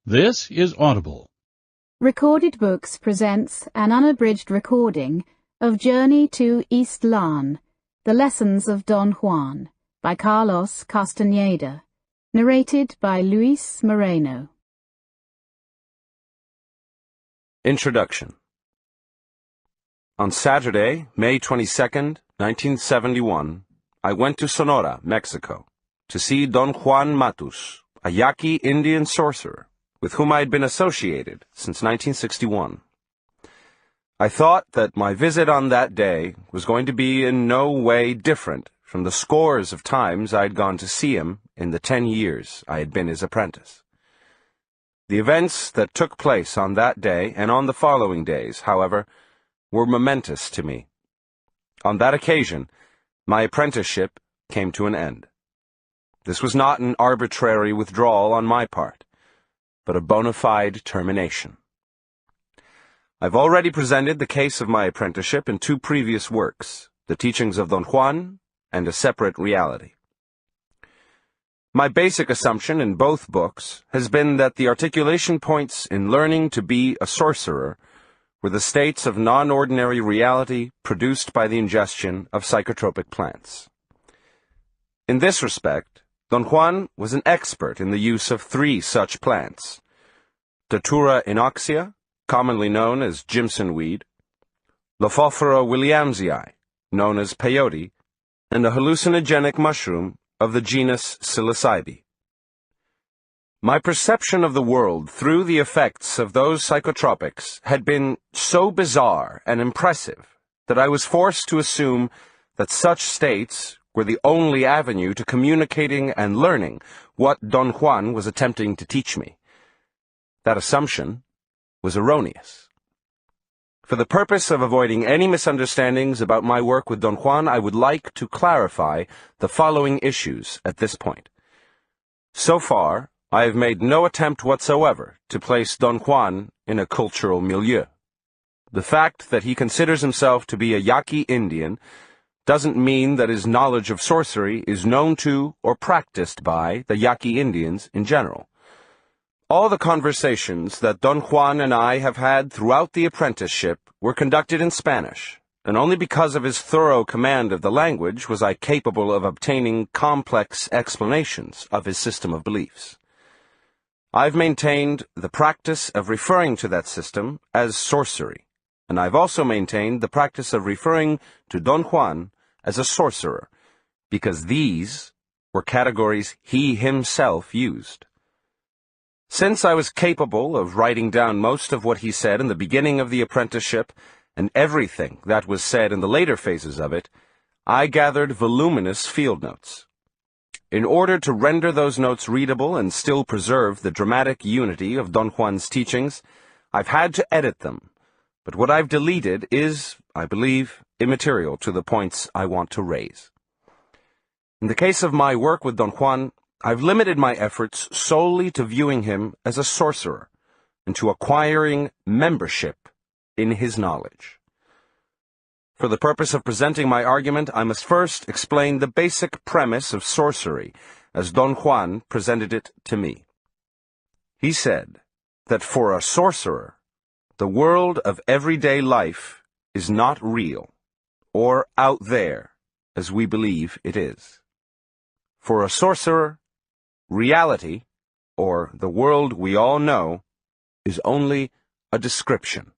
This is Audible. Recorded Books presents an unabridged recording of Journey to Ixtlan, The Lessons of Don Juan, by Carlos Castaneda, narrated by Luis Moreno. Introduction. On Saturday, May 22nd, 1971, I went to Sonora, Mexico, to see Don Juan Matus, a Yaqui Indian sorcerer, with whom I had been associated since 1961. I thought that my visit on that day was going to be in no way different from the scores of times I had gone to see him in the 10 years I had been his apprentice. The events that took place on that day and on the following days, however, were momentous to me. On that occasion, my apprenticeship came to an end. This was not an arbitrary withdrawal on my part, but a bona fide termination. I've already presented the case of my apprenticeship in 2 previous works, The Teachings of Don Juan and A Separate Reality. My basic assumption in both books has been that the articulation points in learning to be a sorcerer were the states of non-ordinary reality produced by the ingestion of psychotropic plants. In this respect, Don Juan was an expert in the use of 3 such plants: Datura inoxia, commonly known as Jimson weed, Lophophora williamsii, known as peyote, and a hallucinogenic mushroom of the genus psilocybe. My perception of the world through the effects of those psychotropics had been so bizarre and impressive that I was forced to assume that such states were the only avenue to communicating and learning what Don Juan was attempting to teach me. That assumption was erroneous. For the purpose of avoiding any misunderstandings about my work with Don Juan, I would like to clarify the following issues at this point. So far, I have made no attempt whatsoever to place Don Juan in a cultural milieu. The fact that he considers himself to be a Yaqui Indian doesn't mean that his knowledge of sorcery is known to or practiced by the Yaqui Indians in general. All the conversations that Don Juan and I have had throughout the apprenticeship were conducted in Spanish, and only because of his thorough command of the language was I capable of obtaining complex explanations of his system of beliefs. I've maintained the practice of referring to that system as sorcery, and I've also maintained the practice of referring to Don Juan as a sorcerer, because these were categories he himself used. Since I was capable of writing down most of what he said in the beginning of the apprenticeship and everything that was said in the later phases of it, I gathered voluminous field notes. In order to render those notes readable and still preserve the dramatic unity of Don Juan's teachings, I've had to edit them, but what I've deleted is, I believe, immaterial to the points I want to raise. In the case of my work with Don Juan, I've limited my efforts solely to viewing him as a sorcerer and to acquiring membership in his knowledge. For the purpose of presenting my argument, I must first explain the basic premise of sorcery as Don Juan presented it to me. He said that for a sorcerer, the world of everyday life is not real or out there as we believe it is. For a sorcerer, reality, or the world we all know, is only a description.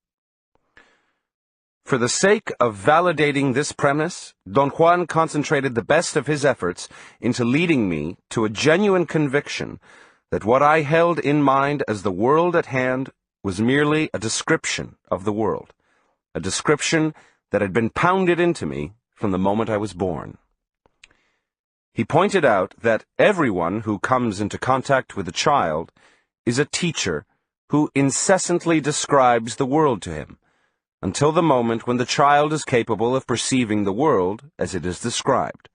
For the sake of validating this premise, Don Juan concentrated the best of his efforts into leading me to a genuine conviction that what I held in mind as the world at hand was merely a description of the world, a description that had been pounded into me from the moment I was born. He pointed out that everyone who comes into contact with a child is a teacher who incessantly describes the world to him, until the moment when the child is capable of perceiving the world as it is described.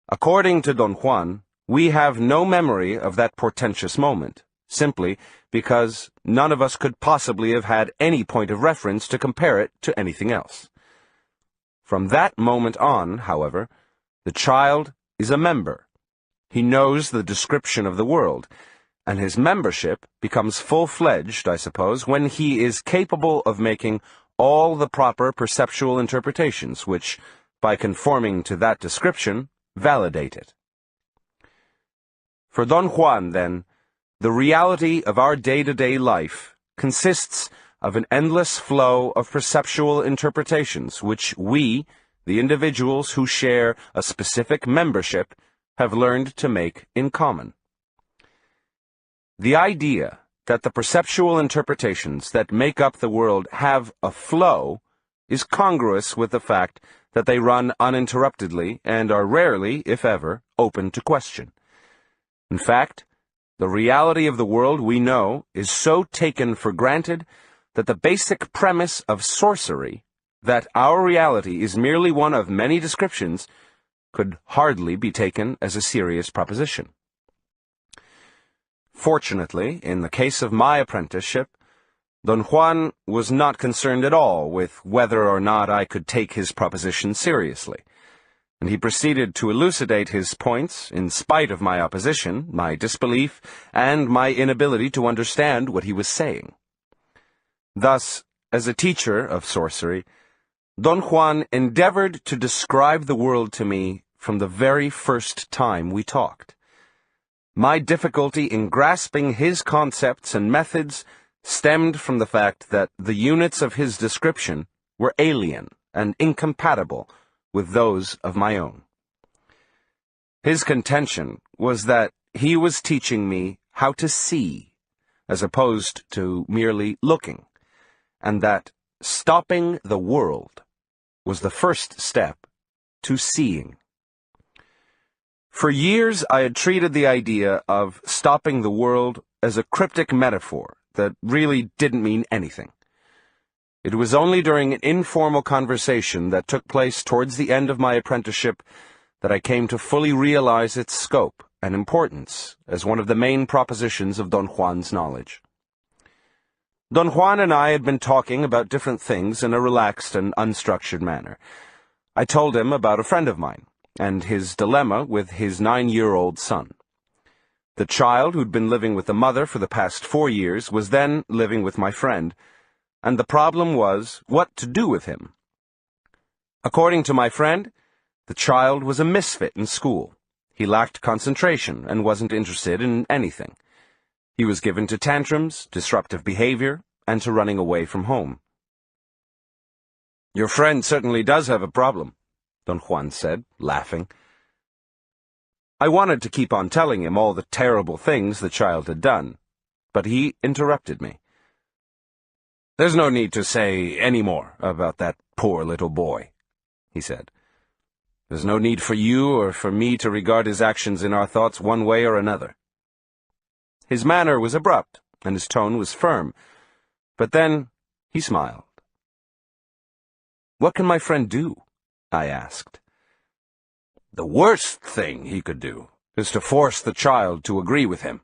According to Don Juan, we have no memory of that portentous moment, simply because none of us could possibly have had any point of reference to compare it to anything else. From that moment on, however, the child is a member. He knows the description of the world, and his membership becomes full-fledged, I suppose, when he is capable of making all the proper perceptual interpretations, which, by conforming to that description, validate it. For Don Juan, then, the reality of our day-to-day life consists of an endless flow of perceptual interpretations which we, the individuals who share a specific membership, have learned to make in common. The idea that the perceptual interpretations that make up the world have a flow is congruous with the fact that they run uninterruptedly and are rarely, if ever, open to question. In fact, the reality of the world we know is so taken for granted that the basic premise of sorcery, that our reality is merely one of many descriptions, could hardly be taken as a serious proposition. Fortunately, in the case of my apprenticeship, Don Juan was not concerned at all with whether or not I could take his proposition seriously, and he proceeded to elucidate his points in spite of my opposition, my disbelief, and my inability to understand what he was saying. Thus, as a teacher of sorcery, Don Juan endeavored to describe the world to me from the very first time we talked. My difficulty in grasping his concepts and methods stemmed from the fact that the units of his description were alien and incompatible with those of my own. His contention was that he was teaching me how to see, as opposed to merely looking, and that stopping the world was the first step to seeing. For years I had treated the idea of stopping the world as a cryptic metaphor that really didn't mean anything. It was only during an informal conversation that took place towards the end of my apprenticeship that I came to fully realize its scope and importance as one of the main propositions of Don Juan's knowledge. Don Juan and I had been talking about different things in a relaxed and unstructured manner. I told him about a friend of mine, and his dilemma with his 9-year-old son. The child who'd been living with the mother for the past 4 years was then living with my friend, and the problem was what to do with him. According to my friend, the child was a misfit in school. He lacked concentration and wasn't interested in anything. He was given to tantrums, disruptive behavior, and to running away from home. "Your friend certainly does have a problem," Don Juan said, laughing. I wanted to keep on telling him all the terrible things the child had done, but he interrupted me. "There's no need to say any more about that poor little boy," he said. "There's no need for you or for me to regard his actions in our thoughts one way or another." His manner was abrupt, and his tone was firm, but then he smiled. "What can my friend do?" I asked. "The worst thing he could do is to force the child to agree with him,"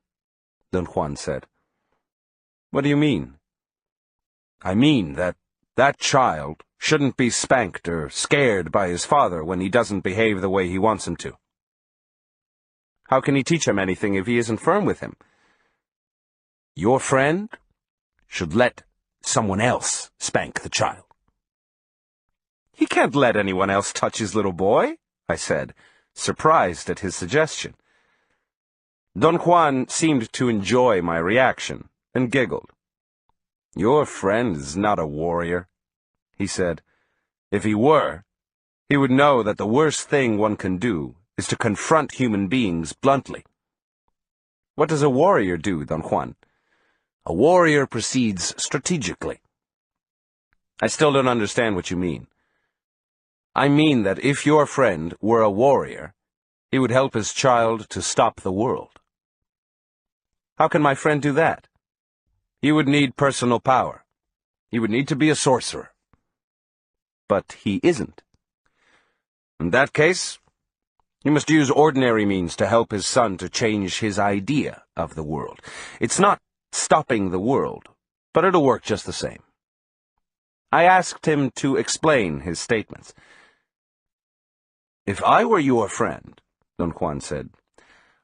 Don Juan said. "What do you mean?" "I mean that child shouldn't be spanked or scared by his father when he doesn't behave the way he wants him to." "How can he teach him anything if he isn't firm with him?" "Your friend should let someone else spank the child." "He can't let anyone else touch his little boy," I said, surprised at his suggestion. Don Juan seemed to enjoy my reaction, and giggled. "Your friend is not a warrior," he said. "If he were, he would know that the worst thing one can do is to confront human beings bluntly." "What does a warrior do, Don Juan?" "A warrior proceeds strategically." "I still don't understand what you mean." "I mean that if your friend were a warrior, he would help his child to stop the world." "How can my friend do that?" "He would need personal power. He would need to be a sorcerer." "But he isn't." "In that case, he must use ordinary means to help his son to change his idea of the world. It's not stopping the world, but it'll work just the same." I asked him to explain his statements. "If I were your friend," Don Juan said,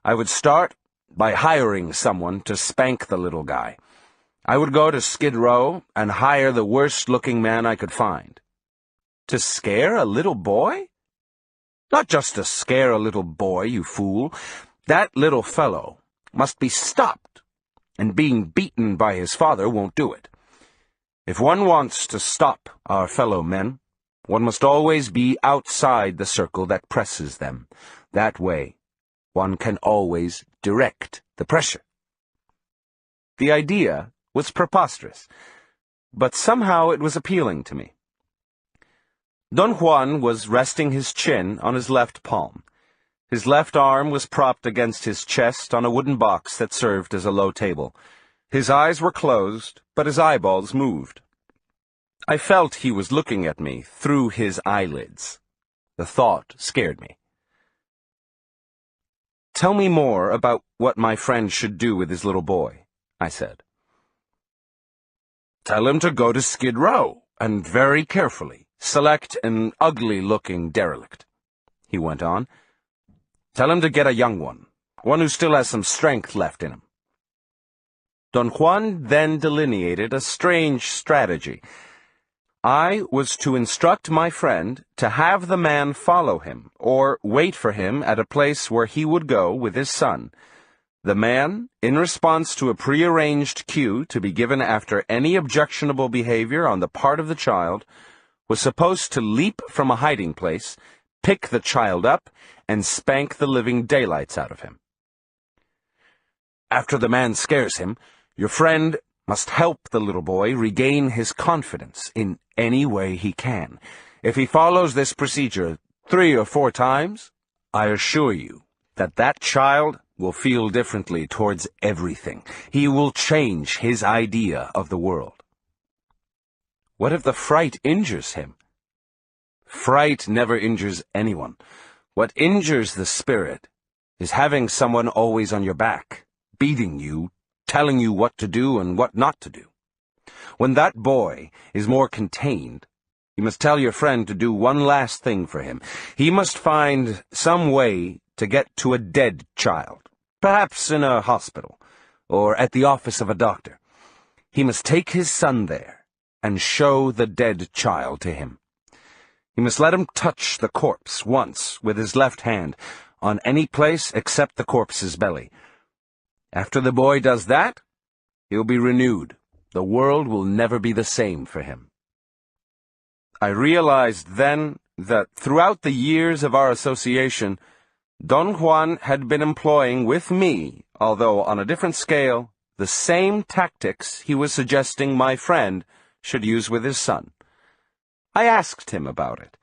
"I would start by hiring someone to spank the little guy. I would go to Skid Row and hire the worst-looking man I could find. To scare a little boy? Not just to scare a little boy, you fool. That little fellow must be stopped, and being beaten by his father won't do it. If one wants to stop our fellow men, one must always be outside the circle that presses them. That way, one can always direct the pressure. The idea was preposterous, but somehow it was appealing to me. Don Juan was resting his chin on his left palm. His left arm was propped against his chest on a wooden box that served as a low table. His eyes were closed, but his eyeballs moved. I felt he was looking at me through his eyelids. The thought scared me. "Tell me more about what my friend should do with his little boy," I said. "Tell him to go to Skid Row, and very carefully select an ugly-looking derelict," he went on. "Tell him to get a young one who still has some strength left in him." Don Juan then delineated a strange strategy. I was to instruct my friend to have the man follow him, or wait for him at a place where he would go with his son. The man, in response to a prearranged cue to be given after any objectionable behavior on the part of the child, was supposed to leap from a hiding place, pick the child up, and spank the living daylights out of him. After the man scares him, your friend must help the little boy regain his confidence in any way he can. If he follows this procedure 3 or 4 times, I assure you that that child will feel differently towards everything. He will change his idea of the world. What if the fright injures him? Fright never injures anyone. What injures the spirit is having someone always on your back, beating you, telling you what to do and what not to do. When that boy is more contained, you must tell your friend to do one last thing for him. He must find some way to get to a dead child, perhaps in a hospital, or at the office of a doctor. He must take his son there and show the dead child to him. He must let him touch the corpse once with his left hand, on any place except the corpse's belly. After the boy does that, he'll be renewed. The world will never be the same for him. I realized then that throughout the years of our association, Don Juan had been employing with me, although on a different scale, the same tactics he was suggesting my friend should use with his son. I asked him about it.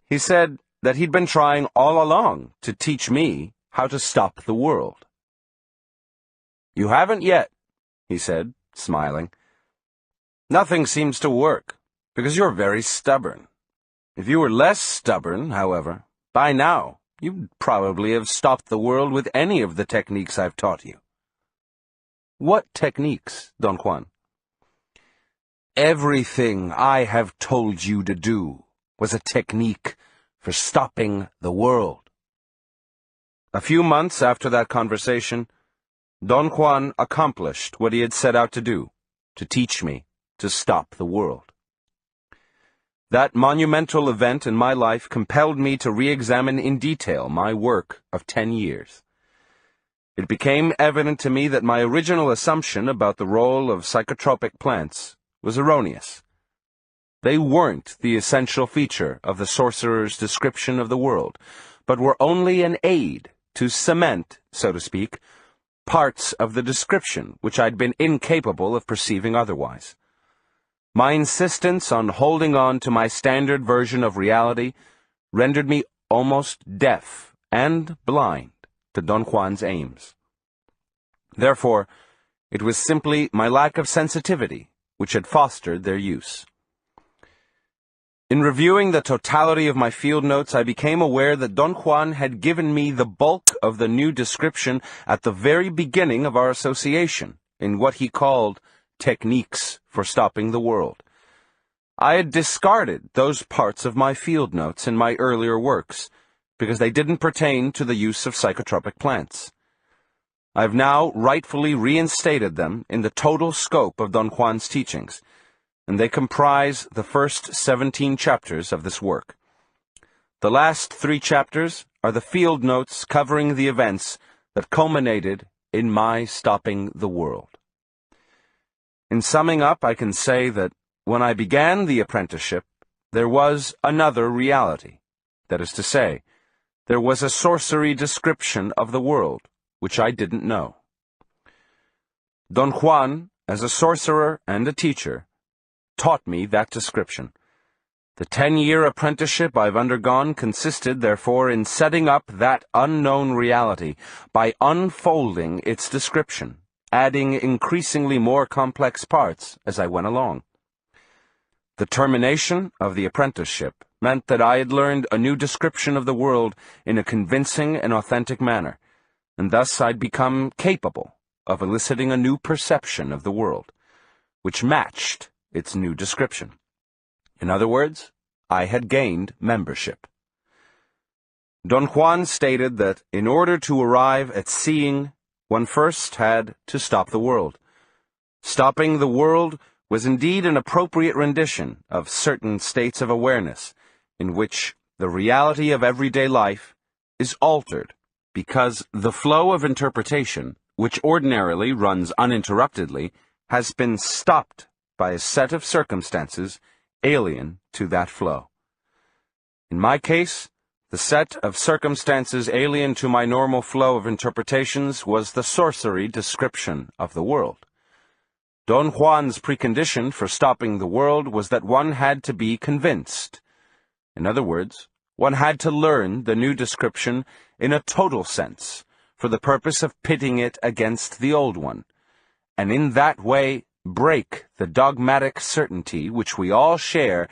He said that he'd been trying all along to teach me how to stop the world. "You haven't yet," he said, smiling. "Nothing seems to work, because you're very stubborn. If you were less stubborn, however, by now, you'd probably have stopped the world with any of the techniques I've taught you." "What techniques, Don Juan?" "Everything I have told you to do was a technique for stopping the world." A few months after that conversation, Don Juan accomplished what he had set out to do, to teach me to stop the world. That monumental event in my life compelled me to re-examine in detail my work of 10 years. It became evident to me that my original assumption about the role of psychotropic plants was erroneous. They weren't the essential feature of the sorcerer's description of the world, but were only an aid to cement, so to speak, parts of the description which I'd been incapable of perceiving otherwise. My insistence on holding on to my standard version of reality rendered me almost deaf and blind to Don Juan's aims. Therefore, it was simply my lack of sensitivity which had fostered their use. In reviewing the totality of my field notes, I became aware that Don Juan had given me the bulk of the new description at the very beginning of our association, in what he called techniques for stopping the world. I had discarded those parts of my field notes in my earlier works, because they didn't pertain to the use of psychotropic plants. I've now rightfully reinstated them in the total scope of Don Juan's teachings, and they comprise the first 17 chapters of this work. The last 3 chapters are the field notes covering the events that culminated in my stopping the world. In summing up, I can say that when I began the apprenticeship, there was another reality. That is to say, there was a sorcery description of the world, which I didn't know. Don Juan, as a sorcerer and a teacher, taught me that description. The 10-year apprenticeship I've undergone consisted, therefore, in setting up that unknown reality by unfolding its description, adding increasingly more complex parts as I went along. The termination of the apprenticeship meant that I had learned a new description of the world in a convincing and authentic manner, and thus I'd become capable of eliciting a new perception of the world, which matched its new description. In other words, I had gained membership. Don Juan stated that in order to arrive at seeing, one first had to stop the world. Stopping the world was indeed an appropriate rendition of certain states of awareness in which the reality of everyday life is altered because the flow of interpretation, which ordinarily runs uninterruptedly, has been stopped by a set of circumstances alien to that flow. In my case, the set of circumstances alien to my normal flow of interpretations was the sorcery description of the world. Don Juan's precondition for stopping the world was that one had to be convinced. In other words, one had to learn the new description in a total sense, for the purpose of pitting it against the old one, and in that way break the dogmatic certainty which we all share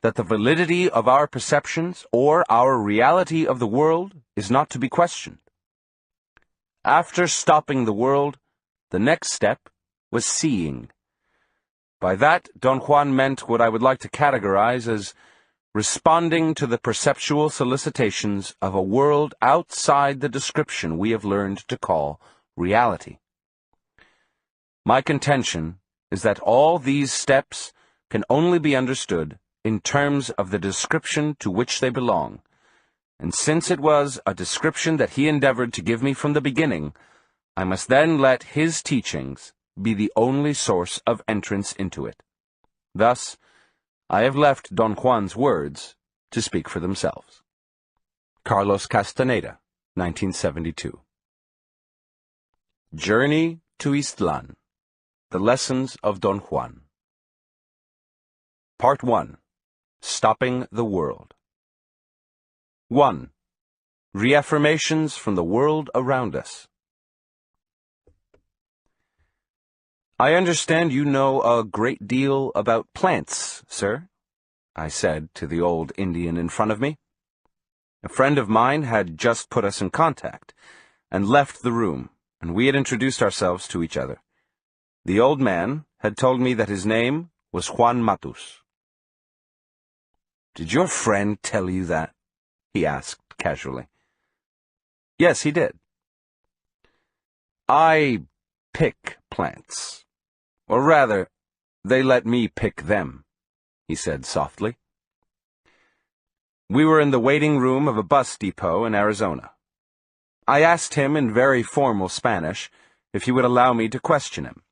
that the validity of our perceptions or our reality of the world is not to be questioned. After stopping the world, the next step was seeing. By that, Don Juan meant what I would like to categorize as responding to the perceptual solicitations of a world outside the description we have learned to call reality. My contention is that all these steps can only be understood in terms of the description to which they belong, and since it was a description that he endeavored to give me from the beginning, I must then let his teachings be the only source of entrance into it. Thus, I have left Don Juan's words to speak for themselves. Carlos Castaneda, 1972. Journey to Ixtlan. The Lessons of Don Juan. Part 1. Stopping the World. 1. Reaffirmations from the world around us. I understand you know a great deal about plants, sir, I said to the old Indian in front of me. A friend of mine had just put us in contact, and left the room, and we had introduced ourselves to each other. The old man had told me that his name was Juan Matus. "Did your friend tell you that?" he asked casually. "Yes, he did." "I pick plants. Or rather, they let me pick them," he said softly. We were in the waiting room of a bus depot in Arizona. I asked him in very formal Spanish if he would allow me to question him.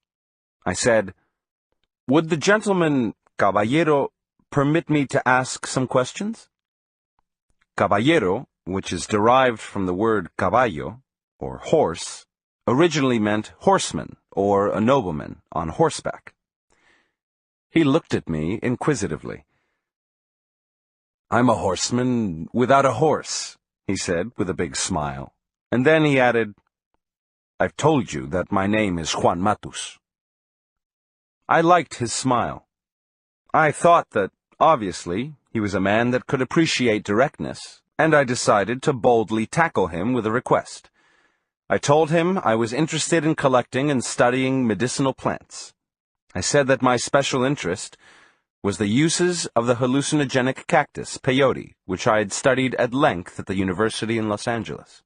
I said, "Would the gentleman, caballero, permit me to ask some questions?" Caballero, which is derived from the word caballo, or horse, originally meant horseman, or a nobleman on horseback. He looked at me inquisitively. "I'm a horseman without a horse," he said with a big smile, and then he added, "I've told you that my name is Juan Matus." I liked his smile. I thought that, obviously, he was a man that could appreciate directness, and I decided to boldly tackle him with a request. I told him I was interested in collecting and studying medicinal plants. I said that my special interest was the uses of the hallucinogenic cactus, peyote, which I had studied at length at the university in Los Angeles.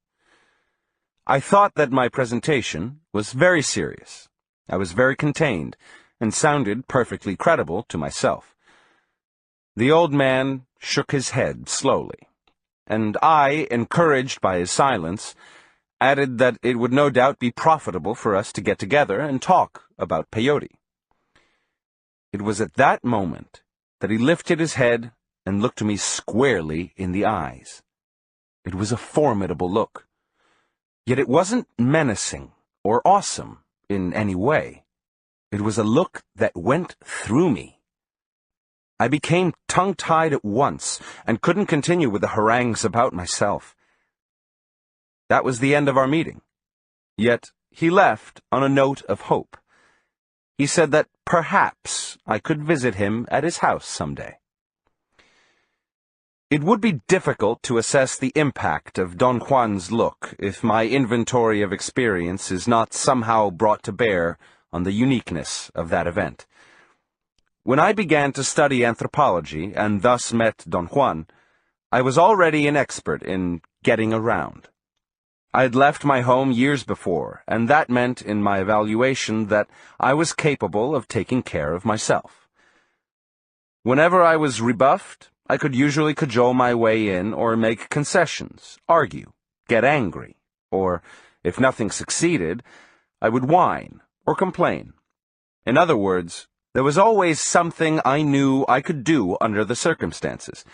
I thought that my presentation was very serious. I was very contained, and sounded perfectly credible to myself. The old man shook his head slowly, and I, encouraged by his silence, added that it would no doubt be profitable for us to get together and talk about peyote. It was at that moment that he lifted his head and looked me squarely in the eyes. It was a formidable look. Yet it wasn't menacing or awesome in any way. It was a look that went through me. I became tongue-tied at once and couldn't continue with the harangues about myself. That was the end of our meeting. Yet he left on a note of hope. He said that perhaps I could visit him at his house someday. It would be difficult to assess the impact of Don Juan's look if my inventory of experience is not somehow brought to bear on the uniqueness of that event. When I began to study anthropology and thus met Don Juan, I was already an expert in getting around. I had left my home years before, and that meant in my evaluation that I was capable of taking care of myself. Whenever I was rebuffed, I could usually cajole my way in or make concessions, argue, get angry, or, if nothing succeeded, I would whine or complain. In other words, there was always something I knew I could do under the circumstances,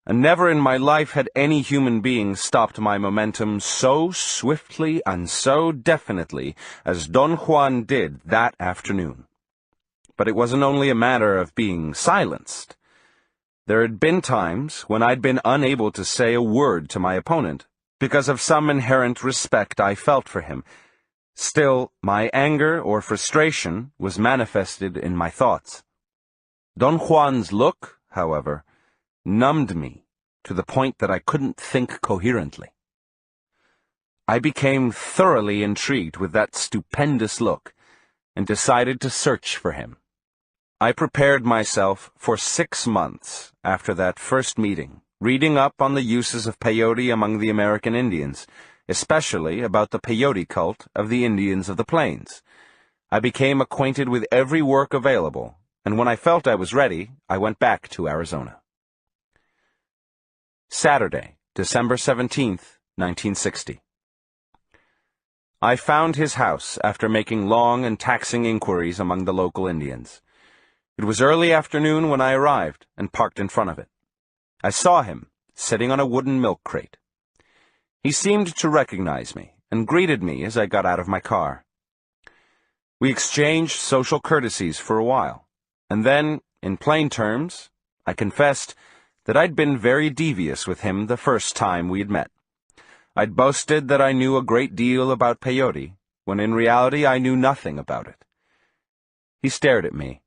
and never in my life had any human being stopped my momentum so swiftly and so definitely as Don Juan did that afternoon. But it wasn't only a matter of being silenced. There had been times when I'd been unable to say a word to my opponent because of some inherent respect I felt for him. Still, my anger or frustration was manifested in my thoughts. Don Juan's look, however, numbed me to the point that I couldn't think coherently. I became thoroughly intrigued with that stupendous look and decided to search for him. I prepared myself for 6 months after that first meeting, reading up on the uses of peyote among the American Indians, especially about the peyote cult of the Indians of the Plains. I became acquainted with every work available, and when I felt I was ready, I went back to Arizona. Saturday, December 17th, 1960. I found his house after making long and taxing inquiries among the local Indians. It was early afternoon when I arrived and parked in front of it. I saw him sitting on a wooden milk crate. He seemed to recognize me and greeted me as I got out of my car. We exchanged social courtesies for a while, and then, in plain terms, I confessed that I'd been very devious with him the first time we had met. I'd boasted that I knew a great deal about peyote, when in reality I knew nothing about it. He stared at me.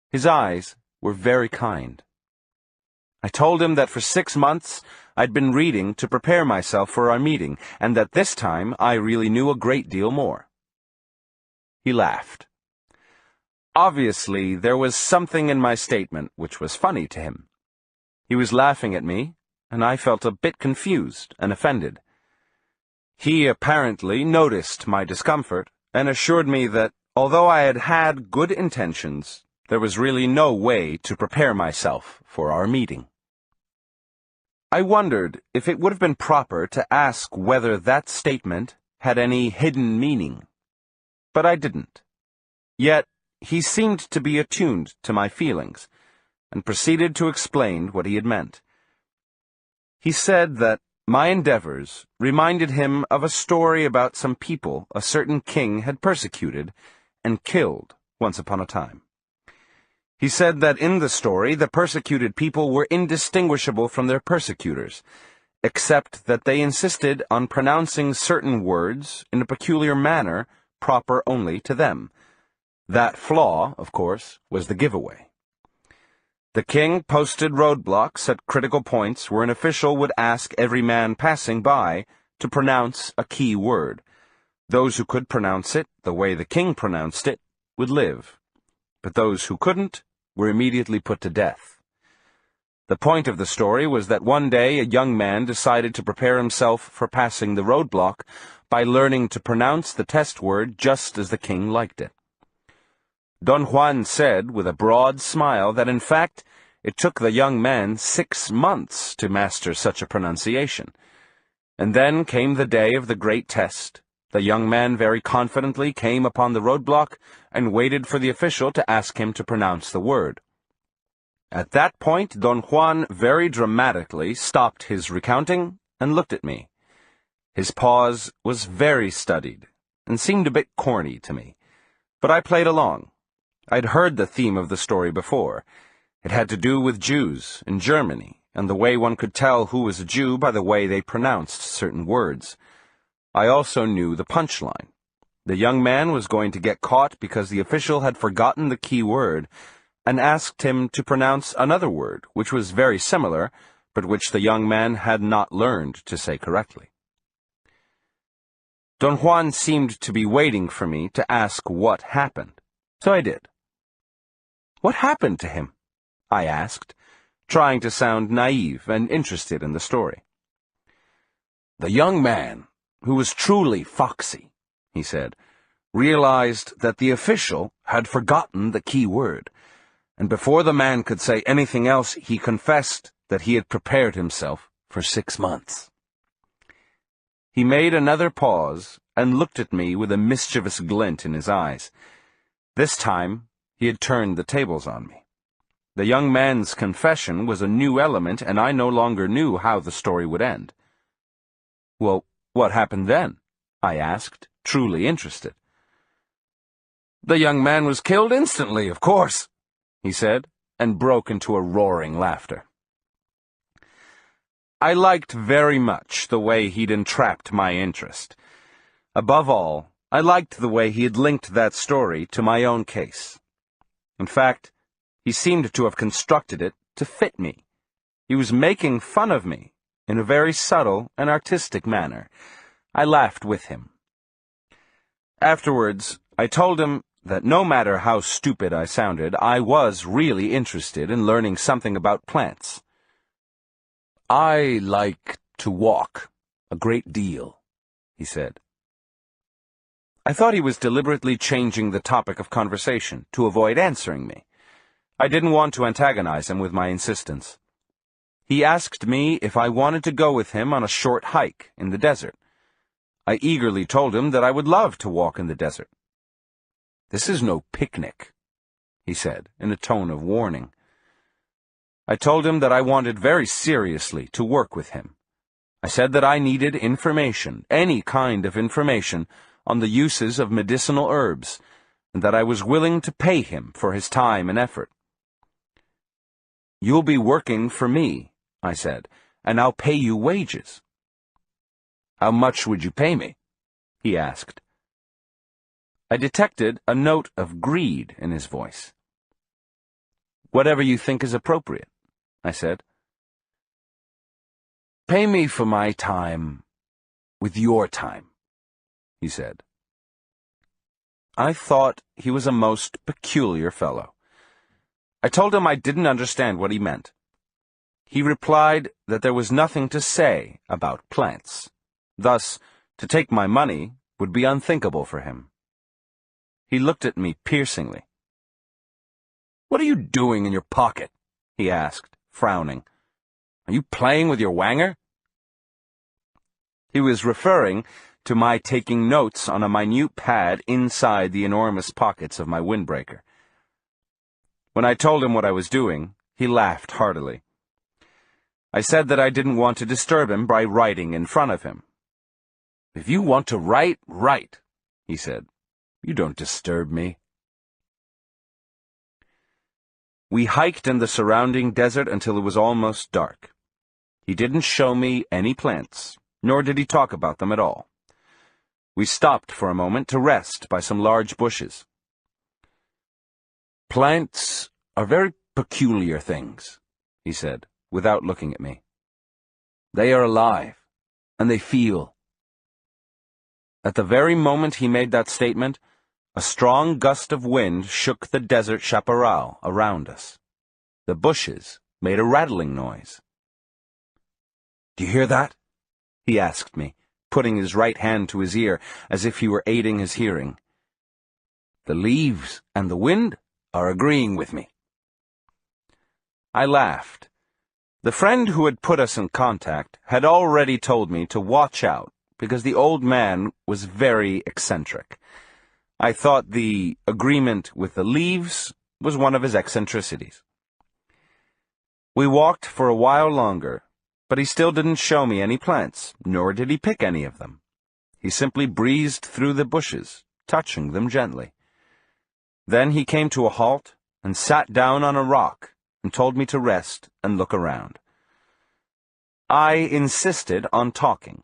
His eyes were very kind. I told him that for 6 months I'd been reading to prepare myself for our meeting, and that this time I really knew a great deal more. He laughed. Obviously, there was something in my statement which was funny to him. He was laughing at me, and I felt a bit confused and offended. He apparently noticed my discomfort and assured me that, although I had had good intentions, there was really no way to prepare myself for our meeting. I wondered if it would have been proper to ask whether that statement had any hidden meaning, but I didn't. Yet he seemed to be attuned to my feelings, and proceeded to explain what he had meant. He said that my endeavors reminded him of a story about some people a certain king had persecuted and killed once upon a time. He said that in the story the persecuted people were indistinguishable from their persecutors, except that they insisted on pronouncing certain words in a peculiar manner proper only to them. That flaw, of course, was the giveaway. The king posted roadblocks at critical points where an official would ask every man passing by to pronounce a key word. Those who could pronounce it the way the king pronounced it would live, but those who couldn't were immediately put to death. The point of the story was that one day a young man decided to prepare himself for passing the roadblock by learning to pronounce the test word just as the king liked it. Don Juan said, with a broad smile, that in fact it took the young man 6 months to master such a pronunciation. And then came the day of the great test. The young man very confidently came upon the roadblock and waited for the official to ask him to pronounce the word. At that point, Don Juan very dramatically stopped his recounting and looked at me. His pause was very studied and seemed a bit corny to me, but I played along. I'd heard the theme of the story before. It had to do with Jews in Germany, and the way one could tell who was a Jew by the way they pronounced certain words. I also knew the punchline. The young man was going to get caught because the official had forgotten the key word and asked him to pronounce another word, which was very similar, but which the young man had not learned to say correctly. Don Juan seemed to be waiting for me to ask what happened, so I did. "What happened to him?" I asked, trying to sound naive and interested in the story. "The young man, who was truly foxy," he said, "realized that the official had forgotten the key word, and before the man could say anything else, he confessed that he had prepared himself for 6 months. He made another pause and looked at me with a mischievous glint in his eyes. This time, he had turned the tables on me. The young man's confession was a new element, and I no longer knew how the story would end. "Well, what happened then?" I asked, truly interested. "The young man was killed instantly, of course," he said, and broke into a roaring laughter. I liked very much the way he'd entrapped my interest. Above all, I liked the way he had linked that story to my own case. In fact, he seemed to have constructed it to fit me. He was making fun of me in a very subtle and artistic manner. I laughed with him. Afterwards, I told him that no matter how stupid I sounded, I was really interested in learning something about plants. "I like to walk a great deal," he said. I thought he was deliberately changing the topic of conversation to avoid answering me. I didn't want to antagonize him with my insistence. He asked me if I wanted to go with him on a short hike in the desert. I eagerly told him that I would love to walk in the desert. "This is no picnic," he said, in a tone of warning. I told him that I wanted very seriously to work with him. I said that I needed information, any kind of information, on the uses of medicinal herbs, and that I was willing to pay him for his time and effort. "You'll be working for me," I said, "and I'll pay you wages." "How much would you pay me?" he asked. I detected a note of greed in his voice. "Whatever you think is appropriate," I said. "Pay me for my time with your time," he said. I thought he was a most peculiar fellow. I told him I didn't understand what he meant. He replied that there was nothing to say about plants. Thus, to take my money would be unthinkable for him. He looked at me piercingly. "What are you doing in your pocket?" he asked, frowning. "Are you playing with your wanger?" He was referring to my taking notes on a minute pad inside the enormous pockets of my windbreaker. When I told him what I was doing, he laughed heartily. I said that I didn't want to disturb him by writing in front of him. "If you want to write, write," he said. "You don't disturb me." We hiked in the surrounding desert until it was almost dark. He didn't show me any plants, nor did he talk about them at all. We stopped for a moment to rest by some large bushes. "Plants are very peculiar things," he said, without looking at me. "They are alive, and they feel." At the very moment he made that statement, a strong gust of wind shook the desert chaparral around us. The bushes made a rattling noise. "Do you hear that?" he asked me, putting his right hand to his ear as if he were aiding his hearing. "The leaves and the wind are agreeing with me." I laughed. The friend who had put us in contact had already told me to watch out because the old man was very eccentric. I thought the agreement with the leaves was one of his eccentricities. We walked for a while longer, but he still didn't show me any plants, nor did he pick any of them. He simply breezed through the bushes, touching them gently. Then he came to a halt and sat down on a rock and told me to rest and look around. I insisted on talking.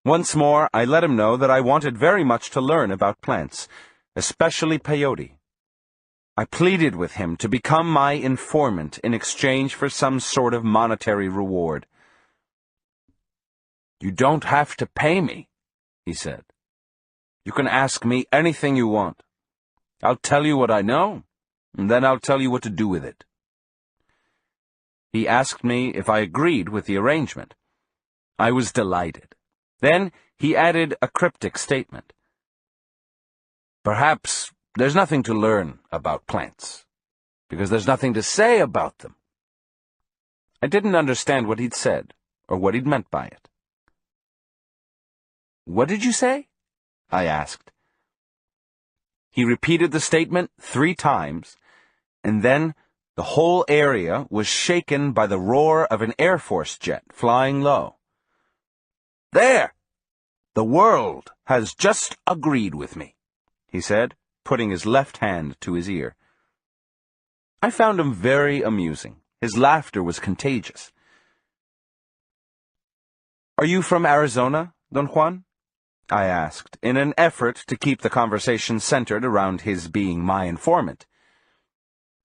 Once more, I let him know that I wanted very much to learn about plants, especially peyote. I pleaded with him to become my informant in exchange for some sort of monetary reward. "You don't have to pay me," he said. "You can ask me anything you want. I'll tell you what I know, and then I'll tell you what to do with it." He asked me if I agreed with the arrangement. I was delighted. Then he added a cryptic statement. "Perhaps there's nothing to learn about plants, because there's nothing to say about them." I didn't understand what he'd said, or what he'd meant by it. "What did you say?" I asked. He repeated the statement 3 times, and then the whole area was shaken by the roar of an Air Force jet flying low. "There! The world has just agreed with me," he said, putting his left hand to his ear. I found him very amusing. His laughter was contagious. "Are you from Arizona, Don Juan?" I asked, in an effort to keep the conversation centered around his being my informant.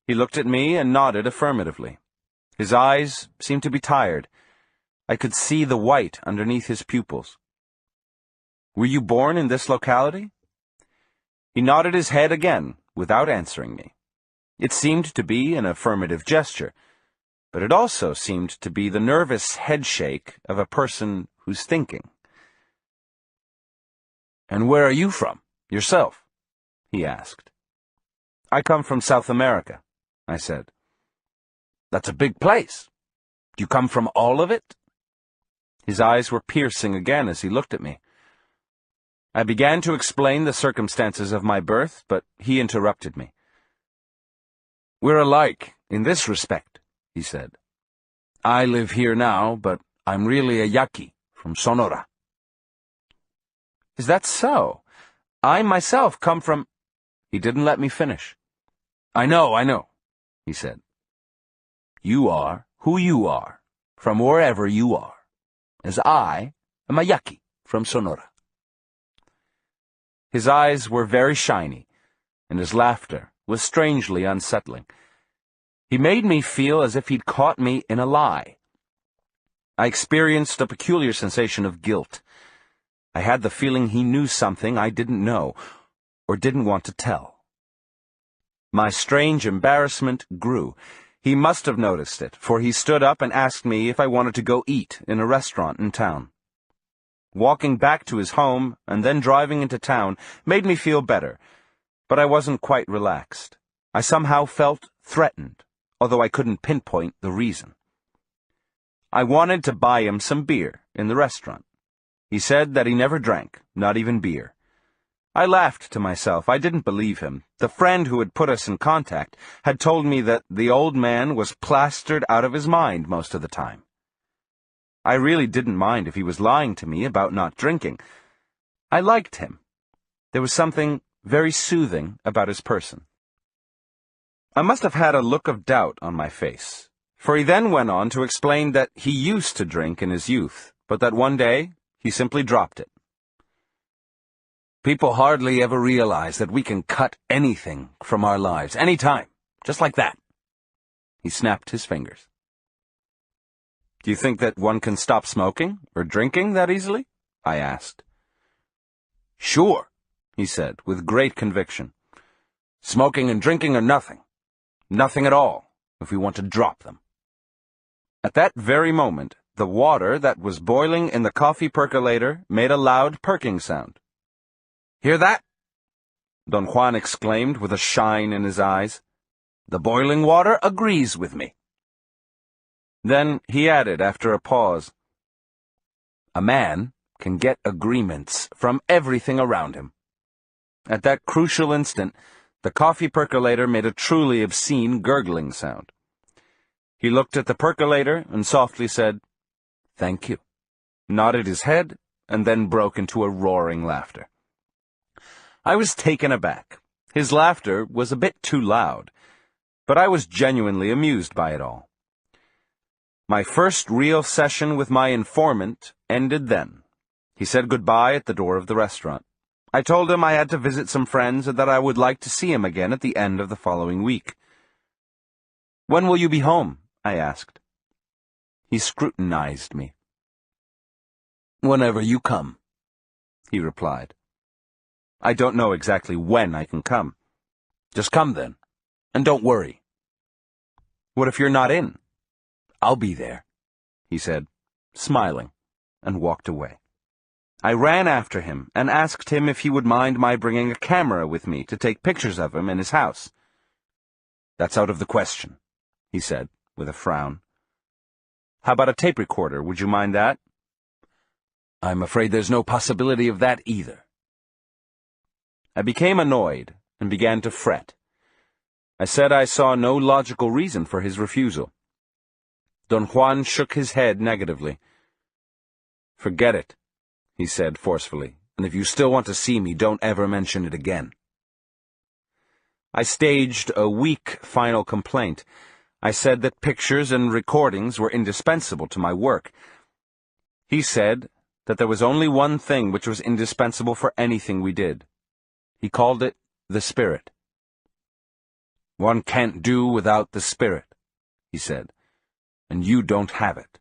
He looked at me and nodded affirmatively. His eyes seemed to be tired. I could see the white underneath his pupils. "Were you born in this locality?" He nodded his head again, without answering me. It seemed to be an affirmative gesture, but it also seemed to be the nervous headshake of a person who's thinking. "And where are you from, yourself?" he asked. "I come from South America," I said. "That's a big place. Do you come from all of it?" His eyes were piercing again as he looked at me. I began to explain the circumstances of my birth, but he interrupted me. "We're alike in this respect," he said. "I live here now, but I'm really a Yaqui from Sonora." "Is that so? I myself come from—" He didn't let me finish. I know, he said. "You are who you are, from wherever you are, as I am a Yaqui from Sonora." His eyes were very shiny, and his laughter was strangely unsettling. He made me feel as if he'd caught me in a lie. I experienced a peculiar sensation of guilt. I had the feeling he knew something I didn't know, or didn't want to tell. My strange embarrassment grew. He must have noticed it, for he stood up and asked me if I wanted to go eat in a restaurant in town. Walking back to his home and then driving into town made me feel better, but I wasn't quite relaxed. I somehow felt threatened, although I couldn't pinpoint the reason. I wanted to buy him some beer in the restaurant. He said that he never drank, not even beer. I laughed to myself. I didn't believe him. The friend who had put us in contact had told me that the old man was plastered out of his mind most of the time. I really didn't mind if he was lying to me about not drinking. I liked him. There was something very soothing about his person. I must have had a look of doubt on my face, for he then went on to explain that he used to drink in his youth, but that one day he simply dropped it. "People hardly ever realize that we can cut anything from our lives, any time, just like that." He snapped his fingers. "Do you think that one can stop smoking or drinking that easily?" I asked. "Sure," he said, with great conviction. "Smoking and drinking are nothing. Nothing at all, if we want to drop them." At that very moment, the water that was boiling in the coffee percolator made a loud perking sound. "Hear that?" Don Juan exclaimed with a shine in his eyes. "The boiling water agrees with me." Then he added after a pause, "A man can get agreements from everything around him." At that crucial instant, the coffee percolator made a truly obscene gurgling sound. He looked at the percolator and softly said, "Thank you," nodded his head, and then broke into a roaring laughter. I was taken aback. His laughter was a bit too loud, but I was genuinely amused by it all. My first real session with my informant ended then. He said goodbye at the door of the restaurant. I told him I had to visit some friends and that I would like to see him again at the end of the following week. "When will you be home?" I asked. He scrutinized me. "Whenever you come," he replied. "I don't know exactly when I can come." "Just come then, and don't worry." "What if you're not in?" "I'll be there," he said, smiling, and walked away. I ran after him and asked him if he would mind my bringing a camera with me to take pictures of him in his house. "That's out of the question," he said, with a frown. "How about a tape recorder? Would you mind that?" "I'm afraid there's no possibility of that either." I became annoyed and began to fret. I said I saw no logical reason for his refusal. Don Juan shook his head negatively. "Forget it," he said forcefully, "and if you still want to see me, don't ever mention it again." I staged a weak final complaint. I said that pictures and recordings were indispensable to my work. He said that there was only one thing which was indispensable for anything we did. He called it the spirit. "One can't do without the spirit," he said, "and you don't have it.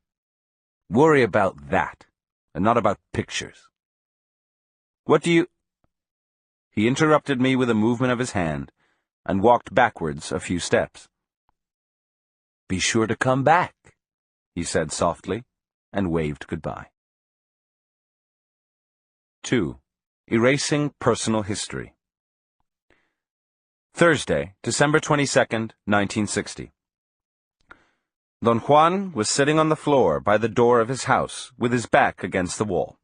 Worry about that, and not about pictures." "What do you—" He interrupted me with a movement of his hand, and walked backwards a few steps. "Be sure to come back," he said softly, and waved goodbye. 2. Erasing Personal History. Thursday, December 22nd, 1960. Don Juan was sitting on the floor by the door of his house, with his back against the wall.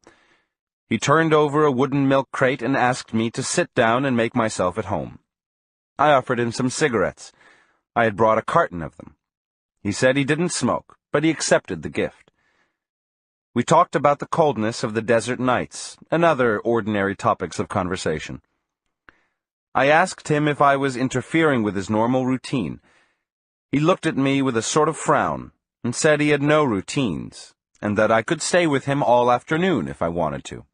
He turned over a wooden milk crate and asked me to sit down and make myself at home. I offered him some cigarettes. I had brought a carton of them. He said he didn't smoke, but he accepted the gift. We talked about the coldness of the desert nights and other ordinary topics of conversation. I asked him if I was interfering with his normal routine. He looked at me with a sort of frown and said he had no routines, and that I could stay with him all afternoon if I wanted to.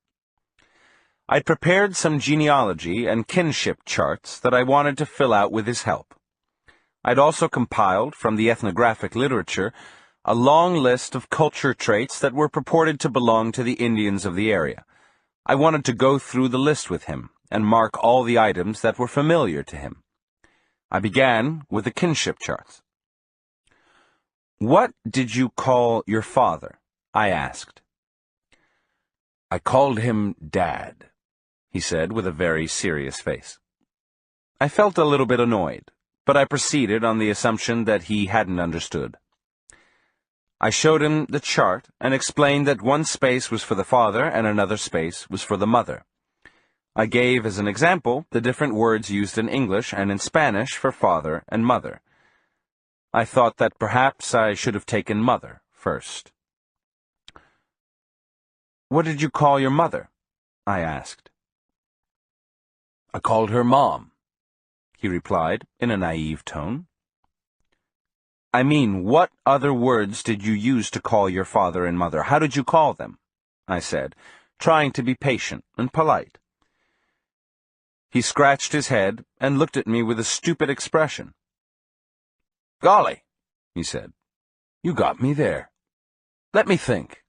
I'd prepared some genealogy and kinship charts that I wanted to fill out with his help. I'd also compiled, from the ethnographic literature, a long list of culture traits that were purported to belong to the Indians of the area. I wanted to go through the list with him and mark all the items that were familiar to him. I began with the kinship charts. "What did you call your father?" I asked. "I called him Dad," he said with a very serious face. I felt a little bit annoyed, but I proceeded on the assumption that he hadn't understood. I showed him the chart and explained that one space was for the father and another space was for the mother. I gave as an example the different words used in English and in Spanish for father and mother. I thought that perhaps I should have taken mother first. "What did you call your mother?" I asked. "I called her Mom," he replied in a naive tone. "I mean, what other words did you use to call your father and mother? How did you call them?" I said, trying to be patient and polite. He scratched his head and looked at me with a stupid expression. "Golly," he said, "you got me there. Let me think."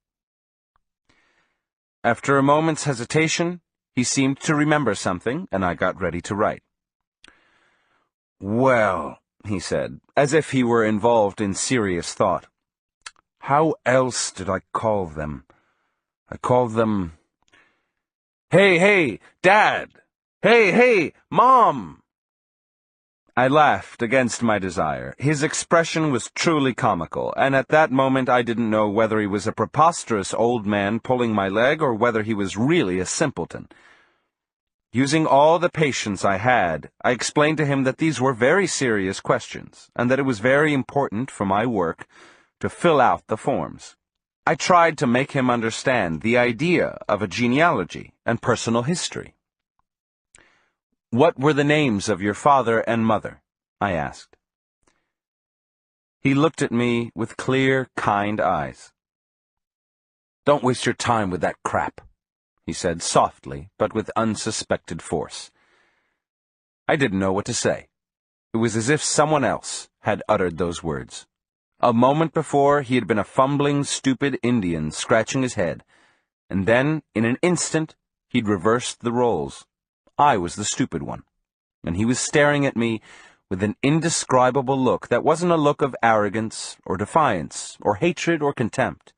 After a moment's hesitation, he seemed to remember something, and I got ready to write. "Well," he said, as if he were involved in serious thought, How else did I call them? I called them, "Hey, hey, Dad! Hey, hey, Mom!" I laughed against my desire. His expression was truly comical, and at that moment I didn't know whether he was a preposterous old man pulling my leg or whether he was really a simpleton. Using all the patience I had, I explained to him that these were very serious questions, and that it was very important for my work to fill out the forms. I tried to make him understand the idea of a genealogy and personal history. "What were the names of your father and mother?" I asked. He looked at me with clear, kind eyes. "Don't waste your time with that crap," he said softly, but with unsuspected force. I didn't know what to say. It was as if someone else had uttered those words. A moment before, he had been a fumbling, stupid Indian scratching his head, and then, in an instant, he'd reversed the roles. I was the stupid one, and he was staring at me with an indescribable look that wasn't a look of arrogance or defiance or hatred or contempt.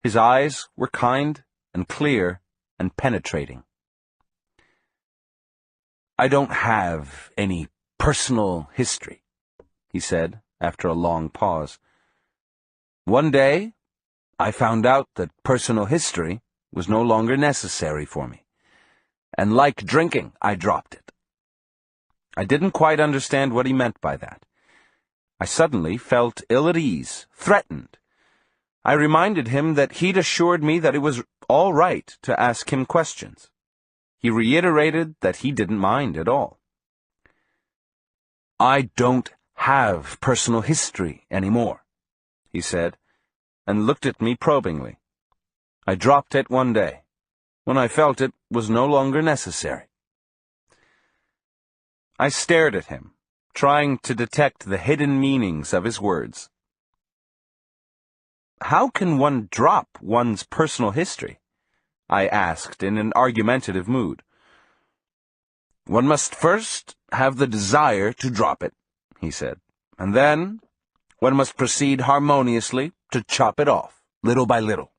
His eyes were kind and clear and penetrating. "I don't have any personal history," he said, after a long pause. "One day, I found out that personal history was no longer necessary for me. And like drinking, I dropped it." I didn't quite understand what he meant by that. I suddenly felt ill at ease, threatened. I reminded him that he'd assured me that it was all right to ask him questions. He reiterated that he didn't mind at all. "I don't have personal history anymore," he said, and looked at me probingly. "I dropped it one day, when I felt it was no longer necessary." I stared at him, trying to detect the hidden meanings of his words. "How can one drop one's personal history?" I asked in an argumentative mood. "One must first have the desire to drop it," he said, "and then one must proceed harmoniously to chop it off, little by little."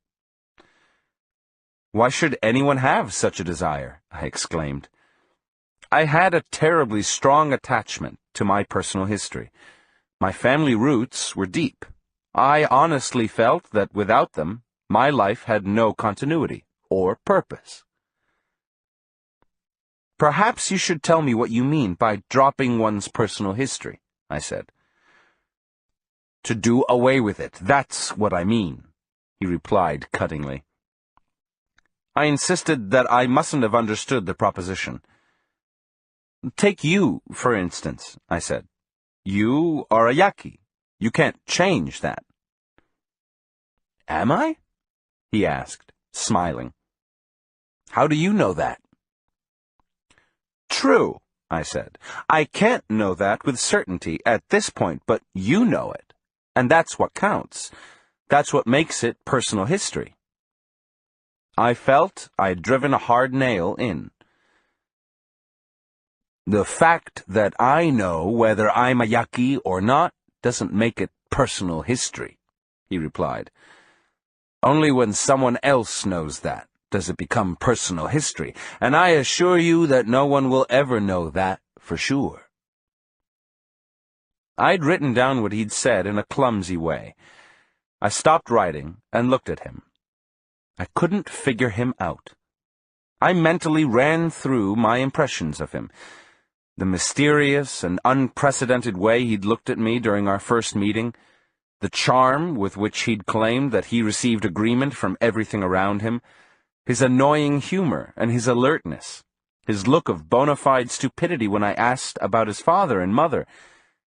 "Why should anyone have such a desire?" I exclaimed. I had a terribly strong attachment to my personal history. My family roots were deep. I honestly felt that without them, my life had no continuity or purpose. "Perhaps you should tell me what you mean by dropping one's personal history," I said. "To do away with it, that's what I mean," he replied cuttingly. I insisted that I mustn't have understood the proposition. "Take you, for instance," I said. "You are a Yaqui. You can't change that." "Am I?" he asked, smiling. "How do you know that?" "True," I said. "I can't know that with certainty at this point, but you know it. And that's what counts. That's what makes it personal history." I felt I'd driven a hard nail in. "The fact that I know whether I'm a Yaqui or not doesn't make it personal history," he replied. "Only when someone else knows that does it become personal history, and I assure you that no one will ever know that for sure." I'd written down what he'd said in a clumsy way. I stopped writing and looked at him. I couldn't figure him out. I mentally ran through my impressions of him. The mysterious and unprecedented way he'd looked at me during our first meeting, the charm with which he'd claimed that he received agreement from everything around him, his annoying humor and his alertness, his look of bona fide stupidity when I asked about his father and mother,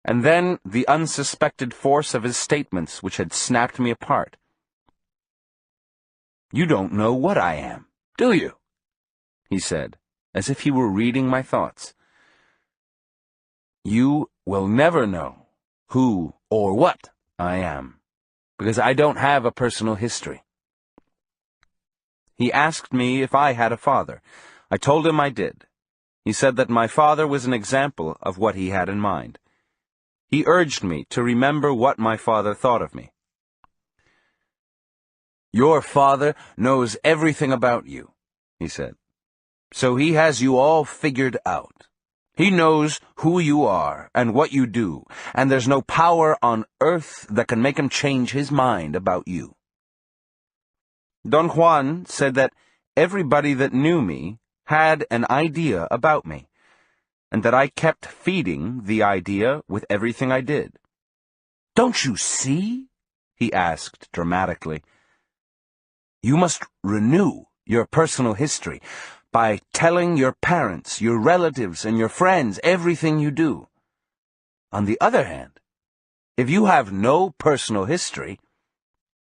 and then the unsuspected force of his statements which had snapped me apart. "You don't know what I am, do you?" he said, as if he were reading my thoughts. "You will never know who or what I am, because I don't have a personal history." He asked me if I had a father. I told him I did. He said that my father was an example of what he had in mind. He urged me to remember what my father thought of me. Your father knows everything about you, he said. So he has you all figured out. He knows who you are and what you do, and there's no power on earth that can make him change his mind about you. Don Juan said that everybody that knew me had an idea about me, and that I kept feeding the idea with everything I did. Don't you see? He asked dramatically. You must renew your personal history by telling your parents, your relatives, and your friends everything you do. On the other hand, if you have no personal history,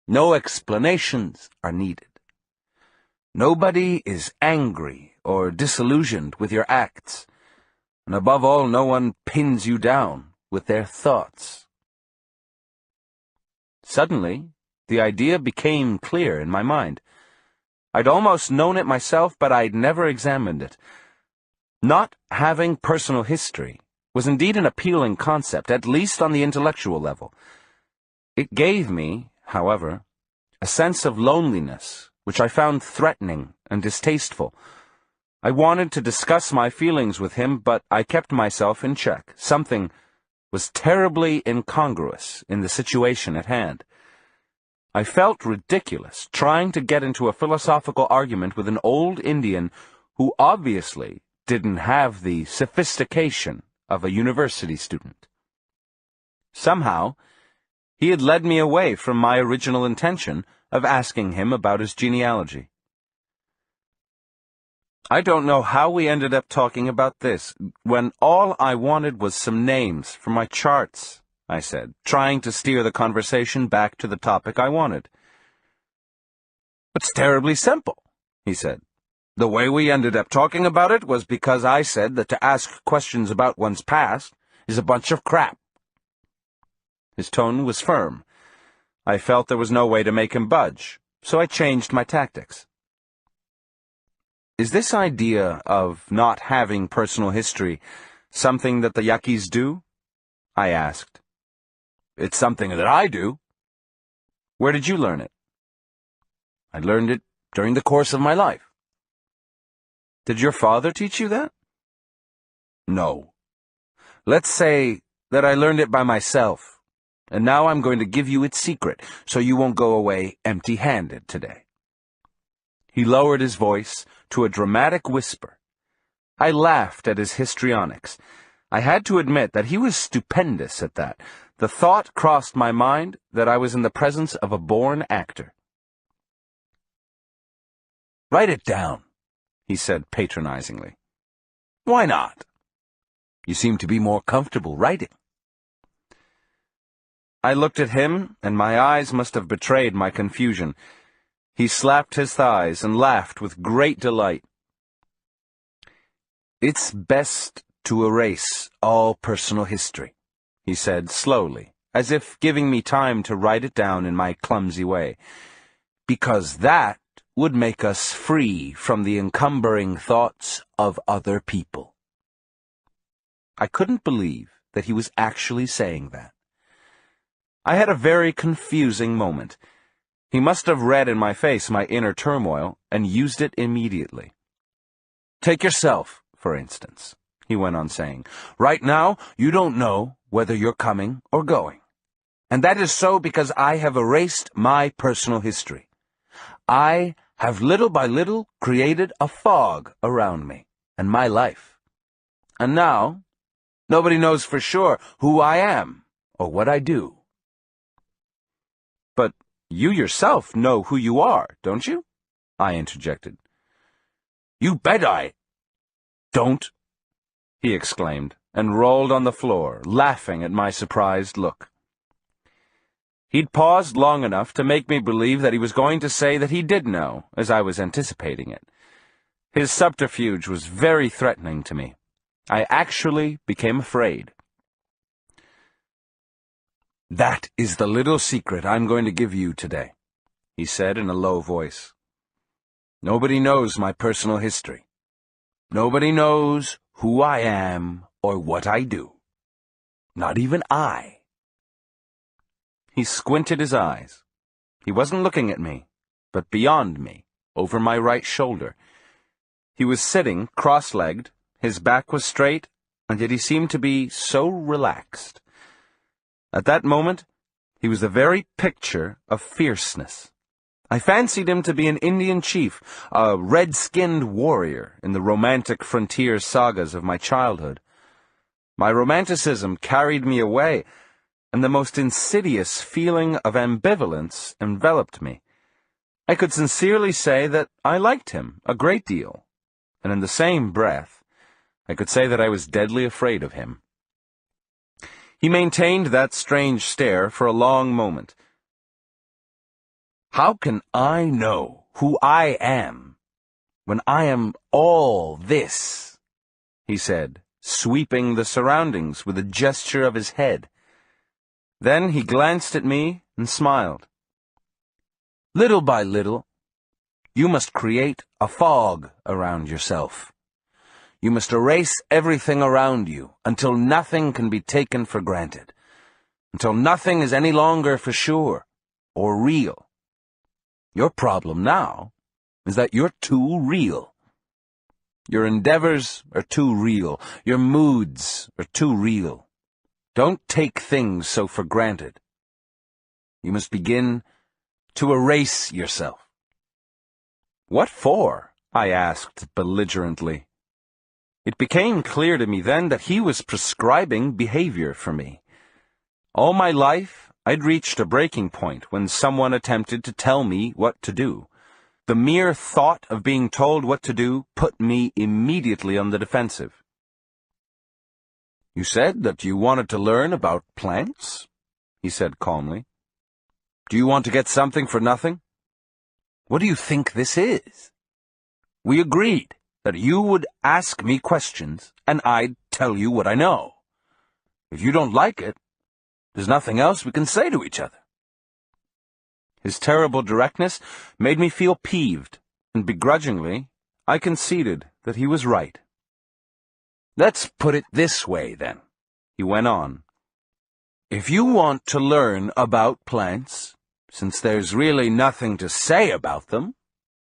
no explanations are needed. Nobody is angry or disillusioned with your acts, and above all, no one pins you down with their thoughts. Suddenly, the idea became clear in my mind. I'd almost known it myself, but I'd never examined it. Not having personal history was indeed an appealing concept, at least on the intellectual level. It gave me, however, a sense of loneliness, which I found threatening and distasteful. I wanted to discuss my feelings with him, but I kept myself in check. Something was terribly incongruous in the situation at hand. I felt ridiculous trying to get into a philosophical argument with an old Indian who obviously didn't have the sophistication of a university student. Somehow, he had led me away from my original intention of asking him about his genealogy. I don't know how we ended up talking about this, when all I wanted was some names for my charts, I said, trying to steer the conversation back to the topic I wanted. It's terribly simple, he said. The way we ended up talking about it was because I said that to ask questions about one's past is a bunch of crap. His tone was firm. I felt there was no way to make him budge, so I changed my tactics. Is this idea of not having personal history something that the Yaquis do? I asked. It's something that I do. Where did you learn it? I learned it during the course of my life. Did your father teach you that? No. Let's say that I learned it by myself, and now I'm going to give you its secret, so you won't go away empty-handed today. He lowered his voice to a dramatic whisper. I laughed at his histrionics. I had to admit that he was stupendous at that. The thought crossed my mind that I was in the presence of a born actor. Write it down, he said patronizingly. Why not? You seem to be more comfortable writing. I looked at him, and my eyes must have betrayed my confusion. He slapped his thighs and laughed with great delight. It's best to erase all personal history, he said slowly, as if giving me time to write it down in my clumsy way, because that would make us free from the encumbering thoughts of other people. I couldn't believe that he was actually saying that. I had a very confusing moment. He must have read in my face my inner turmoil and used it immediately. Take yourself, for instance, he went on saying. Right now, you don't know whether you're coming or going. And that is so because I have erased my personal history. I have little by little created a fog around me and my life. And now, nobody knows for sure who I am or what I do. But you yourself know who you are, don't you? I interjected. You bet I don't, he exclaimed, and rolled on the floor, laughing at my surprised look. He'd paused long enough to make me believe that he was going to say that he did know, as I was anticipating it. His subterfuge was very threatening to me. I actually became afraid. That is the little secret I'm going to give you today, he said in a low voice. Nobody knows my personal history. Nobody knows who I am or what I do. Not even I. He squinted his eyes. He wasn't looking at me, but beyond me, over my right shoulder. He was sitting, cross-legged, his back was straight, and yet he seemed to be so relaxed. At that moment, he was the very picture of fierceness. I fancied him to be an Indian chief, a red-skinned warrior in the romantic frontier sagas of my childhood. My romanticism carried me away, and the most insidious feeling of ambivalence enveloped me. I could sincerely say that I liked him a great deal, and in the same breath, I could say that I was deadly afraid of him. He maintained that strange stare for a long moment. "How can I know who I am when I am all this?" he said, sweeping the surroundings with a gesture of his head. Then he glanced at me and smiled. "Little by little, you must create a fog around yourself. You must erase everything around you until nothing can be taken for granted, until nothing is any longer for sure or real. Your problem now is that you're too real. Your endeavors are too real. Your moods are too real. Don't take things so for granted. You must begin to erase yourself." "What for?" I asked belligerently. It became clear to me then that he was prescribing behavior for me. All my life, I'd reached a breaking point when someone attempted to tell me what to do. The mere thought of being told what to do put me immediately on the defensive. "You said that you wanted to learn about plants," he said calmly. "Do you want to get something for nothing? What do you think this is? We agreed that you would ask me questions, and I'd tell you what I know. If you don't like it, there's nothing else we can say to each other." His terrible directness made me feel peeved, and begrudgingly, I conceded that he was right. "Let's put it this way, then," he went on. "If you want to learn about plants, since there's really nothing to say about them,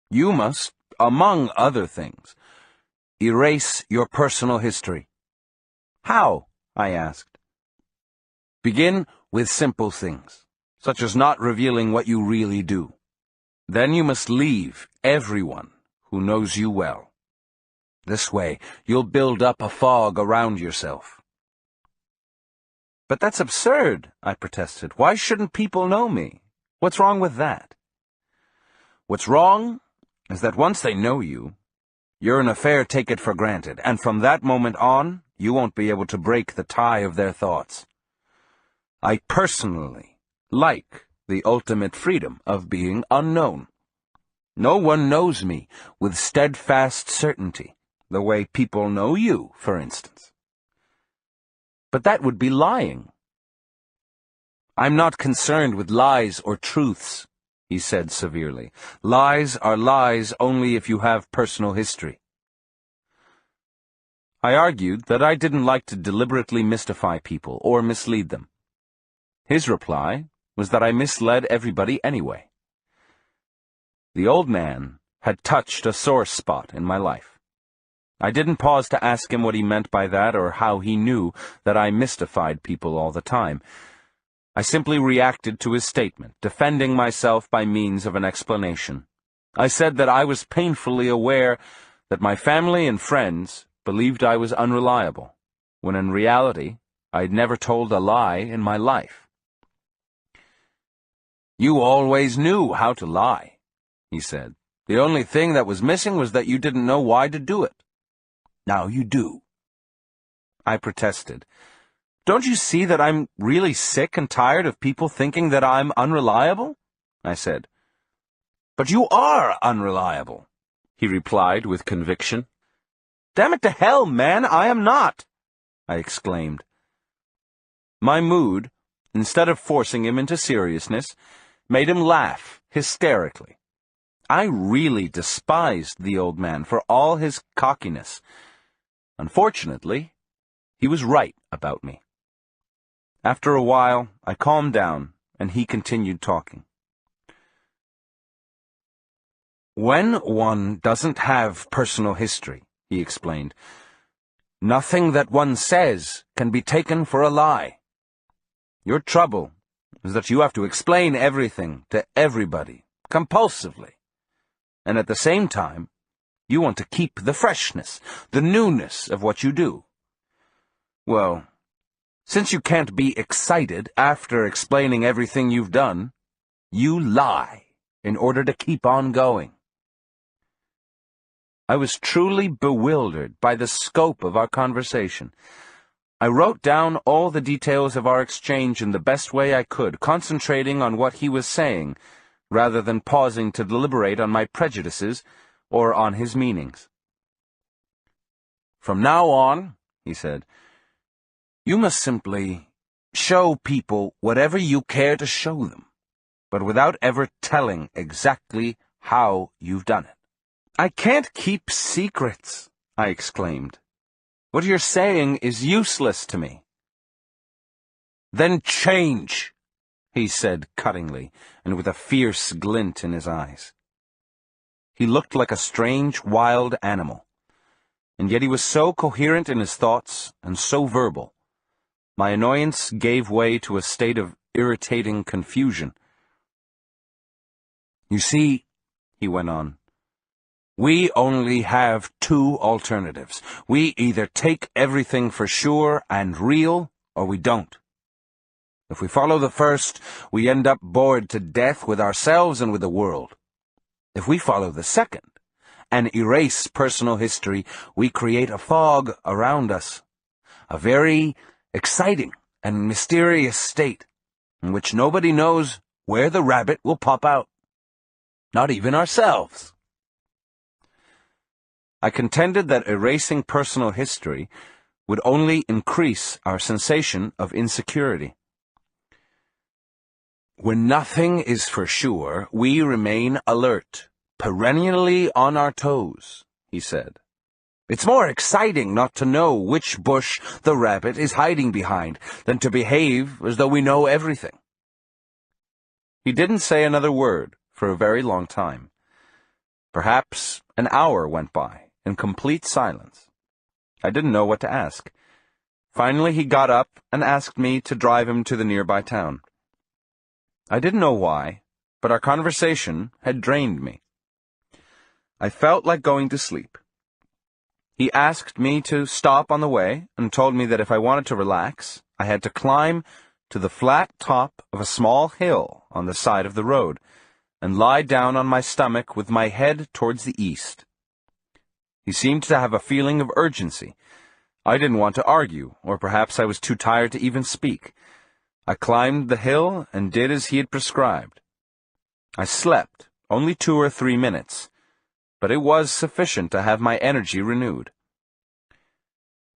you must, among other things, erase your personal history." "How?" I asked. "Begin with simple things, such as not revealing what you really do. Then you must leave everyone who knows you well. This way, you'll build up a fog around yourself." "But that's absurd," I protested. "Why shouldn't people know me? What's wrong with that?" "What's wrong is that once they know you, you're an affair take-it-for-granted, and from that moment on, you won't be able to break the tie of their thoughts. I personally like the ultimate freedom of being unknown. No one knows me with steadfast certainty, the way people know you, for instance." "But that would be lying." "I'm not concerned with lies or truths," he said severely. "Lies are lies only if you have personal history." I argued that I didn't like to deliberately mystify people or mislead them. His reply was that I misled everybody anyway. The old man had touched a sore spot in my life. I didn't pause to ask him what he meant by that or how he knew that I mystified people all the time. I simply reacted to his statement, defending myself by means of an explanation. I said that I was painfully aware that my family and friends believed I was unreliable, when in reality I'd never told a lie in my life. "You always knew how to lie," he said. "The only thing that was missing was that you didn't know why to do it. Now you do." I protested. "Don't you see that I'm really sick and tired of people thinking that I'm unreliable?" I said. "But you are unreliable," he replied with conviction. "Damn it to hell, man, I am not!" I exclaimed. My mood, instead of forcing him into seriousness, made him laugh hysterically. I really despised the old man for all his cockiness. Unfortunately, he was right about me. After a while, I calmed down, and he continued talking. When one doesn't have personal history, he explained, nothing that one says can be taken for a lie. Your trouble is that you have to explain everything to everybody, compulsively. And at the same time, you want to keep the freshness, the newness of what you do. Well, since you can't be excited after explaining everything you've done, you lie in order to keep on going. I was truly bewildered by the scope of our conversation. I wrote down all the details of our exchange in the best way I could, concentrating on what he was saying, rather than pausing to deliberate on my prejudices or on his meanings. From now on, he said, you must simply show people whatever you care to show them, but without ever telling exactly how you've done it. I can't keep secrets, I exclaimed. What you're saying is useless to me. Then change, he said cuttingly, and with a fierce glint in his eyes. He looked like a strange, wild animal, and yet he was so coherent in his thoughts and so verbal. My annoyance gave way to a state of irritating confusion. You see, he went on, we only have two alternatives. We either take everything for sure and real, or we don't. If we follow the first, we end up bored to death with ourselves and with the world. If we follow the second, and erase personal history, we create a fog around us, a very exciting and mysterious state, in which nobody knows where the rabbit will pop out. Not even ourselves. I contended that erasing personal history would only increase our sensation of insecurity. When nothing is for sure, we remain alert, perennially on our toes, he said. It's more exciting not to know which bush the rabbit is hiding behind than to behave as though we know everything. He didn't say another word for a very long time. Perhaps an hour went by in complete silence. I didn't know what to ask. Finally, he got up and asked me to drive him to the nearby town. I didn't know why, but our conversation had drained me. I felt like going to sleep. He asked me to stop on the way and told me that if I wanted to relax, I had to climb to the flat top of a small hill on the side of the road and lie down on my stomach with my head towards the east. He seemed to have a feeling of urgency. I didn't want to argue, or perhaps I was too tired to even speak. I climbed the hill and did as he had prescribed. I slept only 2 or 3 minutes, but it was sufficient to have my energy renewed.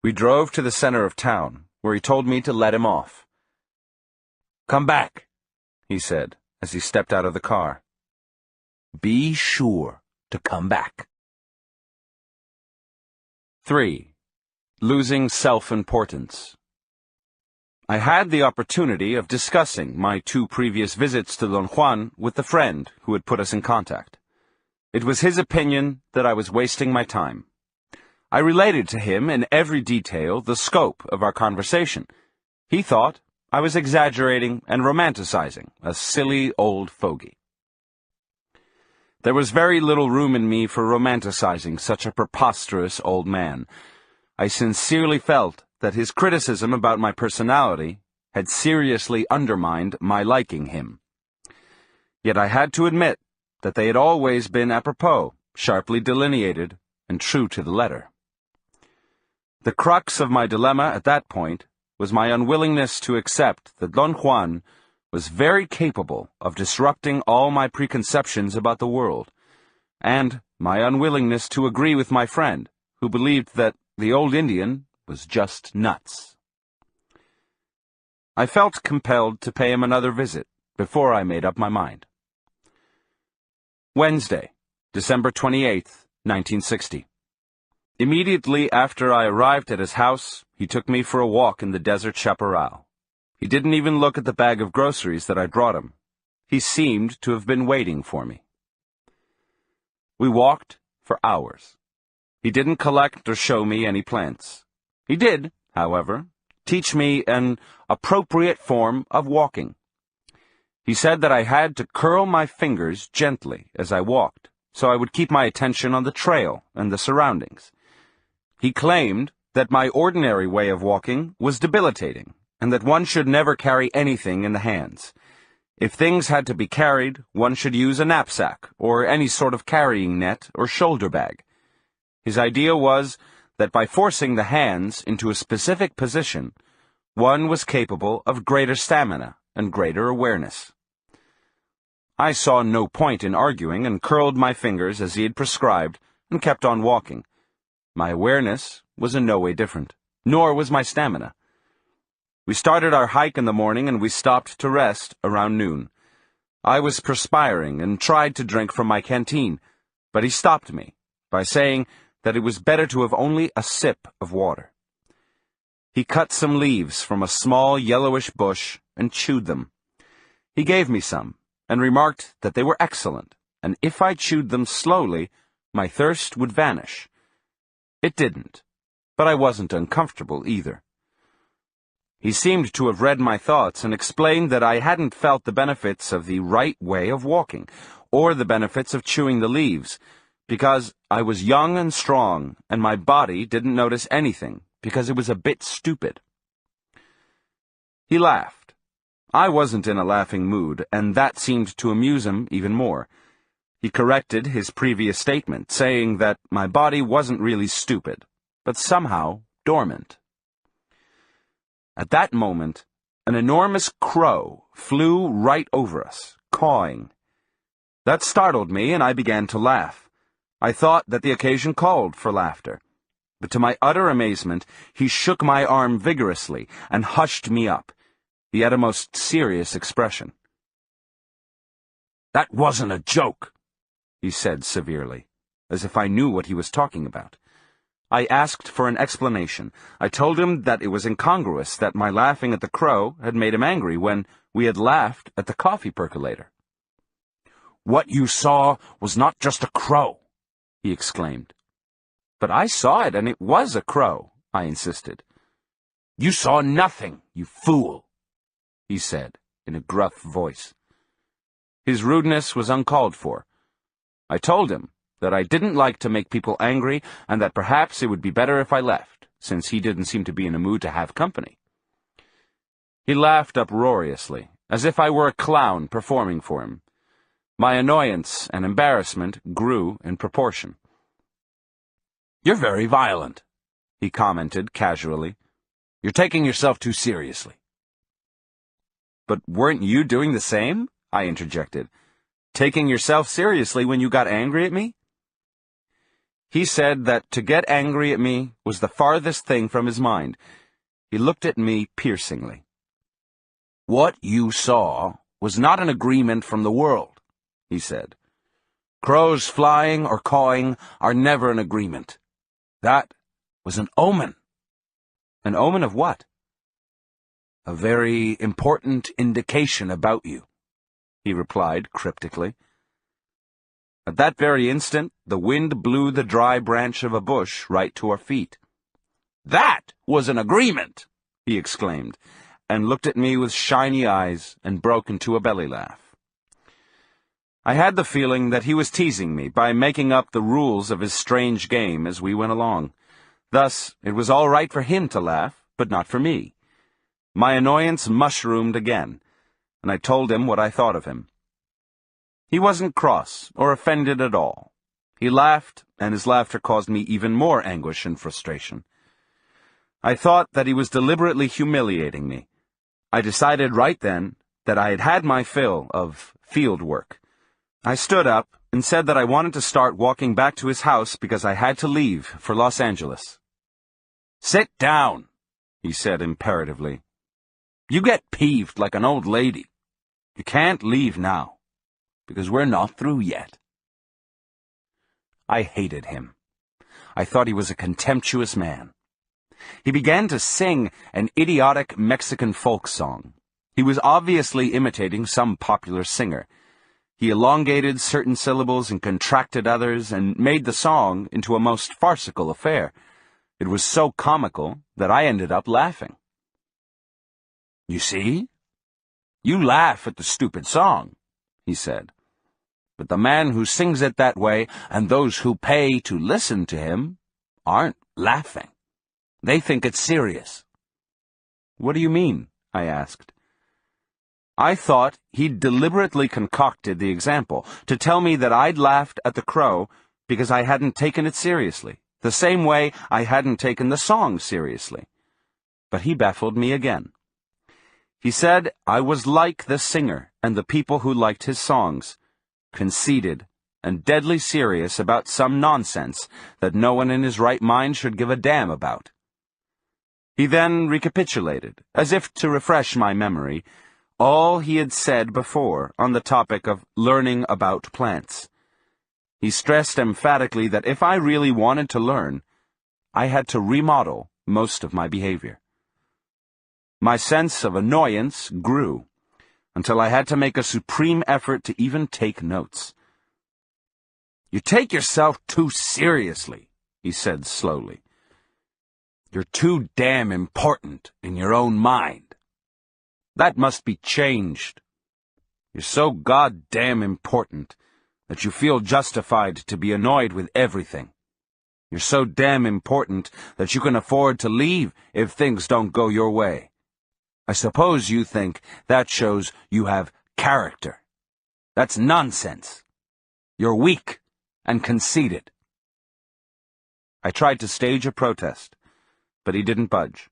We drove to the center of town, where he told me to let him off. "Come back," he said, as he stepped out of the car. "Be sure to come back." 3. Losing self-importance. I had the opportunity of discussing my 2 previous visits to Don Juan with the friend who had put us in contact. It was his opinion that I was wasting my time. I related to him in every detail the scope of our conversation. He thought I was exaggerating and romanticizing, a silly old fogey. There was very little room in me for romanticizing such a preposterous old man. I sincerely felt that his criticism about my personality had seriously undermined my liking him. Yet I had to admit that they had always been apropos, sharply delineated, and true to the letter. The crux of my dilemma at that point was my unwillingness to accept that Don Juan was very capable of disrupting all my preconceptions about the world, and my unwillingness to agree with my friend, who believed that the old Indian was just nuts. I felt compelled to pay him another visit before I made up my mind. Wednesday, December 28th, 1960. Immediately after I arrived at his house, he took me for a walk in the desert chaparral. He didn't even look at the bag of groceries that I brought him. He seemed to have been waiting for me. We walked for hours. He didn't collect or show me any plants. He did, however, teach me an appropriate form of walking. He said that I had to curl my fingers gently as I walked, so I would keep my attention on the trail and the surroundings. He claimed that my ordinary way of walking was debilitating, and that one should never carry anything in the hands. If things had to be carried, one should use a knapsack, or any sort of carrying net or shoulder bag. His idea was that by forcing the hands into a specific position, one was capable of greater stamina and greater awareness. I saw no point in arguing and curled my fingers as he had prescribed and kept on walking. My awareness was in no way different, nor was my stamina. We started our hike in the morning and we stopped to rest around noon. I was perspiring and tried to drink from my canteen, but he stopped me by saying that it was better to have only a sip of water. He cut some leaves from a small yellowish bush and chewed them. He gave me some and remarked that they were excellent, and if I chewed them slowly, my thirst would vanish. It didn't, but I wasn't uncomfortable either. He seemed to have read my thoughts and explained that I hadn't felt the benefits of the right way of walking, or the benefits of chewing the leaves, because I was young and strong, and my body didn't notice anything, because it was a bit stupid. He laughed. I wasn't in a laughing mood, and that seemed to amuse him even more. He corrected his previous statement, saying that my body wasn't really stupid, but somehow dormant. At that moment, an enormous crow flew right over us, cawing. That startled me, and I began to laugh. I thought that the occasion called for laughter. But to my utter amazement, he shook my arm vigorously and hushed me up. He had a most serious expression. "That wasn't a joke," he said severely, as if I knew what he was talking about. I asked for an explanation. I told him that it was incongruous that my laughing at the crow had made him angry when we had laughed at the coffee percolator. "What you saw was not just a crow," he exclaimed. "But I saw it, and it was a crow," I insisted. "You saw nothing, you fool," he said in a gruff voice. His rudeness was uncalled for. I told him that I didn't like to make people angry and that perhaps it would be better if I left, since he didn't seem to be in a mood to have company. He laughed uproariously, as if I were a clown performing for him. My annoyance and embarrassment grew in proportion. "You're very violent," he commented casually. "You're taking yourself too seriously." "But weren't you doing the same?" I interjected. "Taking yourself seriously when you got angry at me?" He said that to get angry at me was the farthest thing from his mind. He looked at me piercingly. "What you saw was not an agreement from the world," he said. "Crows flying or cawing are never an agreement. That was an omen." "An omen of what?" "A very important indication about you," he replied cryptically. At that very instant, the wind blew the dry branch of a bush right to our feet. "That was an agreement!" he exclaimed, and looked at me with shiny eyes and broke into a belly laugh. I had the feeling that he was teasing me by making up the rules of his strange game as we went along. Thus, it was all right for him to laugh, but not for me. My annoyance mushroomed again, and I told him what I thought of him. He wasn't cross or offended at all. He laughed, and his laughter caused me even more anguish and frustration. I thought that he was deliberately humiliating me. I decided right then that I had had my fill of field work. I stood up and said that I wanted to start walking back to his house because I had to leave for Los Angeles. "Sit down," he said imperatively. "You get peeved like an old lady. You can't leave now, because we're not through yet." I hated him. I thought he was a contemptuous man. He began to sing an idiotic Mexican folk song. He was obviously imitating some popular singer. He elongated certain syllables and contracted others, and made the song into a most farcical affair. It was so comical that I ended up laughing. "You see? You laugh at the stupid song," he said. "But the man who sings it that way, and those who pay to listen to him, aren't laughing. They think it's serious." "What do you mean?" I asked. I thought he'd deliberately concocted the example to tell me that I'd laughed at the crow because I hadn't taken it seriously, the same way I hadn't taken the song seriously. But he baffled me again. He said I was like the singer and the people who liked his songs, conceited and deadly serious about some nonsense that no one in his right mind should give a damn about. He then recapitulated, as if to refresh my memory, all he had said before on the topic of learning about plants. He stressed emphatically that if I really wanted to learn, I had to remodel most of my behavior. My sense of annoyance grew, until I had to make a supreme effort to even take notes. "You take yourself too seriously," he said slowly. "You're too damn important in your own mind. That must be changed. You're so goddamn important that you feel justified to be annoyed with everything. You're so damn important that you can afford to leave if things don't go your way. I suppose you think that shows you have character. That's nonsense. You're weak and conceited." I tried to stage a protest, but he didn't budge.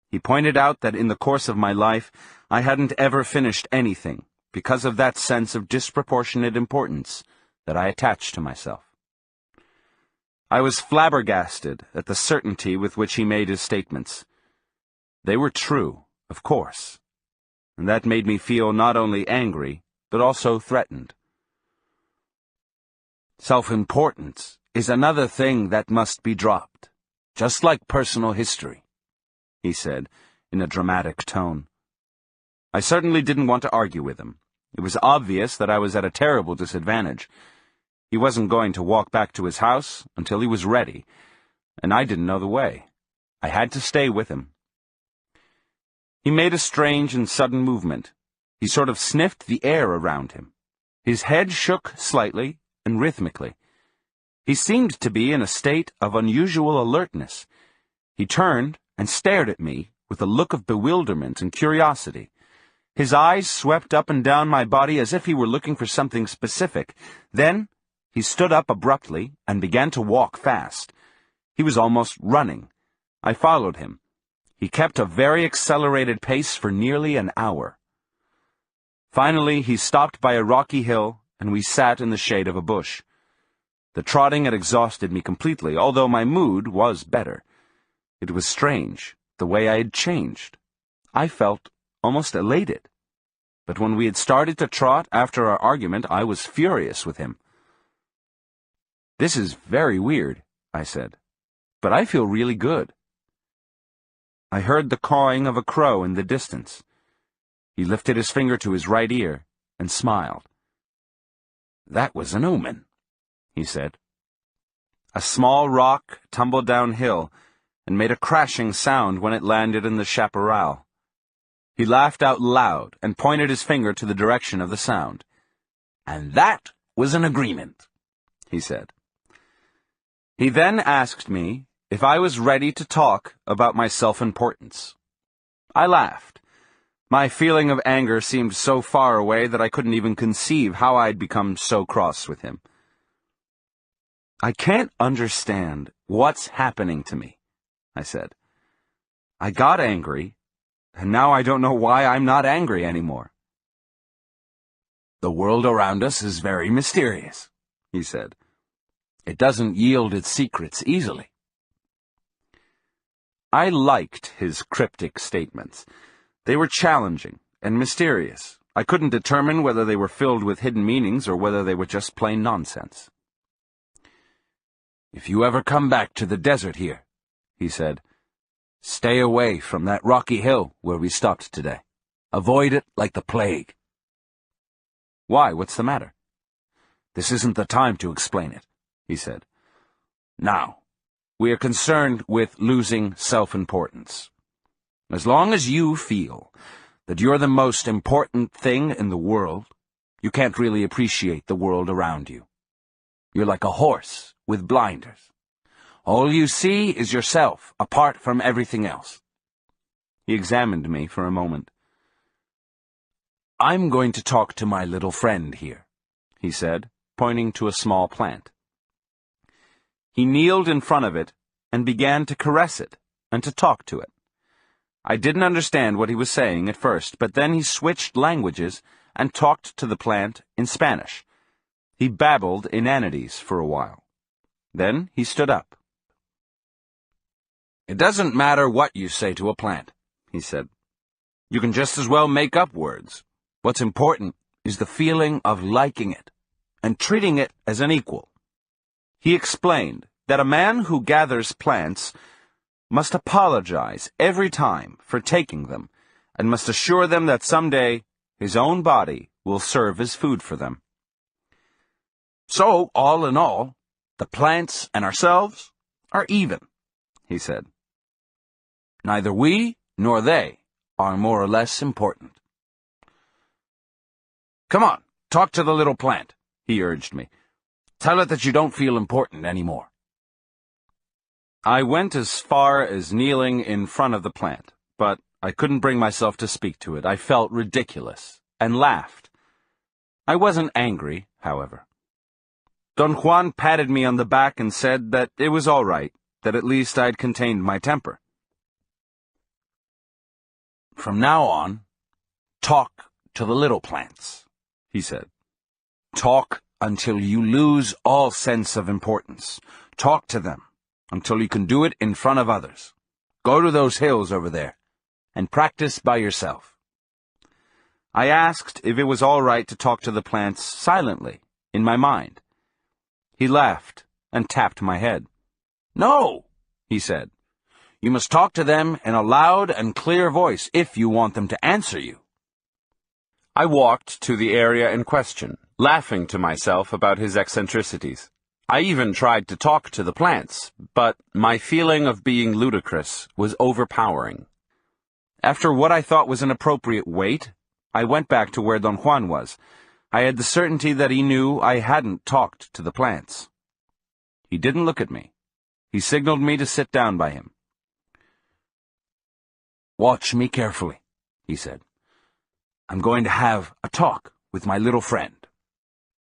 He pointed out that in the course of my life, I hadn't ever finished anything because of that sense of disproportionate importance that I attached to myself. I was flabbergasted at the certainty with which he made his statements. They were true, of course, and that made me feel not only angry, but also threatened. "Self-importance is another thing that must be dropped, just like personal history," he said, in a dramatic tone. I certainly didn't want to argue with him. It was obvious that I was at a terrible disadvantage. He wasn't going to walk back to his house until he was ready, and I didn't know the way. I had to stay with him. He made a strange and sudden movement. He sort of sniffed the air around him. His head shook slightly and rhythmically. He seemed to be in a state of unusual alertness. He turned and stared at me with a look of bewilderment and curiosity. His eyes swept up and down my body as if he were looking for something specific. Then he stood up abruptly and began to walk fast. He was almost running. I followed him. He kept a very accelerated pace for nearly an hour. Finally, he stopped by a rocky hill, and we sat in the shade of a bush. The trotting had exhausted me completely, although my mood was better. It was strange, the way I had changed. I felt almost elated. But when we had started to trot after our argument, I was furious with him. "This is very weird," I said, "but I feel really good." I heard the cawing of a crow in the distance. He lifted his finger to his right ear and smiled. "That was an omen," he said. A small rock tumbled downhill and made a crashing sound when it landed in the chaparral. He laughed out loud and pointed his finger to the direction of the sound. "And that was an agreement," he said. He then asked me if I was ready to talk about my self-importance. I laughed. My feeling of anger seemed so far away that I couldn't even conceive how I'd become so cross with him. "I can't understand what's happening to me," I said. "I got angry, and now I don't know why I'm not angry anymore." "The world around us is very mysterious," he said. "It doesn't yield its secrets easily." I liked his cryptic statements. They were challenging and mysterious. I couldn't determine whether they were filled with hidden meanings or whether they were just plain nonsense. "If you ever come back to the desert here," he said, "stay away from that rocky hill where we stopped today. Avoid it like the plague." Why, what's the matter? This isn't the time to explain it, he said. Now, we are concerned with losing self-importance. As long as you feel that you're the most important thing in the world, you can't really appreciate the world around you. You're like a horse with blinders. All you see is yourself, apart from everything else. He examined me for a moment. I'm going to talk to my little friend here, he said, pointing to a small plant. He kneeled in front of it and began to caress it and to talk to it. I didn't understand what he was saying at first, but then he switched languages and talked to the plant in Spanish. He babbled inanities for a while. Then he stood up. It doesn't matter what you say to a plant, he said. You can just as well make up words. What's important is the feeling of liking it and treating it as an equal. He explained that a man who gathers plants must apologize every time for taking them and must assure them that someday his own body will serve as food for them. So, all in all, the plants and ourselves are even, he said. Neither we nor they are more or less important. Come on, talk to the little plant, he urged me. Tell it that you don't feel important anymore. I went as far as kneeling in front of the plant, but I couldn't bring myself to speak to it. I felt ridiculous, and laughed. I wasn't angry, however. Don Juan patted me on the back and said that it was all right, that at least I'd contained my temper. From now on, talk to the little plants, he said. Talk until you lose all sense of importance. Talk to them until you can do it in front of others. Go to those hills over there and practice by yourself. I asked if it was all right to talk to the plants silently, in my mind. He laughed and tapped my head. No, he said. You must talk to them in a loud and clear voice if you want them to answer you. I walked to the area in question, laughing to myself about his eccentricities. I even tried to talk to the plants, but my feeling of being ludicrous was overpowering. After what I thought was an appropriate wait, I went back to where Don Juan was. I had the certainty that he knew I hadn't talked to the plants. He didn't look at me. He signaled me to sit down by him. Watch me carefully, he said. I'm going to have a talk with my little friend.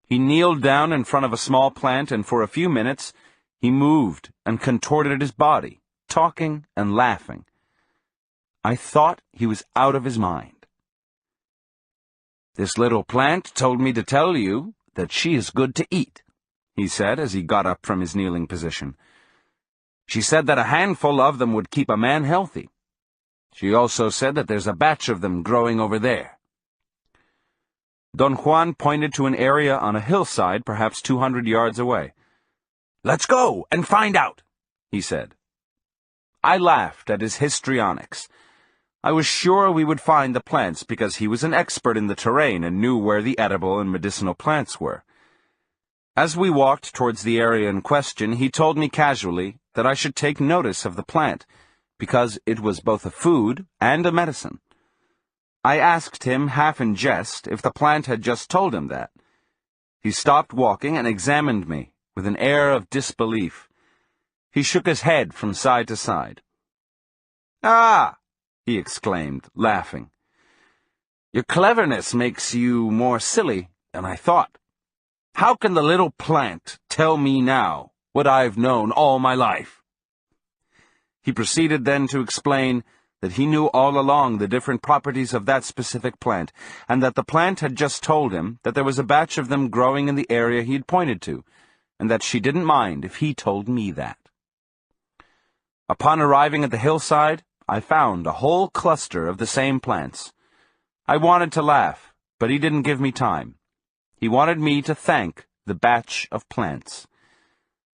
He kneeled down in front of a small plant, and for a few minutes he moved and contorted his body, talking and laughing. I thought he was out of his mind. This little plant told me to tell you that she is good to eat, he said as he got up from his kneeling position. She said that a handful of them would keep a man healthy. She also said that there's a batch of them growing over there. Don Juan pointed to an area on a hillside perhaps 200 yards away. Let's go and find out, he said. I laughed at his histrionics. I was sure we would find the plants because he was an expert in the terrain and knew where the edible and medicinal plants were. As we walked towards the area in question, he told me casually that I should take notice of the plant, because it was both a food and a medicine. I asked him, half in jest, if the plant had just told him that. He stopped walking and examined me with an air of disbelief. He shook his head from side to side. Ah! He exclaimed, laughing. Your cleverness makes you more silly than I thought. How can the little plant tell me now what I've known all my life? He proceeded then to explain that he knew all along the different properties of that specific plant, and that the plant had just told him that there was a batch of them growing in the area he had pointed to, and that she didn't mind if he told me that. Upon arriving at the hillside, I found a whole cluster of the same plants. I wanted to laugh, but he didn't give me time. He wanted me to thank the batch of plants.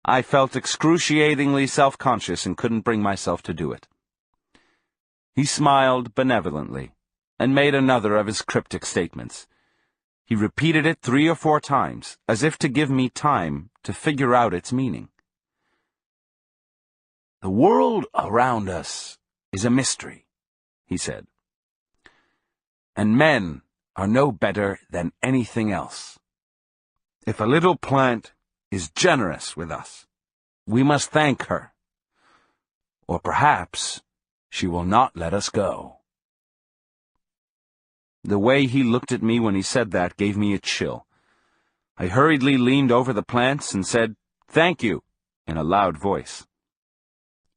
I felt excruciatingly self-conscious and couldn't bring myself to do it. He smiled benevolently and made another of his cryptic statements. He repeated it 3 or 4 times, as if to give me time to figure out its meaning. "The world around us is a mystery," he said. "And men are no better than anything else. If a little plant is generous with us, we must thank her. Or perhaps she will not let us go." The way he looked at me when he said that gave me a chill. I hurriedly leaned over the plants and said, "Thank you," in a loud voice.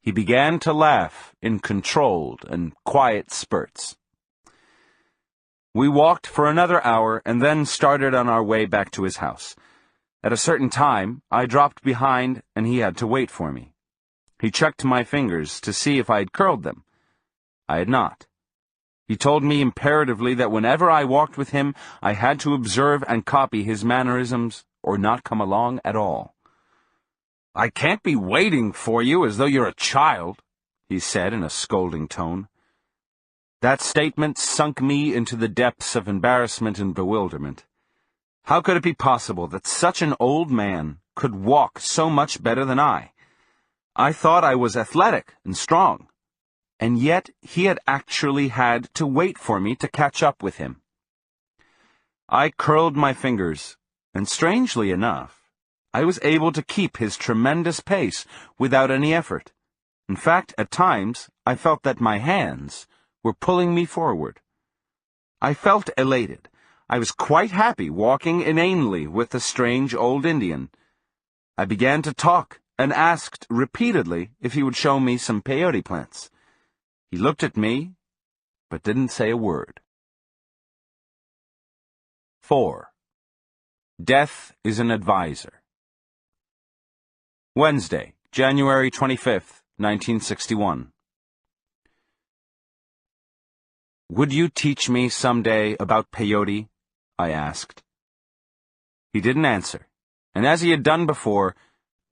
He began to laugh in controlled and quiet spurts. We walked for another hour and then started on our way back to his house. At a certain time, I dropped behind and he had to wait for me. He checked my fingers to see if I had curled them. I had not. He told me imperatively that whenever I walked with him, I had to observe and copy his mannerisms or not come along at all. "I can't be waiting for you as though you're a child," he said in a scolding tone. That statement sunk me into the depths of embarrassment and bewilderment. How could it be possible that such an old man could walk so much better than I? I thought I was athletic and strong, and yet he had actually had to wait for me to catch up with him. I curled my fingers, and strangely enough, I was able to keep his tremendous pace without any effort. In fact, at times, I felt that my hands were pulling me forward. I felt elated. I was quite happy walking inanely with the strange old Indian. I began to talk and asked repeatedly if he would show me some peyote plants. He looked at me, but didn't say a word. 4. Death is an advisor. Wednesday, January 25th, 1961. "Would you teach me some day about peyote?" I asked. He didn't answer, and as he had done before,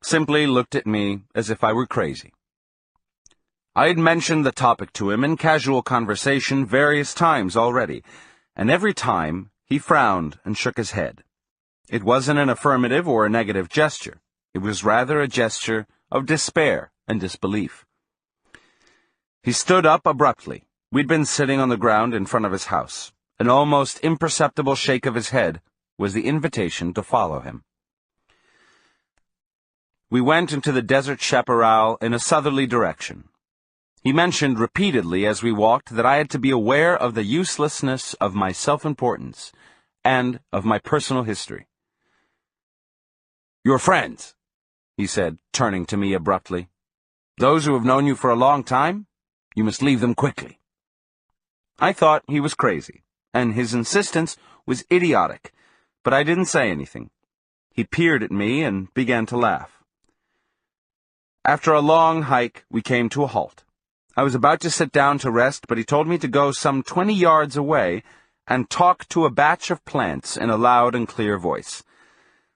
simply looked at me as if I were crazy. I had mentioned the topic to him in casual conversation various times already, and every time he frowned and shook his head. It wasn't an affirmative or a negative gesture. It was rather a gesture of despair and disbelief. He stood up abruptly. We'd been sitting on the ground in front of his house. An almost imperceptible shake of his head was the invitation to follow him. We went into the desert chaparral in a southerly direction. He mentioned repeatedly as we walked that I had to be aware of the uselessness of my self-importance and of my personal history. "Your friends," he said, turning to me abruptly. "Those who have known you for a long time, you must leave them quickly." I thought he was crazy, and his insistence was idiotic, but I didn't say anything. He peered at me and began to laugh. After a long hike, we came to a halt. I was about to sit down to rest, but he told me to go some 20 yards away and talk to a batch of plants in a loud and clear voice.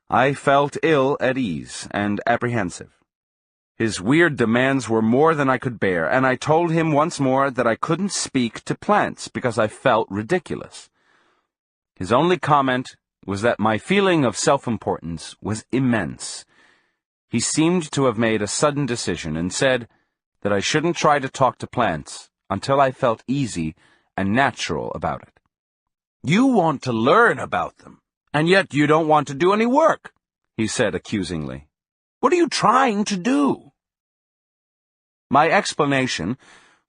I felt ill at ease and apprehensive. His weird demands were more than I could bear, and I told him once more that I couldn't speak to plants because I felt ridiculous. His only comment was that my feeling of self-importance was immense. He seemed to have made a sudden decision and said that I shouldn't try to talk to plants until I felt easy and natural about it. "You want to learn about them, and yet you don't want to do any work," he said accusingly. "What are you trying to do?" My explanation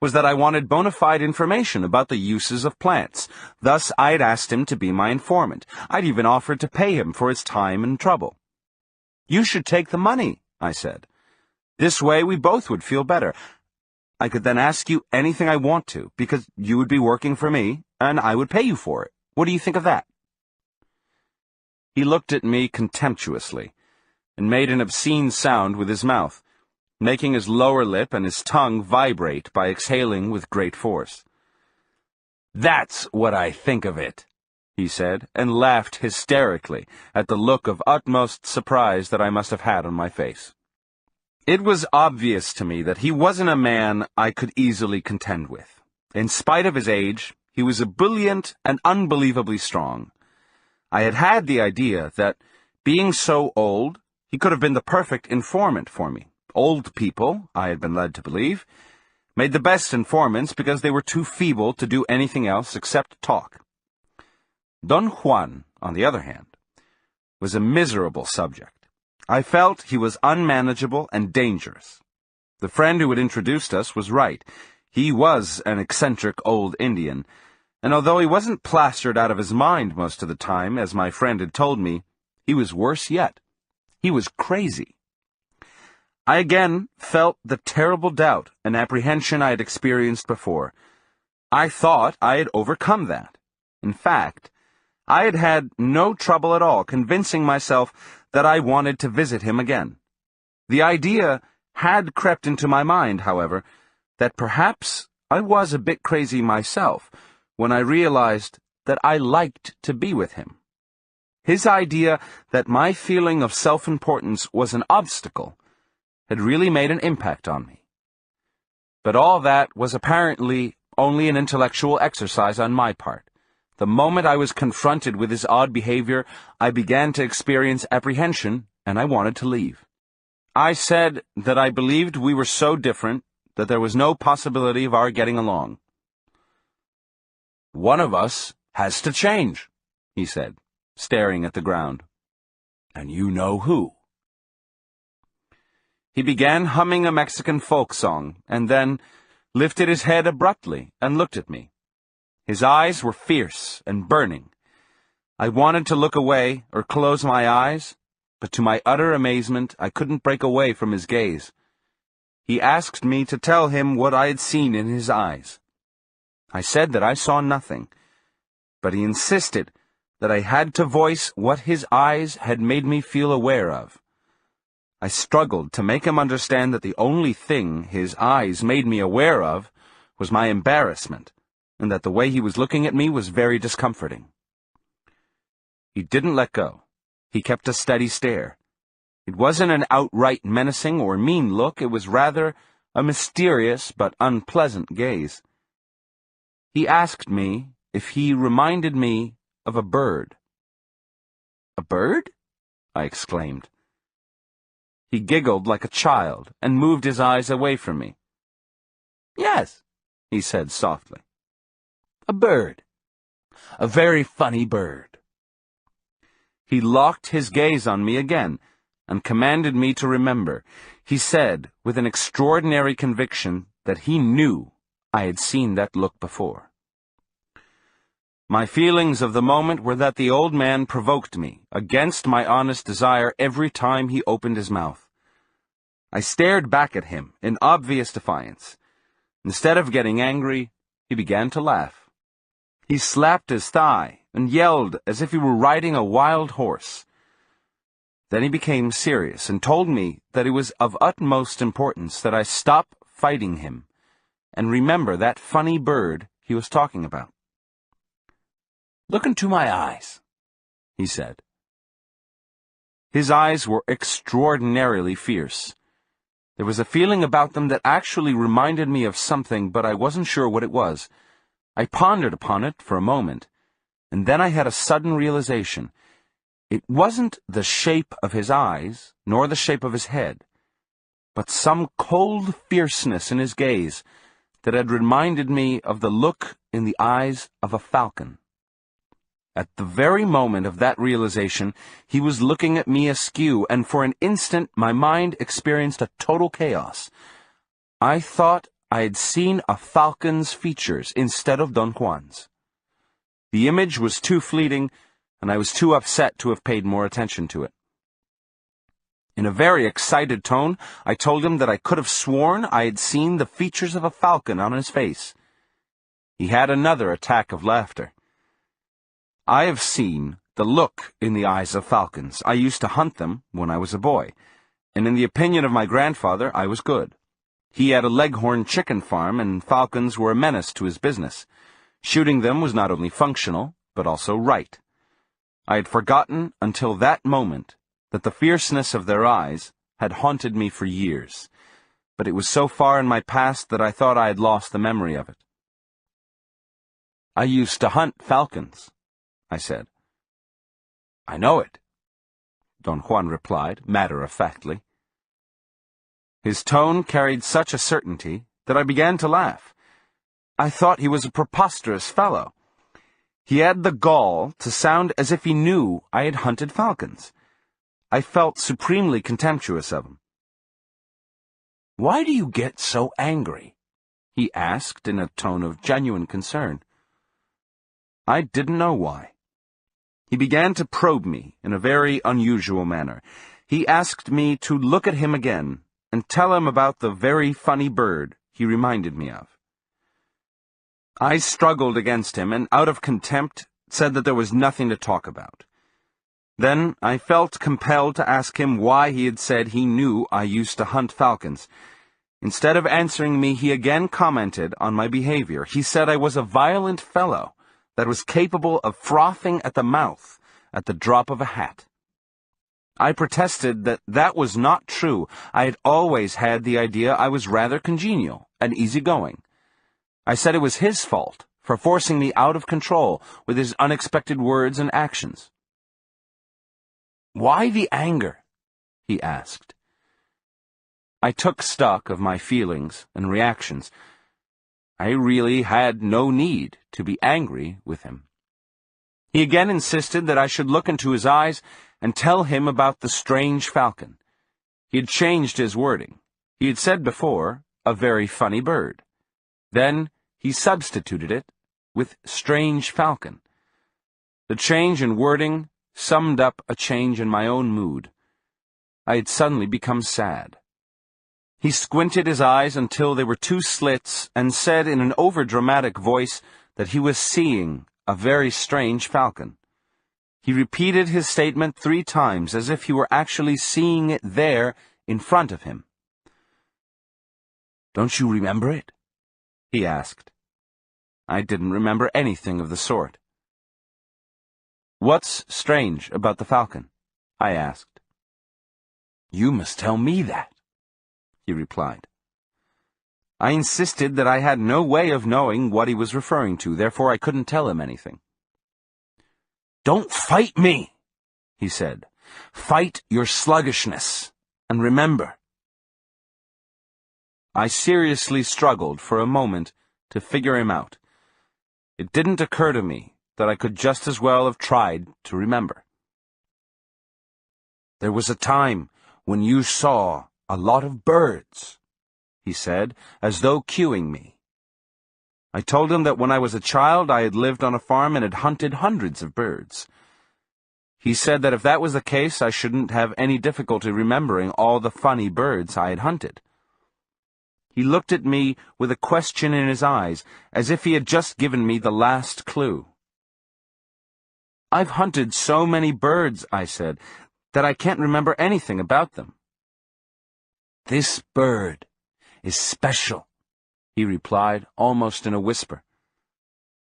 was that I wanted bona fide information about the uses of plants. Thus, I'd asked him to be my informant. I'd even offered to pay him for his time and trouble. "You should take the money," I said. "This way we both would feel better. I could then ask you anything I want to, because you would be working for me, and I would pay you for it. What do you think of that?" He looked at me contemptuously, and made an obscene sound with his mouth, making his lower lip and his tongue vibrate by exhaling with great force. "That's what I think of it," he said, and laughed hysterically at the look of utmost surprise that I must have had on my face. It was obvious to me that he wasn't a man I could easily contend with. In spite of his age, he was ebullient and unbelievably strong. I had had the idea that, being so old, he could have been the perfect informant for me. Old people, I had been led to believe, made the best informants because they were too feeble to do anything else except talk. Don Juan, on the other hand, was a miserable subject. I felt he was unmanageable and dangerous. The friend who had introduced us was right. He was an eccentric old Indian, and although he wasn't plastered out of his mind most of the time, as my friend had told me, he was worse yet. He was crazy. I again felt the terrible doubt and apprehension I had experienced before. I thought I had overcome that. In fact, I had had no trouble at all convincing myself that I wanted to visit him again. The idea had crept into my mind, however, that perhaps I was a bit crazy myself when I realized that I liked to be with him. His idea that my feeling of self-importance was an obstacle had really made an impact on me. But all that was apparently only an intellectual exercise on my part. The moment I was confronted with his odd behavior, I began to experience apprehension, and I wanted to leave. I said that I believed we were so different that there was no possibility of our getting along. "One of us has to change," he said, staring at the ground. "And you know who." He began humming a Mexican folk song, and then lifted his head abruptly and looked at me. His eyes were fierce and burning. I wanted to look away or close my eyes, but to my utter amazement I couldn't break away from his gaze. He asked me to tell him what I had seen in his eyes. I said that I saw nothing, but he insisted that I had to voice what his eyes had made me feel aware of. I struggled to make him understand that the only thing his eyes made me aware of was my embarrassment, and that the way he was looking at me was very discomforting. He didn't let go. He kept a steady stare. It wasn't an outright menacing or mean look, it was rather a mysterious but unpleasant gaze. He asked me if he reminded me of a bird. "A bird?" I exclaimed. He giggled like a child and moved his eyes away from me. "Yes," he said softly. "A bird. A very funny bird." He locked his gaze on me again and commanded me to remember. He said, with an extraordinary conviction, that he knew I had seen that look before. My feelings of the moment were that the old man provoked me, against my honest desire, every time he opened his mouth. I stared back at him in obvious defiance. Instead of getting angry, he began to laugh. He slapped his thigh and yelled as if he were riding a wild horse. Then he became serious and told me that it was of utmost importance that I stop fighting him and remember that funny bird he was talking about. "Look into my eyes," he said. His eyes were extraordinarily fierce. There was a feeling about them that actually reminded me of something, but I wasn't sure what it was. I pondered upon it for a moment, and then I had a sudden realization. It wasn't the shape of his eyes, nor the shape of his head, but some cold fierceness in his gaze that had reminded me of the look in the eyes of a falcon. At the very moment of that realization, he was looking at me askew, and for an instant my mind experienced a total chaos. I thought I had seen a falcon's features instead of Don Juan's. The image was too fleeting, and I was too upset to have paid more attention to it. In a very excited tone, I told him that I could have sworn I had seen the features of a falcon on his face. He had another attack of laughter. "I have seen the look in the eyes of falcons. I used to hunt them when I was a boy, and in the opinion of my grandfather, I was good. He had a Leghorn chicken farm, and falcons were a menace to his business. Shooting them was not only functional, but also right. I had forgotten until that moment that the fierceness of their eyes had haunted me for years, but it was so far in my past that I thought I had lost the memory of it. "I used to hunt falcons," I said. "I know it," Don Juan replied, matter-of-factly. His tone carried such a certainty that I began to laugh. I thought he was a preposterous fellow. He had the gall to sound as if he knew I had hunted falcons. I felt supremely contemptuous of him. "Why do you get so angry?" he asked in a tone of genuine concern. I didn't know why. He began to probe me in a very unusual manner. He asked me to look at him again and tell him about the very funny bird he reminded me of. I struggled against him and, out of contempt, said that there was nothing to talk about. Then I felt compelled to ask him why he had said he knew I used to hunt falcons. Instead of answering me, he again commented on my behavior. He said I was a violent fellow that was capable of frothing at the mouth at the drop of a hat. I protested that that was not true. I had always had the idea I was rather congenial and easygoing. I said it was his fault for forcing me out of control with his unexpected words and actions. "Why the anger?" he asked. I took stock of my feelings and reactions. I really had no need to be angry with him. He again insisted that I should look into his eyes and tell him about the strange falcon. He had changed his wording. He had said before, "a very funny bird." Then he substituted it with "strange falcon." The change in wording summed up a change in my own mood. I had suddenly become sad. He squinted his eyes until they were two slits and said in an overdramatic voice that he was seeing a very strange falcon. He repeated his statement 3 times as if he were actually seeing it there in front of him. "Don't you remember it?" he asked. I didn't remember anything of the sort. "What's strange about the falcon?" I asked. "You must tell me that," he replied. I insisted that I had no way of knowing what he was referring to, therefore I couldn't tell him anything. "Don't fight me," he said. "Fight your sluggishness, and remember." I seriously struggled for a moment to figure him out. It didn't occur to me that I could just as well have tried to remember. "There was a time when you saw a lot of birds," he said, as though cueing me. I told him that when I was a child I had lived on a farm and had hunted hundreds of birds. He said that if that was the case I shouldn't have any difficulty remembering all the funny birds I had hunted. He looked at me with a question in his eyes, as if he had just given me the last clue. "I've hunted so many birds," I said, "that I can't remember anything about them." "This bird is special," he replied, almost in a whisper.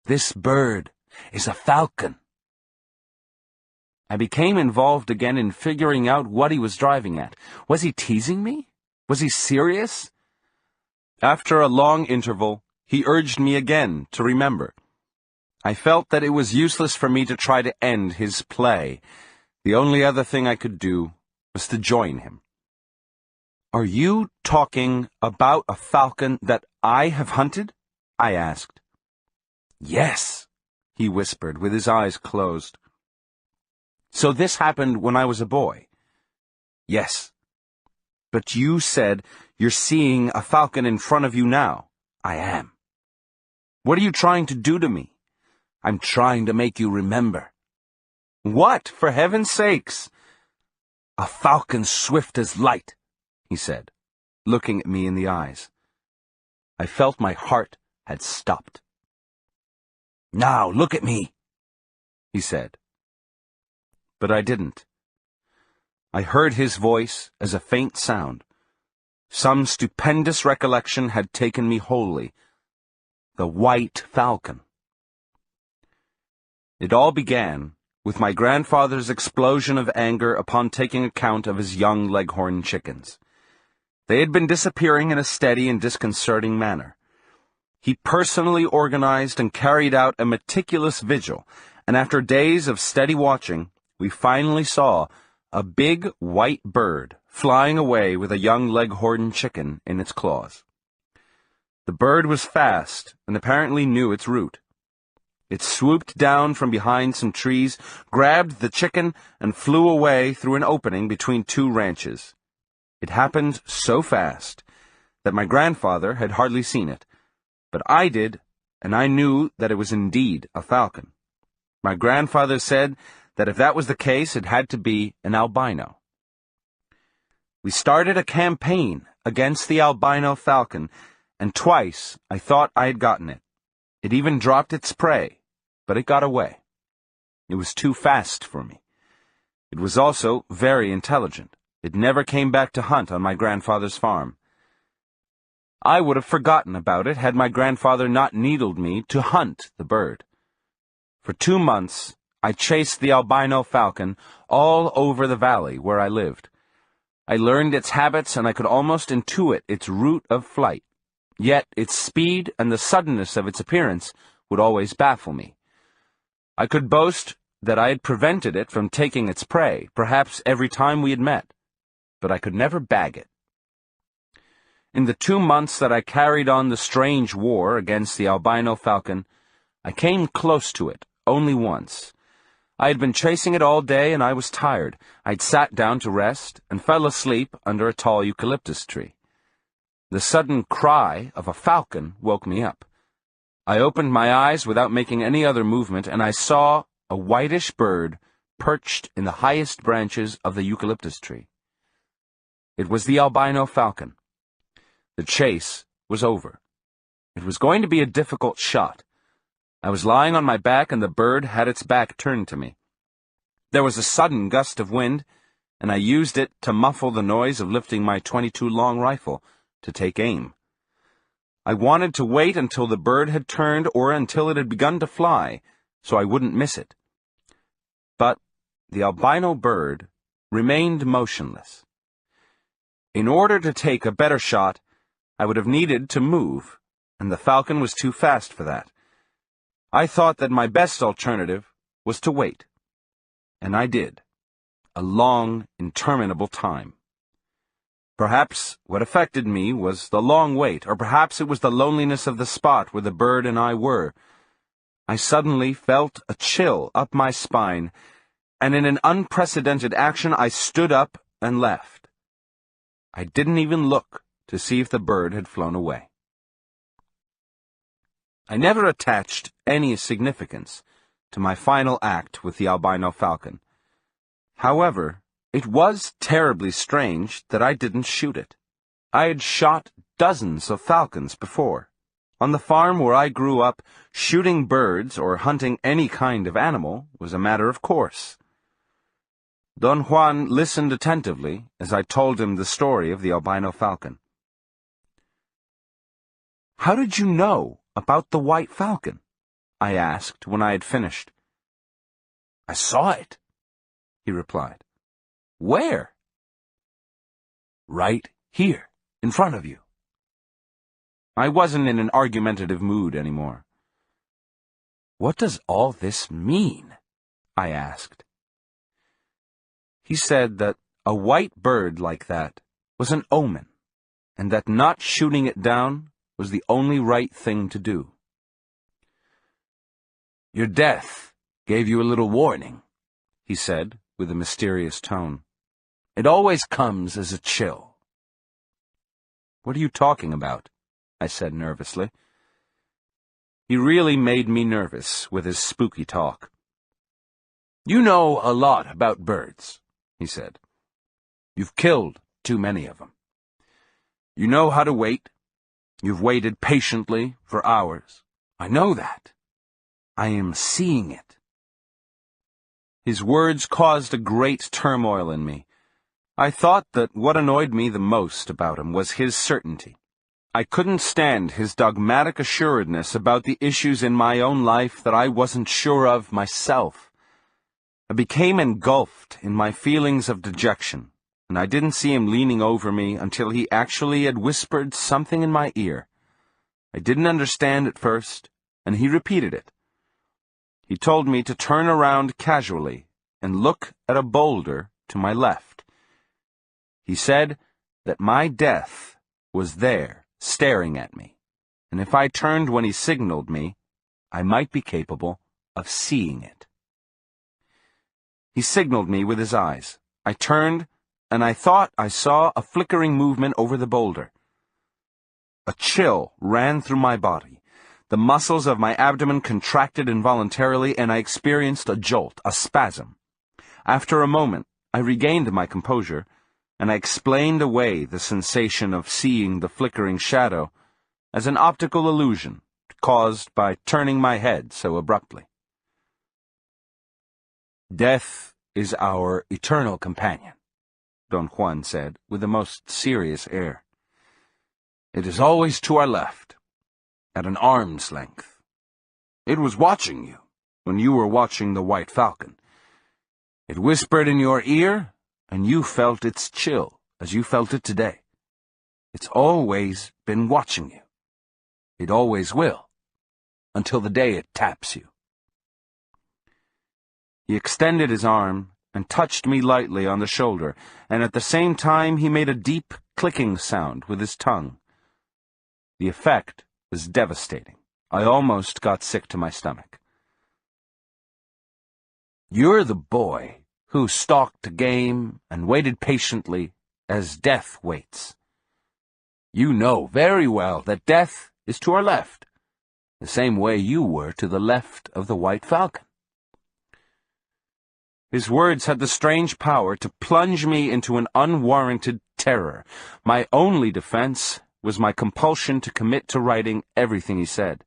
"This bird is a falcon." I became involved again in figuring out what he was driving at. Was he teasing me? Was he serious? After a long interval, he urged me again to remember. I felt that it was useless for me to try to end his play. The only other thing I could do was to join him. "Are you talking about a falcon that I have hunted?" I asked. "Yes," he whispered, with his eyes closed. "So this happened when I was a boy?" "Yes." "But you said you're seeing a falcon in front of you now." "I am." "What are you trying to do to me?" "I'm trying to make you remember." "What, for heaven's sakes?" "A falcon swift as light," he said, looking at me in the eyes. I felt my heart had stopped. "Now look at me," he said. But I didn't. I heard his voice as a faint sound. Some stupendous recollection had taken me wholly. The white falcon. It all began with my grandfather's explosion of anger upon taking account of his young Leghorn chickens. They had been disappearing in a steady and disconcerting manner. He personally organized and carried out a meticulous vigil, and after days of steady watching, we finally saw a big white bird flying away with a young leghorn chicken in its claws. The bird was fast and apparently knew its route. It swooped down from behind some trees, grabbed the chicken, and flew away through an opening between two ranches. It happened so fast that my grandfather had hardly seen it, but I did, and I knew that it was indeed a falcon. My grandfather said that if that was the case, it had to be an albino. We started a campaign against the albino falcon, and twice I thought I had gotten it. It even dropped its prey, but it got away. It was too fast for me. It was also very intelligent. It never came back to hunt on my grandfather's farm. I would have forgotten about it had my grandfather not needled me to hunt the bird. For 2 months, I chased the albino falcon all over the valley where I lived. I learned its habits, and I could almost intuit its route of flight. Yet its speed and the suddenness of its appearance would always baffle me. I could boast that I had prevented it from taking its prey, perhaps every time we had met, but I could never bag it. In the 2 months that I carried on the strange war against the albino falcon, I came close to it only once. I had been chasing it all day, and I was tired. I'd sat down to rest and fell asleep under a tall eucalyptus tree. The sudden cry of a falcon woke me up. I opened my eyes without making any other movement, and I saw a whitish bird perched in the highest branches of the eucalyptus tree. It was the albino falcon. The chase was over. It was going to be a difficult shot. I was lying on my back, and the bird had its back turned to me. There was a sudden gust of wind, and I used it to muffle the noise of lifting my .22 long rifle to take aim. I wanted to wait until the bird had turned or until it had begun to fly, so I wouldn't miss it. But the albino bird remained motionless. In order to take a better shot, I would have needed to move, and the falcon was too fast for that. I thought that my best alternative was to wait. And I did. A long, interminable time. Perhaps what affected me was the long wait, or perhaps it was the loneliness of the spot where the bird and I were. I suddenly felt a chill up my spine, and in an unprecedented action I stood up and left. I didn't even look to see if the bird had flown away. I never attached any significance to my final act with the albino falcon. However, it was terribly strange that I didn't shoot it. I had shot dozens of falcons before. On the farm where I grew up, shooting birds or hunting any kind of animal was a matter of course. Don Juan listened attentively as I told him the story of the albino falcon. "How did you know about the white falcon?" I asked when I had finished. "I saw it," he replied. "Where?" "Right here, in front of you." I wasn't in an argumentative mood anymore. "What does all this mean?" I asked. He said that a white bird like that was an omen, and that not shooting it down was the only right thing to do. "Your death gave you a little warning," he said with a mysterious tone. "It always comes as a chill." "What are you talking about?" I said nervously. He really made me nervous with his spooky talk. "You know a lot about birds," he said. "You've killed too many of them. You know how to wait. You've waited patiently for hours. I know that. I am seeing it." His words caused a great turmoil in me. I thought that what annoyed me the most about him was his certainty. I couldn't stand his dogmatic assuredness about the issues in my own life that I wasn't sure of myself. I became engulfed in my feelings of dejection, and I didn't see him leaning over me until he actually had whispered something in my ear. I didn't understand at first, and he repeated it. He told me to turn around casually and look at a boulder to my left. He said that my death was there, staring at me, and if I turned when he signaled me, I might be capable of seeing it. He signaled me with his eyes. I turned, and I thought I saw a flickering movement over the boulder. A chill ran through my body. The muscles of my abdomen contracted involuntarily, and I experienced a jolt, a spasm. After a moment, I regained my composure, and I explained away the sensation of seeing the flickering shadow as an optical illusion caused by turning my head so abruptly. "Death is our eternal companion," Don Juan said with a most serious air. "It is always to our left, at an arm's length. It was watching you when you were watching the White Falcon. It whispered in your ear, and you felt its chill as you felt it today. It's always been watching you. It always will, until the day it taps you." He extended his arm and touched me lightly on the shoulder, and at the same time he made a deep clicking sound with his tongue. The effect was devastating. I almost got sick to my stomach. "You're the boy who stalked a game and waited patiently as death waits. You know very well that death is to our left, the same way you were to the left of the White Falcon." His words had the strange power to plunge me into an unwarranted terror. My only defense was my compulsion to commit to writing everything he said.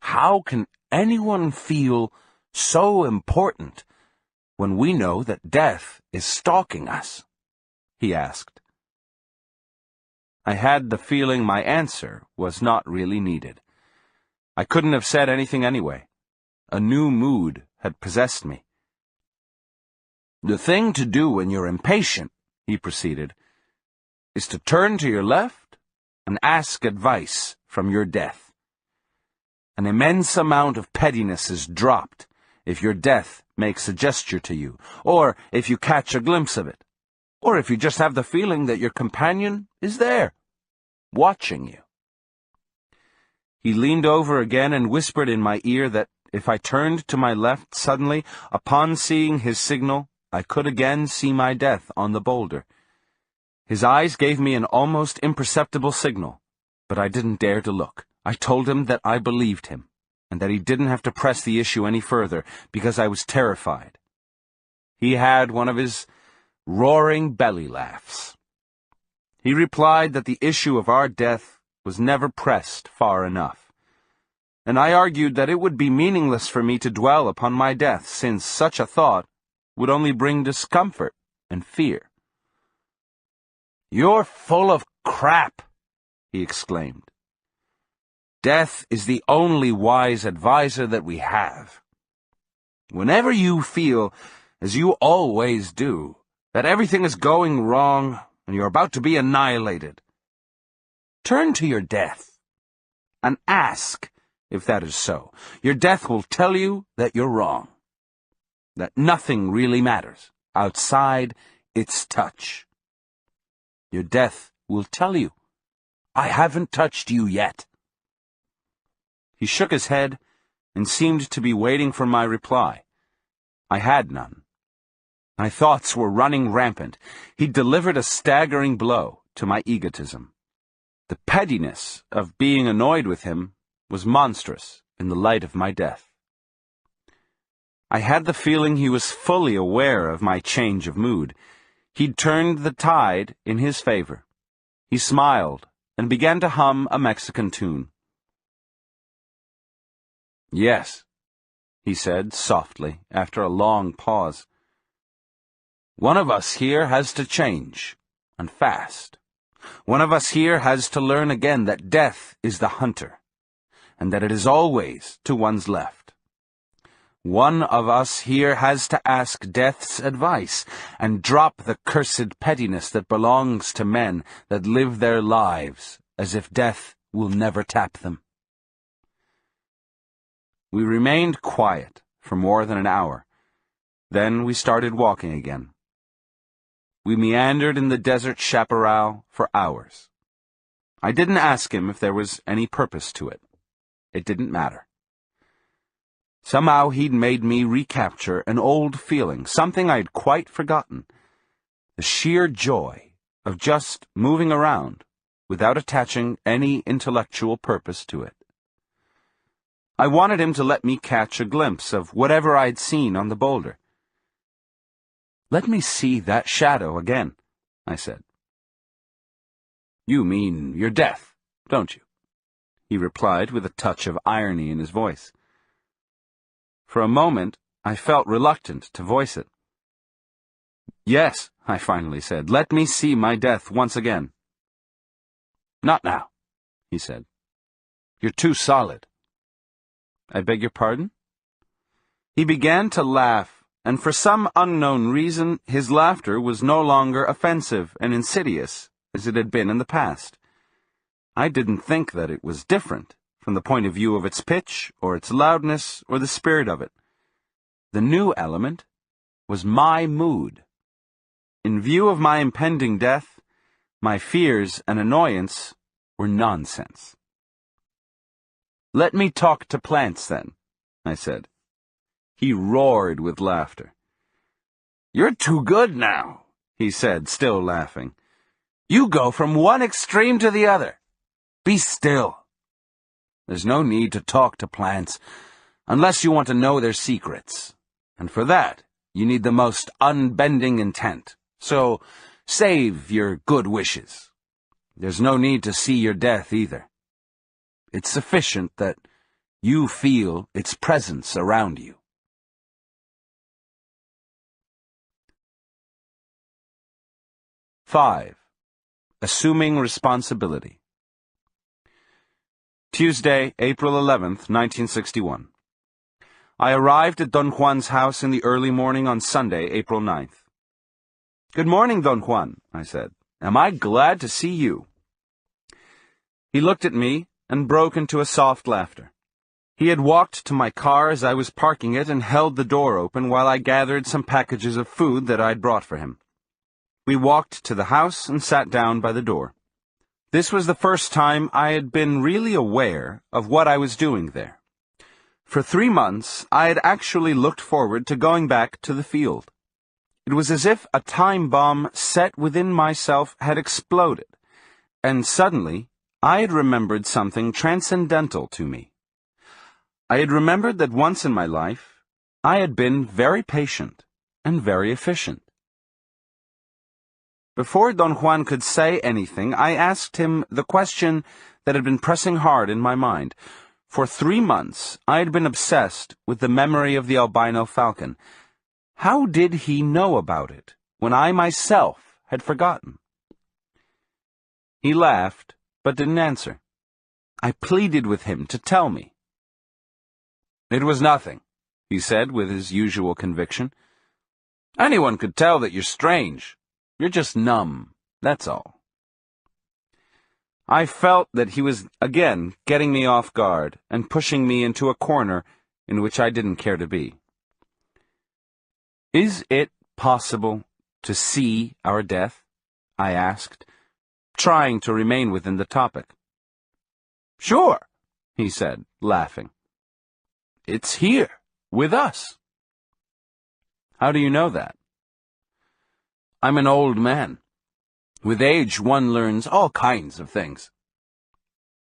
"How can anyone feel so important when we know that death is stalking us?" he asked. I had the feeling my answer was not really needed. I couldn't have said anything anyway. A new mood had possessed me. "The thing to do when you're impatient," he proceeded, "is to turn to your left and ask advice from your death. An immense amount of pettiness is dropped if your death makes a gesture to you, or if you catch a glimpse of it, or if you just have the feeling that your companion is there, watching you." He leaned over again and whispered in my ear that if I turned to my left suddenly, upon seeing his signal, I could again see my death on the boulder. His eyes gave me an almost imperceptible signal, but I didn't dare to look. I told him that I believed him, and that he didn't have to press the issue any further, because I was terrified. He had one of his roaring belly laughs. He replied that the issue of our death was never pressed far enough, and I argued that it would be meaningless for me to dwell upon my death, since such a thought would only bring discomfort and fear. "You're full of crap," he exclaimed. "Death is the only wise advisor that we have. Whenever you feel, as you always do, that everything is going wrong and you're about to be annihilated, turn to your death and ask if that is so. Your death will tell you that you're wrong, that nothing really matters outside its touch. Your death will tell you, I haven't touched you yet." He shook his head and seemed to be waiting for my reply. I had none. My thoughts were running rampant. He delivered a staggering blow to my egotism. The pettiness of being annoyed with him was monstrous in the light of my death. I had the feeling he was fully aware of my change of mood. He'd turned the tide in his favor. He smiled and began to hum a Mexican tune. "Yes," he said softly after a long pause. "One of us here has to change, and fast. One of us here has to learn again that death is the hunter, and that it is always to one's left. One of us here has to ask death's advice, and drop the cursed pettiness that belongs to men that live their lives as if death will never tap them." We remained quiet for more than an hour. Then we started walking again. We meandered in the desert chaparral for hours. I didn't ask him if there was any purpose to it. It didn't matter. Somehow he'd made me recapture an old feeling, something I'd quite forgotten. The sheer joy of just moving around without attaching any intellectual purpose to it. I wanted him to let me catch a glimpse of whatever I'd seen on the boulder. "Let me see that shadow again," I said. "You mean your death, don't you?" he replied with a touch of irony in his voice. For a moment, I felt reluctant to voice it. "Yes," I finally said, "let me see my death once again." "Not now," he said. "You're too solid." "I beg your pardon?" He began to laugh, and for some unknown reason, his laughter was no longer offensive and insidious as it had been in the past. I didn't think that it was different from the point of view of its pitch, or its loudness, or the spirit of it. The new element was my mood. In view of my impending death, my fears and annoyance were nonsense. "Let me talk to plants, then," I said. He roared with laughter. "You're too good now," he said, still laughing. "You go from one extreme to the other. Be still. There's no need to talk to plants unless you want to know their secrets, and for that you need the most unbending intent. So save your good wishes. There's no need to see your death either. It's sufficient that you feel its presence around you." 5. Assuming responsibility. Tuesday, April 11th, 1961. I arrived at Don Juan's house in the early morning on Sunday, April 9th. "Good morning, Don Juan," I said. "Am I glad to see you." He looked at me and broke into a soft laughter. He had walked to my car as I was parking it and held the door open while I gathered some packages of food that I'd brought for him. We walked to the house and sat down by the door. This was the first time I had been really aware of what I was doing there. For 3 months, I had actually looked forward to going back to the field. It was as if a time bomb set within myself had exploded, and suddenly I had remembered something transcendental to me. I had remembered that once in my life, I had been very patient and very efficient. Before Don Juan could say anything, I asked him the question that had been pressing hard in my mind. For 3 months, I had been obsessed with the memory of the albino falcon. How did he know about it when I myself had forgotten? He laughed, but didn't answer. I pleaded with him to tell me. "It was nothing," he said with his usual conviction. "Anyone could tell that you're strange. You're just numb, that's all." I felt that he was again getting me off guard and pushing me into a corner in which I didn't care to be. "Is it possible to see our death?" I asked, trying to remain within the topic. "Sure," he said, laughing. "It's here, with us." "How do you know that?" "I'm an old man. With age, one learns all kinds of things."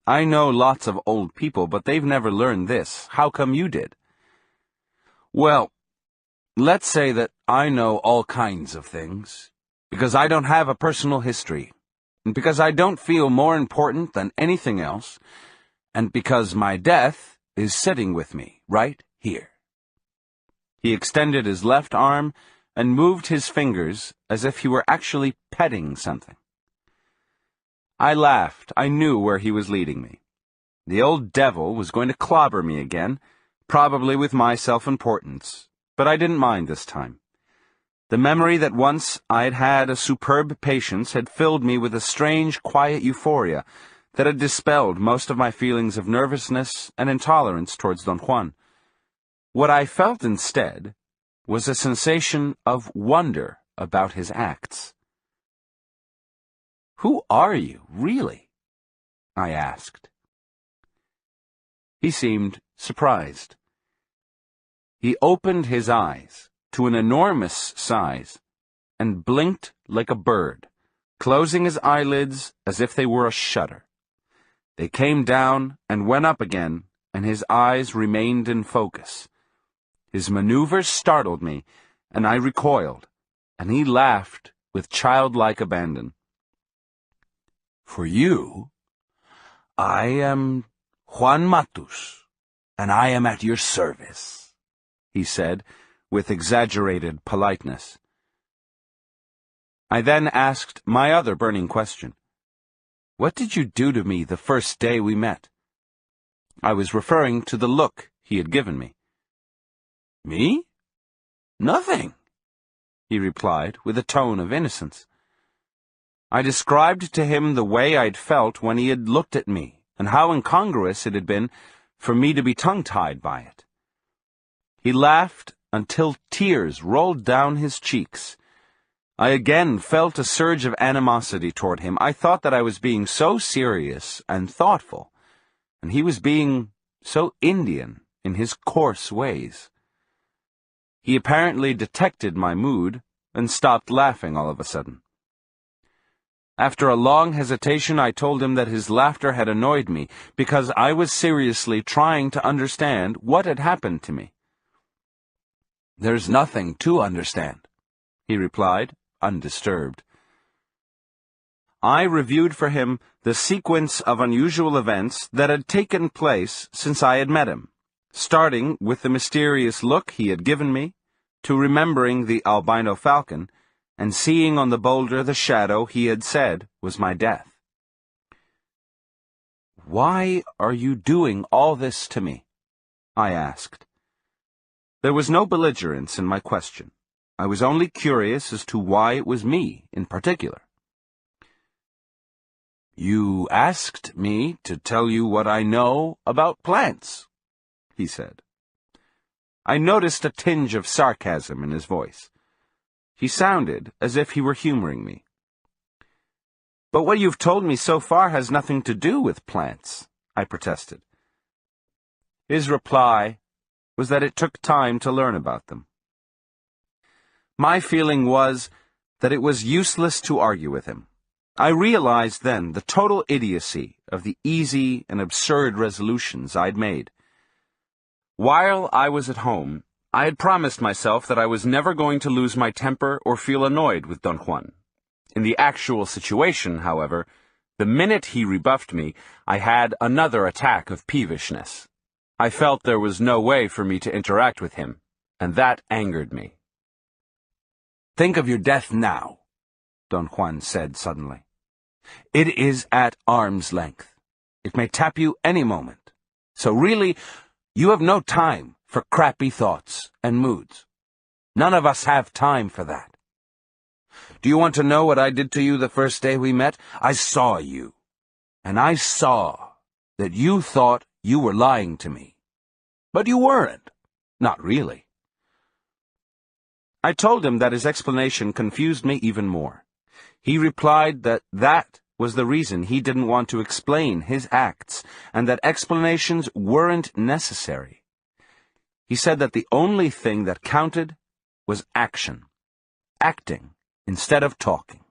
"I know lots of old people, but they've never learned this. How come you did?" "Well, let's say that I know all kinds of things, because I don't have a personal history, and because I don't feel more important than anything else, and because my death is sitting with me, right here." He extended his left arm and moved his fingers as if he were actually petting something. I laughed. I knew where he was leading me. The old devil was going to clobber me again, probably with my self-importance, but I didn't mind this time. The memory that once I had had a superb patience had filled me with a strange, quiet euphoria that had dispelled most of my feelings of nervousness and intolerance towards Don Juan. What I felt instead was a sensation of wonder about his acts. "Who are you, really?" I asked. He seemed surprised. He opened his eyes to an enormous size and blinked like a bird, closing his eyelids as if they were a shutter. They came down and went up again, and his eyes remained in focus. His maneuvers startled me, and I recoiled, and he laughed with childlike abandon. "For you, I am Juan Matus, and I am at your service," he said, with exaggerated politeness. I then asked my other burning question. "What did you do to me the first day we met?" I was referring to the look he had given me. "Me? Nothing," he replied with a tone of innocence. I described to him the way I'd felt when he had looked at me, and how incongruous it had been for me to be tongue-tied by it. He laughed until tears rolled down his cheeks. I again felt a surge of animosity toward him. I thought that I was being so serious and thoughtful, and he was being so Indian in his coarse ways. He apparently detected my mood and stopped laughing all of a sudden. After a long hesitation, I told him that his laughter had annoyed me because I was seriously trying to understand what had happened to me. "There's nothing to understand," he replied, undisturbed. I reviewed for him the sequence of unusual events that had taken place since I had met him, starting with the mysterious look he had given me, to remembering the albino falcon, and seeing on the boulder the shadow he had said was my death. "Why are you doing all this to me?" I asked. There was no belligerence in my question. I was only curious as to why it was me in particular. "You asked me to tell you what I know about plants," he said. I noticed a tinge of sarcasm in his voice. He sounded as if he were humoring me. "But what you've told me so far has nothing to do with plants," I protested. His reply was that it took time to learn about them. My feeling was that it was useless to argue with him. I realized then the total idiocy of the easy and absurd resolutions I'd made. While I was at home, I had promised myself that I was never going to lose my temper or feel annoyed with Don Juan. In the actual situation, however, the minute he rebuffed me, I had another attack of peevishness. I felt there was no way for me to interact with him, and that angered me. "Think of your death now," Don Juan said suddenly. "It is at arm's length. It may tap you any moment. So really, you have no time for crappy thoughts and moods. None of us have time for that. Do you want to know what I did to you the first day we met? I saw you, and I saw that you thought you were lying to me. But you weren't. Not really." I told him that his explanation confused me even more. He replied that that was the reason he didn't want to explain his acts, and that explanations weren't necessary. He said that the only thing that counted was action. Acting instead of talking.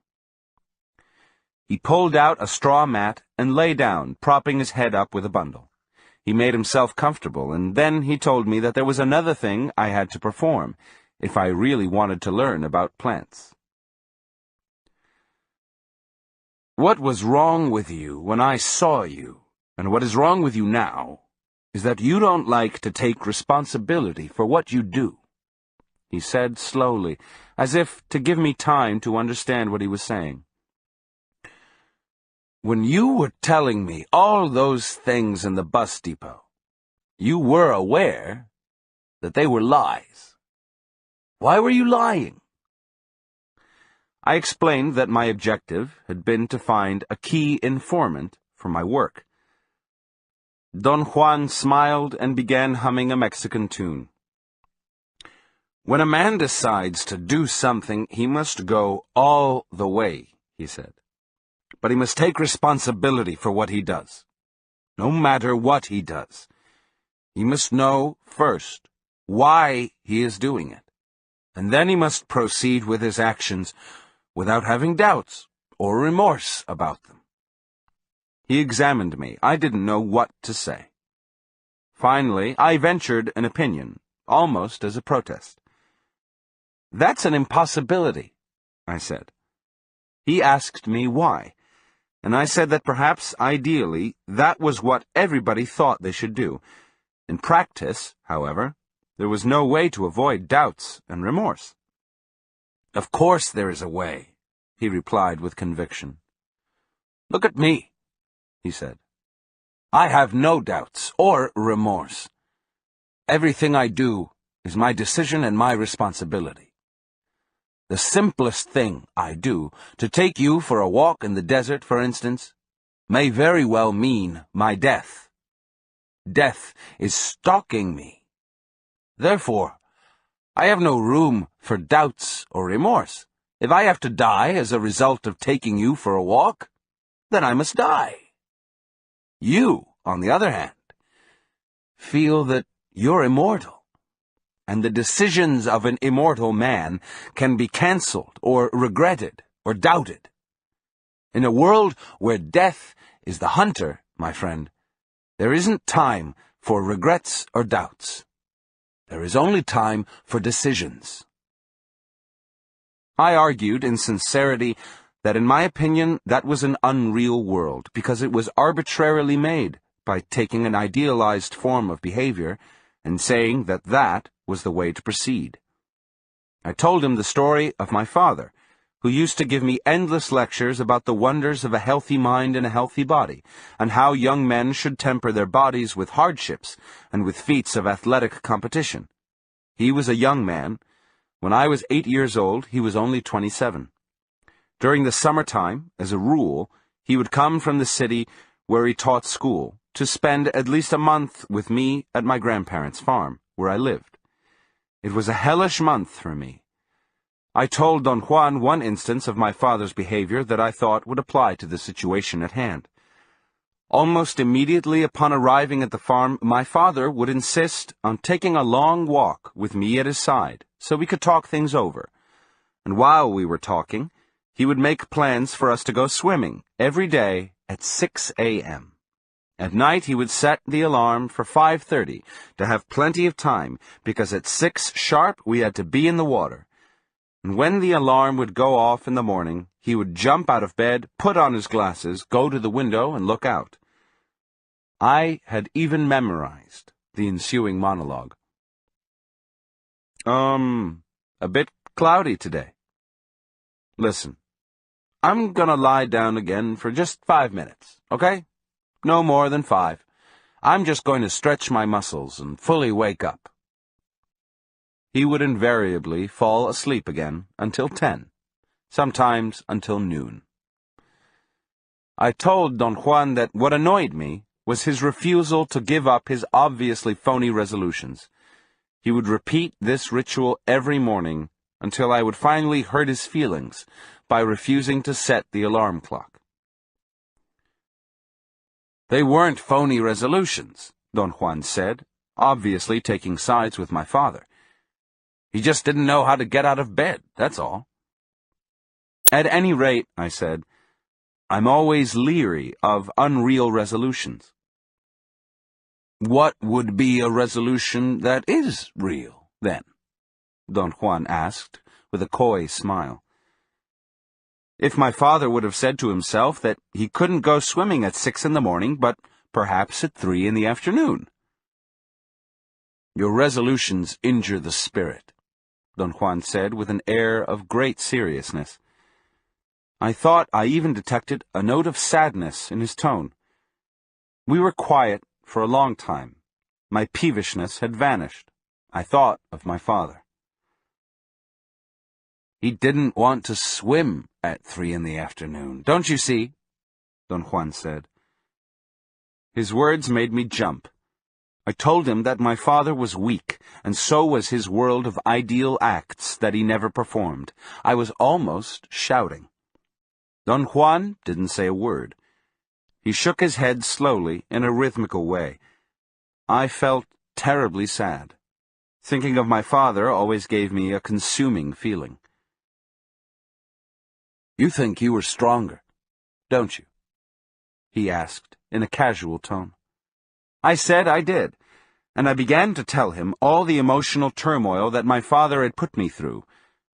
He pulled out a straw mat and lay down, propping his head up with a bundle. He made himself comfortable, and then he told me that there was another thing I had to perform, if I really wanted to learn about plants. "What was wrong with you when I saw you, and what is wrong with you now, is that you don't like to take responsibility for what you do," he said slowly, as if to give me time to understand what he was saying. "When you were telling me all those things in the bus depot, you were aware that they were lies. Why were you lying?" I explained that my objective had been to find a key informant for my work. Don Juan smiled and began humming a Mexican tune. When a man decides to do something, he must go all the way, he said. But he must take responsibility for what he does. No matter what he does. He must know, first, why he is doing it. And then he must proceed with his actions without having doubts or remorse about them. He examined me. I didn't know what to say. Finally, I ventured an opinion, almost as a protest. "That's an impossibility," I said. He asked me why, and I said that perhaps, ideally, that was what everybody thought they should do. In practice, however, there was no way to avoid doubts and remorse. "Of course there is a way," he replied with conviction. "Look at me," he said. "I have no doubts or remorse. Everything I do is my decision and my responsibility. The simplest thing I do, to take you for a walk in the desert, for instance, may very well mean my death. Death is stalking me. Therefore, I have no room for doubts or remorse. If I have to die as a result of taking you for a walk, then I must die. You, on the other hand, feel that you're immortal, and the decisions of an immortal man can be cancelled or regretted or doubted. In a world where death is the hunter, my friend, there isn't time for regrets or doubts. There is only time for decisions." I argued in sincerity that in my opinion that was an unreal world, because it was arbitrarily made by taking an idealized form of behavior and saying that that was the way to proceed. I told him the story of my father, who used to give me endless lectures about the wonders of a healthy mind and a healthy body, and how young men should temper their bodies with hardships and with feats of athletic competition. He was a young man. When I was 8 years old, he was only 27. During the summertime, as a rule, he would come from the city where he taught school to spend at least a month with me at my grandparents' farm, where I lived. It was a hellish month for me. I told Don Juan one instance of my father's behavior that I thought would apply to the situation at hand. Almost immediately upon arriving at the farm, my father would insist on taking a long walk with me at his side, so we could talk things over. And while we were talking, he would make plans for us to go swimming every day at 6 a.m. At night he would set the alarm for 5:30 to have plenty of time, because at 6 sharp we had to be in the water. And when the alarm would go off in the morning, he would jump out of bed, put on his glasses, go to the window, and look out. I had even memorized the ensuing monologue. A bit cloudy today. Listen, I'm gonna lie down again for just 5 minutes, okay? No more than 5. I'm just going to stretch my muscles and fully wake up. He would invariably fall asleep again until 10, sometimes until noon. I told Don Juan that what annoyed me was his refusal to give up his obviously phony resolutions. He would repeat this ritual every morning until I would finally hurt his feelings by refusing to set the alarm clock. "They weren't phony resolutions," Don Juan said, obviously taking sides with my father. "He just didn't know how to get out of bed, that's all." "At any rate," I said, "I'm always leery of unreal resolutions." "What would be a resolution that is real, then?" Don Juan asked, with a coy smile. If my father would have said to himself that he couldn't go swimming at 6 in the morning, but perhaps at 3 in the afternoon. "Your resolutions injure the spirit," Don Juan said with an air of great seriousness. I thought I even detected a note of sadness in his tone. We were quiet for a long time. My peevishness had vanished. I thought of my father. "He didn't want to swim at 3 in the afternoon, don't you see?" Don Juan said. His words made me jump. I told him that my father was weak, and so was his world of ideal acts that he never performed. I was almost shouting. Don Juan didn't say a word. He shook his head slowly in a rhythmical way. I felt terribly sad. Thinking of my father always gave me a consuming feeling. "You think you were stronger, don't you?" he asked in a casual tone. I said I did, and I began to tell him all the emotional turmoil that my father had put me through,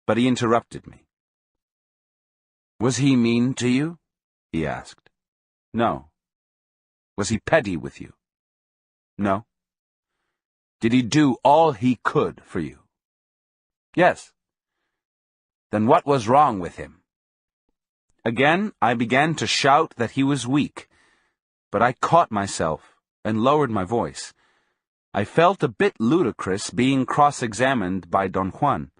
but he interrupted me. "Was he mean to you?" he asked. "No." "Was he petty with you?" "No." "Did he do all he could for you?" "Yes." "Then what was wrong with him?" Again I began to shout that he was weak, but I caught myself and lowered my voice. I felt a bit ludicrous being cross-examined by Don Juan.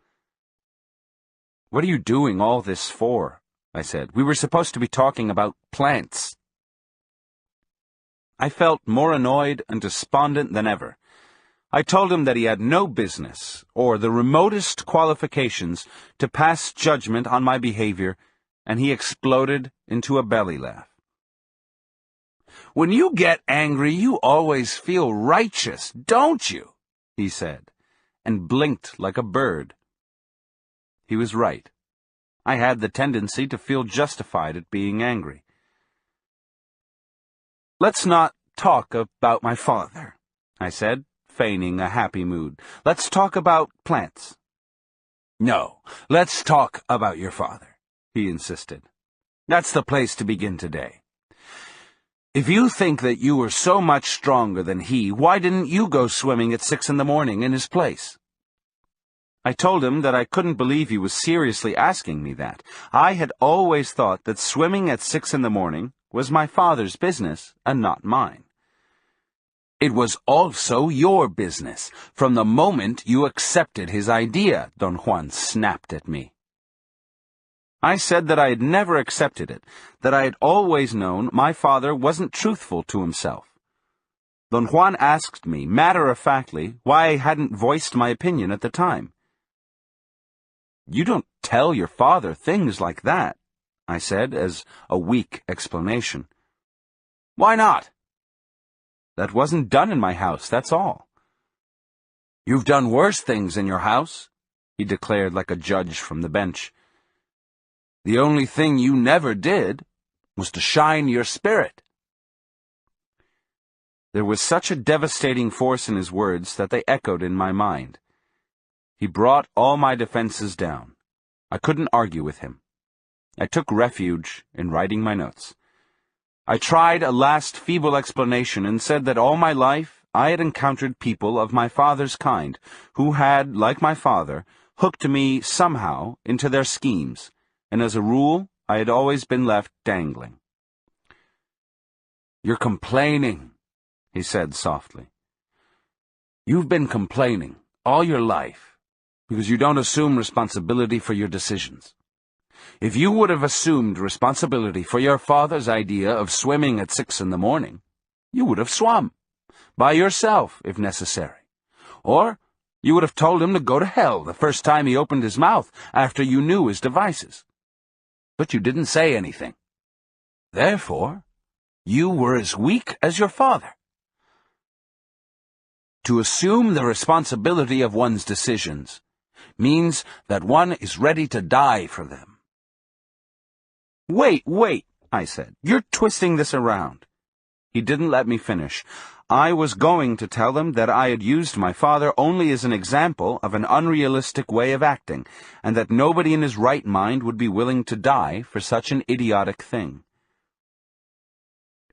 "What are you doing all this for?" I said. "We were supposed to be talking about plants." I felt more annoyed and despondent than ever. I told him that he had no business, or the remotest qualifications, to pass judgment on my behavior, and he exploded into a belly laugh. "When you get angry, you always feel righteous, don't you?" he said, and blinked like a bird. He was right. I had the tendency to feel justified at being angry. "Let's not talk about my father," I said, feigning a happy mood. "Let's talk about plants." "No, let's talk about your father," he insisted. "That's the place to begin today. If you think that you were so much stronger than he, why didn't you go swimming at 6 in the morning in his place?" I told him that I couldn't believe he was seriously asking me that. I had always thought that swimming at 6 in the morning was my father's business and not mine. "It was also your business, from the moment you accepted his idea," Don Juan snapped at me. I said that I had never accepted it, that I had always known my father wasn't truthful to himself. Don Juan asked me, matter-of-factly, why I hadn't voiced my opinion at the time. "You don't tell your father things like that," I said as a weak explanation. "Why not?" "That wasn't done in my house, that's all." "You've done worse things in your house," he declared like a judge from the bench. "The only thing you never did was to shine your spirit." There was such a devastating force in his words that they echoed in my mind. He brought all my defenses down. I couldn't argue with him. I took refuge in writing my notes. I tried a last feeble explanation and said that all my life I had encountered people of my father's kind who had, like my father, hooked me somehow into their schemes, and as a rule I had always been left dangling. "You're complaining," he said softly. "You've been complaining all your life because you don't assume responsibility for your decisions. If you would have assumed responsibility for your father's idea of swimming at 6 in the morning, you would have swum, by yourself if necessary. Or you would have told him to go to hell the first time he opened his mouth after you knew his devices. But you didn't say anything. Therefore, you were as weak as your father. To assume the responsibility of one's decisions means that one is ready to die for them." Wait, I said. "You're twisting this around." He didn't let me finish. I was going to tell him that I had used my father only as an example of an unrealistic way of acting, and that nobody in his right mind would be willing to die for such an idiotic thing.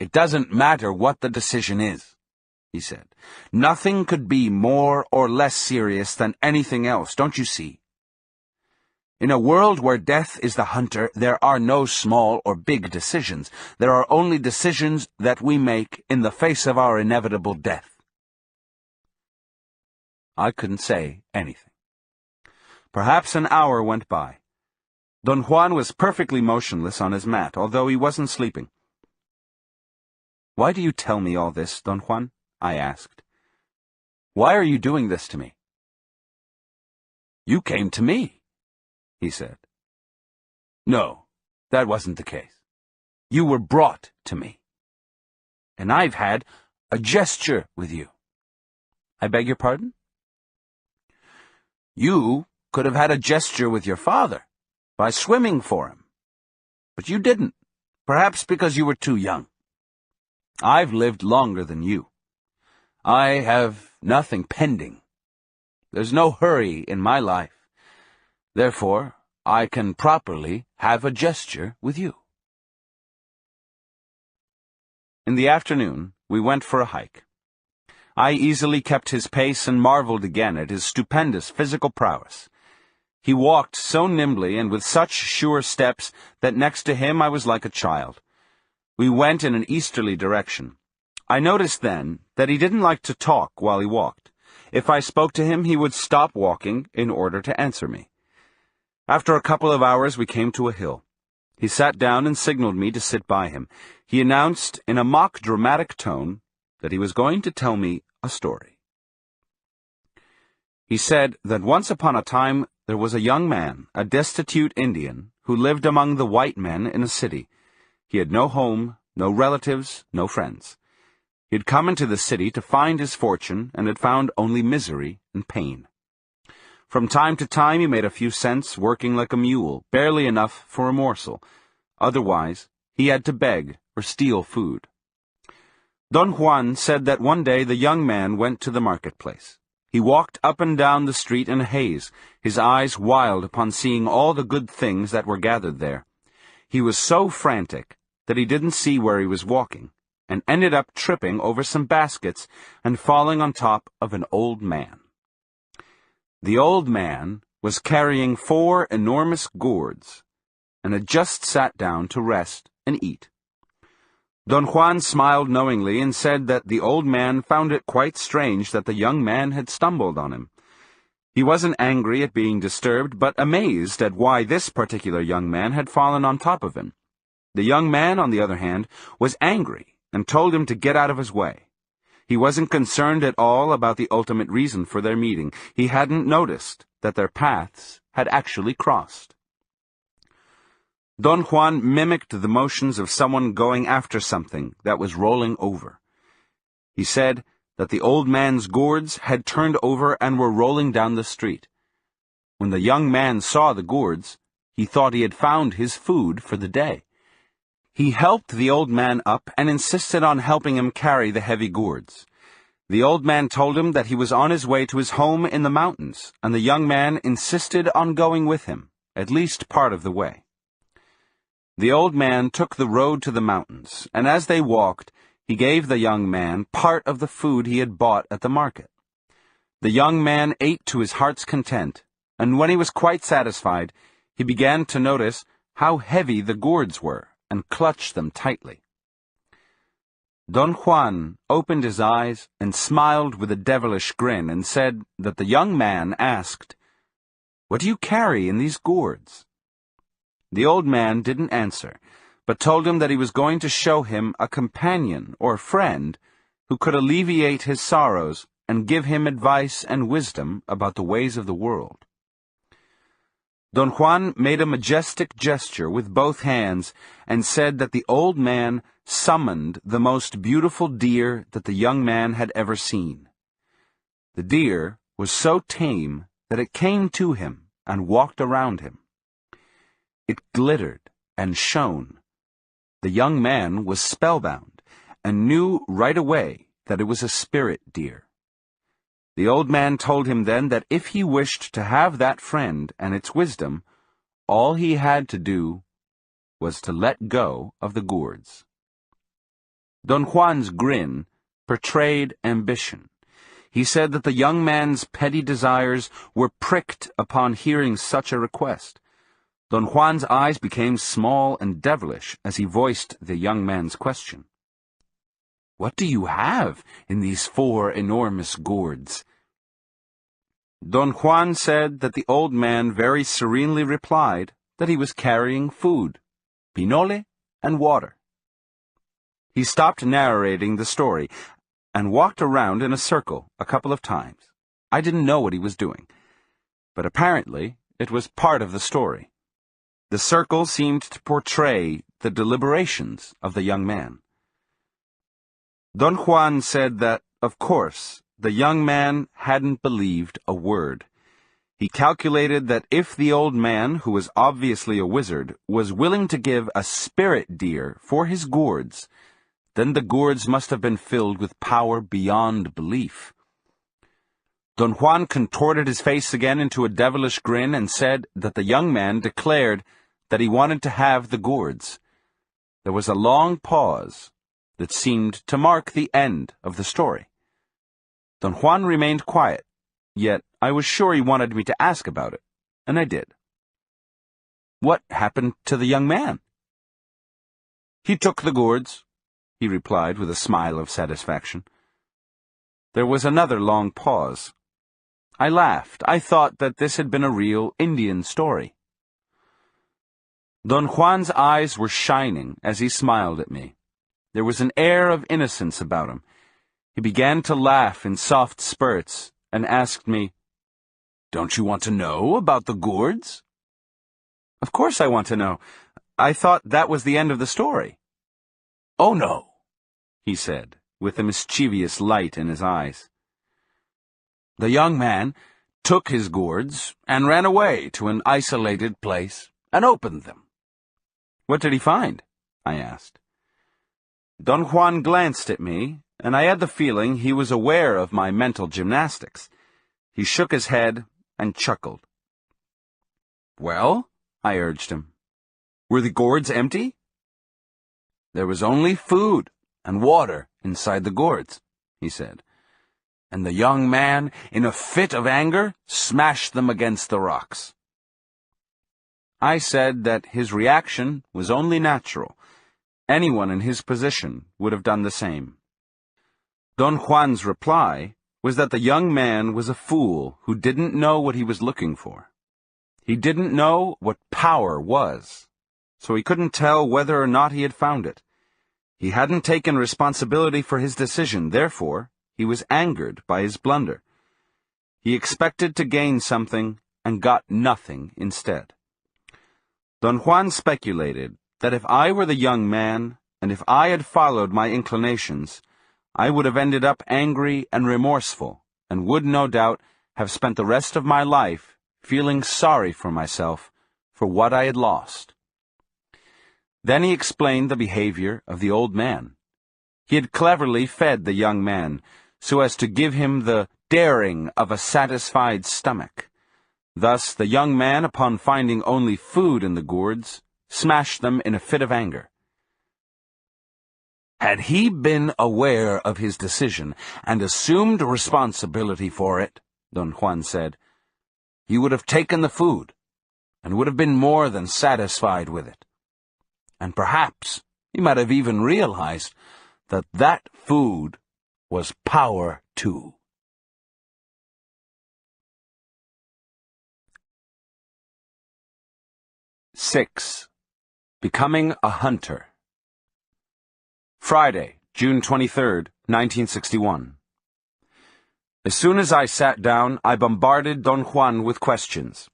"It doesn't matter what the decision is," he said. "Nothing could be more or less serious than anything else, don't you see? In a world where death is the hunter, there are no small or big decisions. There are only decisions that we make in the face of our inevitable death." I couldn't say anything. Perhaps an hour went by. Don Juan was perfectly motionless on his mat, although he wasn't sleeping. "Why do you tell me all this, Don Juan?" I asked. Why are you doing this to me?" "You came to me," he said. "No, that wasn't the case. You were brought to me. And I've had a gesture with you." "I beg your pardon?" "You could have had a gesture with your father by swimming for him. But you didn't, perhaps because you were too young. I've lived longer than you. I have nothing pending. There's no hurry in my life. Therefore, I can properly have a gesture with you." In the afternoon, we went for a hike. I easily kept his pace and marveled again at his stupendous physical prowess. He walked so nimbly and with such sure steps that next to him I was like a child. We went in an easterly direction. I noticed then that he didn't like to talk while he walked. If I spoke to him, he would stop walking in order to answer me. After a couple of hours, we came to a hill. He sat down and signaled me to sit by him. He announced in a mock dramatic tone that he was going to tell me a story. He said that once upon a time there was a young man, a destitute Indian, who lived among the white men in a city. He had no home, no relatives, no friends. He had come into the city to find his fortune and had found only misery and pain. From time to time he made a few cents working like a mule, barely enough for a morsel. Otherwise, he had to beg or steal food. Don Juan said that one day the young man went to the marketplace. He walked up and down the street in a haze, his eyes wild upon seeing all the good things that were gathered there. He was so frantic that he didn't see where he was walking, and ended up tripping over some baskets and falling on top of an old man. The old man was carrying 4 enormous gourds, and had just sat down to rest and eat. Don Juan smiled knowingly and said that the old man found it quite strange that the young man had stumbled on him. He wasn't angry at being disturbed, but amazed at why this particular young man had fallen on top of him. The young man, on the other hand, was angry and told him to get out of his way. He wasn't concerned at all about the ultimate reason for their meeting. He hadn't noticed that their paths had actually crossed. Don Juan mimicked the motions of someone going after something that was rolling over. He said that the old man's gourds had turned over and were rolling down the street. When the young man saw the gourds, he thought he had found his food for the day. He helped the old man up and insisted on helping him carry the heavy gourds. The old man told him that he was on his way to his home in the mountains, and the young man insisted on going with him, at least part of the way. The old man took the road to the mountains, and as they walked, he gave the young man part of the food he had bought at the market. The young man ate to his heart's content, and when he was quite satisfied, he began to notice how heavy the gourds were, and clutched them tightly. Don Juan opened his eyes and smiled with a devilish grin and said that the young man asked, "What do you carry in these gourds?" The old man didn't answer, but told him that he was going to show him a companion or friend who could alleviate his sorrows and give him advice and wisdom about the ways of the world. Don Juan made a majestic gesture with both hands and said that the old man summoned the most beautiful deer that the young man had ever seen. The deer was so tame that it came to him and walked around him. It glittered and shone. The young man was spellbound and knew right away that it was a spirit deer. The old man told him then that if he wished to have that friend and its wisdom, all he had to do was to let go of the gourds. Don Juan's grin portrayed ambition. He said that the young man's petty desires were pricked upon hearing such a request. Don Juan's eyes became small and devilish as he voiced the young man's question. "What do you have in these 4 enormous gourds?" Don Juan said that the old man very serenely replied that he was carrying food, pinole, and water. He stopped narrating the story. and walked around in a circle a couple of times. I didn't know what he was doing, but apparently it was part of the story. The circle seemed to portray the deliberations of the young man. Don Juan said that, of course, the young man hadn't believed a word. He calculated that if the old man, who was obviously a wizard, was willing to give a spirit deer for his gourds, then the gourds must have been filled with power beyond belief. Don Juan contorted his face again into a devilish grin and said that the young man declared that he wanted to have the gourds. There was a long pause that seemed to mark the end of the story. Don Juan remained quiet, yet I was sure he wanted me to ask about it, and I did. What happened to the young man? He took the gourds, he replied with a smile of satisfaction. There was another long pause. I laughed. I thought that this had been a real Indian story. Don Juan's eyes were shining as he smiled at me. There was an air of innocence about him. He began to laugh in soft spurts and asked me, "Don't you want to know about the gourds?" "Of course I want to know. I thought that was the end of the story." "Oh, no," he said, with a mischievous light in his eyes. The young man took his gourds and ran away to an isolated place and opened them. "What did he find?" I asked. Don Juan glanced at me, and I had the feeling he was aware of my mental gymnastics. He shook his head and chuckled. "Well," I urged him, "were the gourds empty?" "There was only food and water inside the gourds," he said, "and the young man, in a fit of anger, smashed them against the rocks." I said that his reaction was only natural. Anyone in his position would have done the same. Don Juan's reply was that the young man was a fool who didn't know what he was looking for. He didn't know what power was, so he couldn't tell whether or not he had found it. He hadn't taken responsibility for his decision, therefore he was angered by his blunder. He expected to gain something and got nothing instead. Don Juan speculated that if I were the young man, and if I had followed my inclinations, I would have ended up angry and remorseful, and would, no doubt, have spent the rest of my life feeling sorry for myself for what I had lost. Then he explained the behavior of the old man. He had cleverly fed the young man, so as to give him the daring of a satisfied stomach. Thus the young man, upon finding only food in the gourds, smashed them in a fit of anger. Had he been aware of his decision and assumed responsibility for it, Don Juan said, he would have taken the food and would have been more than satisfied with it. And perhaps he might have even realized that that food was power too. Six. Becoming a Hunter. Friday, June 23rd, 1961. As soon as I sat down, I bombarded Don Juan with questions.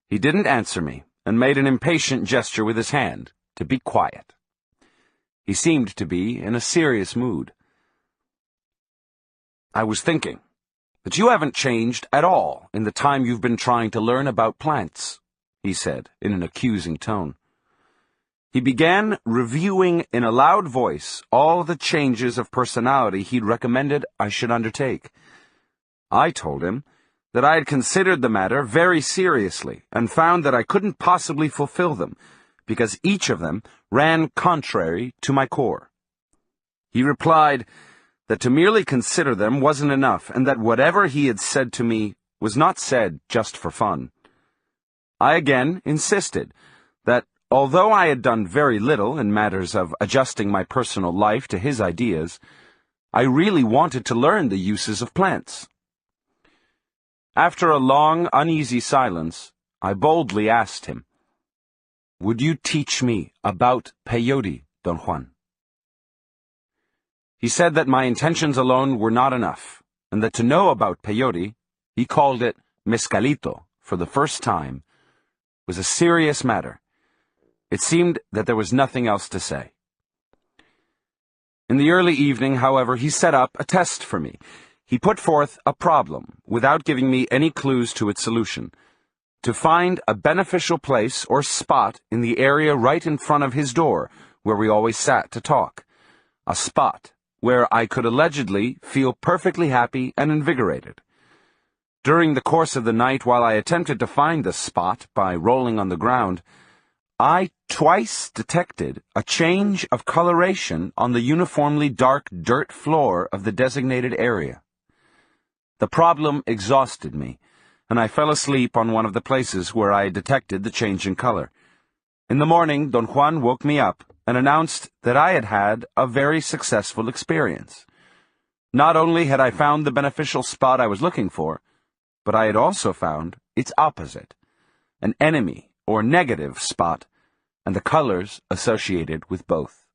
He didn't answer me, and made an impatient gesture with his hand to be quiet. He seemed to be in a serious mood. I was thinking that you haven't changed at all in the time you've been trying to learn about plants, he said in an accusing tone. He began reviewing in a loud voice all the changes of personality he'd recommended I should undertake. I told him that I had considered the matter very seriously and found that I couldn't possibly fulfill them, because each of them ran contrary to my core. He replied that to merely consider them wasn't enough, and that whatever he had said to me was not said just for fun. I again insisted that, although I had done very little in matters of adjusting my personal life to his ideas, I really wanted to learn the uses of plants. After a long, uneasy silence, I boldly asked him, "Would you teach me about peyote, Don Juan?" He said that my intentions alone were not enough, and that to know about peyote, he called it mezcalito, for the first time, was a serious matter. It seemed that there was nothing else to say. In the early evening, however, he set up a test for me. He put forth a problem, without giving me any clues to its solution, to find a beneficial place or spot in the area right in front of his door, where we always sat to talk. A spot where I could allegedly feel perfectly happy and invigorated. During the course of the night, while I attempted to find the spot by rolling on the ground, I twice detected a change of coloration on the uniformly dark dirt floor of the designated area. The problem exhausted me, and I fell asleep on one of the places where I detected the change in color. In the morning, Don Juan woke me up and announced that I had had a very successful experience. Not only had I found the beneficial spot I was looking for, but I had also found its opposite, an enemy or negative spot, and the colors associated with both.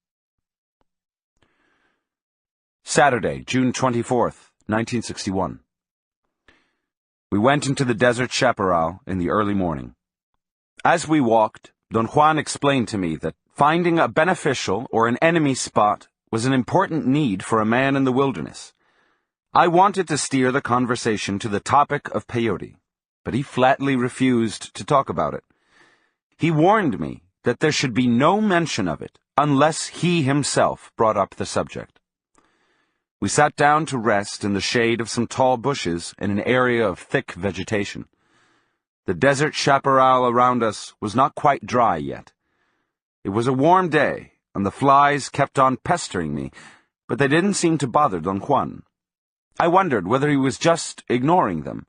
Saturday, June 24th, 1961. We went into the desert chaparral in the early morning. As we walked, Don Juan explained to me that finding a beneficial or an enemy spot was an important need for a man in the wilderness. I wanted to steer the conversation to the topic of peyote, but he flatly refused to talk about it. He warned me that there should be no mention of it unless he himself brought up the subject. We sat down to rest in the shade of some tall bushes in an area of thick vegetation. The desert chaparral around us was not quite dry yet. It was a warm day, and the flies kept on pestering me, but they didn't seem to bother Don Juan. I wondered whether he was just ignoring them,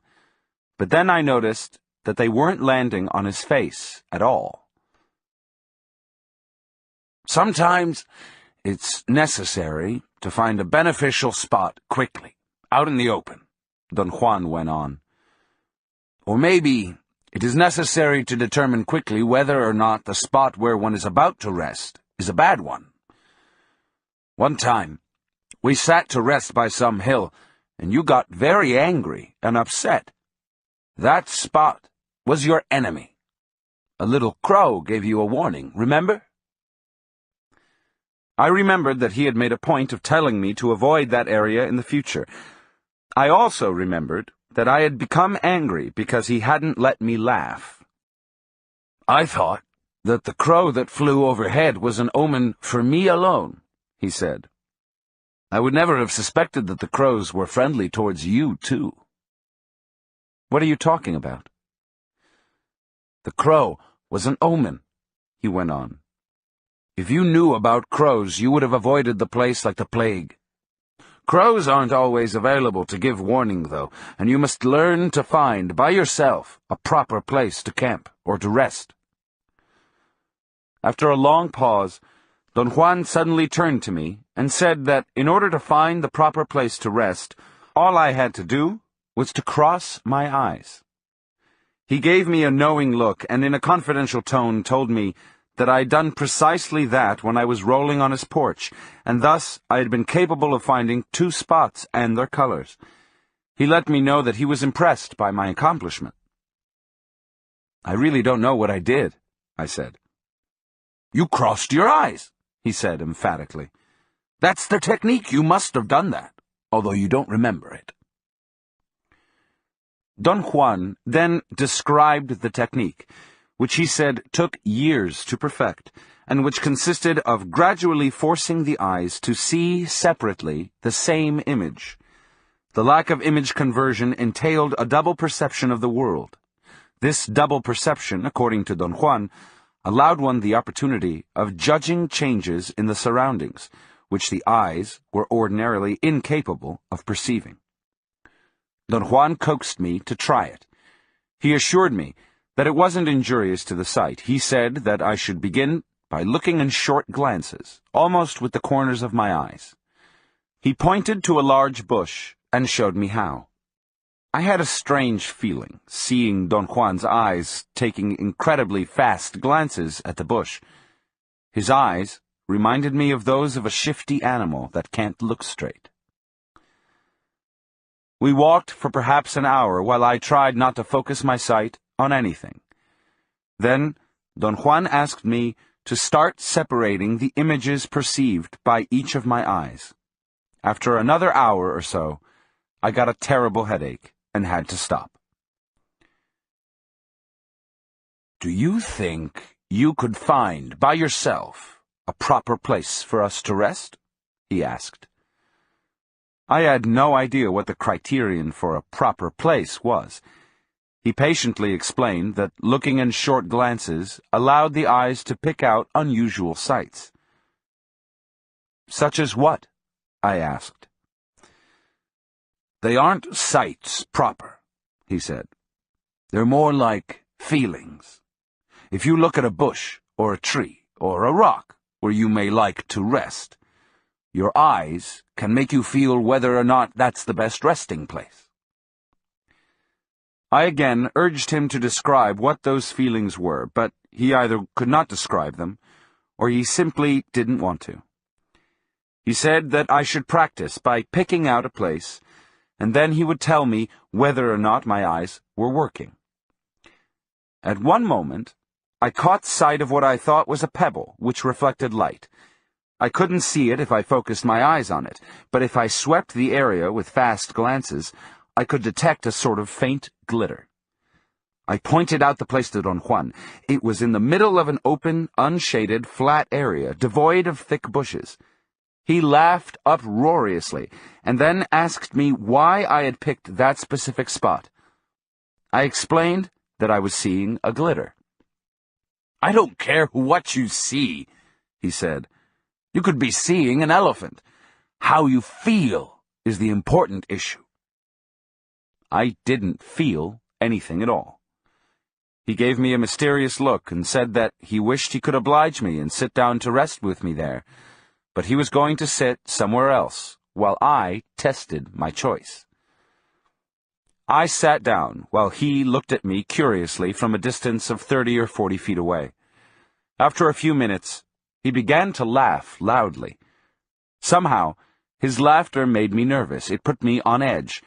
but then I noticed that they weren't landing on his face at all. Sometimes it's necessary to find a beneficial spot quickly, out in the open, Don Juan went on. Or maybe it is necessary to determine quickly whether or not the spot where one is about to rest is a bad one. One time, we sat to rest by some hill, and you got very angry and upset. That spot was your enemy. A little crow gave you a warning, remember? I remembered that he had made a point of telling me to avoid that area in the future. I also remembered that I had become angry because he hadn't let me laugh. I thought that the crow that flew overhead was an omen for me alone, he said. I would never have suspected that the crows were friendly towards you, too. What are you talking about? The crow was an omen, he went on. If you knew about crows, you would have avoided the place like the plague. Crows aren't always available to give warning, though, and you must learn to find, by yourself, a proper place to camp or to rest. After a long pause, Don Juan suddenly turned to me and said that in order to find the proper place to rest, all I had to do was to cross my eyes. He gave me a knowing look and in a confidential tone told me that I had done precisely that when I was rolling on his porch, and thus I had been capable of finding two spots and their colors. He let me know that he was impressed by my accomplishment. I really don't know what I did, I said. You crossed your eyes, he said emphatically. That's the technique. You must have done that, although you don't remember it. Don Juan then described the technique, which he said took years to perfect, and which consisted of gradually forcing the eyes to see separately the same image. The lack of image conversion entailed a double perception of the world. This double perception, according to Don Juan, allowed one the opportunity of judging changes in the surroundings, which the eyes were ordinarily incapable of perceiving. Don Juan coaxed me to try it. He assured me that it wasn't injurious to the sight. He said that I should begin by looking in short glances, almost with the corners of my eyes. He pointed to a large bush and showed me how. I had a strange feeling, seeing Don Juan's eyes taking incredibly fast glances at the bush. His eyes reminded me of those of a shifty animal that can't look straight. We walked for perhaps an hour while I tried not to focus my sight on anything. Then Don Juan asked me to start separating the images perceived by each of my eyes. After another hour or so, I got a terrible headache and had to stop. "Do you think you could find, by yourself, a proper place for us to rest?" he asked. I had no idea what the criterion for a proper place was. He patiently explained that looking in short glances allowed the eyes to pick out unusual sights. "Such as what?" I asked. "They aren't sights proper," he said. "They're more like feelings. If you look at a bush, or a tree, or a rock, where you may like to rest, your eyes can make you feel whether or not that's the best resting place." I again urged him to describe what those feelings were, but he either could not describe them, or he simply didn't want to. He said that I should practice by picking out a place, and then he would tell me whether or not my eyes were working. At one moment, I caught sight of what I thought was a pebble, which reflected light. I couldn't see it if I focused my eyes on it, but if I swept the area with fast glances, I could detect a sort of faint glitter. I pointed out the place to Don Juan. It was in the middle of an open, unshaded, flat area, devoid of thick bushes. He laughed uproariously, and then asked me why I had picked that specific spot. I explained that I was seeing a glitter. "I don't care what you see," he said. "You could be seeing an elephant. How you feel is the important issue." I didn't feel anything at all. He gave me a mysterious look and said that he wished he could oblige me and sit down to rest with me there, but he was going to sit somewhere else while I tested my choice. I sat down while he looked at me curiously from a distance of 30 or 40 feet away. After a few minutes, he began to laugh loudly. Somehow, his laughter made me nervous. It put me on edge.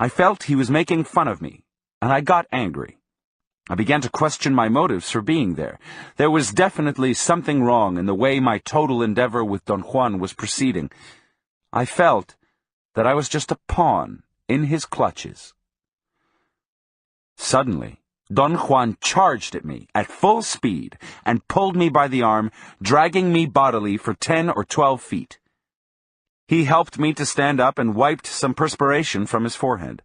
I felt he was making fun of me, and I got angry. I began to question my motives for being there. There was definitely something wrong in the way my total endeavor with Don Juan was proceeding. I felt that I was just a pawn in his clutches. Suddenly, Don Juan charged at me at full speed and pulled me by the arm, dragging me bodily for 10 or 12 feet. He helped me to stand up and wiped some perspiration from his forehead.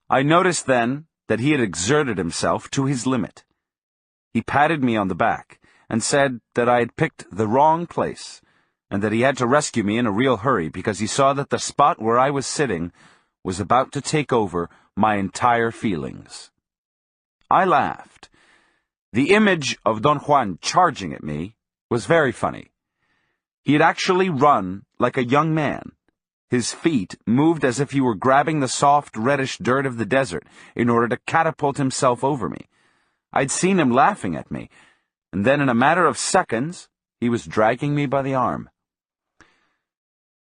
I noticed then that he had exerted himself to his limit. He patted me on the back and said that I had picked the wrong place, and that he had to rescue me in a real hurry because he saw that the spot where I was sitting was about to take over my entire feelings. I laughed. The image of Don Juan charging at me was very funny. He had actually run like a young man. His feet moved as if he were grabbing the soft, reddish dirt of the desert in order to catapult himself over me. I'd seen him laughing at me, and then in a matter of seconds, he was dragging me by the arm.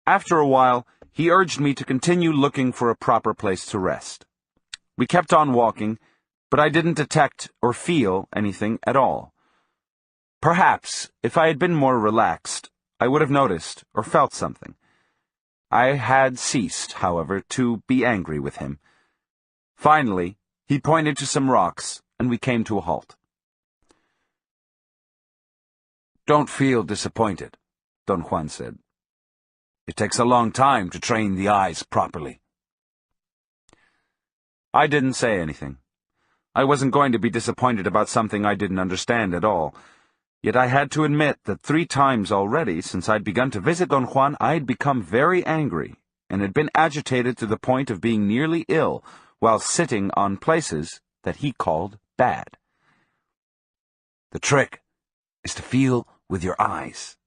After a while, he urged me to continue looking for a proper place to rest. We kept on walking, but I didn't detect or feel anything at all. Perhaps, if I had been more relaxed, I would have noticed or felt something. I had ceased, however, to be angry with him. Finally, he pointed to some rocks, and we came to a halt. "Don't feel disappointed," Don Juan said. "It takes a long time to train the eyes properly." I didn't say anything. I wasn't going to be disappointed about something I didn't understand at all. Yet I had to admit that 3 times already since I'd begun to visit Don Juan, I had become very angry and had been agitated to the point of being nearly ill while sitting on places that he called bad. "The trick is to feel with your eyes,"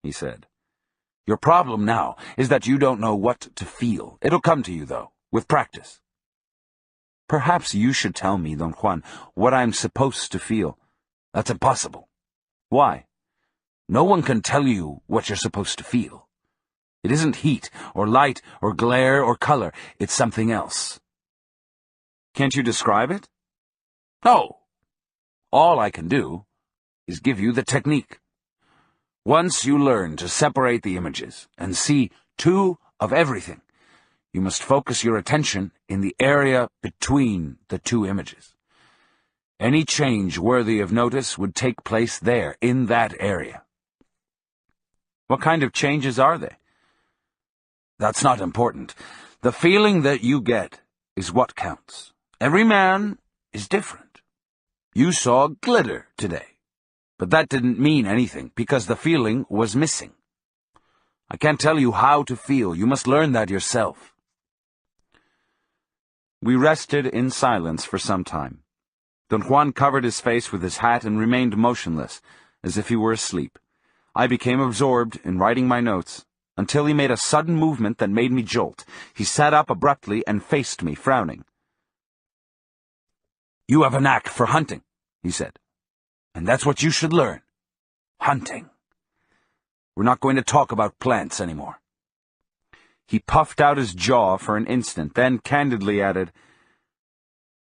he said. "Your problem now is that you don't know what to feel. It'll come to you, though, with practice." "Perhaps you should tell me, Don Juan, what I'm supposed to feel." "That's impossible." "Why?" No one can tell you what you're supposed to feel. It isn't heat, or light, or glare, or color. It's something else. Can't you describe it? No. All I can do is give you the technique. Once you learn to separate the images and see two of everything, you must focus your attention in the area between the two images. Any change worthy of notice would take place there, in that area. What kind of changes are they? That's not important. The feeling that you get is what counts. Every man is different. You saw glitter today, but that didn't mean anything because the feeling was missing. I can't tell you how to feel. You must learn that yourself. We rested in silence for some time. Don Juan covered his face with his hat and remained motionless, as if he were asleep. I became absorbed in writing my notes, until he made a sudden movement that made me jolt. He sat up abruptly and faced me, frowning. You have a knack for hunting, he said, and that's what you should learn. Hunting. We're not going to talk about plants anymore. He puffed out his jaw for an instant, then candidly added,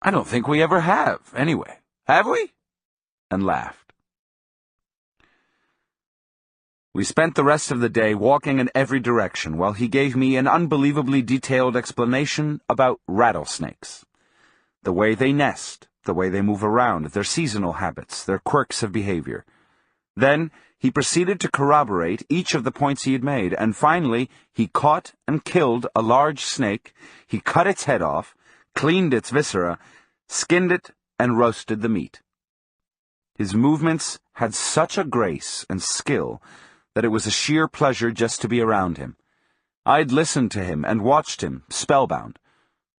I don't think we ever have, anyway. Have we? And laughed. We spent the rest of the day walking in every direction while he gave me an unbelievably detailed explanation about rattlesnakes. The way they nest, the way they move around, their seasonal habits, their quirks of behavior. Then he proceeded to corroborate each of the points he had made, and finally he caught and killed a large snake, he cut its head off, cleaned its viscera, skinned it, and roasted the meat. His movements had such a grace and skill that it was a sheer pleasure just to be around him. I'd listened to him and watched him, spellbound.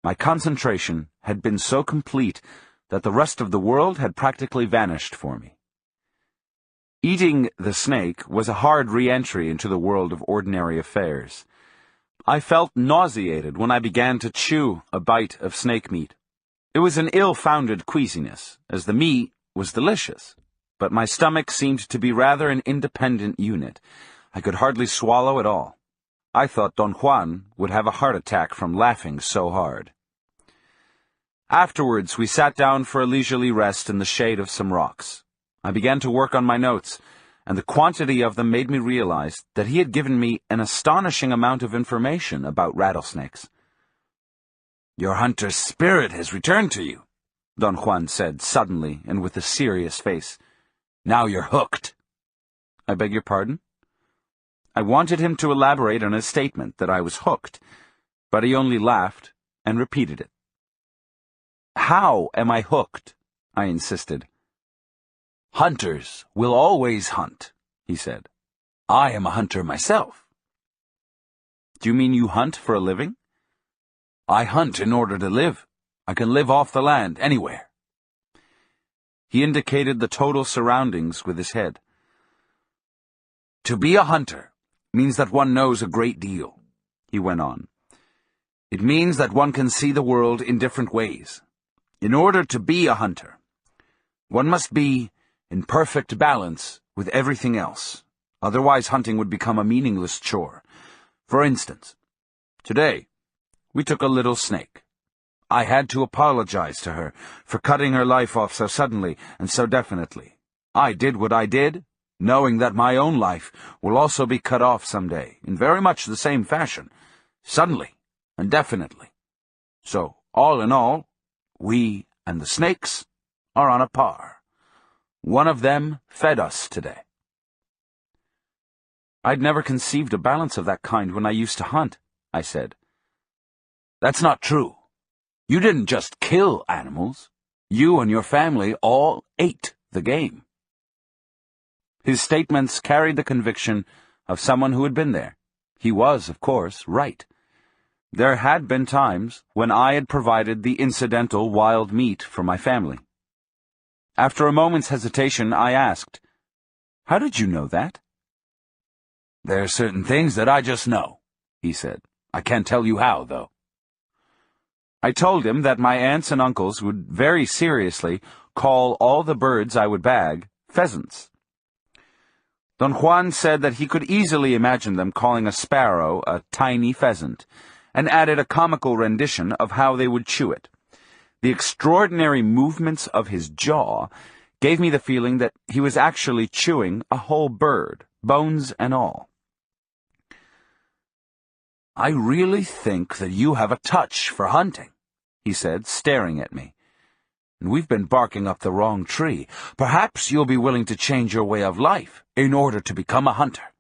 My concentration had been so complete that the rest of the world had practically vanished for me. Eating the snake was a hard re-entry into the world of ordinary affairs. I felt nauseated when I began to chew a bite of snake meat. It was an ill-founded queasiness, as the meat was delicious, but my stomach seemed to be rather an independent unit. I could hardly swallow at all. I thought Don Juan would have a heart attack from laughing so hard. Afterwards, we sat down for a leisurely rest in the shade of some rocks. I began to work on my notes, and the quantity of them made me realize that he had given me an astonishing amount of information about rattlesnakes. Your hunter's spirit has returned to you, Don Juan said suddenly and with a serious face. Now you're hooked. I beg your pardon? I wanted him to elaborate on his statement that I was hooked, but he only laughed and repeated it. How am I hooked? I insisted. Hunters will always hunt, he said. I am a hunter myself. Do you mean you hunt for a living? I hunt in order to live. I can live off the land, anywhere. He indicated the total surroundings with his head. To be a hunter means that one knows a great deal, he went on. It means that one can see the world in different ways. In order to be a hunter, one must be in perfect balance with everything else. Otherwise, hunting would become a meaningless chore. For instance, today, we took a little snake. I had to apologize to her for cutting her life off so suddenly and so definitely. I did what I did, knowing that my own life will also be cut off someday, in very much the same fashion, suddenly and definitely. So, all in all, we and the snakes are on a par. One of them fed us today. I'd never conceived a balance of that kind when I used to hunt, I said. That's not true. You didn't just kill animals. You and your family all ate the game. His statements carried the conviction of someone who had been there. He was, of course, right. There had been times when I had provided the incidental wild meat for my family. After a moment's hesitation, I asked, "How did you know that?" There are certain things that I just know, he said. I can't tell you how, though. I told him that my aunts and uncles would very seriously call all the birds I would bag pheasants. Don Juan said that he could easily imagine them calling a sparrow a tiny pheasant, and added a comical rendition of how they would chew it. The extraordinary movements of his jaw gave me the feeling that he was actually chewing a whole bird, bones and all. "I really think that you have a touch for hunting," he said, staring at me. "And we've been barking up the wrong tree. Perhaps you'll be willing to change your way of life in order to become a hunter."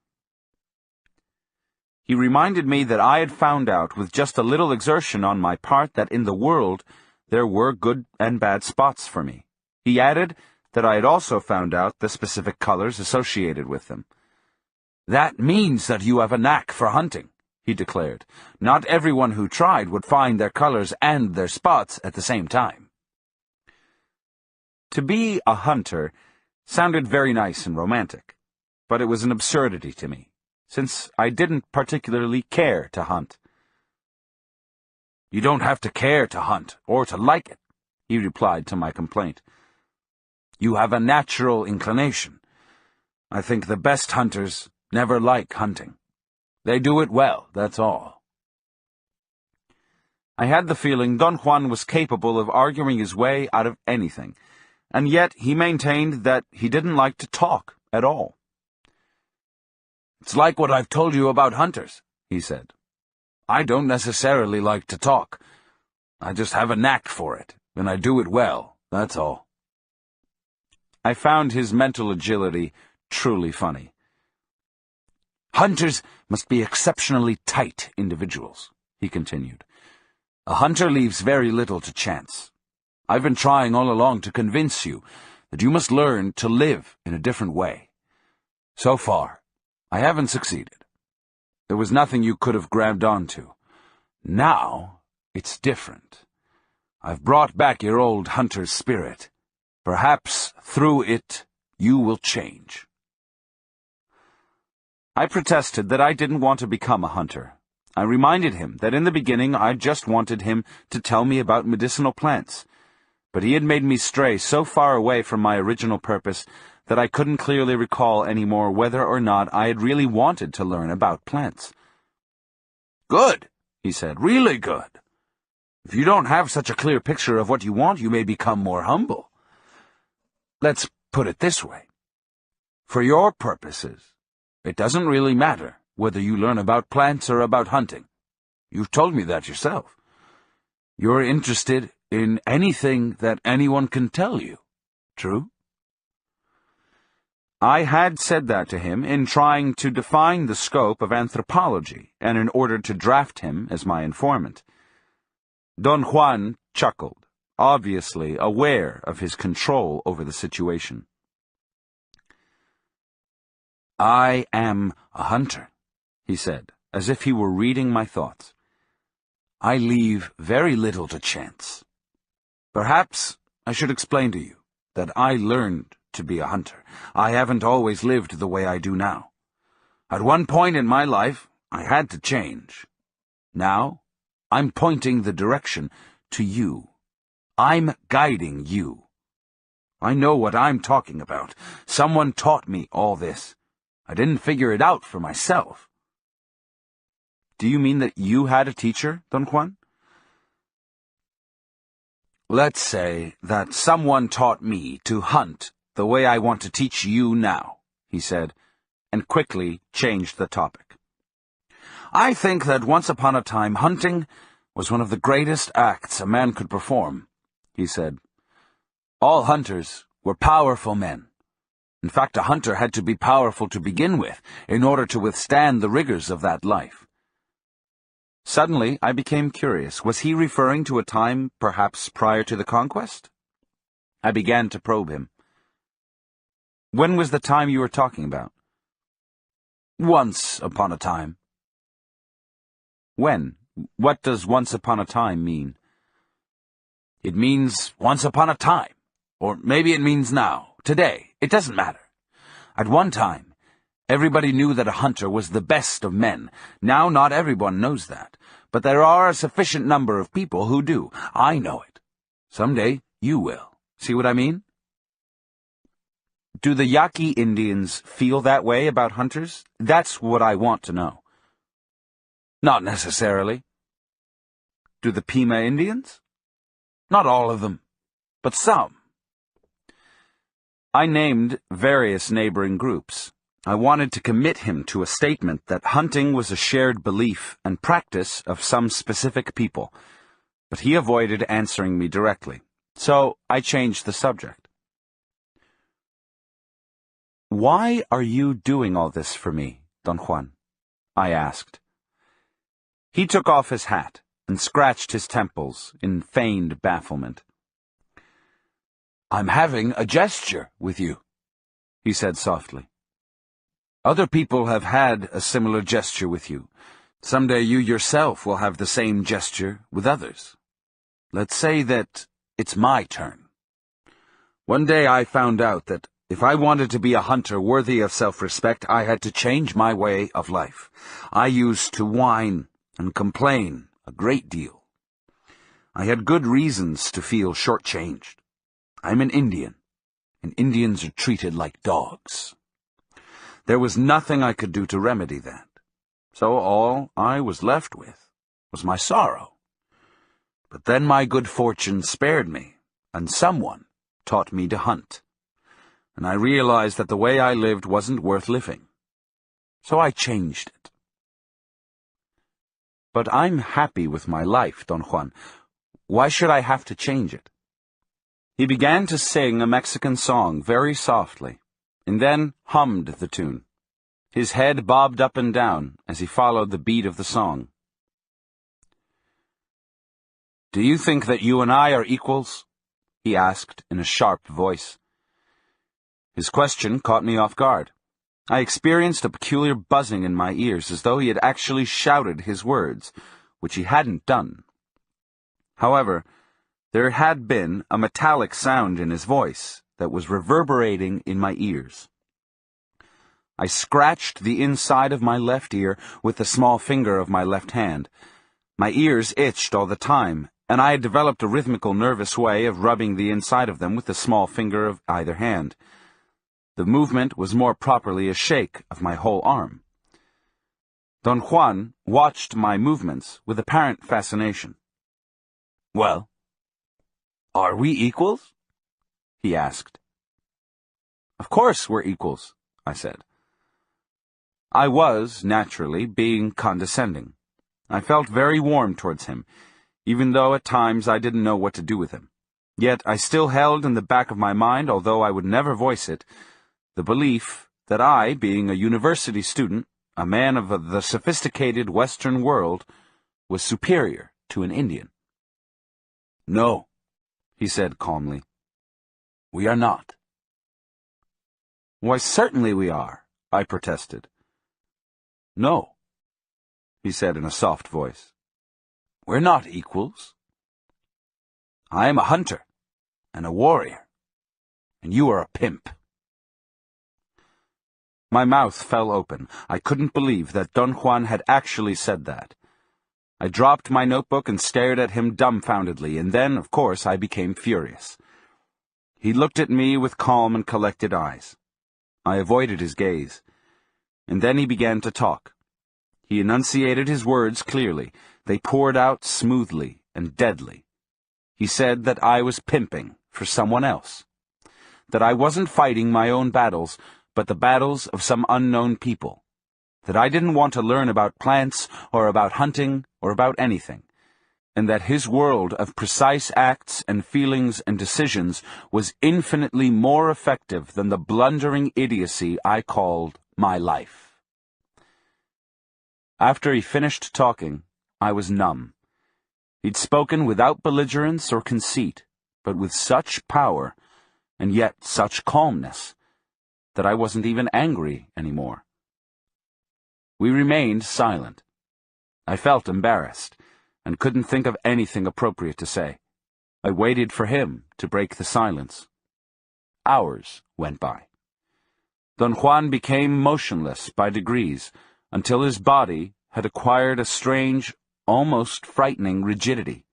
He reminded me that I had found out with just a little exertion on my part that in the world there were good and bad spots for me. He added that I had also found out the specific colors associated with them. "That means that you have a knack for hunting," he declared. "Not everyone who tried would find their colors and their spots at the same time." To be a hunter sounded very nice and romantic, but it was an absurdity to me, since I didn't particularly care to hunt. "You don't have to care to hunt, or to like it," he replied to my complaint. "You have a natural inclination. I think the best hunters never like hunting. They do it well, that's all." I had the feeling Don Juan was capable of arguing his way out of anything, and yet he maintained that he didn't like to talk at all. "It's like what I've told you about hunters," he said. "I don't necessarily like to talk. I just have a knack for it, and I do it well, that's all." I found his mental agility truly funny. "Hunters must be exceptionally tight individuals," he continued. "A hunter leaves very little to chance. I've been trying all along to convince you that you must learn to live in a different way. So far, I haven't succeeded. There was nothing you could have grabbed onto. Now, it's different. I've brought back your old hunter's spirit. Perhaps, through it, you will change." I protested that I didn't want to become a hunter. I reminded him that in the beginning I just wanted him to tell me about medicinal plants, but he had made me stray so far away from my original purpose that I couldn't clearly recall anymore whether or not I had really wanted to learn about plants. "Good," he said, "really good. If you don't have such a clear picture of what you want, you may become more humble. Let's put it this way. For your purposes, it doesn't really matter whether you learn about plants or about hunting. You've told me that yourself. You're interested in anything that anyone can tell you. True?" I had said that to him in trying to define the scope of anthropology and in order to draft him as my informant. Don Juan chuckled, obviously aware of his control over the situation. "I am a hunter," he said, as if he were reading my thoughts. "I leave very little to chance. Perhaps I should explain to you that I learned to be a hunter. I haven't always lived the way I do now. At one point in my life, I had to change. Now, I'm pointing the direction to you. I'm guiding you. I know what I'm talking about. Someone taught me all this. I didn't figure it out for myself." "Do you mean that you had a teacher, Don Juan?" "Let's say that someone taught me to hunt the way I want to teach you now," he said, and quickly changed the topic. "I think that once upon a time hunting was one of the greatest acts a man could perform," he said. "All hunters were powerful men. In fact, a hunter had to be powerful to begin with in order to withstand the rigors of that life." Suddenly, I became curious. Was he referring to a time perhaps prior to the conquest? I began to probe him. "When was the time you were talking about?" "Once upon a time." "When? What does once upon a time mean?" "It means once upon a time. Or maybe it means now, today. It doesn't matter. At one time, everybody knew that a hunter was the best of men. Now not everyone knows that, but there are a sufficient number of people who do. I know it. Someday you will. See what I mean?" Do the Yaqui Indians feel that way about hunters? That's what I want to know. Not necessarily. Do the Pima Indians? Not all of them, but some. I named various neighboring groups. I wanted to commit him to a statement that hunting was a shared belief and practice of some specific people, but he avoided answering me directly, so I changed the subject. "Why are you doing all this for me, Don Juan?" I asked. He took off his hat and scratched his temples in feigned bafflement. "I'm having a gesture with you," he said softly. "Other people have had a similar gesture with you. Someday you yourself will have the same gesture with others. Let's say that it's my turn. One day I found out that if I wanted to be a hunter worthy of self-respect, I had to change my way of life. I used to whine and complain a great deal. I had good reasons to feel shortchanged. I'm an Indian, and Indians are treated like dogs. There was nothing I could do to remedy that, so all I was left with was my sorrow. But then my good fortune spared me, and someone taught me to hunt. And I realized that the way I lived wasn't worth living. So I changed it. But I'm happy with my life, Don Juan. Why should I have to change it?" He began to sing a Mexican song very softly, and then hummed the tune. His head bobbed up and down as he followed the beat of the song. "Do you think that you and I are equals?" he asked in a sharp voice. His question caught me off guard. I experienced a peculiar buzzing in my ears, as though he had actually shouted his words, which he hadn't done. However, there had been a metallic sound in his voice that was reverberating in my ears. I scratched the inside of my left ear with the small finger of my left hand. My ears itched all the time, and I had developed a rhythmical, nervous way of rubbing the inside of them with the small finger of either hand. The movement was more properly a shake of my whole arm. Don Juan watched my movements with apparent fascination. "Well, are we equals?" he asked. "Of course we're equals," I said. I was, naturally, being condescending. I felt very warm towards him, even though at times I didn't know what to do with him. Yet I still held in the back of my mind, although I would never voice it, the belief that I, being a university student, a man of the sophisticated Western world, was superior to an Indian. "No," he said calmly. "We are not." "Why, certainly we are," I protested. "No," he said in a soft voice. "We're not equals. I am a hunter and a warrior, and you are a pimp." My mouth fell open. I couldn't believe that Don Juan had actually said that. I dropped my notebook and stared at him dumbfoundedly, and then, of course, I became furious. He looked at me with calm and collected eyes. I avoided his gaze, and then he began to talk. He enunciated his words clearly. They poured out smoothly and deadly. He said that I was pimping for someone else, that I wasn't fighting my own battles, but the battles of some unknown people, that I didn't want to learn about plants or about hunting or about anything, and that his world of precise acts and feelings and decisions was infinitely more effective than the blundering idiocy I called my life. After he finished talking, I was numb. He'd spoken without belligerence or conceit, but with such power, and yet such calmness, that I wasn't even angry anymore. We remained silent. I felt embarrassed, and couldn't think of anything appropriate to say. I waited for him to break the silence. Hours went by. Don Juan became motionless by degrees, until his body had acquired a strange, almost frightening rigidity.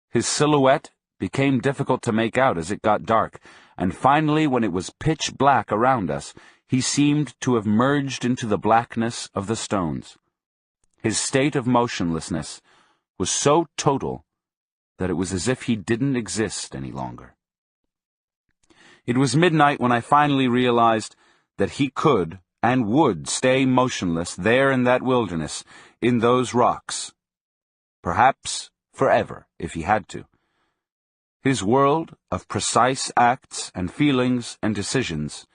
His silhouette became difficult to make out as it got dark, and finally, when it was pitch black around us, he seemed to have merged into the blackness of the stones. His state of motionlessness was so total that it was as if he didn't exist any longer. It was midnight when I finally realized that he could and would stay motionless there in that wilderness, in those rocks. Perhaps forever, if he had to. His world of precise acts and feelings and decisions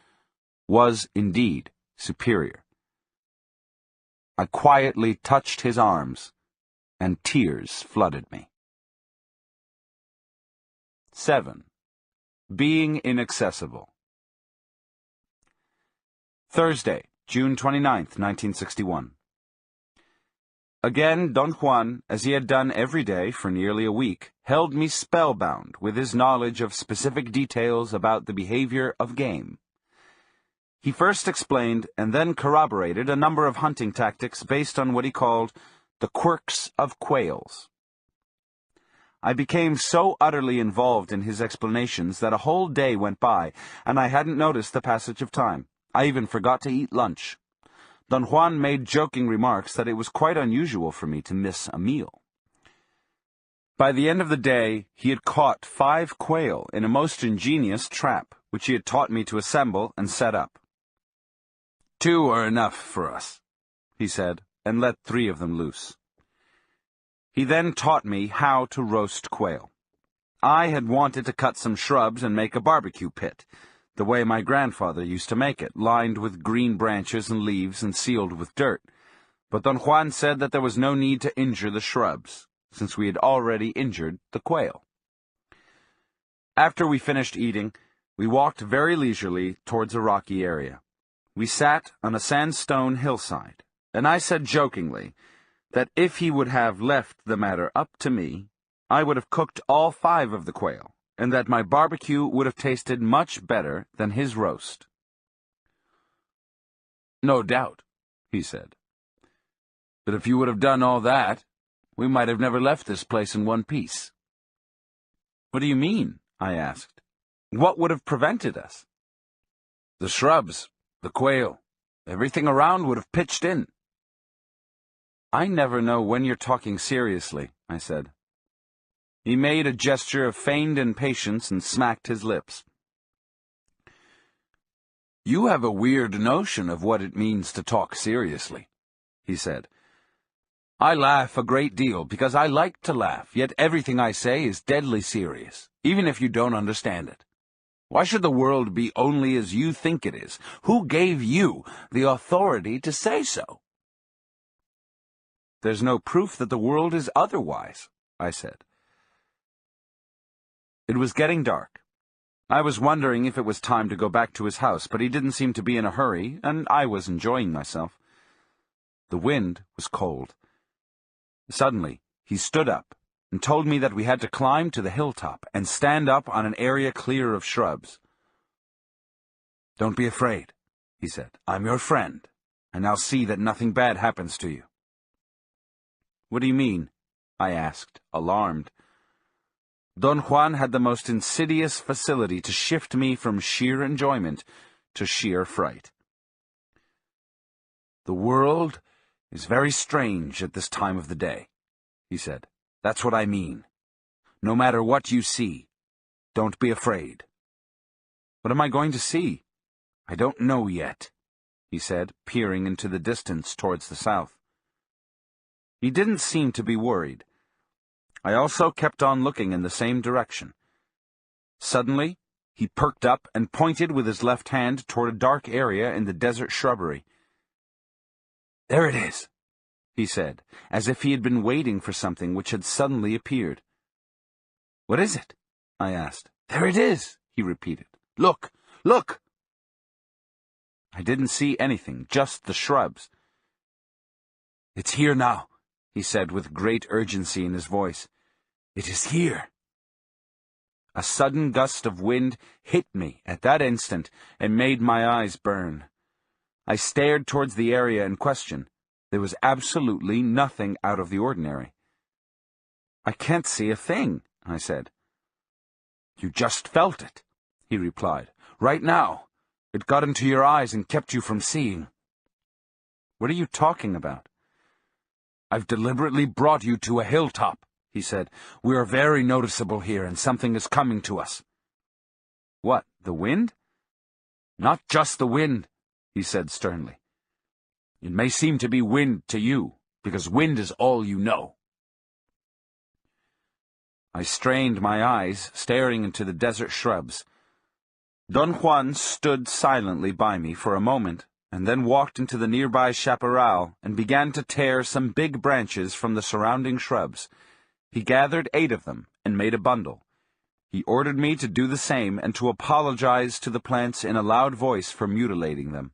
was indeed superior. I quietly touched his arms, and tears flooded me. 7. Being inaccessible. Thursday, June 29th, 1961. Again, Don Juan, as he had done every day for nearly a week, held me spellbound with his knowledge of specific details about the behavior of game. He first explained and then corroborated a number of hunting tactics based on what he called the quirks of quails. I became so utterly involved in his explanations that a whole day went by, and I hadn't noticed the passage of time. I even forgot to eat lunch. Don Juan made joking remarks that it was quite unusual for me to miss a meal. By the end of the day, he had caught 5 quail in a most ingenious trap, which he had taught me to assemble and set up. 2 are enough for us, he said, and let 3 of them loose. He then taught me how to roast quail. I had wanted to cut some shrubs and make a barbecue pit, the way my grandfather used to make it, lined with green branches and leaves and sealed with dirt. But Don Juan said that there was no need to injure the shrubs, since we had already injured the quail. After we finished eating, we walked very leisurely towards a rocky area. We sat on a sandstone hillside, and I said jokingly that if he would have left the matter up to me, I would have cooked all 5 of the quail, and that my barbecue would have tasted much better than his roast. "No doubt," he said. "But if you would have done all that, we might have never left this place in one piece." "What do you mean?" I asked. "What would have prevented us?" "The shrubs, the quail, everything around would have pitched in." "I never know when you're talking seriously," I said. He made a gesture of feigned impatience and smacked his lips. "You have a weird notion of what it means to talk seriously," he said. "I laugh a great deal because I like to laugh, yet everything I say is deadly serious, even if you don't understand it. Why should the world be only as you think it is? Who gave you the authority to say so?" "There's no proof that the world is otherwise," I said. It was getting dark. I was wondering if it was time to go back to his house, but he didn't seem to be in a hurry, and I was enjoying myself. The wind was cold. Suddenly, he stood up and told me that we had to climb to the hilltop and stand up on an area clear of shrubs. "Don't be afraid," he said. "I'm your friend, and I'll see that nothing bad happens to you." "What do you mean?" I asked, alarmed. Don Juan had the most insidious facility to shift me from sheer enjoyment to sheer fright. "The world is very strange at this time of the day," he said. "That's what I mean. No matter what you see, don't be afraid." "What am I going to see?" "I don't know yet," he said, peering into the distance towards the south. He didn't seem to be worried. I also kept on looking in the same direction. Suddenly, he perked up and pointed with his left hand toward a dark area in the desert shrubbery. "There it is," he said, as if he had been waiting for something which had suddenly appeared. "What is it?" I asked. "There it is," he repeated. "Look! Look!" I didn't see anything, just the shrubs. "It's here now," he said with great urgency in his voice. "It is here." A sudden gust of wind hit me at that instant and made my eyes burn. I stared towards the area in question. There was absolutely nothing out of the ordinary. "I can't see a thing," I said. "You just felt it," he replied. "Right now. It got into your eyes and kept you from seeing." "What are you talking about?" "I've deliberately brought you to a hilltop," he said. "We are very noticeable here, and something is coming to us." "What, the wind?" "Not just the wind," he said sternly. "It may seem to be wind to you, because wind is all you know." I strained my eyes, staring into the desert shrubs. Don Juan stood silently by me for a moment, and then walked into the nearby chaparral and began to tear some big branches from the surrounding shrubs. He gathered 8 of them and made a bundle. He ordered me to do the same and to apologize to the plants in a loud voice for mutilating them.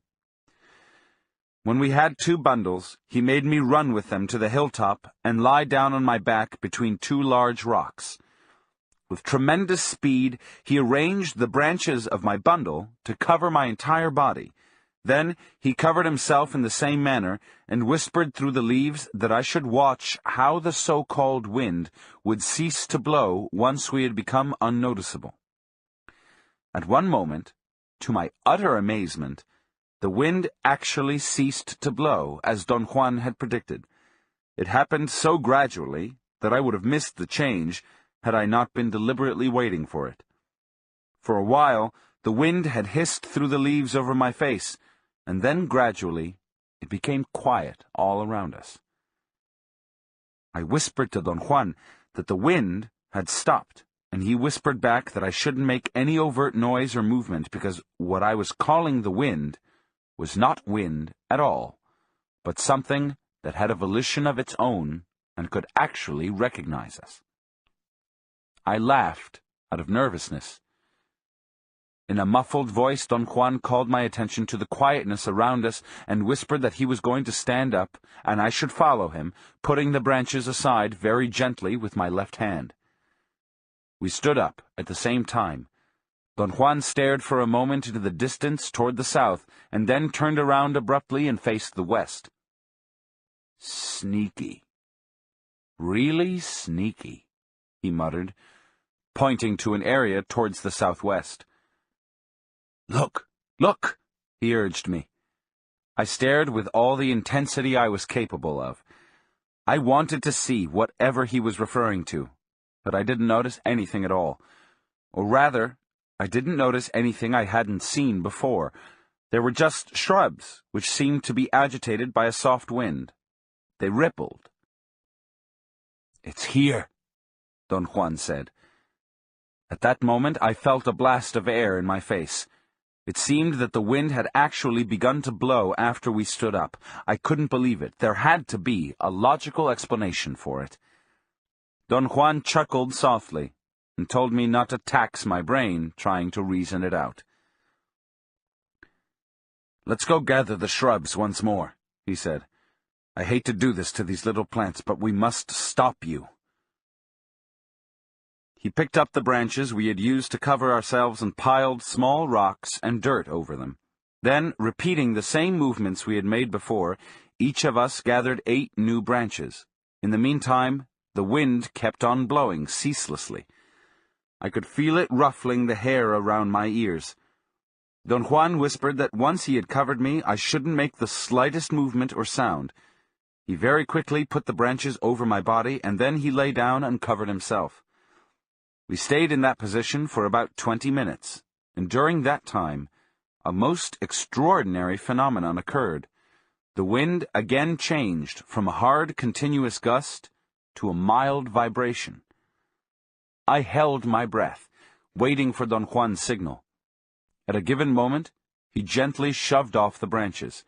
When we had 2 bundles, he made me run with them to the hilltop and lie down on my back between 2 large rocks. With tremendous speed, he arranged the branches of my bundle to cover my entire body. Then he covered himself in the same manner and whispered through the leaves that I should watch how the so-called wind would cease to blow once we had become unnoticeable. At one moment, to my utter amazement, the wind actually ceased to blow, as Don Juan had predicted. It happened so gradually that I would have missed the change had I not been deliberately waiting for it. For a while, the wind had hissed through the leaves over my face, and then gradually it became quiet all around us. I whispered to Don Juan that the wind had stopped, and he whispered back that I shouldn't make any overt noise or movement because what I was calling the wind was not wind at all, but something that had a volition of its own and could actually recognize us. I laughed out of nervousness. In a muffled voice, Don Juan called my attention to the quietness around us and whispered that he was going to stand up and I should follow him, putting the branches aside very gently with my left hand. We stood up at the same time. Don Juan stared for a moment into the distance toward the south and then turned around abruptly and faced the west. "Sneaky. Really sneaky," he muttered, pointing to an area towards the southwest. "Look, look," he urged me. I stared with all the intensity I was capable of. I wanted to see whatever he was referring to, but I didn't notice anything at all. Or rather, I didn't notice anything I hadn't seen before. There were just shrubs, which seemed to be agitated by a soft wind. They rippled. "It's here," Don Juan said. At that moment, I felt a blast of air in my face. It seemed that the wind had actually begun to blow after we stood up. I couldn't believe it. There had to be a logical explanation for it. Don Juan chuckled softly and told me not to tax my brain trying to reason it out. "Let's go gather the shrubs once more," he said. "I hate to do this to these little plants, but we must stop you." He picked up the branches we had used to cover ourselves and piled small rocks and dirt over them. Then, repeating the same movements we had made before, each of us gathered 8 new branches. In the meantime, the wind kept on blowing ceaselessly. I could feel it ruffling the hair around my ears. Don Juan whispered that once he had covered me, I shouldn't make the slightest movement or sound. He very quickly put the branches over my body, and then he lay down and covered himself. We stayed in that position for about 20 minutes, and during that time, a most extraordinary phenomenon occurred. The wind again changed from a hard, continuous gust to a mild vibration. I held my breath, waiting for Don Juan's signal. At a given moment, he gently shoved off the branches.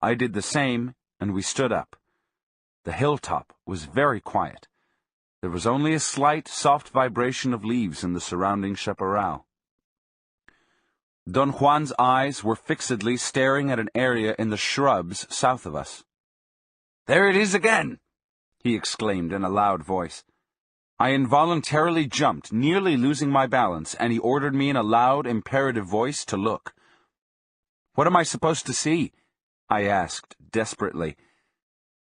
I did the same, and we stood up. The hilltop was very quiet. There was only a slight, soft vibration of leaves in the surrounding chaparral. Don Juan's eyes were fixedly staring at an area in the shrubs south of us. "There it is again!" he exclaimed in a loud voice. I involuntarily jumped, nearly losing my balance, and he ordered me in a loud, imperative voice to look. "What am I supposed to see?" I asked desperately.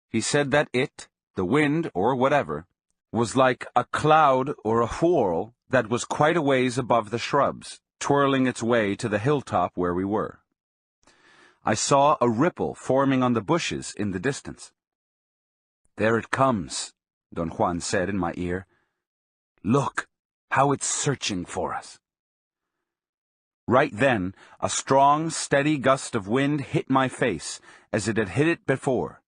He said that it, the wind, or whatever, was like a cloud or a whorl that was quite a ways above the shrubs, twirling its way to the hilltop where we were. I saw a ripple forming on the bushes in the distance. "There it comes," Don Juan said in my ear. "Look, how it's searching for us." Right then, a strong, steady gust of wind hit my face, as it had hit it before.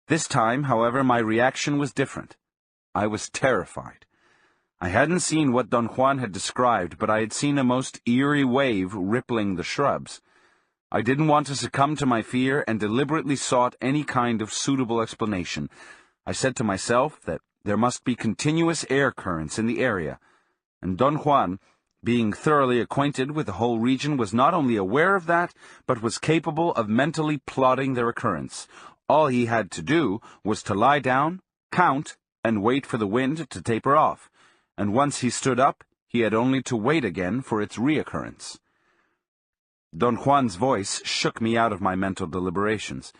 This time, however, my reaction was different. I was terrified. I hadn't seen what Don Juan had described, but I had seen a most eerie wave rippling the shrubs. I didn't want to succumb to my fear and deliberately sought any kind of suitable explanation. I said to myself that there must be continuous air currents in the area, and Don Juan, being thoroughly acquainted with the whole region, was not only aware of that, but was capable of mentally plotting their occurrence. All he had to do was to lie down, count, and wait for the wind to taper off, and once he stood up, he had only to wait again for its reoccurrence. Don Juan's voice shook me out of my mental deliberations.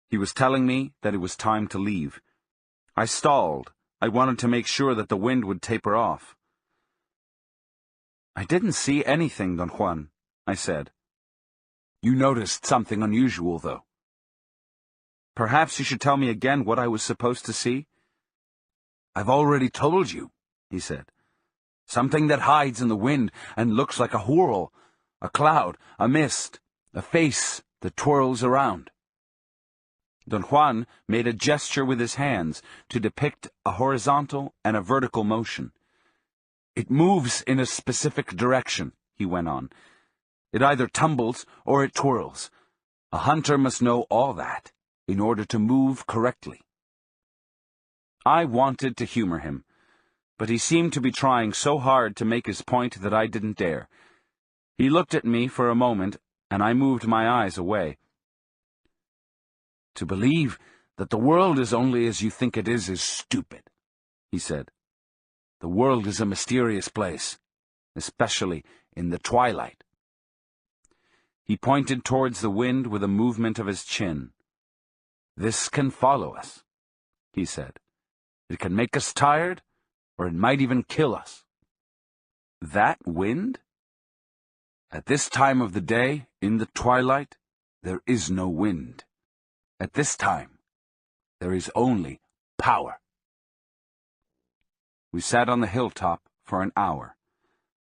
He was telling me that it was time to leave. I stalled. I wanted to make sure that the wind would taper off. "I didn't see anything, Don Juan," I said. "You noticed something unusual, though." "Perhaps you should tell me again what I was supposed to see." "I've already told you," he said. "Something that hides in the wind and looks like a whorl, a cloud, a mist, a face that twirls around." Don Juan made a gesture with his hands to depict a horizontal and a vertical motion. "It moves in a specific direction," he went on. "It either tumbles or it twirls. A hunter must know all that in order to move correctly." I wanted to humor him, but he seemed to be trying so hard to make his point that I didn't dare. He looked at me for a moment, and I moved my eyes away. "To believe that the world is only as you think it is stupid," he said. "The world is a mysterious place, especially in the twilight." He pointed towards the wind with a movement of his chin. "This can follow us," he said. "It can make us tired, or it might even kill us." "That wind? At this time of the day, in the twilight, there is no wind. At this time, there is only power." We sat on the hilltop for an hour.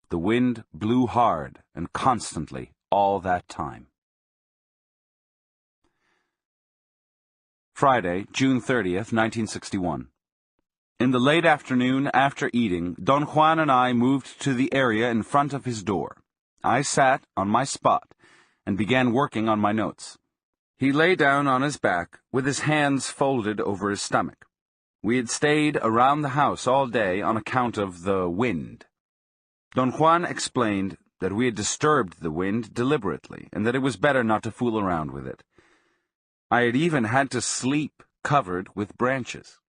The wind blew hard and constantly all that time. Friday, June 30th, 1961. In the late afternoon, after eating, Don Juan and I moved to the area in front of his door. I sat on my spot and began working on my notes. He lay down on his back with his hands folded over his stomach. We had stayed around the house all day on account of the wind. Don Juan explained that we had disturbed the wind deliberately and that it was better not to fool around with it. I had even had to sleep covered with branches.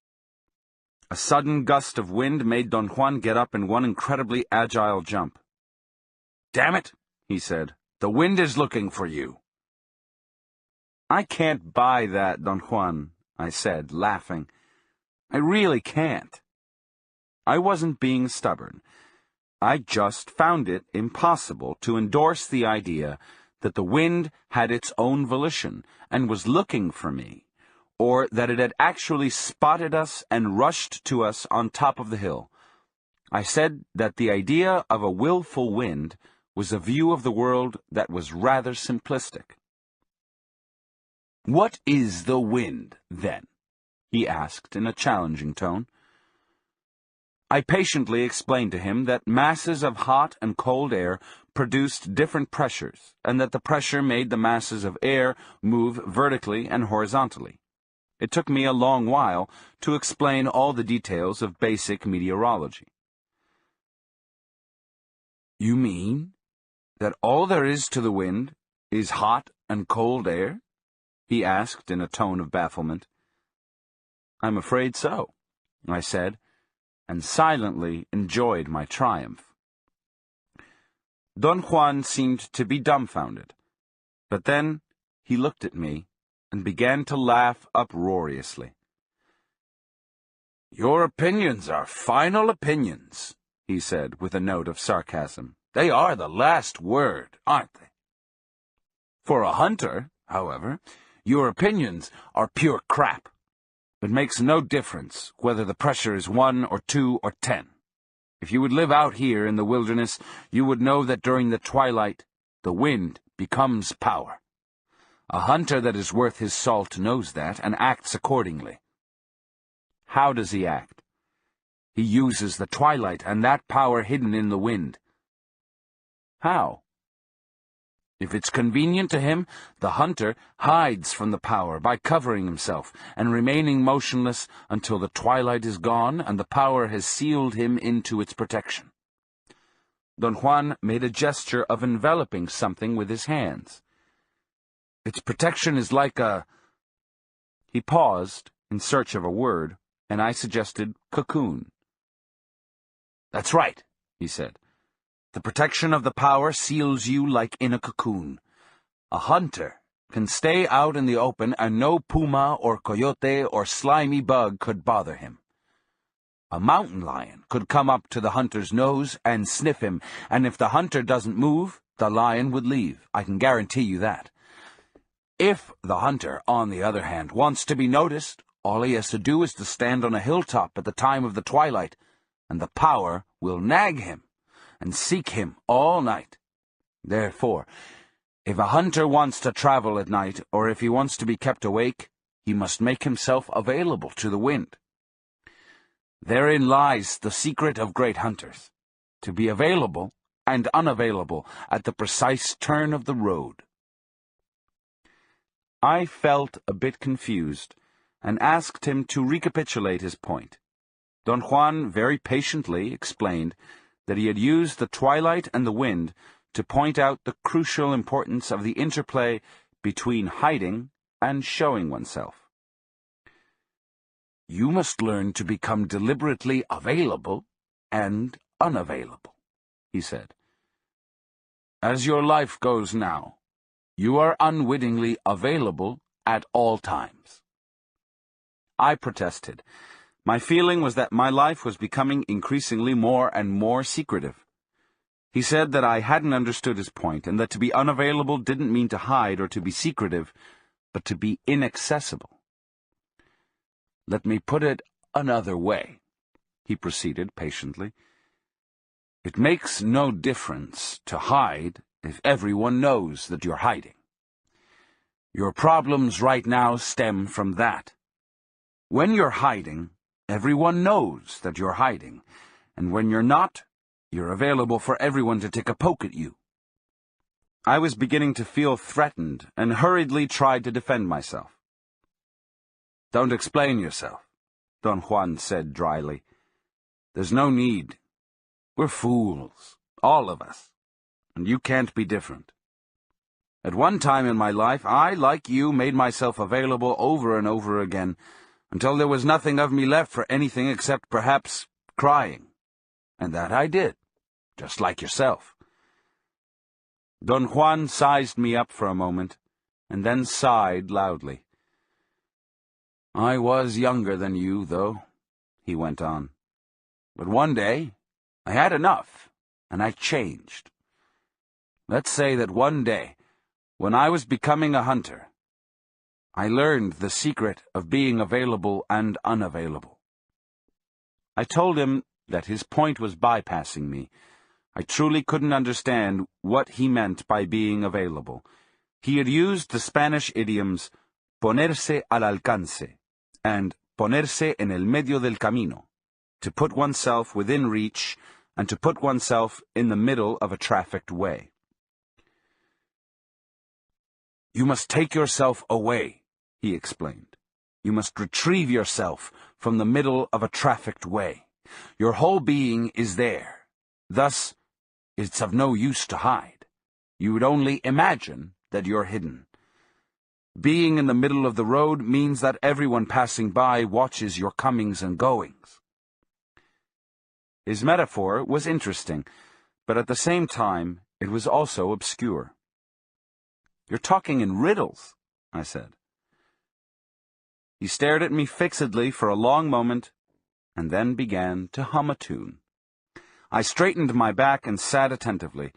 A sudden gust of wind made Don Juan get up in one incredibly agile jump. "Damn it," he said, "the wind is looking for you." "I can't buy that, Don Juan," I said, laughing. "I really can't." I wasn't being stubborn. I just found it impossible to endorse the idea that the wind had its own volition and was looking for me, or that it had actually spotted us and rushed to us on top of the hill. I said that the idea of a willful wind was a view of the world that was rather simplistic. "What is the wind, then?" he asked in a challenging tone. I patiently explained to him that masses of hot and cold air produced different pressures, and that the pressure made the masses of air move vertically and horizontally. It took me a long while to explain all the details of basic meteorology. "You mean that all there is to the wind is hot and cold air?" he asked in a tone of bafflement. "I'm afraid so," I said, and silently enjoyed my triumph. Don Juan seemed to be dumbfounded, but then he looked at me and began to laugh uproariously. Your opinions are final opinions, he said with a note of sarcasm. They are the last word, aren't they? For a hunter, however, your opinions are pure crap. It makes no difference whether the pressure is 1 or 2 or 10. If you would live out here in the wilderness, you would know that during the twilight, the wind becomes power. A hunter that is worth his salt knows that and acts accordingly. How does he act? He uses the twilight and that power hidden in the wind. How? If it's convenient to him, the hunter hides from the power by covering himself and remaining motionless until the twilight is gone and the power has sealed him into its protection. Don Juan made a gesture of enveloping something with his hands. Its protection is like a... He paused in search of a word, and I suggested cocoon. That's right, he said. The protection of the power seals you like in a cocoon. A hunter can stay out in the open and no puma or coyote or slimy bug could bother him. A mountain lion could come up to the hunter's nose and sniff him, and if the hunter doesn't move, the lion would leave. I can guarantee you that. If the hunter, on the other hand, wants to be noticed, all he has to do is to stand on a hilltop at the time of the twilight, and the power will nag him and seek him all night. Therefore, if a hunter wants to travel at night, or if he wants to be kept awake, he must make himself available to the wind. Therein lies the secret of great hunters, to be available and unavailable at the precise turn of the road. I felt a bit confused, and asked him to recapitulate his point. Don Juan very patiently explained that he had used the twilight and the wind to point out the crucial importance of the interplay between hiding and showing oneself. You must learn to become deliberately available and unavailable, he said. As your life goes now, you are unwittingly available at all times. I protested. My feeling was that my life was becoming increasingly more and more secretive. He said that I hadn't understood his point, and that to be unavailable didn't mean to hide or to be secretive, but to be inaccessible. Let me put it another way, he proceeded patiently. It makes no difference to hide if everyone knows that you're hiding. Your problems right now stem from that. When you're hiding, everyone knows that you're hiding, and when you're not, you're available for everyone to take a poke at you. I was beginning to feel threatened and hurriedly tried to defend myself. Don't explain yourself, Don Juan said dryly. There's no need. We're fools, all of us, and you can't be different. At one time in my life, I, like you, made myself available over and over again, until there was nothing of me left for anything except, perhaps, crying. And that I did, just like yourself. Don Juan sized me up for a moment, and then sighed loudly. I was younger than you, though, he went on. But one day, I had enough, and I changed. Let's say that one day, when I was becoming a hunter, I learned the secret of being available and unavailable. I told him that his point was bypassing me. I truly couldn't understand what he meant by being available. He had used the Spanish idioms ponerse al alcance and ponerse en el medio del camino, to put oneself within reach and to put oneself in the middle of a trafficked way. You must take yourself away, he explained. You must retrieve yourself from the middle of a trafficked way. Your whole being is there. Thus, it's of no use to hide. You would only imagine that you're hidden. Being in the middle of the road means that everyone passing by watches your comings and goings. His metaphor was interesting, but at the same time, it was also obscure. You're talking in riddles, I said. He stared at me fixedly for a long moment, and then began to hum a tune. I straightened my back and sat attentively.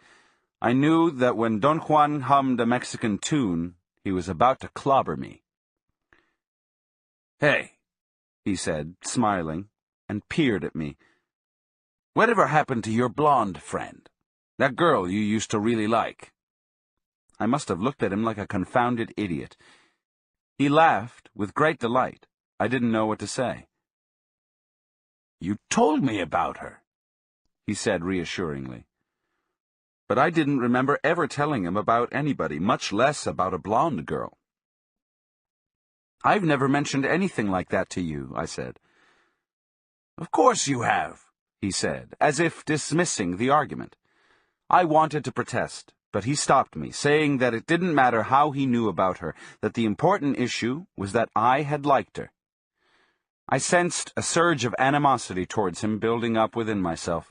I knew that when Don Juan hummed a Mexican tune, he was about to clobber me. "Hey," he said, smiling, and peered at me. "Whatever happened to your blonde friend? That girl you used to really like?" I must have looked at him like a confounded idiot. He laughed with great delight. I didn't know what to say. "You told me about her," he said reassuringly. But I didn't remember ever telling him about anybody, much less about a blonde girl. "I've never mentioned anything like that to you," I said. "Of course you have," he said, as if dismissing the argument. I wanted to protest, but he stopped me, saying that it didn't matter how he knew about her, that the important issue was that I had liked her. I sensed a surge of animosity towards him building up within myself.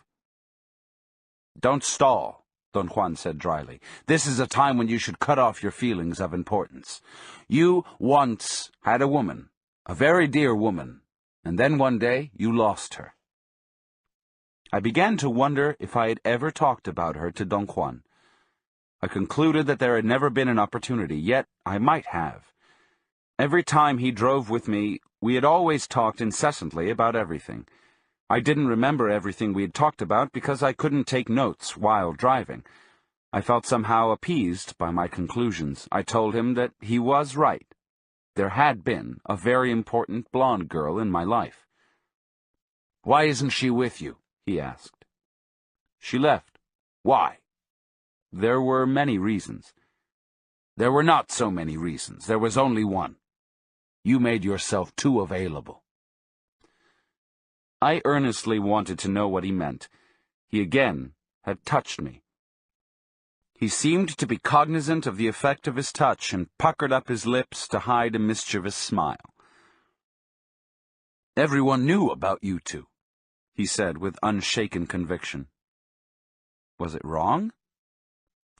"Don't stall," Don Juan said dryly. "This is a time when you should cut off your feelings of importance. You once had a woman, a very dear woman, and then one day you lost her." I began to wonder if I had ever talked about her to Don Juan. I concluded that there had never been an opportunity, yet I might have. Every time he drove with me, we had always talked incessantly about everything. I didn't remember everything we had talked about because I couldn't take notes while driving. I felt somehow appeased by my conclusions. I told him that he was right. There had been a very important blonde girl in my life. "Why isn't she with you?" he asked. "She left." "Why?" "There were many reasons." "There were not so many reasons. There was only one. You made yourself too available." I earnestly wanted to know what he meant. He again had touched me. He seemed to be cognizant of the effect of his touch and puckered up his lips to hide a mischievous smile. "Everyone knew about you two," he said with unshaken conviction. Was it wrong?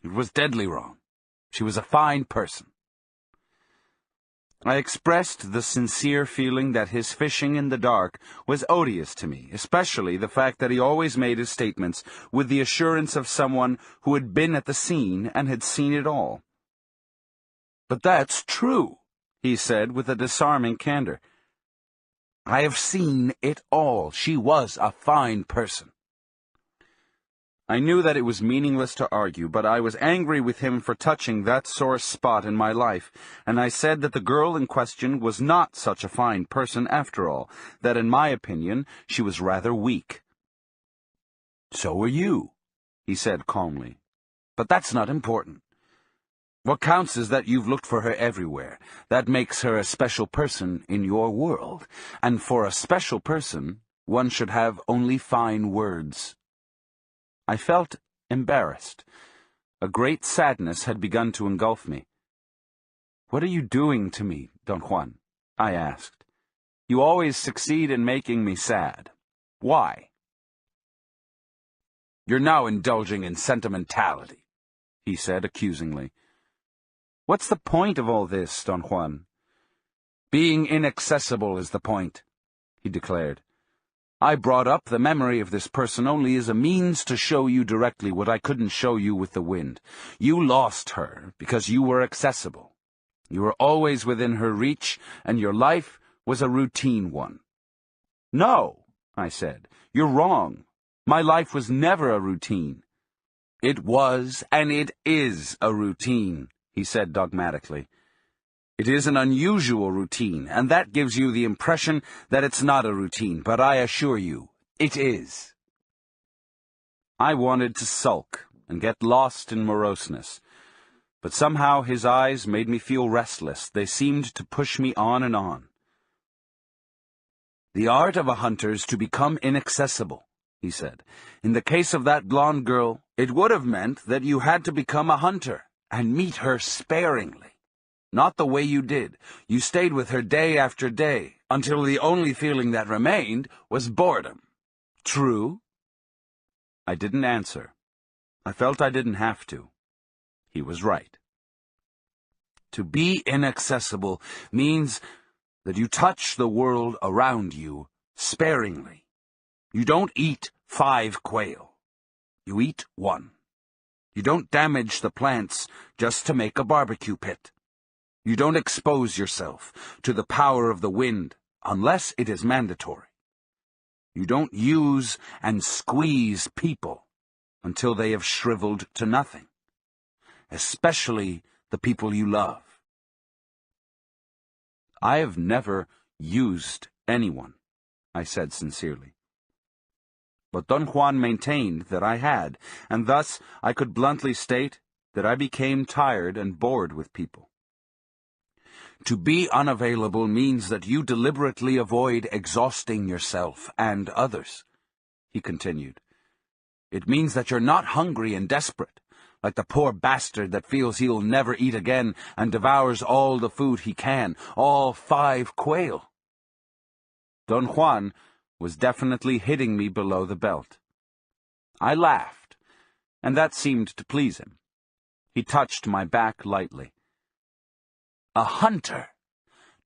It was deadly wrong. She was a fine person. I expressed the sincere feeling that his fishing in the dark was odious to me, especially the fact that he always made his statements with the assurance of someone who had been at the scene and had seen it all. "But that's true," he said with a disarming candor. "I have seen it all. She was a fine person." I knew that it was meaningless to argue, but I was angry with him for touching that sore spot in my life, and I said that the girl in question was not such a fine person after all, that in my opinion she was rather weak. "So are you," he said calmly. "But that's not important. What counts is that you've looked for her everywhere. That makes her a special person in your world, and for a special person, one should have only fine words." I felt embarrassed. A great sadness had begun to engulf me. "What are you doing to me, Don Juan?" I asked. "You always succeed in making me sad. Why?" "You're now indulging in sentimentality," he said accusingly. "What's the point of all this, Don Juan?" "Being inaccessible is the point," he declared. "I brought up the memory of this person only as a means to show you directly what I couldn't show you with the wind. You lost her because you were accessible. You were always within her reach, and your life was a routine one." "No," I said, "you're wrong. My life was never a routine." "It was, and it is a routine," he said dogmatically. "It is an unusual routine, and that gives you the impression that it's not a routine, but I assure you, it is." I wanted to sulk and get lost in moroseness, but somehow his eyes made me feel restless. They seemed to push me on and on. "The art of a hunter's to become inaccessible," he said. "In the case of that blonde girl, it would have meant that you had to become a hunter and meet her sparingly. Not the way you did. You stayed with her day after day, until the only feeling that remained was boredom. True?" I didn't answer. I felt I didn't have to. He was right. To be inaccessible means that you touch the world around you sparingly. You don't eat 5 quail. You eat 1. You don't damage the plants just to make a barbecue pit. You don't expose yourself to the power of the wind unless it is mandatory. You don't use and squeeze people until they have shriveled to nothing, especially the people you love. I have never used anyone, I said sincerely. But Don Juan maintained that I had, and thus I could bluntly state that I became tired and bored with people. To be unavailable means that you deliberately avoid exhausting yourself and others, he continued. It means that you're not hungry and desperate, like the poor bastard that feels he'll never eat again and devours all the food he can, all 5 quail. Don Juan was definitely hitting me below the belt. I laughed, and that seemed to please him. He touched my back lightly. A hunter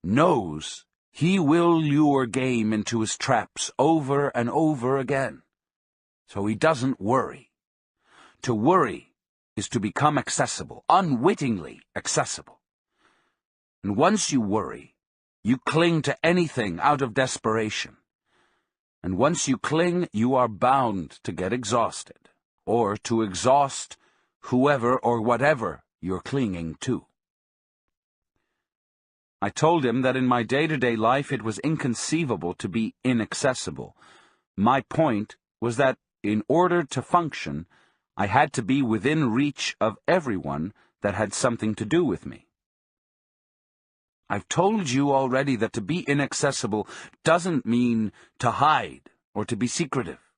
knows he will lure game into his traps over and over again, so he doesn't worry. To worry is to become accessible, unwittingly accessible. And once you worry, you cling to anything out of desperation. And once you cling, you are bound to get exhausted, or to exhaust whoever or whatever you're clinging to. I told him that in my day-to-day life it was inconceivable to be inaccessible. My point was that in order to function, I had to be within reach of everyone that had something to do with me. I've told you already that to be inaccessible doesn't mean to hide or to be secretive,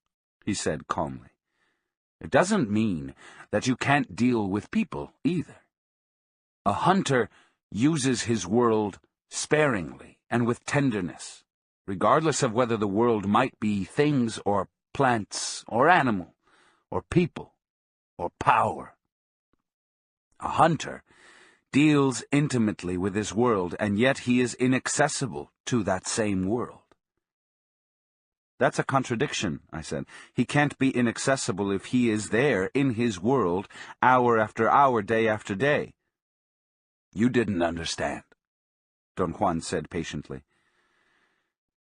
he said calmly. It doesn't mean that you can't deal with people either. A hunter uses his world sparingly and with tenderness, regardless of whether the world might be things or plants or animal or people or power. A hunter deals intimately with his world, and yet he is inaccessible to that same world. That's a contradiction, I said. He can't be inaccessible if he is there in his world, hour after hour, day after day. You didn't understand, Don Juan said patiently.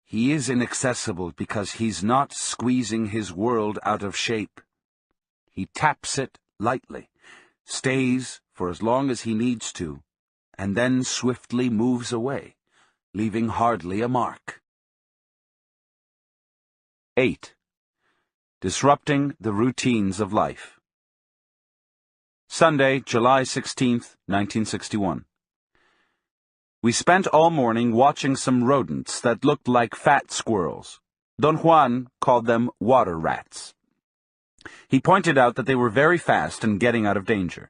He is inaccessible because he's not squeezing his world out of shape. He taps it lightly, stays for as long as he needs to, and then swiftly moves away, leaving hardly a mark. 8. Disrupting the routines of life. Sunday, July 16th, 1961. We spent all morning watching some rodents that looked like fat squirrels. Don Juan called them water rats. He pointed out that they were very fast and getting out of danger.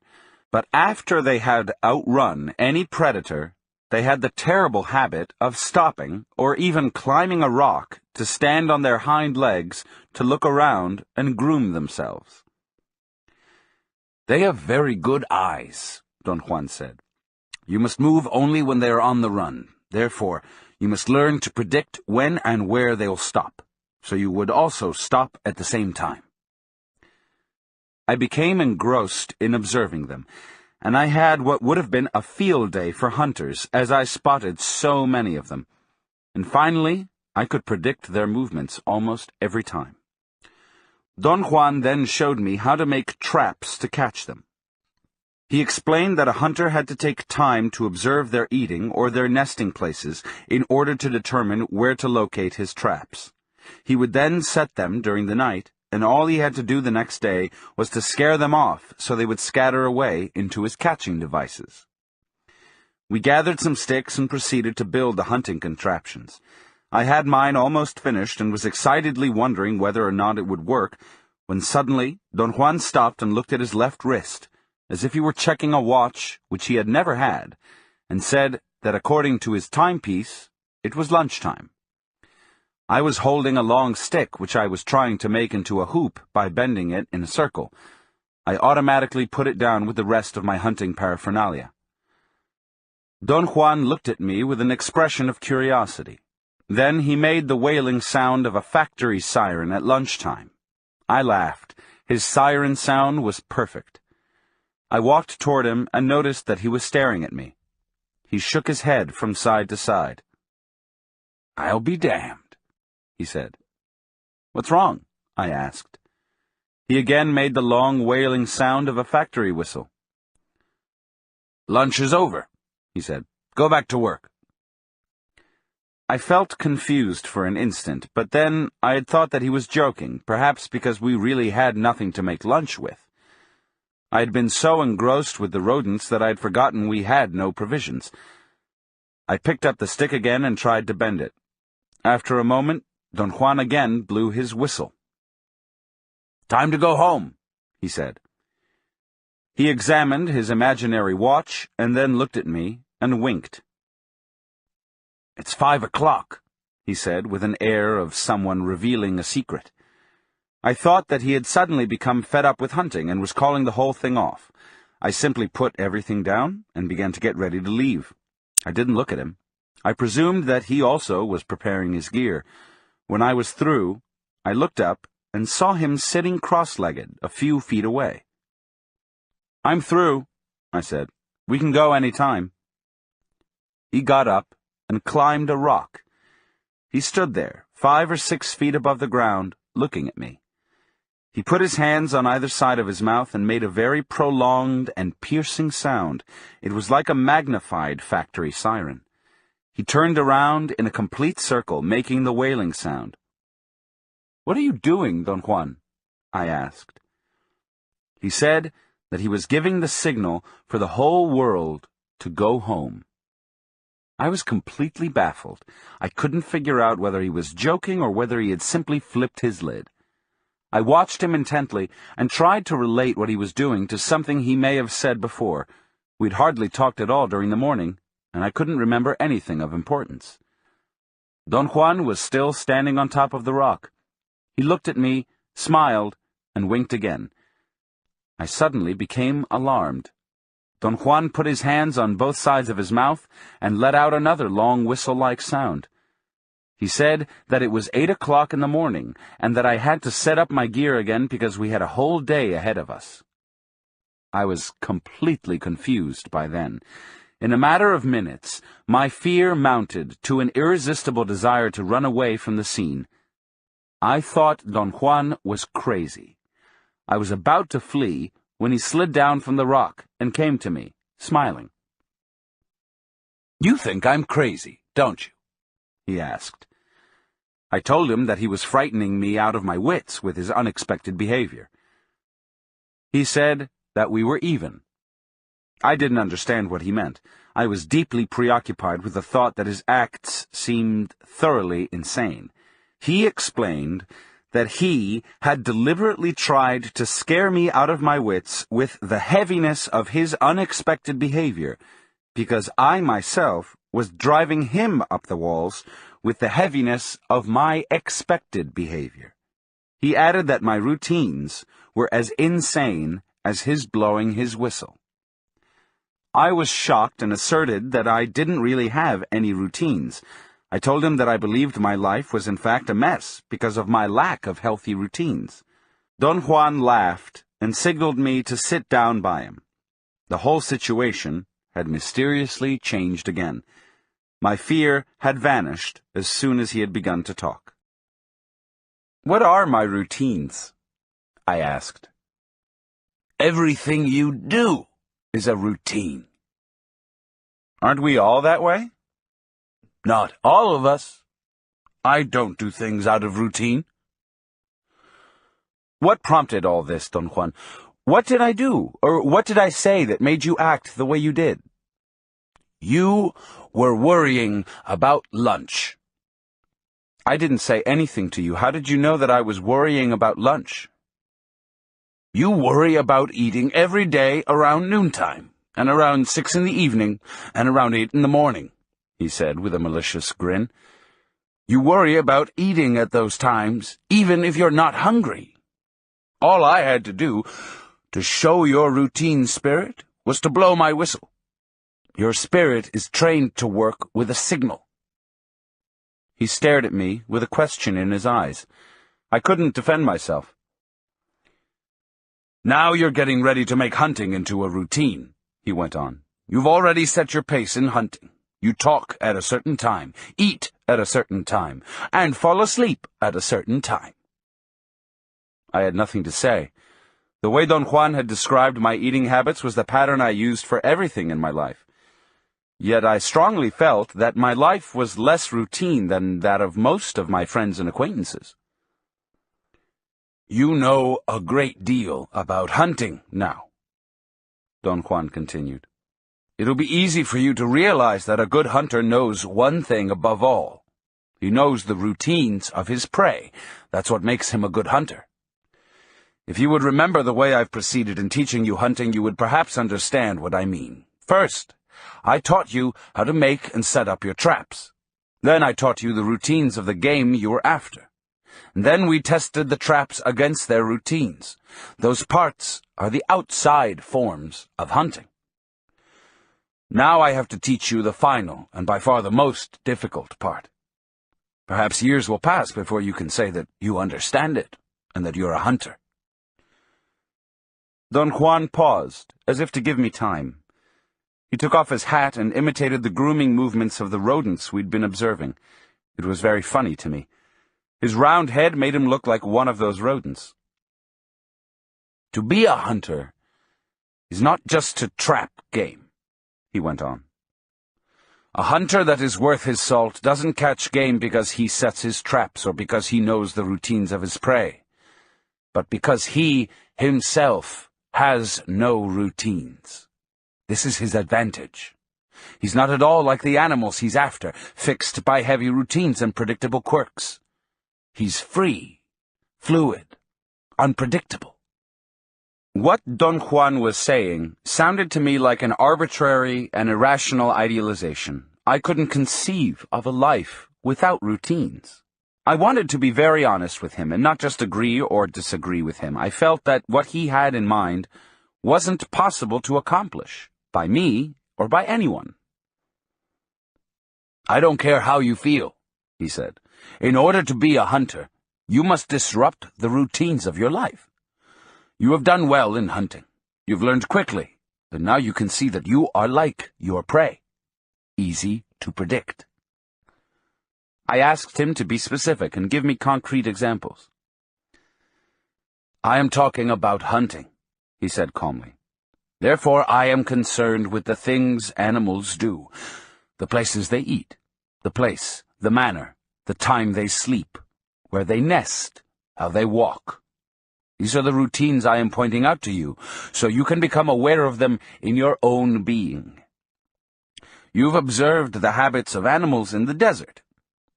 But after they had outrun any predator, they had the terrible habit of stopping or even climbing a rock to stand on their hind legs to look around and groom themselves. They have very good eyes, Don Juan said. You must move only when they are on the run. Therefore, you must learn to predict when and where they'll stop, so you would also stop at the same time. I became engrossed in observing them, and I had what would have been a field day for hunters, as I spotted so many of them. And finally, I could predict their movements almost every time. Don Juan then showed me how to make traps to catch them. He explained that a hunter had to take time to observe their eating or their nesting places in order to determine where to locate his traps. He would then set them during the night, and all he had to do the next day was to scare them off so they would scatter away into his catching devices. We gathered some sticks and proceeded to build the hunting contraptions. I had mine almost finished and was excitedly wondering whether or not it would work, when suddenly Don Juan stopped and looked at his left wrist, as if he were checking a watch which he had never had, and said that according to his timepiece, it was lunchtime. I was holding a long stick which I was trying to make into a hoop by bending it in a circle. I automatically put it down with the rest of my hunting paraphernalia. Don Juan looked at me with an expression of curiosity. Then he made the wailing sound of a factory siren at lunchtime. I laughed. His siren sound was perfect. I walked toward him and noticed that he was staring at me. He shook his head from side to side. "I'll be damned," he said. "What's wrong?" I asked. He again made the long wailing sound of a factory whistle. "Lunch is over," he said. "Go back to work." I felt confused for an instant, but then I had thought that he was joking, perhaps because we really had nothing to make lunch with. I had been so engrossed with the rodents that I had forgotten we had no provisions. I picked up the stick again and tried to bend it. After a moment, Don Juan again blew his whistle. "Time to go home," he said. He examined his imaginary watch and then looked at me and winked. "It's 5 o'clock," he said with an air of someone revealing a secret. I thought that he had suddenly become fed up with hunting and was calling the whole thing off. I simply put everything down and began to get ready to leave. I didn't look at him. I presumed that he also was preparing his gear. When I was through, I looked up and saw him sitting cross-legged a few feet away. "I'm through," I said. "We can go any time." He got up and climbed a rock. He stood there, 5 or 6 feet above the ground, looking at me. He put his hands on either side of his mouth and made a very prolonged and piercing sound. It was like a magnified factory siren. He turned around in a complete circle, making the wailing sound. "What are you doing, Don Juan?" I asked. He said that he was giving the signal for the whole world to go home. I was completely baffled. I couldn't figure out whether he was joking or whether he had simply flipped his lid. I watched him intently and tried to relate what he was doing to something he may have said before. We'd hardly talked at all during the morning, and I couldn't remember anything of importance. Don Juan was still standing on top of the rock. He looked at me, smiled, and winked again. I suddenly became alarmed. Don Juan put his hands on both sides of his mouth and let out another long whistle-like sound. He said that it was 8 o'clock in the morning and that I had to set up my gear again because we had a whole day ahead of us. I was completely confused by then. In a matter of minutes, my fear mounted to an irresistible desire to run away from the scene. I thought Don Juan was crazy. I was about to flee when he slid down from the rock and came to me, smiling. "You think I'm crazy, don't you?" he asked. I told him that he was frightening me out of my wits with his unexpected behavior. He said that we were even. I didn't understand what he meant. I was deeply preoccupied with the thought that his acts seemed thoroughly insane. He explained that he had deliberately tried to scare me out of my wits with the heaviness of his unexpected behavior, because I myself was driving him up the walls with the heaviness of my expected behavior. He added that my routines were as insane as his blowing his whistle. I was shocked and asserted that I didn't really have any routines. I told him that I believed my life was in fact a mess because of my lack of healthy routines. Don Juan laughed and signaled me to sit down by him. The whole situation had mysteriously changed again. My fear had vanished as soon as he had begun to talk. "What are my routines?" I asked. "Everything you do is a routine." "Aren't we all that way?" "Not all of us. I don't do things out of routine." "What prompted all this, Don Juan? What did I do, or what did I say that made you act the way you did?" "You were worrying about lunch." "I didn't say anything to you. How did you know that I was worrying about lunch?" "You worry about eating every day around noontime, and around 6 in the evening, and around 8 in the morning," he said with a malicious grin. "You worry about eating at those times, even if you're not hungry. All I had to do to show your routine spirit was to blow my whistle. Your spirit is trained to work with a signal." He stared at me with a question in his eyes. I couldn't defend myself. "Now you're getting ready to make hunting into a routine," he went on. "You've already set your pace in hunting. You talk at a certain time, eat at a certain time, and fall asleep at a certain time." I had nothing to say. The way Don Juan had described my eating habits was the pattern I used for everything in my life. Yet I strongly felt that my life was less routine than that of most of my friends and acquaintances. "You know a great deal about hunting now," Don Juan continued. "It'll be easy for you to realize that a good hunter knows one thing above all. He knows the routines of his prey. That's what makes him a good hunter. If you would remember the way I've proceeded in teaching you hunting, you would perhaps understand what I mean. First, I taught you how to make and set up your traps. Then I taught you the routines of the game you were after. And then we tested the traps against their routines. Those parts are the outside forms of hunting. Now I have to teach you the final and by far the most difficult part. Perhaps years will pass before you can say that you understand it and that you're a hunter." Don Juan paused, as if to give me time. He took off his hat and imitated the grooming movements of the rodents we'd been observing. It was very funny to me. His round head made him look like one of those rodents. "To be a hunter is not just to trap game," he went on. "A hunter that is worth his salt doesn't catch game because he sets his traps or because he knows the routines of his prey, but because he himself has no routines. This is his advantage. He's not at all like the animals he's after, fixed by heavy routines and predictable quirks. He's free, fluid, unpredictable." What Don Juan was saying sounded to me like an arbitrary and irrational idealization. I couldn't conceive of a life without routines. I wanted to be very honest with him and not just agree or disagree with him. I felt that what he had in mind wasn't possible to accomplish, by me or by anyone. "I don't care how you feel," he said. "In order to be a hunter, you must disrupt the routines of your life. You have done well in hunting. You've learned quickly, and now you can see that you are like your prey. Easy to predict." I asked him to be specific and give me concrete examples. "I am talking about hunting," he said calmly. "Therefore I am concerned with the things animals do, the places they eat, the place, the manner, the time they sleep, where they nest, how they walk. These are the routines I am pointing out to you, so you can become aware of them in your own being. You've observed the habits of animals in the desert.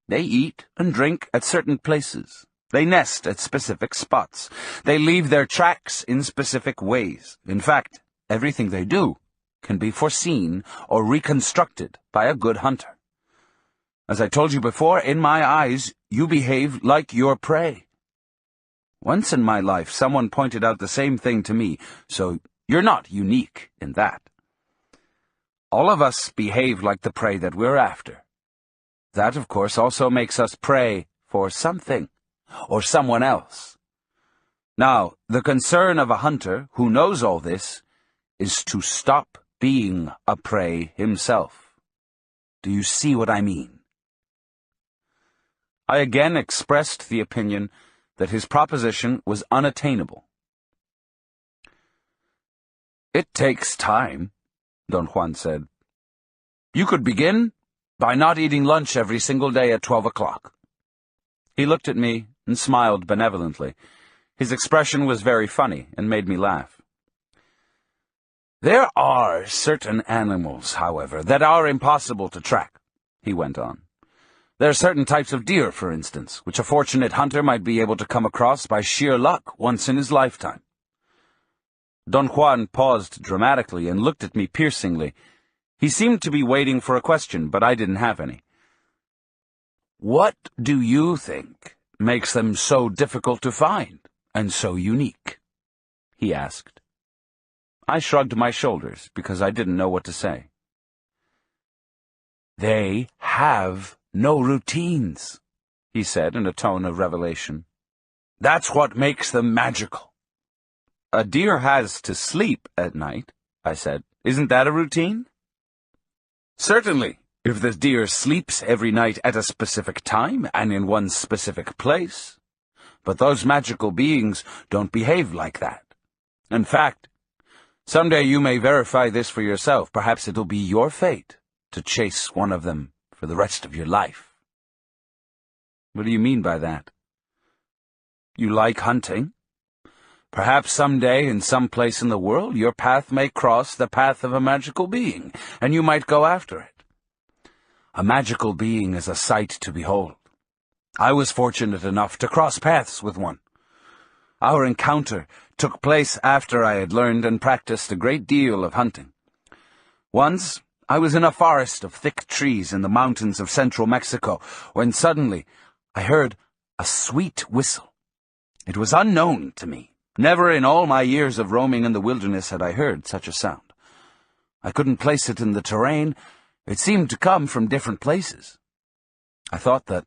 They eat and drink at certain places. They nest at specific spots. They leave their tracks in specific ways. In fact, everything they do can be foreseen or reconstructed by a good hunter. As I told you before, in my eyes, you behave like your prey. Once in my life, someone pointed out the same thing to me, so you're not unique in that. All of us behave like the prey that we're after. That, of course, also makes us prey for something, or someone else. Now, the concern of a hunter who knows all this is to stop being a prey himself. Do you see what I mean?" I again expressed the opinion that his proposition was unattainable. "It takes time," Don Juan said. "You could begin by not eating lunch every single day at 12 o'clock. He looked at me and smiled benevolently. His expression was very funny and made me laugh. "There are certain animals, however, that are impossible to track," he went on. "There are certain types of deer, for instance, which a fortunate hunter might be able to come across by sheer luck once in his lifetime." Don Juan paused dramatically and looked at me piercingly. He seemed to be waiting for a question, but I didn't have any. "What do you think makes them so difficult to find and so unique?" he asked. I shrugged my shoulders because I didn't know what to say. "They have no routines," he said in a tone of revelation. "That's what makes them magical." "A deer has to sleep at night," I said. "Isn't that a routine?" "Certainly, if the deer sleeps every night at a specific time and in one specific place. But those magical beings don't behave like that. In fact, someday you may verify this for yourself. Perhaps it'll be your fate to chase one of them for the rest of your life." "What do you mean by that?" "You like hunting? Perhaps someday in some place in the world your path may cross the path of a magical being, and you might go after it. A magical being is a sight to behold. I was fortunate enough to cross paths with one. Our encounter took place after I had learned and practiced a great deal of hunting. Once, I was in a forest of thick trees in the mountains of central Mexico, when suddenly I heard a sweet whistle. It was unknown to me. Never in all my years of roaming in the wilderness had I heard such a sound. I couldn't place it in the terrain. It seemed to come from different places. I thought that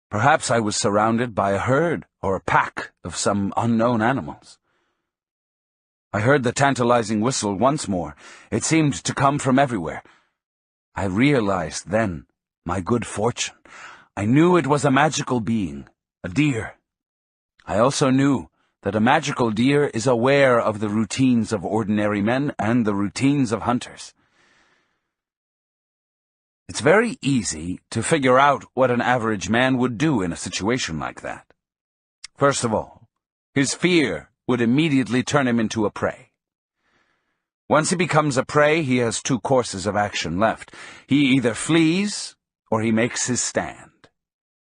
perhaps I was surrounded by a herd or a pack of some unknown animals. I heard the tantalizing whistle once more. It seemed to come from everywhere. I realized then my good fortune. I knew it was a magical being, a deer. I also knew that a magical deer is aware of the routines of ordinary men and the routines of hunters. It's very easy to figure out what an average man would do in a situation like that. First of all, his fear would immediately turn him into a prey. Once he becomes a prey, he has two courses of action left. He either flees or he makes his stand.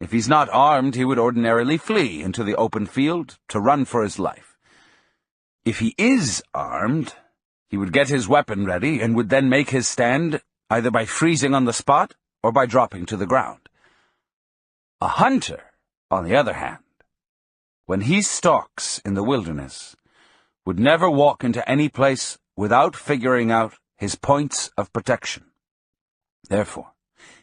If he's not armed, he would ordinarily flee into the open field to run for his life. If he is armed, he would get his weapon ready and would then make his stand either by freezing on the spot or by dropping to the ground. A hunter, on the other hand, when he stalks in the wilderness, would never walk into any place without figuring out his points of protection. Therefore,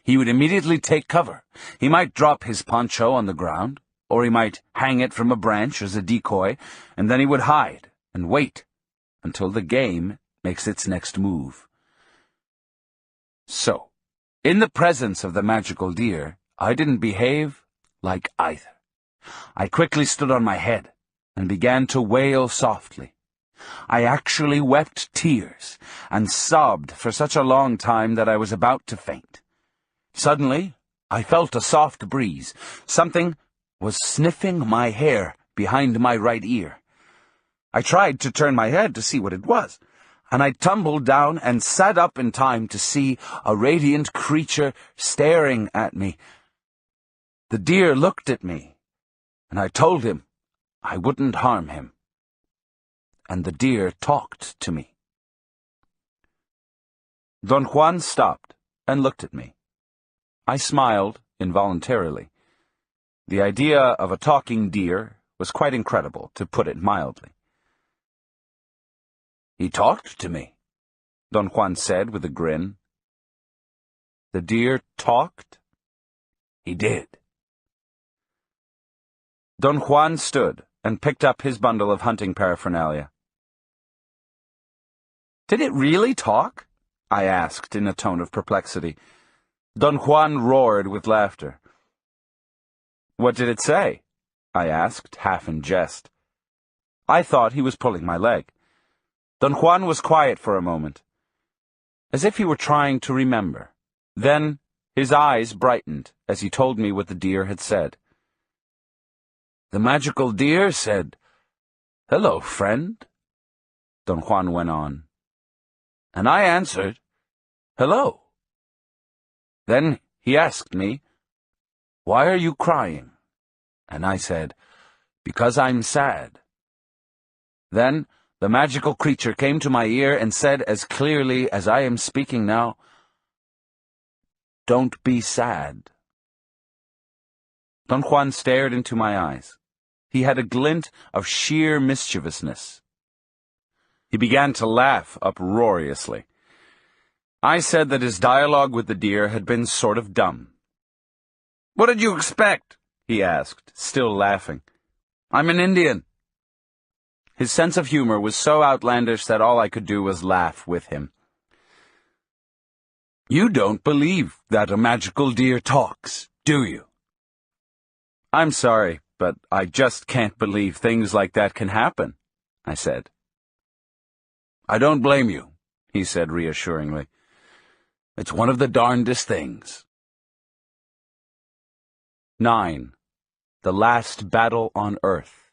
he would immediately take cover. He might drop his poncho on the ground, or he might hang it from a branch as a decoy, and then he would hide and wait until the game makes its next move. So, in the presence of the magical deer, I didn't behave like either. I quickly stood on my head and began to wail softly. I actually wept tears and sobbed for such a long time that I was about to faint. Suddenly, I felt a soft breeze. Something was sniffing my hair behind my right ear. I tried to turn my head to see what it was, and I tumbled down and sat up in time to see a radiant creature staring at me. The deer looked at me, and I told him I wouldn't harm him. And the deer talked to me. Don Juan stopped and looked at me. I smiled involuntarily. The idea of a talking deer was quite incredible, to put it mildly. "He talked to me," Don Juan said with a grin. "The deer talked?" "He did." Don Juan stood and picked up his bundle of hunting paraphernalia. "Did it really talk?" I asked in a tone of perplexity. Don Juan roared with laughter. "What did it say?" I asked, half in jest. I thought he was pulling my leg. Don Juan was quiet for a moment, as if he were trying to remember. Then his eyes brightened as he told me what the deer had said. "The magical deer said, 'Hello, friend,'" Don Juan went on. "And I answered, 'Hello.' Then he asked me, 'Why are you crying?' And I said, 'Because I'm sad.' Then the magical creature came to my ear and said as clearly as I am speaking now, 'Don't be sad.'" Don Juan stared into my eyes. He had a glint of sheer mischievousness. He began to laugh uproariously. I said that his dialogue with the deer had been sort of dumb. "What did you expect?" he asked, still laughing. "I'm an Indian." His sense of humor was so outlandish that all I could do was laugh with him. "You don't believe that a magical deer talks, do you?" "I'm sorry, but I just can't believe things like that can happen," I said. "I don't blame you," he said reassuringly. "It's one of the darndest things." 9. The Last Battle on Earth.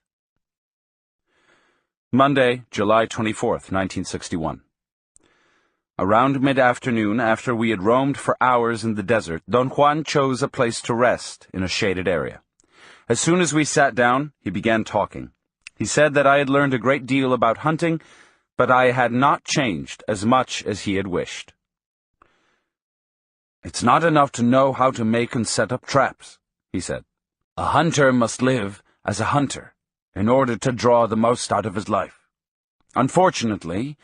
Monday, July 24th, 1961. Around mid-afternoon, after we had roamed for hours in the desert, Don Juan chose a place to rest in a shaded area. As soon as we sat down, he began talking. He said that I had learned a great deal about hunting, but I had not changed as much as he had wished. "It's not enough to know how to make and set up traps," he said. "A hunter must live as a hunter in order to draw the most out of his life. Unfortunately,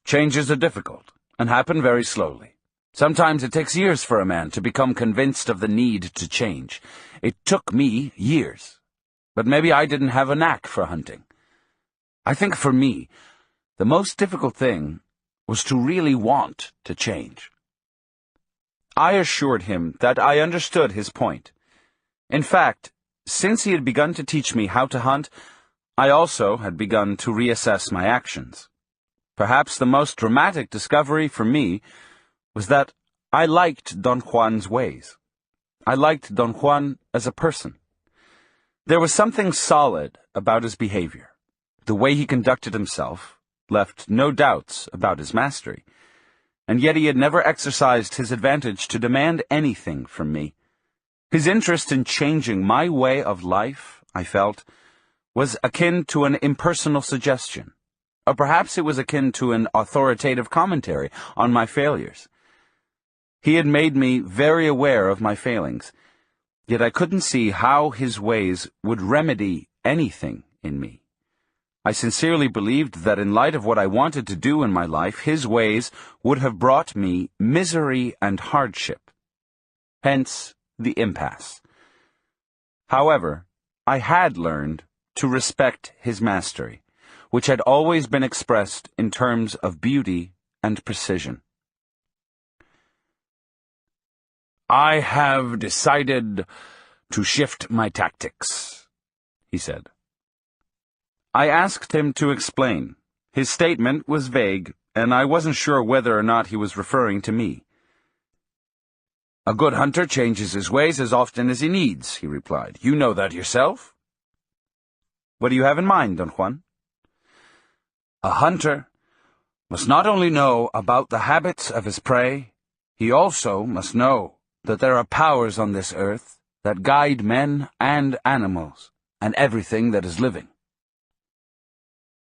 changes are difficult and happen very slowly. Sometimes it takes years for a man to become convinced of the need to change. It took me years, but maybe I didn't have a knack for hunting. I think for me, the most difficult thing was to really want to change." I assured him that I understood his point. In fact, since he had begun to teach me how to hunt, I also had begun to reassess my actions. Perhaps the most dramatic discovery for me was that I liked Don Juan's ways. I liked Don Juan as a person. There was something solid about his behavior. The way he conducted himself left no doubts about his mastery, and yet he had never exercised his advantage to demand anything from me. His interest in changing my way of life, I felt, was akin to an impersonal suggestion, or perhaps it was akin to an authoritative commentary on my failures. He had made me very aware of my failings, yet I couldn't see how his ways would remedy anything in me. I sincerely believed that in light of what I wanted to do in my life, his ways would have brought me misery and hardship. Hence the impasse. However, I had learned to respect his mastery, which had always been expressed in terms of beauty and precision. "I have decided to shift my tactics," he said. I asked him to explain. His statement was vague, and I wasn't sure whether or not he was referring to me. "A good hunter changes his ways as often as he needs," he replied. "You know that yourself." "What do you have in mind, Don Juan?" "A hunter must not only know about the habits of his prey, he also must know that there are powers on this earth that guide men and animals, and everything that is living."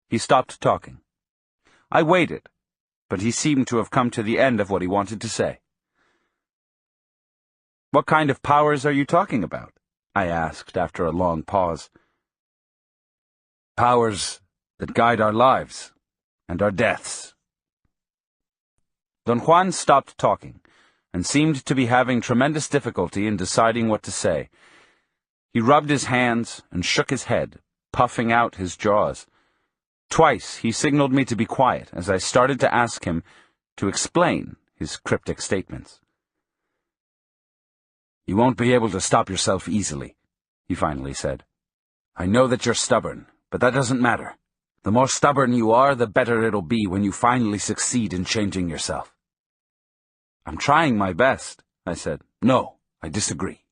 He stopped talking. I waited, but he seemed to have come to the end of what he wanted to say. "What kind of powers are you talking about?" I asked after a long pause. "Powers that guide our lives and our deaths." Don Juan stopped talking and seemed to be having tremendous difficulty in deciding what to say. He rubbed his hands and shook his head, puffing out his jaws. Twice he signaled me to be quiet as I started to ask him to explain his cryptic statements. "You won't be able to stop yourself easily," he finally said. "I know that you're stubborn, but that doesn't matter. The more stubborn you are, the better it'll be when you finally succeed in changing yourself." "I'm trying my best," I said. "No, I disagree.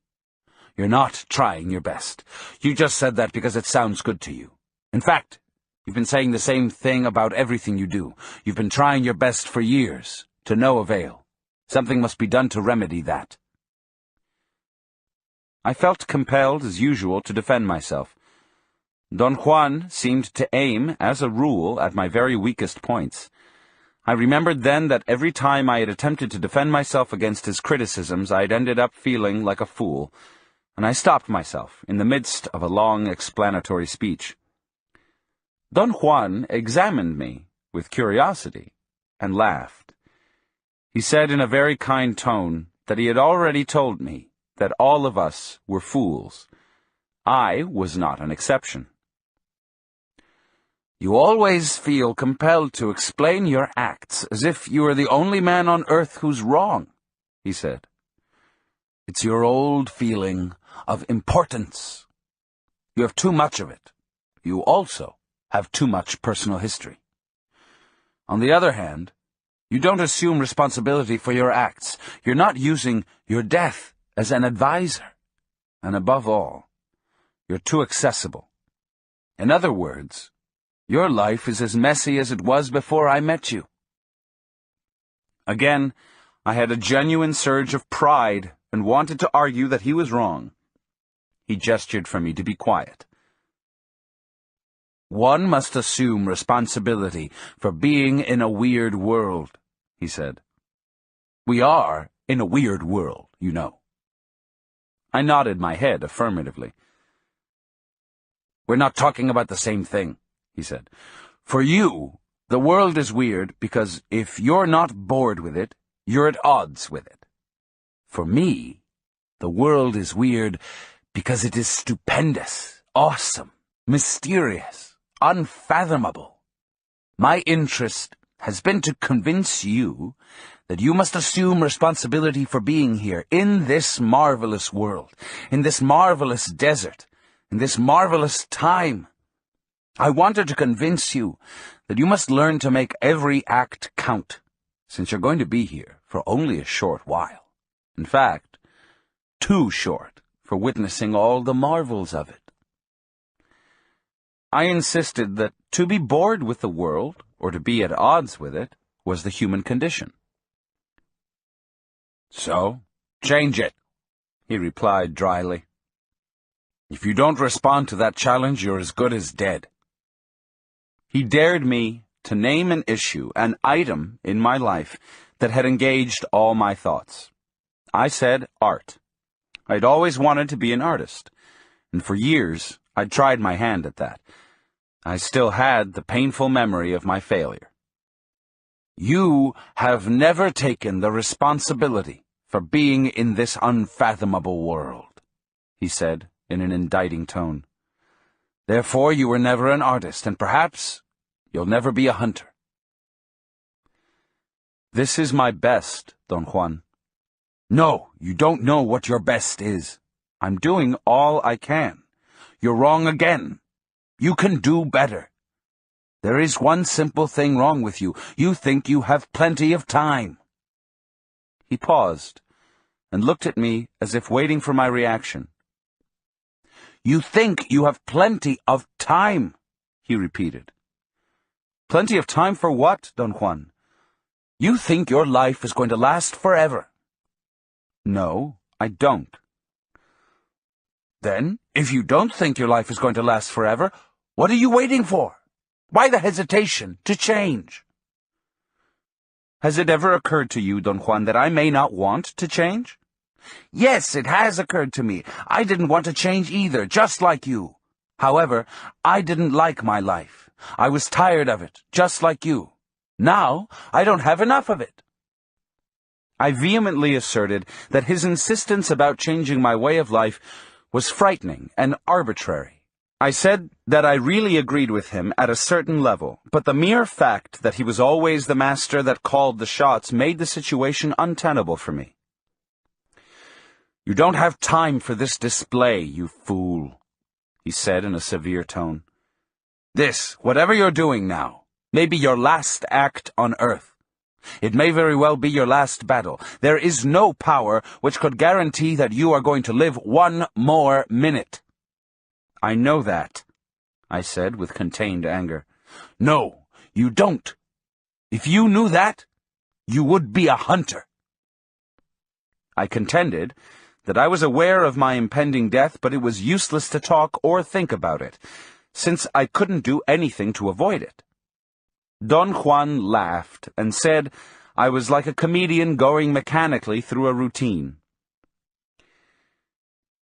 You're not trying your best. You just said that because it sounds good to you. In fact, you've been saying the same thing about everything you do. You've been trying your best for years, to no avail. Something must be done to remedy that." I felt compelled, as usual, to defend myself. Don Juan seemed to aim, as a rule, at my very weakest points. I remembered then that every time I had attempted to defend myself against his criticisms, I had ended up feeling like a fool, and I stopped myself in the midst of a long explanatory speech. Don Juan examined me with curiosity and laughed. He said in a very kind tone that he had already told me that all of us were fools. I was not an exception. You always feel compelled to explain your acts as if you are the only man on earth who's wrong, he said. It's your old feeling of importance. You have too much of it. You also have too much personal history. On the other hand, you don't assume responsibility for your acts. You're not using your death as an advisor. And above all, you're too accessible. In other words, your life is as messy as it was before I met you. Again, I had a genuine surge of pride and wanted to argue that he was wrong. He gestured for me to be quiet. One must assume responsibility for being in a weird world, he said. We are in a weird world, you know. I nodded my head affirmatively. We're not talking about the same thing, he said. For you, the world is weird because if you're not bored with it, you're at odds with it. For me, the world is weird because it is stupendous, awesome, mysterious, unfathomable. My interest has been to convince you that you must assume responsibility for being here, in this marvelous world, in this marvelous desert, in this marvelous time. I wanted to convince you that you must learn to make every act count, since you're going to be here for only a short while. In fact, too short for witnessing all the marvels of it. I insisted that to be bored with the world, or to be at odds with it, was the human condition. So, change it, he replied dryly. If you don't respond to that challenge, you're as good as dead. He dared me to name an issue, an item in my life that had engaged all my thoughts. I said art. I'd always wanted to be an artist, and for years I'd tried my hand at that. I still had the painful memory of my failure. You have never taken the responsibility for being in this unfathomable world, he said in an indicting tone. Therefore, you were never an artist, and perhaps you'll never be a hunter. This is my best, Don Juan. No, you don't know what your best is. I'm doing all I can. You're wrong again. You can do better. There is one simple thing wrong with you. You think you have plenty of time. He paused and looked at me as if waiting for my reaction. You think you have plenty of time, he repeated. Plenty of time for what, Don Juan? You think your life is going to last forever. No, I don't. Then, if you don't think your life is going to last forever, what are you waiting for? Why the hesitation to change? Has it ever occurred to you, Don Juan, that I may not want to change? Yes, it has occurred to me. I didn't want to change either, just like you. However, I didn't like my life. I was tired of it, just like you. Now, I don't have enough of it. I vehemently asserted that his insistence about changing my way of life was frightening and arbitrary. I said that I really agreed with him at a certain level, but the mere fact that he was always the master that called the shots made the situation untenable for me. You don't have time for this display, you fool, he said in a severe tone. This, whatever you're doing now, may be your last act on earth. It may very well be your last battle. There is no power which could guarantee that you are going to live one more minute. I know that, I said with contained anger. No, you don't. If you knew that, you would be a hunter. I contended that I was aware of my impending death, but it was useless to talk or think about it, since I couldn't do anything to avoid it. Don Juan laughed and said I was like a comedian going mechanically through a routine.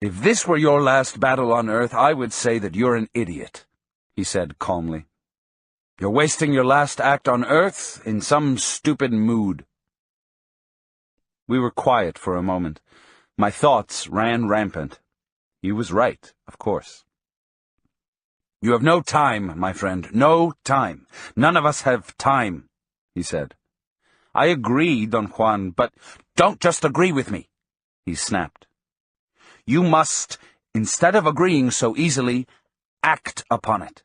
If this were your last battle on earth, I would say that you're an idiot, he said calmly. You're wasting your last act on earth in some stupid mood. We were quiet for a moment. My thoughts ran rampant. He was right, of course. "You have no time, my friend, no time. None of us have time," he said. "I agree, Don Juan, but—" "Don't just agree with me," he snapped. "You must, instead of agreeing so easily, act upon it.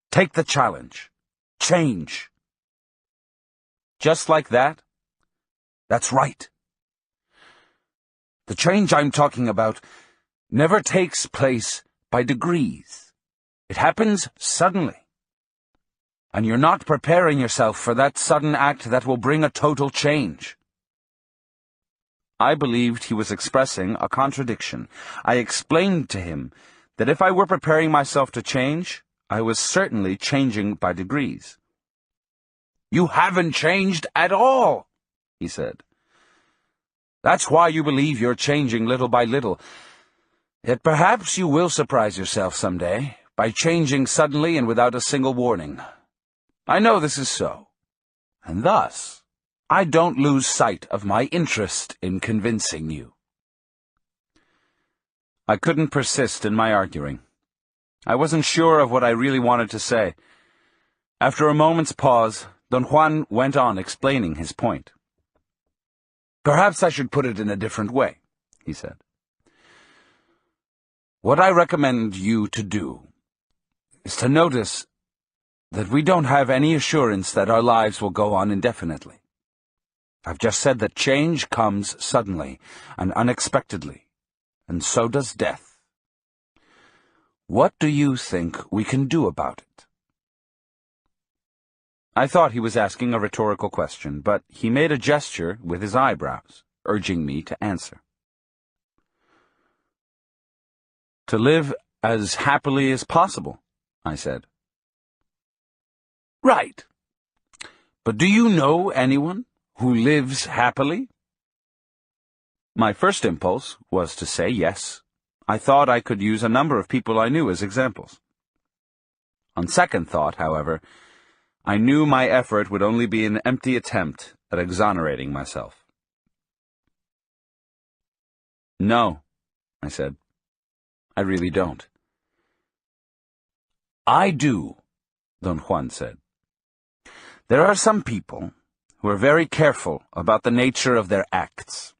Take the challenge. Change." "Just like that?" "That's right. The change I'm talking about never takes place by degrees. It happens suddenly. And you're not preparing yourself for that sudden act that will bring a total change." I believed he was expressing a contradiction. I explained to him that if I were preparing myself to change, I was certainly changing by degrees. "You haven't changed at all," he said. "That's why you believe you're changing little by little. Yet perhaps you will surprise yourself someday by changing suddenly and without a single warning. I know this is so, and thus I don't lose sight of my interest in convincing you." I couldn't persist in my arguing. I wasn't sure of what I really wanted to say. After a moment's pause, Don Juan went on explaining his point. "Perhaps I should put it in a different way," he said. "What I recommend you to do is to notice that we don't have any assurance that our lives will go on indefinitely. I've just said that change comes suddenly and unexpectedly, and so does death. What do you think we can do about it?" I thought he was asking a rhetorical question, but he made a gesture with his eyebrows, urging me to answer. "To live as happily as possible," I said. "Right. But do you know anyone who lives happily?" My first impulse was to say yes. I thought I could use a number of people I knew as examples. On second thought, however, I knew my effort would only be an empty attempt at exonerating myself. "No," I said. "I really don't." "I do," Don Juan said. "There are some people who are very careful about the nature of their acts.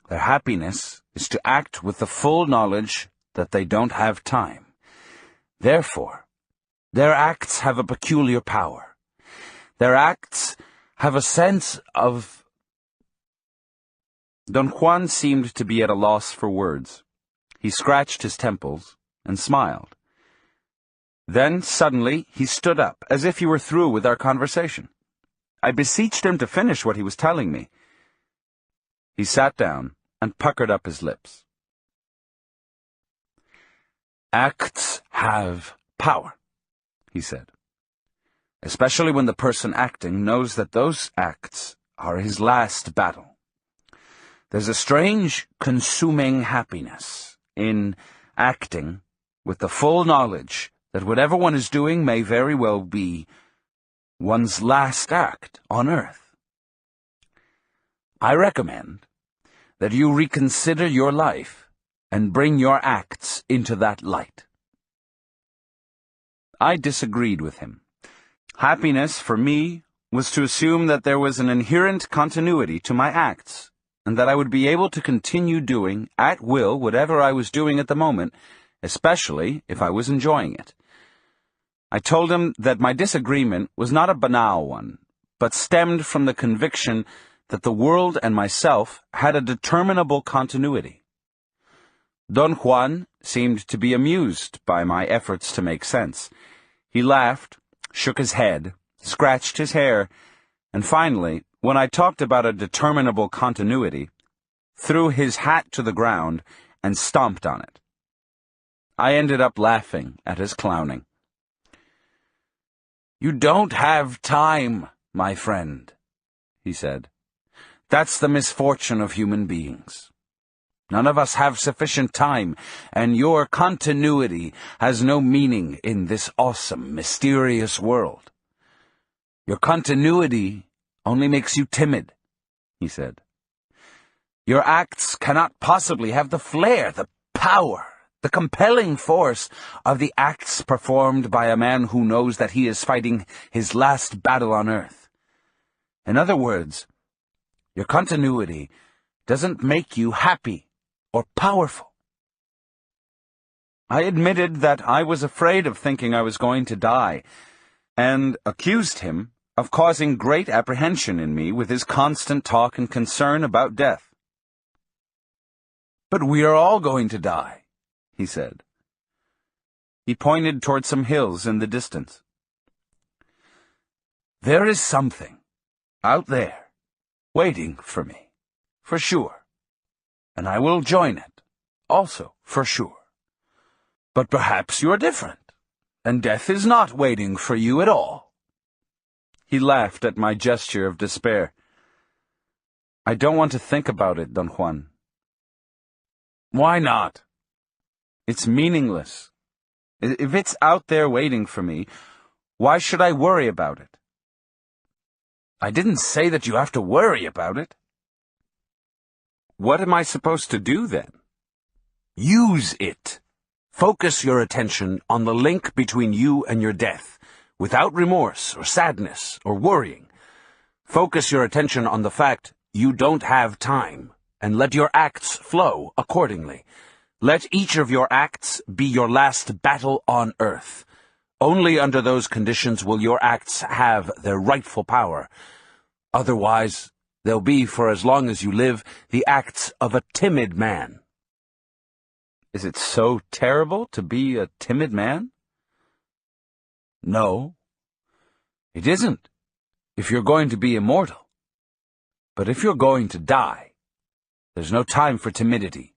Their happiness is to act with the full knowledge that they don't have time. Therefore, their acts have a peculiar power. Their acts have a sense of—" Don Juan seemed to be at a loss for words. He scratched his temples and smiled. Then, suddenly, he stood up, as if he were through with our conversation. I beseeched him to finish what he was telling me. He sat down and puckered up his lips. "Acts have power," he said, "especially when the person acting knows that those acts are his last battle. There's a strange, consuming happiness in acting with the full knowledge that whatever one is doing may very well be one's last act on earth. I recommend that you reconsider your life and bring your acts into that light." I disagreed with him. Happiness, for me, was to assume that there was an inherent continuity to my acts, and that I would be able to continue doing, at will, whatever I was doing at the moment, especially if I was enjoying it. I told him that my disagreement was not a banal one, but stemmed from the conviction that the world and myself had a determinable continuity. Don Juan seemed to be amused by my efforts to make sense. He laughed, shook his head, scratched his hair, and finally, when I talked about a determinable continuity, threw his hat to the ground and stomped on it. I ended up laughing at his clowning. "You don't have time, my friend," he said. "That's the misfortune of human beings. None of us have sufficient time, and your continuity has no meaning in this awesome, mysterious world. Your continuity only makes you timid," he said. Your acts cannot possibly have the flair, the power, the compelling force of the acts performed by a man who knows that he is fighting his last battle on earth. In other words, your continuity doesn't make you happy or powerful. I admitted that I was afraid of thinking I was going to die, and accused him of causing great apprehension in me with his constant talk and concern about death. "But we are all going to die," he said. He pointed toward some hills in the distance. "There is something out there waiting for me, for sure, and I will join it, also, for sure. But perhaps you're different, and death is not waiting for you at all." He laughed at my gesture of despair. "I don't want to think about it, Don Juan." "Why not?" "It's meaningless. If it's out there waiting for me, why should I worry about it?" "I didn't say that you have to worry about it." "What am I supposed to do, then?" "Use it. Focus your attention on the link between you and your death, without remorse or sadness or worrying. Focus your attention on the fact you don't have time, and let your acts flow accordingly. Let each of your acts be your last battle on earth. Only under those conditions will your acts have their rightful power. Otherwise, they'll be, for as long as you live, the acts of a timid man." "Is it so terrible to be a timid man?" "No, it isn't, if you're going to be immortal. But if you're going to die, there's no time for timidity,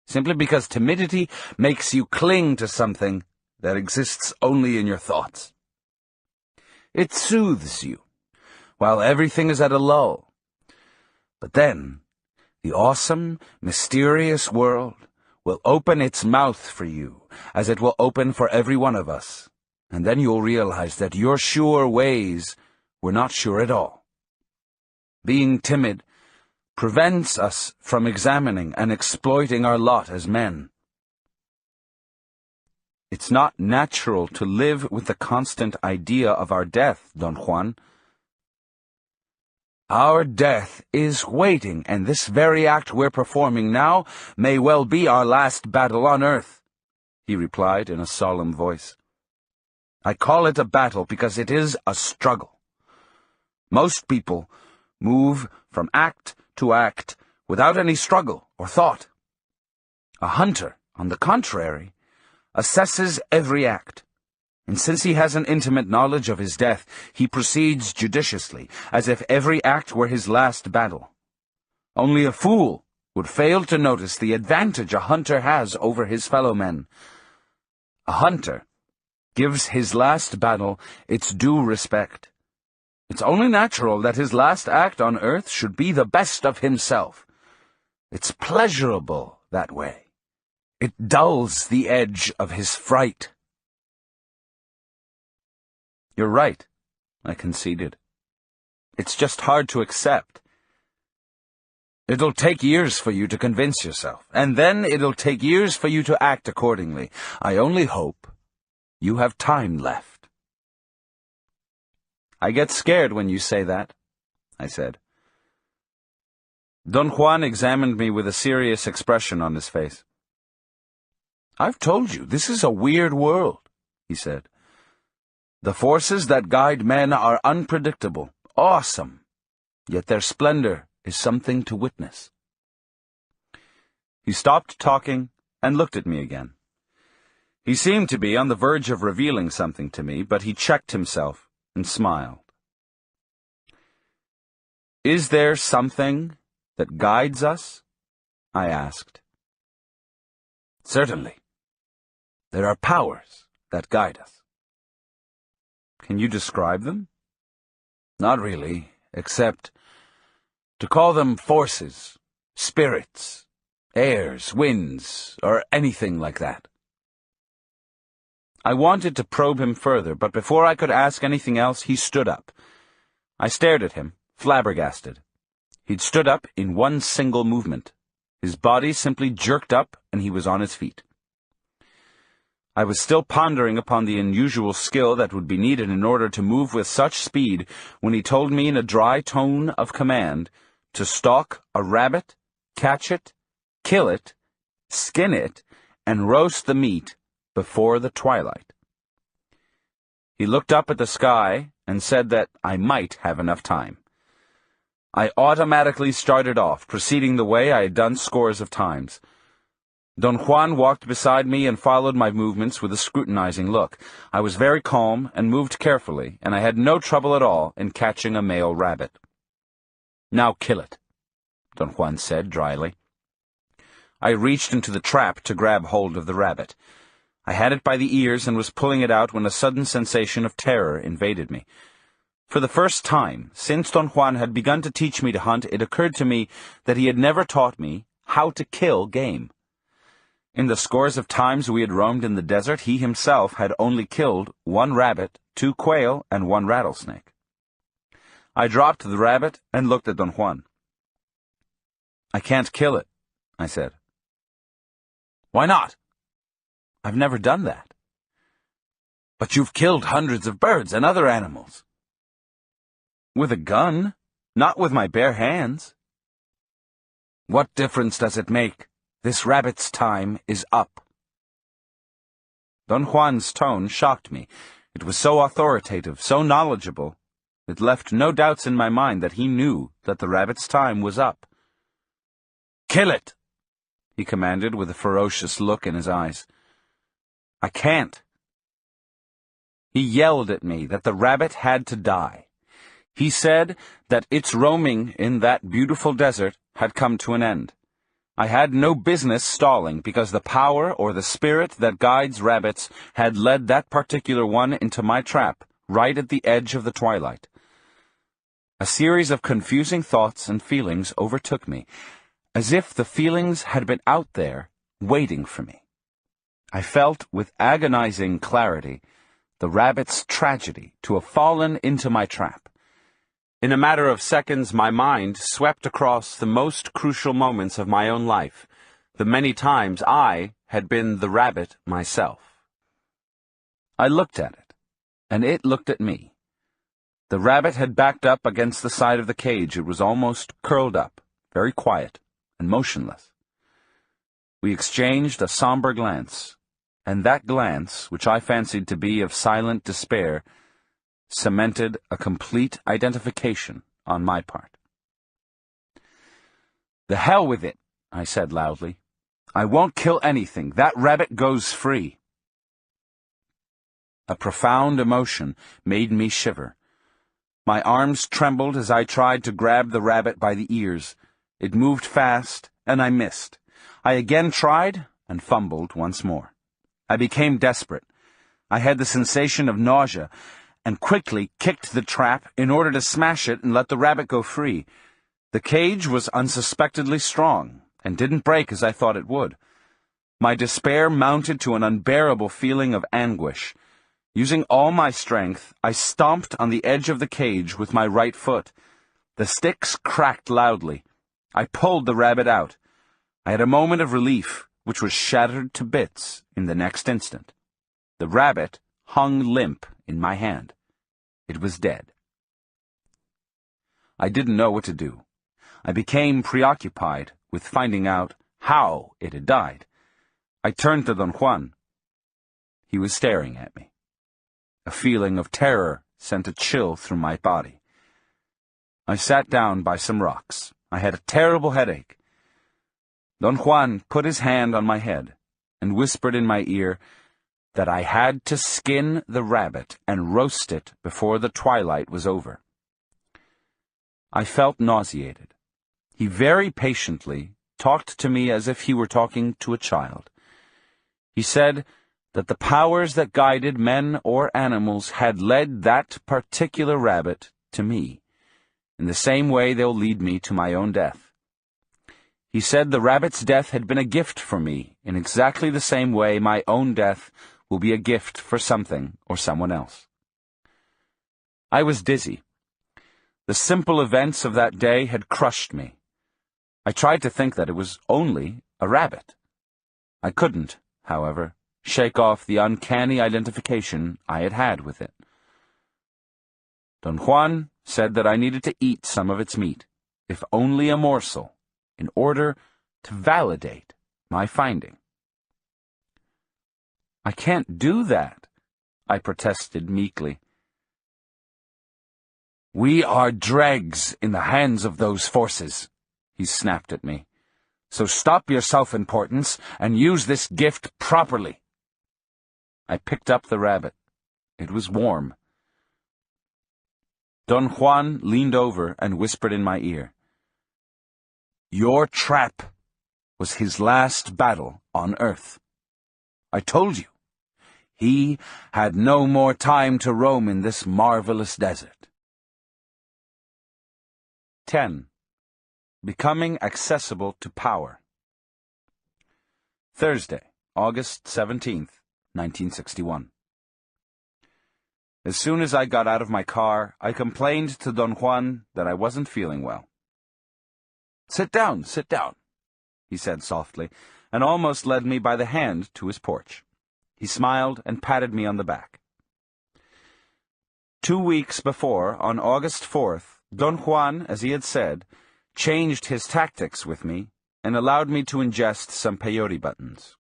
simply because timidity makes you cling to something that exists only in your thoughts. It soothes you, while everything is at a lull. But then, the awesome, mysterious world will open its mouth for you, as it will open for every one of us, and then you'll realize that your sure ways were not sure at all. Being timid prevents us from examining and exploiting our lot as men. It's not natural to live with the constant idea of our death, Don Juan. Our death is waiting, and this very act we're performing now may well be our last battle on earth," he replied in a solemn voice. "I call it a battle because it is a struggle. Most people move from act to act without any struggle or thought. A hunter, on the contrary, assesses every act, and since he has an intimate knowledge of his death, he proceeds judiciously, as if every act were his last battle. Only a fool would fail to notice the advantage a hunter has over his fellow men. A hunter gives his last battle its due respect. It's only natural that his last act on earth should be the best of himself. It's pleasurable that way. It dulls the edge of his fright." "You're right," I conceded. "It's just hard to accept." "It'll take years for you to convince yourself, and then it'll take years for you to act accordingly. I only hope you have time left." "I get scared when you say that," I said. Don Juan examined me with a serious expression on his face. "I've told you, this is a weird world," he said. "The forces that guide men are unpredictable, awesome, yet their splendor is something to witness." He stopped talking and looked at me again. He seemed to be on the verge of revealing something to me, but he checked himself and smiled. "Is there something that guides us?" I asked. "Certainly. There are powers that guide us." "Can you describe them?" "Not really, except to call them forces, spirits, airs, winds, or anything like that." I wanted to probe him further, but before I could ask anything else, he stood up. I stared at him, flabbergasted. He'd stood up in one single movement. His body simply jerked up, and he was on his feet. I was still pondering upon the unusual skill that would be needed in order to move with such speed when he told me in a dry tone of command to stalk a rabbit, catch it, kill it, skin it, and roast the meat before the twilight. He looked up at the sky and said that I might have enough time. I automatically started off, proceeding the way I had done scores of times. Don Juan walked beside me and followed my movements with a scrutinizing look. I was very calm and moved carefully, and I had no trouble at all in catching a male rabbit. "Now kill it," Don Juan said dryly. I reached into the trap to grab hold of the rabbit. I had it by the ears and was pulling it out when a sudden sensation of terror invaded me. For the first time, since Don Juan had begun to teach me to hunt, it occurred to me that he had never taught me how to kill game. In the scores of times we had roamed in the desert, he himself had only killed 1 rabbit, 2 quail, and 1 rattlesnake. I dropped the rabbit and looked at Don Juan. "I can't kill it," I said. "Why not?" "I've never done that." "But you've killed hundreds of birds and other animals." "With a gun, not with my bare hands." "What difference does it make? This rabbit's time is up." Don Juan's tone shocked me. It was so authoritative, so knowledgeable. It left no doubts in my mind that he knew that the rabbit's time was up. "Kill it," he commanded with a ferocious look in his eyes. "I can't." He yelled at me that the rabbit had to die. He said that its roaming in that beautiful desert had come to an end. I had no business stalling because the power or the spirit that guides rabbits had led that particular one into my trap right at the edge of the twilight. A series of confusing thoughts and feelings overtook me, as if the feelings had been out there waiting for me. I felt with agonizing clarity the rabbit's tragedy to have fallen into my trap. In a matter of seconds, my mind swept across the most crucial moments of my own life, the many times I had been the rabbit myself. I looked at it, and it looked at me. The rabbit had backed up against the side of the cage. It was almost curled up, very quiet and motionless. We exchanged a somber glance, and that glance, which I fancied to be of silent despair, cemented a complete identification on my part. "The hell with it," I said loudly. "I won't kill anything. That rabbit goes free." A profound emotion made me shiver. My arms trembled as I tried to grab the rabbit by the ears. It moved fast, and I missed. I again tried, and fumbled once more. I became desperate. I had the sensation of nausea, and quickly kicked the trap in order to smash it and let the rabbit go free. The cage was unsuspectedly strong, and didn't break as I thought it would. My despair mounted to an unbearable feeling of anguish. Using all my strength, I stomped on the edge of the cage with my right foot. The sticks cracked loudly. I pulled the rabbit out. I had a moment of relief, which was shattered to bits in the next instant. The rabbit hung limp in my hand. It was dead. I didn't know what to do. I became preoccupied with finding out how it had died. I turned to Don Juan. He was staring at me. A feeling of terror sent a chill through my body. I sat down by some rocks. I had a terrible headache. Don Juan put his hand on my head and whispered in my ear that I had to skin the rabbit and roast it before the twilight was over. I felt nauseated. He very patiently talked to me as if he were talking to a child. He said that the powers that guided men or animals had led that particular rabbit to me, in the same way they'll lead me to my own death. He said the rabbit's death had been a gift for me, in exactly the same way my own death will be a gift for something or someone else. I was dizzy. The simple events of that day had crushed me. I tried to think that it was only a rabbit. I couldn't, however, shake off the uncanny identification I had had with it. Don Juan said that I needed to eat some of its meat, if only a morsel, in order to validate my finding. "I can't do that," I protested meekly. "We are dregs in the hands of those forces," he snapped at me. "So stop your self-importance and use this gift properly." I picked up the rabbit. It was warm. Don Juan leaned over and whispered in my ear. "Your trap was his last battle on Earth. I told you. He had no more time to roam in this marvelous desert." 10. Becoming accessible to power. Thursday, August 17th, 1961. As soon as I got out of my car, I complained to Don Juan that I wasn't feeling well. Sit down," he said softly, and almost led me by the hand to his porch. He smiled and patted me on the back. 2 weeks before, on August 4th, Don Juan, as he had said, changed his tactics with me and allowed me to ingest some peyote buttons.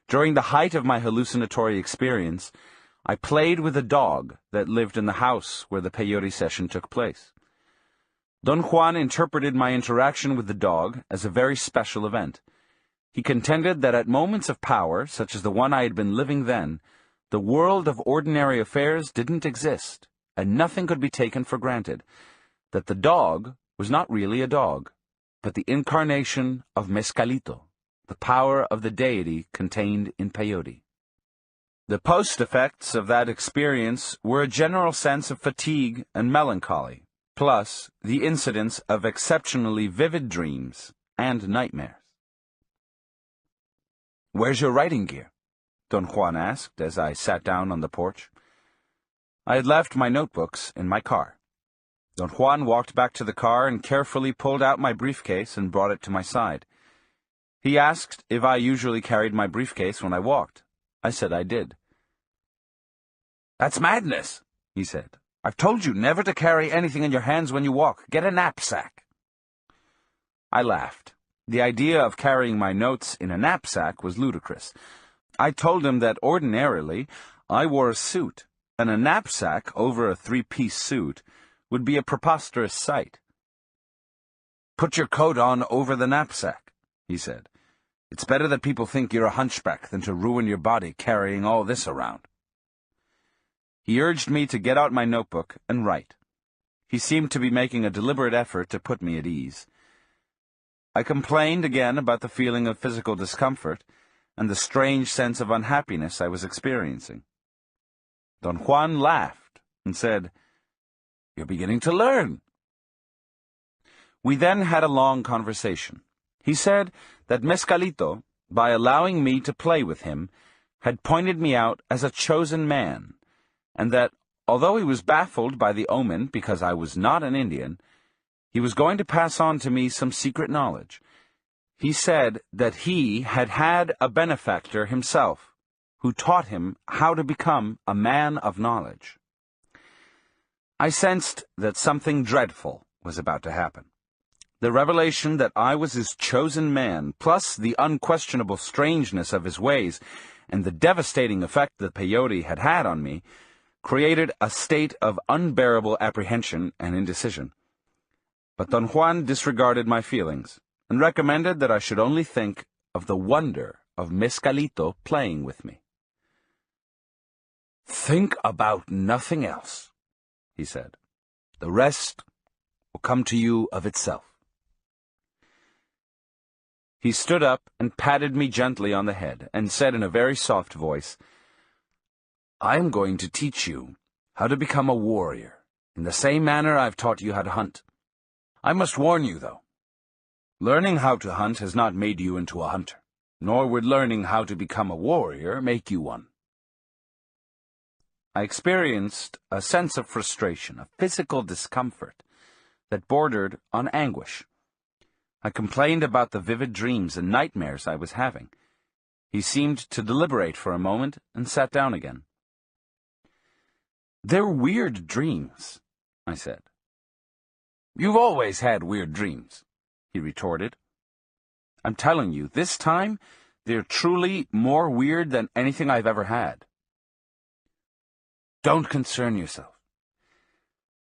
During the height of my hallucinatory experience, I played with a dog that lived in the house where the peyote session took place. Don Juan interpreted my interaction with the dog as a very special event. He contended that at moments of power, such as the one I had been living then, the world of ordinary affairs didn't exist, and nothing could be taken for granted, that the dog was not really a dog, but the incarnation of Mescalito, the power of the deity contained in peyote. The post-effects of that experience were a general sense of fatigue and melancholy, plus the incidence of exceptionally vivid dreams and nightmares. "Where's your writing gear?" Don Juan asked as I sat down on the porch. I had left my notebooks in my car. Don Juan walked back to the car and carefully pulled out my briefcase and brought it to my side. He asked if I usually carried my briefcase when I walked. I said I did. "That's madness," he said. "I've told you never to carry anything in your hands when you walk. Get a knapsack." I laughed. The idea of carrying my notes in a knapsack was ludicrous. I told him that ordinarily I wore a suit, and a knapsack over a 3-piece suit would be a preposterous sight. "Put your coat on over the knapsack," he said. "It's better that people think you're a hunchback than to ruin your body carrying all this around." He urged me to get out my notebook and write. He seemed to be making a deliberate effort to put me at ease. I complained again about the feeling of physical discomfort and the strange sense of unhappiness I was experiencing. Don Juan laughed and said, "You're beginning to learn." We then had a long conversation. He said that Mescalito, by allowing me to play with him, had pointed me out as a chosen man, and that, although he was baffled by the omen because I was not an Indian, he was going to pass on to me some secret knowledge. He said that he had had a benefactor himself, who taught him how to become a man of knowledge. I sensed that something dreadful was about to happen. The revelation that I was his chosen man, plus the unquestionable strangeness of his ways, and the devastating effect that peyote had had on me, created a state of unbearable apprehension and indecision. But Don Juan disregarded my feelings, and recommended that I should only think of the wonder of Mescalito playing with me. "Think about nothing else," he said. "The rest will come to you of itself." He stood up and patted me gently on the head, and said in a very soft voice, "I am going to teach you how to become a warrior, in the same manner I've taught you how to hunt. I must warn you, though. Learning how to hunt has not made you into a hunter, nor would learning how to become a warrior make you one." I experienced a sense of frustration, a physical discomfort, that bordered on anguish. I complained about the vivid dreams and nightmares I was having. He seemed to deliberate for a moment and sat down again. "They're weird dreams," I said. "You've always had weird dreams," he retorted. "I'm telling you, this time, they're truly more weird than anything I've ever had." "Don't concern yourself.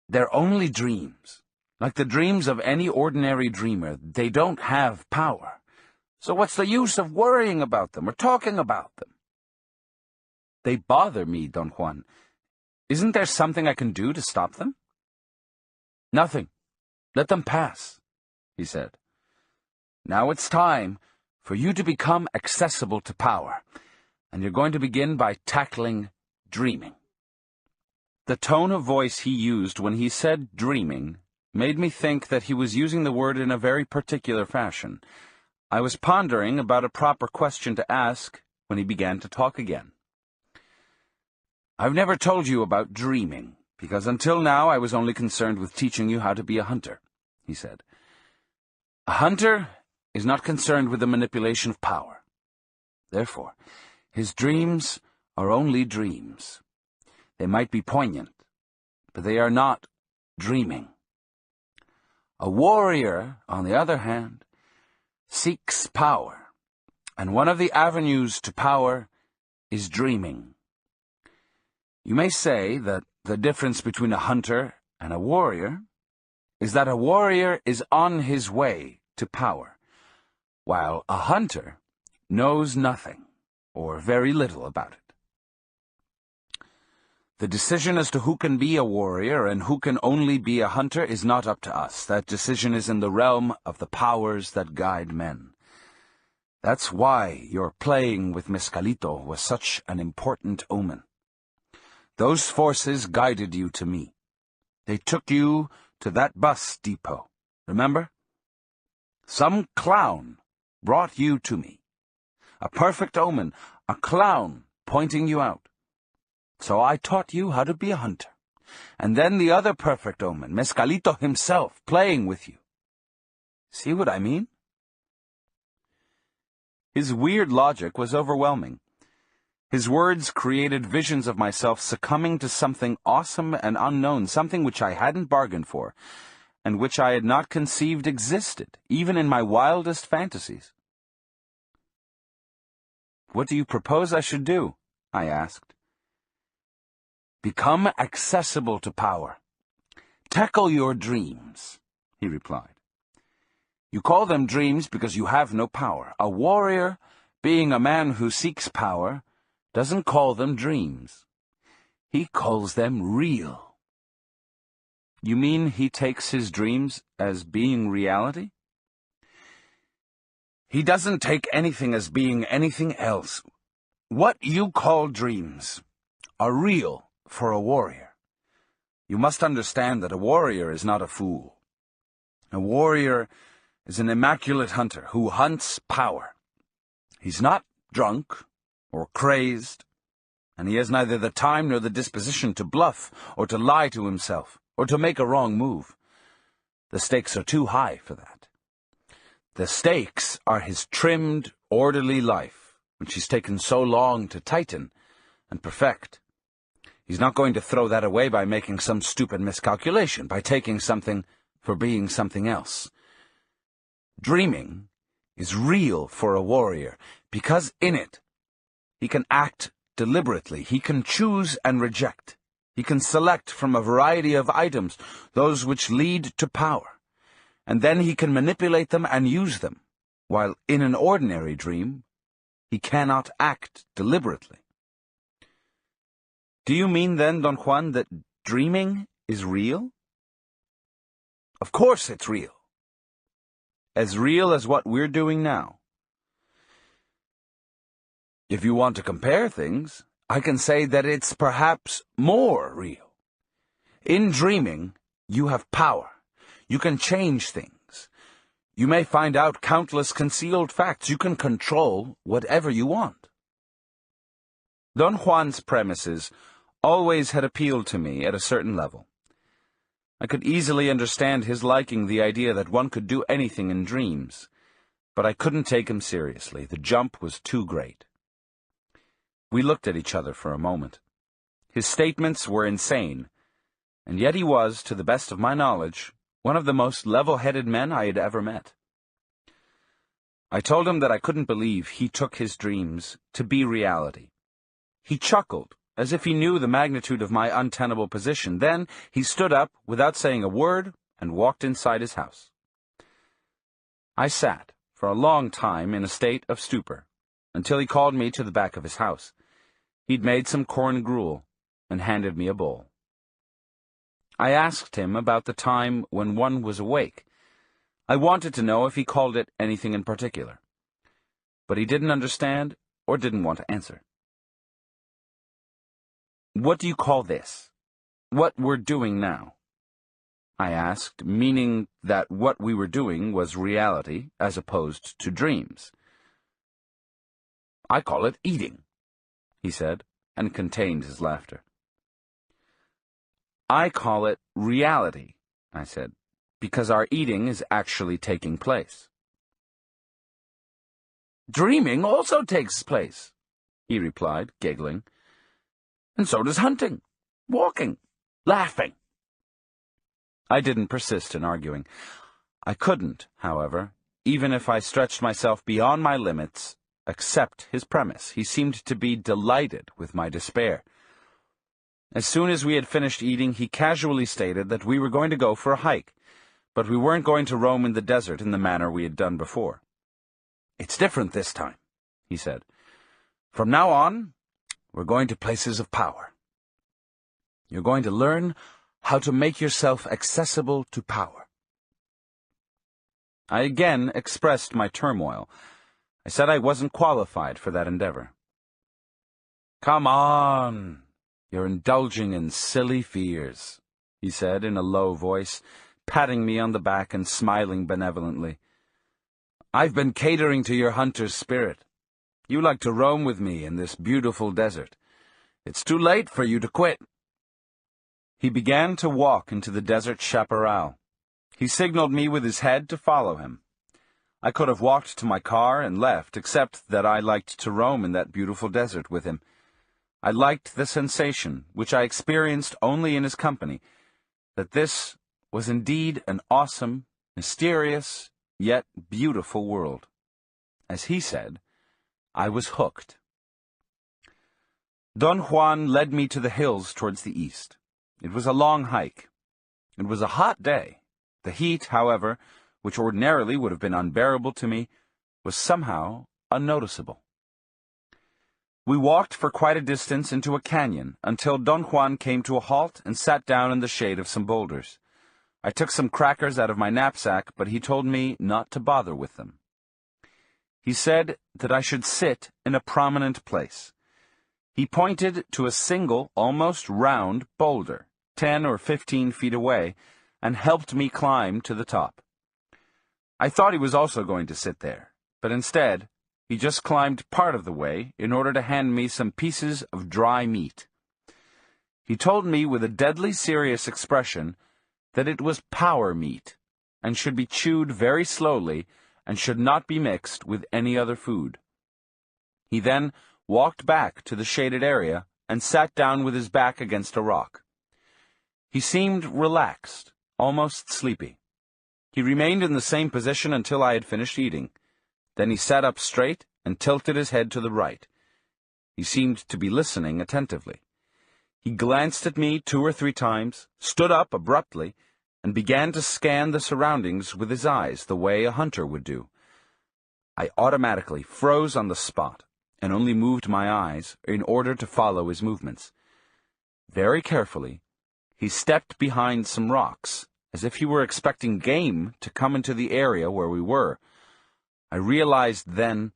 They're only dreams. Like the dreams of any ordinary dreamer, they don't have power. So what's the use of worrying about them or talking about them?" "They bother me, Don Juan. Isn't there something I can do to stop them?" "Nothing. Let them pass," he said. "Now it's time for you to become accessible to power, and you're going to begin by tackling dreaming." The tone of voice he used when he said dreaming made me think that he was using the word in a very particular fashion. I was pondering about a proper question to ask when he began to talk again. "I've never told you about dreaming, because until now I was only concerned with teaching you how to be a hunter," he said. "A hunter is not concerned with the manipulation of power. Therefore, his dreams are only dreams. They might be poignant, but they are not dreaming. A warrior, on the other hand, seeks power, and one of the avenues to power is dreaming. You may say that the difference between a hunter and a warrior is that a warrior is on his way to power, while a hunter knows nothing, or very little about it. The decision as to who can be a warrior and who can only be a hunter is not up to us. That decision is in the realm of the powers that guide men. That's why your playing with Mescalito was such an important omen. Those forces guided you to me. They took you to that bus depot, remember? Some clown brought you to me. A perfect omen, a clown pointing you out. So I taught you how to be a hunter. And then the other perfect omen, Mescalito himself, playing with you. See what I mean? His weird logic was overwhelming. His words created visions of myself succumbing to something awesome and unknown, something which I hadn't bargained for, and which I had not conceived existed, even in my wildest fantasies. "What do you propose I should do?" I asked. "Become accessible to power. Tackle your dreams," he replied. "You call them dreams because you have no power. A warrior, being a man who seeks power, doesn't call them dreams. He calls them real." "You mean he takes his dreams as being reality?" "He doesn't take anything as being anything else. What you call dreams are real for a warrior. You must understand that a warrior is not a fool. A warrior is an immaculate hunter who hunts power. He's not drunk or crazed, and he has neither the time nor the disposition to bluff or to lie to himself or to make a wrong move. The stakes are too high for that. The stakes are his trimmed, orderly life, which he's taken so long to tighten and perfect. He's not going to throw that away by making some stupid miscalculation, by taking something for being something else. Dreaming is real for a warrior, because in it he can act deliberately, he can choose and reject, he can select from a variety of items those which lead to power, and then he can manipulate them and use them, while in an ordinary dream he cannot act deliberately. Do you mean then, Don Juan, that dreaming is real? Of course it's real. As real as what we're doing now. If you want to compare things, I can say that it's perhaps more real. In dreaming, you have power. You can change things. You may find out countless concealed facts. You can control whatever you want. Don Juan's premises always had appealed to me at a certain level. I could easily understand his liking the idea that one could do anything in dreams, but I couldn't take him seriously. The jump was too great. We looked at each other for a moment. His statements were insane, and yet he was, to the best of my knowledge, one of the most level-headed men I had ever met. I told him that I couldn't believe he took his dreams to be reality. He chuckled, as if he knew the magnitude of my untenable position. Then he stood up, without saying a word, and walked inside his house. I sat, for a long time, in a state of stupor, until he called me to the back of his house. He'd made some corn gruel, and handed me a bowl. I asked him about the time when one was awake. I wanted to know if he called it anything in particular. But he didn't understand, or didn't want to answer. "What do you call this? What we're doing now?" I asked, meaning that what we were doing was reality, as opposed to dreams. "I call it eating," he said, and contained his laughter. "I call it reality," I said, "because our eating is actually taking place." "Dreaming also takes place," he replied, giggling. "And so does hunting, walking, laughing." I didn't persist in arguing. I couldn't, however, even if I stretched myself beyond my limits, accept his premise. He seemed to be delighted with my despair. As soon as we had finished eating, he casually stated that we were going to go for a hike, but we weren't going to roam in the desert in the manner we had done before. "It's different this time," he said. "From now on, we're going to places of power. You're going to learn how to make yourself accessible to power." I again expressed my turmoil. I said I wasn't qualified for that endeavor. "Come on, you're indulging in silly fears," he said in a low voice, patting me on the back and smiling benevolently. "I've been catering to your hunter's spirit. You like to roam with me in this beautiful desert. It's too late for you to quit." He began to walk into the desert chaparral. He signaled me with his head to follow him. I could have walked to my car and left, except that I liked to roam in that beautiful desert with him. I liked the sensation, which I experienced only in his company, that this was indeed an awesome, mysterious, yet beautiful world. As he said, I was hooked. Don Juan led me to the hills towards the east. It was a long hike. It was a hot day. The heat, however, which ordinarily would have been unbearable to me, was somehow unnoticeable. We walked for quite a distance into a canyon until Don Juan came to a halt and sat down in the shade of some boulders. I took some crackers out of my knapsack, but he told me not to bother with them. He said that I should sit in a prominent place. He pointed to a single, almost round boulder, 10 or 15 feet away, and helped me climb to the top. I thought he was also going to sit there, but instead, he just climbed part of the way in order to hand me some pieces of dry meat. He told me with a deadly serious expression that it was power meat, and should be chewed very slowly, and should not be mixed with any other food. He then walked back to the shaded area and sat down with his back against a rock. He seemed relaxed, almost sleepy. He remained in the same position until I had finished eating. Then he sat up straight and tilted his head to the right. He seemed to be listening attentively. He glanced at me 2 or 3 times, stood up abruptly, and began to scan the surroundings with his eyes the way a hunter would do. I automatically froze on the spot and only moved my eyes in order to follow his movements. Very carefully, he stepped behind some rocks, as if he were expecting game to come into the area where we were. I realized then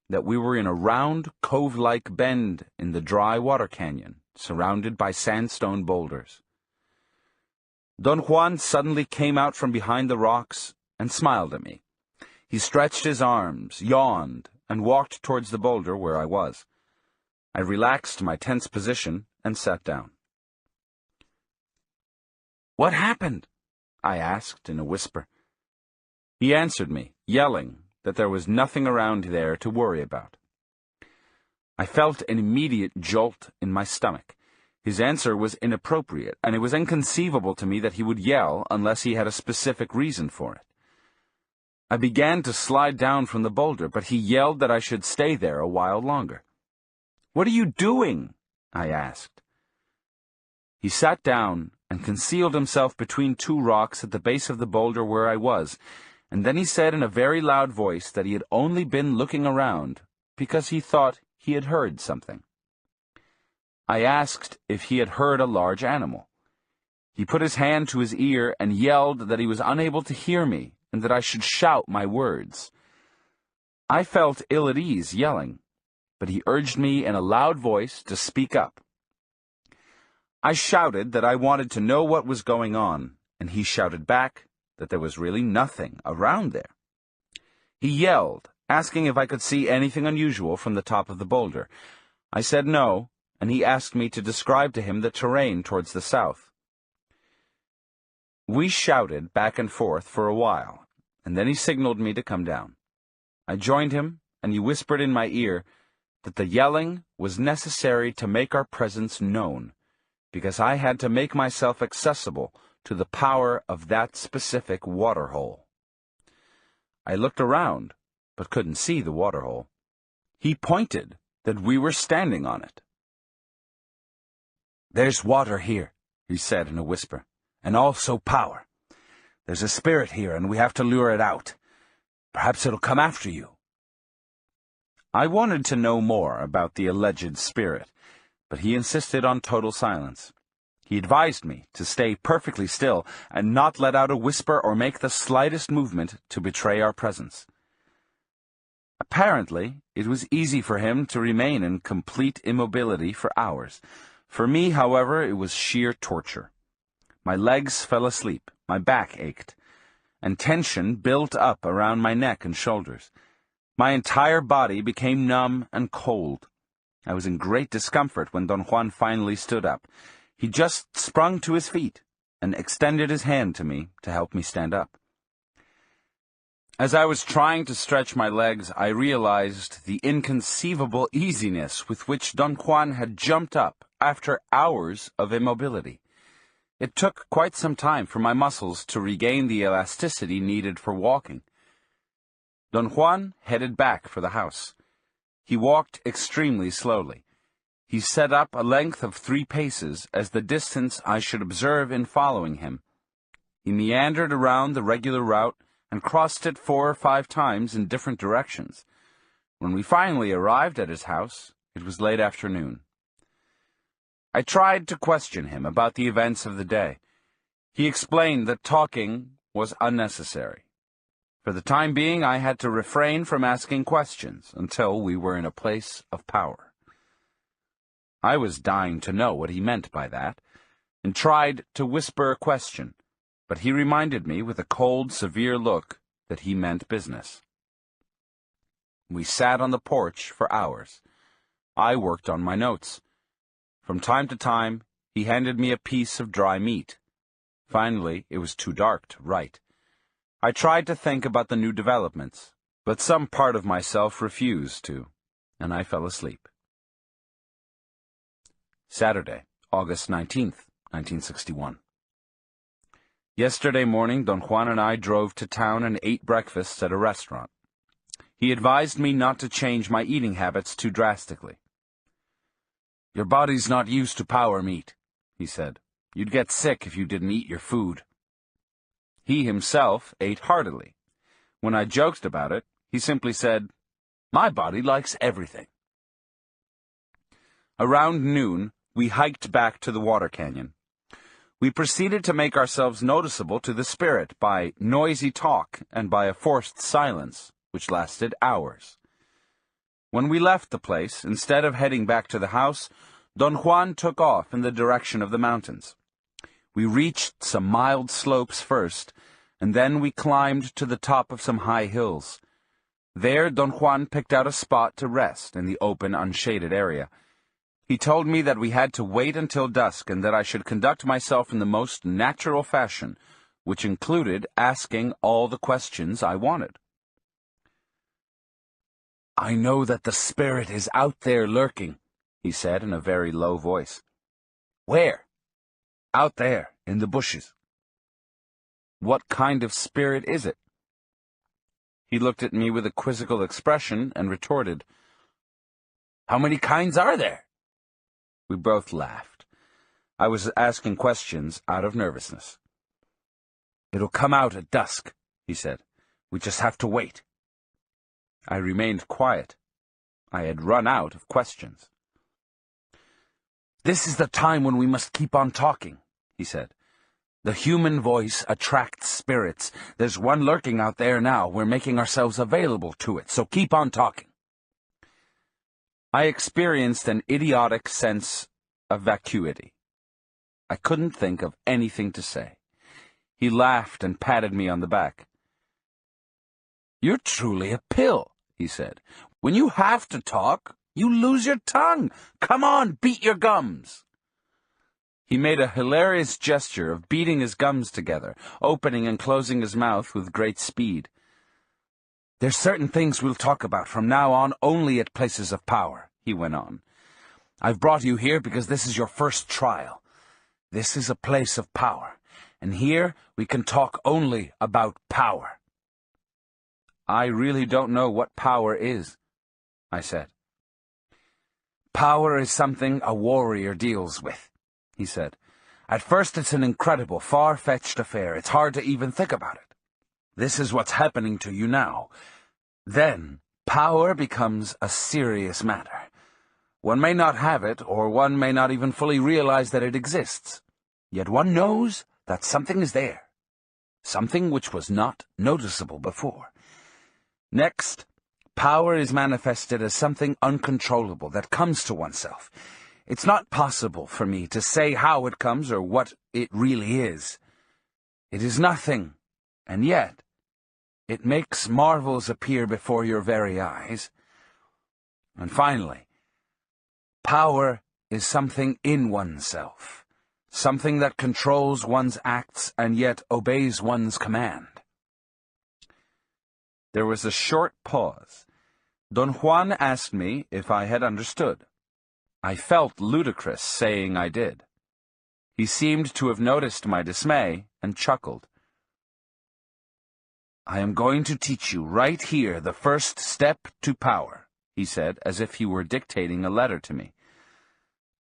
that we were in a round, cove-like bend in the dry water canyon, surrounded by sandstone boulders. Don Juan suddenly came out from behind the rocks and smiled at me. He stretched his arms, yawned, and walked towards the boulder where I was. I relaxed my tense position and sat down. "What happened?" I asked in a whisper. He answered me, yelling that there was nothing around there to worry about. I felt an immediate jolt in my stomach. His answer was inappropriate, and it was inconceivable to me that he would yell unless he had a specific reason for it. I began to slide down from the boulder, but he yelled that I should stay there a while longer. "What are you doing?" I asked. He sat down and concealed himself between two rocks at the base of the boulder where I was, and then he said in a very loud voice that he had only been looking around because he thought he had heard something. I asked if he had heard a large animal. He put his hand to his ear and yelled that he was unable to hear me and that I should shout my words. I felt ill at ease yelling, but he urged me in a loud voice to speak up. I shouted that I wanted to know what was going on, and he shouted back that there was really nothing around there. He yelled, asking if I could see anything unusual from the top of the boulder. I said no, and he asked me to describe to him the terrain towards the south. We shouted back and forth for a while, and then he signaled me to come down. I joined him, and he whispered in my ear that the yelling was necessary to make our presence known, because I had to make myself accessible to the power of that specific waterhole. I looked around, but couldn't see the waterhole. He pointed that we were standing on it. "There's water here," he said in a whisper, "and also power. There's a spirit here, and we have to lure it out. Perhaps it'll come after you." I wanted to know more about the alleged spirit, but he insisted on total silence. He advised me to stay perfectly still and not let out a whisper or make the slightest movement to betray our presence. Apparently, it was easy for him to remain in complete immobility for hours. For me, however, it was sheer torture. My legs fell asleep, my back ached, and tension built up around my neck and shoulders. My entire body became numb and cold. I was in great discomfort when Don Juan finally stood up. He just sprung to his feet and extended his hand to me to help me stand up. As I was trying to stretch my legs, I realized the inconceivable easiness with which Don Juan had jumped up after hours of immobility. It took quite some time for my muscles to regain the elasticity needed for walking. Don Juan headed back for the house. He walked extremely slowly. He set up a length of 3 paces as the distance I should observe in following him. He meandered around the regular route and crossed it 4 or 5 times in different directions. When we finally arrived at his house, it was late afternoon. I tried to question him about the events of the day. He explained that talking was unnecessary. For the time being, I had to refrain from asking questions until we were in a place of power. I was dying to know what he meant by that, and tried to whisper a question, but he reminded me with a cold, severe look that he meant business. We sat on the porch for hours. I worked on my notes. From time to time, he handed me a piece of dry meat. Finally, it was too dark to write. I tried to think about the new developments, but some part of myself refused to, and I fell asleep. Saturday, August 19th, 1961. Yesterday morning, Don Juan and I drove to town and ate breakfast at a restaurant. He advised me not to change my eating habits too drastically. "Your body's not used to power meat," he said. "You'd get sick if you didn't eat your food." He himself ate heartily. When I joked about it, he simply said, "My body likes everything." Around noon, we hiked back to the water canyon. We proceeded to make ourselves noticeable to the spirit by noisy talk and by a forced silence, which lasted hours. When we left the place, instead of heading back to the house, Don Juan took off in the direction of the mountains. We reached some mild slopes first, and then we climbed to the top of some high hills. There Don Juan picked out a spot to rest in the open, unshaded area. He told me that we had to wait until dusk and that I should conduct myself in the most natural fashion, which included asking all the questions I wanted. "I know that the spirit is out there lurking," he said in a very low voice. "Where?" "Out there, in the bushes." "What kind of spirit is it?" He looked at me with a quizzical expression and retorted, "How many kinds are there?" We both laughed. I was asking questions out of nervousness. "It'll come out at dusk," he said. "We just have to wait." I remained quiet. I had run out of questions. "This is the time when we must keep on talking," he said. "The human voice attracts spirits. There's one lurking out there now. We're making ourselves available to it, so keep on talking." I experienced an idiotic sense of vacuity. I couldn't think of anything to say. He laughed and patted me on the back. "You're truly a pill," he said. "When you have to talk, you lose your tongue. Come on, beat your gums." He made a hilarious gesture of beating his gums together, opening and closing his mouth with great speed. "There's certain things we'll talk about from now on only at places of power," he went on. "I've brought you here because this is your first trial. This is a place of power, and here we can talk only about power." "I really don't know what power is," I said. "Power is something a warrior deals with," he said. "At first it's an incredible, far-fetched affair. It's hard to even think about it. This is what's happening to you now. Then, power becomes a serious matter. One may not have it, or one may not even fully realize that it exists. Yet one knows that something is there, something which was not noticeable before. Next, power is manifested as something uncontrollable that comes to oneself. It's not possible for me to say how it comes or what it really is. It is nothing, and yet it makes marvels appear before your very eyes. And finally, power is something in oneself, something that controls one's acts and yet obeys one's command." There was a short pause. Don Juan asked me if I had understood. I felt ludicrous saying I did. He seemed to have noticed my dismay and chuckled. "I am going to teach you right here the first step to power," he said, as if he were dictating a letter to me.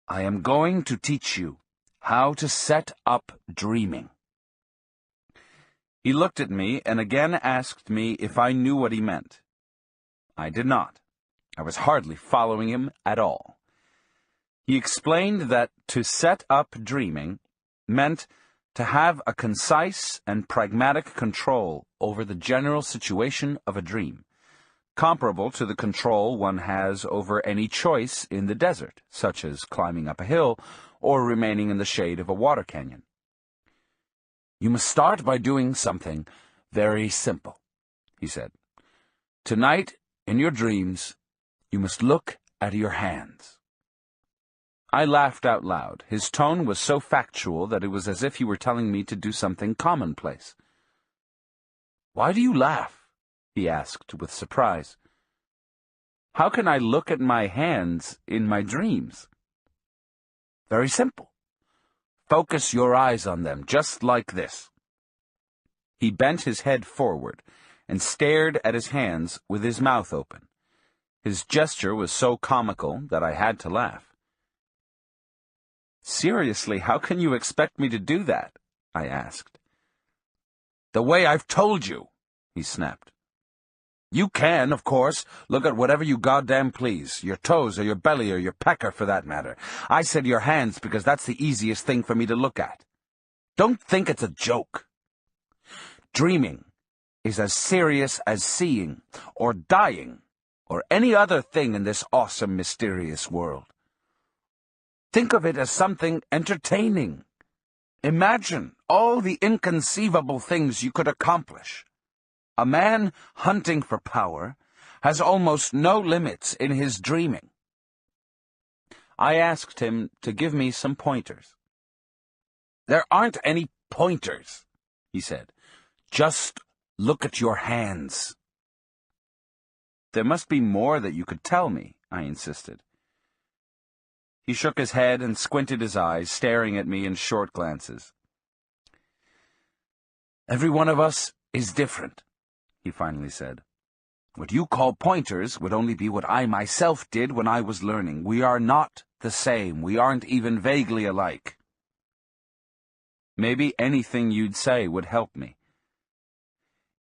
"I am going to teach you how to set up dreaming." He looked at me and again asked me if I knew what he meant. I did not. I was hardly following him at all. He explained that to set up dreaming meant to have a concise and pragmatic control over the general situation of a dream, comparable to the control one has over any choice in the desert, such as climbing up a hill or remaining in the shade of a water canyon. "You must start by doing something very simple," he said. "Tonight, in your dreams, you must look at your hands." I laughed out loud. His tone was so factual that it was as if he were telling me to do something commonplace. "Why do you laugh?" he asked with surprise. "How can I look at my hands in my dreams?" "Very simple. Focus your eyes on them, just like this." He bent his head forward and stared at his hands with his mouth open. His gesture was so comical that I had to laugh. "Seriously, how can you expect me to do that?" I asked. "The way I've told you," he snapped. "You can, of course, look at whatever you goddamn please, your toes or your belly or your pecker for that matter. I said your hands because that's the easiest thing for me to look at. Don't think it's a joke. Dreaming is as serious as seeing or dying or any other thing in this awesome, mysterious world. Think of it as something entertaining. Imagine all the inconceivable things you could accomplish. A man hunting for power has almost no limits in his dreaming." I asked him to give me some pointers. "There aren't any pointers," he said. Just look at your hands. There must be more that you could tell me, I insisted. He shook his head and squinted his eyes, staring at me in short glances. Every one of us is different, he finally said. What you call pointers would only be what I myself did when I was learning. We are not the same. We aren't even vaguely alike. Maybe anything you'd say would help me.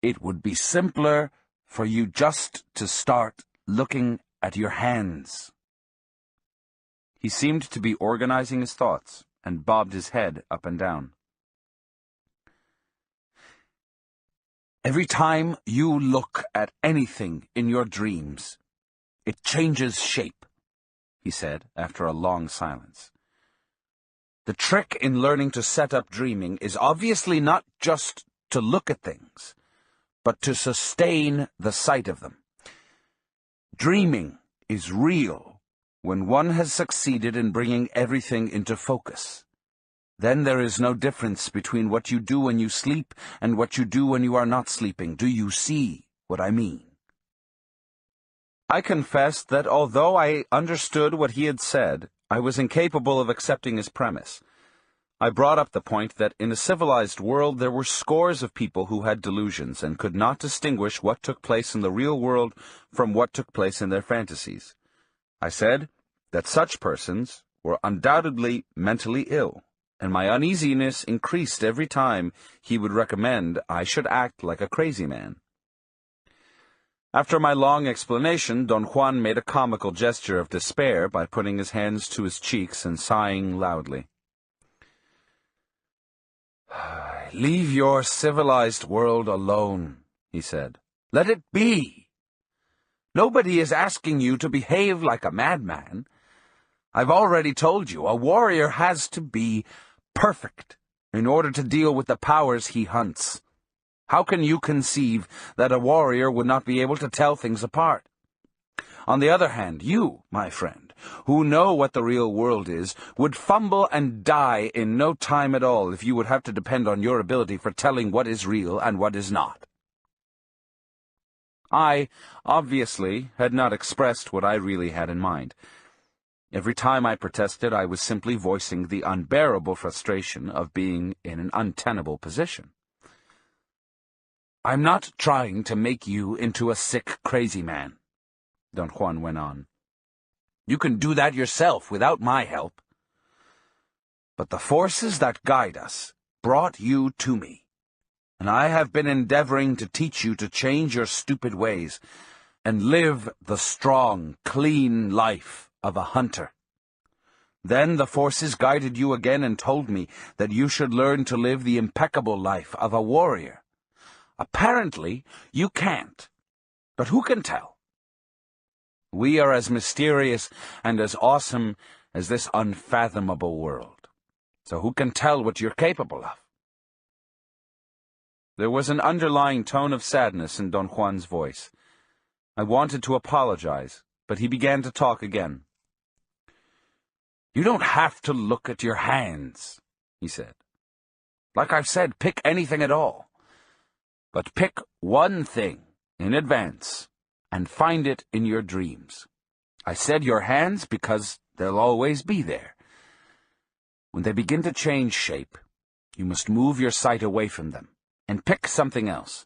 It would be simpler for you just to start looking at your hands. He seemed to be organizing his thoughts and bobbed his head up and down. Every time you look at anything in your dreams, it changes shape, he said after a long silence. The trick in learning to set up dreaming is obviously not just to look at things, but to sustain the sight of them. Dreaming is real when one has succeeded in bringing everything into focus. Then there is no difference between what you do when you sleep and what you do when you are not sleeping. Do you see what I mean? I confessed that although I understood what he had said, I was incapable of accepting his premise. I brought up the point that in a civilized world there were scores of people who had delusions and could not distinguish what took place in the real world from what took place in their fantasies. I said that such persons were undoubtedly mentally ill, and my uneasiness increased every time he would recommend I should act like a crazy man. After my long explanation, Don Juan made a comical gesture of despair by putting his hands to his cheeks and sighing loudly. Leave your civilized world alone, he said. Let it be. Nobody is asking you to behave like a madman. I've already told you, a warrior has to be perfect in order to deal with the powers he hunts. How can you conceive that a warrior would not be able to tell things apart? On the other hand, you, my friend, who know what the real world is, would fumble and die in no time at all if you would have to depend on your ability for telling what is real and what is not. I, obviously, had not expressed what I really had in mind. Every time I protested, I was simply voicing the unbearable frustration of being in an untenable position. I'm not trying to make you into a sick, crazy man, Don Juan went on. You can do that yourself without my help. But the forces that guide us brought you to me, and I have been endeavoring to teach you to change your stupid ways and live the strong, clean life of a hunter. Then the forces guided you again and told me that you should learn to live the impeccable life of a warrior. Apparently, you can't, but who can tell? We are as mysterious and as awesome as this unfathomable world. So who can tell what you're capable of? There was an underlying tone of sadness in Don Juan's voice. I wanted to apologize, but he began to talk again. You don't have to look at your hands, he said. Like I've said, pick anything at all. But pick one thing in advance and find it in your dreams. I said your hands because they'll always be there. When they begin to change shape, you must move your sight away from them and pick something else,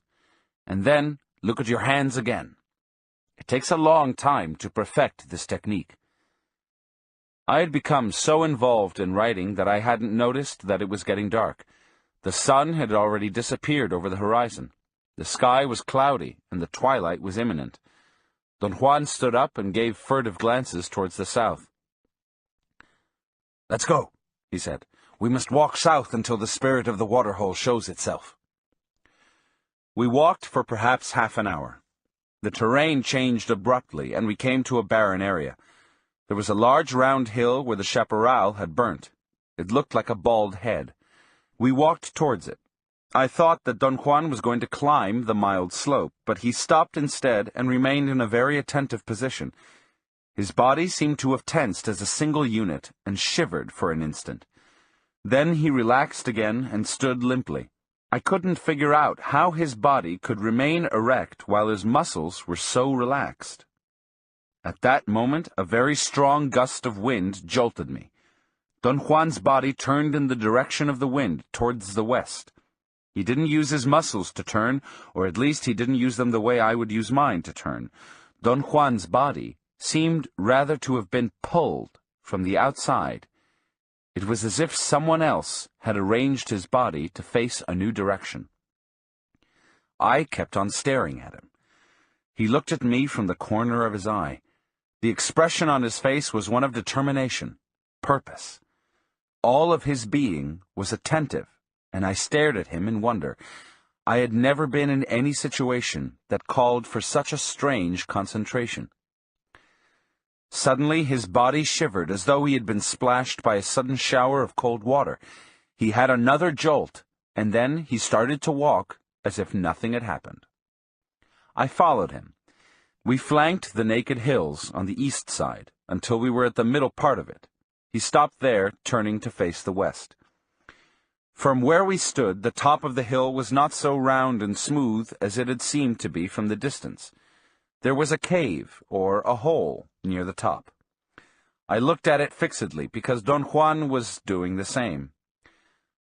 and then look at your hands again. It takes a long time to perfect this technique. I had become so involved in writing that I hadn't noticed that it was getting dark. The sun had already disappeared over the horizon. The sky was cloudy, and the twilight was imminent. Don Juan stood up and gave furtive glances towards the south. Let's go, he said. We must walk south until the spirit of the waterhole shows itself. We walked for perhaps half an hour. The terrain changed abruptly, and we came to a barren area. There was a large round hill where the chaparral had burnt. It looked like a bald head. We walked towards it. I thought that Don Juan was going to climb the mild slope, but he stopped instead and remained in a very attentive position. His body seemed to have tensed as a single unit and shivered for an instant. Then he relaxed again and stood limply. I couldn't figure out how his body could remain erect while his muscles were so relaxed. At that moment, a very strong gust of wind jolted me. Don Juan's body turned in the direction of the wind, towards the west. He didn't use his muscles to turn, or at least he didn't use them the way I would use mine to turn. Don Juan's body seemed rather to have been pulled from the outside. It was as if someone else had arranged his body to face a new direction. I kept on staring at him. He looked at me from the corner of his eye. The expression on his face was one of determination, purpose. All of his being was attentive, and I stared at him in wonder. I had never been in any situation that called for such a strange concentration. Suddenly his body shivered as though he had been splashed by a sudden shower of cold water. He had another jolt, and then he started to walk as if nothing had happened. I followed him. We flanked the naked hills on the east side until we were at the middle part of it. He stopped there, turning to face the west. From where we stood, the top of the hill was not so round and smooth as it had seemed to be from the distance. There was a cave, or a hole, near the top. I looked at it fixedly, because Don Juan was doing the same.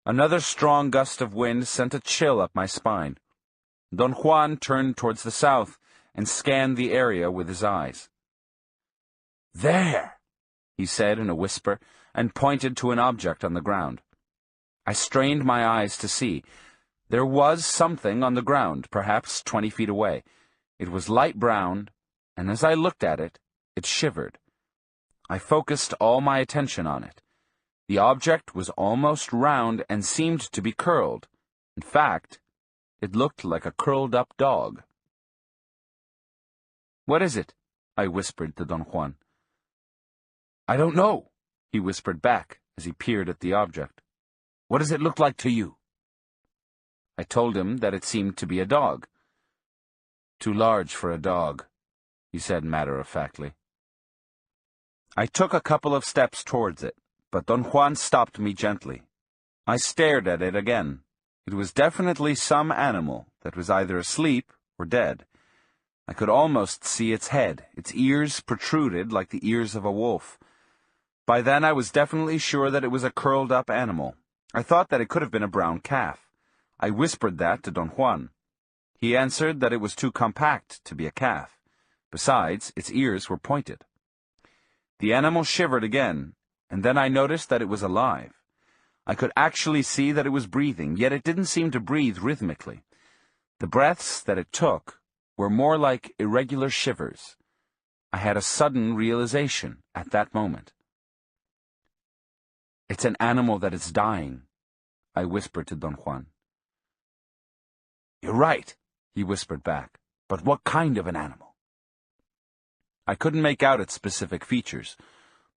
Another strong gust of wind sent a chill up my spine. Don Juan turned towards the south and scanned the area with his eyes. "There," he said in a whisper, and pointed to an object on the ground. I strained my eyes to see. There was something on the ground, perhaps 20 feet away. It was light brown, and as I looked at it, it shivered. I focused all my attention on it. The object was almost round and seemed to be curled. In fact, it looked like a curled-up dog. "What is it?" I whispered to Don Juan. "I don't know," he whispered back as he peered at the object. "What does it look like to you?" I told him that it seemed to be a dog. "Too large for a dog," he said matter-of-factly. I took a couple of steps towards it, but Don Juan stopped me gently. I stared at it again. It was definitely some animal that was either asleep or dead. I could almost see its head. Its ears protruded like the ears of a wolf. By then I was definitely sure that it was a curled-up animal. I thought that it could have been a brown calf. I whispered that to Don Juan. He answered that it was too compact to be a calf. Besides, its ears were pointed. The animal shivered again, and then I noticed that it was alive. I could actually see that it was breathing, yet it didn't seem to breathe rhythmically. The breaths that it took were more like irregular shivers. I had a sudden realization at that moment. "It's an animal that is dying," I whispered to Don Juan. "You're right," he whispered back. "But what kind of an animal?" I couldn't make out its specific features.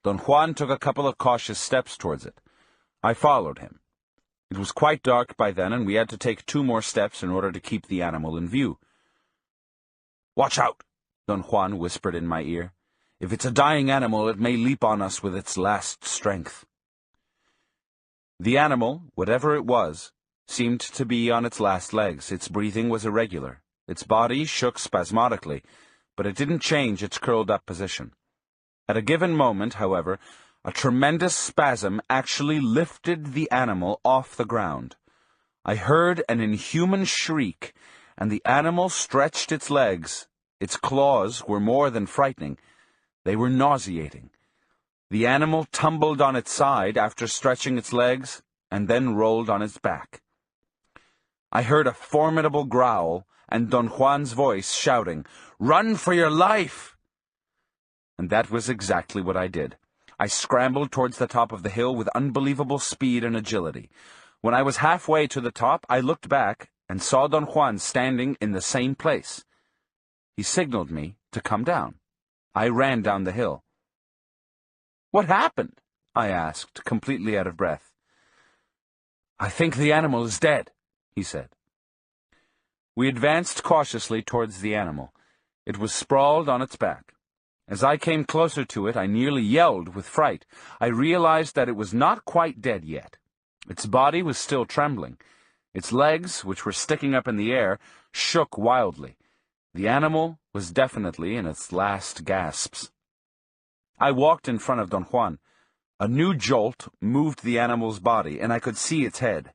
Don Juan took a couple of cautious steps towards it. I followed him. It was quite dark by then, and we had to take 2 more steps in order to keep the animal in view. "Watch out," Don Juan whispered in my ear. "If it's a dying animal, it may leap on us with its last strength." The animal, whatever it was, seemed to be on its last legs. Its breathing was irregular. Its body shook spasmodically, but it didn't change its curled-up position. At a given moment, however, a tremendous spasm actually lifted the animal off the ground. I heard an inhuman shriek, and the animal stretched its legs. Its claws were more than frightening. They were nauseating. The animal tumbled on its side after stretching its legs, and then rolled on its back. I heard a formidable growl, and Don Juan's voice shouting, "Run for your life!" And that was exactly what I did. I scrambled towards the top of the hill with unbelievable speed and agility. When I was halfway to the top, I looked back and saw Don Juan standing in the same place. He signaled me to come down. I ran down the hill. "What happened?" I asked, completely out of breath. "I think the animal is dead," he said. We advanced cautiously towards the animal. It was sprawled on its back. As I came closer to it, I nearly yelled with fright. I realized that it was not quite dead yet. Its body was still trembling. Its legs, which were sticking up in the air, shook wildly. The animal was definitely in its last gasps. I walked in front of Don Juan. A new jolt moved the animal's body, and I could see its head.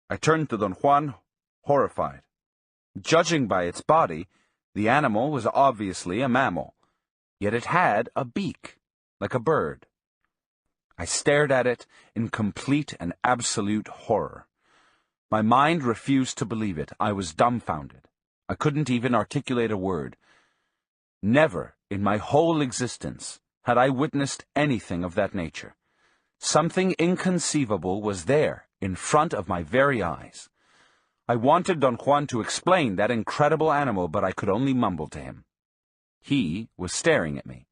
I turned to Don Juan, horrified. Judging by its body, the animal was obviously a mammal, yet it had a beak, like a bird. I stared at it in complete and absolute horror. My mind refused to believe it. I was dumbfounded. I couldn't even articulate a word. Never in my whole existence had I witnessed anything of that nature. Something inconceivable was there, in front of my very eyes. I wanted Don Juan to explain that incredible animal, but I could only mumble to him. He was staring at me.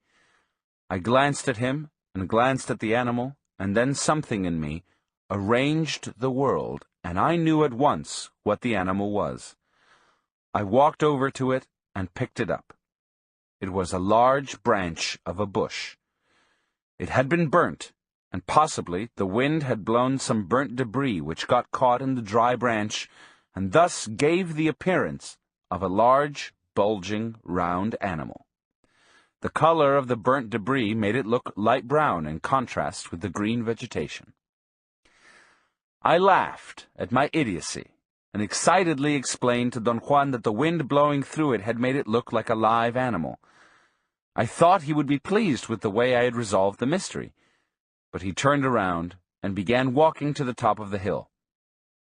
I glanced at him, and glanced at the animal, and then something in me arranged the world, and I knew at once what the animal was. I walked over to it and picked it up. It was a large branch of a bush. It had been burnt, and possibly the wind had blown some burnt debris which got caught in the dry branch, and thus gave the appearance of a large, bulging, round animal. The color of the burnt debris made it look light brown in contrast with the green vegetation. I laughed at my idiocy, and excitedly explained to Don Juan that the wind blowing through it had made it look like a live animal. I thought he would be pleased with the way I had resolved the mystery, but he turned around and began walking to the top of the hill.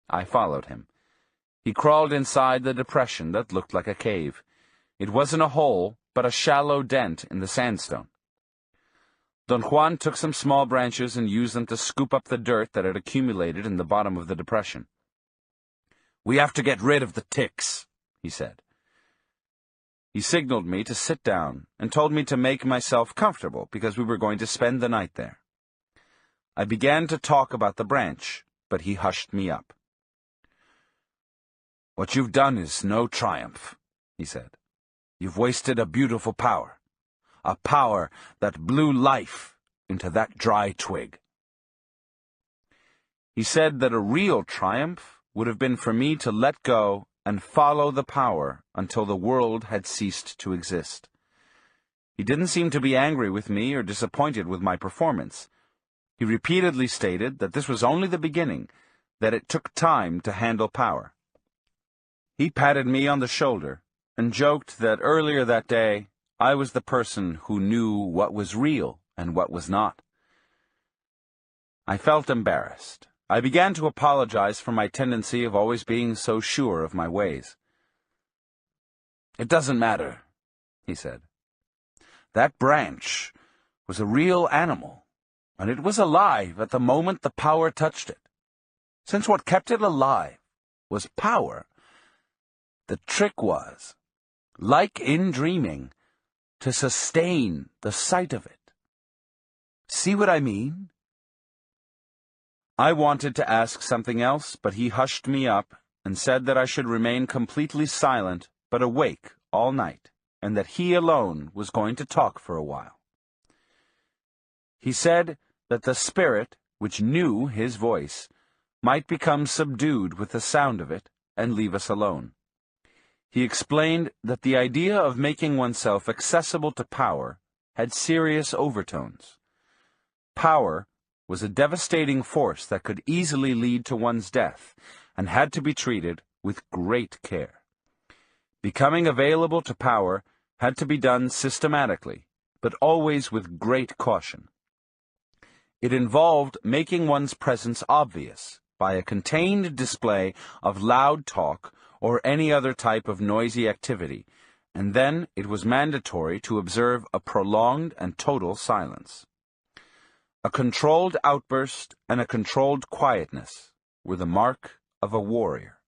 I followed him. He crawled inside the depression that looked like a cave. It wasn't a hole, but a shallow dent in the sandstone. Don Juan took some small branches and used them to scoop up the dirt that had accumulated in the bottom of the depression. "We have to get rid of the ticks," he said. He signaled me to sit down and told me to make myself comfortable because we were going to spend the night there. I began to talk about the branch, but he hushed me up. "What you've done is no triumph," he said. "You've wasted a beautiful power, a power that blew life into that dry twig." He said that a real triumph would have been for me to let go and follow the power until the world had ceased to exist. He didn't seem to be angry with me or disappointed with my performance. He repeatedly stated that this was only the beginning, that it took time to handle power. He patted me on the shoulder and joked that earlier that day I was the person who knew what was real and what was not. I felt embarrassed. I began to apologize for my tendency of always being so sure of my ways. "It doesn't matter," he said. "That branch was a real animal, and it was alive at the moment the power touched it. Since what kept it alive was power, the trick was, like in dreaming, to sustain the sight of it. See what I mean?" I wanted to ask something else, but he hushed me up and said that I should remain completely silent but awake all night, and that he alone was going to talk for a while. He said that the spirit, which knew his voice, might become subdued with the sound of it and leave us alone. He explained that the idea of making oneself accessible to power had serious overtones. Power was a devastating force that could easily lead to one's death, and had to be treated with great care. Becoming available to power had to be done systematically, but always with great caution. It involved making one's presence obvious by a contained display of loud talk or any other type of noisy activity, and then it was mandatory to observe a prolonged and total silence. A controlled outburst and a controlled quietness were the mark of a warrior.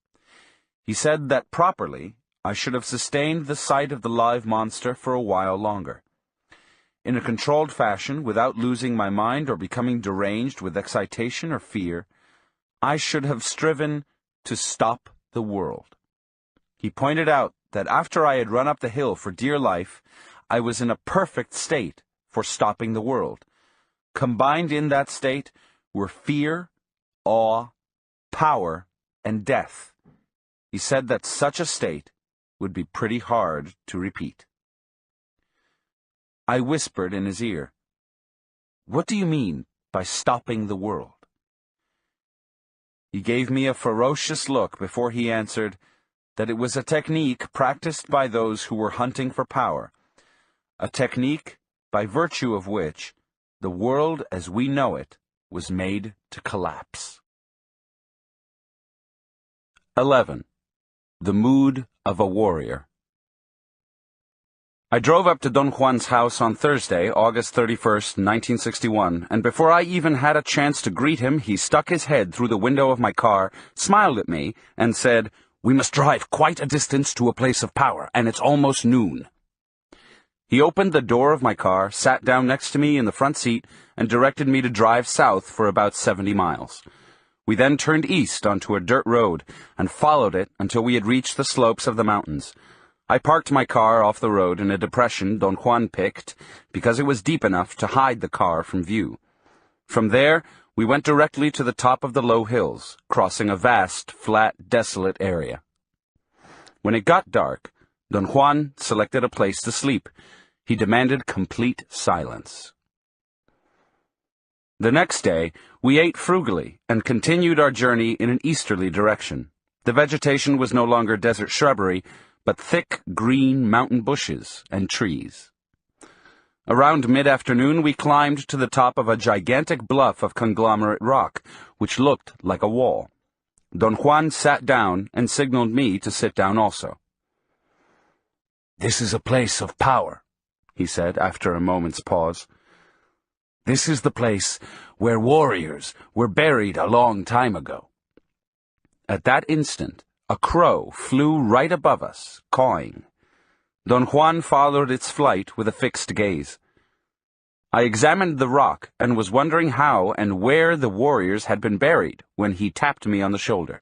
He said that properly, I should have sustained the sight of the live monster for a while longer. In a controlled fashion, without losing my mind or becoming deranged with excitation or fear, I should have striven to stop the world. He pointed out that after I had run up the hill for dear life, I was in a perfect state for stopping the world. Combined in that state were fear, awe, power, and death, he said that such a state would be pretty hard to repeat. I whispered in his ear, "What do you mean by stopping the world?" He gave me a ferocious look before he answered that it was a technique practiced by those who were hunting for power, a technique by virtue of which the world as we know it was made to collapse. 11. The Mood of a Warrior. I drove up to Don Juan's house on Thursday, August 31st, 1961, and before I even had a chance to greet him, he stuck his head through the window of my car, smiled at me, and said, "We must drive quite a distance to a place of power, and it's almost noon." He opened the door of my car, sat down next to me in the front seat, and directed me to drive south for about 70 miles. We then turned east onto a dirt road and followed it until we had reached the slopes of the mountains. I parked my car off the road in a depression Don Juan picked because it was deep enough to hide the car from view. From there, we went directly to the top of the low hills, crossing a vast, flat, desolate area. When it got dark, Don Juan selected a place to sleep. He demanded complete silence. The next day, we ate frugally and continued our journey in an easterly direction. The vegetation was no longer desert shrubbery, but thick, green mountain bushes and trees. Around mid-afternoon, we climbed to the top of a gigantic bluff of conglomerate rock, which looked like a wall. Don Juan sat down and signaled me to sit down also. "This is a place of power," he said after a moment's pause. "This is the place where warriors were buried a long time ago." At that instant, a crow flew right above us, cawing. Don Juan followed its flight with a fixed gaze. I examined the rock and was wondering how and where the warriors had been buried when he tapped me on the shoulder.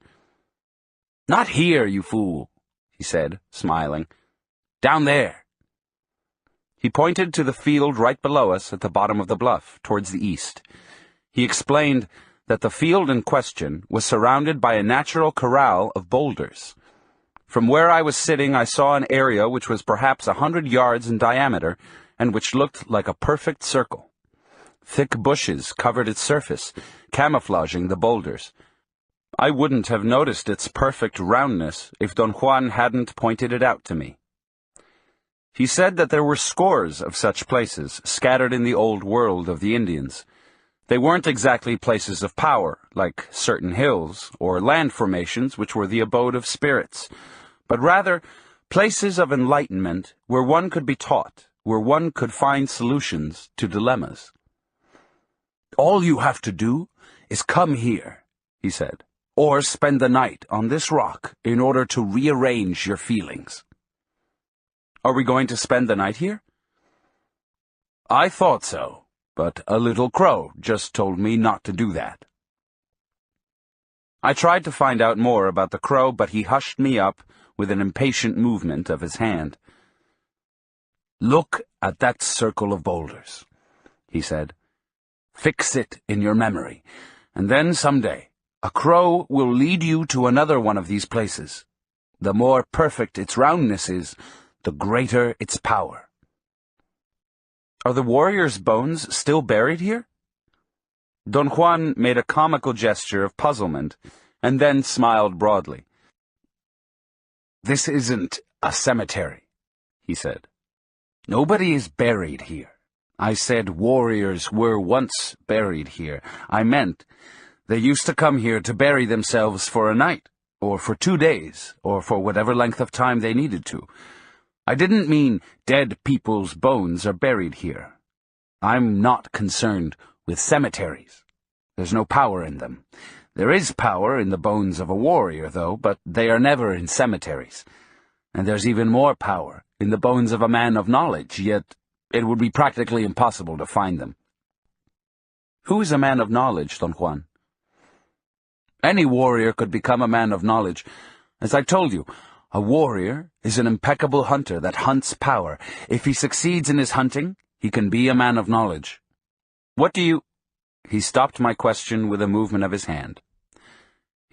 "Not here, you fool," he said, smiling. "Down there." He pointed to the field right below us at the bottom of the bluff, towards the east. He explained that the field in question was surrounded by a natural corral of boulders. From where I was sitting, I saw an area which was perhaps 100 yards in diameter and which looked like a perfect circle. Thick bushes covered its surface, camouflaging the boulders. I wouldn't have noticed its perfect roundness if Don Juan hadn't pointed it out to me. He said that there were scores of such places scattered in the old world of the Indians. They weren't exactly places of power, like certain hills, or land formations which were the abode of spirits, but rather places of enlightenment where one could be taught, where one could find solutions to dilemmas. "All you have to do is come here," he said, "or spend the night on this rock in order to rearrange your feelings." "Are we going to spend the night here?" "I thought so. But a little crow just told me not to do that." I tried to find out more about the crow, but he hushed me up with an impatient movement of his hand. "Look at that circle of boulders," he said. "Fix it in your memory, and then someday a crow will lead you to another one of these places. The more perfect its roundness is, the greater its power." "Are the warriors' bones still buried here?" Don Juan made a comical gesture of puzzlement, and then smiled broadly. "This isn't a cemetery," he said. "Nobody is buried here. I said warriors were once buried here. I meant they used to come here to bury themselves for a night, or for 2 days, or for whatever length of time they needed to. I didn't mean dead people's bones are buried here. I'm not concerned with cemeteries. There's no power in them. There is power in the bones of a warrior, though, but they are never in cemeteries. And there's even more power in the bones of a man of knowledge, yet it would be practically impossible to find them." "Who is a man of knowledge, Don Juan?" "Any warrior could become a man of knowledge. As I told you, a warrior is an impeccable hunter that hunts power. If he succeeds in his hunting, he can be a man of knowledge. What do you—" He stopped my question with a movement of his hand.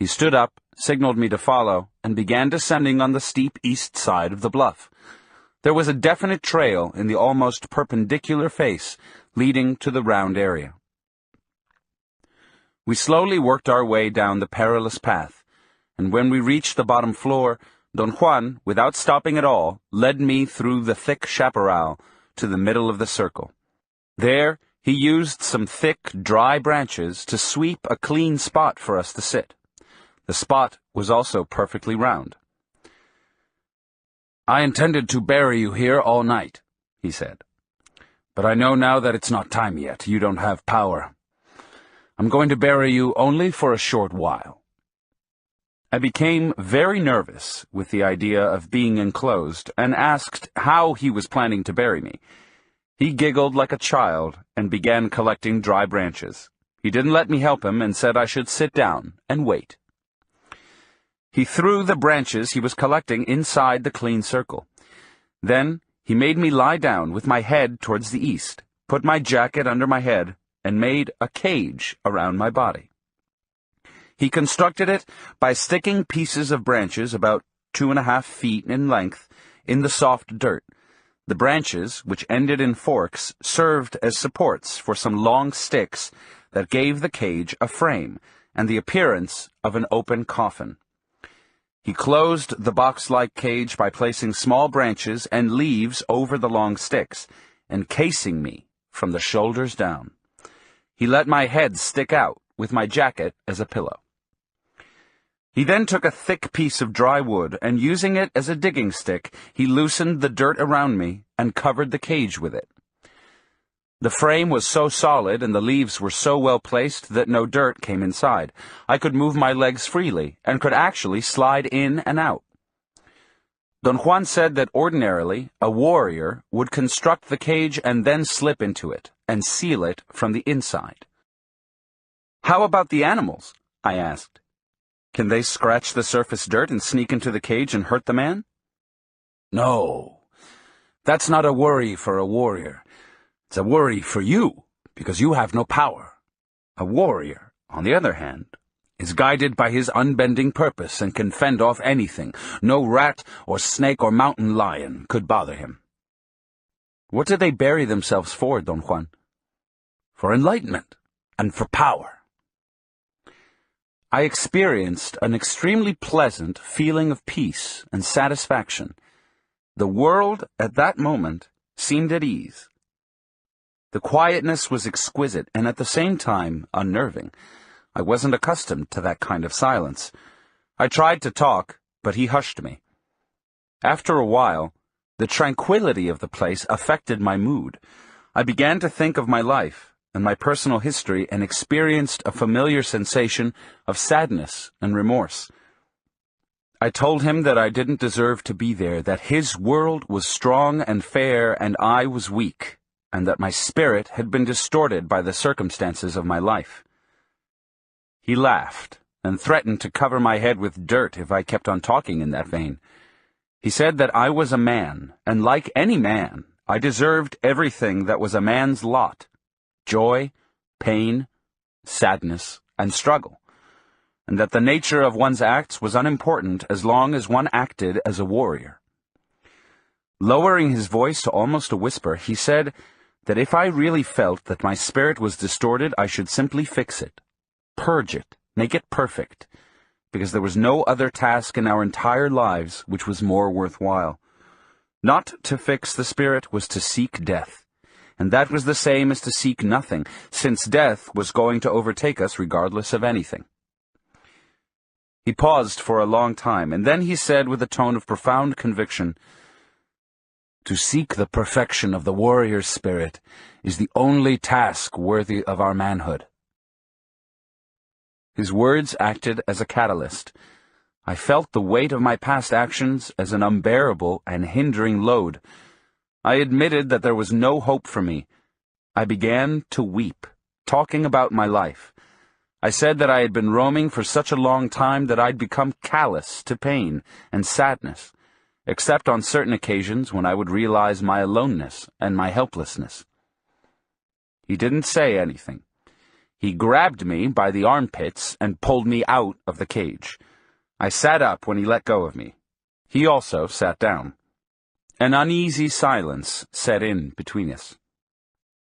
He stood up, signaled me to follow, and began descending on the steep east side of the bluff. There was a definite trail in the almost perpendicular face leading to the round area. We slowly worked our way down the perilous path, and when we reached the bottom floor, Don Juan, without stopping at all, led me through the thick chaparral to the middle of the circle. There, he used some thick, dry branches to sweep a clean spot for us to sit. The spot was also perfectly round. "I intended to bury you here all night," he said. "But I know now that it's not time yet. You don't have power. I'm going to bury you only for a short while." I became very nervous with the idea of being enclosed and asked how he was planning to bury me. He giggled like a child and began collecting dry branches. He didn't let me help him and said I should sit down and wait. He threw the branches he was collecting inside the clean circle. Then he made me lie down with my head towards the east, put my jacket under my head, and made a cage around my body. He constructed it by sticking pieces of branches about 2.5 feet in length in the soft dirt. The branches, which ended in forks, served as supports for some long sticks that gave the cage a frame and the appearance of an open coffin. He closed the box-like cage by placing small branches and leaves over the long sticks, encasing me from the shoulders down. He let my head stick out with my jacket as a pillow. He then took a thick piece of dry wood, and using it as a digging stick, he loosened the dirt around me and covered the cage with it. The frame was so solid and the leaves were so well placed that no dirt came inside. I could move my legs freely and could actually slide in and out. Don Juan said that ordinarily a warrior would construct the cage and then slip into it and seal it from the inside. "How about the animals?" I asked. "Can they scratch the surface dirt and sneak into the cage and hurt the man?" "No, that's not a worry for a warrior. It's a worry for you, because you have no power. A warrior, on the other hand, is guided by his unbending purpose and can fend off anything. No rat or snake or mountain lion could bother him." "What do they bury themselves for, Don Juan?" "For enlightenment and for power." I experienced an extremely pleasant feeling of peace and satisfaction. The world, at that moment, seemed at ease. The quietness was exquisite and at the same time unnerving. I wasn't accustomed to that kind of silence. I tried to talk, but he hushed me. After a while, the tranquility of the place affected my mood. I began to think of my life and my personal history and experienced a familiar sensation of sadness and remorse. I told him that I didn't deserve to be there, that his world was strong and fair and I was weak, and that my spirit had been distorted by the circumstances of my life. He laughed and threatened to cover my head with dirt if I kept on talking in that vein. He said that I was a man, and like any man, I deserved everything that was a man's lot: joy, pain, sadness, and struggle, and that the nature of one's acts was unimportant as long as one acted as a warrior. Lowering his voice to almost a whisper, he said that if I really felt that my spirit was distorted, I should simply fix it, purge it, make it perfect, because there was no other task in our entire lives which was more worthwhile. Not to fix the spirit was to seek death, and that was the same as to seek nothing, since death was going to overtake us regardless of anything. He paused for a long time, and then he said with a tone of profound conviction, "To seek the perfection of the warrior's spirit is the only task worthy of our manhood." His words acted as a catalyst. I felt the weight of my past actions as an unbearable and hindering load. I admitted that there was no hope for me. I began to weep, talking about my life. I said that I had been roaming for such a long time that I'd become callous to pain and sadness, except on certain occasions when I would realize my aloneness and my helplessness. He didn't say anything. He grabbed me by the armpits and pulled me out of the cage. I sat up when he let go of me. He also sat down. An uneasy silence set in between us.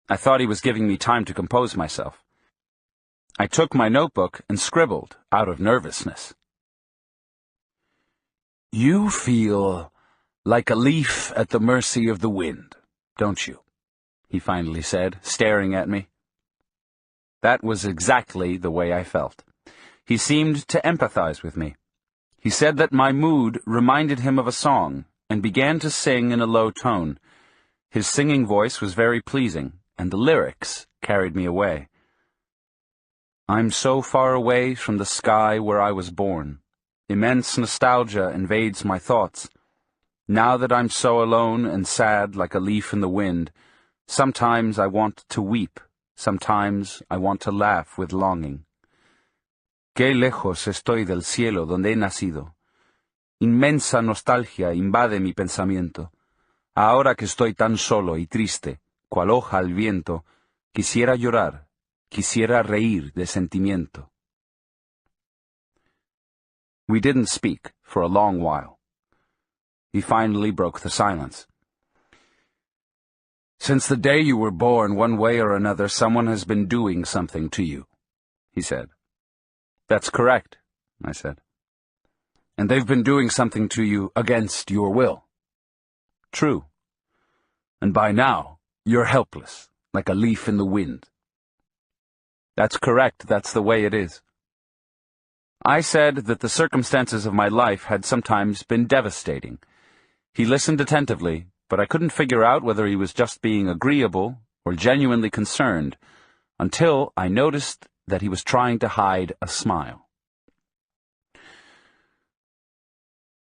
I thought he was giving me time to compose myself. I took my notebook and scribbled out of nervousness. "You feel like a leaf at the mercy of the wind, don't you?" he finally said, staring at me. That was exactly the way I felt. He seemed to empathize with me. He said that my mood reminded him of a song, and began to sing in a low tone. His singing voice was very pleasing, and the lyrics carried me away. I'm so far away from the sky where I was born. Immense nostalgia invades my thoughts. Now that I'm so alone and sad like a leaf in the wind, sometimes I want to weep, sometimes I want to laugh with longing. Qué lejos estoy del cielo donde he nacido. Inmensa nostalgia invade mi pensamiento. Ahora que estoy tan solo y triste, cual hoja al viento, quisiera llorar, quisiera reír de sentimiento. We didn't speak for a long while. He finally broke the silence. "Since the day you were born, one way or another, someone has been doing something to you," he said. "That's correct," I said. "And they've been doing something to you against your will." "True. And by now, you're helpless, like a leaf in the wind." "That's correct, that's the way it is." I said that the circumstances of my life had sometimes been devastating. He listened attentively, but I couldn't figure out whether he was just being agreeable or genuinely concerned, until I noticed that he was trying to hide a smile.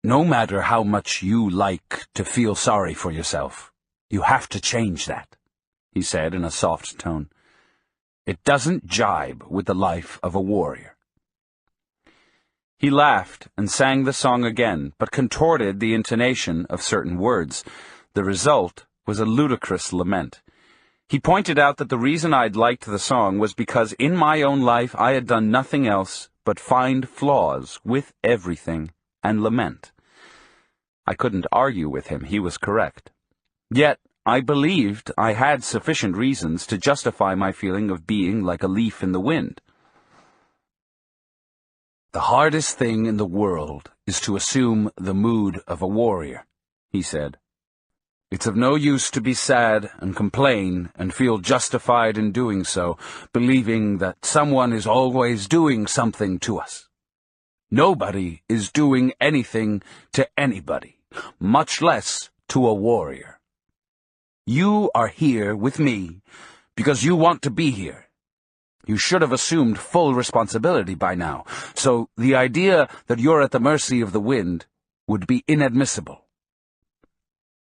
"No matter how much you like to feel sorry for yourself, you have to change that," he said in a soft tone. "It doesn't jibe with the life of a warrior." He laughed and sang the song again, but contorted the intonation of certain words. The result was a ludicrous lament. He pointed out that the reason I'd liked the song was because in my own life I had done nothing else but find flaws with everything and lament. I couldn't argue with him, he was correct. Yet I believed I had sufficient reasons to justify my feeling of being like a leaf in the wind. "The hardest thing in the world is to assume the mood of a warrior," he said. "It's of no use to be sad and complain and feel justified in doing so, believing that someone is always doing something to us. Nobody is doing anything to anybody, much less to a warrior. You are here with me because you want to be here. You should have assumed full responsibility by now, so the idea that you're at the mercy of the wind would be inadmissible."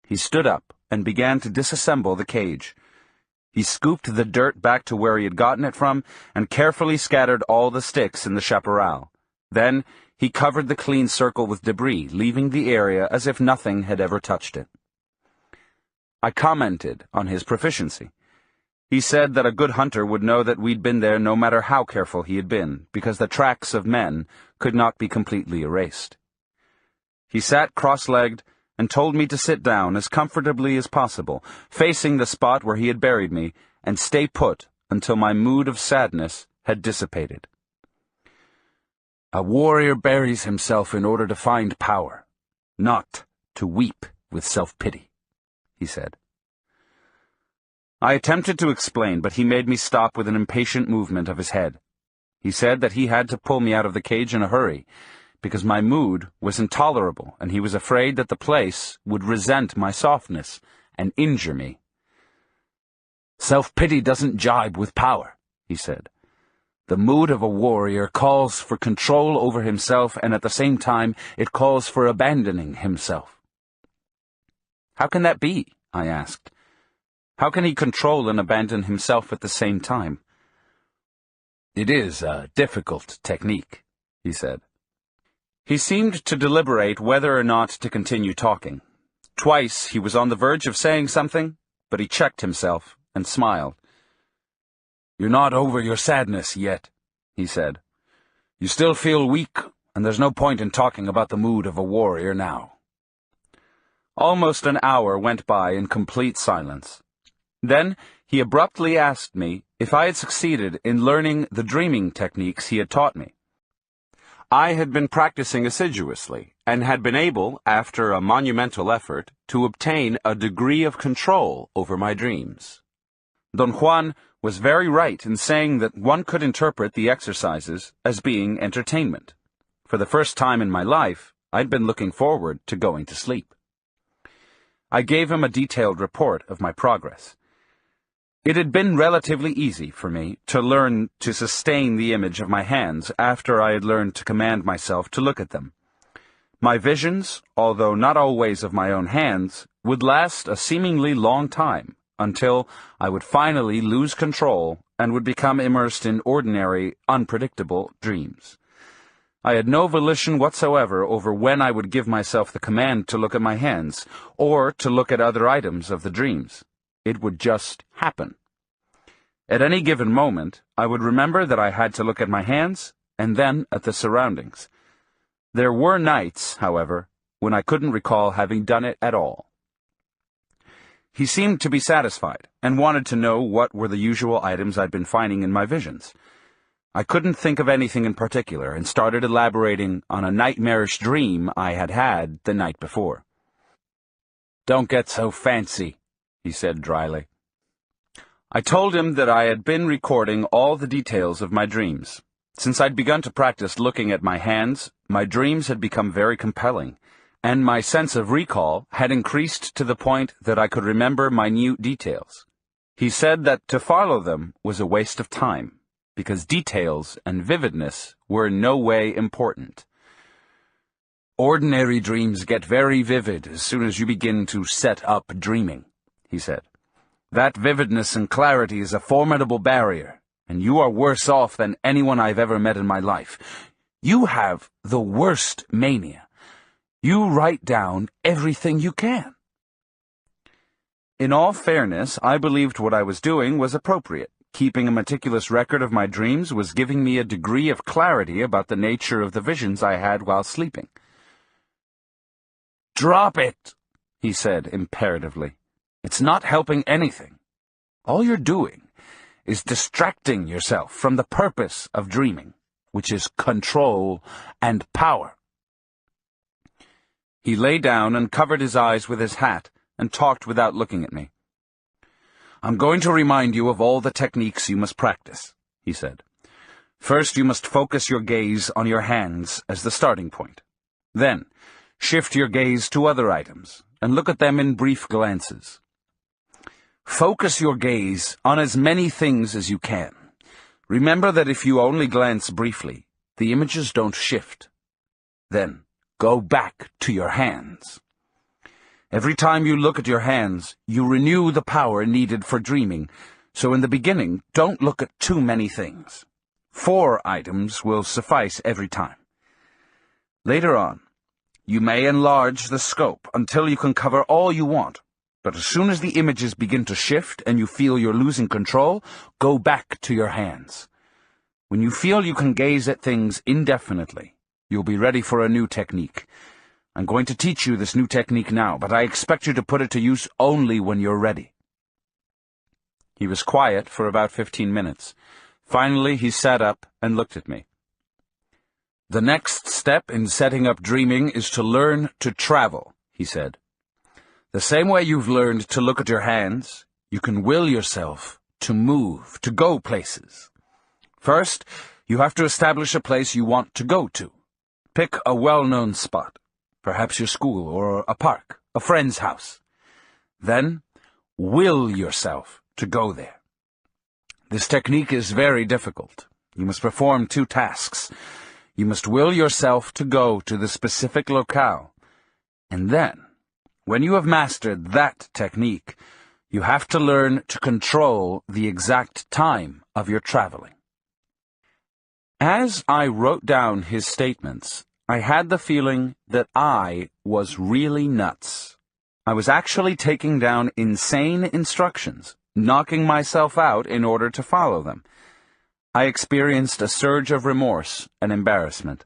He stood up and began to disassemble the cage. He scooped the dirt back to where he had gotten it from and carefully scattered all the sticks in the chaparral. Then he covered the clean circle with debris, leaving the area as if nothing had ever touched it. I commented on his proficiency. He said that a good hunter would know that we'd been there no matter how careful he had been, because the tracks of men could not be completely erased. He sat cross-legged and told me to sit down as comfortably as possible, facing the spot where he had buried me, and stay put until my mood of sadness had dissipated. "A warrior buries himself in order to find power, not to weep with self-pity," he said. I attempted to explain, but he made me stop with an impatient movement of his head. He said that he had to pull me out of the cage in a hurry, because my mood was intolerable, and he was afraid that the place would resent my softness and injure me. "Self-pity doesn't jibe with power," he said. "The mood of a warrior calls for control over himself, and at the same time it calls for abandoning himself." "How can that be?" I asked. "How can he control and abandon himself at the same time?" "It is a difficult technique," he said. He seemed to deliberate whether or not to continue talking. Twice he was on the verge of saying something, but he checked himself and smiled. "You're not over your sadness yet," he said. "You still feel weak, and there's no point in talking about the mood of a warrior now." Almost an hour went by in complete silence. Then he abruptly asked me if I had succeeded in learning the dreaming techniques he had taught me. I had been practicing assiduously, and had been able, after a monumental effort, to obtain a degree of control over my dreams. Don Juan was very right in saying that one could interpret the exercises as being entertainment. For the first time in my life, I'd been looking forward to going to sleep. I gave him a detailed report of my progress. It had been relatively easy for me to learn to sustain the image of my hands after I had learned to command myself to look at them. My visions, although not always of my own hands, would last a seemingly long time, until I would finally lose control and would become immersed in ordinary, unpredictable dreams. I had no volition whatsoever over when I would give myself the command to look at my hands, or to look at other items of the dreams. It would just happen. At any given moment, I would remember that I had to look at my hands, and then at the surroundings. There were nights, however, when I couldn't recall having done it at all. He seemed to be satisfied, and wanted to know what were the usual items I'd been finding in my visions. I couldn't think of anything in particular, and started elaborating on a nightmarish dream I had had the night before. "Don't get so fancy," he said dryly. I told him that I had been recording all the details of my dreams. Since I'd begun to practice looking at my hands, my dreams had become very compelling, and my sense of recall had increased to the point that I could remember minute details. He said that to follow them was a waste of time, because details and vividness were in no way important. "Ordinary dreams get very vivid as soon as you begin to set up dreaming," he said. "That vividness and clarity is a formidable barrier, and you are worse off than anyone I've ever met in my life. You have the worst mania. You write down everything you can." In all fairness, I believed what I was doing was appropriate. Keeping a meticulous record of my dreams was giving me a degree of clarity about the nature of the visions I had while sleeping. "Drop it," he said imperatively. "It's not helping anything. All you're doing is distracting yourself from the purpose of dreaming, which is control and power." He lay down and covered his eyes with his hat and talked without looking at me. "I'm going to remind you of all the techniques you must practice," he said. "First, you must focus your gaze on your hands as the starting point. Then, shift your gaze to other items, and look at them in brief glances. Focus your gaze on as many things as you can. Remember that if you only glance briefly, the images don't shift. Then, go back to your hands. Every time you look at your hands, you renew the power needed for dreaming, so in the beginning, don't look at too many things. 4 items will suffice every time. Later on, you may enlarge the scope until you can cover all you want, but as soon as the images begin to shift and you feel you're losing control, go back to your hands. When you feel you can gaze at things indefinitely, you'll be ready for a new technique. I'm going to teach you this new technique now, but I expect you to put it to use only when you're ready." He was quiet for about 15 minutes. Finally, he sat up and looked at me. "The next step in setting up dreaming is to learn to travel," he said. "The same way you've learned to look at your hands, you can will yourself to move, to go places. First, you have to establish a place you want to go to. Pick a well-known spot. Perhaps your school, or a park, a friend's house. Then, will yourself to go there. This technique is very difficult. You must perform 2 tasks. You must will yourself to go to the specific locale. And then, when you have mastered that technique, you have to learn to control the exact time of your traveling." As I wrote down his statements, I had the feeling that I was really nuts. I was actually taking down insane instructions, knocking myself out in order to follow them. I experienced a surge of remorse and embarrassment.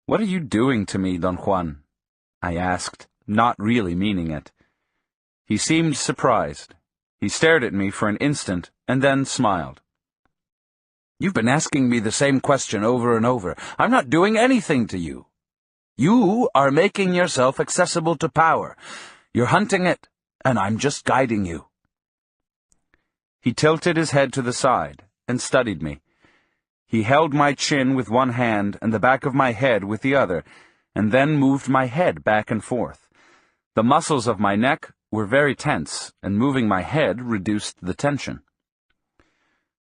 "What are you doing to me, Don Juan?" I asked, not really meaning it. He seemed surprised. He stared at me for an instant and then smiled. "You've been asking me the same question over and over. I'm not doing anything to you. You are making yourself accessible to power. You're hunting it, and I'm just guiding you." He tilted his head to the side and studied me. He held my chin with one hand and the back of my head with the other, and then moved my head back and forth. The muscles of my neck were very tense, and moving my head reduced the tension.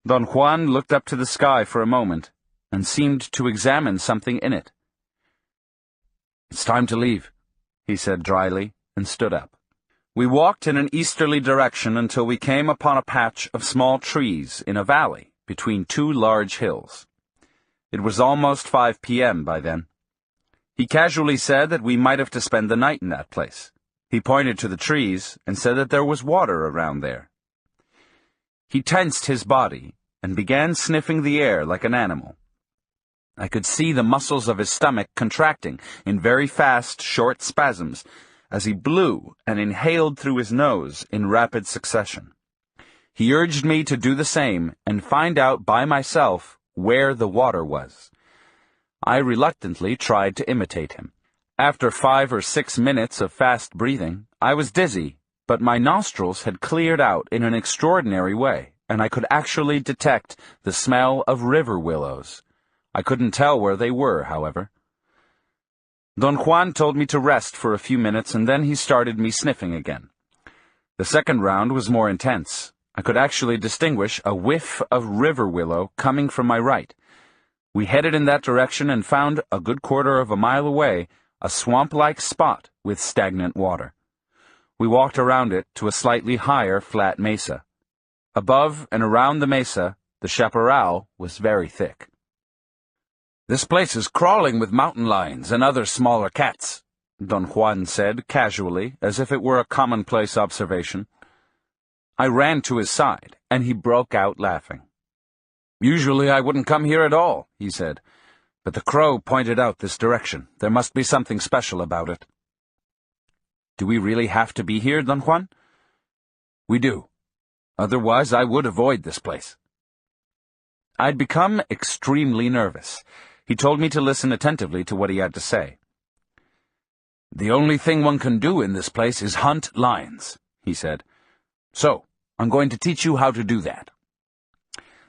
Don Juan looked up to the sky for a moment, and seemed to examine something in it. "It's time to leave," he said dryly, and stood up. We walked in an easterly direction until we came upon a patch of small trees in a valley between two large hills. It was almost 5 p.m. by then. He casually said that we might have to spend the night in that place. He pointed to the trees and said that there was water around there. He tensed his body and began sniffing the air like an animal. I could see the muscles of his stomach contracting in very fast, short spasms as he blew and inhaled through his nose in rapid succession. He urged me to do the same and find out by myself where the water was. I reluctantly tried to imitate him. After 5 or 6 minutes of fast breathing, I was dizzy, but my nostrils had cleared out in an extraordinary way, and I could actually detect the smell of river willows. I couldn't tell where they were, however. Don Juan told me to rest for a few minutes, and then he started me sniffing again. The second round was more intense. I could actually distinguish a whiff of river willow coming from my right. We headed in that direction and found, a good quarter of a mile away, a swamp-like spot with stagnant water. We walked around it to a slightly higher flat mesa. Above and around the mesa, the chaparral was very thick. "This place is crawling with mountain lions and other smaller cats," Don Juan said casually, as if it were a commonplace observation. I ran to his side, and he broke out laughing. "Usually I wouldn't come here at all," he said, "but the crow pointed out this direction. There must be something special about it." "Do we really have to be here, Don Juan?" "We do. Otherwise I would avoid this place." I'd become extremely nervous. He told me to listen attentively to what he had to say. "The only thing one can do in this place is hunt lions," he said. "So, I'm going to teach you how to do that.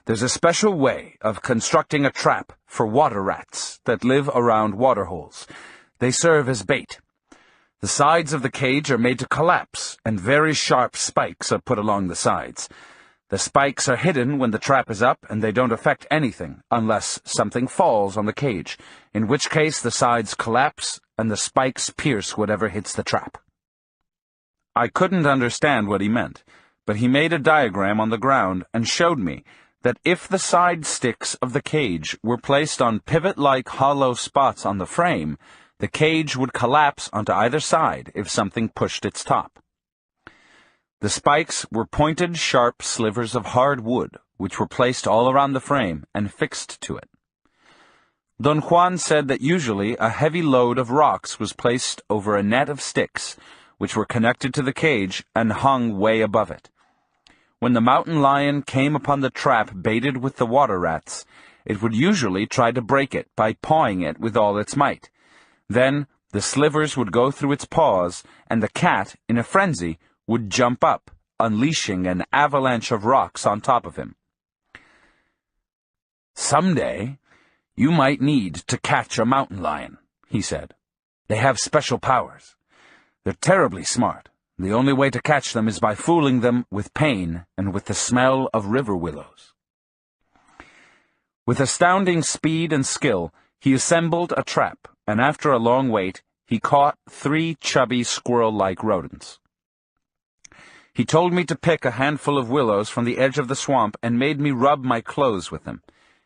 There's a special way of constructing a trap for water rats that live around waterholes. They serve as bait. The sides of the cage are made to collapse, and very sharp spikes are put along the sides. The spikes are hidden when the trap is up, and they don't affect anything unless something falls on the cage, in which case the sides collapse and the spikes pierce whatever hits the trap." I couldn't understand what he meant, but he made a diagram on the ground and showed me that if the side sticks of the cage were placed on pivot-like hollow spots on the frame, the cage would collapse onto either side if something pushed its top. The spikes were pointed, sharp slivers of hard wood, which were placed all around the frame and fixed to it. Don Juan said that usually a heavy load of rocks was placed over a net of sticks, which were connected to the cage and hung way above it. When the mountain lion came upon the trap baited with the water rats, it would usually try to break it by pawing it with all its might. Then the slivers would go through its paws, and the cat, in a frenzy, would jump up, unleashing an avalanche of rocks on top of him. "Someday, you might need to catch a mountain lion," he said. "They have special powers. They're terribly smart. The only way to catch them is by fooling them with pain and with the smell of river willows." With astounding speed and skill, he assembled a trap, and after a long wait, he caught 3 chubby squirrel-like rodents. He told me to pick a handful of willows from the edge of the swamp and made me rub my clothes with them.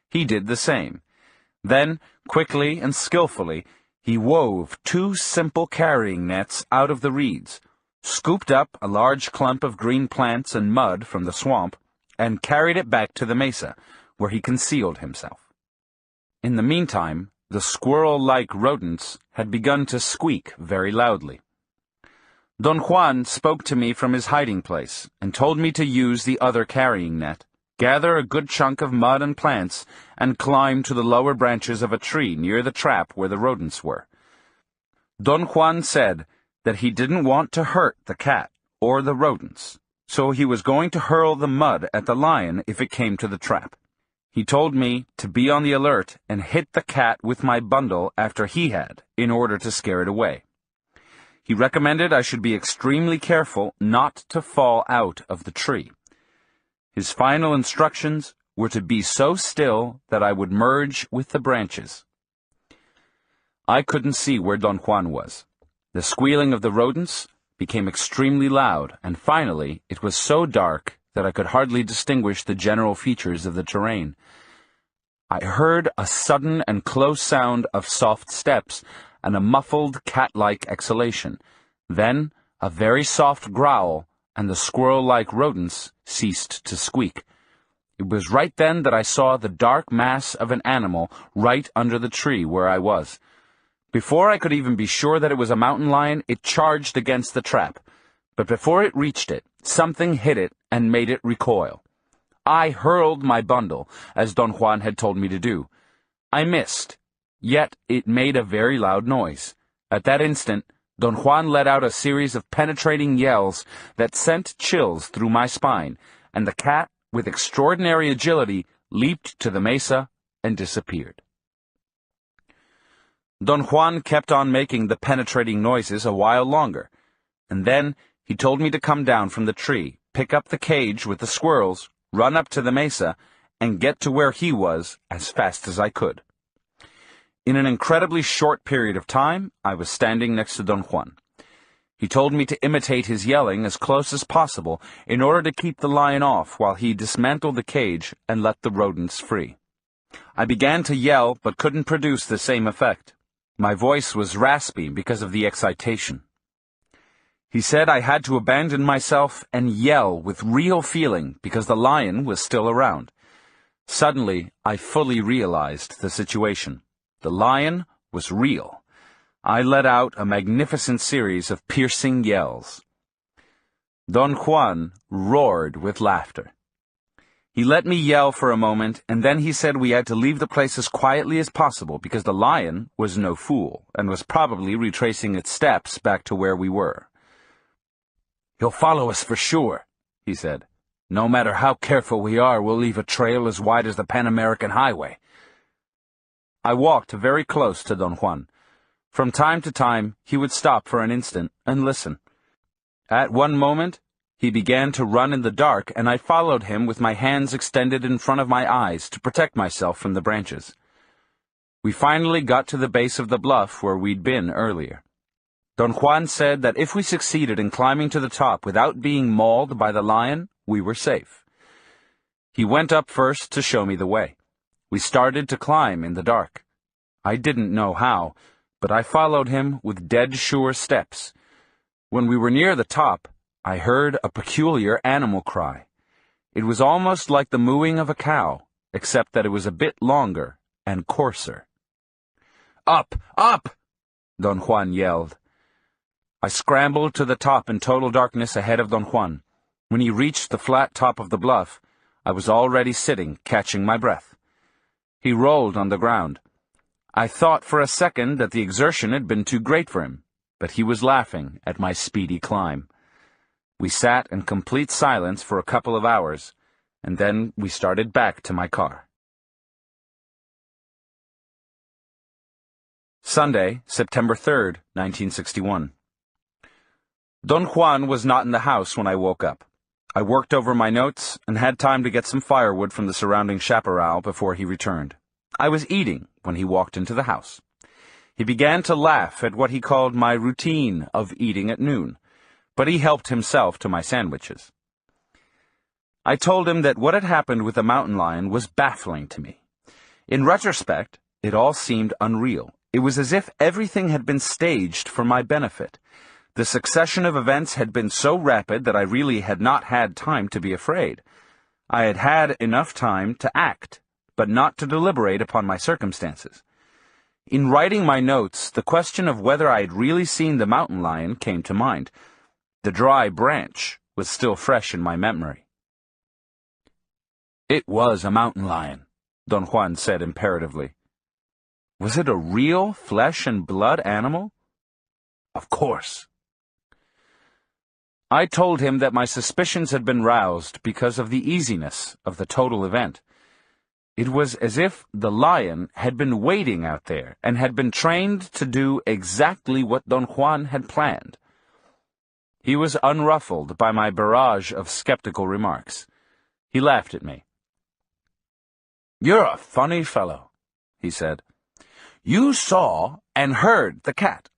He did the same. Then, quickly and skillfully, he wove 2 simple carrying nets out of the reeds, scooped up a large clump of green plants and mud from the swamp, and carried it back to the mesa, where he concealed himself. In the meantime, the squirrel-like rodents had begun to squeak very loudly. Don Juan spoke to me from his hiding place and told me to use the other carrying net, gather a good chunk of mud and plants, and climb to the lower branches of a tree near the trap where the rodents were. Don Juan said that he didn't want to hurt the cat or the rodents, so he was going to hurl the mud at the lion if it came to the trap. He told me to be on the alert and hit the cat with my bundle after he had, in order to scare it away. He recommended I should be extremely careful not to fall out of the tree. His final instructions were to be so still that I would merge with the branches. I couldn't see where Don Juan was. The squealing of the rodents became extremely loud, and finally it was so dark that I could hardly distinguish the general features of the terrain. I heard a sudden and close sound of soft steps and a muffled cat-like exhalation. Then a very soft growl, and the squirrel-like rodents ceased to squeak. It was right then that I saw the dark mass of an animal right under the tree where I was. Before I could even be sure that it was a mountain lion, it charged against the trap. But before it reached it, something hit it and made it recoil. I hurled my bundle, as Don Juan had told me to do. I missed, yet it made a very loud noise. At that instant, Don Juan let out a series of penetrating yells that sent chills through my spine, and the cat, with extraordinary agility, leaped to the mesa and disappeared. Don Juan kept on making the penetrating noises a while longer, and then he told me to come down from the tree, pick up the cage with the squirrels, run up to the mesa, and get to where he was as fast as I could. In an incredibly short period of time, I was standing next to Don Juan. He told me to imitate his yelling as close as possible in order to keep the lion off while he dismantled the cage and let the rodents free. I began to yell but couldn't produce the same effect. My voice was raspy because of the excitation. He said I had to abandon myself and yell with real feeling because the lion was still around. Suddenly, I fully realized the situation. The lion was real. I let out a magnificent series of piercing yells. Don Juan roared with laughter. He let me yell for a moment, and then he said we had to leave the place as quietly as possible because the lion was no fool and was probably retracing its steps back to where we were. "He'll follow us for sure," he said. "No matter how careful we are, we'll leave a trail as wide as the Pan American Highway." I walked very close to Don Juan. From time to time, he would stop for an instant and listen. At one moment, he began to run in the dark, and I followed him with my hands extended in front of my eyes to protect myself from the branches. We finally got to the base of the bluff where we'd been earlier. Don Juan said that if we succeeded in climbing to the top without being mauled by the lion, we were safe. He went up first to show me the way. We started to climb in the dark. I didn't know how, but I followed him with dead-sure steps. When we were near the top, I heard a peculiar animal cry. It was almost like the mooing of a cow, except that it was a bit longer and coarser. "Up! Up!" Don Juan yelled. I scrambled to the top in total darkness ahead of Don Juan. When he reached the flat top of the bluff, I was already sitting, catching my breath. He rolled on the ground. I thought for a second that the exertion had been too great for him, but he was laughing at my speedy climb. We sat in complete silence for a couple of hours, and then we started back to my car. Sunday, September 3rd, 1961. Don Juan was not in the house when I woke up. I worked over my notes and had time to get some firewood from the surrounding chaparral before he returned. I was eating when he walked into the house. He began to laugh at what he called my routine of eating at noon, but he helped himself to my sandwiches. I told him that what had happened with the mountain lion was baffling to me. In retrospect, it all seemed unreal. It was as if everything had been staged for my benefit. The succession of events had been so rapid that I really had not had time to be afraid. I had had enough time to act, but not to deliberate upon my circumstances. In writing my notes, the question of whether I had really seen the mountain lion came to mind. The dry branch was still fresh in my memory. "It was a mountain lion," Don Juan said imperatively. "Was it a real flesh-and-blood animal?" "Of course." I told him that my suspicions had been roused because of the easiness of the total event. It was as if the lion had been waiting out there and had been trained to do exactly what Don Juan had planned. He was unruffled by my barrage of skeptical remarks. He laughed at me. "You're a funny fellow," he said. "You saw and heard the cat.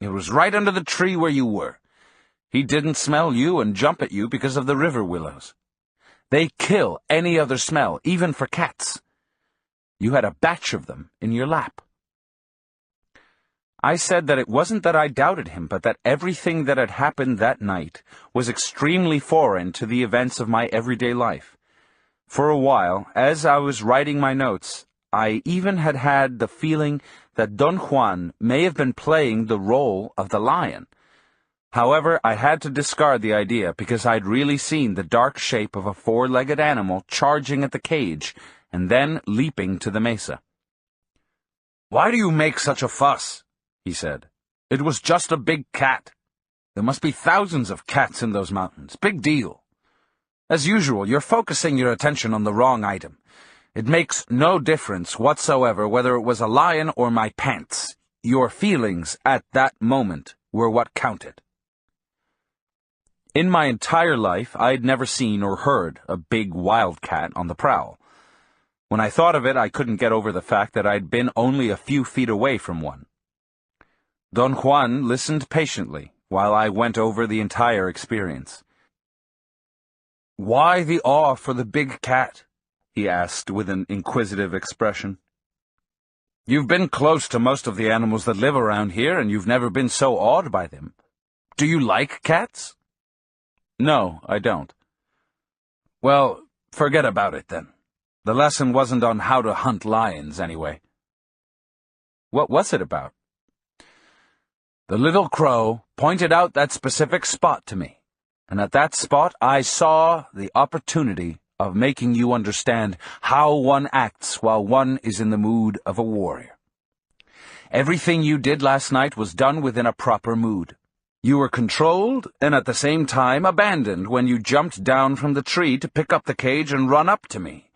It was right under the tree where you were. He didn't smell you and jump at you because of the river willows. They kill any other smell, even for cats. You had a batch of them in your lap." I said that it wasn't that I doubted him, but that everything that had happened that night was extremely foreign to the events of my everyday life. For a while, as I was writing my notes, I even had had the feeling that Don Juan may have been playing the role of the lion. However, I had to discard the idea because I'd really seen the dark shape of a four-legged animal charging at the cage and then leaping to the mesa. "Why do you make such a fuss?" he said. "It was just a big cat. There must be thousands of cats in those mountains. Big deal. As usual, you're focusing your attention on the wrong item. It makes no difference whatsoever whether it was a lion or my pants. Your feelings at that moment were what counted." In my entire life, I'd never seen or heard a big wildcat on the prowl. When I thought of it, I couldn't get over the fact that I'd been only a few feet away from one. Don Juan listened patiently while I went over the entire experience. "Why the awe for the big cat?" he asked with an inquisitive expression. "You've been close to most of the animals that live around here, and you've never been so awed by them. Do you like cats?" "No, I don't." "Well, forget about it then. The lesson wasn't on how to hunt lions, anyway." "What was it about?" "The little crow pointed out that specific spot to me, and at that spot I saw the opportunity of making you understand how one acts while one is in the mood of a warrior. Everything you did last night was done within a proper mood. You were controlled and at the same time abandoned when you jumped down from the tree to pick up the cage and run up to me.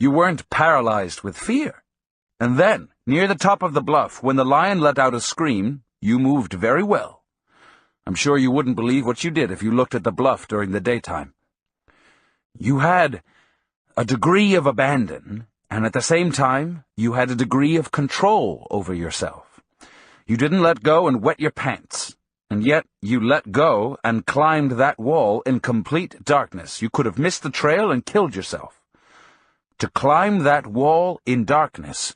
You weren't paralyzed with fear. And then, near the top of the bluff, when the lion let out a scream, you moved very well. I'm sure you wouldn't believe what you did if you looked at the bluff during the daytime. You had a degree of abandon, and at the same time, you had a degree of control over yourself. You didn't let go and wet your pants. And yet, you let go and climbed that wall in complete darkness. You could have missed the trail and killed yourself. To climb that wall in darkness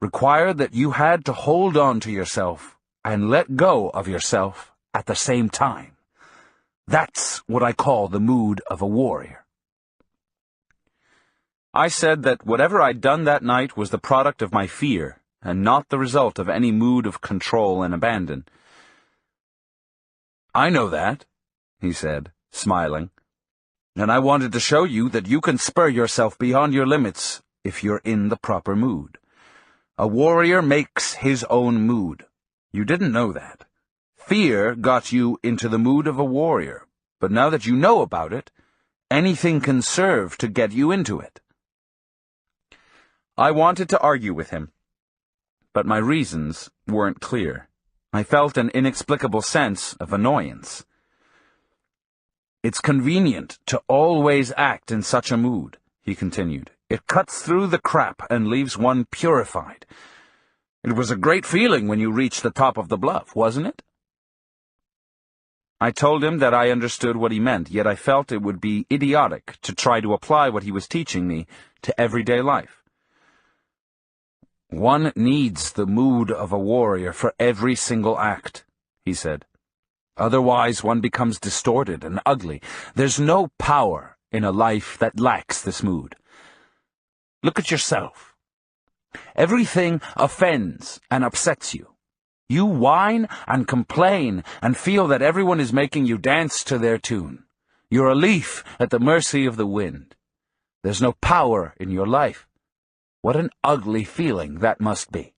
required that you had to hold on to yourself and let go of yourself at the same time. That's what I call the mood of a warrior." I said that whatever I'd done that night was the product of my fear and not the result of any mood of control and abandon. "I know that," he said, smiling, "and I wanted to show you that you can spur yourself beyond your limits if you're in the proper mood. A warrior makes his own mood. You didn't know that. Fear got you into the mood of a warrior, but now that you know about it, anything can serve to get you into it." I wanted to argue with him, but my reasons weren't clear. I felt an inexplicable sense of annoyance. "It's convenient to always act in such a mood," he continued. "It cuts through the crap and leaves one purified. It was a great feeling when you reached the top of the bluff, wasn't it?" I told him that I understood what he meant, yet I felt it would be idiotic to try to apply what he was teaching me to everyday life. "One needs the mood of a warrior for every single act," he said. Otherwise, one becomes distorted and ugly. There's no power in a life that lacks this mood. Look at yourself. Everything offends and upsets you. You whine and complain and feel that everyone is making you dance to their tune. You're a leaf at the mercy of the wind. There's no power in your life. What an ugly feeling that must be.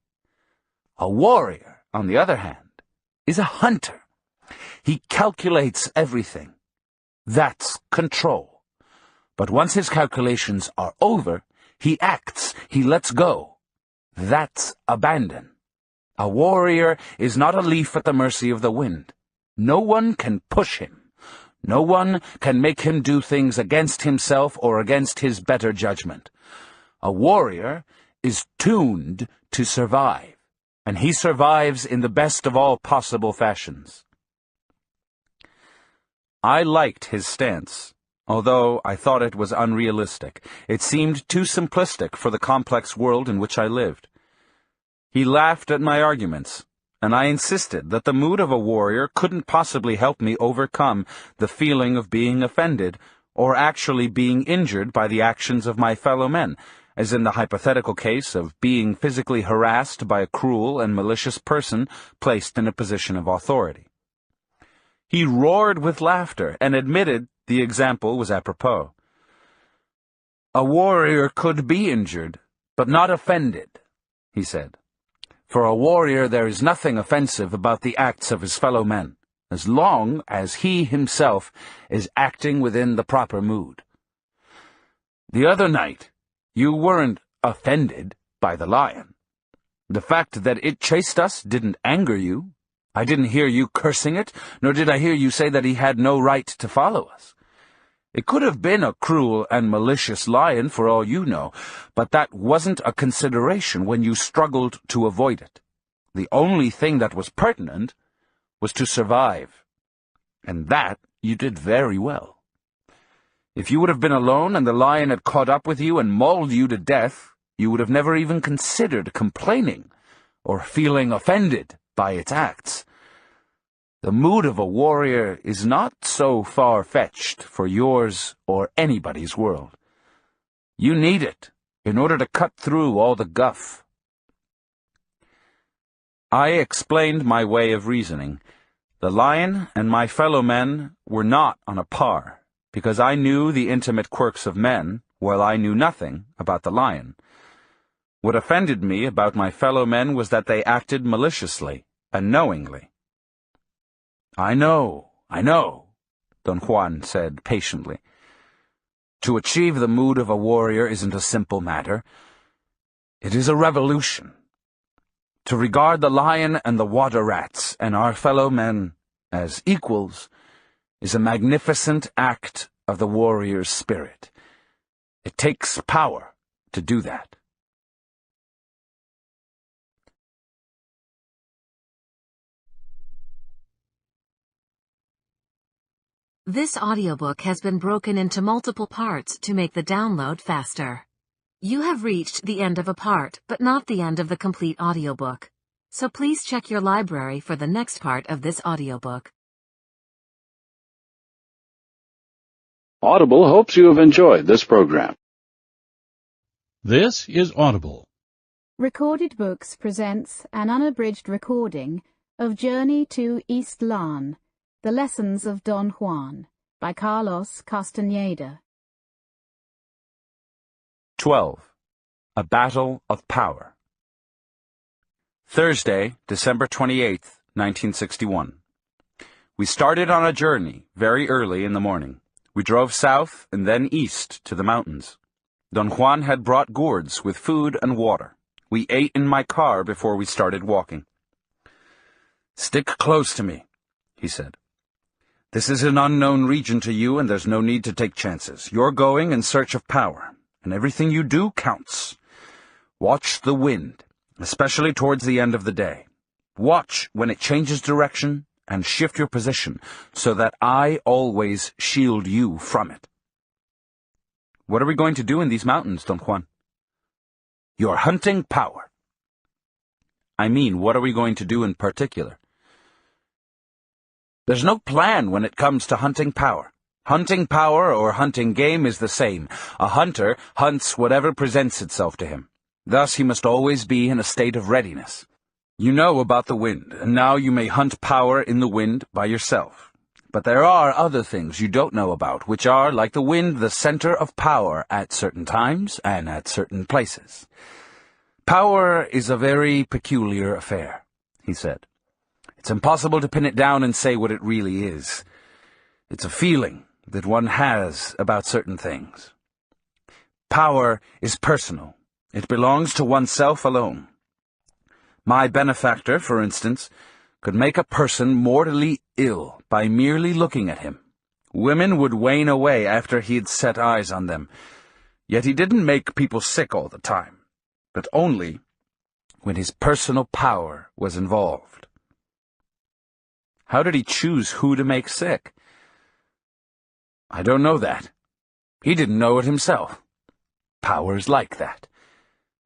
A warrior, on the other hand, is a hunter. He calculates everything. That's control. But once his calculations are over, he acts, he lets go. That's abandon. A warrior is not a leaf at the mercy of the wind. No one can push him. No one can make him do things against himself or against his better judgment. A warrior is tuned to survive, and he survives in the best of all possible fashions. I liked his stance, although I thought it was unrealistic. It seemed too simplistic for the complex world in which I lived. He laughed at my arguments, and I insisted that the mood of a warrior couldn't possibly help me overcome the feeling of being offended or actually being injured by the actions of my fellow men, as in the hypothetical case of being physically harassed by a cruel and malicious person placed in a position of authority. He roared with laughter and admitted the example was apropos. A warrior could be injured, but not offended, he said. For a warrior there is nothing offensive about the acts of his fellow men, as long as he himself is acting within the proper mood. The other night, you weren't offended by the lion. The fact that it chased us didn't anger you. I didn't hear you cursing it, nor did I hear you say that he had no right to follow us. It could have been a cruel and malicious lion for all you know, but that wasn't a consideration when you struggled to avoid it. The only thing that was pertinent was to survive, and that you did very well. If you would have been alone and the lion had caught up with you and mauled you to death, you would have never even considered complaining or feeling offended by its acts. The mood of a warrior is not so far-fetched for yours or anybody's world. You need it in order to cut through all the guff. I explained my way of reasoning. The lion and my fellow men were not on a par, because I knew the intimate quirks of men, while I knew nothing about the lion. What offended me about my fellow men was that they acted maliciously and knowingly. I know, Don Juan said patiently. To achieve the mood of a warrior isn't a simple matter. It is a revolution. To regard the lion and the water rats and our fellow men as equals is a magnificent act of the warrior's spirit. It takes power to do that. This audiobook has been broken into multiple parts to make the download faster. You have reached the end of a part, but not the end of the complete audiobook. So please check your library for the next part of this audiobook. Audible hopes you have enjoyed this program. This is Audible. Recorded Books presents an unabridged recording of Journey to Ixtlan, The Lessons of Don Juan, by Carlos Castaneda. 12. A Battle of Power. Thursday, December 28th, 1961. We started on a journey very early in the morning. We drove south and then east to the mountains. Don Juan had brought gourds with food and water. We ate in my car before we started walking. "Stick close to me," he said. "This is an unknown region to you, and there's no need to take chances. You're going in search of power, and everything you do counts. Watch the wind, especially towards the end of the day. Watch when it changes direction, and shift your position, so that I always shield you from it." "What are we going to do in these mountains, Don Juan?" "You're hunting power." "I mean, what are we going to do in particular?" There's no plan when it comes to hunting power. Hunting power or hunting game is the same. A hunter hunts whatever presents itself to him. Thus he must always be in a state of readiness. You know about the wind, and now you may hunt power in the wind by yourself. But there are other things you don't know about, which are, like the wind, the center of power at certain times and at certain places. Power is a very peculiar affair, he said. It's impossible to pin it down and say what it really is. It's a feeling that one has about certain things. Power is personal. It belongs to oneself alone. My benefactor, for instance, could make a person mortally ill by merely looking at him. Women would wane away after he had set eyes on them. Yet he didn't make people sick all the time, but only when his personal power was involved. How did he choose who to make sick? I don't know that. He didn't know it himself. Power's like that.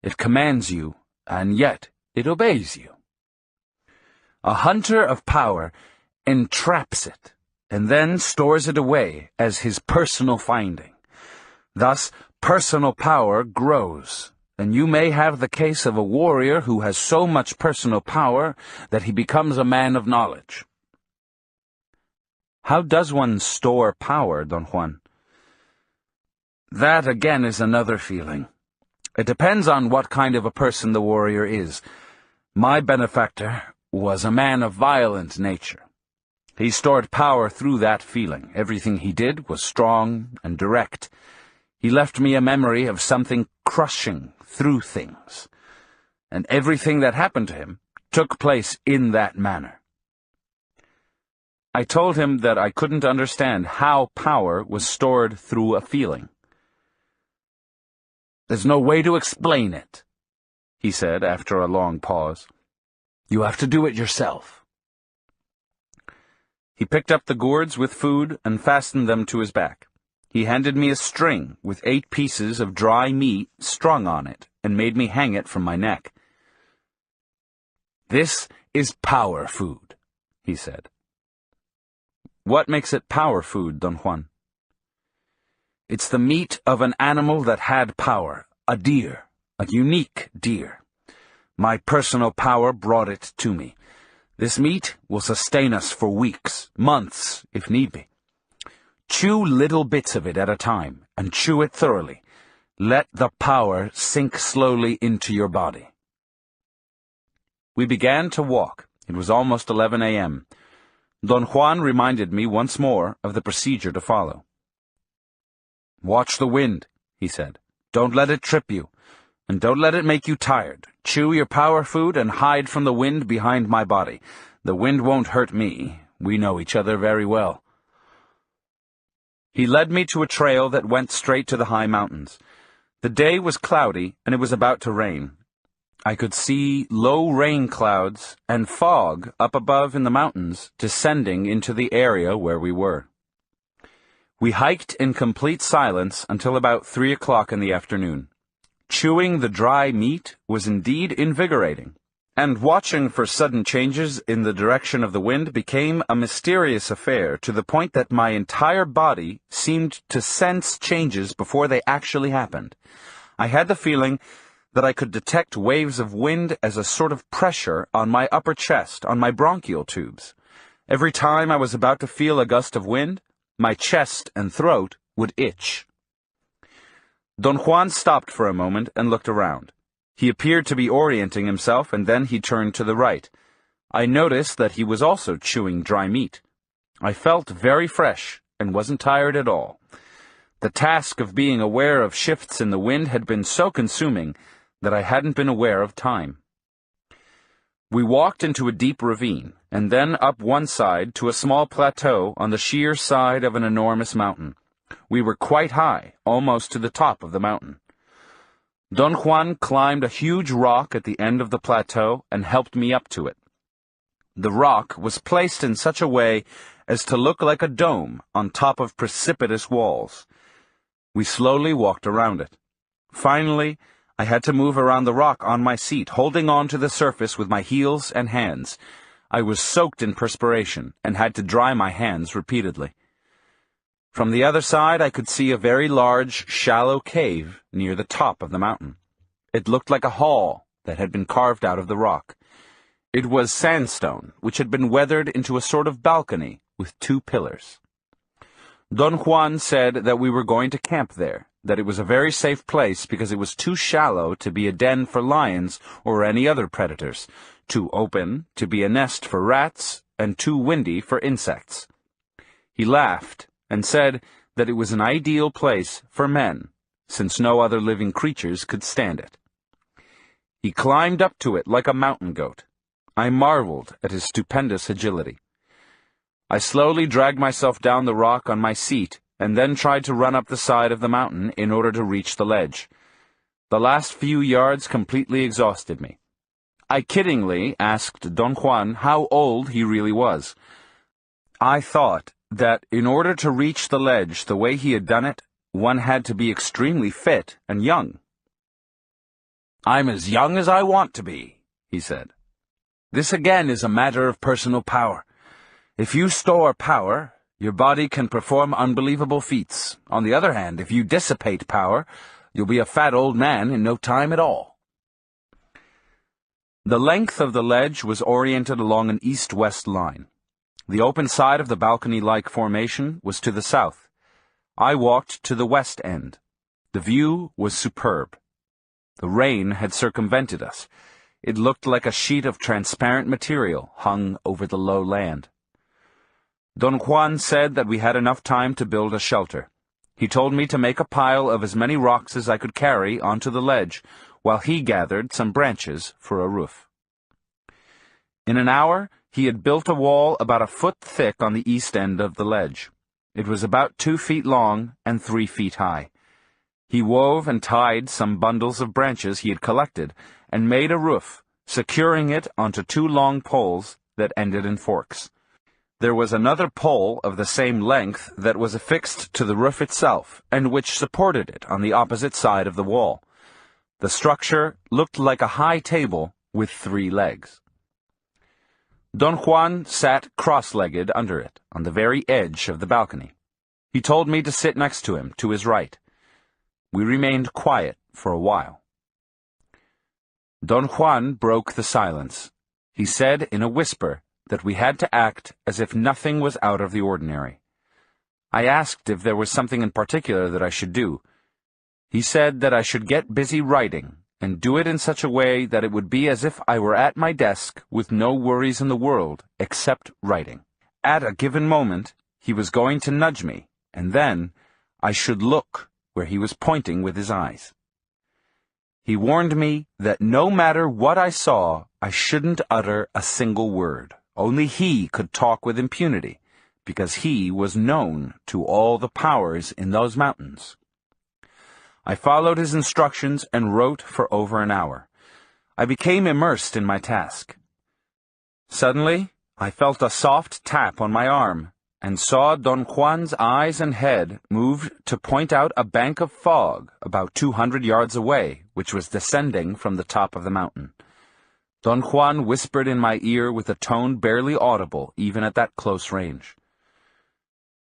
It commands you, and yet it obeys you. A hunter of power entraps it, and then stores it away as his personal finding. Thus, personal power grows, and you may have the case of a warrior who has so much personal power that he becomes a man of knowledge. How does one store power, Don Juan? That, again, is another feeling. It depends on what kind of a person the warrior is. My benefactor was a man of violent nature. He stored power through that feeling. Everything he did was strong and direct. He left me a memory of something crushing through things. And everything that happened to him took place in that manner. I told him that I couldn't understand how power was stored through a feeling. There's no way to explain it, he said after a long pause. You have to do it yourself. He picked up the gourds with food and fastened them to his back. He handed me a string with 8 pieces of dry meat strung on it and made me hang it from my neck. This is power food, he said. What makes it power food, Don Juan? It's the meat of an animal that had power, a deer, a unique deer. My personal power brought it to me. This meat will sustain us for weeks, months, if need be. Chew little bits of it at a time, and chew it thoroughly. Let the power sink slowly into your body. We began to walk. It was almost 11 a.m. Don Juan reminded me once more of the procedure to follow. Watch the wind, he said. Don't let it trip you, and don't let it make you tired. Chew your power food and hide from the wind behind my body. The wind won't hurt me. We know each other very well. He led me to a trail that went straight to the high mountains. The day was cloudy, and it was about to rain. I could see low rain clouds and fog up above in the mountains descending into the area where we were. We hiked in complete silence until about 3 o'clock in the afternoon. Chewing the dry meat was indeed invigorating, and watching for sudden changes in the direction of the wind became a mysterious affair to the point that my entire body seemed to sense changes before they actually happened. I had the feeling that I could detect waves of wind as a sort of pressure on my upper chest, on my bronchial tubes. Every time I was about to feel a gust of wind, my chest and throat would itch. Don Juan stopped for a moment and looked around. He appeared to be orienting himself, and then he turned to the right. I noticed that he was also chewing dry meat. I felt very fresh and wasn't tired at all. The task of being aware of shifts in the wind had been so consuming that I hadn't been aware of time. We walked into a deep ravine, and then up one side to a small plateau on the sheer side of an enormous mountain. We were quite high, almost to the top of the mountain. Don Juan climbed a huge rock at the end of the plateau and helped me up to it. The rock was placed in such a way as to look like a dome on top of precipitous walls. We slowly walked around it. Finally, I had to move around the rock on my seat, holding on to the surface with my heels and hands. I was soaked in perspiration and had to dry my hands repeatedly. From the other side I could see a very large, shallow cave near the top of the mountain. It looked like a hall that had been carved out of the rock. It was sandstone, which had been weathered into a sort of balcony with 2 pillars. Don Juan said that we were going to camp there, that it was a very safe place because it was too shallow to be a den for lions or any other predators, too open to be a nest for rats, and too windy for insects. He laughed and said that it was an ideal place for men, since no other living creatures could stand it. He climbed up to it like a mountain goat. I marveled at his stupendous agility. I slowly dragged myself down the rock on my seat and then tried to run up the side of the mountain in order to reach the ledge. The last few yards completely exhausted me. I kiddingly asked Don Juan how old he really was. I thought that in order to reach the ledge the way he had done it, one had to be extremely fit and young. "I'm as young as I want to be," he said. "This again is a matter of personal power. If you store power, your body can perform unbelievable feats. On the other hand, if you dissipate power, you'll be a fat old man in no time at all." The length of the ledge was oriented along an east-west line. The open side of the balcony-like formation was to the south. I walked to the west end. The view was superb. The rain had circumvented us. It looked like a sheet of transparent material hung over the low land. Don Juan said that we had enough time to build a shelter. He told me to make a pile of as many rocks as I could carry onto the ledge, while he gathered some branches for a roof. In an hour, he had built a wall about a foot thick on the east end of the ledge. It was about 2 feet long and 3 feet high. He wove and tied some bundles of branches he had collected and made a roof, securing it onto 2 long poles that ended in forks. There was another pole of the same length that was affixed to the roof itself and which supported it on the opposite side of the wall. The structure looked like a high table with 3 legs. Don Juan sat cross-legged under it, on the very edge of the balcony. He told me to sit next to him, to his right. We remained quiet for a while. Don Juan broke the silence. He said in a whisper that we had to act as if nothing was out of the ordinary. I asked if there was something in particular that I should do. He said that I should get busy writing, and do it in such a way that it would be as if I were at my desk with no worries in the world except writing. At a given moment, he was going to nudge me, and then I should look where he was pointing with his eyes. He warned me that no matter what I saw, I shouldn't utter a single word. Only he could talk with impunity, because he was known to all the powers in those mountains. I followed his instructions and wrote for over an hour. I became immersed in my task. Suddenly, I felt a soft tap on my arm, and saw Don Juan's eyes and head move to point out a bank of fog about 200 yards away, which was descending from the top of the mountain. Don Juan whispered in my ear with a tone barely audible even at that close range.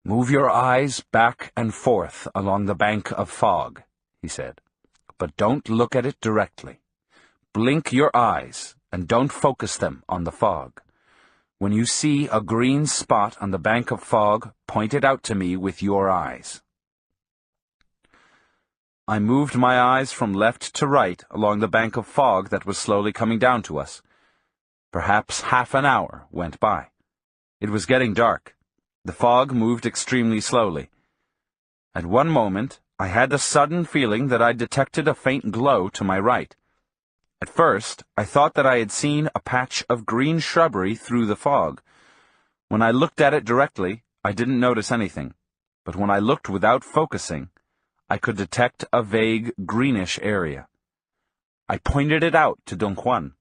"Move your eyes back and forth along the bank of fog," he said, "but don't look at it directly. Blink your eyes and don't focus them on the fog. When you see a green spot on the bank of fog, point it out to me with your eyes." I moved my eyes from left to right along the bank of fog that was slowly coming down to us. Perhaps half an hour went by. It was getting dark. The fog moved extremely slowly. At one moment, I had a sudden feeling that I detected a faint glow to my right. At first, I thought that I had seen a patch of green shrubbery through the fog. When I looked at it directly, I didn't notice anything, but when I looked without focusing, I could detect a vague greenish area. I pointed it out to Don Juan.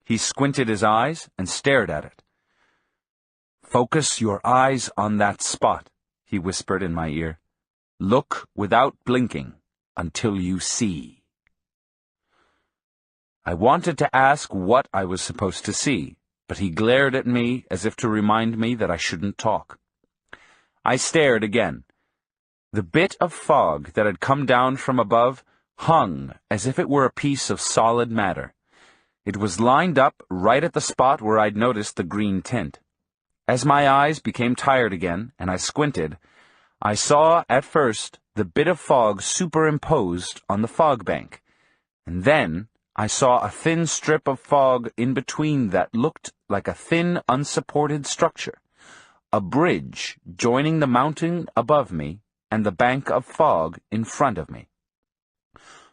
He squinted his eyes and stared at it. "Focus your eyes on that spot," he whispered in my ear. "Look without blinking until you see." I wanted to ask what I was supposed to see, but he glared at me as if to remind me that I shouldn't talk. I stared again. The bit of fog that had come down from above hung as if it were a piece of solid matter. It was lined up right at the spot where I'd noticed the green tint. As my eyes became tired again, and I squinted, I saw, at first, the bit of fog superimposed on the fog bank, and then I saw a thin strip of fog in between that looked like a thin, unsupported structure, a bridge joining the mountain above me and the bank of fog in front of me.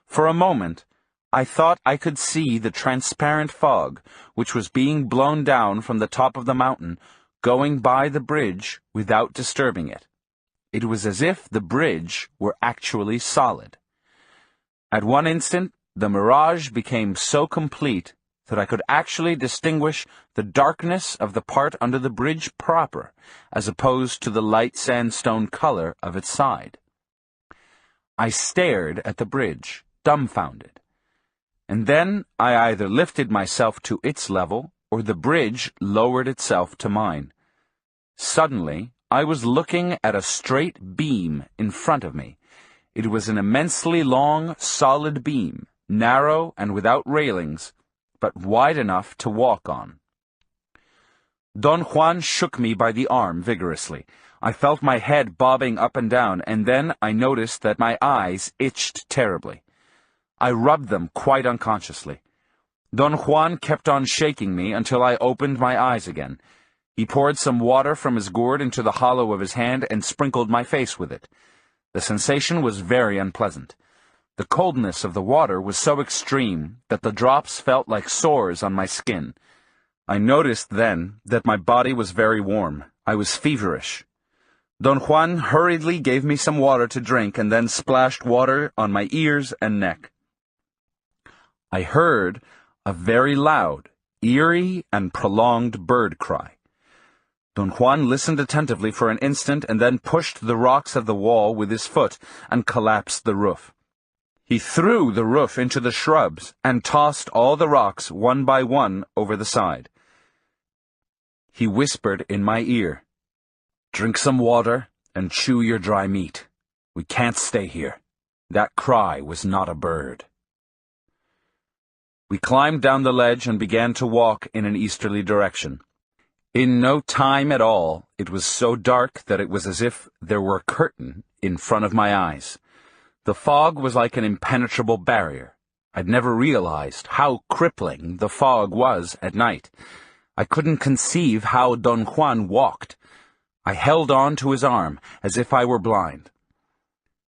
For a moment, I thought I could see the transparent fog, which was being blown down from the top of the mountain, going by the bridge without disturbing it. It was as if the bridge were actually solid. At one instant, the mirage became so complete that I could actually distinguish the darkness of the part under the bridge proper, as opposed to the light sandstone color of its side. I stared at the bridge, dumbfounded. And then I either lifted myself to its level, or the bridge lowered itself to mine. Suddenly, I was looking at a straight beam in front of me. It was an immensely long, solid beam, narrow and without railings, but wide enough to walk on. Don Juan shook me by the arm vigorously. I felt my head bobbing up and down, and then I noticed that my eyes itched terribly. I rubbed them quite unconsciously. Don Juan kept on shaking me until I opened my eyes again. He poured some water from his gourd into the hollow of his hand and sprinkled my face with it. The sensation was very unpleasant. The coldness of the water was so extreme that the drops felt like sores on my skin. I noticed then that my body was very warm. I was feverish. Don Juan hurriedly gave me some water to drink and then splashed water on my ears and neck. I heard a very loud, eerie, and prolonged bird cry. Don Juan listened attentively for an instant and then pushed the rocks of the wall with his foot and collapsed the roof. He threw the roof into the shrubs and tossed all the rocks one by one over the side. He whispered in my ear, "Drink some water and chew your dry meat. We can't stay here. That cry was not a bird." We climbed down the ledge and began to walk in an easterly direction. In no time at all, it was so dark that it was as if there were a curtain in front of my eyes. The fog was like an impenetrable barrier. I'd never realized how crippling the fog was at night. I couldn't conceive how Don Juan walked. I held on to his arm as if I were blind.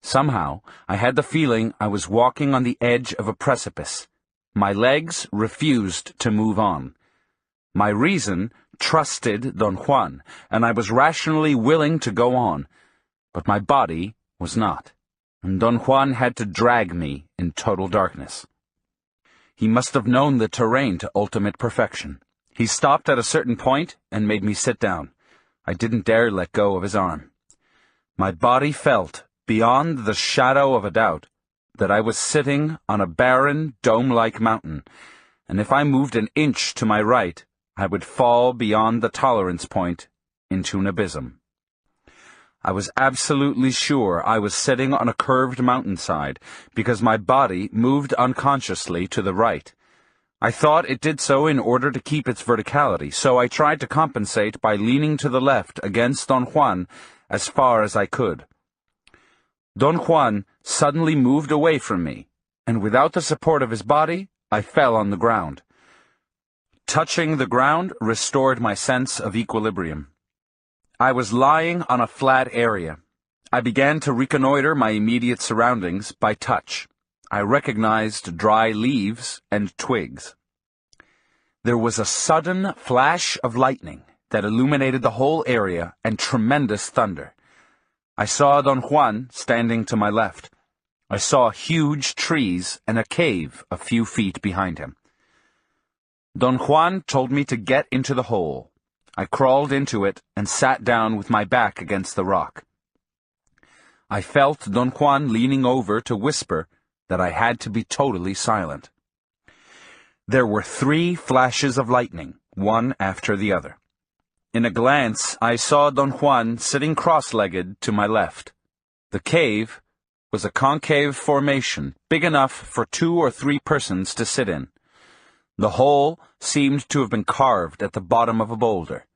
Somehow, I had the feeling I was walking on the edge of a precipice. My legs refused to move on. My reason trusted Don Juan, and I was rationally willing to go on, but my body was not, and Don Juan had to drag me in total darkness. He must have known the terrain to ultimate perfection. He stopped at a certain point and made me sit down. I didn't dare let go of his arm. My body felt, beyond the shadow of a doubt, that I was sitting on a barren, dome-like mountain, and if I moved an inch to my right, I would fall beyond the tolerance point into an abysm. I was absolutely sure I was sitting on a curved mountainside, because my body moved unconsciously to the right. I thought it did so in order to keep its verticality, so I tried to compensate by leaning to the left against Don Juan as far as I could. Don Juan suddenly moved away from me, and without the support of his body, I fell on the ground. Touching the ground restored my sense of equilibrium. I was lying on a flat area. I began to reconnoiter my immediate surroundings by touch. I recognized dry leaves and twigs. There was a sudden flash of lightning that illuminated the whole area and tremendous thunder. I saw Don Juan standing to my left. I saw huge trees and a cave a few feet behind him. Don Juan told me to get into the hole. I crawled into it and sat down with my back against the rock. I felt Don Juan leaning over to whisper that I had to be totally silent. There were 3 flashes of lightning, one after the other. In a glance, I saw Don Juan sitting cross-legged to my left. The cave was a concave formation, big enough for 2 or 3 persons to sit in. The hole seemed to have been carved at the bottom of a boulder.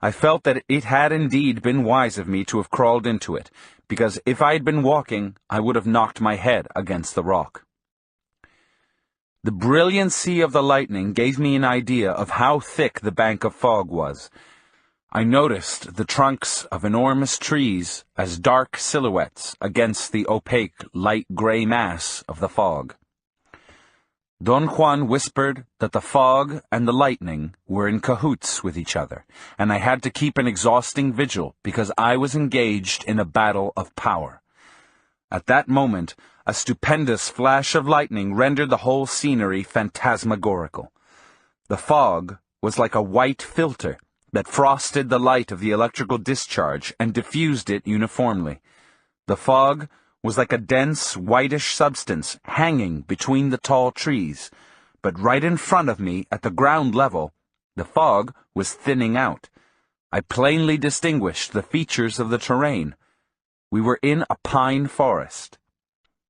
I felt that it had indeed been wise of me to have crawled into it, because if I had been walking, I would have knocked my head against the rock. The brilliancy of the lightning gave me an idea of how thick the bank of fog was. I noticed the trunks of enormous trees as dark silhouettes against the opaque, light gray mass of the fog. Don Juan whispered that the fog and the lightning were in cahoots with each other, and I had to keep an exhausting vigil because I was engaged in a battle of power. At that moment, a stupendous flash of lightning rendered the whole scenery phantasmagorical. The fog was like a white filter that frosted the light of the electrical discharge and diffused it uniformly. The fog was like a dense, whitish substance hanging between the tall trees, but right in front of me at the ground level, the fog was thinning out. I plainly distinguished the features of the terrain. We were in a pine forest.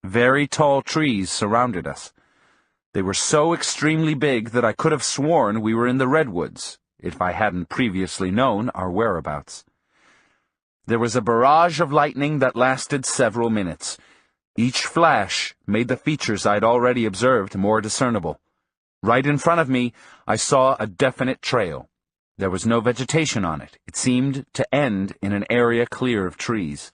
Very tall trees surrounded us. They were so extremely big that I could have sworn we were in the redwoods, if I hadn't previously known our whereabouts. There was a barrage of lightning that lasted several minutes. Each flash made the features I'd already observed more discernible. Right in front of me, I saw a definite trail. There was no vegetation on it. It seemed to end in an area clear of trees.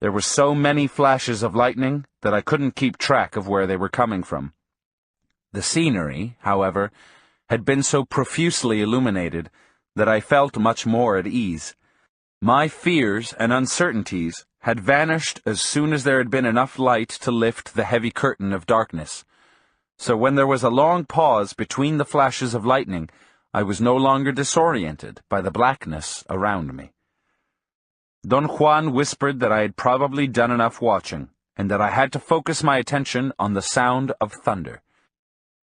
There were so many flashes of lightning that I couldn't keep track of where they were coming from. The scenery, however, had been so profusely illuminated that I felt much more at ease. My fears and uncertainties had vanished as soon as there had been enough light to lift the heavy curtain of darkness. So when there was a long pause between the flashes of lightning, I was no longer disoriented by the blackness around me. Don Juan whispered that I had probably done enough watching, and that I had to focus my attention on the sound of thunder.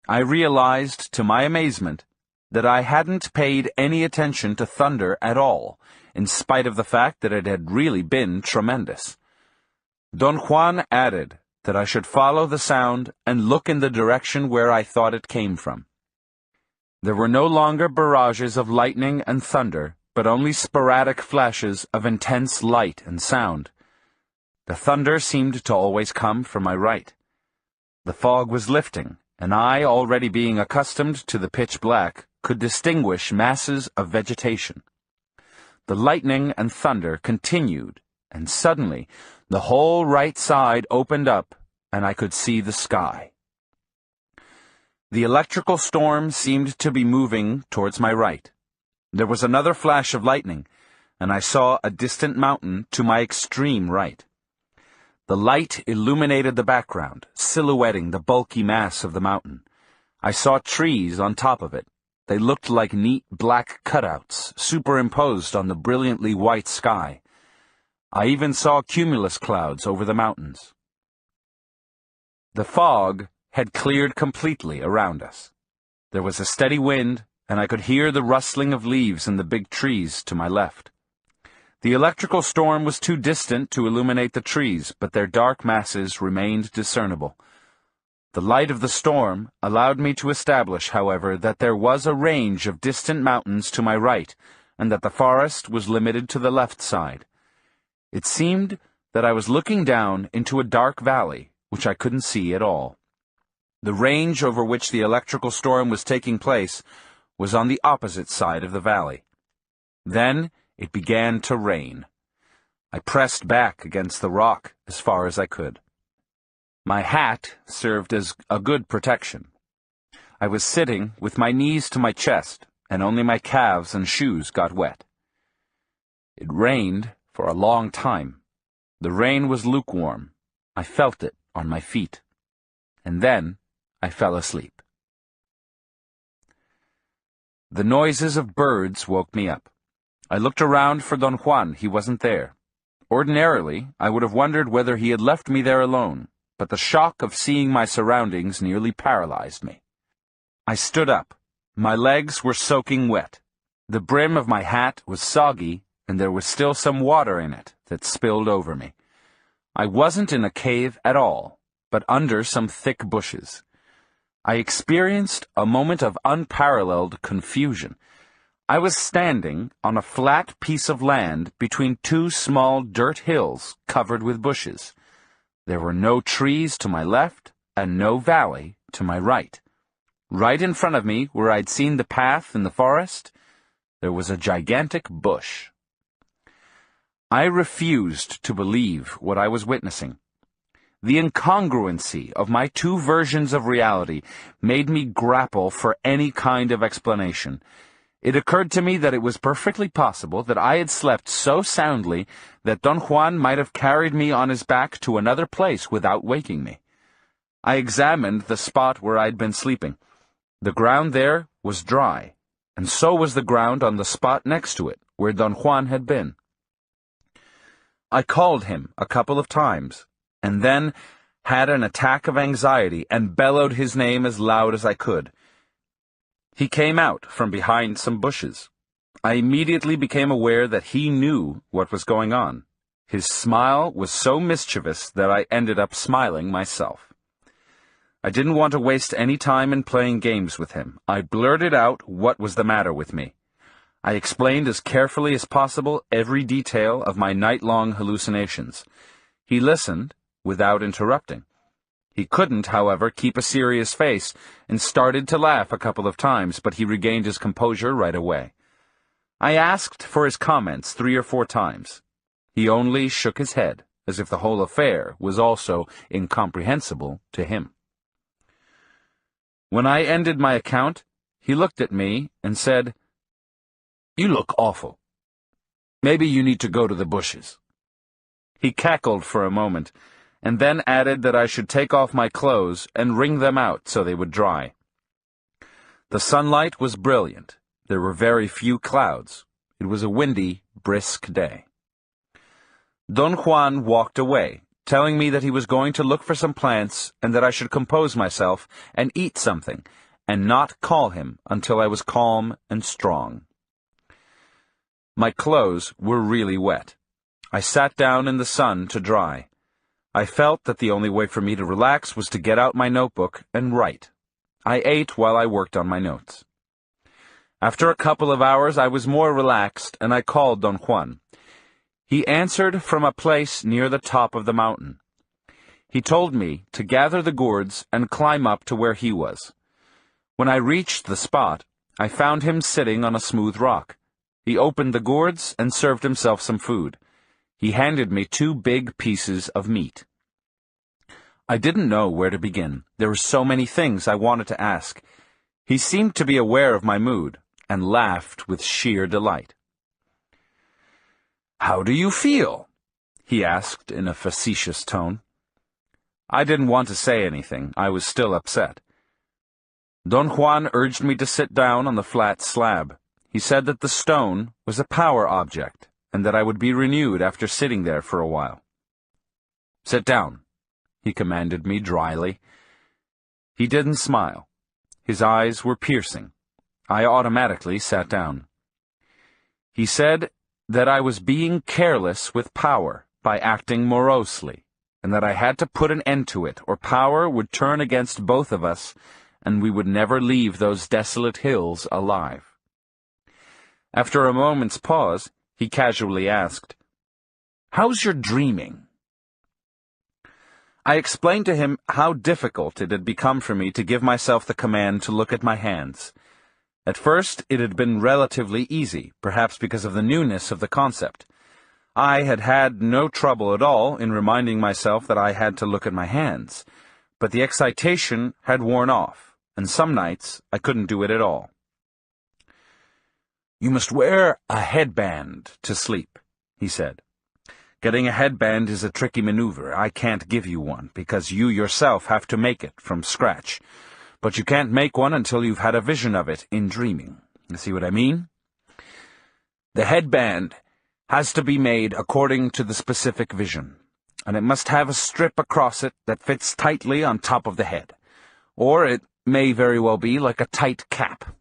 I realized, to my amazement, that I hadn't paid any attention to thunder at all, in spite of the fact that it had really been tremendous. Don Juan added that I should follow the sound and look in the direction where I thought it came from. There were no longer barrages of lightning and thunder, but only sporadic flashes of intense light and sound. The thunder seemed to always come from my right. The fog was lifting, and I, already being accustomed to the pitch black, could distinguish masses of vegetation. The lightning and thunder continued, and suddenly the whole right side opened up, and I could see the sky. The electrical storm seemed to be moving towards my right. There was another flash of lightning, and I saw a distant mountain to my extreme right. The light illuminated the background, silhouetting the bulky mass of the mountain. I saw trees on top of it. They looked like neat black cutouts, superimposed on the brilliantly white sky. I even saw cumulus clouds over the mountains. The fog had cleared completely around us. There was a steady wind, and I could hear the rustling of leaves in the big trees to my left. The electrical storm was too distant to illuminate the trees, but their dark masses remained discernible. The light of the storm allowed me to establish, however, that there was a range of distant mountains to my right, and that the forest was limited to the left side. It seemed that I was looking down into a dark valley, which I couldn't see at all. The range over which the electrical storm was taking place was on the opposite side of the valley. Then it began to rain. I pressed back against the rock as far as I could. My hat served as a good protection. I was sitting with my knees to my chest, and only my calves and shoes got wet. It rained for a long time. The rain was lukewarm. I felt it on my feet. And then I fell asleep. The noises of birds woke me up. I looked around for Don Juan. He wasn't there. Ordinarily, I would have wondered whether he had left me there alone, but the shock of seeing my surroundings nearly paralyzed me. I stood up, My legs were soaking wet. The brim of my hat was soggy, and there was still some water in it that spilled over me. I wasn't in a cave at all, but under some thick bushes. I experienced a moment of unparalleled confusion. I was standing on a flat piece of land between two small dirt hills covered with bushes. There were no trees to my left and no valley to my right. Right in front of me, where I'd seen the path in the forest, there was a gigantic bush. I refused to believe what I was witnessing. The incongruency of my two versions of reality made me grapple for any kind of explanation. It occurred to me that it was perfectly possible that I had slept so soundly that Don Juan might have carried me on his back to another place without waking me. I examined the spot where I'd been sleeping. The ground there was dry, and so was the ground on the spot next to it, where Don Juan had been. I called him a couple of times, and then had an attack of anxiety and bellowed his name as loud as I could. He came out from behind some bushes. I immediately became aware that he knew what was going on. His smile was so mischievous that I ended up smiling myself. I didn't want to waste any time in playing games with him. I blurted out what was the matter with me. I explained as carefully as possible every detail of my night-long hallucinations. He listened without interrupting. He couldn't, however, keep a serious face, and started to laugh a couple of times, but he regained his composure right away. I asked for his comments 3 or 4 times. He only shook his head, as if the whole affair was also incomprehensible to him. When I ended my account, he looked at me and said, "You look awful. Maybe you need to go to the bushes." He cackled for a moment, and then added that I should take off my clothes and wring them out so they would dry. The sunlight was brilliant. There were very few clouds. It was a windy, brisk day. Don Juan walked away, telling me that he was going to look for some plants and that I should compose myself and eat something, and not call him until I was calm and strong. My clothes were really wet. I sat down in the sun to dry. I felt that the only way for me to relax was to get out my notebook and write. I ate while I worked on my notes. After a couple of hours, I was more relaxed, and I called Don Juan. He answered from a place near the top of the mountain. He told me to gather the gourds and climb up to where he was. When I reached the spot, I found him sitting on a smooth rock. He opened the gourds and served himself some food. He handed me 2 big pieces of meat. I didn't know where to begin. There were so many things I wanted to ask. He seemed to be aware of my mood, and laughed with sheer delight. "How do you feel?" he asked in a facetious tone. I didn't want to say anything. I was still upset. Don Juan urged me to sit down on the flat slab. He said that the stone was a power object, and that I would be renewed after sitting there for a while. "Sit down," he commanded me dryly. He didn't smile. His eyes were piercing. I automatically sat down. He said that I was being careless with power by acting morosely, and that I had to put an end to it, or power would turn against both of us, and we would never leave those desolate hills alive. After a moment's pause, he casually asked, "How's your dreaming?" I explained to him how difficult it had become for me to give myself the command to look at my hands. At first, it had been relatively easy, perhaps because of the newness of the concept. I had had no trouble at all in reminding myself that I had to look at my hands, but the excitation had worn off, and some nights I couldn't do it at all. "You must wear a headband to sleep," he said. "Getting a headband is a tricky maneuver. I can't give you one, because you yourself have to make it from scratch. But you can't make one until you've had a vision of it in dreaming. You see what I mean? The headband has to be made according to the specific vision, and it must have a strip across it that fits tightly on top of the head. Or it may very well be like a tight cap.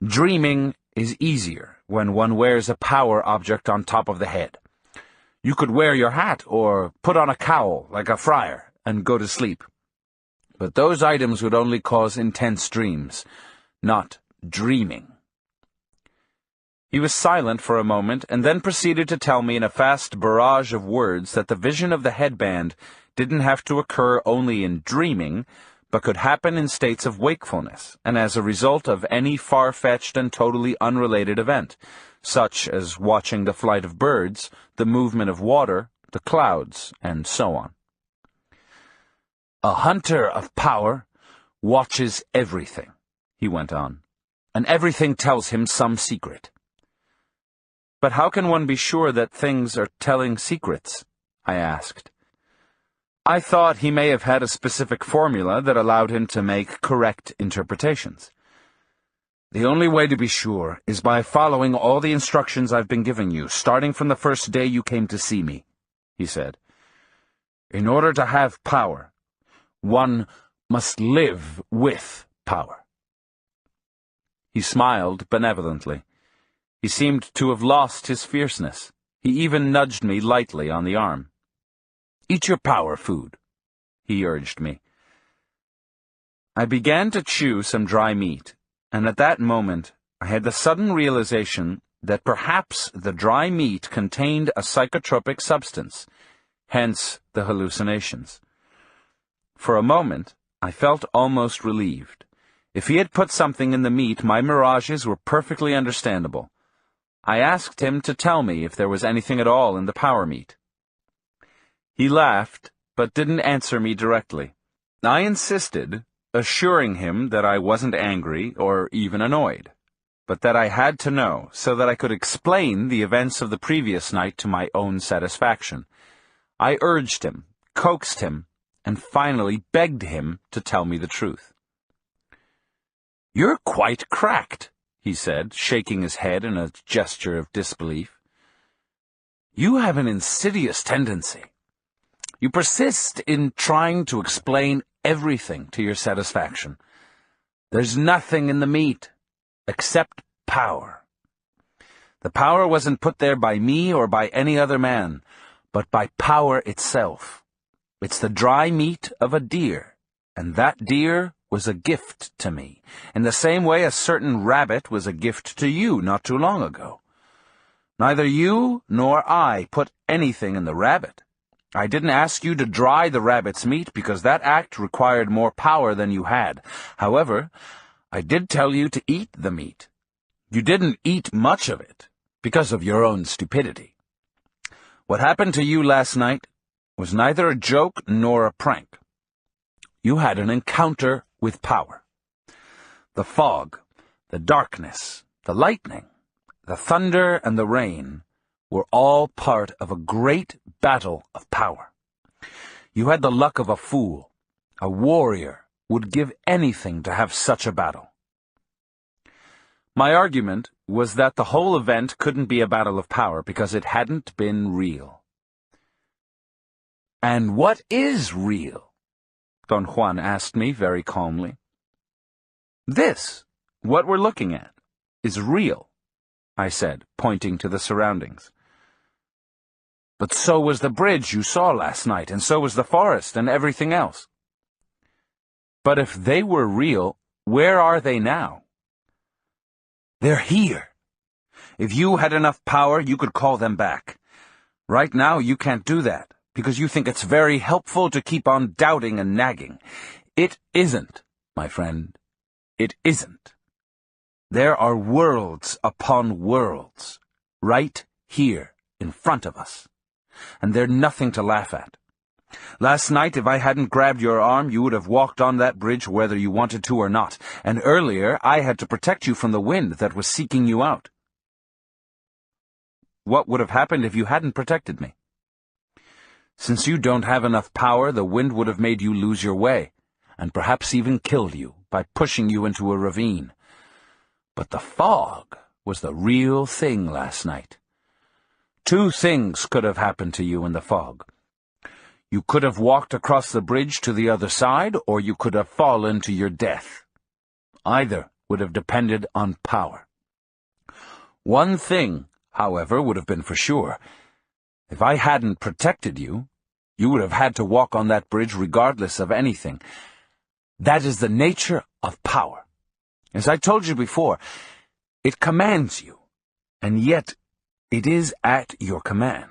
Dreaming is easier when one wears a power object on top of the head. You could wear your hat or put on a cowl like a friar and go to sleep. But those items would only cause intense dreams, not dreaming. He was silent for a moment and then proceeded to tell me in a fast barrage of words that the vision of the headband didn't have to occur only in dreaming, but could happen in states of wakefulness and as a result of any far-fetched and totally unrelated event, such as watching the flight of birds, the movement of water, the clouds, and so on. A hunter of power watches everything, he went on, and everything tells him some secret. But how can one be sure that things are telling secrets? I asked. I thought he may have had a specific formula that allowed him to make correct interpretations. The only way to be sure is by following all the instructions I've been giving you, starting from the first day you came to see me, he said. In order to have power, one must live with power. He smiled benevolently. He seemed to have lost his fierceness. He even nudged me lightly on the arm. Eat your power food, he urged me. I began to chew some dry meat, and at that moment I had the sudden realization that perhaps the dry meat contained a psychotropic substance, hence the hallucinations. For a moment, I felt almost relieved. If he had put something in the meat, my mirages were perfectly understandable. I asked him to tell me if there was anything at all in the power meat. He laughed, but didn't answer me directly. I insisted, assuring him that I wasn't angry or even annoyed, but that I had to know so that I could explain the events of the previous night to my own satisfaction. I urged him, coaxed him, and finally begged him to tell me the truth. "You're quite cracked," he said, shaking his head in a gesture of disbelief. "You have an insidious tendency. You persist in trying to explain everything to your satisfaction. There's nothing in the meat except power. The power wasn't put there by me or by any other man, but by power itself. It's the dry meat of a deer, and that deer was a gift to me, in the same way a certain rabbit was a gift to you not too long ago. Neither you nor I put anything in the rabbit. I didn't ask you to dry the rabbit's meat because that act required more power than you had. However, I did tell you to eat the meat. You didn't eat much of it because of your own stupidity. What happened to you last night was neither a joke nor a prank. You had an encounter with power. The fog, the darkness, the lightning, the thunder, and the rain were all part of a great battle of power. You had the luck of a fool. A warrior would give anything to have such a battle. My argument was that the whole event couldn't be a battle of power because it hadn't been real. "And what is real?" Don Juan asked me very calmly. "This, what we're looking at, is real," I said, pointing to the surroundings. "But so was the bridge you saw last night, and so was the forest and everything else." "But if they were real, where are they now?" "They're here. If you had enough power, you could call them back. Right now, you can't do that, because you think it's very helpful to keep on doubting and nagging. It isn't, my friend. It isn't. There are worlds upon worlds, right here in front of us. And they're nothing to laugh at. Last night, if I hadn't grabbed your arm, you would have walked on that bridge whether you wanted to or not, and earlier I had to protect you from the wind that was seeking you out. What would have happened if you hadn't protected me? Since you don't have enough power, the wind would have made you lose your way, and perhaps even killed you by pushing you into a ravine. But the fog was the real thing last night. Two things could have happened to you in the fog. You could have walked across the bridge to the other side, or you could have fallen to your death. Either would have depended on power. One thing, however, would have been for sure. If I hadn't protected you, you would have had to walk on that bridge regardless of anything. That is the nature of power. As I told you before, it commands you, and yet it is at your command.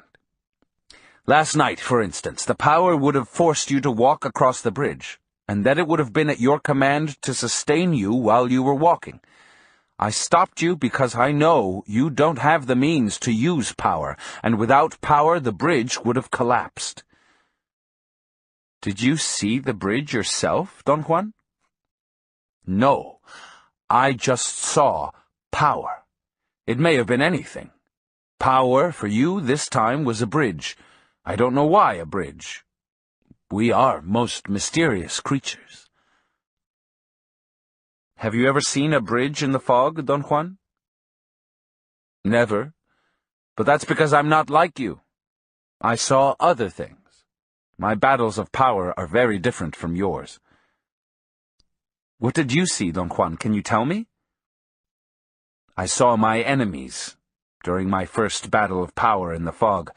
Last night, for instance, the power would have forced you to walk across the bridge, and then it would have been at your command to sustain you while you were walking. I stopped you because I know you don't have the means to use power, and without power the bridge would have collapsed. Did you see the bridge yourself, Don Juan? No, I just saw power. It may have been anything. Power, for you, this time, was a bridge. I don't know why a bridge. We are most mysterious creatures. Have you ever seen a bridge in the fog, Don Juan? Never. But that's because I'm not like you. I saw other things. My battles of power are very different from yours. What did you see, Don Juan? Can you tell me? I saw my enemies during my first battle of power in the fog.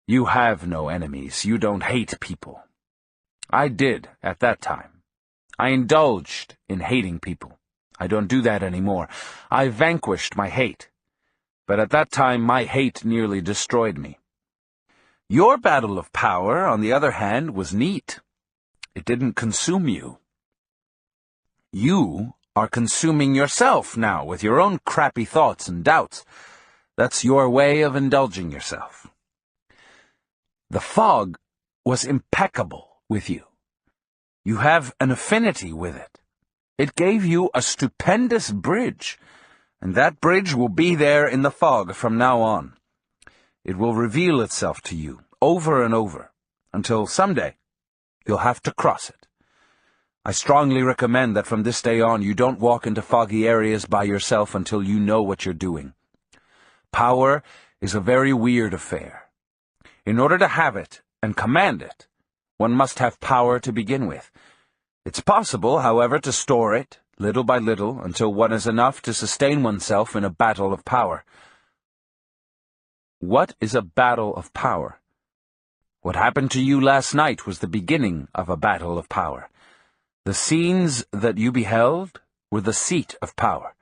You have no enemies. You don't hate people. I did at that time. I indulged in hating people. I don't do that anymore. I vanquished my hate. But at that time, my hate nearly destroyed me. Your battle of power, on the other hand, was neat. It didn't consume you. You are consuming yourself now with your own crappy thoughts and doubts. That's your way of indulging yourself. The fog was impeccable with you. You have an affinity with it. It gave you a stupendous bridge, and that bridge will be there in the fog from now on. It will reveal itself to you over and over, until someday you'll have to cross it. I strongly recommend that from this day on you don't walk into foggy areas by yourself until you know what you're doing. Power is a very weird affair. In order to have it and command it, one must have power to begin with. It's possible, however, to store it, little by little, until one has enough to sustain oneself in a battle of power. What is a battle of power? What happened to you last night was the beginning of a battle of power. The scenes that you beheld were the seat of power.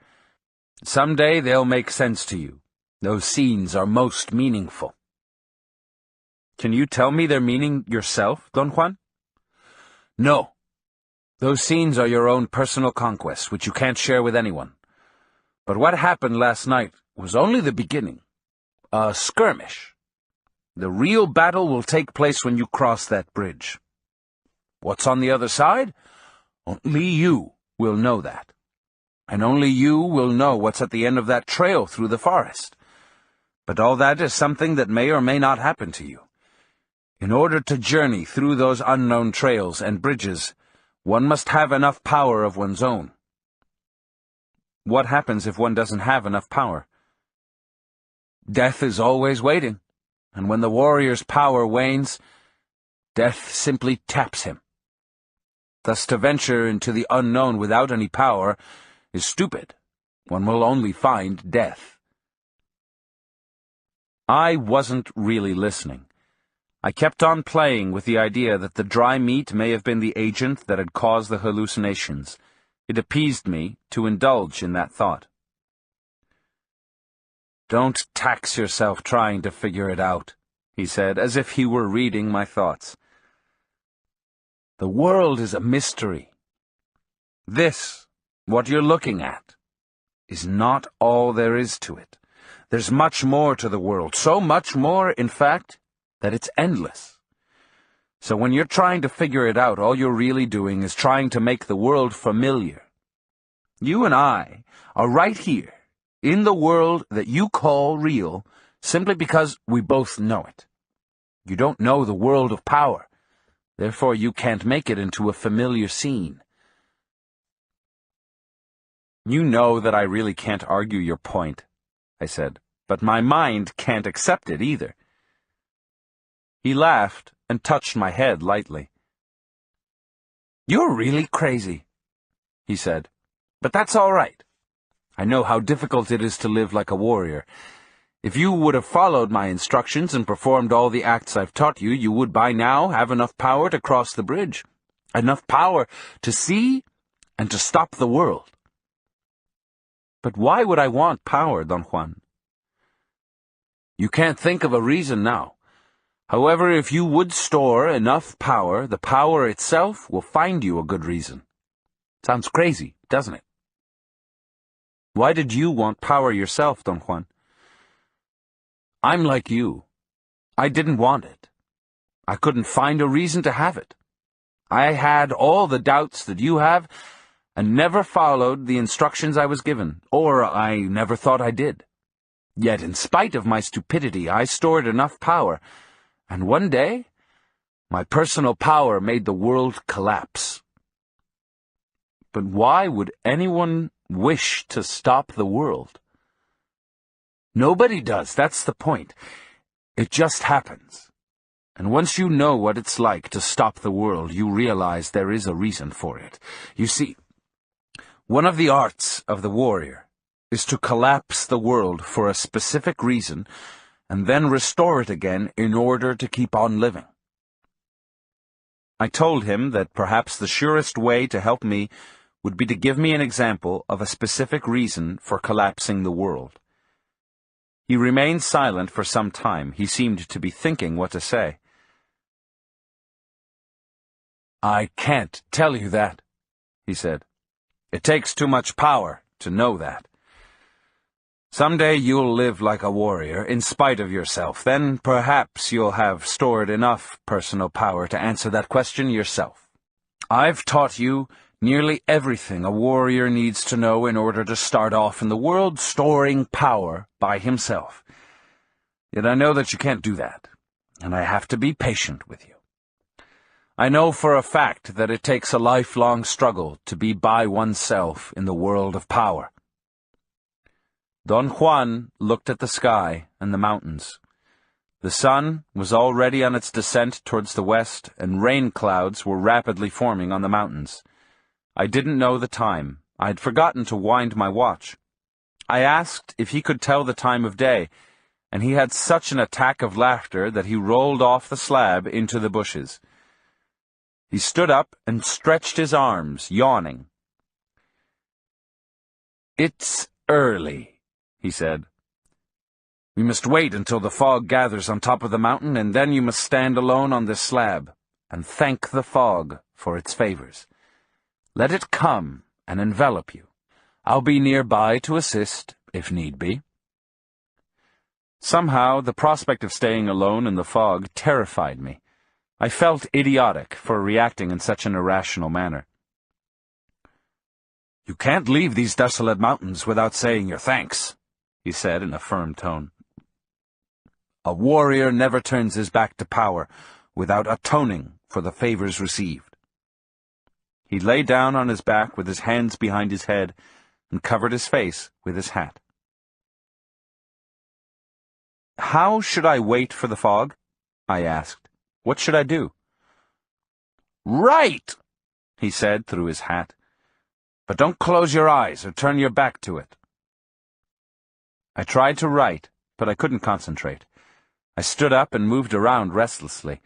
Someday they'll make sense to you. Those scenes are most meaningful. Can you tell me their meaning yourself, Don Juan? No. Those scenes are your own personal conquest, which you can't share with anyone. But what happened last night was only the beginning. A skirmish. The real battle will take place when you cross that bridge. What's on the other side? Only you will know that. And only you will know what's at the end of that trail through the forest. But all that is something that may or may not happen to you. In order to journey through those unknown trails and bridges, one must have enough power of one's own. What happens if one doesn't have enough power? Death is always waiting, and when the warrior's power wanes, death simply taps him. Thus to venture into the unknown without any power is stupid. One will only find death. I wasn't really listening. I kept on playing with the idea that the dry meat may have been the agent that had caused the hallucinations. It appeased me to indulge in that thought. Don't tax yourself trying to figure it out, he said, as if he were reading my thoughts. The world is a mystery. This, what you're looking at, is not all there is to it. There's much more to the world, so much more, in fact, that it's endless. So when you're trying to figure it out, all you're really doing is trying to make the world familiar. You and I are right here, in the world that you call real, simply because we both know it. You don't know the world of power, therefore you can't make it into a familiar scene. You know that I really can't argue your point, I said, but my mind can't accept it either. He laughed and touched my head lightly. You're really crazy, he said. But that's all right. I know how difficult it is to live like a warrior. If you would have followed my instructions and performed all the acts I've taught you, you would by now have enough power to cross the bridge. Enough power to see and to stop the world. But why would I want power, Don Juan? You can't think of a reason now. However, if you would store enough power, the power itself will find you a good reason. Sounds crazy, doesn't it? Why did you want power yourself, Don Juan? I'm like you. I didn't want it. I couldn't find a reason to have it. I had all the doubts that you have, and never followed the instructions I was given, or I never thought I did. Yet in spite of my stupidity, I stored enough power, and one day, my personal power made the world collapse. But why would anyone wish to stop the world? Nobody does, that's the point. It just happens. And once you know what it's like to stop the world, you realize there is a reason for it. You see, one of the arts of the warrior is to collapse the world for a specific reason and then restore it again in order to keep on living. I told him that perhaps the surest way to help me would be to give me an example of a specific reason for collapsing the world. He remained silent for some time. He seemed to be thinking what to say. I can't tell you that, he said. It takes too much power to know that. Someday you'll live like a warrior, in spite of yourself. Then perhaps you'll have stored enough personal power to answer that question yourself. I've taught you nearly everything a warrior needs to know in order to start off in the world storing power by himself. Yet I know that you can't do that, and I have to be patient with you. I know for a fact that it takes a lifelong struggle to be by oneself in the world of power. Don Juan looked at the sky and the mountains. The sun was already on its descent towards the west, and rain clouds were rapidly forming on the mountains. I didn't know the time. I had forgotten to wind my watch. I asked if he could tell the time of day, and he had such an attack of laughter that he rolled off the slab into the bushes. He stood up and stretched his arms, yawning. "It's early," he said. "We must wait until the fog gathers on top of the mountain, and then you must stand alone on this slab and thank the fog for its favors. Let it come and envelop you. I'll be nearby to assist, if need be." Somehow, the prospect of staying alone in the fog terrified me. I felt idiotic for reacting in such an irrational manner. "You can't leave these desolate mountains without saying your thanks," he said in a firm tone. "A warrior never turns his back to power without atoning for the favors received." He lay down on his back with his hands behind his head and covered his face with his hat. "How should I wait for the fog?" I asked. "What should I do?" "Right," he said through his hat. "But don't close your eyes or turn your back to it." I tried to write, but I couldn't concentrate. I stood up and moved around restlessly.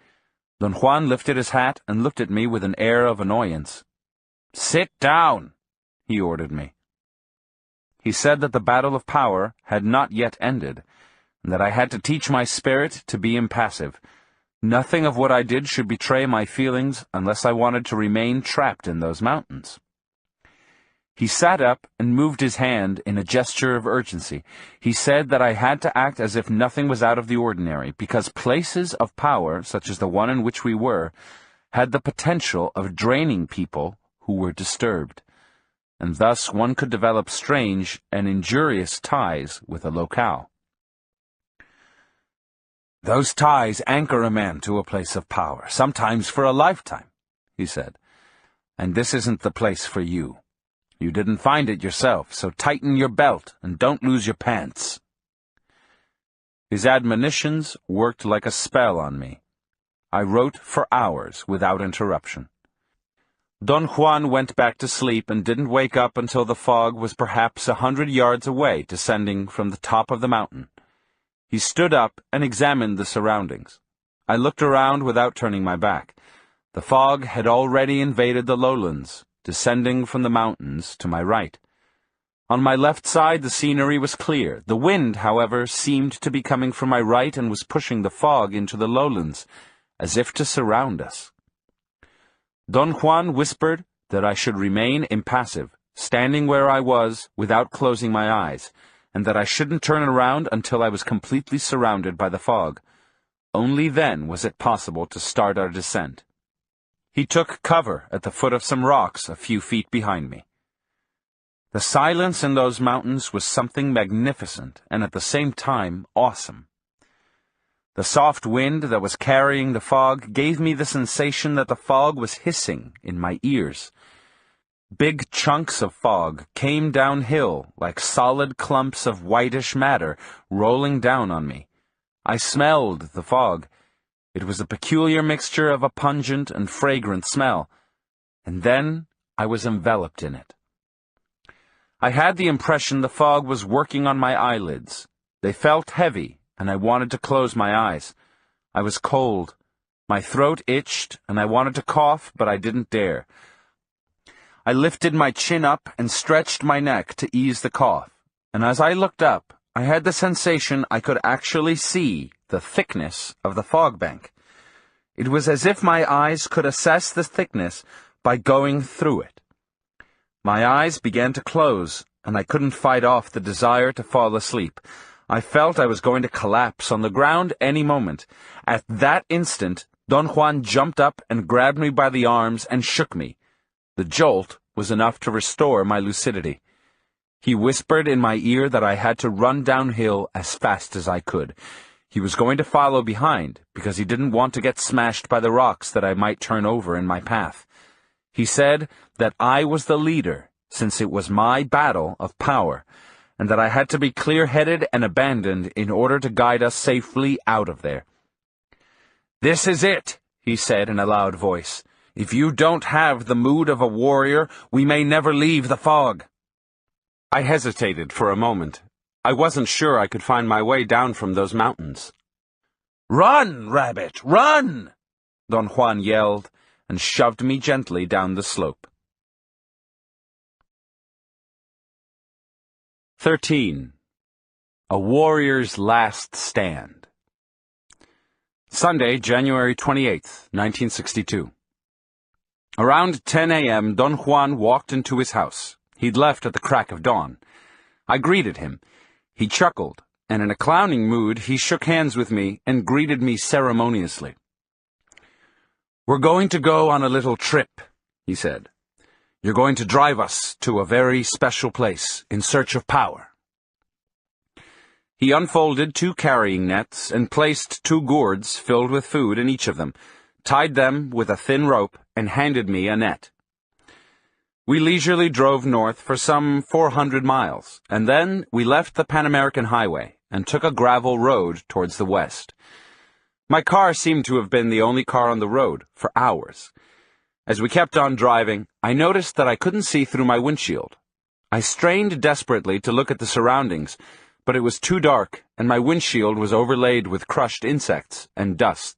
Don Juan lifted his hat and looked at me with an air of annoyance. "Sit down," he ordered me. He said that the battle of power had not yet ended, and that I had to teach my spirit to be impassive. Nothing of what I did should betray my feelings unless I wanted to remain trapped in those mountains. He sat up and moved his hand in a gesture of urgency. He said that I had to act as if nothing was out of the ordinary, because places of power, such as the one in which we were, had the potential of draining people who were disturbed, and thus one could develop strange and injurious ties with a locale. "Those ties anchor a man to a place of power, sometimes for a lifetime," he said. "And this isn't the place for you. You didn't find it yourself, so tighten your belt and don't lose your pants." His admonitions worked like a spell on me. I wrote for hours without interruption. Don Juan went back to sleep and didn't wake up until the fog was perhaps 100 yards away, descending from the top of the mountain. He stood up and examined the surroundings. I looked around without turning my back. The fog had already invaded the lowlands, descending from the mountains to my right. On my left side, the scenery was clear. The wind, however, seemed to be coming from my right and was pushing the fog into the lowlands, as if to surround us. Don Juan whispered that I should remain impassive, standing where I was without closing my eyes, and that I shouldn't turn around until I was completely surrounded by the fog. Only then was it possible to start our descent. He took cover at the foot of some rocks a few feet behind me. The silence in those mountains was something magnificent and at the same time awesome. The soft wind that was carrying the fog gave me the sensation that the fog was hissing in my ears. Big chunks of fog came downhill like solid clumps of whitish matter rolling down on me. I smelled the fog. It was a peculiar mixture of a pungent and fragrant smell, and then I was enveloped in it. I had the impression the fog was working on my eyelids. They felt heavy, and I wanted to close my eyes. I was cold. My throat itched, and I wanted to cough, but I didn't dare. I lifted my chin up and stretched my neck to ease the cough, and as I looked up, I had the sensation I could actually see the thickness of the fog bank. It was as if my eyes could assess the thickness by going through it. My eyes began to close, and I couldn't fight off the desire to fall asleep. I felt I was going to collapse on the ground any moment. At that instant, Don Juan jumped up and grabbed me by the arms and shook me. The jolt was enough to restore my lucidity. He whispered in my ear that I had to run downhill as fast as I could. He was going to follow behind, because he didn't want to get smashed by the rocks that I might turn over in my path. He said that I was the leader, since it was my battle of power, and that I had to be clear-headed and abandoned in order to guide us safely out of there. "This is it," he said in a loud voice. "If you don't have the mood of a warrior, we may never leave the fog." I hesitated for a moment. I wasn't sure I could find my way down from those mountains. "Run, rabbit, run!" Don Juan yelled, and shoved me gently down the slope. 13. A Warrior's Last Stand. Sunday, January 28th, 1962. Around 10 a.m., Don Juan walked into his house. He'd left at the crack of dawn. I greeted him. He chuckled, and in a clowning mood, he shook hands with me and greeted me ceremoniously. "We're going to go on a little trip," he said. "You're going to drive us to a very special place in search of power." He unfolded 2 carrying nets and placed 2 gourds filled with food in each of them, tied them with a thin rope, and handed me a net. We leisurely drove north for some 400 miles, and then we left the Pan American Highway and took a gravel road towards the west. My car seemed to have been the only car on the road for hours. As we kept on driving, I noticed that I couldn't see through my windshield. I strained desperately to look at the surroundings, but it was too dark, and my windshield was overlaid with crushed insects and dust.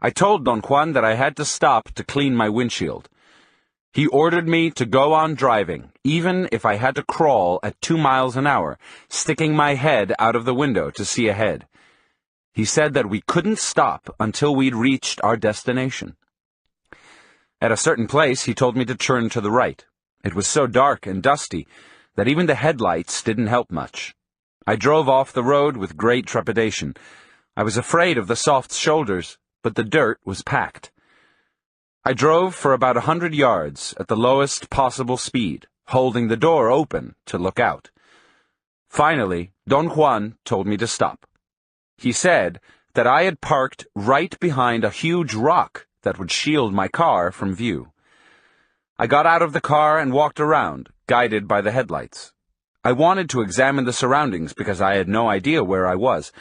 I told Don Juan that I had to stop to clean my windshield. He ordered me to go on driving, even if I had to crawl at 2 miles an hour, sticking my head out of the window to see ahead. He said that we couldn't stop until we'd reached our destination. At a certain place, he told me to turn to the right. It was so dark and dusty that even the headlights didn't help much. I drove off the road with great trepidation. I was afraid of the soft shoulders, but the dirt was packed. I drove for about 100 yards at the lowest possible speed, holding the door open to look out. Finally, Don Juan told me to stop. He said that I had parked right behind a huge rock that would shield my car from view. I got out of the car and walked around, guided by the headlights. I wanted to examine the surroundings because I had no idea where I was,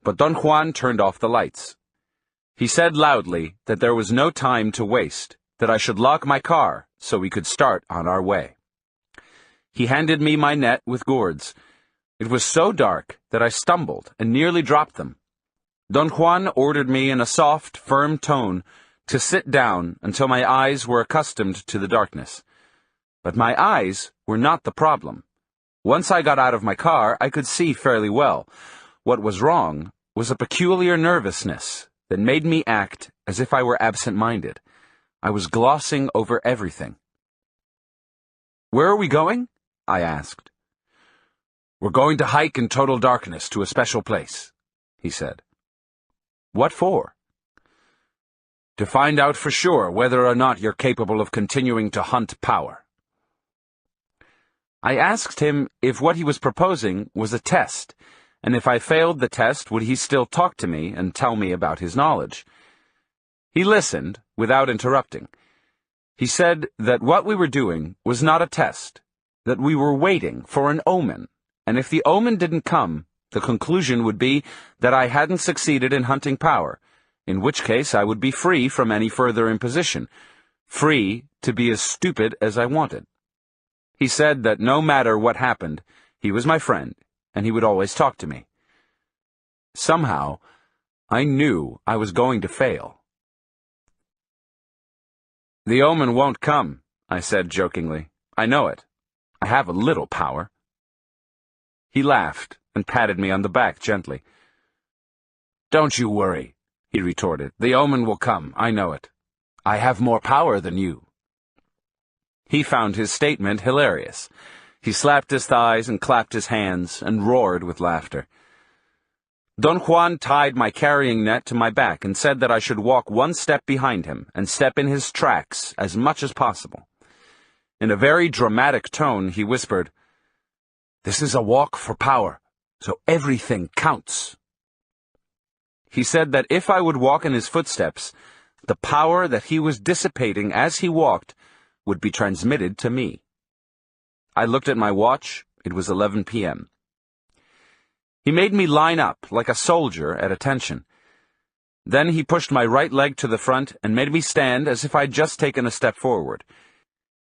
but Don Juan turned off the lights. He said loudly that there was no time to waste, that I should lock my car so we could start on our way. He handed me my net with gourds. It was so dark that I stumbled and nearly dropped them. Don Juan ordered me in a soft, firm tone to sit down until my eyes were accustomed to the darkness. But my eyes were not the problem. Once I got out of my car, I could see fairly well. What was wrong was a peculiar nervousness that made me act as if I were absent-minded. I was glossing over everything. "Where are we going?" I asked. "We're going to hike in total darkness to a special place," he said. "What for?" "To find out for sure whether or not you're capable of continuing to hunt power." I asked him if what he was proposing was a test, and if I failed the test, would he still talk to me and tell me about his knowledge. He listened without interrupting. He said that what we were doing was not a test, that we were waiting for an omen, and if the omen didn't come, the conclusion would be that I hadn't succeeded in hunting power, in which case I would be free from any further imposition, free to be as stupid as I wanted. He said that no matter what happened, he was my friend, and he would always talk to me. Somehow, I knew I was going to fail. "The omen won't come," I said jokingly. "I know it. I have a little power." He laughed and patted me on the back gently. "Don't you worry," he retorted. "The omen will come, I know it. I have more power than you." He found his statement hilarious. He slapped his thighs and clapped his hands and roared with laughter. Don Juan tied my carrying net to my back and said that I should walk one step behind him and step in his tracks as much as possible. In a very dramatic tone, he whispered, "This is a walk for power, so everything counts." He said that if I would walk in his footsteps, the power that he was dissipating as he walked would be transmitted to me. I looked at my watch. It was 11 p.m. He made me line up like a soldier at attention. Then he pushed my right leg to the front and made me stand as if I'd just taken a step forward.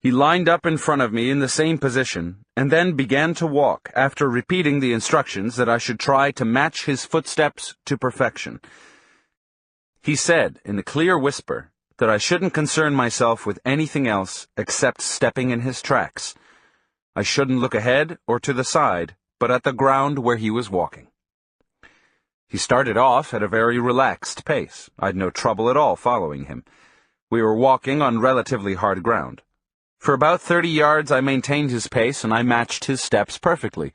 He lined up in front of me in the same position, and then began to walk after repeating the instructions that I should try to match his footsteps to perfection. He said in a clear whisper that I shouldn't concern myself with anything else except stepping in his tracks. I shouldn't look ahead or to the side, but at the ground where he was walking. He started off at a very relaxed pace. I'd no trouble at all following him. We were walking on relatively hard ground. For about 30 yards I maintained his pace and I matched his steps perfectly.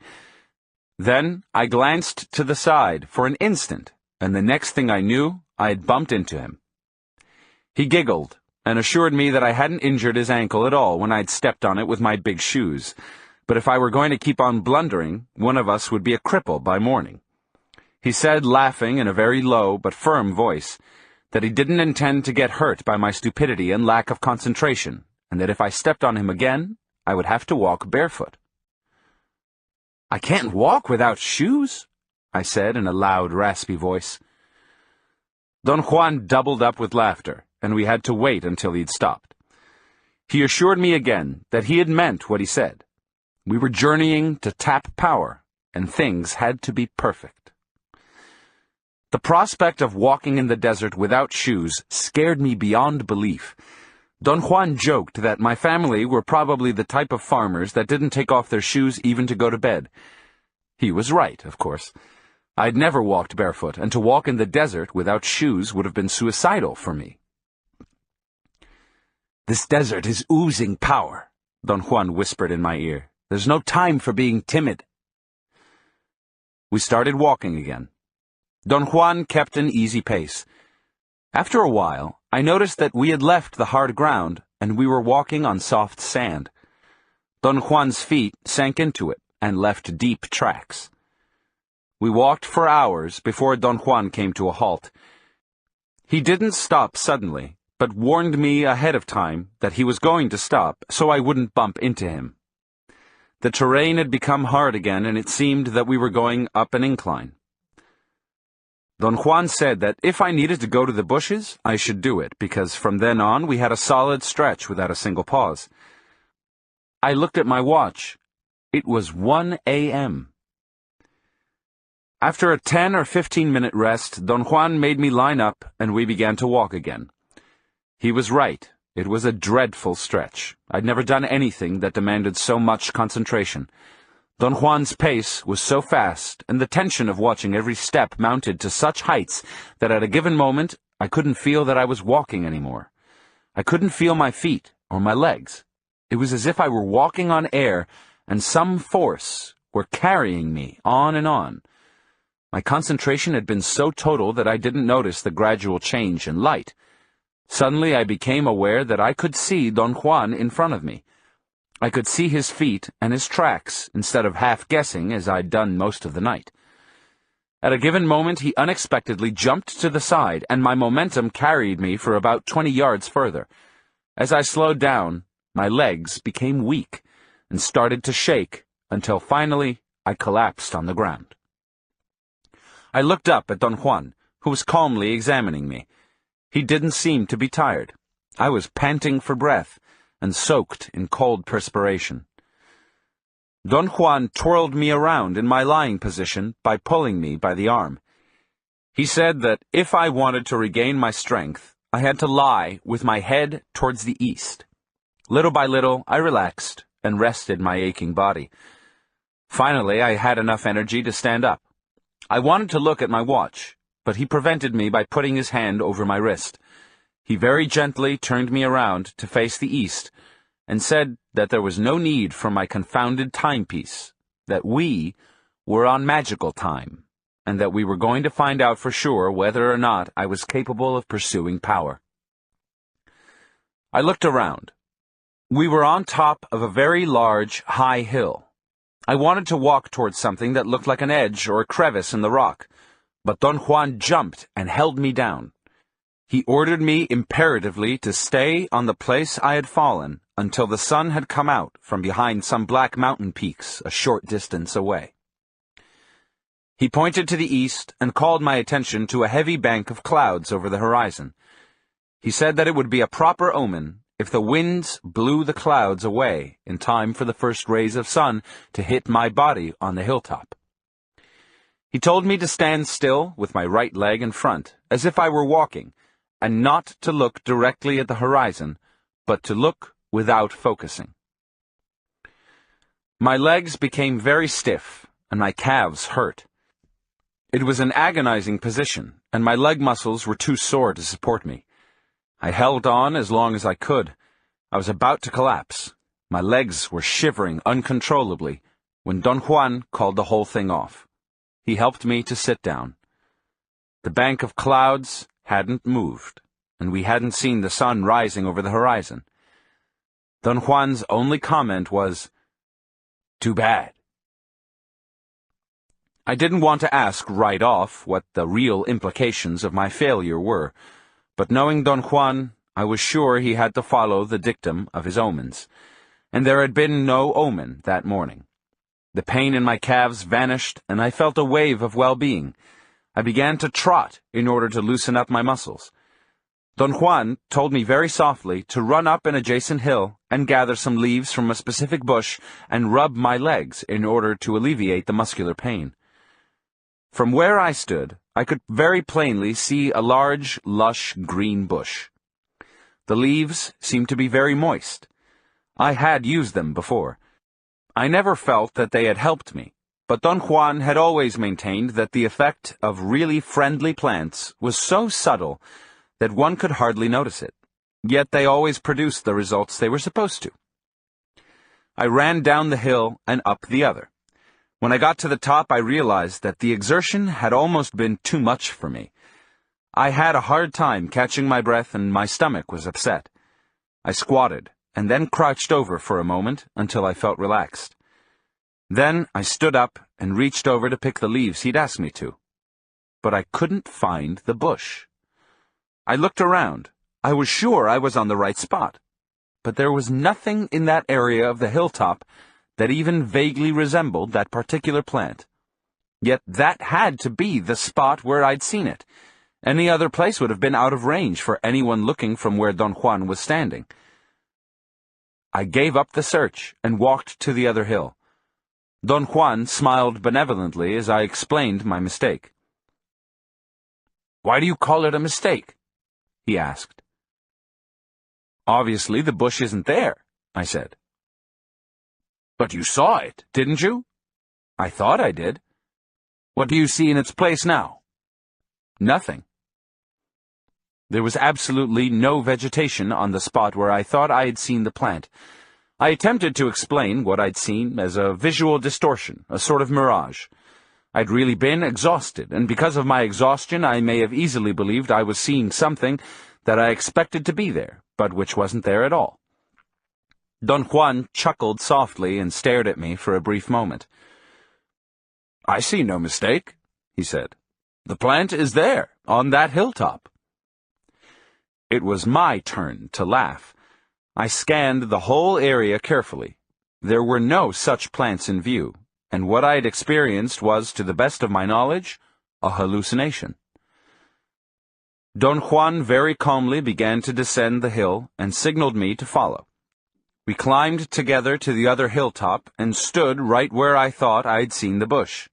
Then I glanced to the side for an instant, and the next thing I knew, I had bumped into him. He giggled and assured me that I hadn't injured his ankle at all when I'd stepped on it with my big shoes, but if I were going to keep on blundering, one of us would be a cripple by morning. He said, laughing in a very low but firm voice, that he didn't intend to get hurt by my stupidity and lack of concentration, and that if I stepped on him again, I would have to walk barefoot. "I can't walk without shoes," I said in a loud, raspy voice. Don Juan doubled up with laughter, and we had to wait until he'd stopped. He assured me again that he had meant what he said. We were journeying to tap power, and things had to be perfect. The prospect of walking in the desert without shoes scared me beyond belief. Don Juan joked that my family were probably the type of farmers that didn't take off their shoes even to go to bed. He was right, of course. I'd never walked barefoot, and to walk in the desert without shoes would have been suicidal for me. "This desert is oozing power," Don Juan whispered in my ear. "There's no time for being timid." We started walking again. Don Juan kept an easy pace. After a while, I noticed that we had left the hard ground, and we were walking on soft sand. Don Juan's feet sank into it and left deep tracks. We walked for hours before Don Juan came to a halt. He didn't stop suddenly, but warned me ahead of time that he was going to stop so I wouldn't bump into him. The terrain had become hard again, and it seemed that we were going up an incline. Don Juan said that if I needed to go to the bushes, I should do it, because from then on we had a solid stretch without a single pause. I looked at my watch. It was 1 a.m. After a 10 or 15-minute rest, Don Juan made me line up, and we began to walk again. He was right. It was a dreadful stretch. I'd never done anything that demanded so much concentration. Don Juan's pace was so fast, and the tension of watching every step mounted to such heights that at a given moment I couldn't feel that I was walking anymore. I couldn't feel my feet or my legs. It was as if I were walking on air, and some force were carrying me on and on. My concentration had been so total that I didn't notice the gradual change in light. Suddenly I became aware that I could see Don Juan in front of me. I could see his feet and his tracks, instead of half-guessing as I'd done most of the night. At a given moment he unexpectedly jumped to the side, and my momentum carried me for about 20 yards further. As I slowed down, my legs became weak and started to shake until finally I collapsed on the ground. I looked up at Don Juan, who was calmly examining me. He didn't seem to be tired. I was panting for breath and soaked in cold perspiration. Don Juan twirled me around in my lying position by pulling me by the arm. He said that if I wanted to regain my strength, I had to lie with my head towards the east. Little by little, I relaxed and rested my aching body. Finally, I had enough energy to stand up. I wanted to look at my watch, but he prevented me by putting his hand over my wrist. He very gently turned me around to face the east and said that there was no need for my confounded timepiece, that we were on magical time, and that we were going to find out for sure whether or not I was capable of pursuing power. I looked around. We were on top of a very large, high hill. I wanted to walk towards something that looked like an edge or a crevice in the rock, but Don Juan jumped and held me down. He ordered me imperatively to stay on the place I had fallen until the sun had come out from behind some black mountain peaks a short distance away. He pointed to the east and called my attention to a heavy bank of clouds over the horizon. He said that it would be a proper omen if the winds blew the clouds away in time for the first rays of sun to hit my body on the hilltop. He told me to stand still with my right leg in front, as if I were walking, and not to look directly at the horizon, but to look without focusing. My legs became very stiff, and my calves hurt. It was an agonizing position, and my leg muscles were too sore to support me. I held on as long as I could. I was about to collapse. My legs were shivering uncontrollably when Don Juan called the whole thing off. He helped me to sit down. The bank of clouds hadn't moved, and we hadn't seen the sun rising over the horizon. Don Juan's only comment was, "Too bad." I didn't want to ask right off what the real implications of my failure were, but knowing Don Juan, I was sure he had to follow the dictum of his omens, and there had been no omen that morning. The pain in my calves vanished, and I felt a wave of well-being. I began to trot in order to loosen up my muscles. Don Juan told me very softly to run up an adjacent hill and gather some leaves from a specific bush and rub my legs in order to alleviate the muscular pain. From where I stood, I could very plainly see a large, lush green bush. The leaves seemed to be very moist. I had used them before. I never felt that they had helped me, but Don Juan had always maintained that the effect of really friendly plants was so subtle that one could hardly notice it, yet they always produced the results they were supposed to. I ran down the hill and up the other. When I got to the top, I realized that the exertion had almost been too much for me. I had a hard time catching my breath, and my stomach was upset. I squatted, and then crouched over for a moment until I felt relaxed. Then I stood up and reached over to pick the leaves he'd asked me to. But I couldn't find the bush. I looked around. I was sure I was on the right spot. But there was nothing in that area of the hilltop that even vaguely resembled that particular plant. Yet that had to be the spot where I'd seen it. Any other place would have been out of range for anyone looking from where Don Juan was standing. I gave up the search and walked to the other hill. Don Juan smiled benevolently as I explained my mistake. "Why do you call it a mistake?" he asked. "Obviously the bush isn't there," I said. "But you saw it, didn't you?" "I thought I did." "What do you see in its place now?" "Nothing." There was absolutely no vegetation on the spot where I thought I had seen the plant. I attempted to explain what I'd seen as a visual distortion, a sort of mirage. I'd really been exhausted, and because of my exhaustion I may have easily believed I was seeing something that I expected to be there, but which wasn't there at all. Don Juan chuckled softly and stared at me for a brief moment. "I see no mistake," he said. "The plant is there, on that hilltop." It was my turn to laugh. I scanned the whole area carefully. There were no such plants in view, and what I had experienced was, to the best of my knowledge, a hallucination. Don Juan very calmly began to descend the hill and signaled me to follow. We climbed together to the other hilltop and stood right where I thought I'd seen the bush.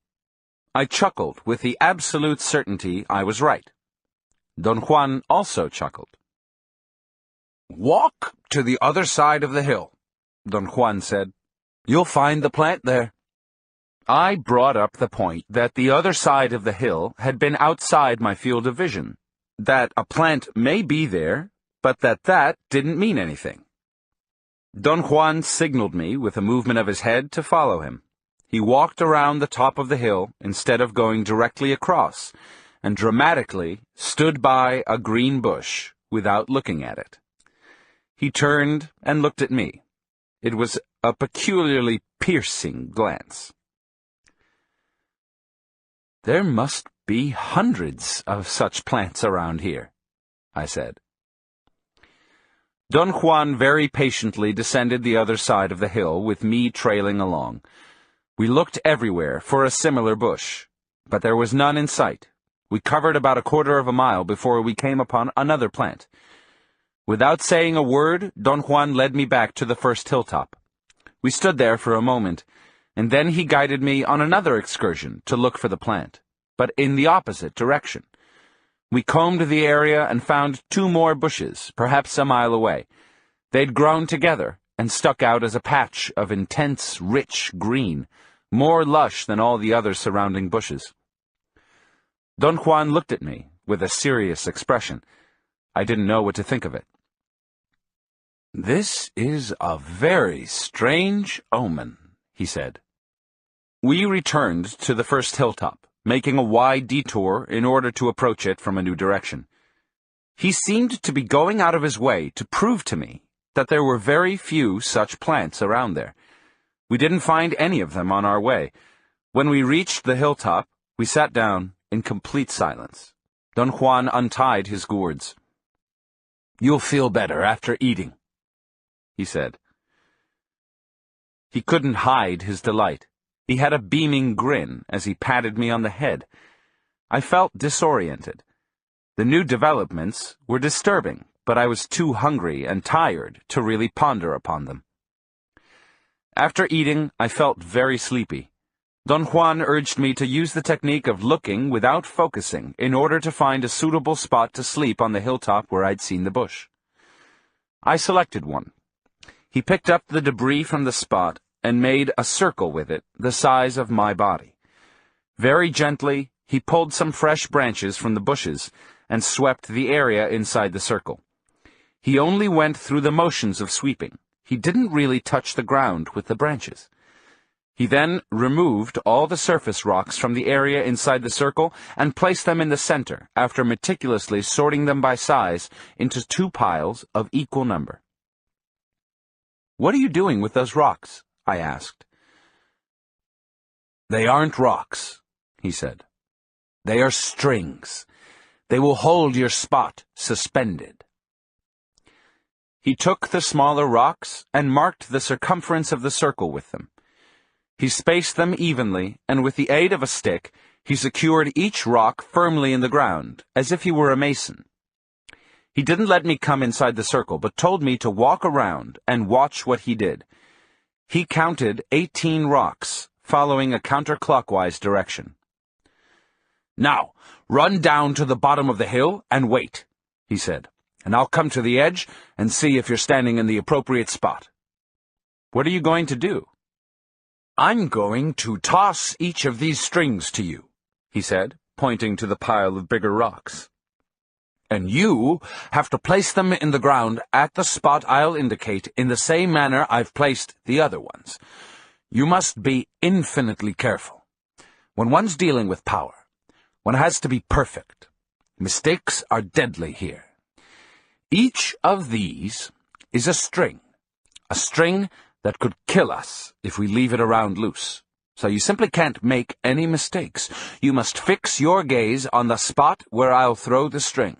I chuckled with the absolute certainty I was right. Don Juan also chuckled. "Walk to the other side of the hill," Don Juan said. "You'll find the plant there." I brought up the point that the other side of the hill had been outside my field of vision, that a plant may be there, but that didn't mean anything. Don Juan signaled me with a movement of his head to follow him. He walked around the top of the hill instead of going directly across, and dramatically stood by a green bush without looking at it. He turned and looked at me. It was a peculiarly piercing glance. "There must be hundreds of such plants around here," I said. Don Juan very patiently descended the other side of the hill with me trailing along. We looked everywhere for a similar bush, but there was none in sight. We covered about a quarter of a mile before we came upon another plant. Without saying a word, Don Juan led me back to the first hilltop. We stood there for a moment, and then he guided me on another excursion to look for the plant, but in the opposite direction. We combed the area and found two more bushes, perhaps a mile away. They'd grown together and stuck out as a patch of intense, rich green, more lush than all the other surrounding bushes. Don Juan looked at me with a serious expression. I didn't know what to think of it. "This is a very strange omen," he said. We returned to the first hilltop, making a wide detour in order to approach it from a new direction. He seemed to be going out of his way to prove to me that there were very few such plants around there. We didn't find any of them on our way. When we reached the hilltop, we sat down in complete silence. Don Juan untied his gourds. "You'll feel better after eating," he said. He couldn't hide his delight. He had a beaming grin as he patted me on the head. I felt disoriented. The new developments were disturbing, but I was too hungry and tired to really ponder upon them. After eating, I felt very sleepy. Don Juan urged me to use the technique of looking without focusing in order to find a suitable spot to sleep on the hilltop where I'd seen the bush. I selected one. He picked up the debris from the spot and made a circle with it the size of my body. Very gently, he pulled some fresh branches from the bushes and swept the area inside the circle. He only went through the motions of sweeping. He didn't really touch the ground with the branches. He then removed all the surface rocks from the area inside the circle and placed them in the center, after meticulously sorting them by size into two piles of equal number. "What are you doing with those rocks?" I asked. "They aren't rocks," he said. "They are strings. They will hold your spot suspended." He took the smaller rocks and marked the circumference of the circle with them. He spaced them evenly, and with the aid of a stick, he secured each rock firmly in the ground, as if he were a mason. He didn't let me come inside the circle, but told me to walk around and watch what he did. He counted 18 rocks, following a counterclockwise direction. "Now, run down to the bottom of the hill and wait," he said, "and I'll come to the edge and see if you're standing in the appropriate spot." "What are you going to do?" "I'm going to toss each of these strings to you," he said, pointing to the pile of bigger rocks. "And you have to place them in the ground at the spot I'll indicate in the same manner I've placed the other ones. You must be infinitely careful. When one's dealing with power, one has to be perfect. Mistakes are deadly here. Each of these is a string that could kill us if we leave it around loose. So you simply can't make any mistakes. You must fix your gaze on the spot where I'll throw the string.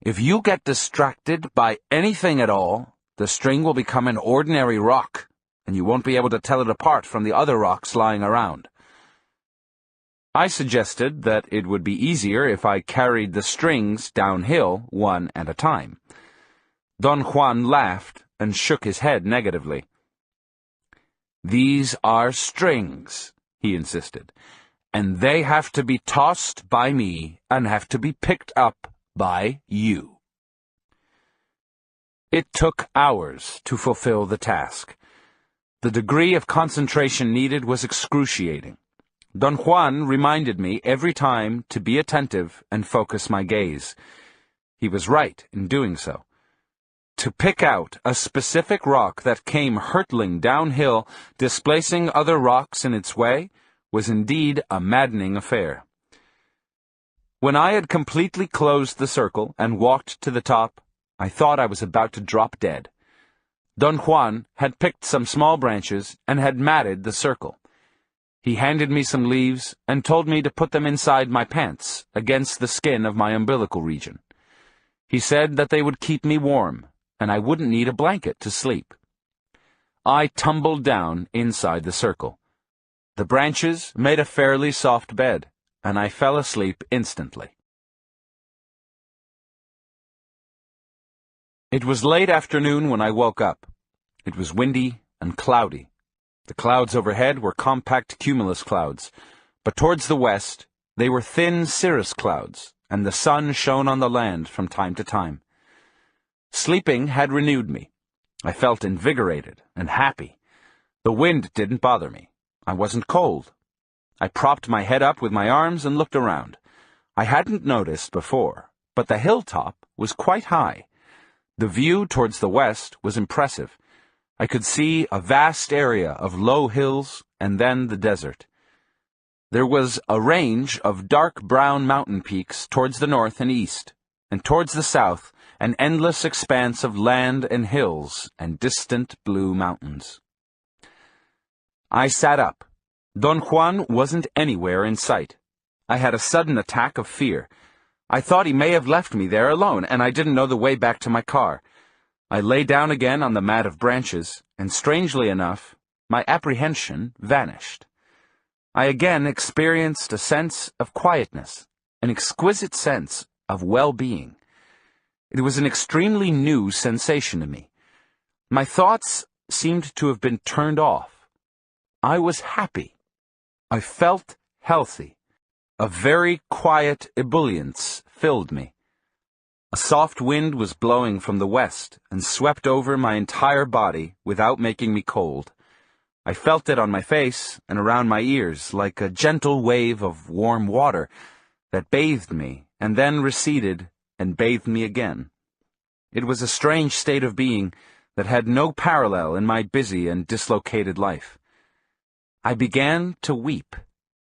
If you get distracted by anything at all, the string will become an ordinary rock, and you won't be able to tell it apart from the other rocks lying around." I suggested that it would be easier if I carried the strings downhill one at a time. Don Juan laughed and shook his head negatively. "These are strings," he insisted, "and they have to be tossed by me and have to be picked up by you." It took hours to fulfill the task. The degree of concentration needed was excruciating. Don Juan reminded me every time to be attentive and focus my gaze. He was right in doing so. To pick out a specific rock that came hurtling downhill, displacing other rocks in its way, was indeed a maddening affair. When I had completely closed the circle and walked to the top, I thought I was about to drop dead. Don Juan had picked some small branches and had matted the circle. He handed me some leaves and told me to put them inside my pants, against the skin of my umbilical region. He said that they would keep me warm, and I wouldn't need a blanket to sleep. I tumbled down inside the circle. The branches made a fairly soft bed, and I fell asleep instantly. It was late afternoon when I woke up. It was windy and cloudy. The clouds overhead were compact cumulus clouds, but towards the west they were thin cirrus clouds, and the sun shone on the land from time to time. Sleeping had renewed me. I felt invigorated and happy. The wind didn't bother me. I wasn't cold. I propped my head up with my arms and looked around. I hadn't noticed before, but the hilltop was quite high. The view towards the west was impressive. I could see a vast area of low hills and then the desert. There was a range of dark brown mountain peaks towards the north and east, and towards the south an endless expanse of land and hills and distant blue mountains. I sat up. Don Juan wasn't anywhere in sight. I had a sudden attack of fear. I thought he may have left me there alone, and I didn't know the way back to my car. I lay down again on the mat of branches, and strangely enough, my apprehension vanished. I again experienced a sense of quietness, an exquisite sense of well-being. It was an extremely new sensation to me. My thoughts seemed to have been turned off. I was happy. I felt healthy. A very quiet ebullience filled me. A soft wind was blowing from the west and swept over my entire body without making me cold. I felt it on my face and around my ears like a gentle wave of warm water that bathed me and then receded and bathed me again. It was a strange state of being that had no parallel in my busy and dislocated life. I began to weep,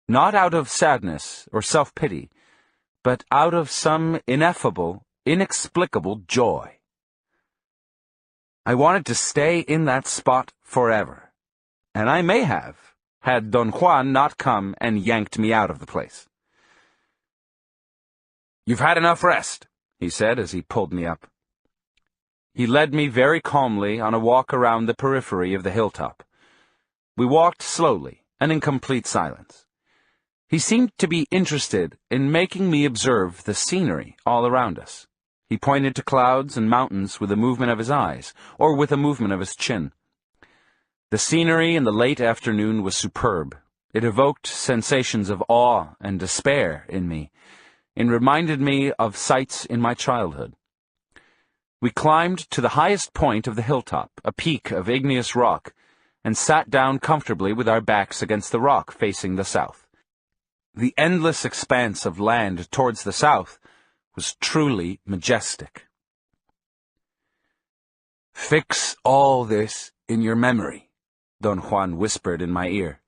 not out of sadness or self-pity, but out of some ineffable, inexplicable joy. I wanted to stay in that spot forever, and I may have, had Don Juan not come and yanked me out of the place. "You've had enough rest," he said as he pulled me up. He led me very calmly on a walk around the periphery of the hilltop. We walked slowly, and in complete silence. He seemed to be interested in making me observe the scenery all around us. He pointed to clouds and mountains with a movement of his eyes, or with a movement of his chin. The scenery in the late afternoon was superb. It evoked sensations of awe and despair in me, and reminded me of sights in my childhood. We climbed to the highest point of the hilltop, a peak of igneous rock, and sat down comfortably with our backs against the rock facing the south. The endless expanse of land towards the south was truly majestic. "Fix all this in your memory," Don Juan whispered in my ear.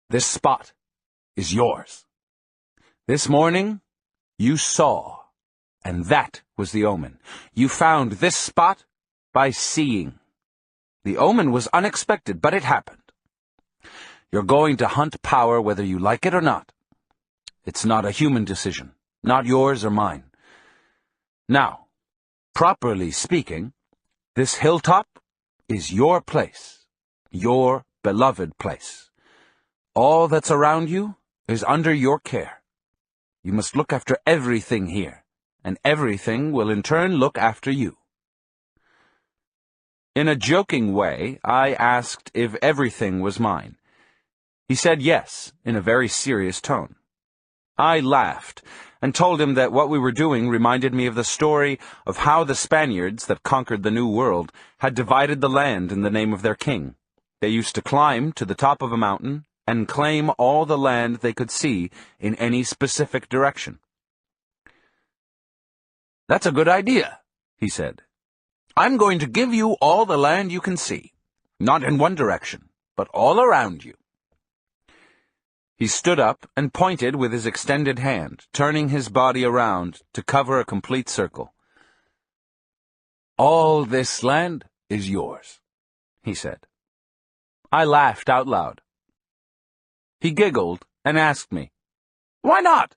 "This spot is yours. This morning, you saw, and that was the omen. You found this spot by seeing. The omen was unexpected, but it happened. You're going to hunt power whether you like it or not. It's not a human decision, not yours or mine. Now, properly speaking, this hilltop is your place, your beloved place. All that's around you is under your care. You must look after everything here, and everything will in turn look after you." In a joking way, I asked if everything was mine. He said yes, in a very serious tone. I laughed, and told him that what we were doing reminded me of the story of how the Spaniards that conquered the New World had divided the land in the name of their king. They used to climb to the top of a mountain and claim all the land they could see in any specific direction. "That's a good idea," he said. "I'm going to give you all the land you can see, not in one direction, but all around you." He stood up and pointed with his extended hand, turning his body around to cover a complete circle. "All this land is yours," he said. I laughed out loud. He giggled and asked me, "Why not?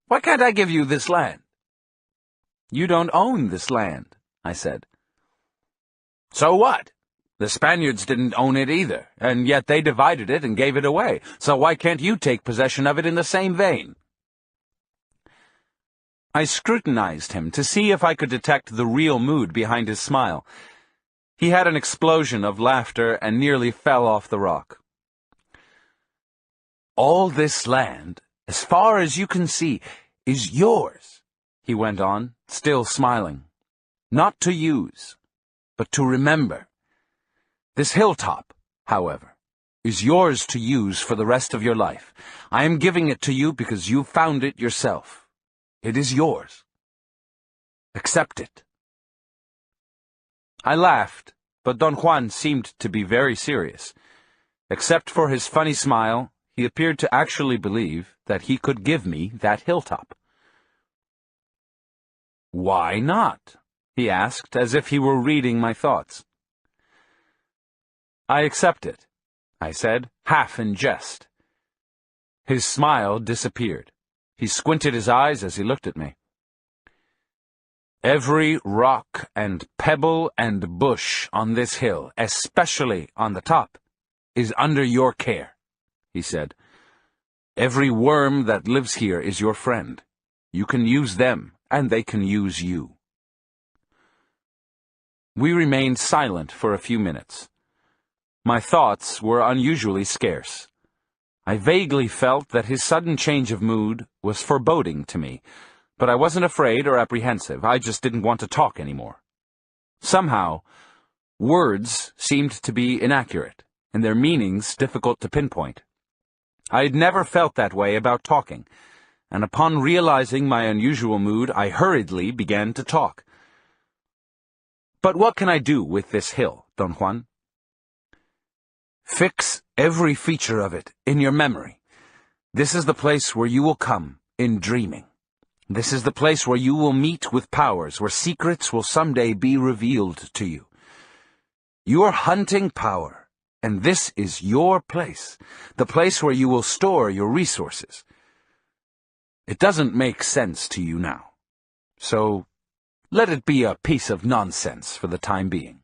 Why can't I give you this land?" "You don't own this land," I said. "So what? The Spaniards didn't own it either, and yet they divided it and gave it away, so why can't you take possession of it in the same vein?" I scrutinized him to see if I could detect the real mood behind his smile. He had an explosion of laughter and nearly fell off the rock. "All this land, as far as you can see, is yours," he went on, still smiling. "Not to use, but to remember. This hilltop, however, is yours to use for the rest of your life. I am giving it to you because you found it yourself. It is yours. Accept it." I laughed, but Don Juan seemed to be very serious. Except for his funny smile, he appeared to actually believe that he could give me that hilltop. "Why not?" he asked, as if he were reading my thoughts. "I accept it," I said, half in jest. His smile disappeared. He squinted his eyes as he looked at me. "Every rock and pebble and bush on this hill, especially on the top, is under your care," he said. "Every worm that lives here is your friend. You can use them, and they can use you." We remained silent for a few minutes. My thoughts were unusually scarce. I vaguely felt that his sudden change of mood was foreboding to me, but I wasn't afraid or apprehensive. I just didn't want to talk anymore. Somehow, words seemed to be inaccurate, and their meanings difficult to pinpoint. I had never felt that way about talking, and upon realizing my unusual mood, I hurriedly began to talk. "But what can I do with this hill, Don Juan?" "Fix every feature of it in your memory. This is the place where you will come in dreaming. This is the place where you will meet with powers, where secrets will someday be revealed to you. You are hunting power, and this is your place, the place where you will store your resources. It doesn't make sense to you now, so let it be a piece of nonsense for the time being."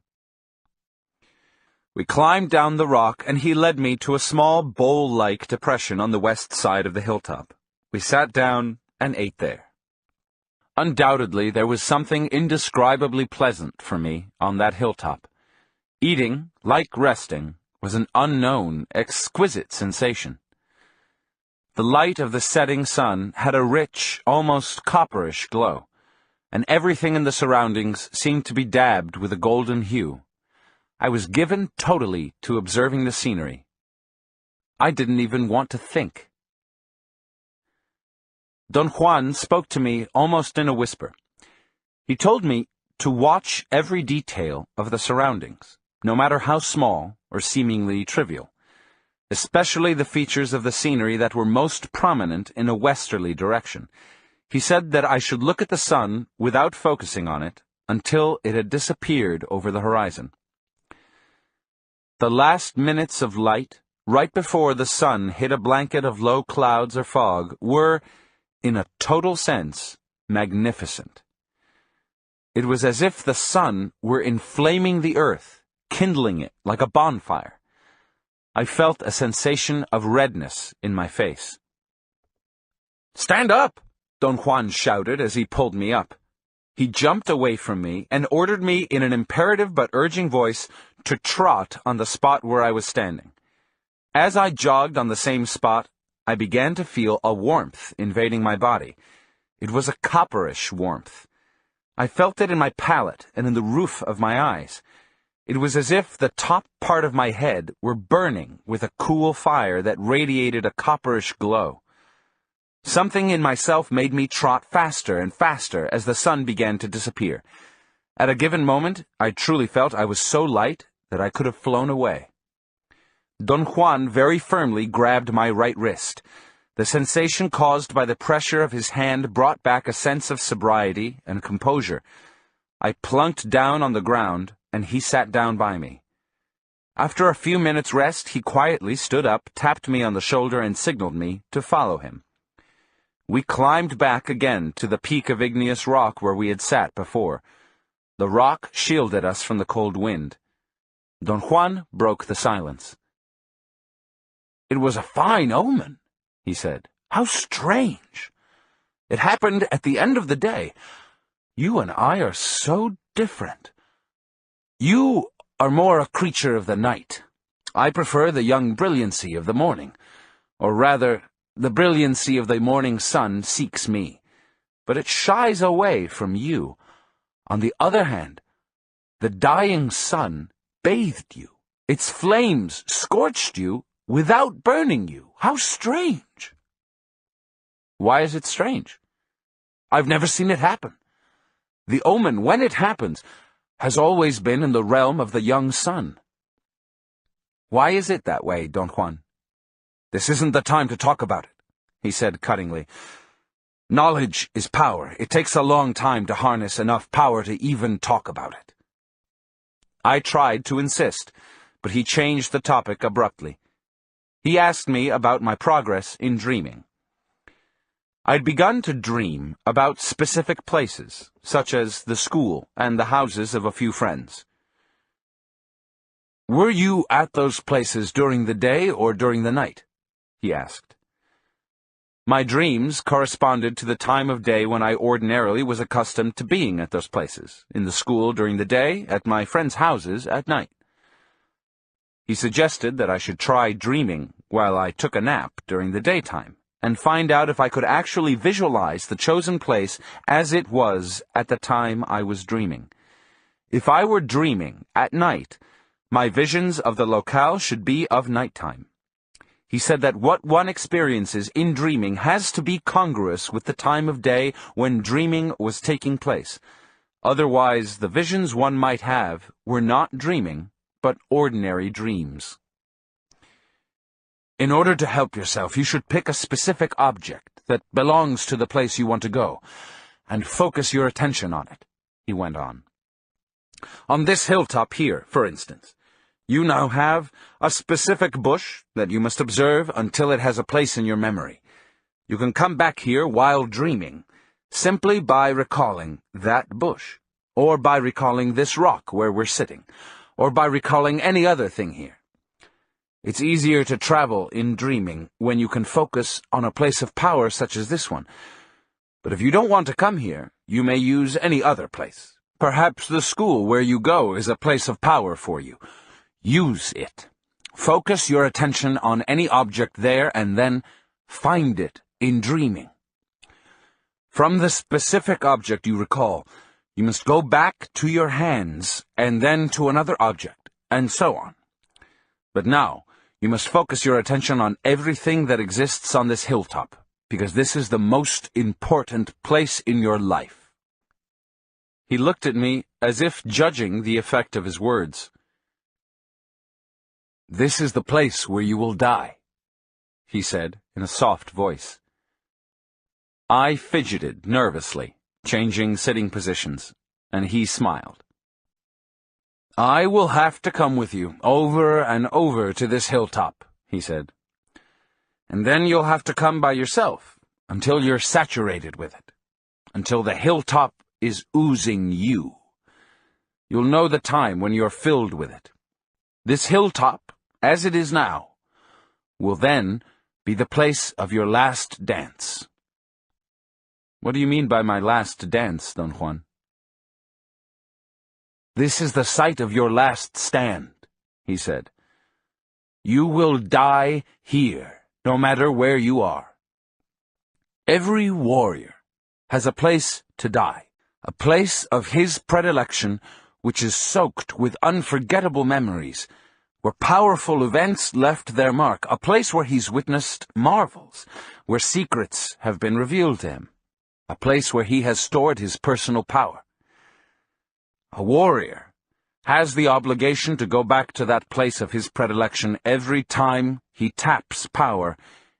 We climbed down the rock, and he led me to a small bowl-like depression on the west side of the hilltop. We sat down and ate there. Undoubtedly, there was something indescribably pleasant for me on that hilltop. Eating, like resting, was an unknown, exquisite sensation. The light of the setting sun had a rich, almost copperish glow, and everything in the surroundings seemed to be dabbed with a golden hue. I was given totally to observing the scenery. I didn't even want to think. Don Juan spoke to me almost in a whisper. He told me to watch every detail of the surroundings, no matter how small or seemingly trivial, especially the features of the scenery that were most prominent in a westerly direction. He said that I should look at the sun without focusing on it until it had disappeared over the horizon. The last minutes of light, right before the sun hit a blanket of low clouds or fog, were, in a total sense, magnificent. It was as if the sun were inflaming the earth, kindling it like a bonfire. I felt a sensation of redness in my face. "Stand up!" Don Juan shouted as he pulled me up. He jumped away from me and ordered me in an imperative but urging voice to trot on the spot where I was standing. As I jogged on the same spot, I began to feel a warmth invading my body. It was a copperish warmth. I felt it in my palate and in the roof of my eyes. It was as if the top part of my head were burning with a cool fire that radiated a copperish glow. Something in myself made me trot faster and faster as the sun began to disappear. At a given moment, I truly felt I was so light that I could have flown away. Don Juan very firmly grabbed my right wrist. The sensation caused by the pressure of his hand brought back a sense of sobriety and composure. I plunked down on the ground, and he sat down by me. After a few minutes' rest, he quietly stood up, tapped me on the shoulder, and signaled me to follow him. We climbed back again to the peak of igneous rock where we had sat before. The rock shielded us from the cold wind. Don Juan broke the silence. "It was a fine omen," he said. "How strange! It happened at the end of the day. You and I are so different. You are more a creature of the night. I prefer the young brilliancy of the morning, or rather, the brilliancy of the morning sun seeks me, but it shies away from you. On the other hand, the dying sun bathed you. Its flames scorched you without burning you. How strange!" "Why is it strange?" "I've never seen it happen. The omen, when it happens, has always been in the realm of the young sun." "Why is it that way, Don Juan?" "This isn't the time to talk about it," he said cuttingly. "Knowledge is power. It takes a long time to harness enough power to even talk about it." I tried to insist, but he changed the topic abruptly. He asked me about my progress in dreaming. I'd begun to dream about specific places, such as the school and the houses of a few friends. "Were you at those places during the day or during the night?" he asked. My dreams corresponded to the time of day when I ordinarily was accustomed to being at those places, in the school during the day, at my friends' houses at night. He suggested that I should try dreaming while I took a nap during the daytime, and find out if I could actually visualize the chosen place as it was at the time I was dreaming. If I were dreaming at night, my visions of the locale should be of nighttime. He said that what one experiences in dreaming has to be congruous with the time of day when dreaming was taking place. Otherwise, the visions one might have were not dreaming, but ordinary dreams. In order to help yourself, you should pick a specific object that belongs to the place you want to go, and focus your attention on it, he went on. On this hilltop here, for instance, you now have a specific bush that you must observe until it has a place in your memory. You can come back here while dreaming, simply by recalling that bush, or by recalling this rock where we're sitting, or by recalling any other thing here. It's easier to travel in dreaming when you can focus on a place of power such as this one. But if you don't want to come here, you may use any other place. Perhaps the school where you go is a place of power for you. Use it. Focus your attention on any object there and then find it in dreaming. From the specific object you recall, you must go back to your hands and then to another object, and so on. But now, you must focus your attention on everything that exists on this hilltop, because this is the most important place in your life. He looked at me as if judging the effect of his words. "This is the place where you will die," he said in a soft voice. I fidgeted nervously, changing sitting positions, and he smiled. "I will have to come with you, over and over to this hilltop," he said. "And then you'll have to come by yourself, until you're saturated with it, until the hilltop is oozing you. You'll know the time when you're filled with it. This hilltop, as it is now, will then be the place of your last dance." "What do you mean by my last dance, Don Juan?" "This is the site of your last stand," he said. "You will die here, no matter where you are. Every warrior has a place to die, a place of his predilection which is soaked with unforgettable memories, where powerful events left their mark, a place where he's witnessed marvels, where secrets have been revealed to him, a place where he has stored his personal power. A warrior has the obligation to go back to that place of his predilection every time he taps power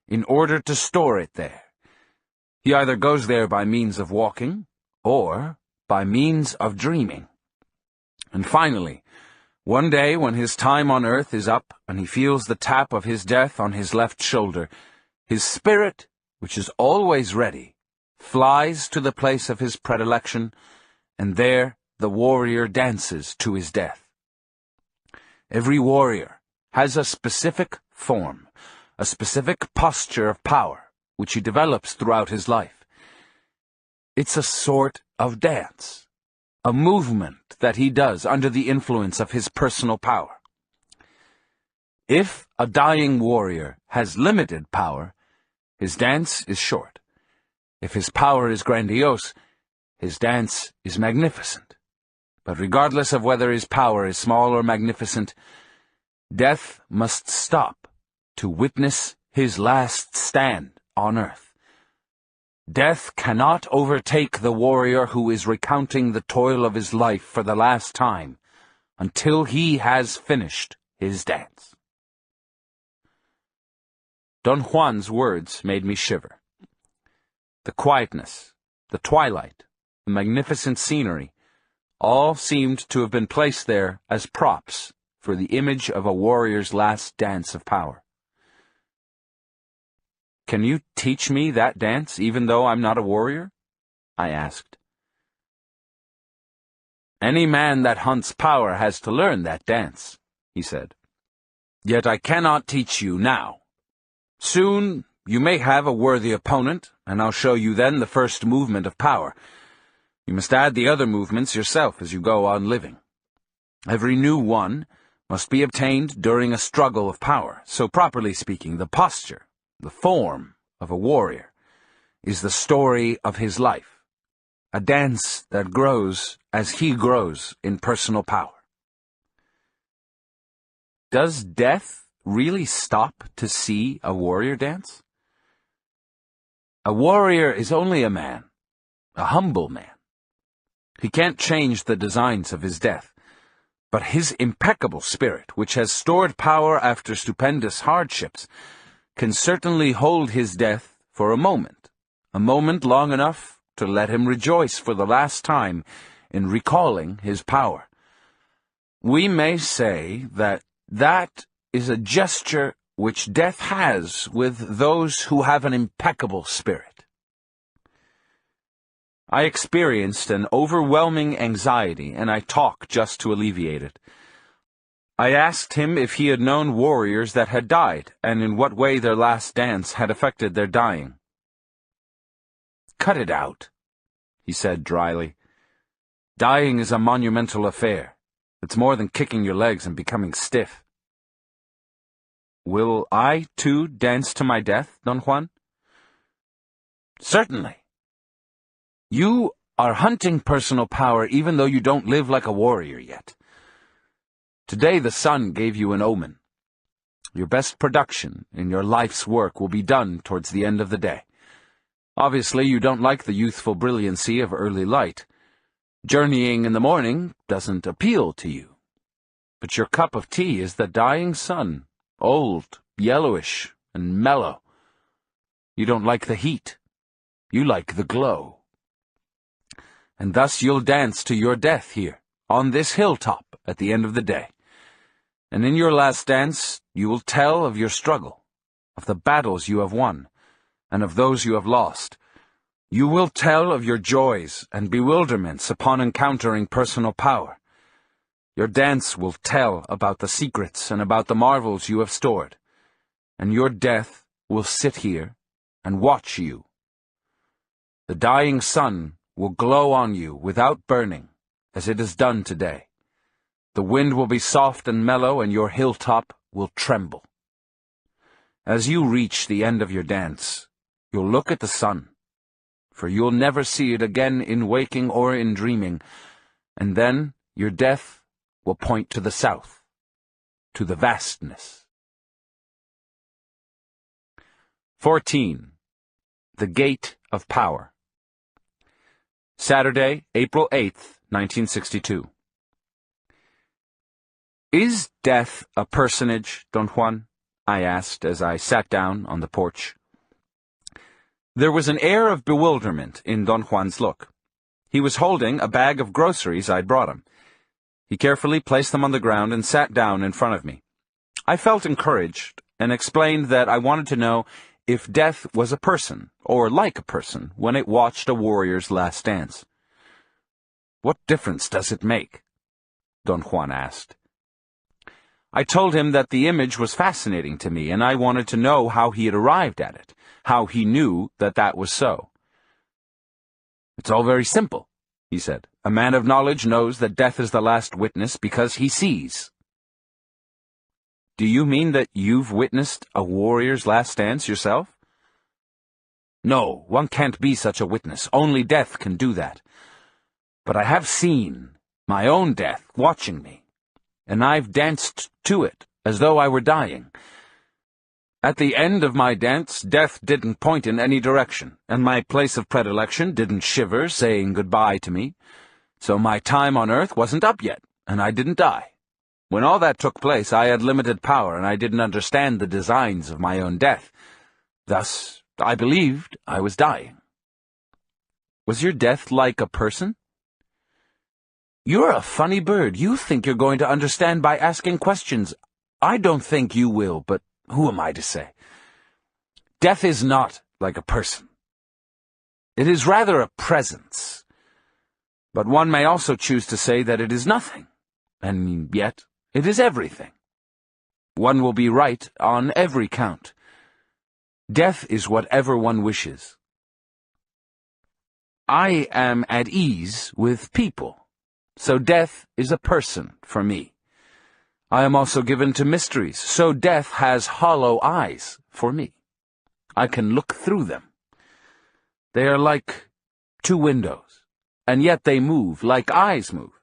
in order to store it there. He either goes there by means of walking or by means of dreaming. And finally, one day when his time on earth is up and he feels the tap of his death on his left shoulder, his spirit, which is always ready, flies to the place of his predilection, and there the warrior dances to his death. Every warrior has a specific form, a specific posture of power, which he develops throughout his life. It's a sort of dance, a movement that he does under the influence of his personal power. If a dying warrior has limited power, his dance is short. If his power is grandiose, his dance is magnificent. But regardless of whether his power is small or magnificent, death must stop to witness his last stand on earth. Death cannot overtake the warrior who is recounting the toil of his life for the last time until he has finished his dance. Don Juan's words made me shiver. The quietness, the twilight, the magnificent scenery, all seemed to have been placed there as props for the image of a warrior's last dance of power. "Can you teach me that dance, even though I'm not a warrior?" I asked. "Any man that hunts power has to learn that dance," he said. "Yet I cannot teach you now. Soon you may have a worthy opponent, and I'll show you then the first movement of power. You must add the other movements yourself as you go on living. Every new one must be obtained during a struggle of power, so properly speaking, the posture, the form of a warrior, is the story of his life, a dance that grows as he grows in personal power." Does death really stop to see a warrior dance? A warrior is only a man, a humble man. He can't change the designs of his death, but his impeccable spirit, which has stored power after stupendous hardships, can certainly hold his death for a moment long enough to let him rejoice for the last time in recalling his power. We may say that that is a gesture which death has with those who have an impeccable spirit. I experienced an overwhelming anxiety, and I talk just to alleviate it. I asked him if he had known warriors that had died, and in what way their last dance had affected their dying. "Cut it out," he said dryly. "Dying is a monumental affair. It's more than kicking your legs and becoming stiff." "Will I, too, dance to my death, Don Juan?" "Certainly. You are hunting personal power even though you don't live like a warrior yet. Today the sun gave you an omen. Your best production in your life's work will be done towards the end of the day. Obviously you don't like the youthful brilliancy of early light. Journeying in the morning doesn't appeal to you. But your cup of tea is the dying sun, old, yellowish, and mellow. You don't like the heat. You like the glow. And thus you'll dance to your death here, on this hilltop, at the end of the day. And in your last dance, you will tell of your struggle, of the battles you have won, and of those you have lost. You will tell of your joys and bewilderments upon encountering personal power. Your dance will tell about the secrets and about the marvels you have stored. And your death will sit here and watch you. The dying sun will glow on you without burning, as it has done today. The wind will be soft and mellow, and your hilltop will tremble. As you reach the end of your dance, you'll look at the sun, for you'll never see it again in waking or in dreaming, and then your death will point to the south, to the vastness. 14. The Gate of Power. Saturday, April 8th, 1962. "Is death a personage, Don Juan?" I asked as I sat down on the porch. There was an air of bewilderment in Don Juan's look. He was holding a bag of groceries I'd brought him. He carefully placed them on the ground and sat down in front of me. I felt encouraged and explained that I wanted to know if death was a person, or like a person, when it watched a warrior's last dance. "What difference does it make?" Don Juan asked. I told him that the image was fascinating to me, and I wanted to know how he had arrived at it, how he knew that that was so. "It's all very simple," he said. "A man of knowledge knows that death is the last witness because he sees." Do you mean that you've witnessed a warrior's last dance yourself? No, one can't be such a witness. Only death can do that. But I have seen my own death watching me, and I've danced to it as though I were dying. At the end of my dance, death didn't point in any direction, and my place of predilection didn't shiver, saying goodbye to me. So my time on earth wasn't up yet, and I didn't die. When all that took place, I had limited power, and I didn't understand the designs of my own death. Thus, I believed I was dying. Was your death like a person? You're a funny bird. You think you're going to understand by asking questions. I don't think you will, but who am I to say? Death is not like a person. It is rather a presence. But one may also choose to say that it is nothing, and yet it is everything. One will be right on every count. Death is whatever one wishes. I am at ease with people. So death is a person for me. I am also given to mysteries, so death has hollow eyes for me. I can look through them. They are like two windows, and yet they move like eyes move.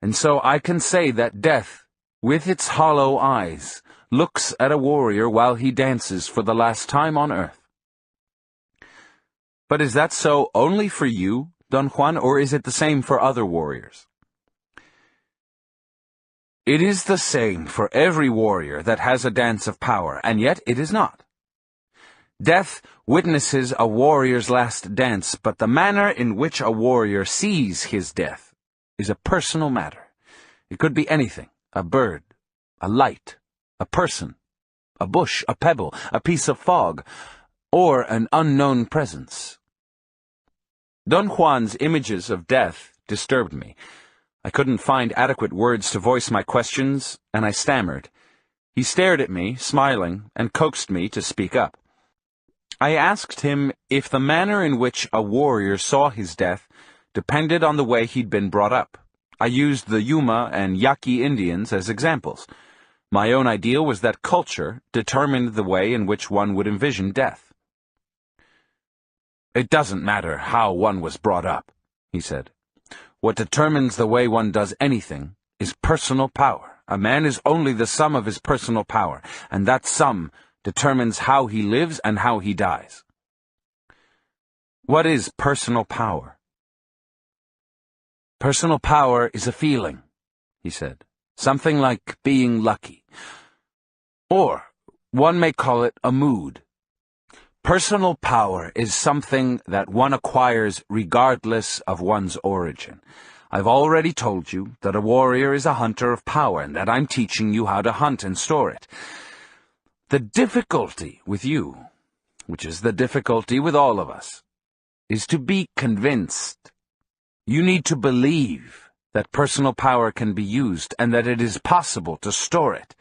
And so I can say that death, with its hollow eyes, looks at a warrior while he dances for the last time on earth. But is that so only for you, Don Juan, or is it the same for other warriors? It is the same for every warrior that has a dance of power, and yet it is not. Death witnesses a warrior's last dance, but the manner in which a warrior sees his death is a personal matter. It could be anything: a bird, a light, a person, a bush, a pebble, a piece of fog, or an unknown presence. Don Juan's images of death disturbed me. I couldn't find adequate words to voice my questions, and I stammered. He stared at me, smiling, and coaxed me to speak up. I asked him if the manner in which a warrior saw his death depended on the way he'd been brought up. I used the Yuma and Yaqui Indians as examples. My own ideal was that culture determined the way in which one would envision death. "It doesn't matter how one was brought up," he said. "What determines the way one does anything is personal power. A man is only the sum of his personal power, and that sum determines how he lives and how he dies." "What is personal power?" "Personal power is a feeling," he said. "Something like being lucky. Or one may call it a mood. Personal power is something that one acquires regardless of one's origin. I've already told you that a warrior is a hunter of power, and that I'm teaching you how to hunt and store it. The difficulty with you, which is the difficulty with all of us, is to be convinced. You need to believe that personal power can be used and that it is possible to store it.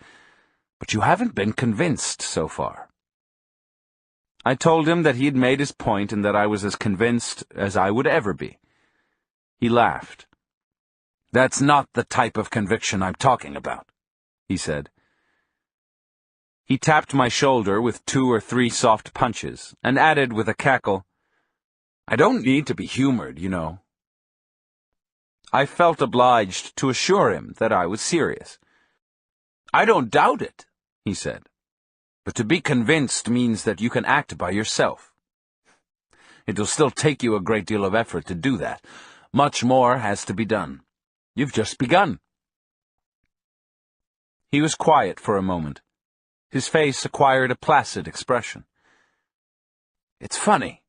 But you haven't been convinced so far." I told him that he had made his point and that I was as convinced as I would ever be. He laughed. "That's not the type of conviction I'm talking about," he said. He tapped my shoulder with 2 or 3 soft punches, and added with a cackle, "I don't need to be humored, you know." I felt obliged to assure him that I was serious. "I don't doubt it," he said. "But to be convinced means that you can act by yourself. It'll still take you a great deal of effort to do that. Much more has to be done. You've just begun." He was quiet for a moment. His face acquired a placid expression. "It's funny,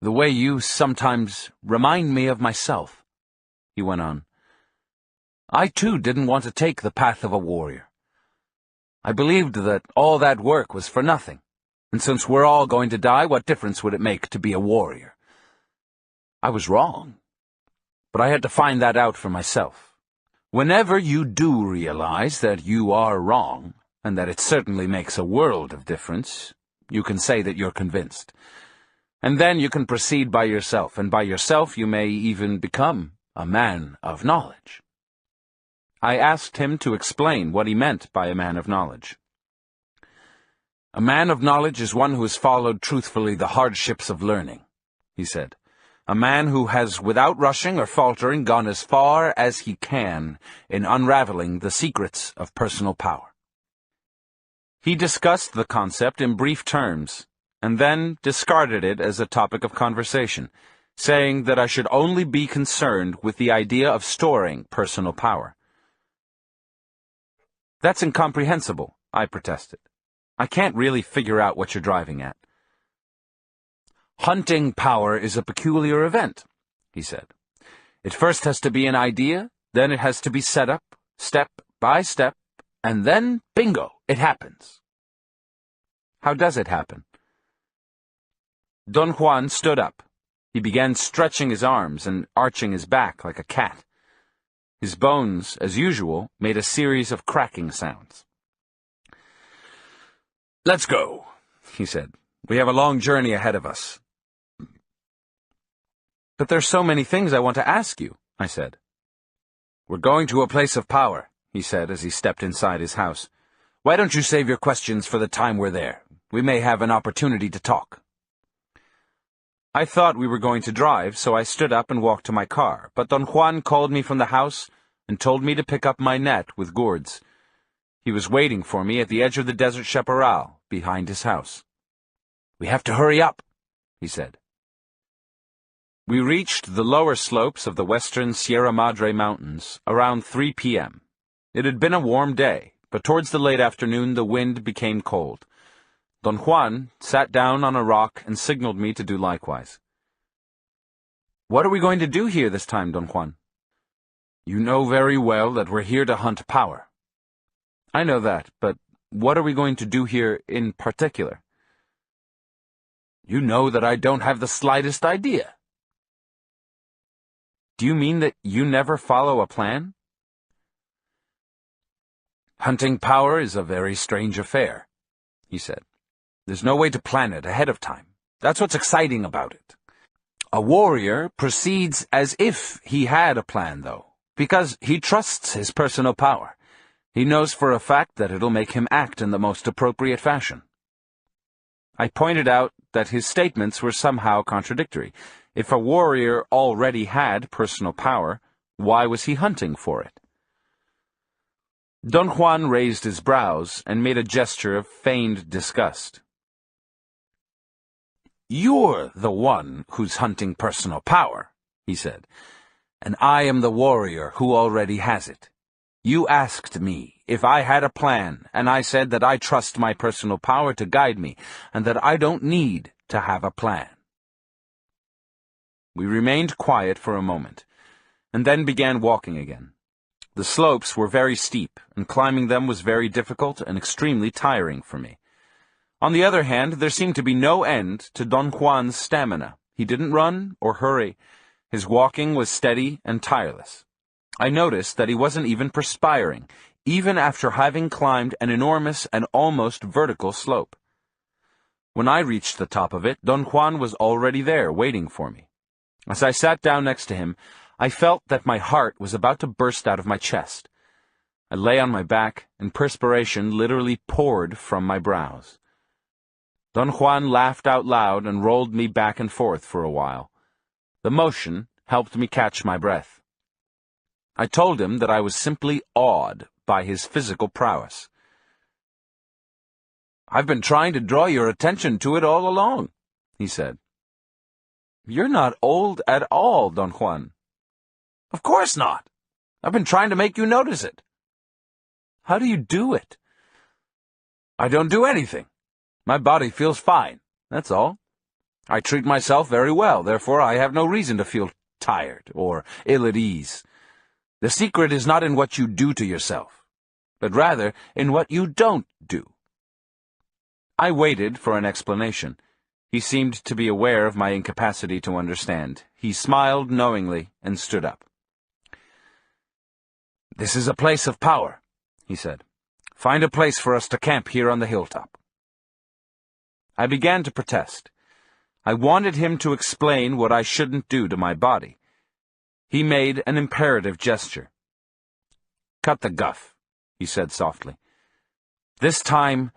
the way you sometimes remind me of myself," he went on. "I, too, didn't want to take the path of a warrior. I believed that all that work was for nothing, and since we're all going to die, what difference would it make to be a warrior? I was wrong, but I had to find that out for myself. Whenever you do realize that you are wrong, and that it certainly makes a world of difference, you can say that you're convinced. And then you can proceed by yourself, and by yourself you may even become a man of knowledge." I asked him to explain what he meant by a man of knowledge. "A man of knowledge is one who has followed truthfully the hardships of learning," he said. "A man who has, without rushing or faltering, gone as far as he can in unraveling the secrets of personal power." He discussed the concept in brief terms, and then discarded it as a topic of conversation, saying that I should only be concerned with the idea of storing personal power. "That's incomprehensible," I protested. "I can't really figure out what you're driving at." "Hunting power is a peculiar event," he said. "It first has to be an idea, then it has to be set up, step by step, and then, bingo, it happens." "How does it happen?" Don Juan stood up. He began stretching his arms and arching his back like a cat. His bones, as usual, made a series of cracking sounds. "Let's go," he said. "We have a long journey ahead of us." "But there's so many things I want to ask you," I said. "We're going to a place of power," he said as he stepped inside his house. "Why don't you save your questions for the time we're there? We may have an opportunity to talk." I thought we were going to drive, so I stood up and walked to my car, but Don Juan called me from the house and told me to pick up my net with gourds. He was waiting for me at the edge of the desert chaparral, behind his house. "We have to hurry up," he said. We reached the lower slopes of the western Sierra Madre Mountains around 3 p.m. It had been a warm day, but towards the late afternoon the wind became cold. Don Juan sat down on a rock and signaled me to do likewise. "What are we going to do here this time, Don Juan?" "You know very well that we're here to hunt power." "I know that, but what are we going to do here in particular?" "You know that I don't have the slightest idea." Do you mean that you never follow a plan? Hunting power is a very strange affair, he said. There's no way to plan it ahead of time. That's what's exciting about it. A warrior proceeds as if he had a plan, though, because he trusts his personal power. He knows for a fact that it'll make him act in the most appropriate fashion. I pointed out that his statements were somehow contradictory. If a warrior already had personal power, why was he hunting for it? Don Juan raised his brows and made a gesture of feigned disgust. "You're the one who's hunting personal power," he said, "and I am the warrior who already has it. You asked me if I had a plan, and I said that I trust my personal power to guide me, and that I don't need to have a plan." We remained quiet for a moment, and then began walking again. The slopes were very steep, and climbing them was very difficult and extremely tiring for me. On the other hand, there seemed to be no end to Don Juan's stamina. He didn't run or hurry. His walking was steady and tireless. I noticed that he wasn't even perspiring, even after having climbed an enormous and almost vertical slope. When I reached the top of it, Don Juan was already there, waiting for me. As I sat down next to him, I felt that my heart was about to burst out of my chest. I lay on my back, and perspiration literally poured from my brows. Don Juan laughed out loud and rolled me back and forth for a while. The motion helped me catch my breath. I told him that I was simply awed by his physical prowess. "I've been trying to draw your attention to it all along," he said. "You're not old at all, Don Juan." "Of course not. I've been trying to make you notice it." "How do you do it?" "I don't do anything. My body feels fine, that's all. I treat myself very well, therefore I have no reason to feel tired or ill at ease. The secret is not in what you do to yourself, but rather in what you don't do." I waited for an explanation. He seemed to be aware of my incapacity to understand. He smiled knowingly and stood up. "This is a place of power," he said. "Find a place for us to camp here on the hilltop." I began to protest. I wanted him to explain what I shouldn't do to my body. He made an imperative gesture. "Cut the guff," he said softly. "This time,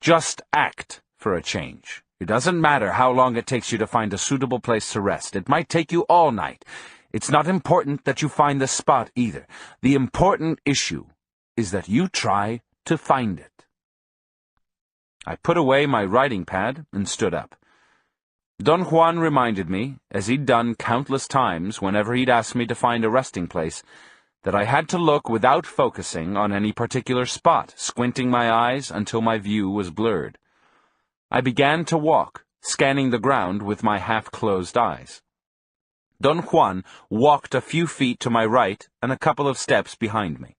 just act for a change. It doesn't matter how long it takes you to find a suitable place to rest. It might take you all night. It's not important that you find the spot either. The important issue is that you try to find it." I put away my writing pad and stood up. Don Juan reminded me, as he'd done countless times whenever he'd asked me to find a resting place, that I had to look without focusing on any particular spot, squinting my eyes until my view was blurred. I began to walk, scanning the ground with my half-closed eyes. Don Juan walked a few feet to my right and a couple of steps behind me.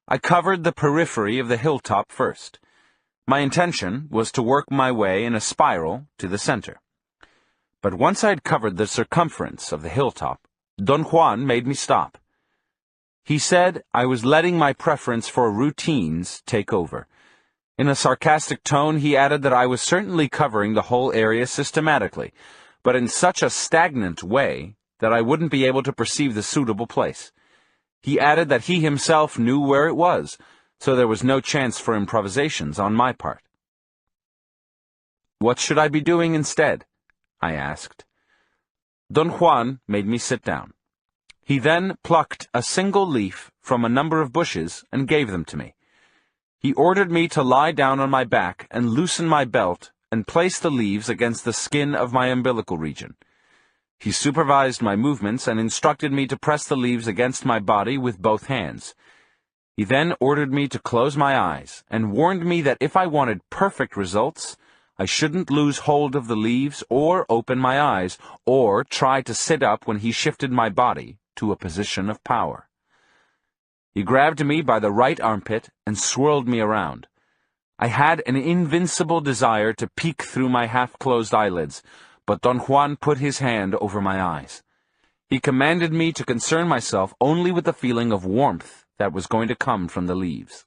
I covered the periphery of the hilltop first. My intention was to work my way in a spiral to the center. But once I had covered the circumference of the hilltop, Don Juan made me stop. He said I was letting my preference for routines take over. In a sarcastic tone, he added that I was certainly covering the whole area systematically, but in such a stagnant way that I wouldn't be able to perceive the suitable place. He added that he himself knew where it was, so there was no chance for improvisations on my part. "What should I be doing instead?" I asked. Don Juan made me sit down. He then plucked a single leaf from a number of bushes and gave them to me. He ordered me to lie down on my back and loosen my belt and place the leaves against the skin of my umbilical region. He supervised my movements and instructed me to press the leaves against my body with both hands. He then ordered me to close my eyes and warned me that if I wanted perfect results, I shouldn't lose hold of the leaves or open my eyes or try to sit up when he shifted my body to a position of power. He grabbed me by the right armpit and swirled me around. I had an invincible desire to peek through my half-closed eyelids, but Don Juan put his hand over my eyes. He commanded me to concern myself only with the feeling of warmth that was going to come from the leaves.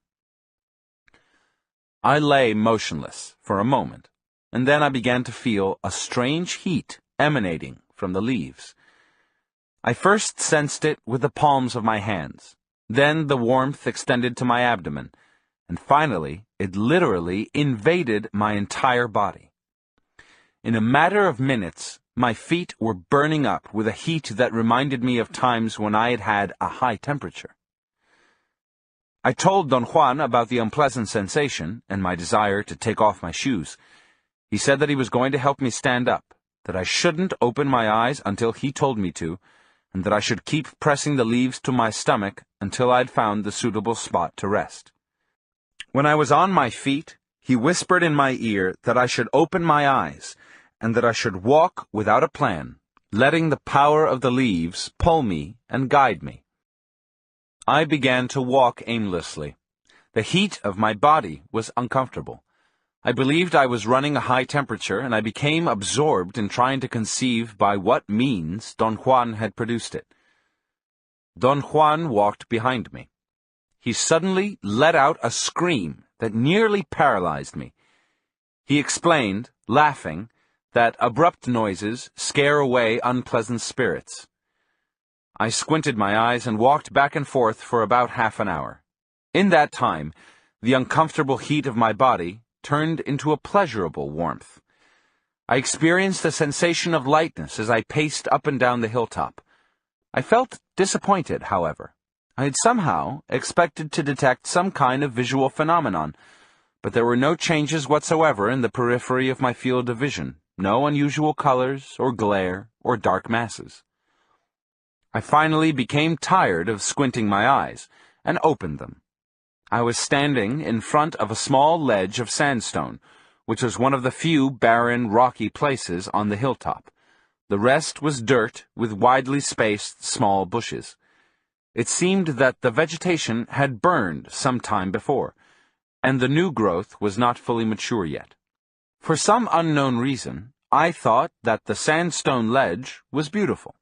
I lay motionless for a moment, and then I began to feel a strange heat emanating from the leaves. I first sensed it with the palms of my hands, then the warmth extended to my abdomen, and finally it literally invaded my entire body. In a matter of minutes, my feet were burning up with a heat that reminded me of times when I had had a high temperature. I told Don Juan about the unpleasant sensation and my desire to take off my shoes. He said that he was going to help me stand up, that I shouldn't open my eyes until he told me to, and that I should keep pressing the leaves to my stomach until I'd found the suitable spot to rest. When I was on my feet, he whispered in my ear that I should open my eyes, and that I should walk without a plan, letting the power of the leaves pull me and guide me. I began to walk aimlessly. The heat of my body was uncomfortable. I believed I was running a high temperature, and I became absorbed in trying to conceive by what means Don Juan had produced it. Don Juan walked behind me. He suddenly let out a scream that nearly paralyzed me. He explained, laughing, that abrupt noises scare away unpleasant spirits. I squinted my eyes and walked back and forth for about half an hour. In that time, the uncomfortable heat of my body turned into a pleasurable warmth. I experienced a sensation of lightness as I paced up and down the hilltop. I felt disappointed, however. I had somehow expected to detect some kind of visual phenomenon, but there were no changes whatsoever in the periphery of my field of vision, no unusual colors or glare or dark masses. I finally became tired of squinting my eyes and opened them. I was standing in front of a small ledge of sandstone, which was one of the few barren, rocky places on the hilltop. The rest was dirt with widely spaced small bushes. It seemed that the vegetation had burned some time before, and the new growth was not fully mature yet. For some unknown reason, I thought that the sandstone ledge was beautiful.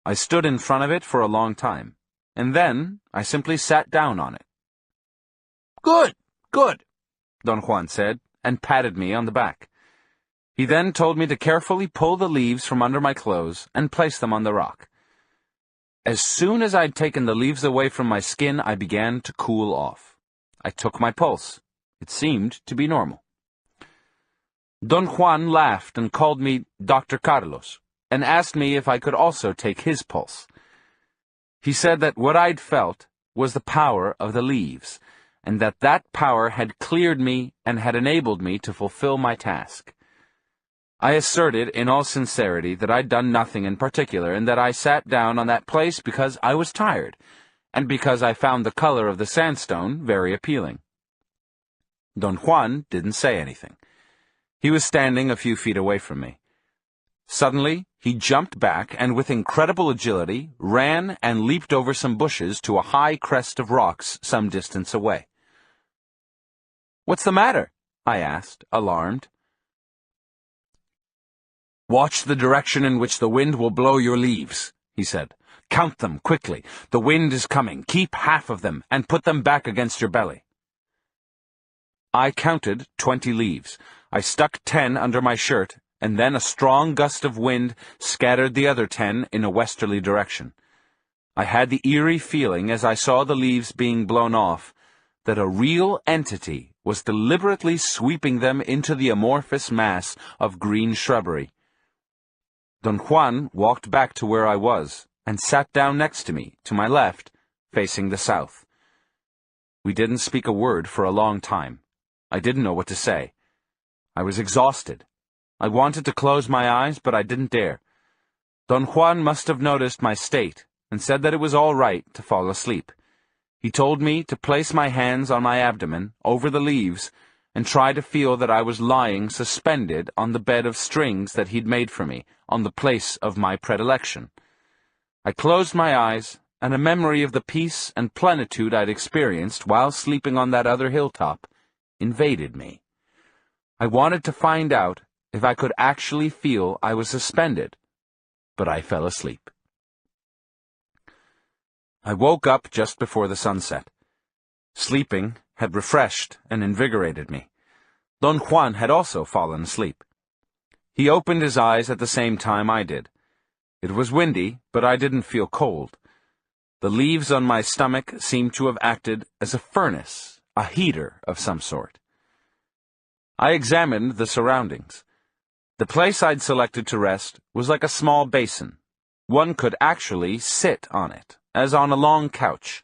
I stood in front of it for a long time, and then I simply sat down on it. "Good, good," Don Juan said, and patted me on the back. He then told me to carefully pull the leaves from under my clothes and place them on the rock. As soon as I'd taken the leaves away from my skin, I began to cool off. I took my pulse. It seemed to be normal. Don Juan laughed and called me Dr. Carlos, and asked me if I could also take his pulse. He said that what I'd felt was the power of the leaves, and that power had cleared me and had enabled me to fulfill my task. I asserted in all sincerity that I'd done nothing in particular, and that I sat down on that place because I was tired, and because I found the color of the sandstone very appealing. Don Juan didn't say anything. He was standing a few feet away from me. Suddenly, he jumped back and with incredible agility ran and leaped over some bushes to a high crest of rocks some distance away. "What's the matter?" I asked, alarmed. "Watch the direction in which the wind will blow your leaves," he said. "Count them quickly. The wind is coming. Keep half of them and put them back against your belly." I counted 20 leaves. I stuck 10 under my shirt, and then a strong gust of wind scattered the other 10 in a westerly direction. I had the eerie feeling, as I saw the leaves being blown off, that a real entity was deliberately sweeping them into the amorphous mass of green shrubbery. Don Juan walked back to where I was, and sat down next to me, to my left, facing the south. We didn't speak a word for a long time. I didn't know what to say. I was exhausted. I wanted to close my eyes, but I didn't dare. Don Juan must have noticed my state, and said that it was all right to fall asleep. He told me to place my hands on my abdomen, over the leaves, and try to feel that I was lying suspended on the bed of strings that he'd made for me, on the place of my predilection. I closed my eyes, and a memory of the peace and plenitude I'd experienced while sleeping on that other hilltop invaded me. I wanted to find out if I could actually feel I was suspended, but I fell asleep. I woke up just before the sunset. Sleeping had refreshed and invigorated me. Don Juan had also fallen asleep. He opened his eyes at the same time I did. It was windy, but I didn't feel cold. The leaves on my stomach seemed to have acted as a furnace, a heater of some sort. I examined the surroundings. The place I'd selected to rest was like a small basin. One could actually sit on it, as on a long couch.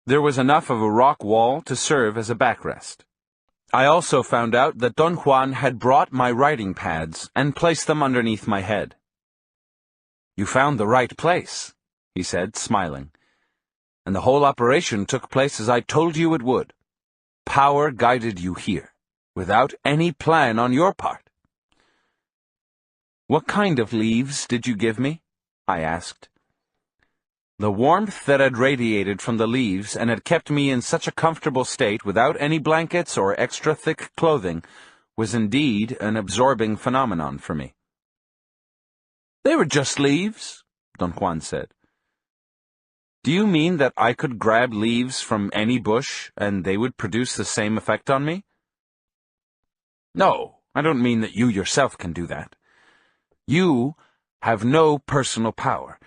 There was enough of a rock wall to serve as a backrest. I also found out that Don Juan had brought my writing pads and placed them underneath my head. "You found the right place," he said, smiling. "And the whole operation took place as I told you it would. Power guided you here, without any plan on your part." "What kind of leaves did you give me?" I asked. The warmth that had radiated from the leaves and had kept me in such a comfortable state without any blankets or extra thick clothing was indeed an absorbing phenomenon for me. "They were just leaves," Don Juan said. "Do you mean that I could grab leaves from any bush and they would produce the same effect on me?" "No, I don't mean that you yourself can do that. You have no personal power.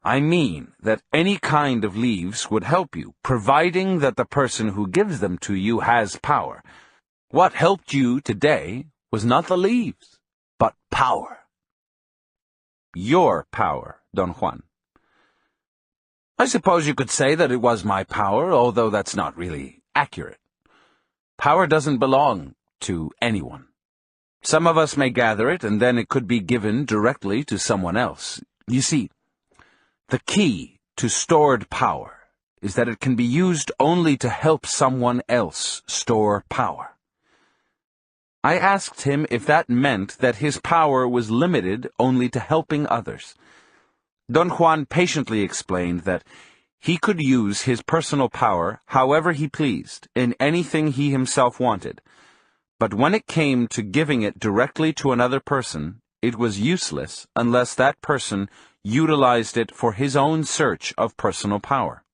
I mean that any kind of leaves would help you, providing that the person who gives them to you has power. What helped you today was not the leaves, but power." "Your power, Don Juan." "I suppose you could say that it was my power, although that's not really accurate. Power doesn't belong to anyone. Some of us may gather it, and then it could be given directly to someone else. You see, the key to stored power is that it can be used only to help someone else store power." I asked him if that meant that his power was limited only to helping others. Don Juan patiently explained that he could use his personal power however he pleased, in anything he himself wanted. But when it came to giving it directly to another person, it was useless unless that person utilized it for his own search of personal power.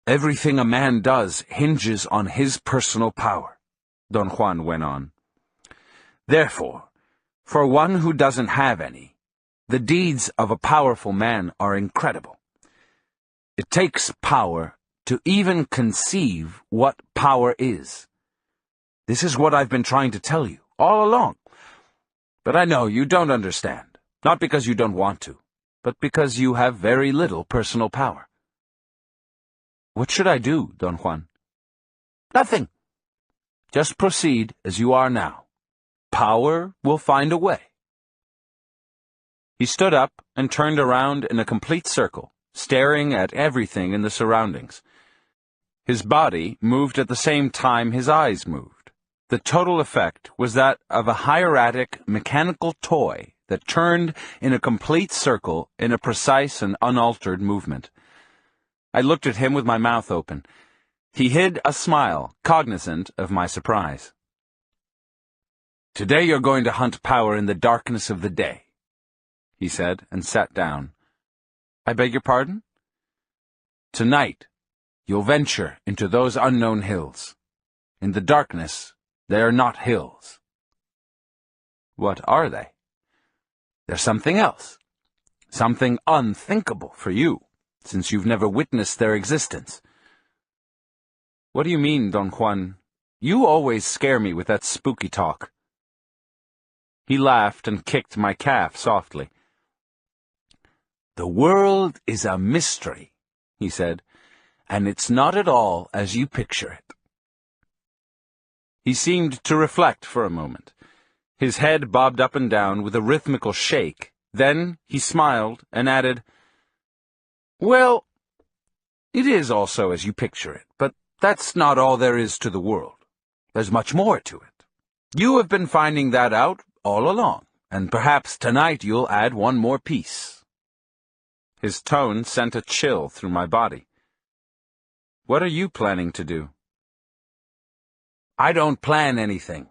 "Everything a man does hinges on his personal power," Don Juan went on. "Therefore, for one who doesn't have any, the deeds of a powerful man are incredible. It takes power to even conceive what power is. This is what I've been trying to tell you all along. But I know you don't understand, not because you don't want to, but because you have very little personal power." "What should I do, Don Juan?" "Nothing. Just proceed as you are now. Power will find a way." He stood up and turned around in a complete circle, staring at everything in the surroundings. His body moved at the same time his eyes moved. The total effect was that of a hieratic mechanical toy that turned in a complete circle in a precise and unaltered movement. I looked at him with my mouth open. He hid a smile, cognizant of my surprise. "Today you're going to hunt power in the darkness of the day," he said, and sat down. "I beg your pardon?" "Tonight, you'll venture into those unknown hills. In the darkness, they are not hills." "What are they?" "They're something else. Something unthinkable for you, since you've never witnessed their existence." "What do you mean, Don Juan? You always scare me with that spooky talk." He laughed and kicked my calf softly. "The world is a mystery," he said, "and it's not at all as you picture it." He seemed to reflect for a moment. His head bobbed up and down with a rhythmical shake. Then he smiled and added, "Well, it is also as you picture it, but that's not all there is to the world. There's much more to it. You have been finding that out all along, and perhaps tonight you'll add one more piece." His tone sent a chill through my body. "What are you planning to do?" "I don't plan anything.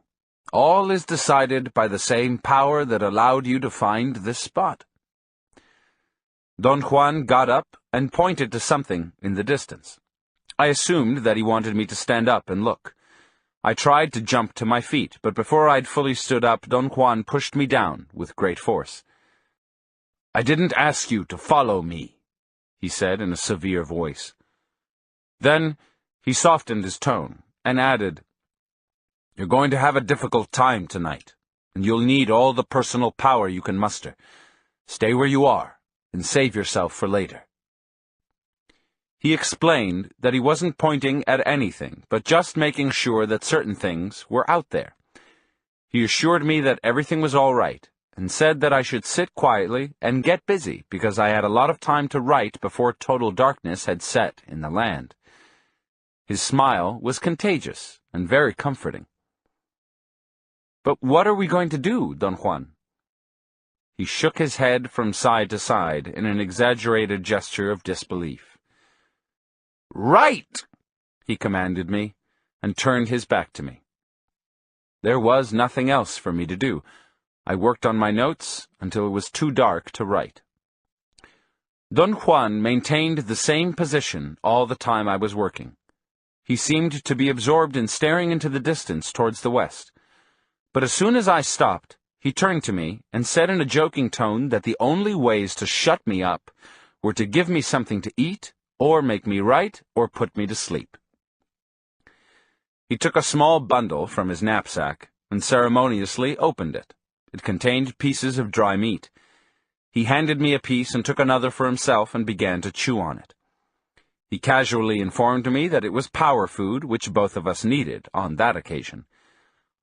All is decided by the same power that allowed you to find this spot." Don Juan got up and pointed to something in the distance. I assumed that he wanted me to stand up and look. I tried to jump to my feet, but before I'd fully stood up, Don Juan pushed me down with great force. "I didn't ask you to follow me," he said in a severe voice. Then he softened his tone and added, "You're going to have a difficult time tonight, and you'll need all the personal power you can muster. Stay where you are and save yourself for later." He explained that he wasn't pointing at anything, but just making sure that certain things were out there. He assured me that everything was all right, and said that I should sit quietly and get busy because I had a lot of time to write before total darkness had set in the land. His smile was contagious and very comforting. "But what are we going to do, Don Juan?" He shook his head from side to side in an exaggerated gesture of disbelief. "Write!" he commanded me, and turned his back to me. There was nothing else for me to do. I worked on my notes until it was too dark to write. Don Juan maintained the same position all the time I was working. He seemed to be absorbed in staring into the distance towards the west. But as soon as I stopped, he turned to me and said in a joking tone that the only ways to shut me up were to give me something to eat, or make me write, or put me to sleep. He took a small bundle from his knapsack and ceremoniously opened it. It contained pieces of dry meat. He handed me a piece and took another for himself and began to chew on it. He casually informed me that it was power food, which both of us needed on that occasion.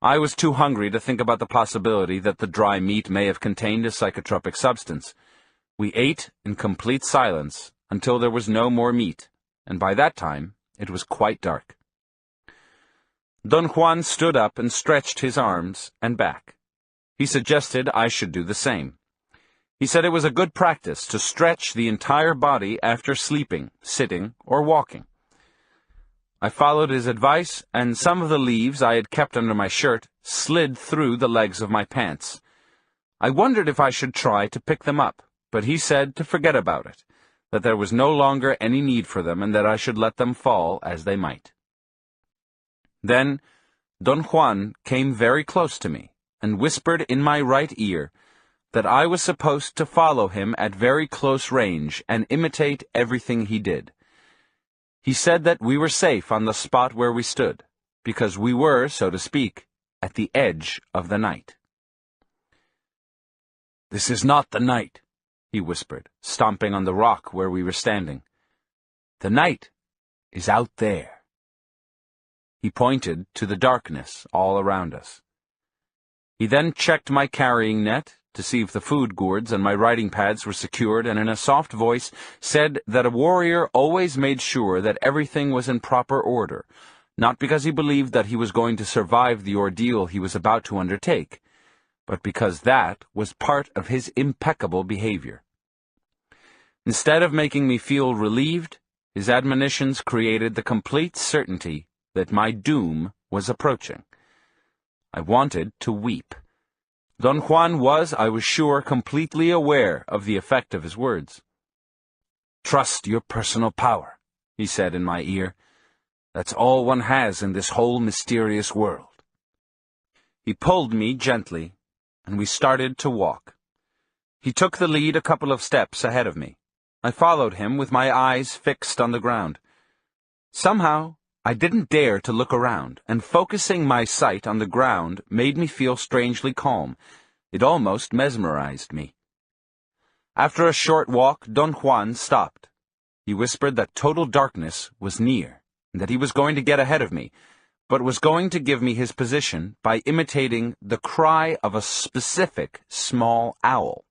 I was too hungry to think about the possibility that the dry meat may have contained a psychotropic substance. We ate in complete silence until there was no more meat, and by that time it was quite dark. Don Juan stood up and stretched his arms and back. He suggested I should do the same. He said it was a good practice to stretch the entire body after sleeping, sitting, or walking. I followed his advice, and some of the leaves I had kept under my shirt slid through the legs of my pants. I wondered if I should try to pick them up, but he said to forget about it, that there was no longer any need for them, and that I should let them fall as they might. Then Don Juan came very close to me, and whispered in my right ear that I was supposed to follow him at very close range and imitate everything he did. He said that we were safe on the spot where we stood, because we were, so to speak, at the edge of the night. "This is not the night," he whispered, stomping on the rock where we were standing. "The night is out there." He pointed to the darkness all around us. He then checked my carrying net to see if the food gourds and my writing pads were secured, and in a soft voice said that a warrior always made sure that everything was in proper order, not because he believed that he was going to survive the ordeal he was about to undertake, but because that was part of his impeccable behavior. Instead of making me feel relieved, his admonitions created the complete certainty that my doom was approaching. I wanted to weep. Don Juan was, I was sure, completely aware of the effect of his words. "Trust your personal power," he said in my ear. "That's all one has in this whole mysterious world." He pulled me gently, and we started to walk. He took the lead a couple of steps ahead of me. I followed him with my eyes fixed on the ground. Somehow, I didn't dare to look around, and focusing my sight on the ground made me feel strangely calm. It almost mesmerized me. After a short walk, Don Juan stopped. He whispered that total darkness was near, and that he was going to get ahead of me, but was going to give me his position by imitating the cry of a specific small owl.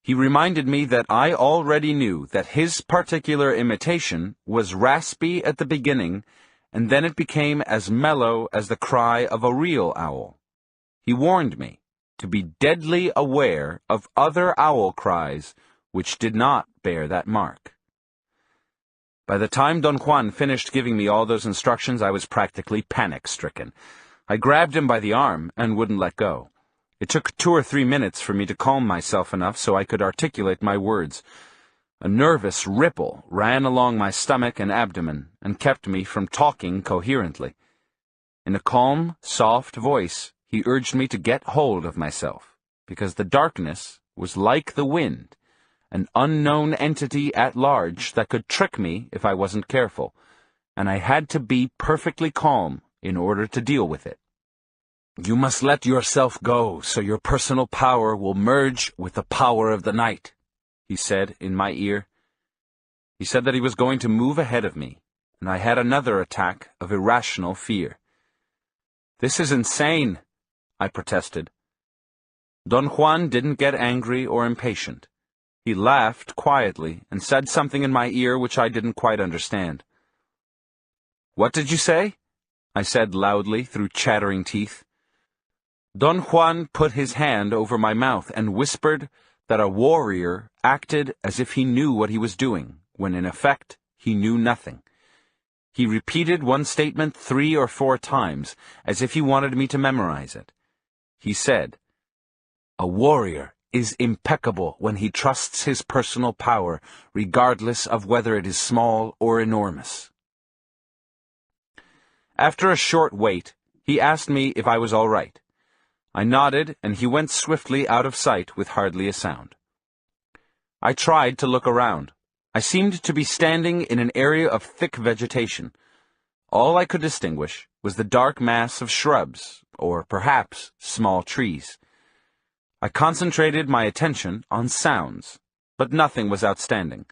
He reminded me that I already knew that his particular imitation was raspy at the beginning, and then it became as mellow as the cry of a real owl. He warned me to be deadly aware of other owl cries which did not bear that mark. By the time Don Juan finished giving me all those instructions, I was practically panic-stricken. I grabbed him by the arm and wouldn't let go. It took 2 or 3 minutes for me to calm myself enough so I could articulate my words. A nervous ripple ran along my stomach and abdomen and kept me from talking coherently. In a calm, soft voice, he urged me to get hold of myself, because the darkness was like the wind, an unknown entity at large that could trick me if I wasn't careful, and I had to be perfectly calm in order to deal with it. You must let yourself go so your personal power will merge with the power of the night, he said in my ear. He said that he was going to move ahead of me, and I had another attack of irrational fear. This is insane, I protested. Don Juan didn't get angry or impatient. He laughed quietly and said something in my ear which I didn't quite understand. What did you say? I said loudly through chattering teeth. Don Juan put his hand over my mouth and whispered that a warrior acted as if he knew what he was doing, when in effect he knew nothing. He repeated one statement 3 or 4 times, as if he wanted me to memorize it. He said, "A warrior is impeccable when he trusts his personal power, regardless of whether it is small or enormous." After a short wait, he asked me if I was all right. I nodded, and he went swiftly out of sight with hardly a sound. I tried to look around. I seemed to be standing in an area of thick vegetation. All I could distinguish was the dark mass of shrubs, or perhaps small trees. I concentrated my attention on sounds, but nothing was outstanding.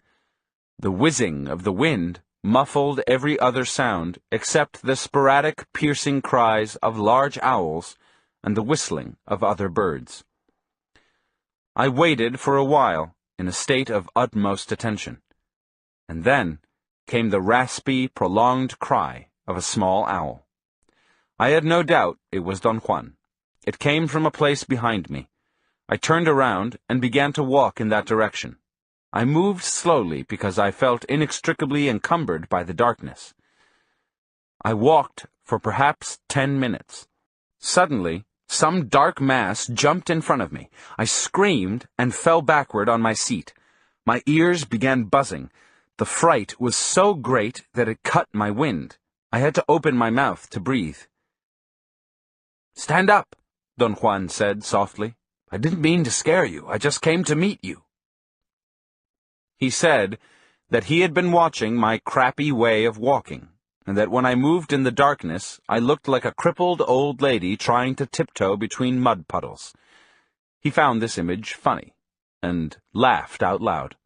The whizzing of the wind muffled every other sound except the sporadic piercing cries of large owls and the whistling of other birds. I waited for a while in a state of utmost attention. And then came the raspy, prolonged cry of a small owl. I had no doubt it was Don Juan. It came from a place behind me. I turned around and began to walk in that direction. I moved slowly because I felt inextricably encumbered by the darkness. I walked for perhaps 10 minutes. Suddenly, some dark mass jumped in front of me. I screamed and fell backward on my seat. My ears began buzzing. The fright was so great that it cut my wind. I had to open my mouth to breathe. "Stand up," Don Juan said softly. "I didn't mean to scare you. I just came to meet you." He said that he had been watching my crappy way of walking, and that when I moved in the darkness, I looked like a crippled old lady trying to tiptoe between mud puddles. He found this image funny, and laughed out loud.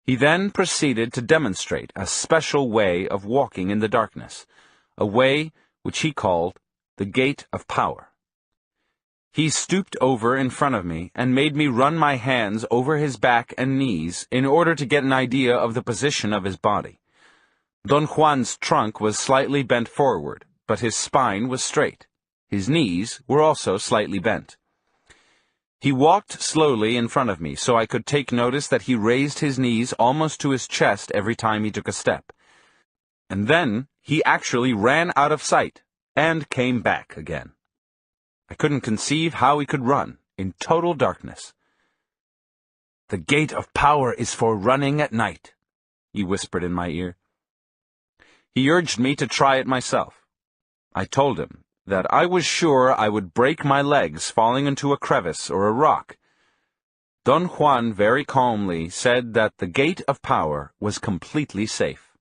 He then proceeded to demonstrate a special way of walking in the darkness, a way which he called the gate of power. He stooped over in front of me and made me run my hands over his back and knees in order to get an idea of the position of his body. Don Juan's trunk was slightly bent forward, but his spine was straight. His knees were also slightly bent. He walked slowly in front of me, so I could take notice that he raised his knees almost to his chest every time he took a step. And then he actually ran out of sight, and came back again. I couldn't conceive how he could run, in total darkness. "The gate of power is for running at night," he whispered in my ear. He urged me to try it myself. I told him that I was sure I would break my legs falling into a crevice or a rock. Don Juan very calmly said that the gate of power was completely safe.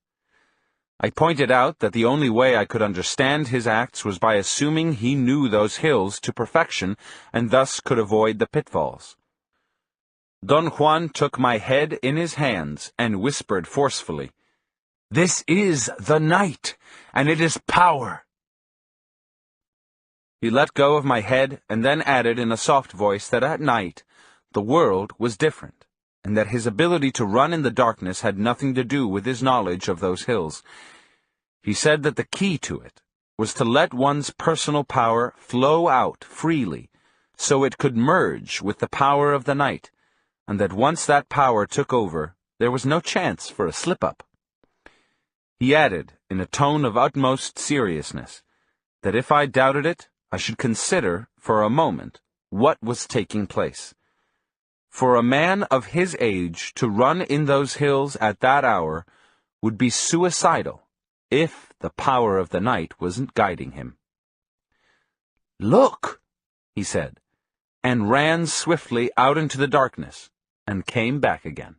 I pointed out that the only way I could understand his acts was by assuming he knew those hills to perfection and thus could avoid the pitfalls. Don Juan took my head in his hands and whispered forcefully, "This is the night, and it is power." He let go of my head and then added in a soft voice that at night the world was different, and that his ability to run in the darkness had nothing to do with his knowledge of those hills. He said that the key to it was to let one's personal power flow out freely, so it could merge with the power of the night, and that once that power took over, there was no chance for a slip-up. He added, in a tone of utmost seriousness, that if I doubted it, I should consider, for a moment, what was taking place. For a man of his age to run in those hills at that hour would be suicidal if the power of the night wasn't guiding him. "Look," he said, and ran swiftly out into the darkness, and came back again.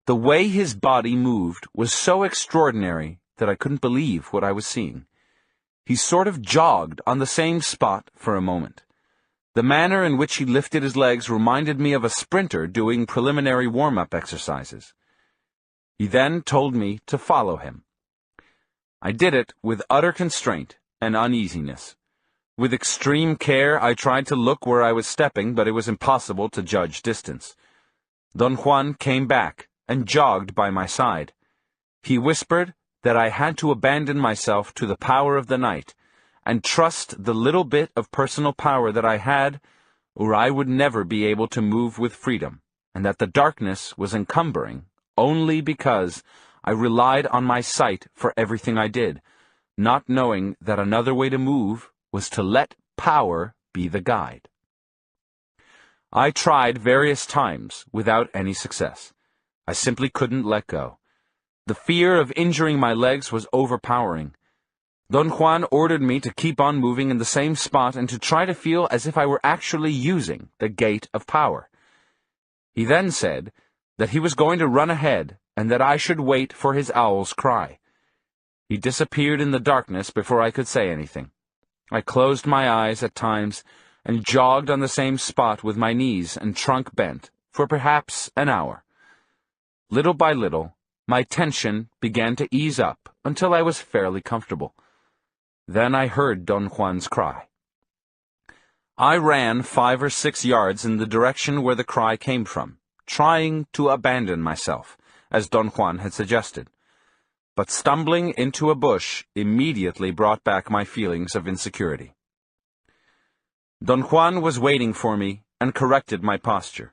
The way his body moved was so extraordinary that I couldn't believe what I was seeing. He sort of jogged on the same spot for a moment. The manner in which he lifted his legs reminded me of a sprinter doing preliminary warm-up exercises. He then told me to follow him. I did it with utter constraint and uneasiness. With extreme care, I tried to look where I was stepping, but it was impossible to judge distance. Don Juan came back and jogged by my side. He whispered that I had to abandon myself to the power of the night and trust the little bit of personal power that I had, or I would never be able to move with freedom, and that the darkness was encumbering only because I relied on my sight for everything I did, not knowing that another way to move was to let power be the guide. I tried various times without any success. I simply couldn't let go. The fear of injuring my legs was overpowering. Don Juan ordered me to keep on moving in the same spot and to try to feel as if I were actually using the gate of power. He then said that he was going to run ahead and that I should wait for his owl's cry. He disappeared in the darkness before I could say anything. I closed my eyes at times and jogged on the same spot with my knees and trunk bent for perhaps an hour. Little by little, my tension began to ease up until I was fairly comfortable. Then I heard Don Juan's cry. I ran 5 or 6 yards in the direction where the cry came from, trying to abandon myself, as Don Juan had suggested. But stumbling into a bush immediately brought back my feelings of insecurity. Don Juan was waiting for me and corrected my posture.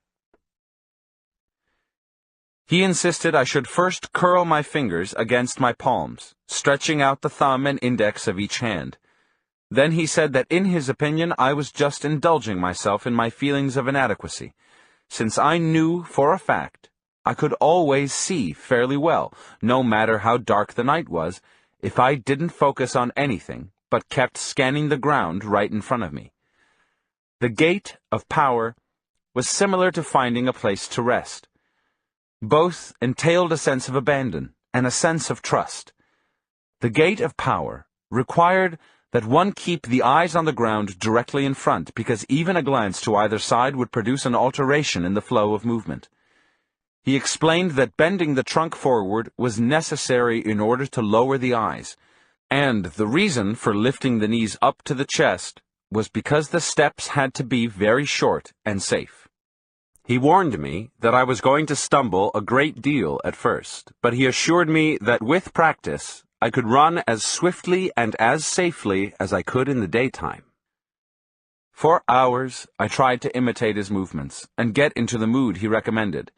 He insisted I should first curl my fingers against my palms, stretching out the thumb and index of each hand. Then he said that in his opinion I was just indulging myself in my feelings of inadequacy, since I knew for a fact I could always see fairly well, no matter how dark the night was, if I didn't focus on anything but kept scanning the ground right in front of me. The gate of power was similar to finding a place to rest. Both entailed a sense of abandon and a sense of trust. The gate of power required that one keep the eyes on the ground directly in front, because even a glance to either side would produce an alteration in the flow of movement. He explained that bending the trunk forward was necessary in order to lower the eyes, and the reason for lifting the knees up to the chest was because the steps had to be very short and safe. He warned me that I was going to stumble a great deal at first, but he assured me that with practice I could run as swiftly and as safely as I could in the daytime. For hours I tried to imitate his movements and get into the mood he recommended.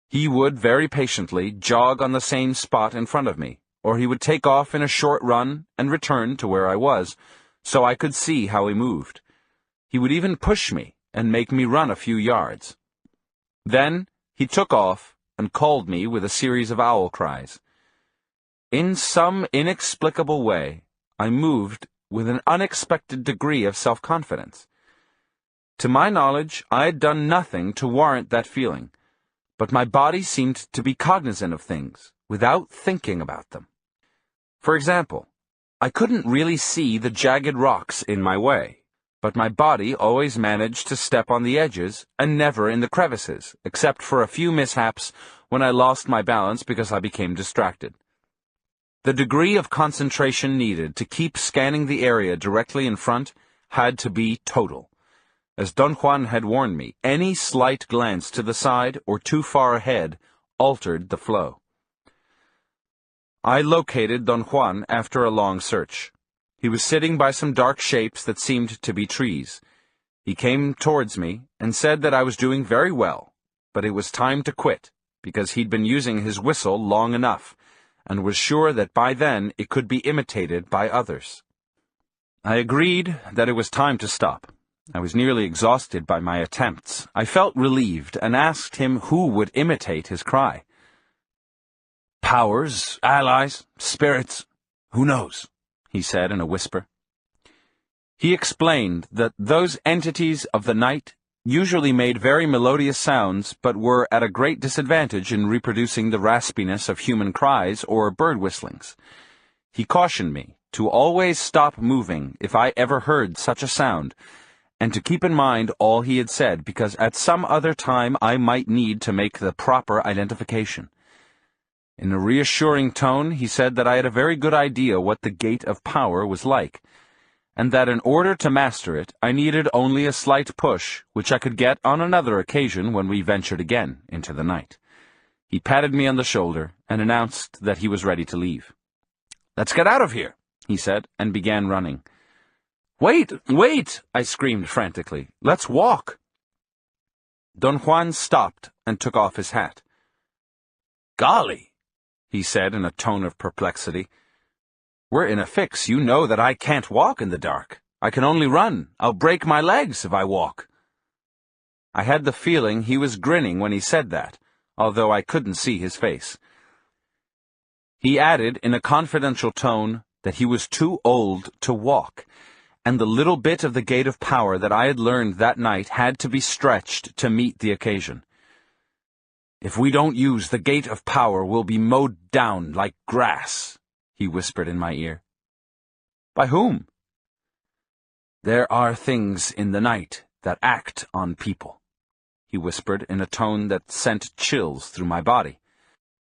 He would very patiently jog on the same spot in front of me, or he would take off in a short run and return to where I was, so I could see how he moved. He would even push me and make me run a few yards. Then he took off and called me with a series of owl cries. In some inexplicable way, I moved with an unexpected degree of self-confidence. To my knowledge, I had done nothing to warrant that feeling, but my body seemed to be cognizant of things without thinking about them. For example, I couldn't really see the jagged rocks in my way, but my body always managed to step on the edges and never in the crevices, except for a few mishaps when I lost my balance because I became distracted. The degree of concentration needed to keep scanning the area directly in front had to be total. As Don Juan had warned me, any slight glance to the side or too far ahead altered the flow. I located Don Juan after a long search. He was sitting by some dark shapes that seemed to be trees. He came towards me and said that I was doing very well, but it was time to quit, because he'd been using his whistle long enough, and was sure that by then it could be imitated by others. I agreed that it was time to stop, I was nearly exhausted by my attempts. I felt relieved and asked him who would imitate his cry. "Powers, allies, spirits, who knows?" he said in a whisper. He explained that those entities of the night usually made very melodious sounds, but were at a great disadvantage in reproducing the raspiness of human cries or bird whistlings. He cautioned me to always stop moving if I ever heard such a sound, and to keep in mind all he had said, because at some other time I might need to make the proper identification. In a reassuring tone, he said that I had a very good idea what the gate of power was like, and that in order to master it, I needed only a slight push, which I could get on another occasion when we ventured again into the night. He patted me on the shoulder and announced that he was ready to leave. "Let's get out of here," he said, and began running. "Wait, wait!" I screamed frantically. "Let's walk." Don Juan stopped and took off his hat. "Golly," he said in a tone of perplexity. "We're in a fix. You know that I can't walk in the dark. I can only run. I'll break my legs if I walk." I had the feeling he was grinning when he said that, although I couldn't see his face. He added in a confidential tone that he was too old to walk, and the little bit of the gate of power that I had learned that night had to be stretched to meet the occasion. "If we don't use the gate of power, we'll be mowed down like grass," he whispered in my ear. "By whom?" "There are things in the night that act on people," he whispered in a tone that sent chills through my body.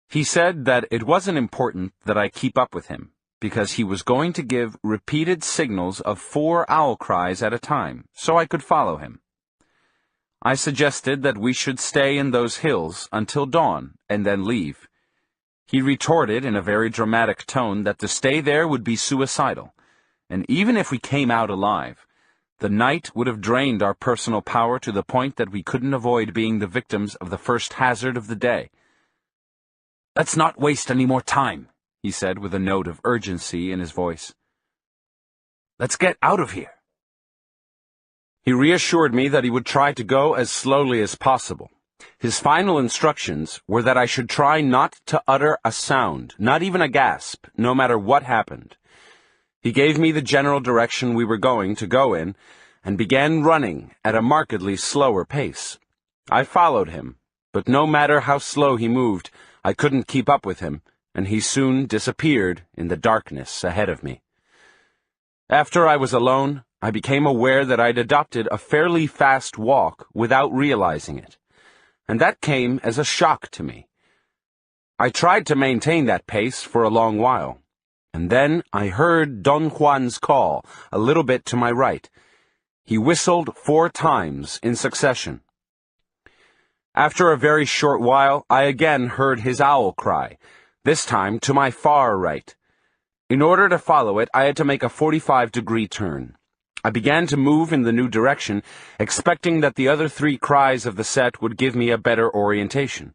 He said that it wasn't important that I keep up with him, because he was going to give repeated signals of 4 owl cries at a time, so I could follow him. I suggested that we should stay in those hills until dawn and then leave. He retorted in a very dramatic tone that to stay there would be suicidal, and even if we came out alive, the night would have drained our personal power to the point that we couldn't avoid being the victims of the first hazard of the day. "Let's not waste any more time," he said with a note of urgency in his voice. "Let's get out of here." He reassured me that he would try to go as slowly as possible. His final instructions were that I should try not to utter a sound, not even a gasp, no matter what happened. He gave me the general direction we were going to go in, and began running at a markedly slower pace. I followed him, but no matter how slow he moved, I couldn't keep up with him, and he soon disappeared in the darkness ahead of me. After I was alone, I became aware that I'd adopted a fairly fast walk without realizing it, and that came as a shock to me. I tried to maintain that pace for a long while, and then I heard Don Juan's call a little bit to my right. He whistled 4 times in succession. After a very short while, I again heard his owl cry, this time to my far right. In order to follow it, I had to make a 45-degree turn. I began to move in the new direction, expecting that the other 3 cries of the set would give me a better orientation.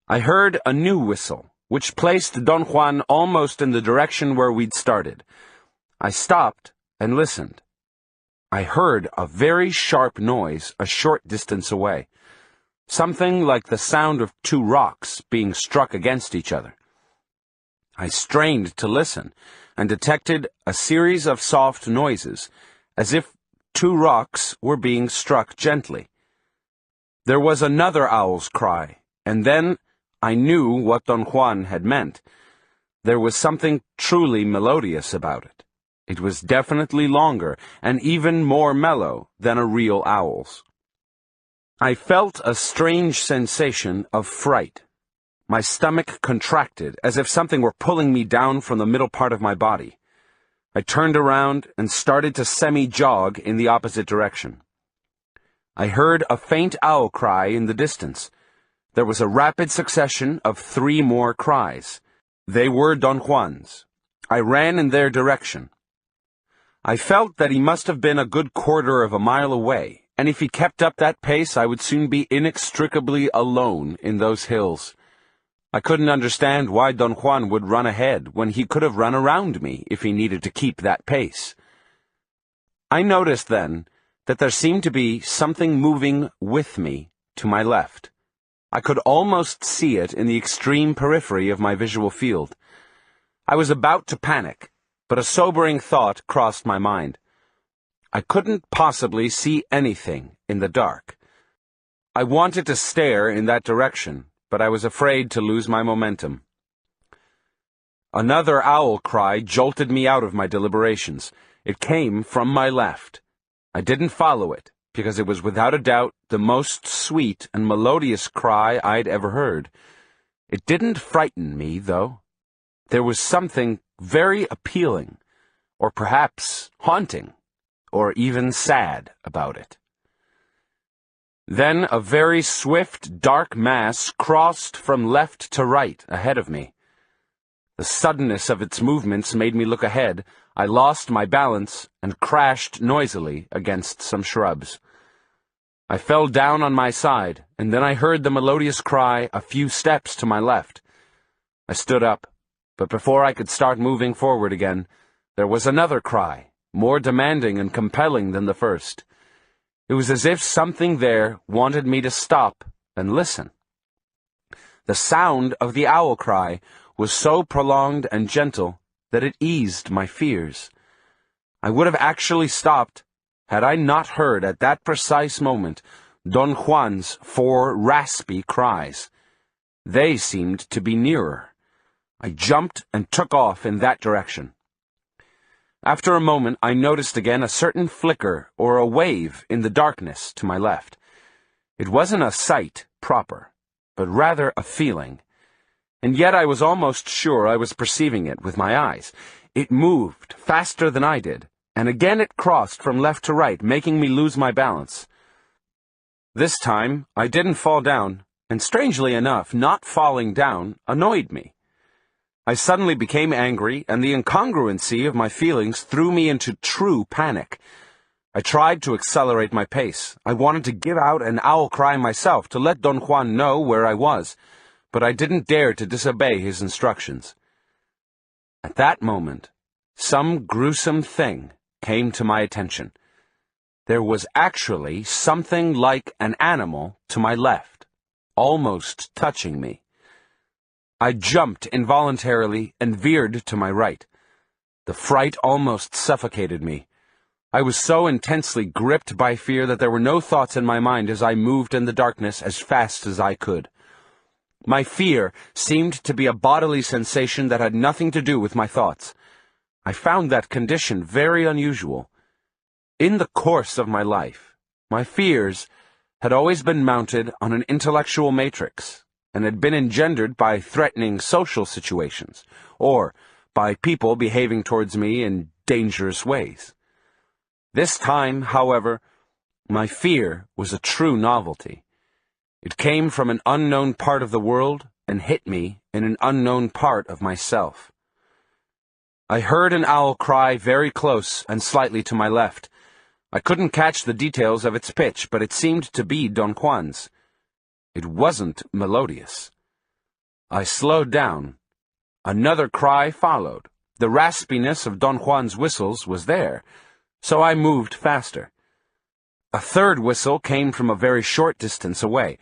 I heard a new whistle, which placed Don Juan almost in the direction where we'd started. I stopped and listened. I heard a very sharp noise a short distance away. Something like the sound of 2 rocks being struck against each other. I strained to listen, and detected a series of soft noises, as if 2 rocks were being struck gently. There was another owl's cry, and then I knew what Don Juan had meant. There was something truly melodious about it. It was definitely longer, and even more mellow than a real owl's. I felt a strange sensation of fright. My stomach contracted, as if something were pulling me down from the middle part of my body. I turned around and started to semi-jog in the opposite direction. I heard a faint owl cry in the distance. There was a rapid succession of 3 more cries. They were Don Juan's. I ran in their direction. I felt that he must have been a good quarter of a mile away, and if he kept up that pace, I would soon be inextricably alone in those hills. I couldn't understand why Don Juan would run ahead when he could have run around me if he needed to keep that pace. I noticed then that there seemed to be something moving with me to my left. I could almost see it in the extreme periphery of my visual field. I was about to panic, but a sobering thought crossed my mind. I couldn't possibly see anything in the dark. I wanted to stare in that direction, but I was afraid to lose my momentum. Another owl cry jolted me out of my deliberations. It came from my left. I didn't follow it, because it was without a doubt the most sweet and melodious cry I'd ever heard. It didn't frighten me, though. There was something very appealing, or perhaps haunting, or even sad about it. Then a very swift, dark mass crossed from left to right ahead of me. The suddenness of its movements made me look ahead. I lost my balance and crashed noisily against some shrubs. I fell down on my side, and then I heard the melodious cry a few steps to my left. I stood up, but before I could start moving forward again, there was another cry, more demanding and compelling than the first. It was as if something there wanted me to stop and listen. The sound of the owl cry was so prolonged and gentle that it eased my fears. I would have actually stopped had I not heard at that precise moment Don Juan's 4 raspy cries. They seemed to be nearer. I jumped and took off in that direction. After a moment, I noticed again a certain flicker or a wave in the darkness to my left. It wasn't a sight proper, but rather a feeling. And yet I was almost sure I was perceiving it with my eyes. It moved faster than I did, and again it crossed from left to right, making me lose my balance. This time, I didn't fall down, and strangely enough, not falling down annoyed me. I suddenly became angry, and the incongruency of my feelings threw me into true panic. I tried to accelerate my pace. I wanted to give out an owl cry myself to let Don Juan know where I was, but I didn't dare to disobey his instructions. At that moment, some gruesome thing came to my attention. There was actually something like an animal to my left, almost touching me. I jumped involuntarily and veered to my right. The fright almost suffocated me. I was so intensely gripped by fear that there were no thoughts in my mind as I moved in the darkness as fast as I could. My fear seemed to be a bodily sensation that had nothing to do with my thoughts. I found that condition very unusual. In the course of my life, my fears had always been mounted on an intellectual matrix, and had been engendered by threatening social situations, or by people behaving towards me in dangerous ways. This time, however, my fear was a true novelty. It came from an unknown part of the world and hit me in an unknown part of myself. I heard an owl cry very close and slightly to my left. I couldn't catch the details of its pitch, but it seemed to be Don Juan's. It wasn't melodious. I slowed down. Another cry followed. The raspiness of Don Juan's whistles was there, so I moved faster. A third whistle came from a very short distance away.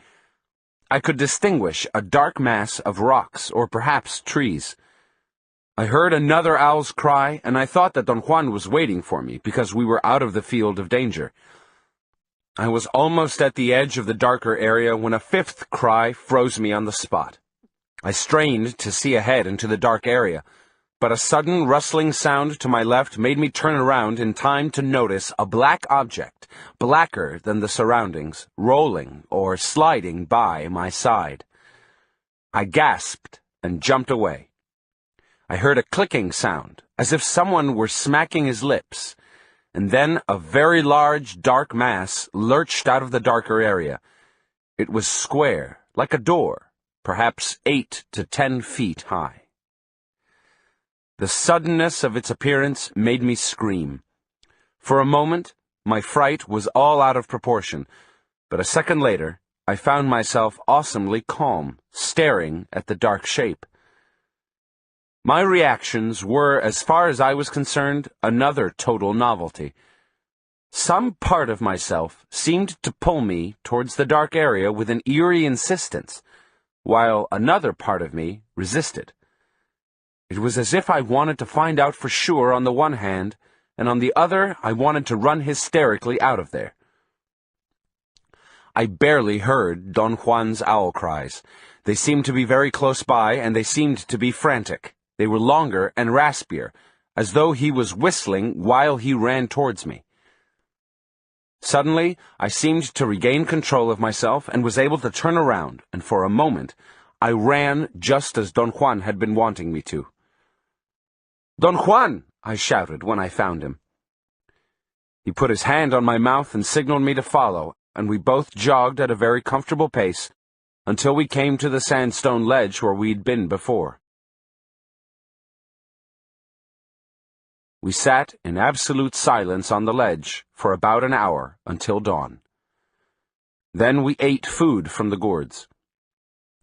I could distinguish a dark mass of rocks or perhaps trees. I heard another owl's cry, and I thought that Don Juan was waiting for me because we were out of the field of danger. I was almost at the edge of the darker area when a fifth cry froze me on the spot. I strained to see ahead into the dark area, but a sudden rustling sound to my left made me turn around in time to notice a black object, blacker than the surroundings, rolling or sliding by my side. I gasped and jumped away. I heard a clicking sound, as if someone were smacking his lips, and then a very large, dark mass lurched out of the darker area. It was square, like a door, perhaps 8 to 10 feet high. The suddenness of its appearance made me scream. For a moment, my fright was all out of proportion, but a second later, I found myself awesomely calm, staring at the dark shape. My reactions were, as far as I was concerned, another total novelty. Some part of myself seemed to pull me towards the dark area with an eerie insistence, while another part of me resisted. It was as if I wanted to find out for sure on the one hand, and on the other I wanted to run hysterically out of there. I barely heard Don Juan's owl cries. They seemed to be very close by, and they seemed to be frantic. They were longer and raspier, as though he was whistling while he ran towards me. Suddenly, I seemed to regain control of myself and was able to turn around, and for a moment, I ran just as Don Juan had been wanting me to. "Don Juan!" I shouted when I found him. He put his hand on my mouth and signaled me to follow, and we both jogged at a very comfortable pace until we came to the sandstone ledge where we'd been before. We sat in absolute silence on the ledge for about an hour until dawn. Then we ate food from the gourds.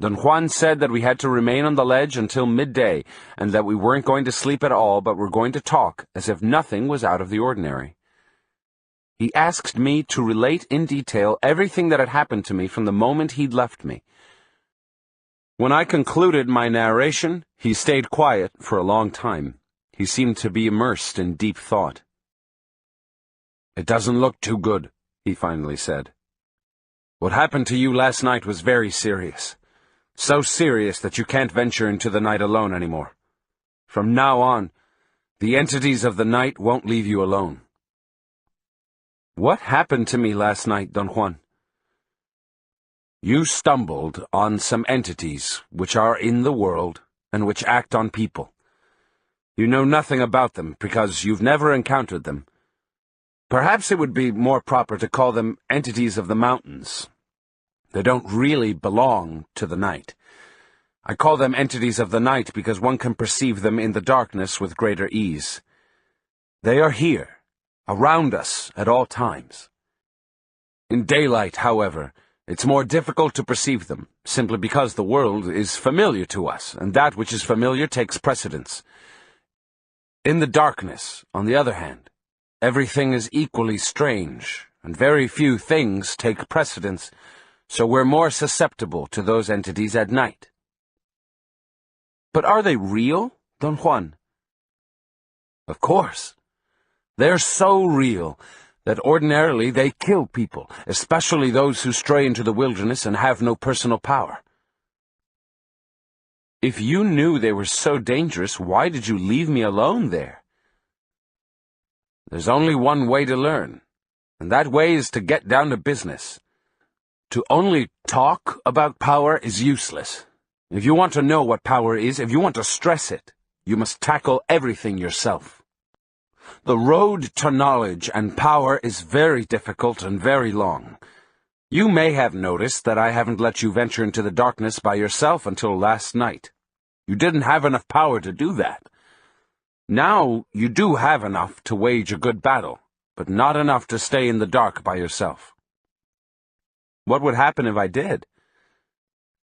Don Juan said that we had to remain on the ledge until midday, and that we weren't going to sleep at all, but were going to talk as if nothing was out of the ordinary. He asked me to relate in detail everything that had happened to me from the moment he'd left me. When I concluded my narration, he stayed quiet for a long time. He seemed to be immersed in deep thought. "It doesn't look too good," he finally said. "What happened to you last night was very serious. So serious that you can't venture into the night alone anymore. From now on, the entities of the night won't leave you alone." "What happened to me last night, Don Juan?" "You stumbled on some entities which are in the world and which act on people. You know nothing about them because you've never encountered them. Perhaps it would be more proper to call them entities of the mountains. They don't really belong to the night. I call them entities of the night because one can perceive them in the darkness with greater ease. They are here, around us at all times. In daylight, however, it's more difficult to perceive them, simply because the world is familiar to us, and that which is familiar takes precedence. In the darkness, on the other hand, everything is equally strange, and very few things take precedence, so we're more susceptible to those entities at night." "But are they real, Don Juan?" "Of course. They're so real that ordinarily they kill people, especially those who stray into the wilderness and have no personal power." "If you knew they were so dangerous, why did you leave me alone there?" "There's only one way to learn, and that way is to get down to business. To only talk about power is useless. If you want to know what power is, if you want to stress it, you must tackle everything yourself. The road to knowledge and power is very difficult and very long. You may have noticed that I haven't let you venture into the darkness by yourself until last night. You didn't have enough power to do that. Now you do have enough to wage a good battle, but not enough to stay in the dark by yourself." "What would happen if I did?"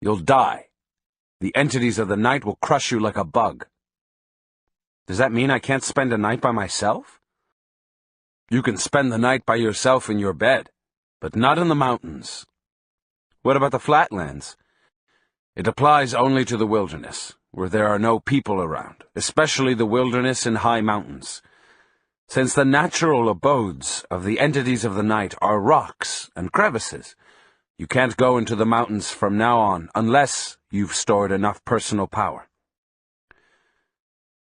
"You'll die. The entities of the night will crush you like a bug." "Does that mean I can't spend a night by myself?" "You can spend the night by yourself in your bed, but not in the mountains." "What about the flatlands?" "It applies only to the wilderness, where there are no people around, especially the wilderness in high mountains. Since the natural abodes of the entities of the night are rocks and crevices, you can't go into the mountains from now on unless you've stored enough personal power."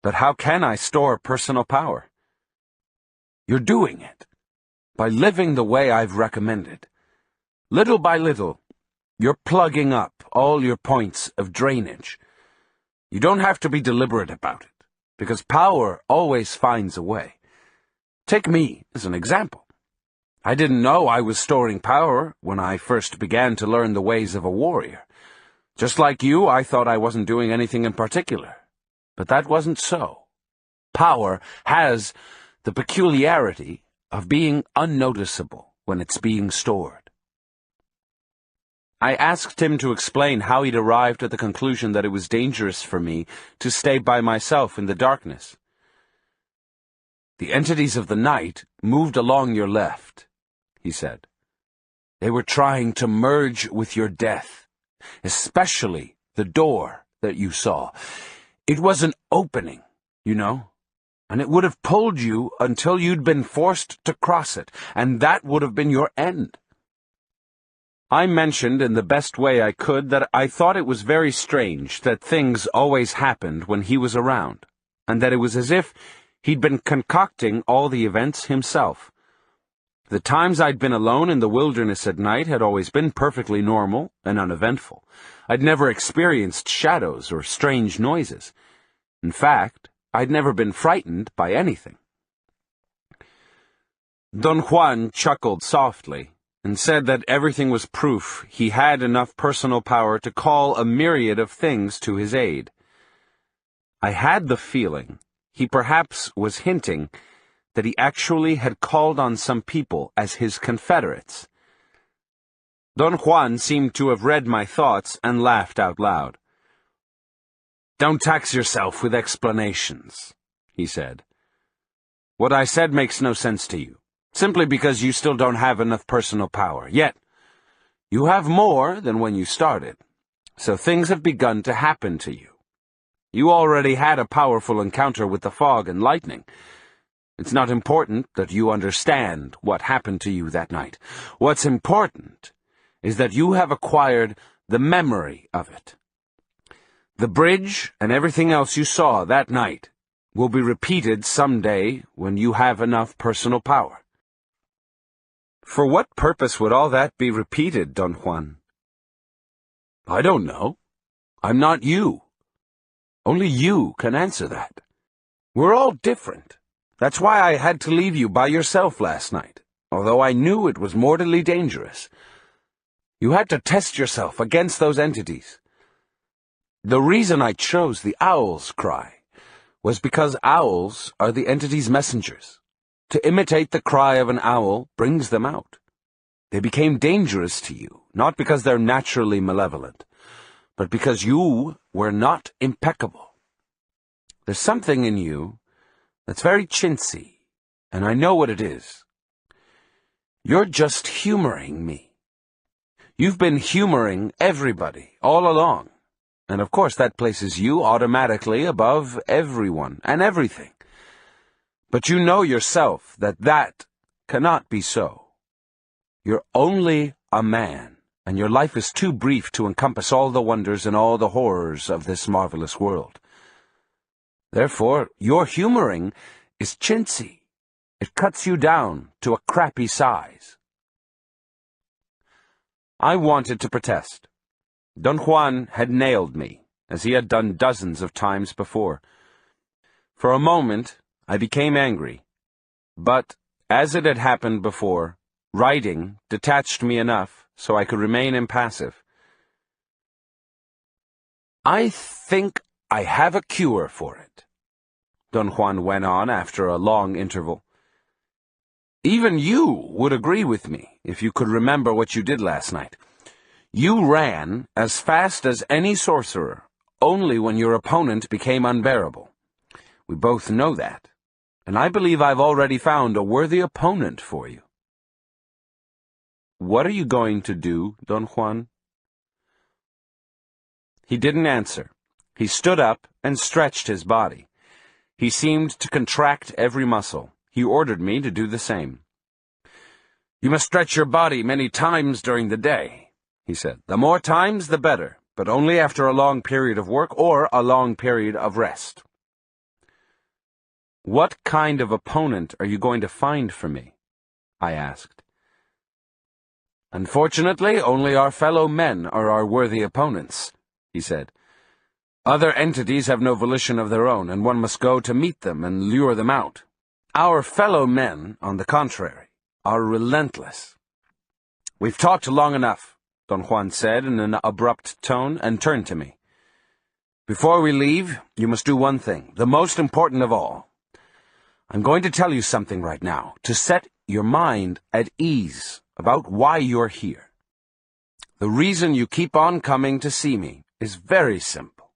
"But how can I store personal power?" "You're doing it, by living the way I've recommended. Little by little, you're plugging up all your points of drainage. You don't have to be deliberate about it, because power always finds a way. Take me as an example. I didn't know I was storing power when I first began to learn the ways of a warrior. Just like you, I thought I wasn't doing anything in particular. But that wasn't so. Power has the peculiarity of being unnoticeable when it's being stored." I asked him to explain how he'd arrived at the conclusion that it was dangerous for me to stay by myself in the darkness. The entities of the night moved along your left, he said. They were trying to merge with your death, especially the door that you saw. It was an opening, you know, and it would have pulled you until you'd been forced to cross it, and that would have been your end. I mentioned in the best way I could that I thought it was very strange that things always happened when he was around, and that it was as if he'd been concocting all the events himself. The times I'd been alone in the wilderness at night had always been perfectly normal and uneventful. I'd never experienced shadows or strange noises. In fact, I'd never been frightened by anything. Don Juan chuckled softly and said that everything was proof he had enough personal power to call a myriad of things to his aid. I had the feeling he perhaps was hinting that he actually had called on some people as his confederates. Don Juan seemed to have read my thoughts and laughed out loud. "Don't tax yourself with explanations," he said. "What I said makes no sense to you, simply because you still don't have enough personal power. Yet, you have more than when you started, so things have begun to happen to you. You already had a powerful encounter with the fog and lightning. It's not important that you understand what happened to you that night. What's important is that you have acquired the memory of it. The bridge and everything else you saw that night will be repeated someday when you have enough personal power." "For what purpose would all that be repeated, Don Juan?" "I don't know. I'm not you. Only you can answer that. We're all different. That's why I had to leave you by yourself last night, although I knew it was mortally dangerous. You had to test yourself against those entities. The reason I chose the owl's cry was because owls are the entity's messengers. To imitate the cry of an owl brings them out. They became dangerous to you, not because they're naturally malevolent, but because you were not impeccable. There's something in you that's very chintzy, and I know what it is. You're just humoring me. You've been humoring everybody all along, and of course that places you automatically above everyone and everything. But you know yourself that that cannot be so. You're only a man, and your life is too brief to encompass all the wonders and all the horrors of this marvelous world. Therefore, your humoring is chintzy. It cuts you down to a crappy size." I wanted to protest. Don Juan had nailed me, as he had done dozens of times before. For a moment, I became angry, but, as it had happened before, writing detached me enough so I could remain impassive. "I think I have a cure for it," Don Juan went on after a long interval. "Even you would agree with me if you could remember what you did last night. You ran as fast as any sorcerer, only when your opponent became unbearable. We both know that, and I believe I've already found a worthy opponent for you." "What are you going to do, Don Juan?" He didn't answer. He stood up and stretched his body. He seemed to contract every muscle. He ordered me to do the same. "You must stretch your body many times during the day," he said. "The more times, the better, but only after a long period of work or a long period of rest." "What kind of opponent are you going to find for me?" I asked. "Unfortunately, only our fellow men are our worthy opponents," he said. "Other entities have no volition of their own, and one must go to meet them and lure them out. Our fellow men, on the contrary, are relentless." "We've talked long enough," Don Juan said in an abrupt tone, and turned to me. "Before we leave, you must do one thing, the most important of all. I'm going to tell you something right now, to set your mind at ease about why you're here. The reason you keep on coming to see me is very simple.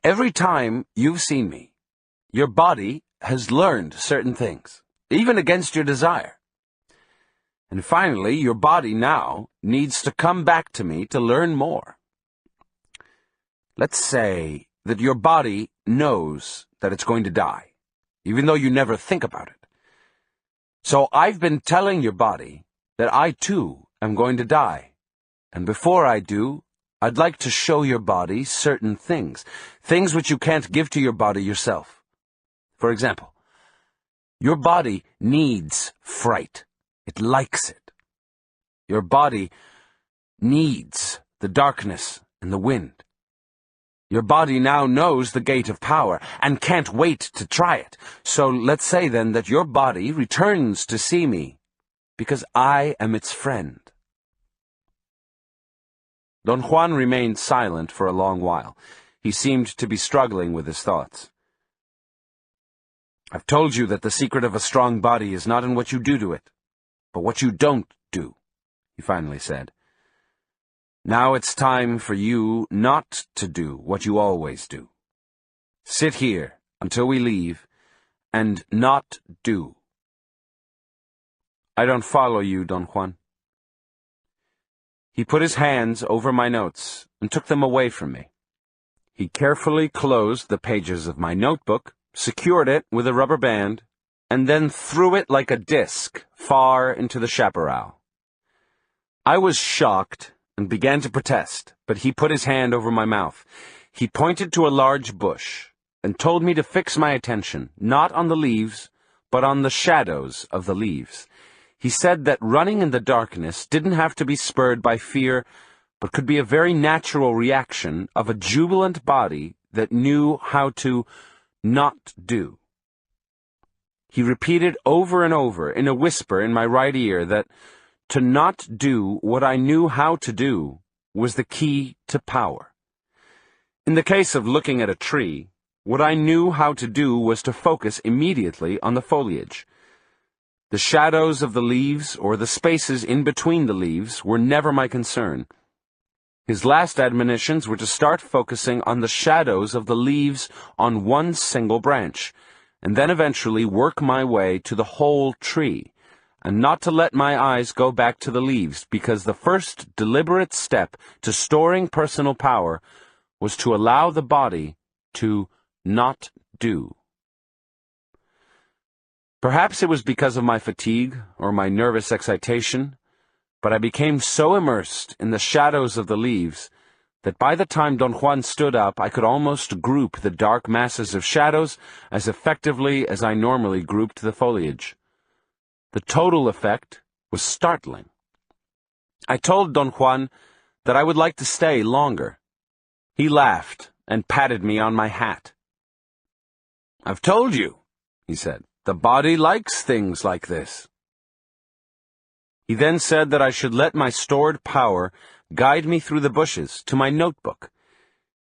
Every time you've seen me, your body has learned certain things, even against your desire. And finally, your body now needs to come back to me to learn more. Let's say that your body knows that it's going to die, even though you never think about it. So I've been telling your body that I too am going to die. And before I do, I'd like to show your body certain things which you can't give to your body yourself. For example, your body needs fright. It likes it. Your body needs the darkness and the wind. Your body now knows the gate of power and can't wait to try it. So let's say then that your body returns to see me because I am its friend. Don Juan remained silent for a long while. He seemed to be struggling with his thoughts. I've told you that the secret of a strong body is not in what you do to it, but what you don't do, he finally said. Now it's time for you not to do what you always do. Sit here until we leave, and not do. I don't follow you, Don Juan. He put his hands over my notes and took them away from me. He carefully closed the pages of my notebook, secured it with a rubber band, and then threw it like a disc far into the chaparral. I was shocked and began to protest, but he put his hand over my mouth. He pointed to a large bush and told me to fix my attention, not on the leaves, but on the shadows of the leaves. He said that running in the darkness didn't have to be spurred by fear, but could be a very natural reaction of a jubilant body that knew how to not do. He repeated over and over in a whisper in my right ear that to not do what I knew how to do was the key to power. In the case of looking at a tree, what I knew how to do was to focus immediately on the foliage. The shadows of the leaves or the spaces in between the leaves were never my concern. His last admonitions were to start focusing on the shadows of the leaves on one single branch, and then eventually work my way to the whole tree, and not to let my eyes go back to the leaves, because the first deliberate step to storing personal power was to allow the body to not do. Perhaps it was because of my fatigue or my nervous excitation, but I became so immersed in the shadows of the leaves that by the time Don Juan stood up, I could almost group the dark masses of shadows as effectively as I normally grouped the foliage. The total effect was startling. I told Don Juan that I would like to stay longer. He laughed and patted me on my hat. "I've told you," he said, "the body likes things like this." He then said that I should let my stored power guide me through the bushes to my notebook.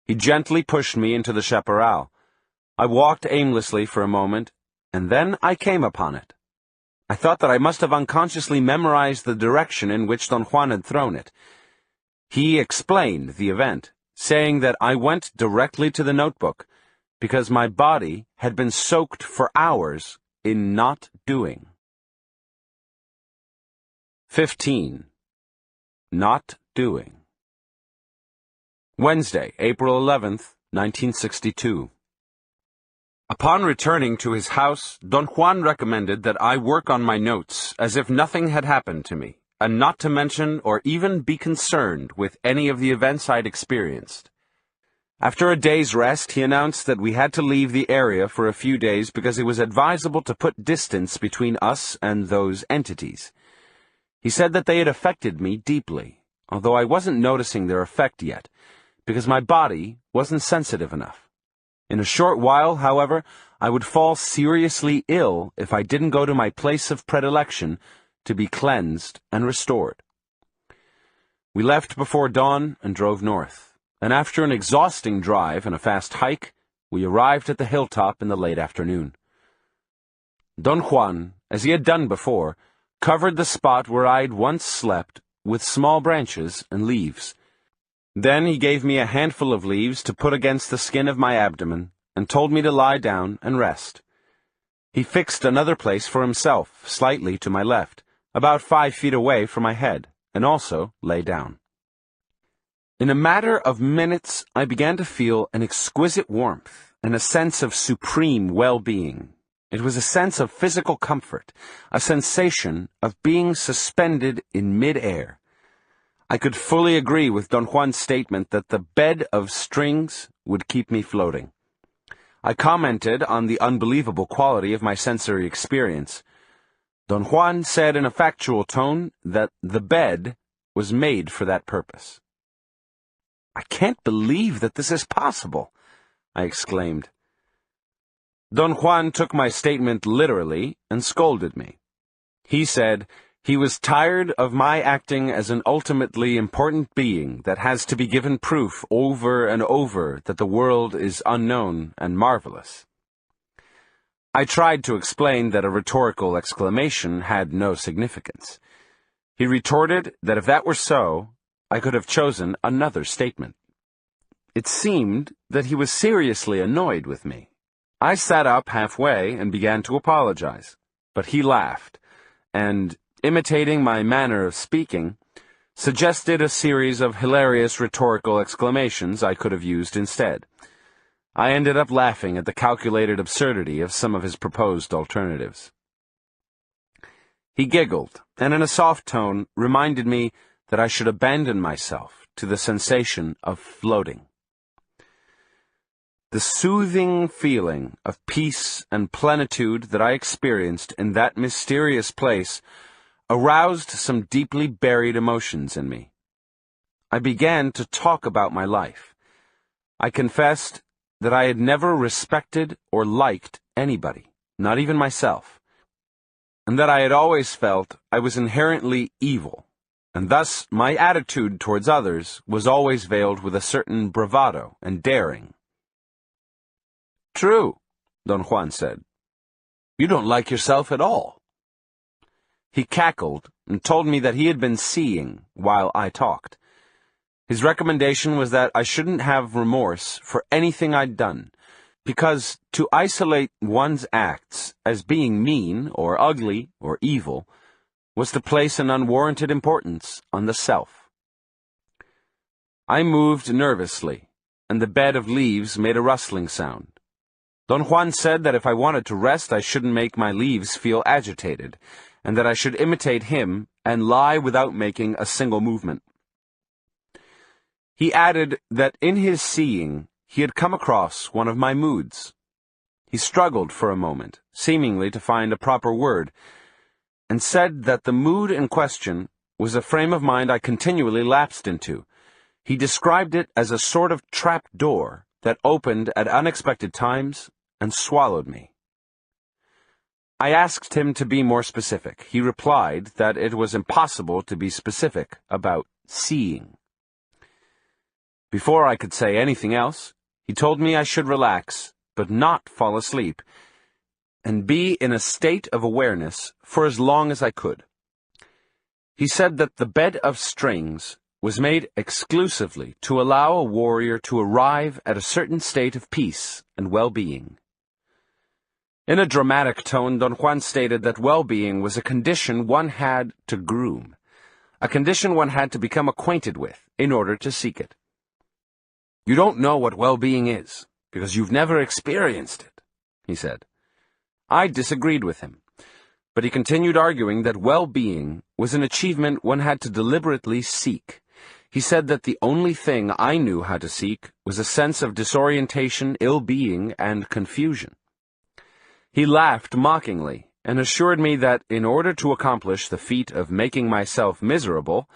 He gently pushed me into the chaparral. I walked aimlessly for a moment, and then I came upon it. I thought that I must have unconsciously memorized the direction in which Don Juan had thrown it. He explained the event, saying that I went directly to the notebook, because my body had been soaked for hours in not doing. 15. Not doing. Wednesday, April 11th, 1962. Upon returning to his house, Don Juan recommended that I work on my notes as if nothing had happened to me, and not to mention or even be concerned with any of the events I'd experienced. After a day's rest, he announced that we had to leave the area for a few days because it was advisable to put distance between us and those entities. He said that they had affected me deeply, although I wasn't noticing their effect yet, because my body wasn't sensitive enough. In a short while, however, I would fall seriously ill if I didn't go to my place of predilection to be cleansed and restored. We left before dawn and drove north, and after an exhausting drive and a fast hike, we arrived at the hilltop in the late afternoon. Don Juan, as he had done before, covered the spot where I'd once slept with small branches and leaves. Then he gave me a handful of leaves to put against the skin of my abdomen and told me to lie down and rest. He fixed another place for himself, slightly to my left, about 5 feet away from my head, and also lay down. In a matter of minutes, I began to feel an exquisite warmth and a sense of supreme well-being. It was a sense of physical comfort, a sensation of being suspended in mid-air. I could fully agree with Don Juan's statement that the bed of strings would keep me floating. I commented on the unbelievable quality of my sensory experience. Don Juan said in a factual tone that the bed was made for that purpose. "I can't believe that this is possible," I exclaimed. Don Juan took my statement literally and scolded me. He said he was tired of my acting as an ultimately important being that has to be given proof over and over that the world is unknown and marvelous. I tried to explain that a rhetorical exclamation had no significance. He retorted that if that were so, I could have chosen another statement. It seemed that he was seriously annoyed with me. I sat up halfway and began to apologize, but he laughed, and, imitating my manner of speaking, suggested a series of hilarious rhetorical exclamations I could have used instead. I ended up laughing at the calculated absurdity of some of his proposed alternatives. He giggled, and in a soft tone reminded me that I should abandon myself to the sensation of floating. The soothing feeling of peace and plenitude that I experienced in that mysterious place aroused some deeply buried emotions in me. I began to talk about my life. I confessed that I had never respected or liked anybody, not even myself, and that I had always felt I was inherently evil, and thus my attitude towards others was always veiled with a certain bravado and daring. "True," Don Juan said. "You don't like yourself at all." He cackled and told me that he had been seeing while I talked. His recommendation was that I shouldn't have remorse for anything I'd done, because to isolate one's acts as being mean or ugly or evil was to place an unwarranted importance on the self. I moved nervously, and the bed of leaves made a rustling sound. Don Juan said that if I wanted to rest, I shouldn't make my leaves feel agitated, and that I should imitate him and lie without making a single movement. He added that in his seeing, he had come across one of my moods. He struggled for a moment, seemingly to find a proper word, and said that the mood in question was a frame of mind I continually lapsed into. He described it as a sort of trap door that opened at unexpected times and swallowed me. I asked him to be more specific. He replied that it was impossible to be specific about seeing. Before I could say anything else, he told me I should relax, but not fall asleep, and be in a state of awareness for as long as I could. He said that the bed of strings was made exclusively to allow a warrior to arrive at a certain state of peace and well-being. In a dramatic tone, Don Juan stated that well-being was a condition one had to groom, a condition one had to become acquainted with in order to seek it. "You don't know what well-being is, because you've never experienced it," he said. I disagreed with him, but he continued arguing that well-being was an achievement one had to deliberately seek. He said that the only thing I knew how to seek was a sense of disorientation, ill-being, and confusion. He laughed mockingly and assured me that in order to accomplish the feat of making myself miserable,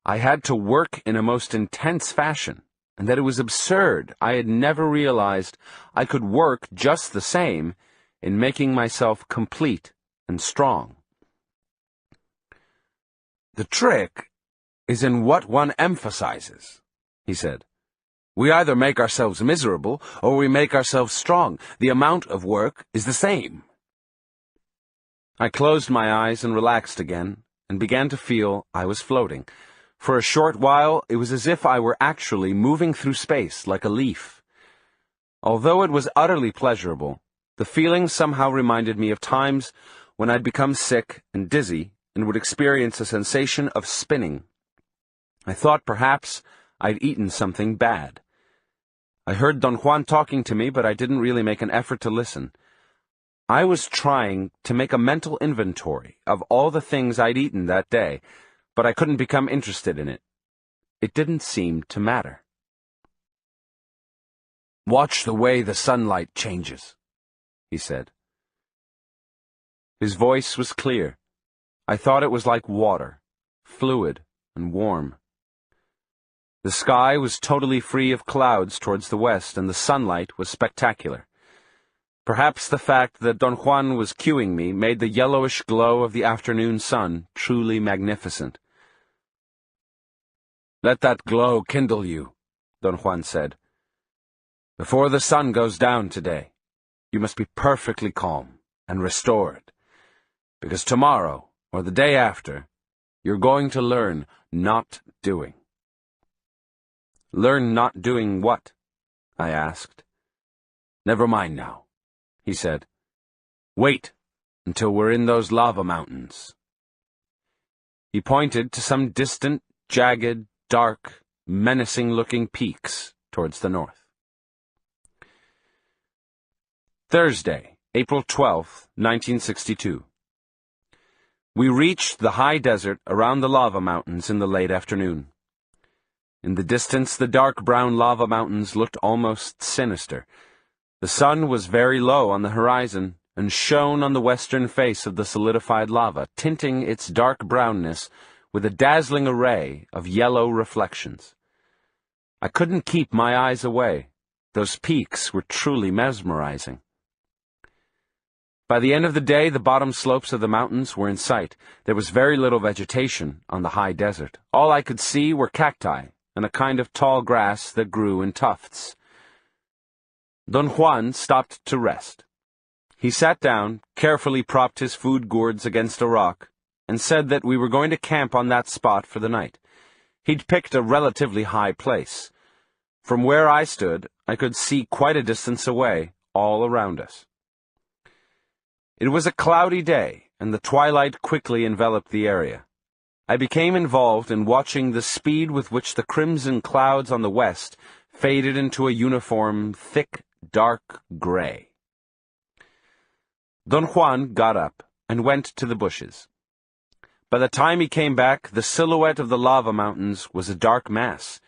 I had to work in a most intense fashion, and that it was absurd I had never realized I could work just the same in making myself complete and strong. "The trick is in what one emphasizes," he said. "We either make ourselves miserable or we make ourselves strong. The amount of work is the same." I closed my eyes and relaxed again, and began to feel I was floating. For a short while, it was as if I were actually moving through space like a leaf. Although it was utterly pleasurable, The feeling somehow reminded me of times when I'd become sick and dizzy and would experience a sensation of spinning. I thought perhaps I'd eaten something bad. I heard Don Juan talking to me, but I didn't really make an effort to listen. I was trying to make a mental inventory of all the things I'd eaten that day, but I couldn't become interested in it. It didn't seem to matter. "Watch the way the sunlight changes," he said. His voice was clear. I thought it was like water, fluid and warm. The sky was totally free of clouds towards the west, and the sunlight was spectacular. Perhaps the fact that Don Juan was cueing me made the yellowish glow of the afternoon sun truly magnificent. "Let that glow kindle you," Don Juan said. "Before the sun goes down today, you must be perfectly calm and restored, because tomorrow, or the day after, you're going to learn not doing." "Learn not doing what?" I asked. "Never mind now," he said. "Wait until we're in those lava mountains." He pointed to some distant, jagged, dark, menacing-looking peaks towards the north. Thursday, April 12th, 1962. We reached the high desert around the lava mountains in the late afternoon. In the distance, the dark brown lava mountains looked almost sinister. The sun was very low on the horizon and shone on the western face of the solidified lava, tinting its dark brownness with a dazzling array of yellow reflections. I couldn't keep my eyes away. Those peaks were truly mesmerizing. By the end of the day, the bottom slopes of the mountains were in sight. There was very little vegetation on the high desert. All I could see were cacti and a kind of tall grass that grew in tufts. Don Juan stopped to rest. He sat down, carefully propped his food gourds against a rock, and said that we were going to camp on that spot for the night. He'd picked a relatively high place. From where I stood, I could see quite a distance away, all around us. It was a cloudy day, and the twilight quickly enveloped the area. I became involved in watching the speed with which the crimson clouds on the west faded into a uniform, thick, dark gray. Don Juan got up and went to the bushes. By the time he came back, the silhouette of the lava mountains was a dark mass.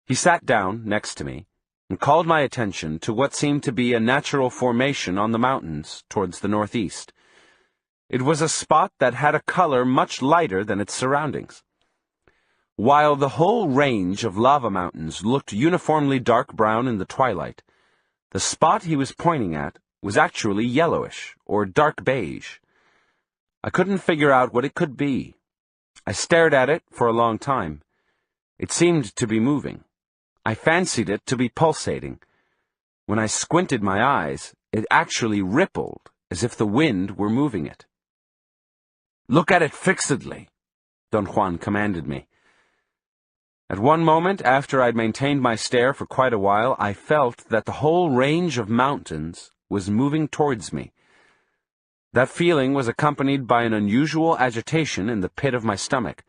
He sat down next to me and called my attention to what seemed to be a natural formation on the mountains towards the northeast. It was a spot that had a color much lighter than its surroundings. While the whole range of lava mountains looked uniformly dark brown in the twilight, the spot he was pointing at was actually yellowish, or dark beige. I couldn't figure out what it could be. I stared at it for a long time. It seemed to be moving. I fancied it to be pulsating. When I squinted my eyes, it actually rippled, as if the wind were moving it. "Look at it fixedly," Don Juan commanded me. At one moment, after I'd maintained my stare for quite a while, I felt that the whole range of mountains was moving towards me. That feeling was accompanied by an unusual agitation in the pit of my stomach.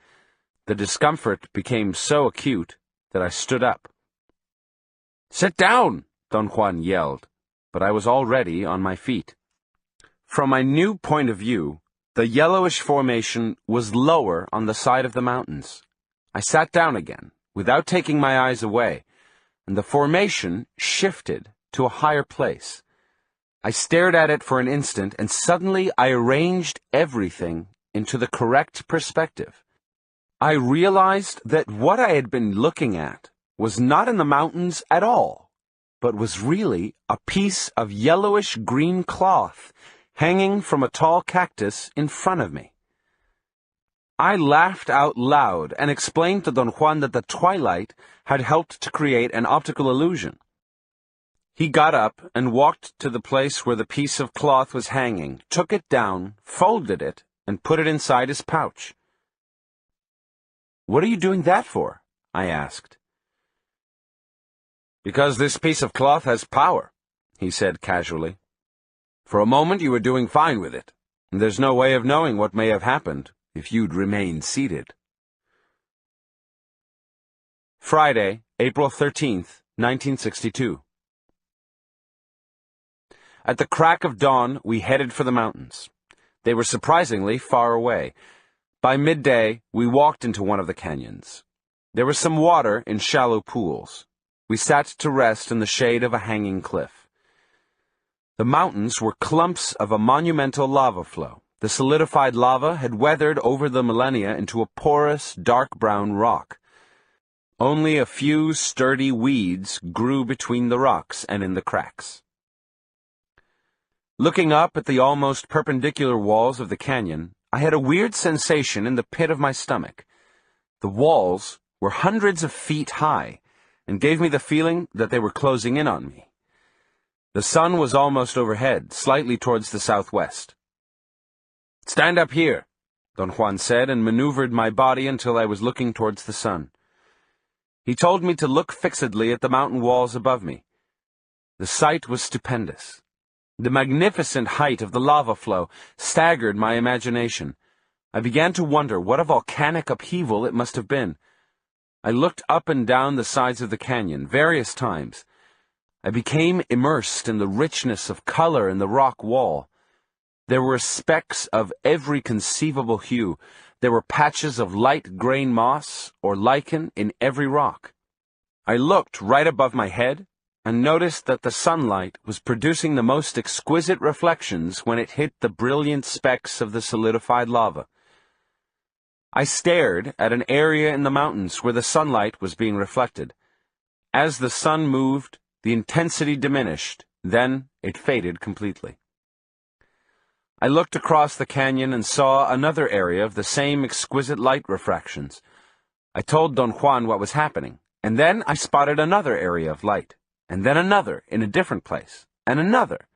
The discomfort became so acute that I stood up. "Sit down!" Don Juan yelled, but I was already on my feet. From my new point of view, the yellowish formation was lower on the side of the mountains. I sat down again, without taking my eyes away, and the formation shifted to a higher place. I stared at it for an instant, and suddenly I arranged everything into the correct perspective. I realized that what I had been looking at was not in the mountains at all, but was really a piece of yellowish-green cloth hanging from a tall cactus in front of me. I laughed out loud and explained to Don Juan that the twilight had helped to create an optical illusion. He got up and walked to the place where the piece of cloth was hanging, took it down, folded it, and put it inside his pouch. "What are you doing that for?" I asked. "Because this piece of cloth has power," he said casually. For a moment you were doing fine with it, and there's no way of knowing what may have happened if you'd remained seated. Friday, April 13th, 1962. At the crack of dawn, we headed for the mountains. They were surprisingly far away. By midday, we walked into one of the canyons. There was some water in shallow pools. We sat to rest in the shade of a hanging cliff. The mountains were clumps of a monumental lava flow. The solidified lava had weathered over the millennia into a porous, dark brown rock. Only a few sturdy weeds grew between the rocks and in the cracks. Looking up at the almost perpendicular walls of the canyon, I had a weird sensation in the pit of my stomach. The walls were hundreds of feet high and gave me the feeling that they were closing in on me. The sun was almost overhead, slightly towards the southwest. "Stand up here," Don Juan said, and maneuvered my body until I was looking towards the sun. He told me to look fixedly at the mountain walls above me. The sight was stupendous. The magnificent height of the lava flow staggered my imagination. I began to wonder what a volcanic upheaval it must have been. I looked up and down the sides of the canyon various times. I became immersed in the richness of color in the rock wall. There were specks of every conceivable hue. There were patches of light grain moss or lichen in every rock. I looked right above my head and noticed that the sunlight was producing the most exquisite reflections when it hit the brilliant specks of the solidified lava. I stared at an area in the mountains where the sunlight was being reflected. As the sun moved, the intensity diminished, then it faded completely. I looked across the canyon and saw another area of the same exquisite light refractions. I told Don Juan what was happening, and then I spotted another area of light, and then another in a different place, and another,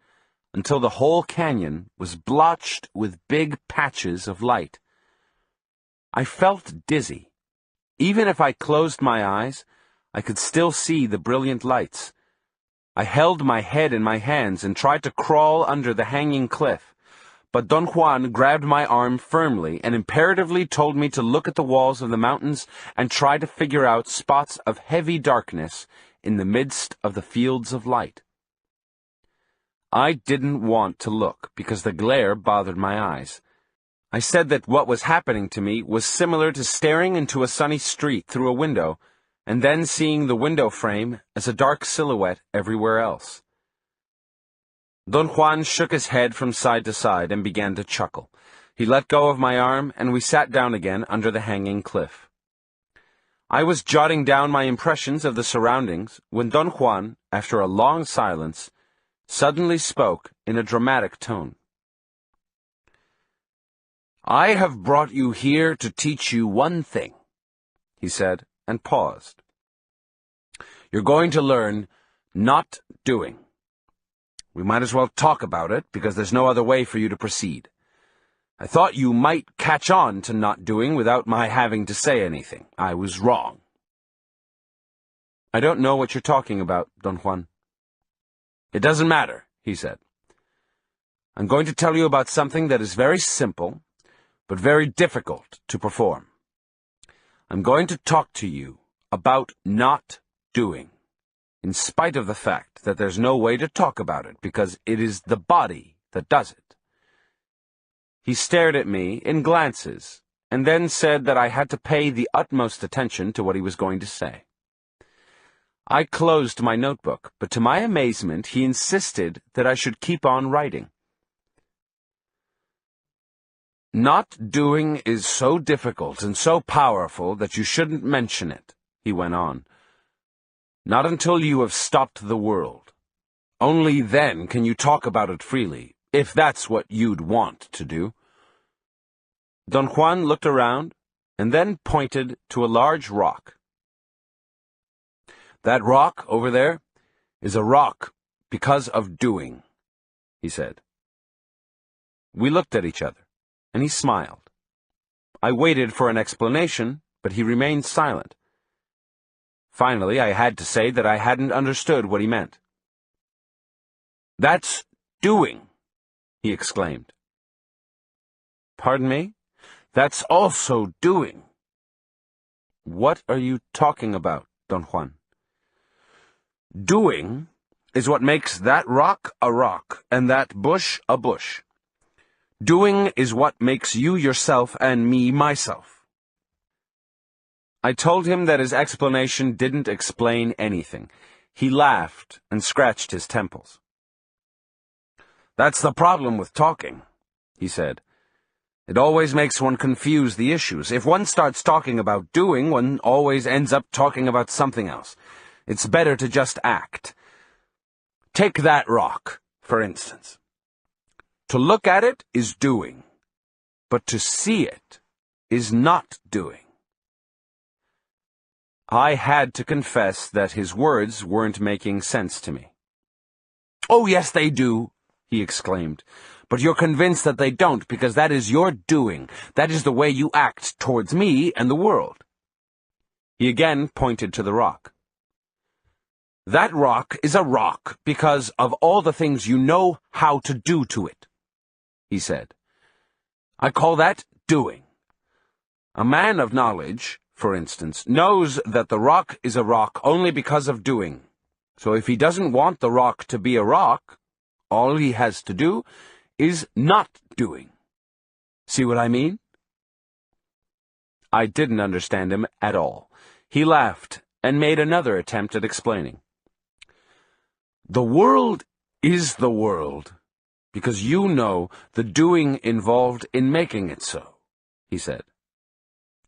until the whole canyon was blotched with big patches of light. I felt dizzy. Even if I closed my eyes, I could still see the brilliant lights. I held my head in my hands and tried to crawl under the hanging cliff, but Don Juan grabbed my arm firmly and imperatively told me to look at the walls of the mountains and try to figure out spots of heavy darkness in the midst of the fields of light. I didn't want to look because the glare bothered my eyes. I said that what was happening to me was similar to staring into a sunny street through a window and then seeing the window frame as a dark silhouette everywhere else. Don Juan shook his head from side to side and began to chuckle. He let go of my arm, and we sat down again under the hanging cliff. I was jotting down my impressions of the surroundings when Don Juan, after a long silence, suddenly spoke in a dramatic tone. "I have brought you here to teach you one thing," he said, and paused. "You're going to learn not doing. We might as well talk about it, because there's no other way for you to proceed. I thought you might catch on to not doing without my having to say anything. I was wrong." "I don't know what you're talking about, Don Juan." "It doesn't matter," he said. "I'm going to tell you about something that is very simple, but very difficult to perform. I'm going to talk to you about not doing, in spite of the fact that there's no way to talk about it, because it is the body that does it." He stared at me in glances, and then said that I had to pay the utmost attention to what he was going to say. I closed my notebook, but to my amazement he insisted that I should keep on writing. "Not doing is so difficult and so powerful that you shouldn't mention it," he went on. "Not until you have stopped the world. Only then can you talk about it freely, if that's what you'd want to do." Don Juan looked around, and then pointed to a large rock. "That rock over there is a rock because of doing," he said. We looked at each other, and he smiled. I waited for an explanation, but he remained silent. Finally, I had to say that I hadn't understood what he meant. "That's doing," he exclaimed. Pardon me? That's also doing. What are you talking about, Don Juan? Doing is what makes that rock a rock and that bush a bush. Doing is what makes you yourself and me myself. I told him that his explanation didn't explain anything. He laughed and scratched his temples. That's the problem with talking, he said. It always makes one confuse the issues. If one starts talking about doing, one always ends up talking about something else. It's better to just act. Take that rock, for instance. To look at it is doing, but to see it is not doing. I had to confess that his words weren't making sense to me. Oh, yes, they do, he exclaimed. But you're convinced that they don't, because that is your doing. That is the way you act towards me and the world. He again pointed to the rock. That rock is a rock because of all the things you know how to do to it, he said. I call that doing. A man of knowledge, for instance, knows that the rock is a rock only because of doing. So if he doesn't want the rock to be a rock, all he has to do is not doing. See what I mean? I didn't understand him at all. He laughed and made another attempt at explaining. The world is the world because you know the doing involved in making it so, he said.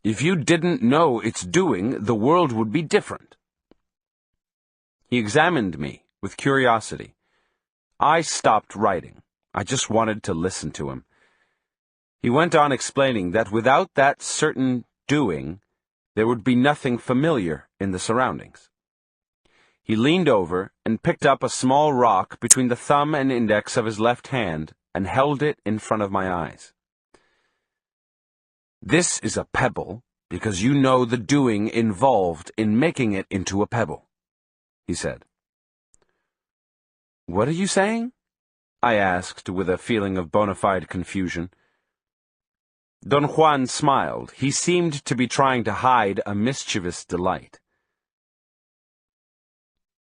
If you didn't know its doing, the world would be different. He examined me with curiosity. I stopped writing. I just wanted to listen to him. He went on explaining that without that certain doing, there would be nothing familiar in the surroundings. He leaned over and picked up a small rock between the thumb and index of his left hand and held it in front of my eyes. This is a pebble because you know the doing involved in making it into a pebble, he said. What are you saying? I asked with a feeling of bona fide confusion. Don Juan smiled. He seemed to be trying to hide a mischievous delight.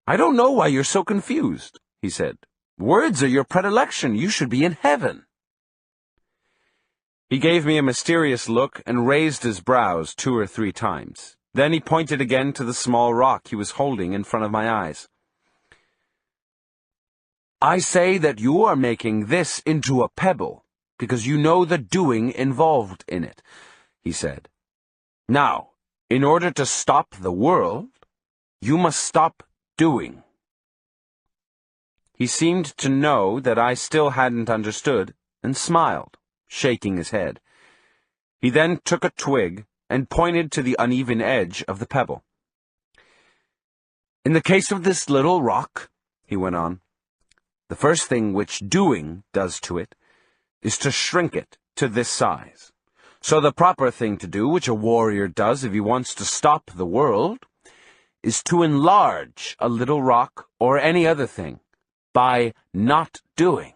I don't know why you're so confused, he said. Words are your predilection. You should be in heaven. He gave me a mysterious look and raised his brows 2 or 3 times. Then he pointed again to the small rock he was holding in front of my eyes. I say that you are making this into a pebble because you know the doing involved in it, he said. Now, in order to stop the world, you must stop doing. He seemed to know that I still hadn't understood and smiled, shaking his head. He then took a twig and pointed to the uneven edge of the pebble. In the case of this little rock, he went on, the first thing which doing does to it is to shrink it to this size. So the proper thing to do, which a warrior does if he wants to stop the world, is to enlarge a little rock or any other thing by not doing.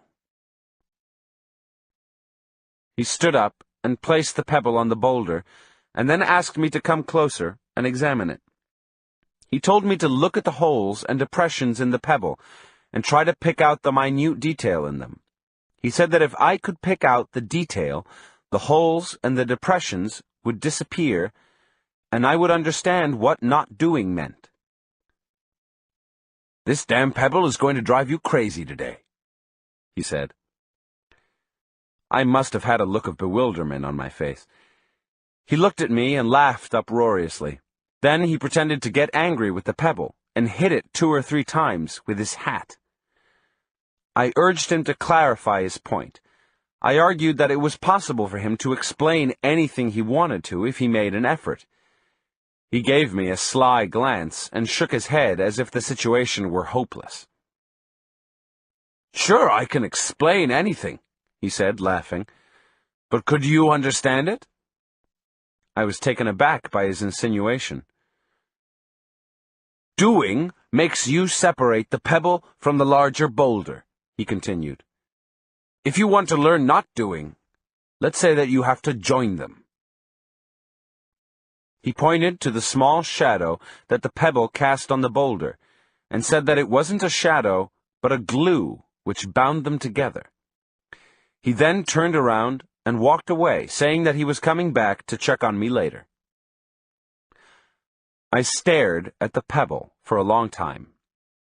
He stood up and placed the pebble on the boulder, and then asked me to come closer and examine it. He told me to look at the holes and depressions in the pebble and try to pick out the minute detail in them. He said that if I could pick out the detail, the holes and the depressions would disappear, and I would understand what not doing meant. This damn pebble is going to drive you crazy today, he said. I must have had a look of bewilderment on my face. He looked at me and laughed uproariously. Then he pretended to get angry with the pebble and hit it 2 or 3 times with his hat. I urged him to clarify his point. I argued that it was possible for him to explain anything he wanted to if he made an effort. He gave me a sly glance and shook his head as if the situation were hopeless. Sure, I can explain anything, he said, laughing. But could you understand it? I was taken aback by his insinuation. Doing makes you separate the pebble from the larger boulder, he continued. If you want to learn not doing, let's say that you have to join them." He pointed to the small shadow that the pebble cast on the boulder, and said that it wasn't a shadow, but a glue which bound them together. He then turned around and walked away, saying that he was coming back to check on me later. I stared at the pebble for a long time.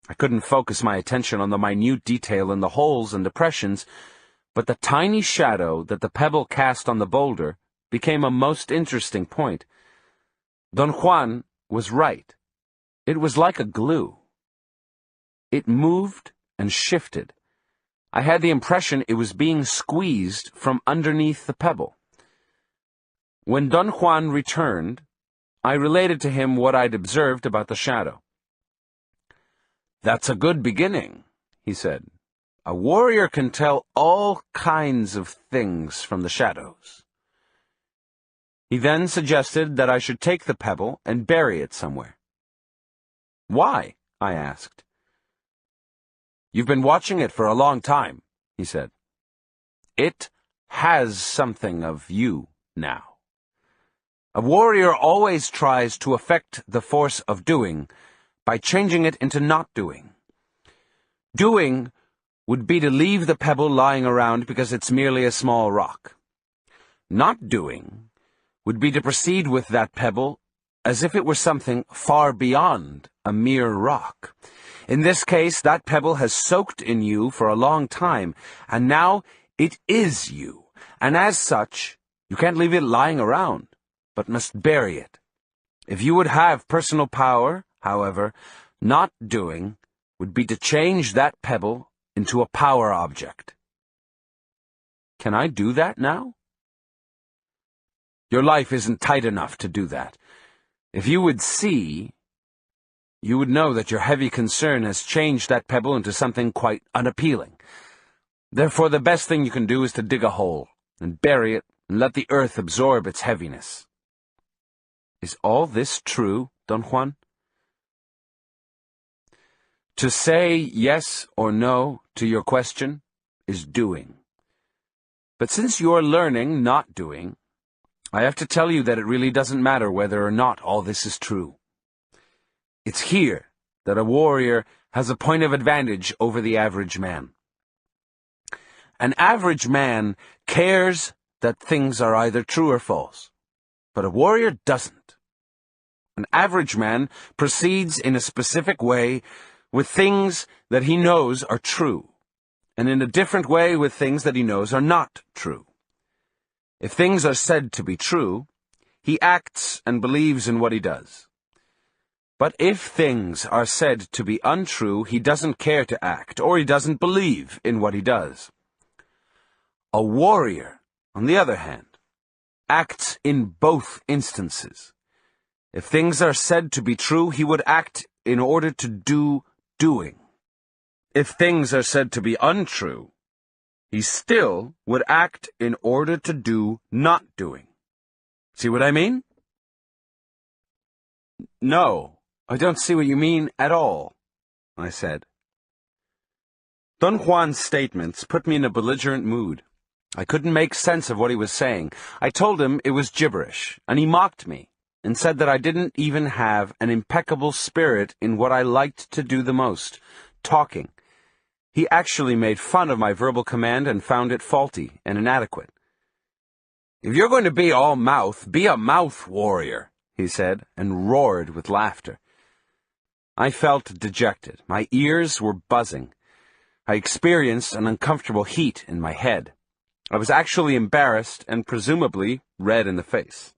I couldn't focus my attention on the minute detail in the holes and depressions, but the tiny shadow that the pebble cast on the boulder became a most interesting point. Don Juan was right. It was like a glue. It moved and shifted. I had the impression it was being squeezed from underneath the pebble. When Don Juan returned, I related to him what I'd observed about the shadow. "That's a good beginning," he said. "A warrior can tell all kinds of things from the shadows." He then suggested that I should take the pebble and bury it somewhere. "Why?" I asked. "You've been watching it for a long time," he said. "It has something of you now. A warrior always tries to affect the force of doing by changing it into not doing. Doing would be to leave the pebble lying around because it's merely a small rock. Not doing would be to proceed with that pebble as if it were something far beyond a mere rock. In this case, that pebble has soaked in you for a long time, and now it is you, and as such, you can't leave it lying around, but must bury it. If you would have personal power, however, not doing would be to change that pebble into a power object. Can I do that now?" "Your life isn't tight enough to do that. If you would see, you would know that your heavy concern has changed that pebble into something quite unappealing. Therefore, the best thing you can do is to dig a hole, and bury it, and let the earth absorb its heaviness." "Is all this true, Don Juan?" "To say yes or no to your question is doing. But since you're learning not doing, I have to tell you that it really doesn't matter whether or not all this is true. It's here that a warrior has a point of advantage over the average man. An average man cares that things are either true or false, but a warrior doesn't. An average man proceeds in a specific way with things that he knows are true, and in a different way with things that he knows are not true. If things are said to be true, he acts and believes in what he does. But if things are said to be untrue, he doesn't care to act, or he doesn't believe in what he does. A warrior, on the other hand, acts in both instances. If things are said to be true, he would act in order to do doing. If things are said to be untrue, he still would act in order to do not doing. See what I mean?" "No, I don't see what you mean at all," I said. Don Juan's statements put me in a belligerent mood. I couldn't make sense of what he was saying. I told him it was gibberish, and he mocked me, and said that I didn't even have an impeccable spirit in what I liked to do the most, talking. He actually made fun of my verbal command and found it faulty and inadequate. "If you're going to be all mouth, be a mouth warrior," he said, and roared with laughter. I felt dejected. My ears were buzzing. I experienced an uncomfortable heat in my head. I was actually embarrassed and presumably red in the face.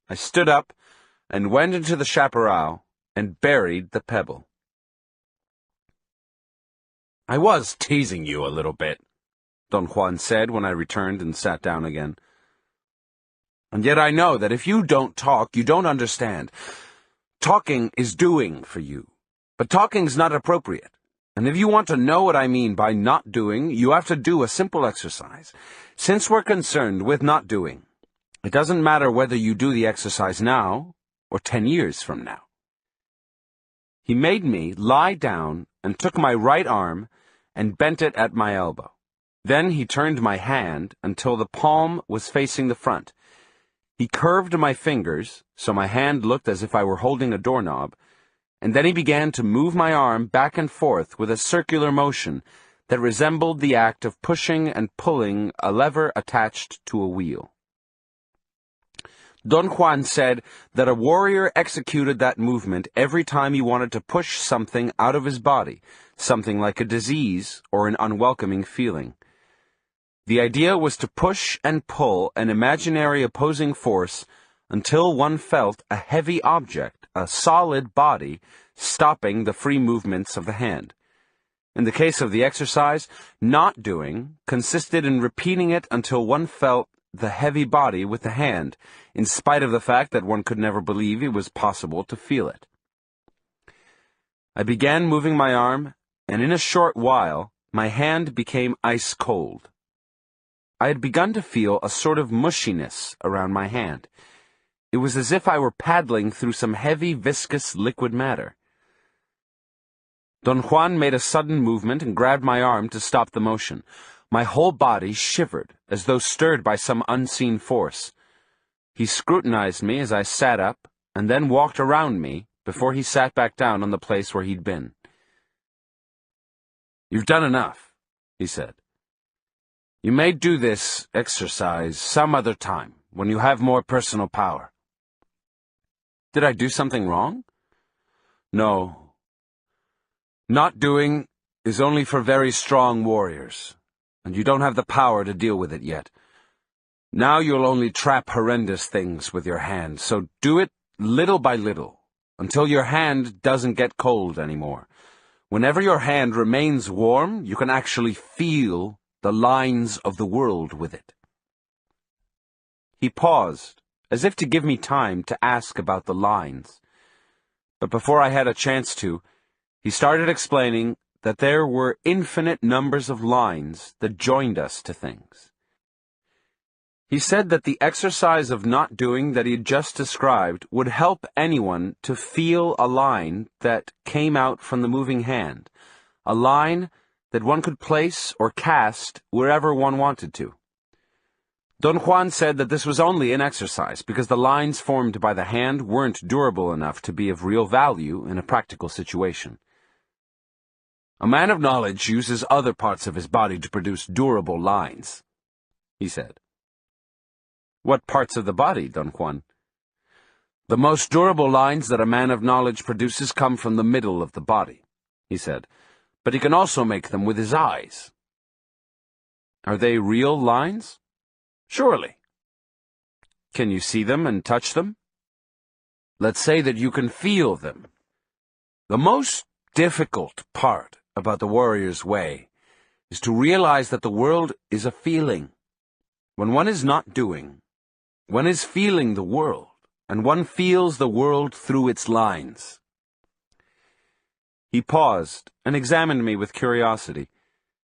I stood up and went into the chaparral and buried the pebble. "I was teasing you a little bit," Don Juan said when I returned and sat down again. "And yet I know that if you don't talk, you don't understand. Talking is doing for you, but talking's not appropriate. And if you want to know what I mean by not doing, you have to do a simple exercise. Since we're concerned with not doing, it doesn't matter whether you do the exercise now or 10 years from now." He made me lie down and took my right arm and bent it at my elbow. Then he turned my hand until the palm was facing the front. He curved my fingers so my hand looked as if I were holding a doorknob, and then he began to move my arm back and forth with a circular motion that resembled the act of pushing and pulling a lever attached to a wheel. Don Juan said that a warrior executed that movement every time he wanted to push something out of his body, something like a disease or an unwelcoming feeling. The idea was to push and pull an imaginary opposing force until one felt a heavy object, a solid body, stopping the free movements of the hand. In the case of the exercise, not doing consisted in repeating it until one felt the heavy body with the hand, in spite of the fact that one could never believe it was possible to feel it. I began moving my arm, and in a short while, my hand became ice cold. I had begun to feel a sort of mushiness around my hand. It was as if I were paddling through some heavy, viscous liquid matter. Don Juan made a sudden movement and grabbed my arm to stop the motion. My whole body shivered, as though stirred by some unseen force. He scrutinized me as I sat up, and then walked around me before he sat back down on the place where he'd been. "You've done enough," he said. "You may do this exercise some other time, when you have more personal power." "Did I do something wrong?" "No. Not doing is only for very strong warriors, and you don't have the power to deal with it yet. Now you'll only trap horrendous things with your hand, so do it little by little, until your hand doesn't get cold anymore. Whenever your hand remains warm, you can actually feel the lines of the world with it." He paused, as if to give me time to ask about the lines. But before I had a chance to, he started explaining that there were infinite numbers of lines that joined us to things. He said that the exercise of not doing that he had just described would help anyone to feel a line that came out from the moving hand, a line that one could place or cast wherever one wanted to. Don Juan said that this was only an exercise because the lines formed by the hand weren't durable enough to be of real value in a practical situation. "A man of knowledge uses other parts of his body to produce durable lines," he said. "What parts of the body, Don Juan?" "The most durable lines that a man of knowledge produces come from the middle of the body," he said, "but he can also make them with his eyes." "Are they real lines?" "Surely." "Can you see them and touch them?" "Let's say that you can feel them. The most difficult part about the warrior's way is to realize that the world is a feeling. When one is not doing, one is feeling the world, and one feels the world through its lines." He paused and examined me with curiosity.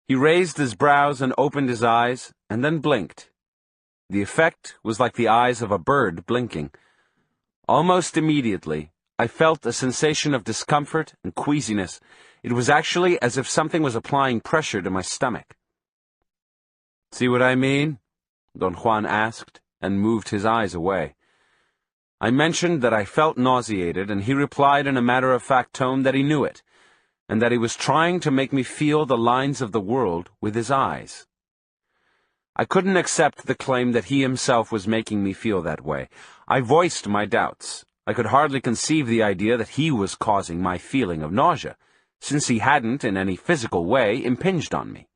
He raised his brows and opened his eyes, and then blinked. The effect was like the eyes of a bird blinking. Almost immediately, I felt a sensation of discomfort and queasiness. It was actually as if something was applying pressure to my stomach. "See what I mean?" Don Juan asked, and moved his eyes away. I mentioned that I felt nauseated, and he replied in a matter-of-fact tone that he knew it, and that he was trying to make me feel the lines of the world with his eyes. I couldn't accept the claim that he himself was making me feel that way. I voiced my doubts. I could hardly conceive the idea that he was causing my feeling of nausea, since he hadn't, in any physical way, impinged on me.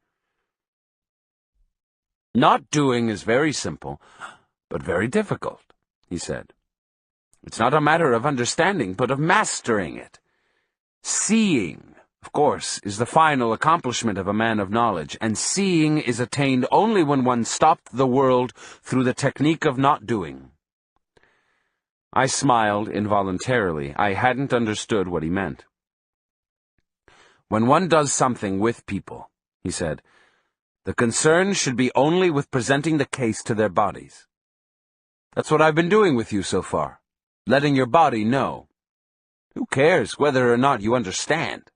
"Not doing is very simple, but very difficult," he said. "It's not a matter of understanding, but of mastering it. Seeing, of course, is the final accomplishment of a man of knowledge, and seeing is attained only when one stopped the world through the technique of not doing." I smiled involuntarily. I hadn't understood what he meant. "When one does something with people," he said, "the concern should be only with presenting the case to their bodies. That's what I've been doing with you so far, letting your body know. Who cares whether or not you understand?"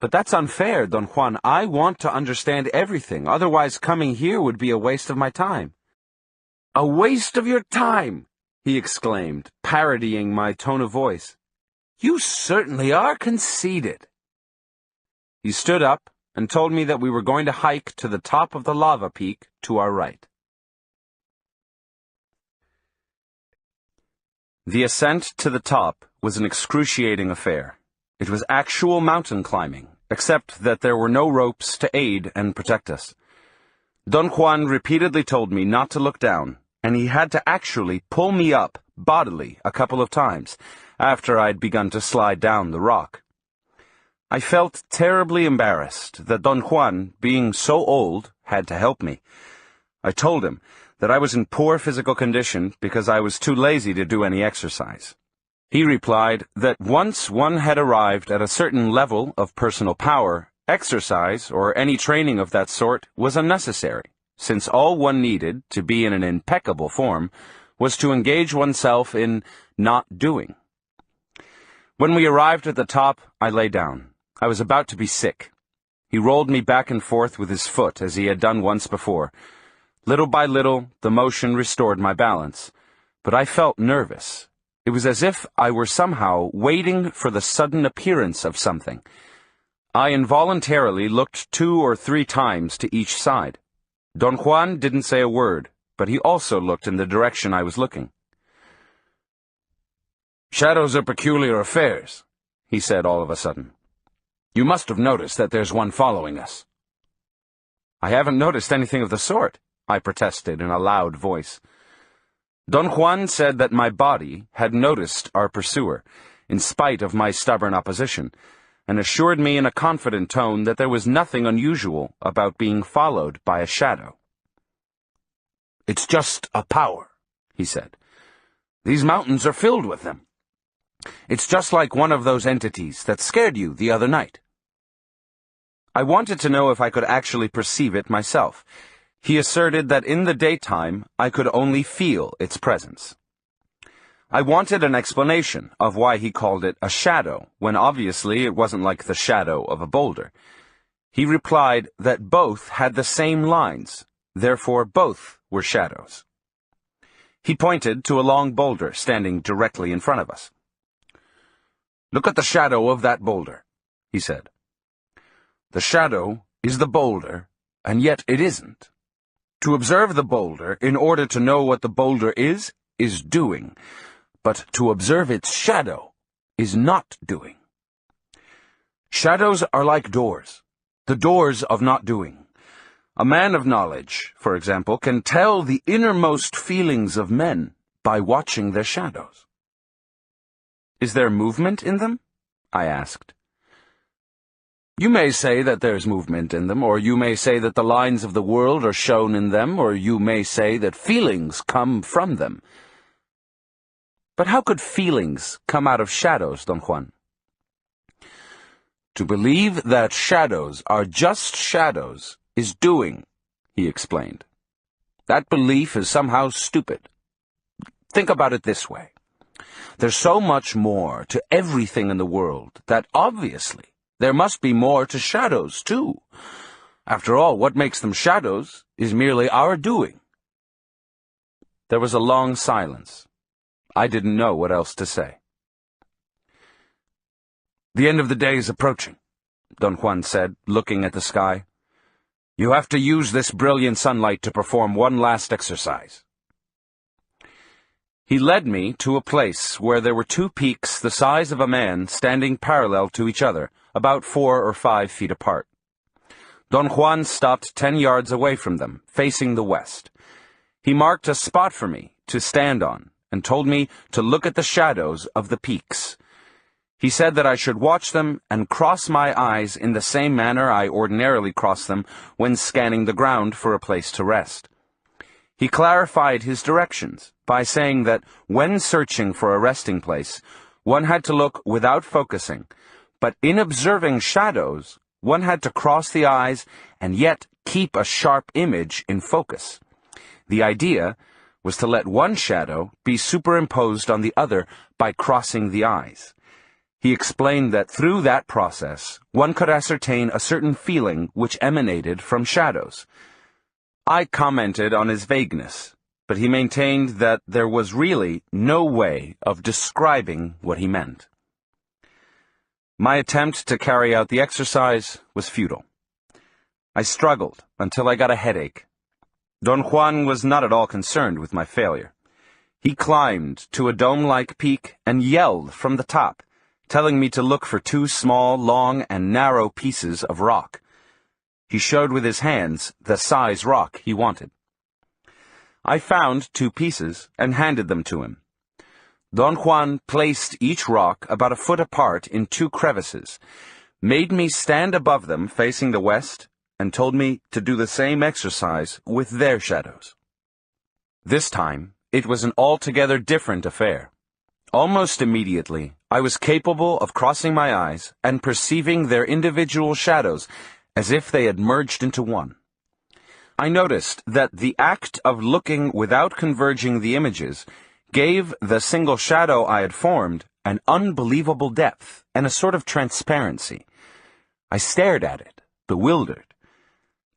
But that's unfair, Don Juan. I want to understand everything. Otherwise, coming here would be a waste of my time. A waste of your time, he exclaimed, parodying my tone of voice. You certainly are conceited. He stood up and told me that we were going to hike to the top of the lava peak to our right. The ascent to the top was an excruciating affair. It was actual mountain climbing, except that there were no ropes to aid and protect us. Don Juan repeatedly told me not to look down, and he had to actually pull me up bodily a couple of times after I'd begun to slide down the rock. I felt terribly embarrassed that Don Juan, being so old, had to help me. I told him that I was in poor physical condition because I was too lazy to do any exercise. He replied that once one had arrived at a certain level of personal power, exercise or any training of that sort was unnecessary, since all one needed to be in an impeccable form was to engage oneself in not doing. When we arrived at the top, I lay down. I was about to be sick. He rolled me back and forth with his foot as he had done once before. Little by little, the motion restored my balance, but I felt nervous. It was as if I were somehow waiting for the sudden appearance of something. I involuntarily looked 2 or 3 times to each side. Don Juan didn't say a word, but he also looked in the direction I was looking. Shadows are peculiar affairs, he said all of a sudden. You must have noticed that there's one following us. I haven't noticed anything of the sort, I protested in a loud voice. Don Juan said that my body had noticed our pursuer, in spite of my stubborn opposition, and assured me in a confident tone that there was nothing unusual about being followed by a shadow. It's just a power, he said. These mountains are filled with them. It's just like one of those entities that scared you the other night. I wanted to know if I could actually perceive it myself. He asserted that in the daytime I could only feel its presence. I wanted an explanation of why he called it a shadow, when obviously it wasn't like the shadow of a boulder. He replied that both had the same lines, therefore both were shadows. He pointed to a long boulder standing directly in front of us. Look at the shadow of that boulder, he said. The shadow is the boulder, and yet it isn't. To observe the boulder in order to know what the boulder is doing, but to observe its shadow is not doing. Shadows are like doors, the doors of not doing. A man of knowledge, for example, can tell the innermost feelings of men by watching their shadows. Is there movement in them? I asked. You may say that there's movement in them, or you may say that the lines of the world are shown in them, or you may say that feelings come from them. But how could feelings come out of shadows, Don Juan? To believe that shadows are just shadows is doing, he explained. That belief is somehow stupid. Think about it this way. There's so much more to everything in the world that obviously there must be more to shadows, too. After all, what makes them shadows is merely our doing. There was a long silence. I didn't know what else to say. The end of the day is approaching, Don Juan said, looking at the sky. You have to use this brilliant sunlight to perform one last exercise. He led me to a place where there were 2 peaks the size of a man standing parallel to each other, about 4 or 5 feet apart. Don Juan stopped 10 yards away from them, facing the west. He marked a spot for me to stand on, and told me to look at the shadows of the peaks. He said that I should watch them and cross my eyes in the same manner I ordinarily cross them when scanning the ground for a place to rest. He clarified his directions by saying that when searching for a resting place, one had to look without focusing, but in observing shadows, one had to cross the eyes and yet keep a sharp image in focus. The idea was to let one shadow be superimposed on the other by crossing the eyes. He explained that through that process, one could ascertain a certain feeling which emanated from shadows. I commented on his vagueness, but he maintained that there was really no way of describing what he meant. My attempt to carry out the exercise was futile. I struggled until I got a headache. Don Juan was not at all concerned with my failure. He climbed to a dome-like peak and yelled from the top, telling me to look for two small, long, and narrow pieces of rock. He showed with his hands the size rock he wanted. I found two pieces and handed them to him. Don Juan placed each rock about a foot apart in two crevices, made me stand above them facing the west, and told me to do the same exercise with their shadows. This time, it was an altogether different affair. Almost immediately, I was capable of crossing my eyes and perceiving their individual shadows as if they had merged into one. I noticed that the act of looking without converging the images gave the single shadow I had formed an unbelievable depth and a sort of transparency. I stared at it, bewildered.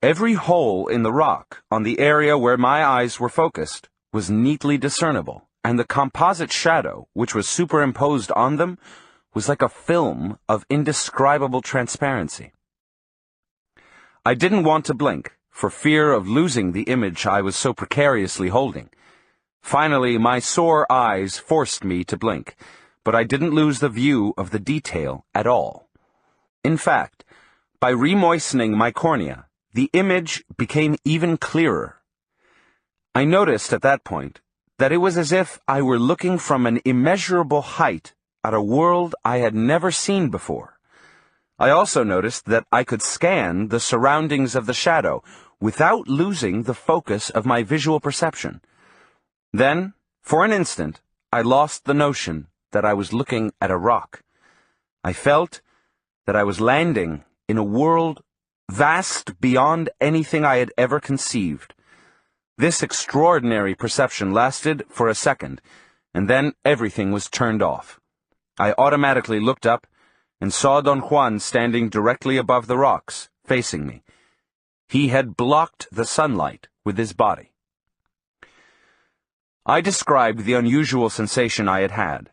Every hole in the rock on the area where my eyes were focused was neatly discernible, and the composite shadow, which was superimposed on them, was like a film of indescribable transparency. I didn't want to blink, for fear of losing the image I was so precariously holding. Finally, my sore eyes forced me to blink, but I didn't lose the view of the detail at all. In fact, by remoistening my cornea, the image became even clearer. I noticed at that point that it was as if I were looking from an immeasurable height at a world I had never seen before. I also noticed that I could scan the surroundings of the shadow without losing the focus of my visual perception. Then, for an instant, I lost the notion that I was looking at a rock. I felt that I was landing in a world vast beyond anything I had ever conceived. This extraordinary perception lasted for a second, and then everything was turned off. I automatically looked up and saw Don Juan standing directly above the rocks, facing me. He had blocked the sunlight with his body. I described the unusual sensation I had had,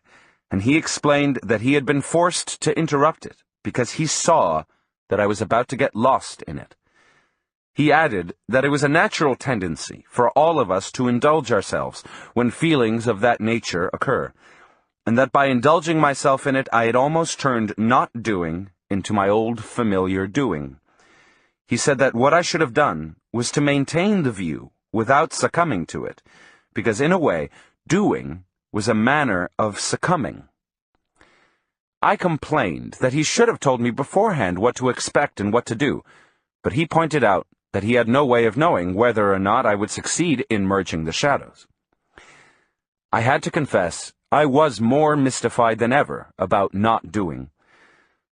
and he explained that he had been forced to interrupt it because he saw that I was about to get lost in it. He added that it was a natural tendency for all of us to indulge ourselves when feelings of that nature occur, and that by indulging myself in it I had almost turned not doing into my old familiar doing. He said that what I should have done was to maintain the view without succumbing to it, because in a way, doing was a manner of succumbing. I complained that he should have told me beforehand what to expect and what to do, but he pointed out that he had no way of knowing whether or not I would succeed in merging the shadows. I had to confess I was more mystified than ever about not doing.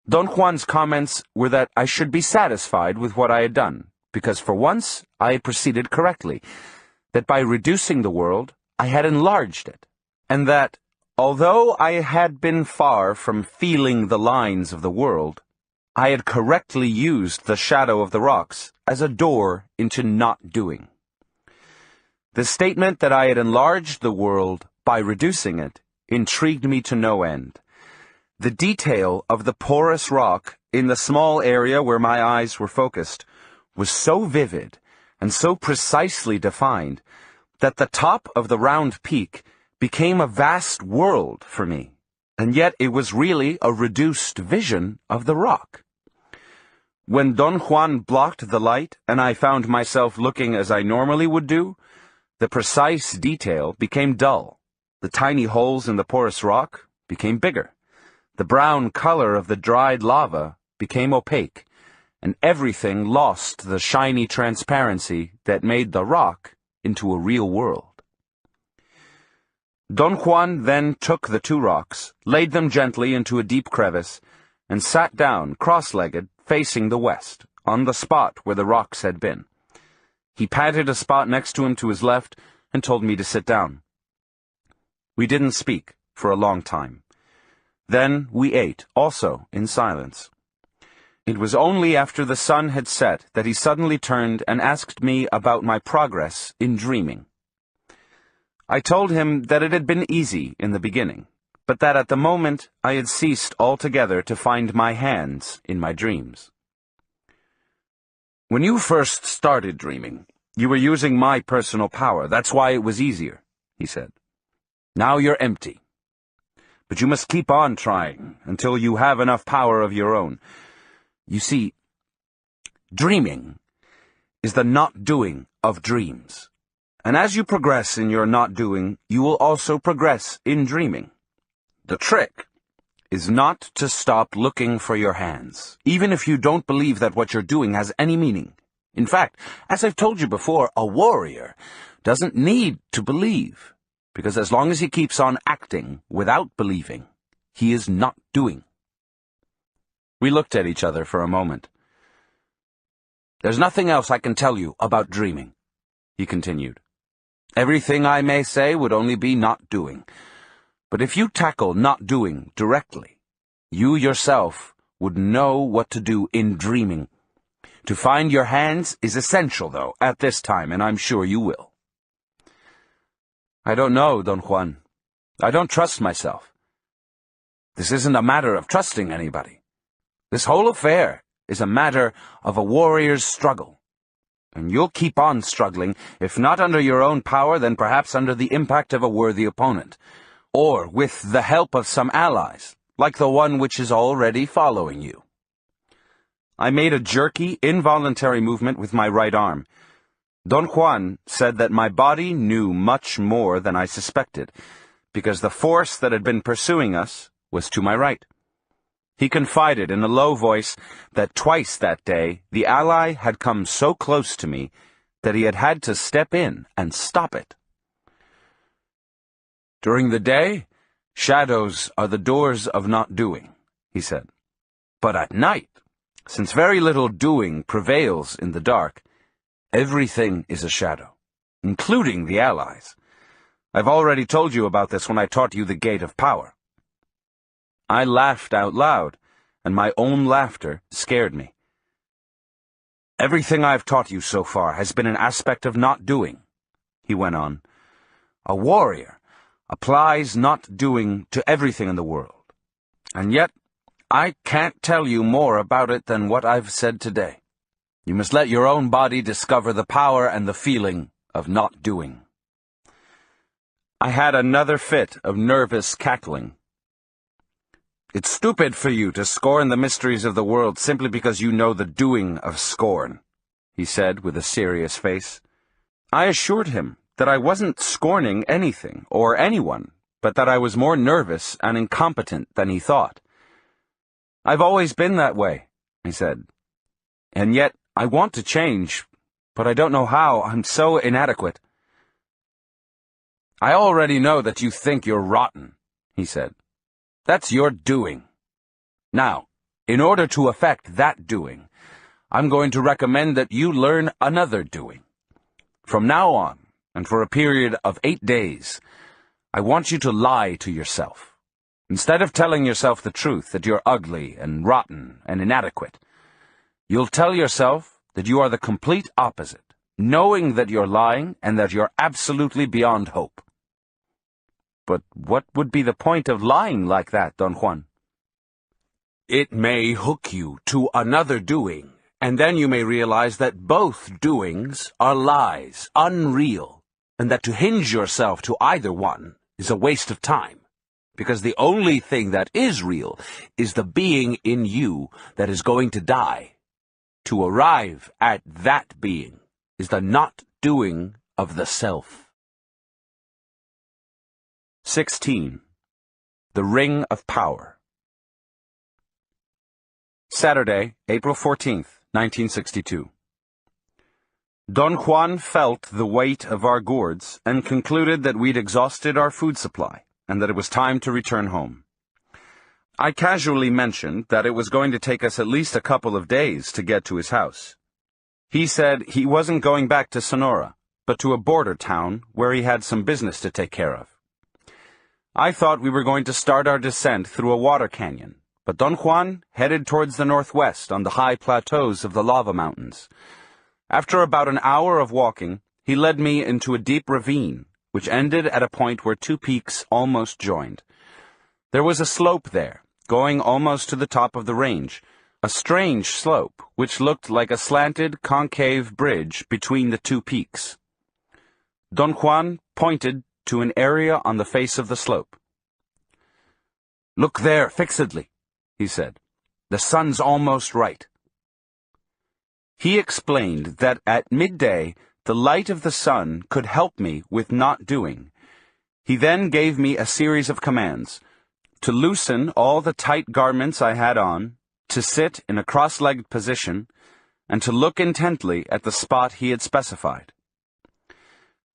Don Juan's comments were that I should be satisfied with what I had done, because for once I had proceeded correctly, that by reducing the world I had enlarged it, and that, although I had been far from feeling the lines of the world, I had correctly used the shadow of the rocks as a door into not doing. The statement that I had enlarged the world by reducing it intrigued me to no end. The detail of the porous rock in the small area where my eyes were focused was so vivid and so precisely defined that the top of the round peak became a vast world for me, and yet it was really a reduced vision of the rock. When Don Juan blocked the light and I found myself looking as I normally would do, the precise detail became dull. The tiny holes in the porous rock became bigger. The brown color of the dried lava became opaque, and everything lost the shiny transparency that made the rock into a real world. Don Juan then took the two rocks, laid them gently into a deep crevice, and sat down cross-legged, facing the west, on the spot where the rocks had been. He patted a spot next to him to his left and told me to sit down. We didn't speak for a long time. Then we ate, also in silence. It was only after the sun had set that he suddenly turned and asked me about my progress in dreaming. I told him that it had been easy in the beginning, but that at the moment I had ceased altogether to find my hands in my dreams. When you first started dreaming, you were using my personal power. That's why it was easier, he said. Now you're empty. But you must keep on trying until you have enough power of your own. You see, dreaming is the not doing of dreams. And as you progress in your not doing, you will also progress in dreaming. The trick is not to stop looking for your hands, even if you don't believe that what you're doing has any meaning. In fact, as I've told you before, a warrior doesn't need to believe, because as long as he keeps on acting without believing, he is not doing. We looked at each other for a moment. There's nothing else I can tell you about dreaming, he continued. Everything I may say would only be not doing. But if you tackle not doing directly, you yourself would know what to do in dreaming. To find your hands is essential, though, at this time, and I'm sure you will. I don't know, Don Juan. I don't trust myself. This isn't a matter of trusting anybody. This whole affair is a matter of a warrior's struggle. And you'll keep on struggling, if not under your own power, then perhaps under the impact of a worthy opponent, or with the help of some allies, like the one which is already following you. I made a jerky, involuntary movement with my right arm. Don Juan said that my body knew much more than I suspected, because the force that had been pursuing us was to my right. He confided in a low voice that twice that day the ally had come so close to me that he had had to step in and stop it. During the day, shadows are the doors of not doing, he said. But at night, since very little doing prevails in the dark, everything is a shadow, including the allies. I've already told you about this when I taught you the gate of power. I laughed out loud, and my own laughter scared me. Everything I've taught you so far has been an aspect of not doing, he went on. A warrior applies not doing to everything in the world. And yet, I can't tell you more about it than what I've said today. You must let your own body discover the power and the feeling of not doing. I had another fit of nervous cackling. It's stupid for you to scorn the mysteries of the world simply because you know the doing of scorn, he said with a serious face. I assured him that I wasn't scorning anything or anyone, but that I was more nervous and incompetent than he thought. I've always been that way, he said. And yet I want to change, but I don't know how. I'm so inadequate. I already know that you think you're rotten, he said. That's your doing. Now, in order to affect that doing, I'm going to recommend that you learn another doing. From now on, and for a period of 8 days, I want you to lie to yourself. Instead of telling yourself the truth that you're ugly and rotten and inadequate, you'll tell yourself that you are the complete opposite, knowing that you're lying and that you're absolutely beyond hope. But what would be the point of lying like that, Don Juan? It may hook you to another doing, and then you may realize that both doings are lies, unreal, and that to hinge yourself to either one is a waste of time, because the only thing that is real is the being in you that is going to die. To arrive at that being is the not doing of the self. 16. The Ring of Power. Saturday, April 14th, 1962. Don Juan felt the weight of our gourds and concluded that we'd exhausted our food supply and that it was time to return home. I casually mentioned that it was going to take us at least a couple of days to get to his house. He said he wasn't going back to Sonora, but to a border town where he had some business to take care of. I thought we were going to start our descent through a water canyon, but Don Juan headed towards the northwest on the high plateaus of the lava mountains. After about an hour of walking, he led me into a deep ravine, which ended at a point where two peaks almost joined. There was a slope there, going almost to the top of the range, a strange slope which looked like a slanted, concave bridge between the two peaks. Don Juan pointed to an area on the face of the slope. "Look there, fixedly," he said. "The sun's almost right." He explained that at midday the light of the sun could help me with not doing. He then gave me a series of commands: to loosen all the tight garments I had on, to sit in a cross-legged position, and to look intently at the spot he had specified.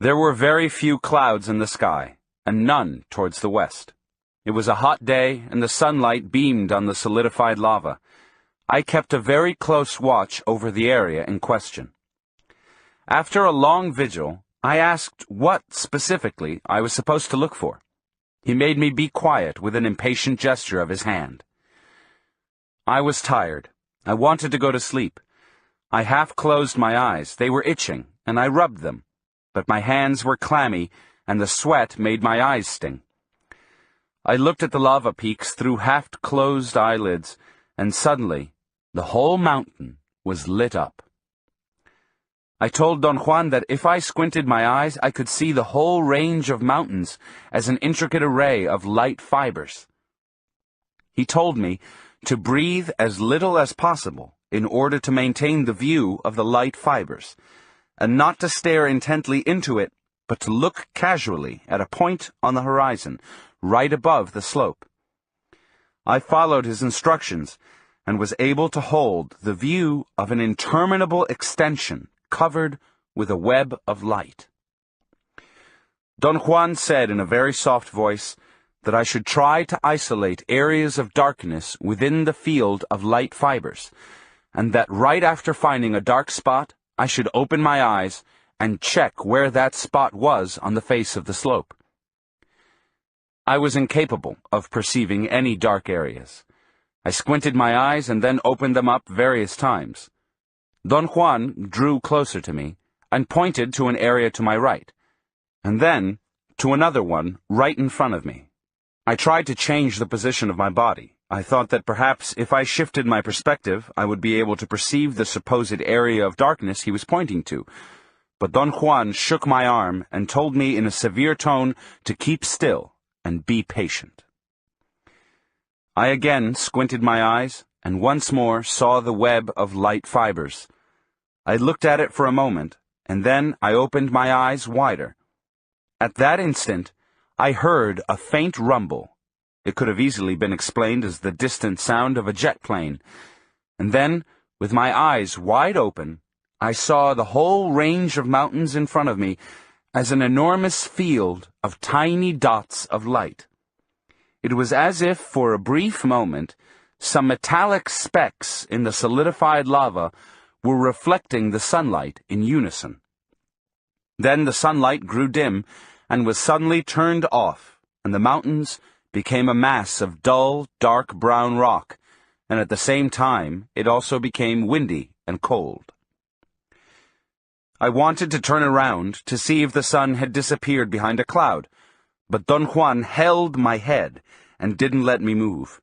There were very few clouds in the sky, and none towards the west. It was a hot day, and the sunlight beamed on the solidified lava. I kept a very close watch over the area in question. After a long vigil, I asked what, specifically, I was supposed to look for. He made me be quiet with an impatient gesture of his hand. I was tired. I wanted to go to sleep. I half closed my eyes. They were itching, and I rubbed them. But my hands were clammy, and the sweat made my eyes sting. I looked at the lava peaks through half-closed eyelids, and suddenly, the whole mountain was lit up. I told Don Juan that if I squinted my eyes, I could see the whole range of mountains as an intricate array of light fibers. He told me to breathe as little as possible in order to maintain the view of the light fibers, and not to stare intently into it, but to look casually at a point on the horizon, right above the slope. I followed his instructions, and was able to hold the view of an interminable extension covered with a web of light. Don Juan said in a very soft voice that I should try to isolate areas of darkness within the field of light fibers, and that right after finding a dark spot, I should open my eyes and check where that spot was on the face of the slope. I was incapable of perceiving any dark areas. I squinted my eyes and then opened them up various times. Don Juan drew closer to me and pointed to an area to my right, and then to another one right in front of me. I tried to change the position of my body. I thought that perhaps if I shifted my perspective, I would be able to perceive the supposed area of darkness he was pointing to. But Don Juan shook my arm and told me in a severe tone to keep still and be patient. I again squinted my eyes and once more saw the web of light fibers. I looked at it for a moment, and then I opened my eyes wider. At that instant, I heard a faint rumble. It could have easily been explained as the distant sound of a jet plane. And then, with my eyes wide open, I saw the whole range of mountains in front of me as an enormous field of tiny dots of light. It was as if, for a brief moment, some metallic specks in the solidified lava were reflecting the sunlight in unison. Then the sunlight grew dim and was suddenly turned off, and the mountains became a mass of dull, dark brown rock, and at the same time it also became windy and cold. I wanted to turn around to see if the sun had disappeared behind a cloud, but Don Juan held my head and didn't let me move.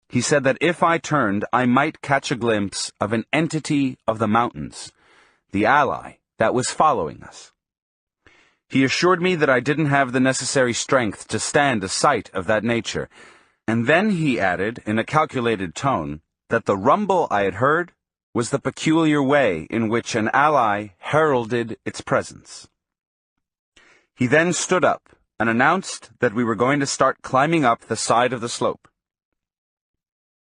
He said that if I turned, I might catch a glimpse of an entity of the mountains, the ally that was following us. He assured me that I didn't have the necessary strength to stand a sight of that nature, and then he added, in a calculated tone, that the rumble I had heard was the peculiar way in which an ally heralded its presence. He then stood up and announced that we were going to start climbing up the side of the slope.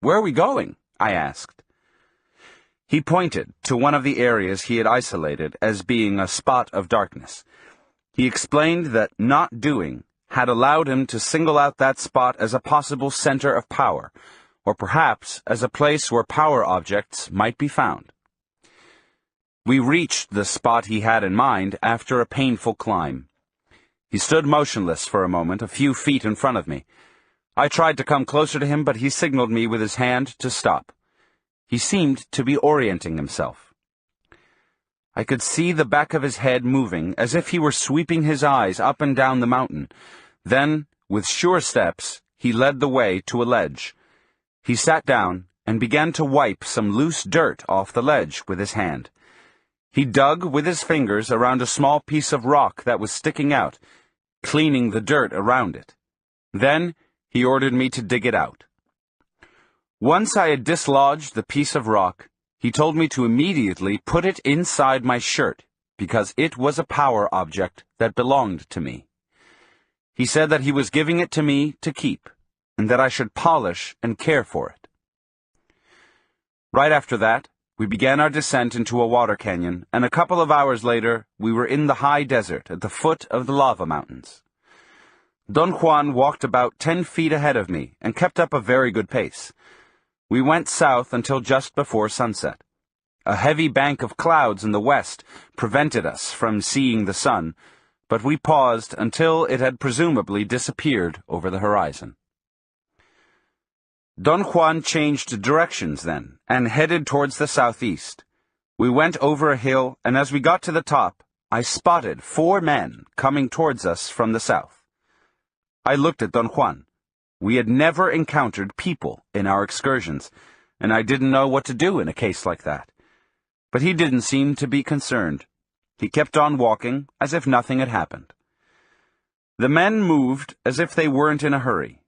"Where are we going?" I asked. He pointed to one of the areas he had isolated as being a spot of darkness. He explained that not doing had allowed him to single out that spot as a possible center of power, or perhaps as a place where power objects might be found. We reached the spot he had in mind after a painful climb. He stood motionless for a moment, a few feet in front of me. I tried to come closer to him, but he signaled me with his hand to stop. He seemed to be orienting himself. I could see the back of his head moving, as if he were sweeping his eyes up and down the mountain. Then, with sure steps, he led the way to a ledge. He sat down and began to wipe some loose dirt off the ledge with his hand. He dug with his fingers around a small piece of rock that was sticking out, cleaning the dirt around it. Then he ordered me to dig it out. Once I had dislodged the piece of rock, he told me to immediately put it inside my shirt, because it was a power object that belonged to me. He said that he was giving it to me to keep, and that I should polish and care for it. Right after that, we began our descent into a water canyon, and a couple of hours later, we were in the high desert at the foot of the lava mountains. Don Juan walked about 10 feet ahead of me and kept up a very good pace. We went south until just before sunset. A heavy bank of clouds in the west prevented us from seeing the sun, but we paused until it had presumably disappeared over the horizon. Don Juan changed directions then, and headed towards the southeast. We went over a hill, and as we got to the top, I spotted 4 men coming towards us from the south. I looked at Don Juan. We had never encountered people in our excursions, and I didn't know what to do in a case like that. But he didn't seem to be concerned. He kept on walking as if nothing had happened. The men moved as if they weren't in a hurry.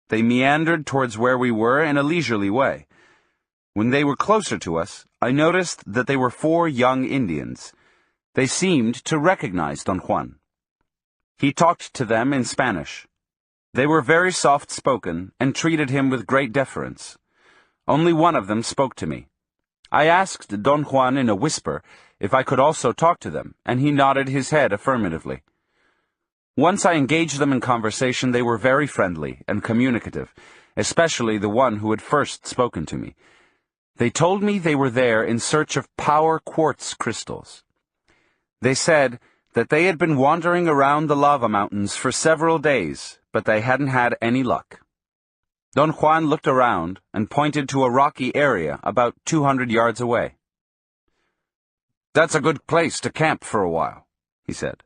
They meandered towards where we were in a leisurely way. When they were closer to us, I noticed that they were 4 young Indians. They seemed to recognize Don Juan. He talked to them in Spanish. They were very soft-spoken and treated him with great deference. Only one of them spoke to me. I asked Don Juan in a whisper if I could also talk to them, and he nodded his head affirmatively. Once I engaged them in conversation, they were very friendly and communicative, especially the one who had first spoken to me. They told me they were there in search of power quartz crystals. They said that they had been wandering around the lava mountains for several days, but they hadn't had any luck. Don Juan looked around and pointed to a rocky area about 200 yards away. "That's a good place to camp for a while," he said.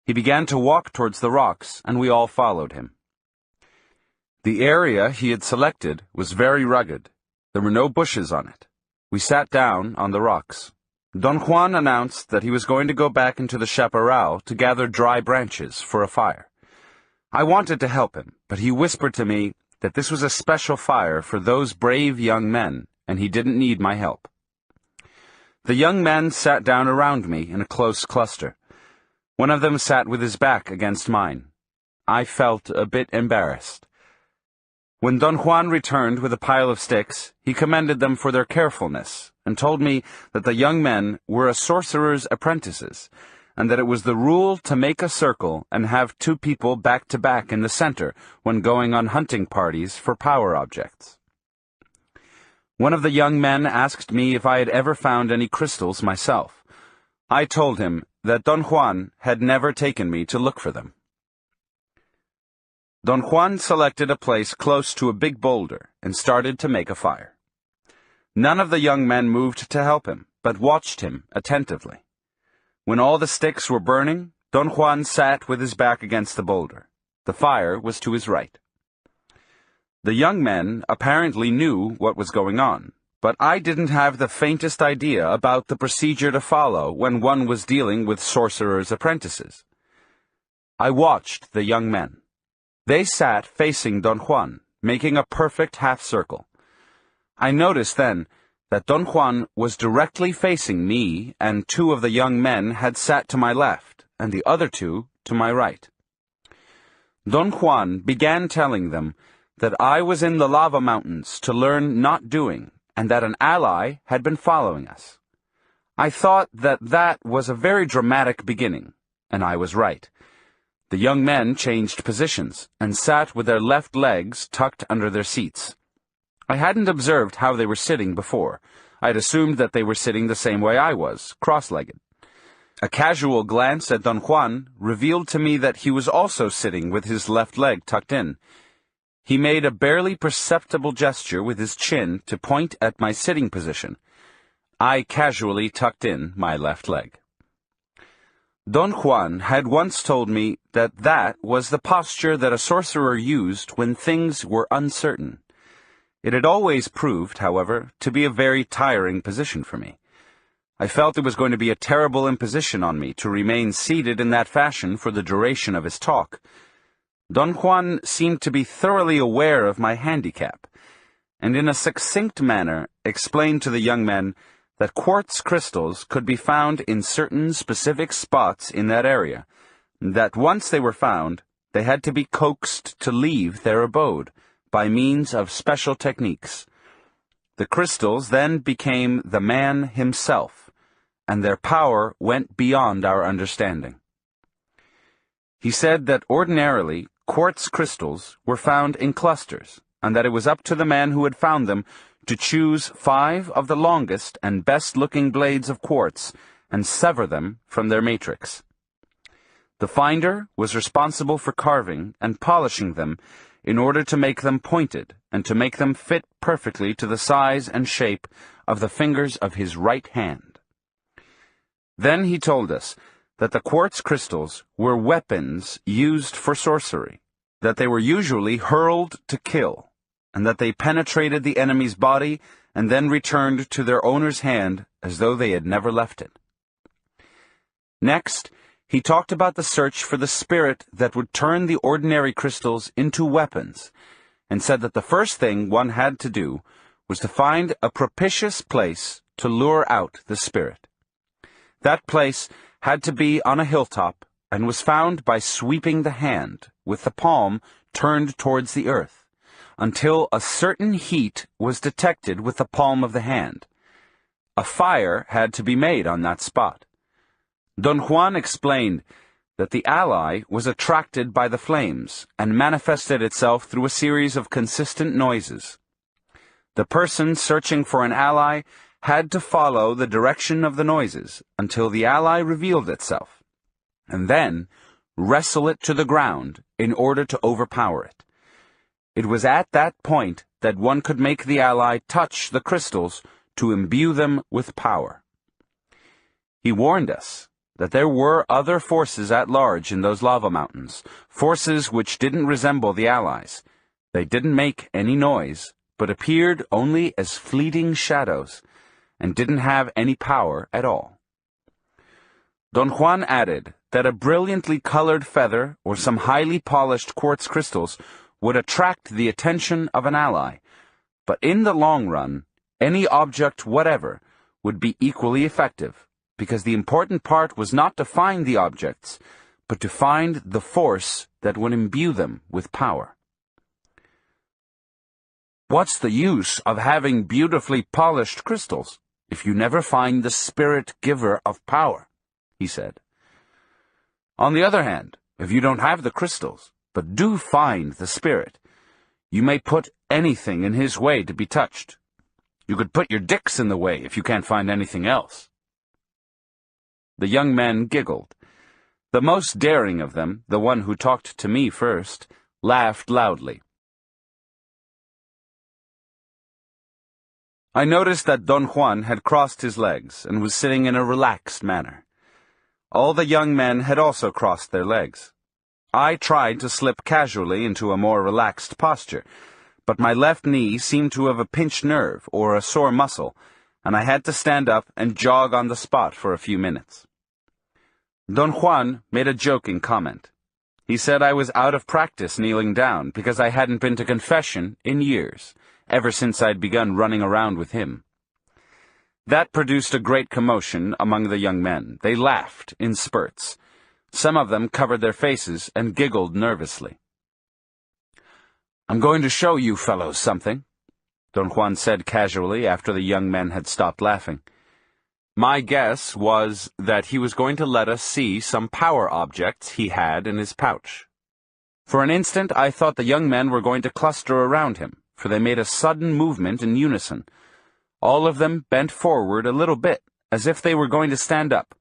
He began to walk towards the rocks, and we all followed him. The area he had selected was very rugged. There were no bushes on it. We sat down on the rocks. Don Juan announced that he was going to go back into the chaparral to gather dry branches for a fire. I wanted to help him, but he whispered to me that this was a special fire for those brave young men, and he didn't need my help. The young men sat down around me in a close cluster. One of them sat with his back against mine. I felt a bit embarrassed. When Don Juan returned with a pile of sticks, he commended them for their carefulness, and told me that the young men were a sorcerer's apprentices, and that it was the rule to make a circle and have 2 people back to back in the center when going on hunting parties for power objects. One of the young men asked me if I had ever found any crystals myself. I told him that Don Juan had never taken me to look for them. Don Juan selected a place close to a big boulder and started to make a fire. None of the young men moved to help him, but watched him attentively. When all the sticks were burning, Don Juan sat with his back against the boulder. The fire was to his right. The young men apparently knew what was going on, but I didn't have the faintest idea about the procedure to follow when one was dealing with sorcerers' apprentices. I watched the young men. They sat facing Don Juan, making a perfect half-circle. I noticed then that Don Juan was directly facing me, and 2 of the young men had sat to my left, and the other 2 to my right. Don Juan began telling them that I was in the lava mountains to learn not doing, and that an ally had been following us. I thought that was a very dramatic beginning, and I was right. The young men changed positions, and sat with their left legs tucked under their seats. I hadn't observed how they were sitting before. I had assumed that they were sitting the same way I was, cross-legged. A casual glance at Don Juan revealed to me that he was also sitting with his left leg tucked in. He made a barely perceptible gesture with his chin to point at my sitting position. I casually tucked in my left leg. Don Juan had once told me that that was the posture that a sorcerer used when things were uncertain. It had always proved, however, to be a very tiring position for me. I felt it was going to be a terrible imposition on me to remain seated in that fashion for the duration of his talk. Don Juan seemed to be thoroughly aware of my handicap, and in a succinct manner explained to the young men that quartz crystals could be found in certain specific spots in that area, that once they were found, they had to be coaxed to leave their abode by means of special techniques. The crystals then became the man himself, and their power went beyond our understanding. He said that ordinarily quartz crystals were found in clusters, and that it was up to the man who had found them to choose 5 of the longest and best-looking blades of quartz and sever them from their matrix. The finder was responsible for carving and polishing them in order to make them pointed and to make them fit perfectly to the size and shape of the fingers of his right hand. Then he told us that the quartz crystals were weapons used for sorcery, that they were usually hurled to kill, and that they penetrated the enemy's body and then returned to their owner's hand as though they had never left it. Next, he talked about the search for the spirit that would turn the ordinary crystals into weapons, and said that the first thing one had to do was to find a propitious place to lure out the spirit. That place had to be on a hilltop, and was found by sweeping the hand, with the palm turned towards the earth, until a certain heat was detected with the palm of the hand. A fire had to be made on that spot. Don Juan explained that the ally was attracted by the flames and manifested itself through a series of consistent noises. The person searching for an ally had to follow the direction of the noises until the ally revealed itself, and then wrestle it to the ground in order to overpower it. It was at that point that one could make the ally touch the crystals to imbue them with power. He warned us that there were other forces at large in those lava mountains, forces which didn't resemble the allies. They didn't make any noise, but appeared only as fleeting shadows, and didn't have any power at all. Don Juan added that a brilliantly colored feather or some highly polished quartz crystals would attract the attention of an ally, but in the long run, any object whatever would be equally effective, because the important part was not to find the objects, but to find the force that would imbue them with power. "What's the use of having beautifully polished crystals if you never find the spirit giver of power?" he said. "On the other hand, if you don't have the crystals, but do find the spirit, you may put anything in his way to be touched. You could put your dicks in the way if you can't find anything else." The young men giggled. The most daring of them, the one who talked to me first, laughed loudly. I noticed that Don Juan had crossed his legs and was sitting in a relaxed manner. All the young men had also crossed their legs. I tried to slip casually into a more relaxed posture, but my left knee seemed to have a pinched nerve or a sore muscle, and I had to stand up and jog on the spot for a few minutes. Don Juan made a joking comment. He said I was out of practice kneeling down because I hadn't been to confession in years, ever since I'd begun running around with him. That produced a great commotion among the young men. They laughed in spurts. Some of them covered their faces and giggled nervously. "I'm going to show you fellows something," Don Juan said casually after the young men had stopped laughing. My guess was that he was going to let us see some power objects he had in his pouch. For an instant I thought the young men were going to cluster around him, for they made a sudden movement in unison. All of them bent forward a little bit, as if they were going to stand up,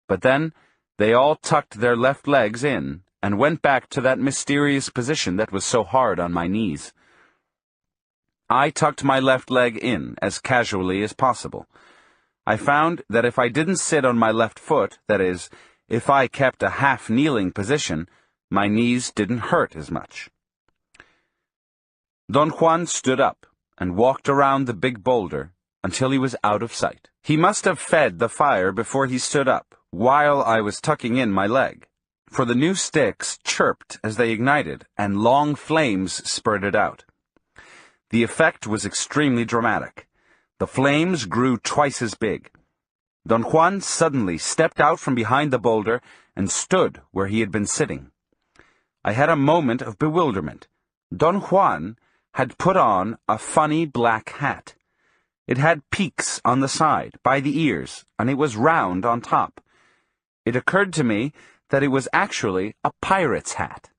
But then they all tucked their left legs in and went back to that mysterious position that was so hard on my knees. I tucked my left leg in as casually as possible. I found that if I didn't sit on my left foot, that is, if I kept a half-kneeling position, my knees didn't hurt as much. Don Juan stood up and walked around the big boulder until he was out of sight. He must have fed the fire before he stood up, while I was tucking in my leg, for the new sticks chirped as they ignited, and long flames spurted out. The effect was extremely dramatic. The flames grew twice as big. Don Juan suddenly stepped out from behind the boulder and stood where he had been sitting. I had a moment of bewilderment. Don Juan had put on a funny black hat. It had peaks on the side, by the ears, and it was round on top. It occurred to me that it was actually a pirate's hat.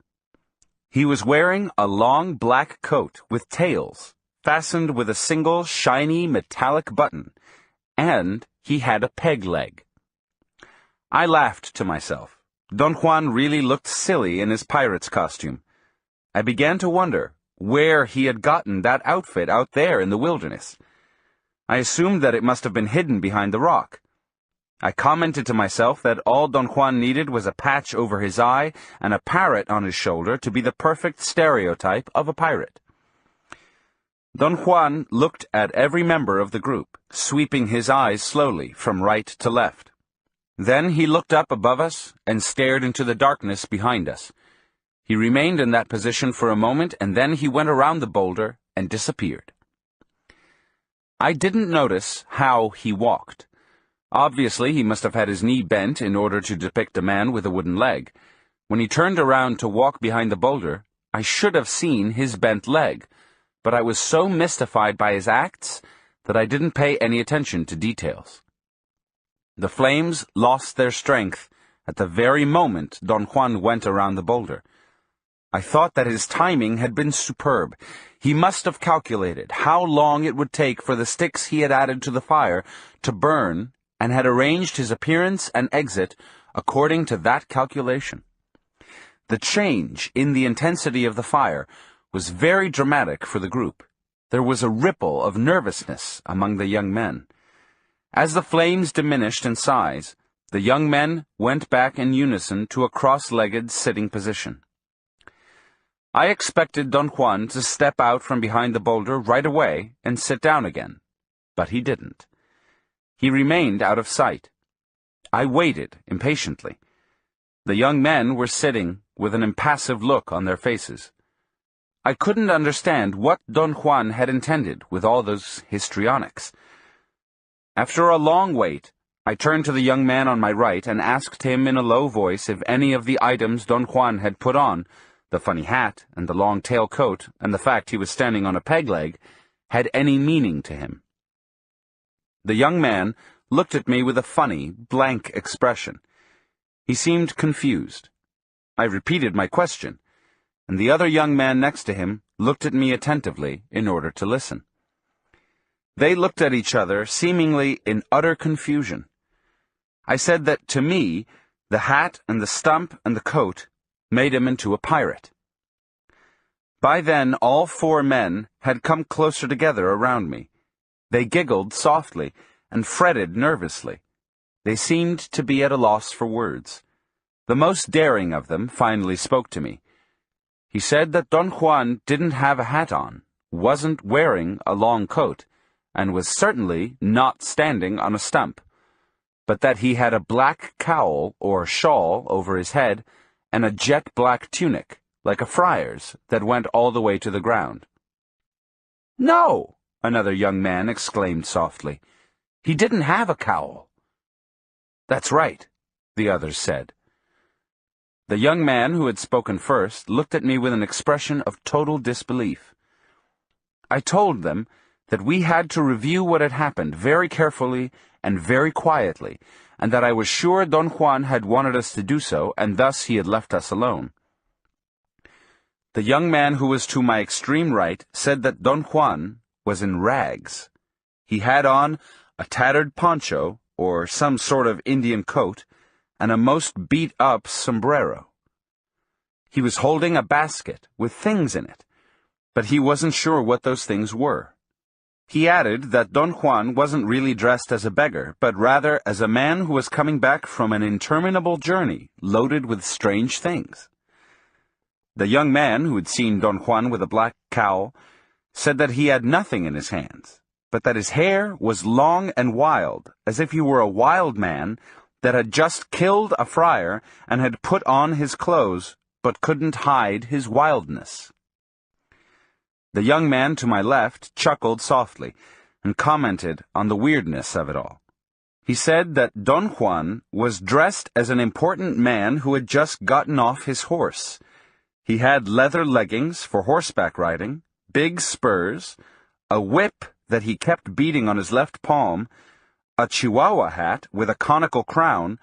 He was wearing a long black coat with tails, fastened with a single shiny metallic button, and he had a peg leg. I laughed to myself. Don Juan really looked silly in his pirate's costume. I began to wonder where he had gotten that outfit out there in the wilderness. I assumed that it must have been hidden behind the rock. I commented to myself that all Don Juan needed was a patch over his eye and a parrot on his shoulder to be the perfect stereotype of a pirate. Don Juan looked at every member of the group, sweeping his eyes slowly from right to left. Then he looked up above us and stared into the darkness behind us. He remained in that position for a moment, and then he went around the boulder and disappeared. I didn't notice how he walked. Obviously, he must have had his knee bent in order to depict a man with a wooden leg. When he turned around to walk behind the boulder, I should have seen his bent leg, but I was so mystified by his acts that I didn't pay any attention to details. The flames lost their strength at the very moment Don Juan went around the boulder. I thought that his timing had been superb. He must have calculated how long it would take for the sticks he had added to the fire to burn, and had arranged his appearance and exit according to that calculation. The change in the intensity of the fire was very dramatic for the group. There was a ripple of nervousness among the young men. As the flames diminished in size, the young men went back in unison to a cross-legged sitting position. I expected Don Juan to step out from behind the boulder right away and sit down again, but he didn't. He remained out of sight. I waited impatiently. The young men were sitting with an impassive look on their faces. I couldn't understand what Don Juan had intended with all those histrionics. After a long wait, I turned to the young man on my right and asked him in a low voice if any of the items Don Juan had put on, the funny hat and the long tail coat and the fact he was standing on a peg leg, had any meaning to him. The young man looked at me with a funny, blank expression. He seemed confused. I repeated my question, and the other young man next to him looked at me attentively in order to listen. They looked at each other, seemingly in utter confusion. I said that, to me, the hat and the stump and the coat made him into a pirate. By then, all four men had come closer together around me. They giggled softly and fretted nervously. They seemed to be at a loss for words. The most daring of them finally spoke to me. He said that Don Juan didn't have a hat on, wasn't wearing a long coat, and was certainly not standing on a stump, but that he had a black cowl or shawl over his head and a jet-black tunic, like a friar's, that went all the way to the ground. "No!" another young man exclaimed softly. "He didn't have a cowl." "That's right," the others said. The young man who had spoken first looked at me with an expression of total disbelief. I told them that we had to review what had happened very carefully and very quietly, and that I was sure Don Juan had wanted us to do so, and thus he had left us alone. The young man who was to my extreme right said that Don Juan was in rags. He had on a tattered poncho, or some sort of Indian coat, and a most beat-up sombrero. He was holding a basket with things in it, but he wasn't sure what those things were. He added that Don Juan wasn't really dressed as a beggar, but rather as a man who was coming back from an interminable journey loaded with strange things. The young man who had seen Don Juan with a black cowl said that he had nothing in his hands, but that his hair was long and wild, as if he were a wild man that had just killed a friar and had put on his clothes, but couldn't hide his wildness. The young man to my left chuckled softly and commented on the weirdness of it all. He said that Don Juan was dressed as an important man who had just gotten off his horse. He had leather leggings for horseback riding, big spurs, a whip that he kept beating on his left palm, a Chihuahua hat with a conical crown,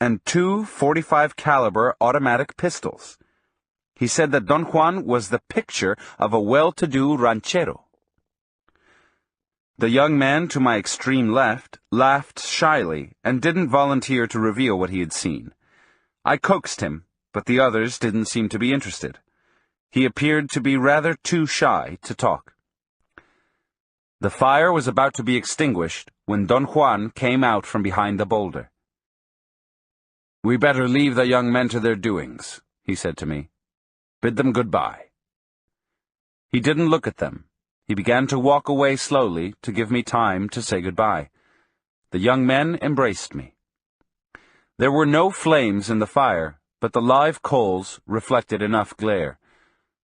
and 2 .45 caliber automatic pistols. He said that Don Juan was the picture of a well-to-do ranchero. The young man to my extreme left laughed shyly and didn't volunteer to reveal what he had seen. I coaxed him, but the others didn't seem to be interested. He appeared to be rather too shy to talk. The fire was about to be extinguished when Don Juan came out from behind the boulder. "We better leave the young men to their doings," he said to me. "Bid them goodbye." He didn't look at them. He began to walk away slowly to give me time to say goodbye. The young men embraced me. There were no flames in the fire, but the live coals reflected enough glare.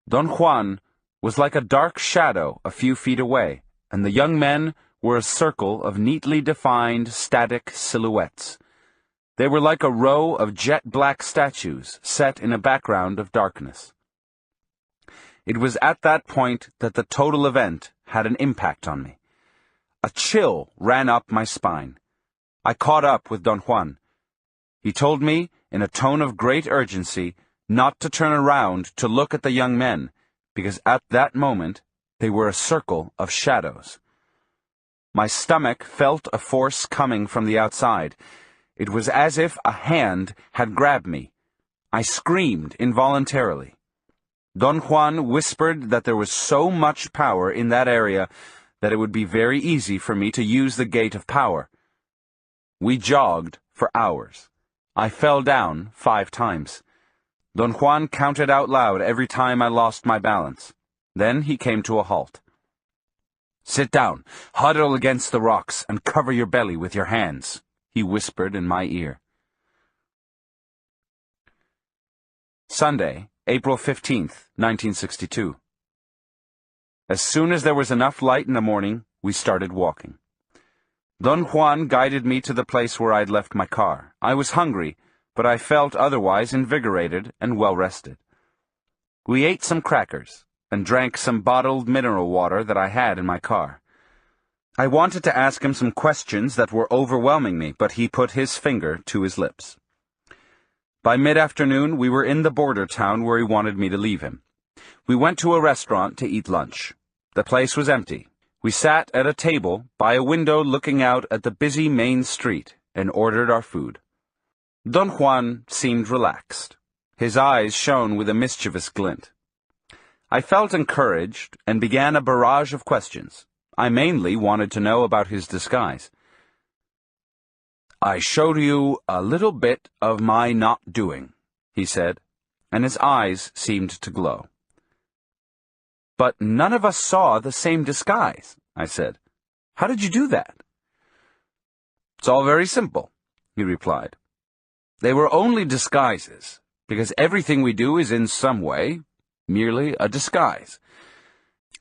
Don Juan was like a dark shadow a few feet away, and the young men were a circle of neatly defined, static silhouettes. They were like a row of jet-black statues set in a background of darkness. It was at that point that the total event had an impact on me. A chill ran up my spine. I caught up with Don Juan. He told me, in a tone of great urgency, not to turn around to look at the young men, because at that moment they were a circle of shadows. My stomach felt a force coming from the outside. It was as if a hand had grabbed me. I screamed involuntarily. Don Juan whispered that there was so much power in that area that it would be very easy for me to use the gate of power. We jogged for hours. I fell down 5 times. Don Juan counted out loud every time I lost my balance. Then he came to a halt. "Sit down, huddle against the rocks, and cover your belly with your hands," he whispered in my ear. Sunday, April 15th, 1962. As soon as there was enough light in the morning, we started walking. Don Juan guided me to the place where I'd left my car. I was hungry, but I felt otherwise invigorated and well-rested. We ate some crackers and drank some bottled mineral water that I had in my car. I wanted to ask him some questions that were overwhelming me, but he put his finger to his lips. By mid-afternoon, we were in the border town where he wanted me to leave him. We went to a restaurant to eat lunch. The place was empty. We sat at a table by a window looking out at the busy main street and ordered our food. Don Juan seemed relaxed. His eyes shone with a mischievous glint. I felt encouraged and began a barrage of questions. I mainly wanted to know about his disguise. "I showed you a little bit of my not doing," he said, and his eyes seemed to glow. "But none of us saw the same disguise," I said. "How did you do that?" "It's all very simple," he replied. "They were only disguises, because everything we do is in some way merely a disguise.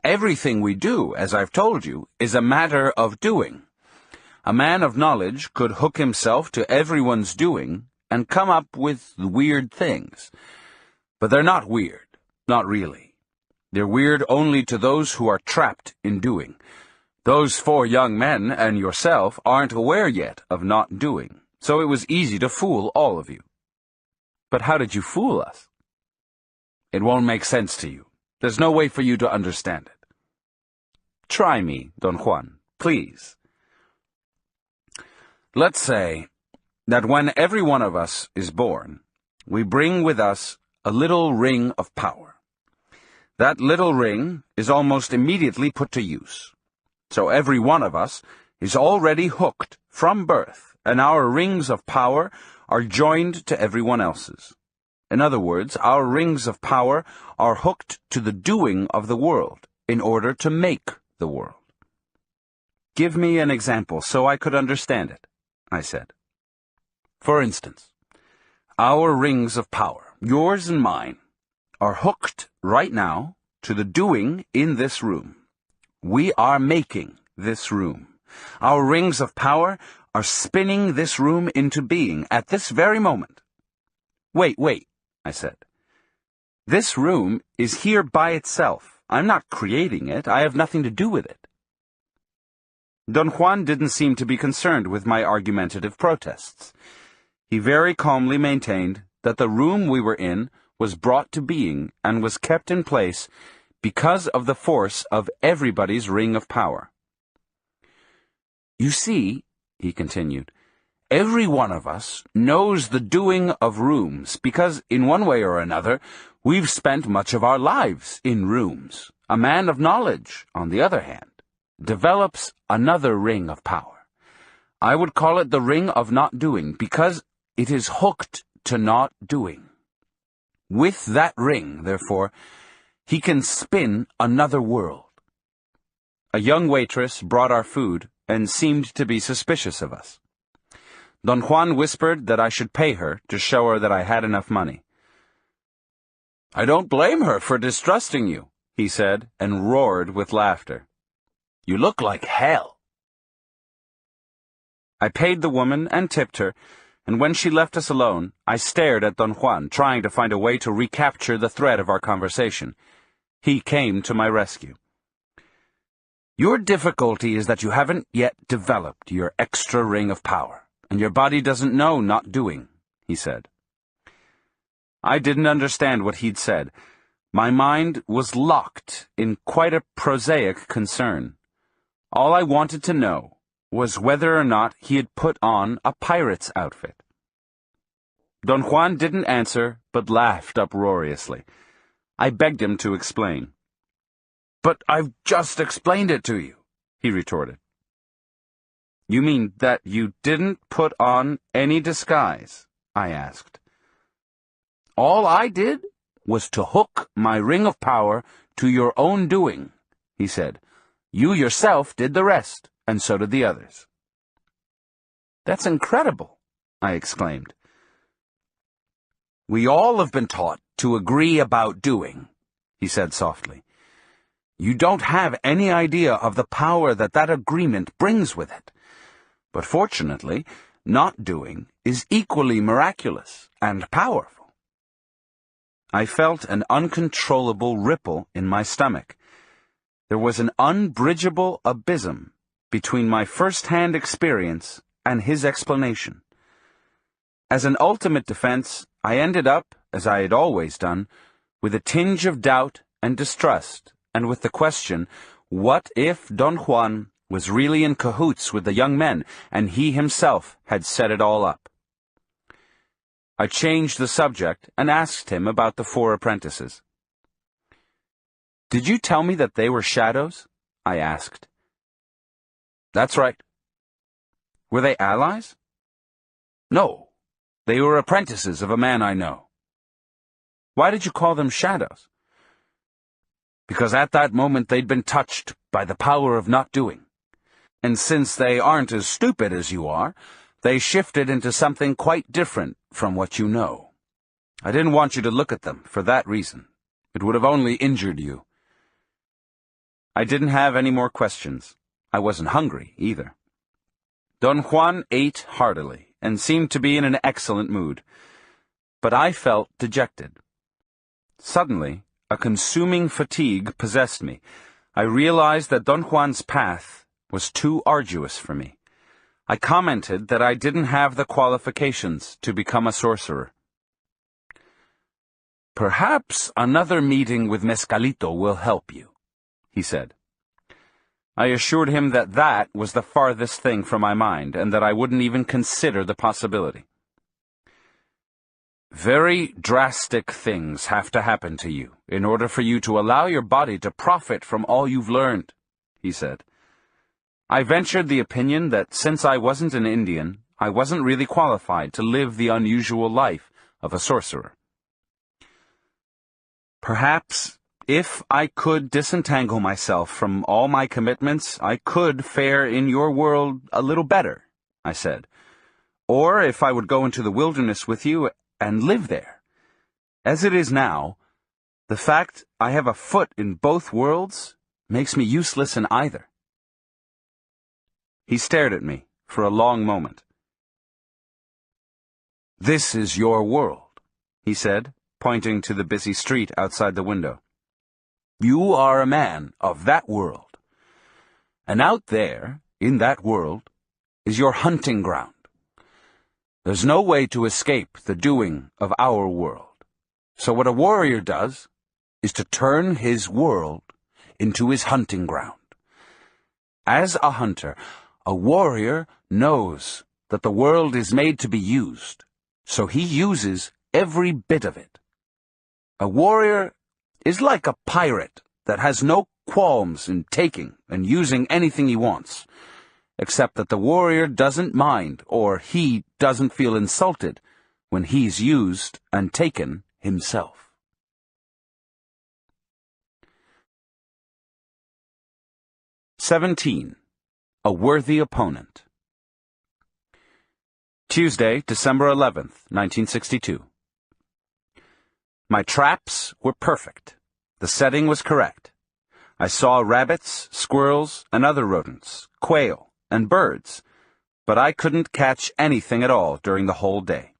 Everything we do, as I've told you, is a matter of doing. A man of knowledge could hook himself to everyone's doing and come up with weird things. But they're not weird, not really. They're weird only to those who are trapped in doing. Those 4 young men and yourself aren't aware yet of not doing, so it was easy to fool all of you." "But how did you fool us?" "It won't make sense to you. There's no way for you to understand it." "Try me, Don Juan, please." "Let's say that when every one of us is born, we bring with us a little ring of power. That little ring is almost immediately put to use. So every one of us is already hooked from birth, and our rings of power are joined to everyone else's. In other words, our rings of power are hooked to the doing of the world in order to make the world. Give me an example so I could understand it, I said. For instance, our rings of power, yours and mine, are hooked right now to the doing in this room. We are making this room. Our rings of power are spinning this room into being at this very moment. Wait, I said. This room is here by itself. I'm not creating it. I have nothing to do with it. Don Juan didn't seem to be concerned with my argumentative protests. He very calmly maintained that the room we were in was brought to being and was kept in place because of the force of everybody's ring of power. You see, he continued, every one of us knows the doing of rooms because, in one way or another, we've spent much of our lives in rooms. A man of knowledge, on the other hand, develops another ring of power. I would call it the ring of not doing because it is hooked to not doing. With that ring, therefore, he can spin another world. A young waitress brought our food and seemed to be suspicious of us. Don Juan whispered that I should pay her to show her that I had enough money. I don't blame her for distrusting you, he said, and roared with laughter. You look like hell. I paid the woman and tipped her, and when she left us alone, I stared at Don Juan, trying to find a way to recapture the thread of our conversation. He came to my rescue. Your difficulty is that you haven't yet developed your extra ring of power, and your body doesn't know not doing, he said. I didn't understand what he'd said. My mind was locked in quite a prosaic concern. All I wanted to know was whether or not he had put on a pirate's outfit. Don Juan didn't answer, but laughed uproariously. I begged him to explain. But I've just explained it to you, he retorted. You mean that you didn't put on any disguise? I asked. All I did was to hook my ring of power to your own doing, he said. You yourself did the rest, and so did the others. That's incredible, I exclaimed. We all have been taught to agree about doing, he said softly. You don't have any idea of the power that agreement brings with it. But fortunately, not doing is equally miraculous and powerful. I felt an uncontrollable ripple in my stomach. There was an unbridgeable abysm between my first-hand experience and his explanation. As an ultimate defense, I ended up, as I had always done, with a tinge of doubt and distrust, and with the question, what if Don Juan was really in cahoots with the young men, and he himself had set it all up? I changed the subject and asked him about the 4 apprentices. Did you tell me that they were shadows? I asked. That's right. Were they allies? No. They were apprentices of a man I know. Why did you call them shadows? Because at that moment they'd been touched by the power of not doing. And since they aren't as stupid as you are, they shifted into something quite different from what you know. I didn't want you to look at them for that reason. It would have only injured you. I didn't have any more questions. I wasn't hungry, either. Don Juan ate heartily and seemed to be in an excellent mood. But I felt dejected. Suddenly, a consuming fatigue possessed me. I realized that Don Juan's path was too arduous for me. I commented that I didn't have the qualifications to become a sorcerer. Perhaps another meeting with Mescalito will help you, he said. I assured him that that was the farthest thing from my mind, and that I wouldn't even consider the possibility. Very drastic things have to happen to you in order for you to allow your body to profit from all you've learned, he said. I ventured the opinion that since I wasn't an Indian, I wasn't really qualified to live the unusual life of a sorcerer. Perhaps, if I could disentangle myself from all my commitments, I could fare in your world a little better, I said. Or if I would go into the wilderness with you and live there. As it is now, the fact I have a foot in both worlds makes me useless in either. He stared at me for a long moment. This is your world, he said, pointing to the busy street outside the window. You are a man of that world. And out there, in that world, is your hunting ground. There's no way to escape the doing of our world. So what a warrior does is to turn his world into his hunting ground. As a hunter, a warrior knows that the world is made to be used, so he uses every bit of it. A warrior is like a pirate that has no qualms in taking and using anything he wants, except that the warrior doesn't mind or he doesn't feel insulted when he's used and taken himself. "17. A worthy opponent. Tuesday, December 11th, 1962. My traps were perfect. The setting was correct. I saw rabbits, squirrels, and other rodents, quail, and birds, but I couldn't catch anything at all during the whole day.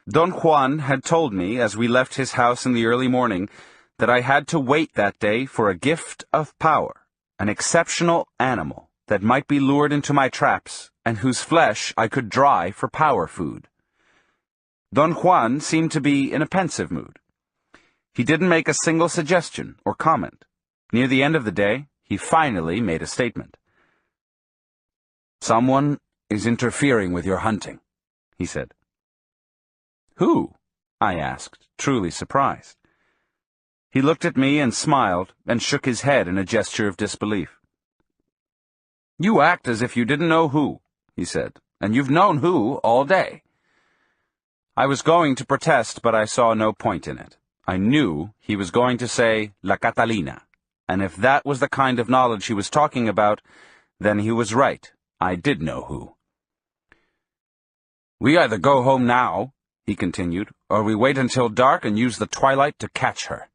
Don Juan had told me as we left his house in the early morning that I had to wait that day for a gift of power, an exceptional animal that might be lured into my traps and whose flesh I could dry for power food. Don Juan seemed to be in a pensive mood. He didn't make a single suggestion or comment. Near the end of the day, he finally made a statement. Someone is interfering with your hunting, he said. Who? I asked, truly surprised. He looked at me and smiled and shook his head in a gesture of disbelief. You act as if you didn't know who, he said, and you've known who all day. I was going to protest, but I saw no point in it. I knew he was going to say La Catalina, and if that was the kind of knowledge he was talking about, then he was right. I did know who. We either go home now, he continued, or we wait until dark and use the twilight to catch her.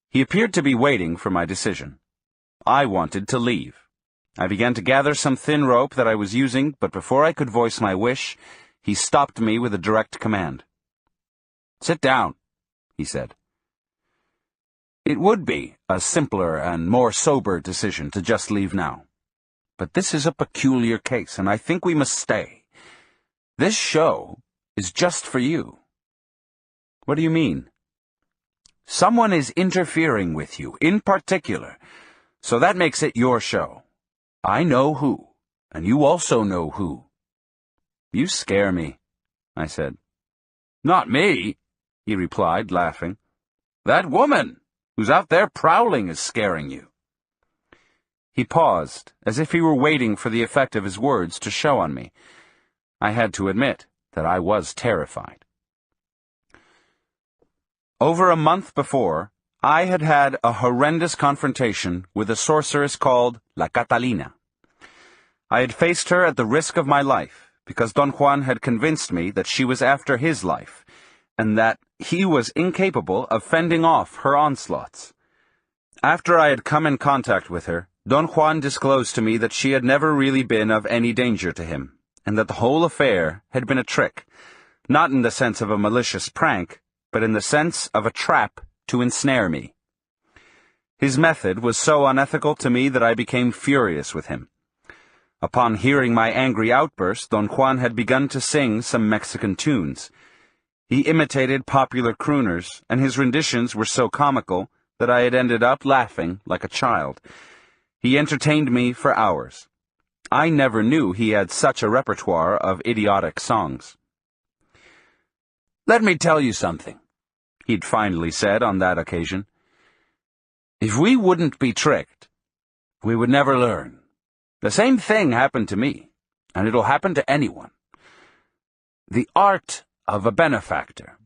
He appeared to be waiting for my decision. I wanted to leave. I began to gather some thin rope that I was using, but before I could voice my wish, he stopped me with a direct command. Sit down, he said. It would be a simpler and more sober decision to just leave now. But this is a peculiar case, and I think we must stay. This show is just for you. What do you mean? Someone is interfering with you, in particular, so that makes it your show. I know who, and you also know who. You scare me, I said. Not me, he replied, laughing. That woman who's out there prowling is scaring you. He paused, as if he were waiting for the effect of his words to show on me. I had to admit that I was terrified. Over a month before, I had had a horrendous confrontation with a sorceress called La Catalina. I had faced her at the risk of my life, because Don Juan had convinced me that she was after his life, and that he was incapable of fending off her onslaughts. After I had come in contact with her, Don Juan disclosed to me that she had never really been of any danger to him, and that the whole affair had been a trick, not in the sense of a malicious prank, but in the sense of a trap to ensnare me. His method was so unethical to me that I became furious with him. Upon hearing my angry outburst, Don Juan had begun to sing some Mexican tunes. He imitated popular crooners, and his renditions were so comical that I had ended up laughing like a child. He entertained me for hours. I never knew he had such a repertoire of idiotic songs. "Let me tell you something," he'd finally said on that occasion. "If we wouldn't be tricked, we would never learn. The same thing happened to me, and it'll happen to anyone. The art of a benefactor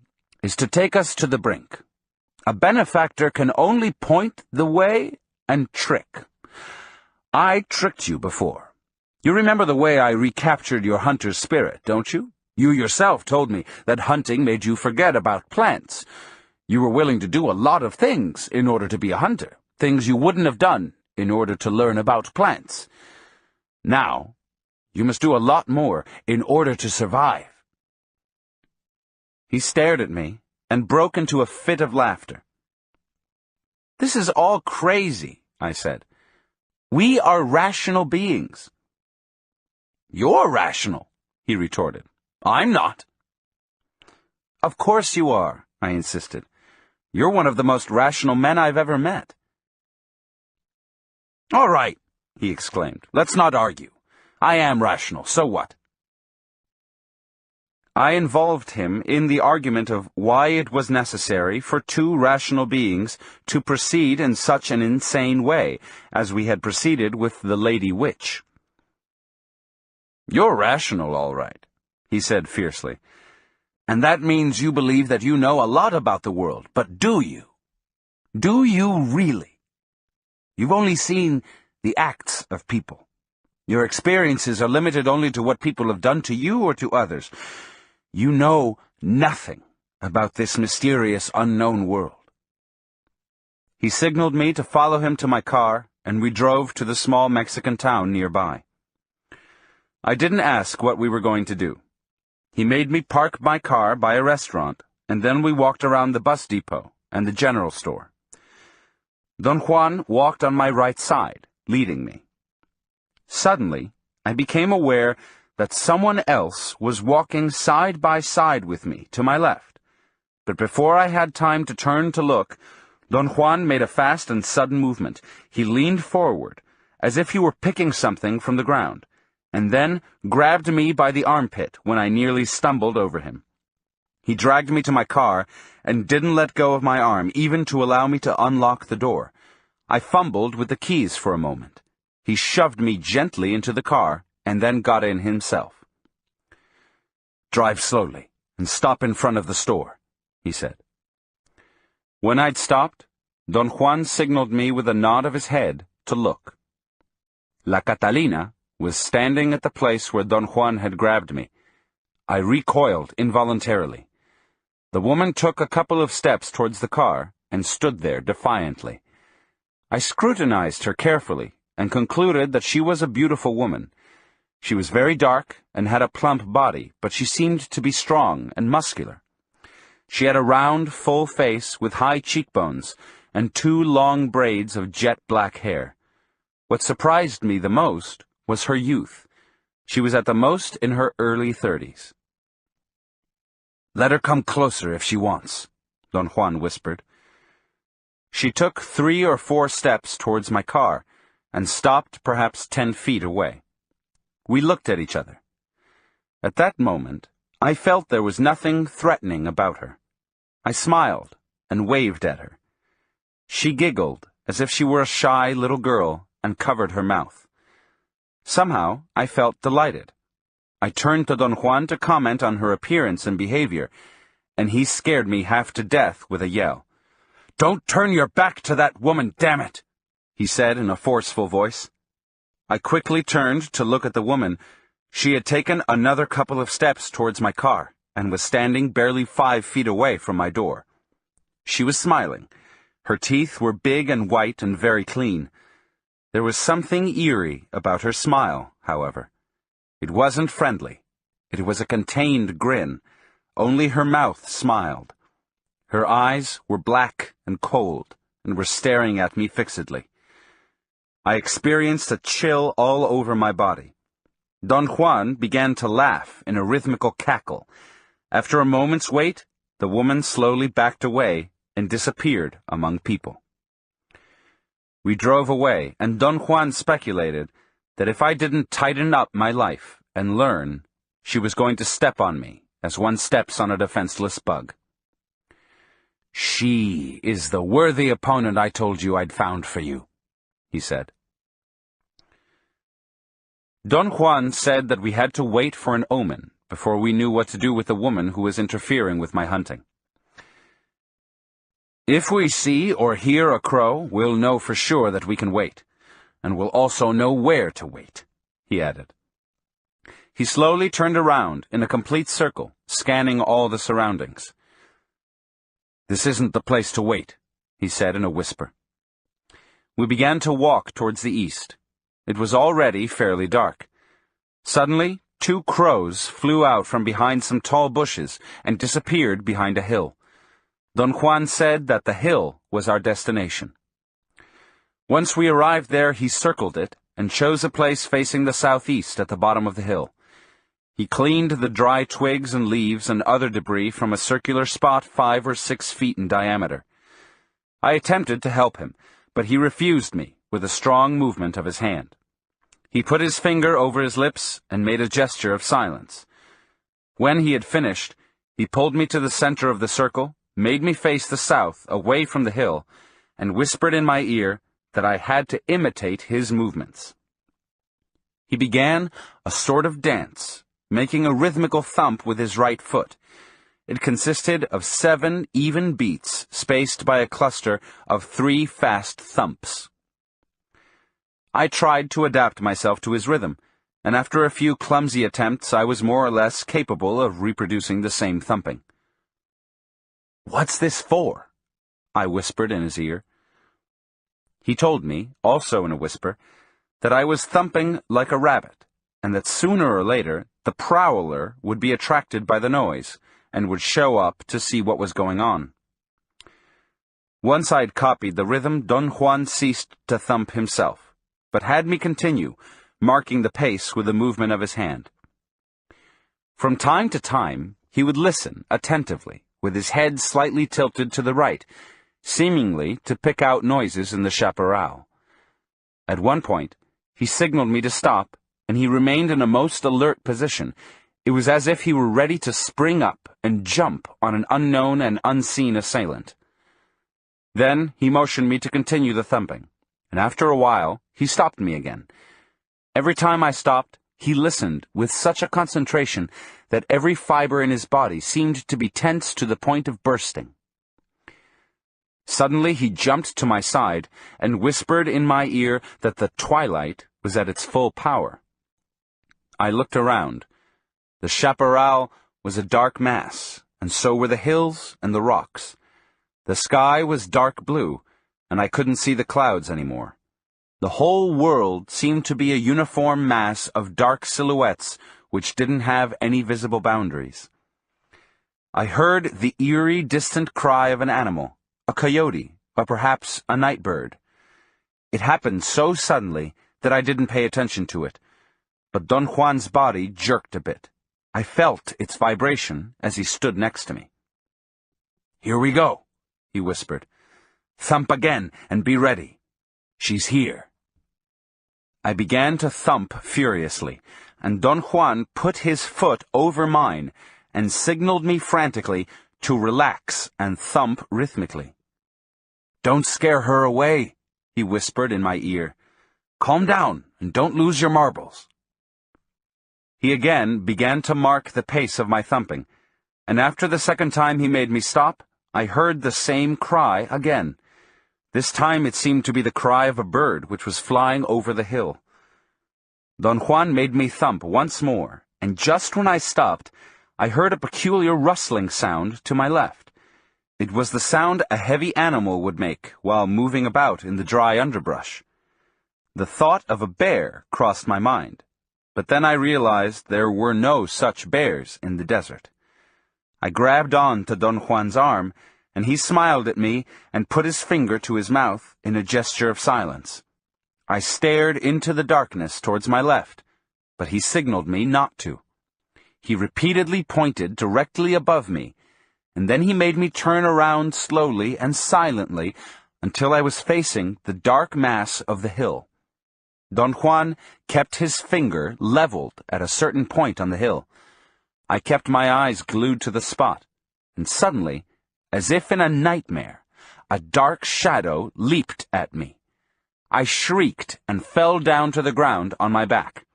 is to take us to the brink. A benefactor can only point the way and trick. I tricked you before. You remember the way I recaptured your hunter's spirit, don't you? You yourself told me that hunting made you forget about plants. You were willing to do a lot of things in order to be a hunter, things you wouldn't have done in order to learn about plants. Now, you must do a lot more in order to survive." He stared at me and broke into a fit of laughter. "This is all crazy," I said. "We are rational beings." "You're rational," he retorted. "I'm not." "Of course you are," I insisted. "You're one of the most rational men I've ever met." "All right," he exclaimed. "Let's not argue. I am rational, so what?" I involved him in the argument of why it was necessary for two rational beings to proceed in such an insane way, as we had proceeded with the Lady Witch. "You're rational, all right," he said fiercely. "And that means you believe that you know a lot about the world, but do you? Do you really? You've only seen the acts of people. Your experiences are limited only to what people have done to you or to others. You know nothing about this mysterious, unknown world." He signaled me to follow him to my car, and we drove to the small Mexican town nearby. I didn't ask what we were going to do. He made me park my car by a restaurant, and then we walked around the bus depot and the general store. Don Juan walked on my right side, leading me. Suddenly, I became aware that someone else was walking side by side with me to my left. But before I had time to turn to look, Don Juan made a fast and sudden movement. He leaned forward, as if he were picking something from the ground, and then grabbed me by the armpit when I nearly stumbled over him. He dragged me to my car and didn't let go of my arm, even to allow me to unlock the door. I fumbled with the keys for a moment. He shoved me gently into the car and then got in himself. "Drive slowly and stop in front of the store," he said. When I'd stopped, Don Juan signaled me with a nod of his head to look. La Catalina was standing at the place where Don Juan had grabbed me. I recoiled involuntarily. The woman took a couple of steps towards the car and stood there defiantly. I scrutinized her carefully and concluded that she was a beautiful woman. She was very dark and had a plump body, but she seemed to be strong and muscular. She had a round, full face with high cheekbones and 2 long braids of jet black hair. What surprised me the most was her youth. She was at the most in her early 30s. "Let her come closer if she wants," Don Juan whispered. She took 3 or 4 steps towards my car and stopped perhaps 10 feet away. We looked at each other. At that moment, I felt there was nothing threatening about her. I smiled and waved at her. She giggled as if she were a shy little girl and covered her mouth. Somehow, I felt delighted. I turned to Don Juan to comment on her appearance and behavior, and he scared me half to death with a yell. "Don't turn your back to that woman, damn it!" he said in a forceful voice. I quickly turned to look at the woman. She had taken another couple of steps towards my car and was standing barely 5 feet away from my door. She was smiling. Her teeth were big and white and very clean. There was something eerie about her smile, however. It wasn't friendly. It was a contained grin. Only her mouth smiled. Her eyes were black and cold and were staring at me fixedly. I experienced a chill all over my body. Don Juan began to laugh in a rhythmical cackle. After a moment's wait, the woman slowly backed away and disappeared among people. We drove away, and Don Juan speculated that if I didn't tighten up my life and learn, she was going to step on me, as one steps on a defenseless bug. "She is the worthy opponent I told you I'd found for you," he said. Don Juan said that we had to wait for an omen before we knew what to do with the woman who was interfering with my hunting. "If we see or hear a crow, we'll know for sure that we can wait, and we'll also know where to wait," he added. He slowly turned around in a complete circle, scanning all the surroundings. "This isn't the place to wait," he said in a whisper. We began to walk towards the east. It was already fairly dark. Suddenly, 2 crows flew out from behind some tall bushes and disappeared behind a hill. Don Juan said that the hill was our destination. Once we arrived there, he circled it and chose a place facing the southeast at the bottom of the hill. He cleaned the dry twigs and leaves and other debris from a circular spot 5 or 6 feet in diameter. I attempted to help him, but he refused me with a strong movement of his hand. He put his finger over his lips and made a gesture of silence. When he had finished, he pulled me to the center of the circle, made me face the south, away from the hill, and whispered in my ear that I had to imitate his movements. He began a sort of dance, making a rhythmical thump with his right foot. It consisted of 7 even beats, spaced by a cluster of 3 fast thumps. I tried to adapt myself to his rhythm, and after a few clumsy attempts I was more or less capable of reproducing the same thumping. "What's this for?" I whispered in his ear. He told me, also in a whisper, that I was thumping like a rabbit, and that sooner or later the prowler would be attracted by the noise, and would show up to see what was going on. Once I'd copied the rhythm, Don Juan ceased to thump himself, but had me continue, marking the pace with a movement of his hand. From time to time, he would listen attentively, with his head slightly tilted to the right, seemingly to pick out noises in the chaparral. At one point, he signaled me to stop, and he remained in a most alert position. It was as if he were ready to spring up and jump on an unknown and unseen assailant. Then he motioned me to continue the thumping, and after a while, he stopped me again. Every time I stopped, he listened with such a concentration that every fiber in his body seemed to be tense to the point of bursting. Suddenly he jumped to my side and whispered in my ear that the twilight was at its full power. I looked around. The chaparral was a dark mass, and so were the hills and the rocks. The sky was dark blue, and I couldn't see the clouds anymore. The whole world seemed to be a uniform mass of dark silhouettes which didn't have any visible boundaries. I heard the eerie, distant cry of an animal, a coyote, or perhaps a night bird. It happened so suddenly that I didn't pay attention to it, but Don Juan's body jerked a bit. I felt its vibration as he stood next to me. "Here we go," he whispered. "Thump again and be ready. She's here." I began to thump furiously, and Don Juan put his foot over mine and signaled me frantically to relax and thump rhythmically. "Don't scare her away," he whispered in my ear. "Calm down and don't lose your marbles." He again began to mark the pace of my thumping, and after the second time he made me stop, I heard the same cry again. This time it seemed to be the cry of a bird which was flying over the hill. Don Juan made me thump once more, and just when I stopped, I heard a peculiar rustling sound to my left. It was the sound a heavy animal would make while moving about in the dry underbrush. The thought of a bear crossed my mind, but then I realized there were no such bears in the desert. I grabbed on to Don Juan's arm, and he smiled at me and put his finger to his mouth in a gesture of silence. I stared into the darkness towards my left, but he signaled me not to. He repeatedly pointed directly above me, and then he made me turn around slowly and silently until I was facing the dark mass of the hill. Don Juan kept his finger leveled at a certain point on the hill. I kept my eyes glued to the spot, and suddenly, as if in a nightmare, a dark shadow leaped at me. I shrieked and fell down to the ground on my back.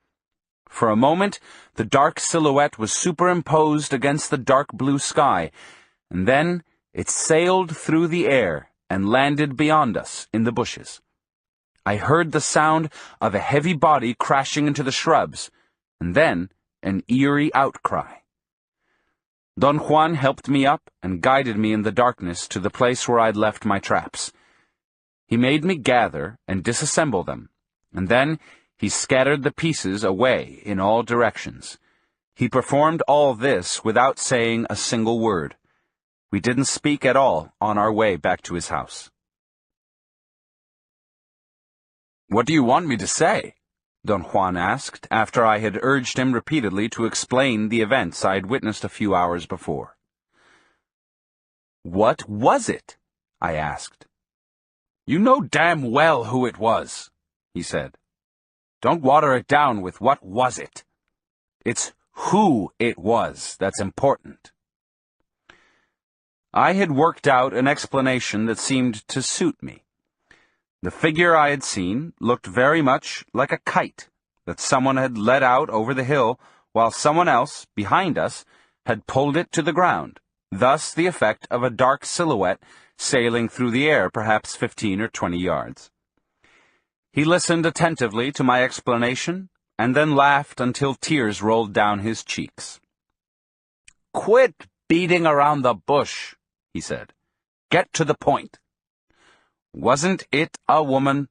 For a moment, the dark silhouette was superimposed against the dark blue sky, and then it sailed through the air and landed beyond us in the bushes. I heard the sound of a heavy body crashing into the shrubs, and then an eerie outcry. Don Juan helped me up and guided me in the darkness to the place where I'd left my traps. He made me gather and disassemble them, and then he scattered the pieces away in all directions. He performed all this without saying a single word. We didn't speak at all on our way back to his house. "What do you want me to say?" Don Juan asked, after I had urged him repeatedly to explain the events I had witnessed a few hours before. "What was it?" I asked. "You know damn well who it was," he said. "Don't water it down with what was it. It's who it was that's important." I had worked out an explanation that seemed to suit me. The figure I had seen looked very much like a kite that someone had let out over the hill while someone else, behind us, had pulled it to the ground, thus the effect of a dark silhouette sailing through the air perhaps 15 or 20 yards. He listened attentively to my explanation and then laughed until tears rolled down his cheeks. "Quit beating around the bush," he said. "Get to the point. Wasn't it a woman?"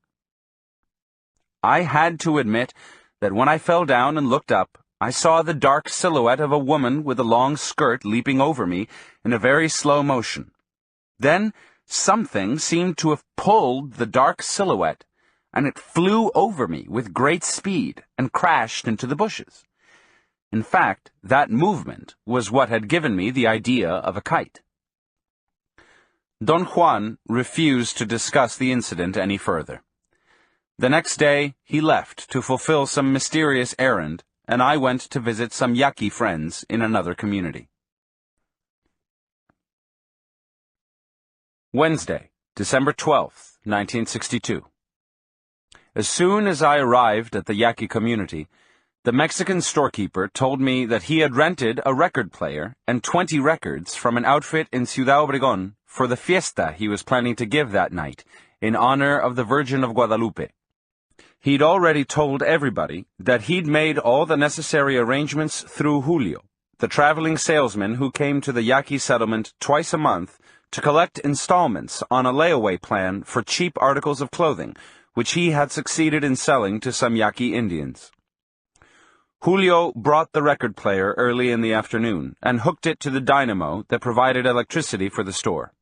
I had to admit that when I fell down and looked up, I saw the dark silhouette of a woman with a long skirt leaping over me in a very slow motion. Then something seemed to have pulled the dark silhouette, and it flew over me with great speed and crashed into the bushes. In fact, that movement was what had given me the idea of a kite. Don Juan refused to discuss the incident any further. The next day, he left to fulfill some mysterious errand, and I went to visit some Yaqui friends in another community. Wednesday, December 12th, 1962. As soon as I arrived at the Yaqui community, the Mexican storekeeper told me that he had rented a record player and 20 records from an outfit in Ciudad Obregón for the fiesta he was planning to give that night, in honor of the Virgin of Guadalupe. He'd already told everybody that he'd made all the necessary arrangements through Julio, the traveling salesman who came to the Yaqui settlement twice a month to collect installments on a layaway plan for cheap articles of clothing, which he had succeeded in selling to some Yaqui Indians. Julio brought the record player early in the afternoon and hooked it to the dynamo that provided electricity for the store.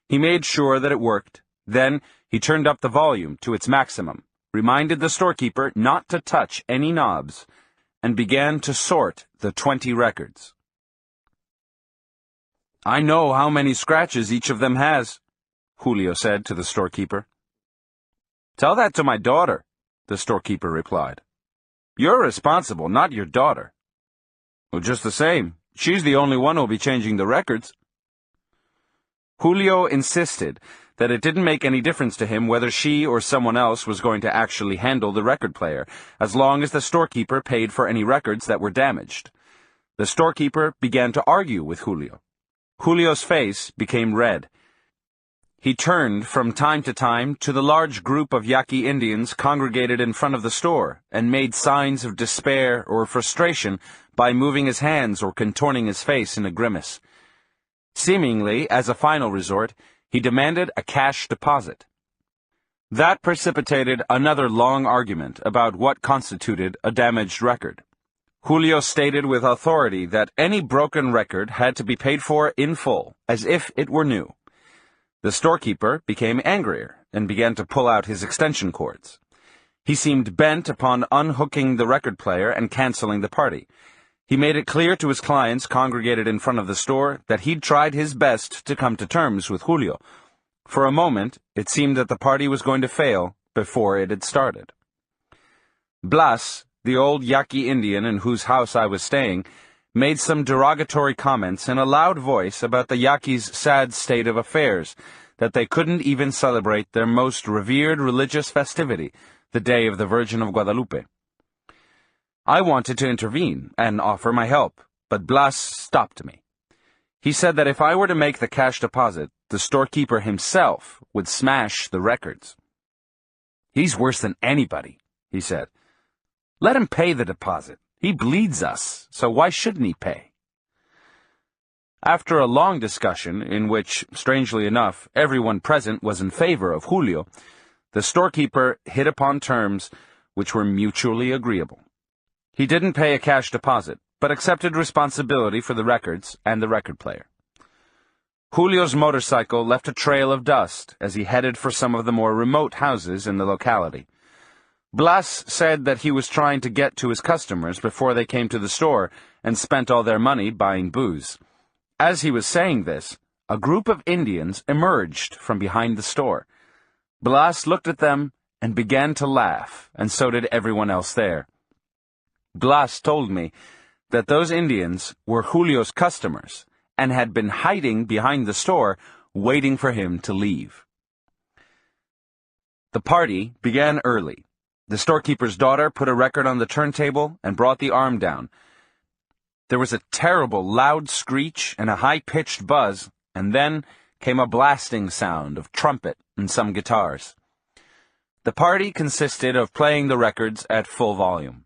He made sure that it worked. Then he turned up the volume to its maximum, reminded the storekeeper not to touch any knobs, and began to sort the 20 records. "I know how many scratches each of them has," Julio said to the storekeeper. "Tell that to my daughter," the storekeeper replied. "You're responsible, not your daughter." "Well, just the same, she's the only one who'll be changing the records." Julio insisted that it didn't make any difference to him whether she or someone else was going to actually handle the record player, as long as the storekeeper paid for any records that were damaged. The storekeeper began to argue with Julio. Julio's face became red. He turned from time to time to the large group of Yaqui Indians congregated in front of the store and made signs of despair or frustration by moving his hands or contorting his face in a grimace. Seemingly, as a final resort, he demanded a cash deposit. That precipitated another long argument about what constituted a damaged record. Julio stated with authority that any broken record had to be paid for in full, as if it were new. The storekeeper became angrier and began to pull out his extension cords. He seemed bent upon unhooking the record player and canceling the party. He made it clear to his clients congregated in front of the store that he'd tried his best to come to terms with Julio. For a moment, it seemed that the party was going to fail before it had started. Blas, the old Yaqui Indian in whose house I was staying, made some derogatory comments in a loud voice about the Yaquis' sad state of affairs, that they couldn't even celebrate their most revered religious festivity, the Day of the Virgin of Guadalupe. I wanted to intervene and offer my help, but Blas stopped me. He said that if I were to make the cash deposit, the storekeeper himself would smash the records. "He's worse than anybody," he said. "Let him pay the deposit. He bleeds us, so why shouldn't he pay?" After a long discussion, in which, strangely enough, everyone present was in favor of Julio, the storekeeper hit upon terms which were mutually agreeable. He didn't pay a cash deposit, but accepted responsibility for the records and the record player. Julio's motorcycle left a trail of dust as he headed for some of the more remote houses in the locality. Blas said that he was trying to get to his customers before they came to the store and spent all their money buying booze. As he was saying this, a group of Indians emerged from behind the store. Blas looked at them and began to laugh, and so did everyone else there. Blas told me that those Indians were Julio's customers and had been hiding behind the store, waiting for him to leave. The party began early. The storekeeper's daughter put a record on the turntable and brought the arm down. There was a terrible loud screech and a high-pitched buzz, and then came a blasting sound of trumpet and some guitars. The party consisted of playing the records at full volume.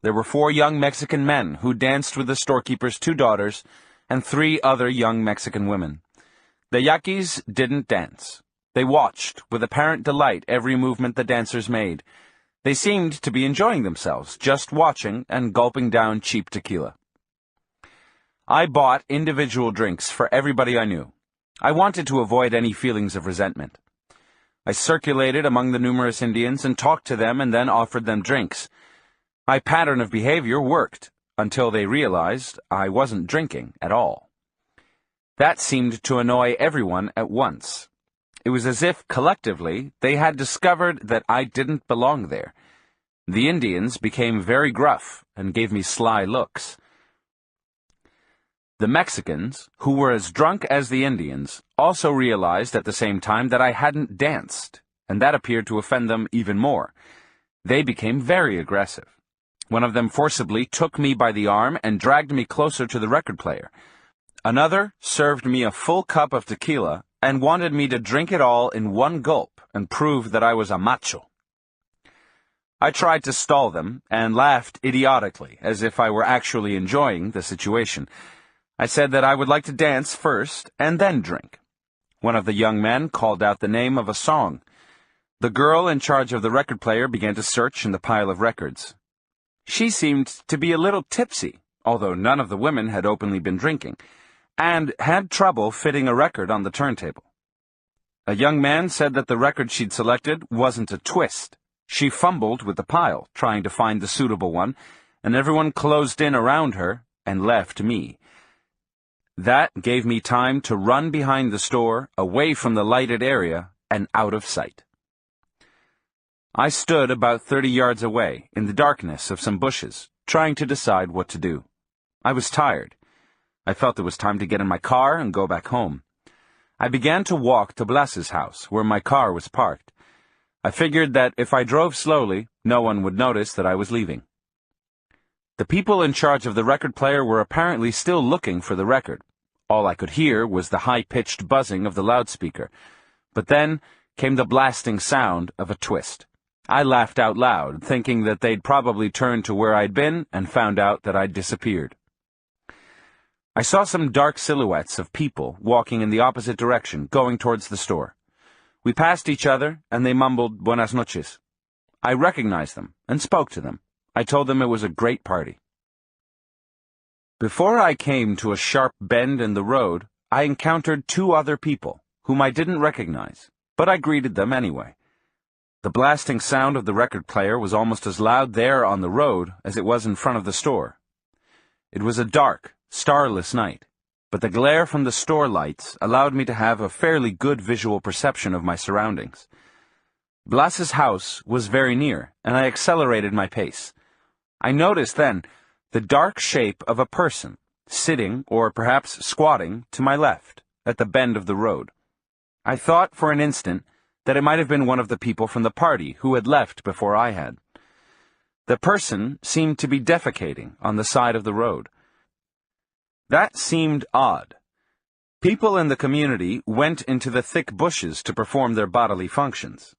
There were 4 young Mexican men who danced with the storekeeper's 2 daughters and 3 other young Mexican women. The Yaquis didn't dance. They watched with apparent delight every movement the dancers made. They seemed to be enjoying themselves, just watching and gulping down cheap tequila. I bought individual drinks for everybody I knew. I wanted to avoid any feelings of resentment. I circulated among the numerous Indians and talked to them and then offered them drinks. My pattern of behavior worked, until they realized I wasn't drinking at all. That seemed to annoy everyone at once. It was as if, collectively, they had discovered that I didn't belong there. The Indians became very gruff and gave me sly looks. The Mexicans, who were as drunk as the Indians, also realized at the same time that I hadn't danced, and that appeared to offend them even more. They became very aggressive. One of them forcibly took me by the arm and dragged me closer to the record player. Another served me a full cup of tequila and wanted me to drink it all in one gulp and prove that I was a macho. I tried to stall them and laughed idiotically, as if I were actually enjoying the situation. I said that I would like to dance first and then drink. One of the young men called out the name of a song. The girl in charge of the record player began to search in the pile of records. She seemed to be a little tipsy, although none of the women had openly been drinking, and had trouble fitting a record on the turntable. A young man said that the record she'd selected wasn't a twist. She fumbled with the pile, trying to find the suitable one, and everyone closed in around her and left me. That gave me time to run behind the store, away from the lighted area, and out of sight. I stood about 30 yards away, in the darkness of some bushes, trying to decide what to do. I was tired. I felt it was time to get in my car and go back home. I began to walk to Blas's house, where my car was parked. I figured that if I drove slowly, no one would notice that I was leaving. The people in charge of the record player were apparently still looking for the record. All I could hear was the high-pitched buzzing of the loudspeaker. But then came the blasting sound of a twist. I laughed out loud, thinking that they'd probably turned to where I'd been and found out that I'd disappeared. I saw some dark silhouettes of people walking in the opposite direction, going towards the store. We passed each other, and they mumbled "Buenas noches." I recognized them and spoke to them. I told them it was a great party. Before I came to a sharp bend in the road, I encountered 2 other people, whom I didn't recognize, but I greeted them anyway. The blasting sound of the record player was almost as loud there on the road as it was in front of the store. It was a dark, starless night. but the glare from the store lights allowed me to have a fairly good visual perception of my surroundings. Blas's house was very near, and I accelerated my pace. I noticed then the dark shape of a person, sitting, or perhaps squatting, to my left, at the bend of the road. I thought for an instant that it might have been one of the people from the party who had left before I had. The person seemed to be defecating on the side of the road. That seemed odd. People in the community went into the thick bushes to perform their bodily functions.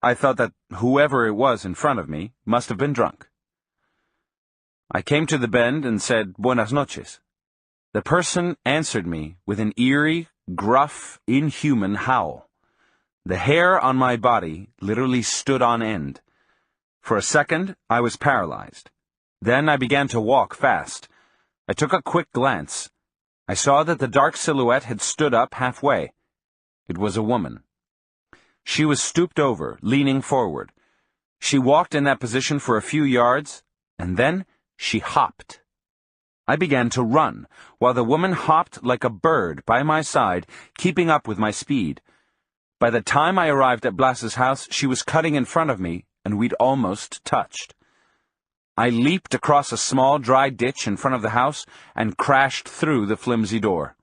I thought that whoever it was in front of me must have been drunk. I came to the bend and said, "Buenas noches." The person answered me with an eerie, gruff, inhuman howl. The hair on my body literally stood on end. For a second, I was paralyzed. Then I began to walk fast. I took a quick glance. I saw that the dark silhouette had stood up halfway. It was a woman. She was stooped over, leaning forward. She walked in that position for a few yards, and then she hopped. I began to run, while the woman hopped like a bird by my side, keeping up with my speed. By the time I arrived at Blas's house, she was cutting in front of me, and we'd almost touched. I leaped across a small dry ditch in front of the house and crashed through the flimsy door.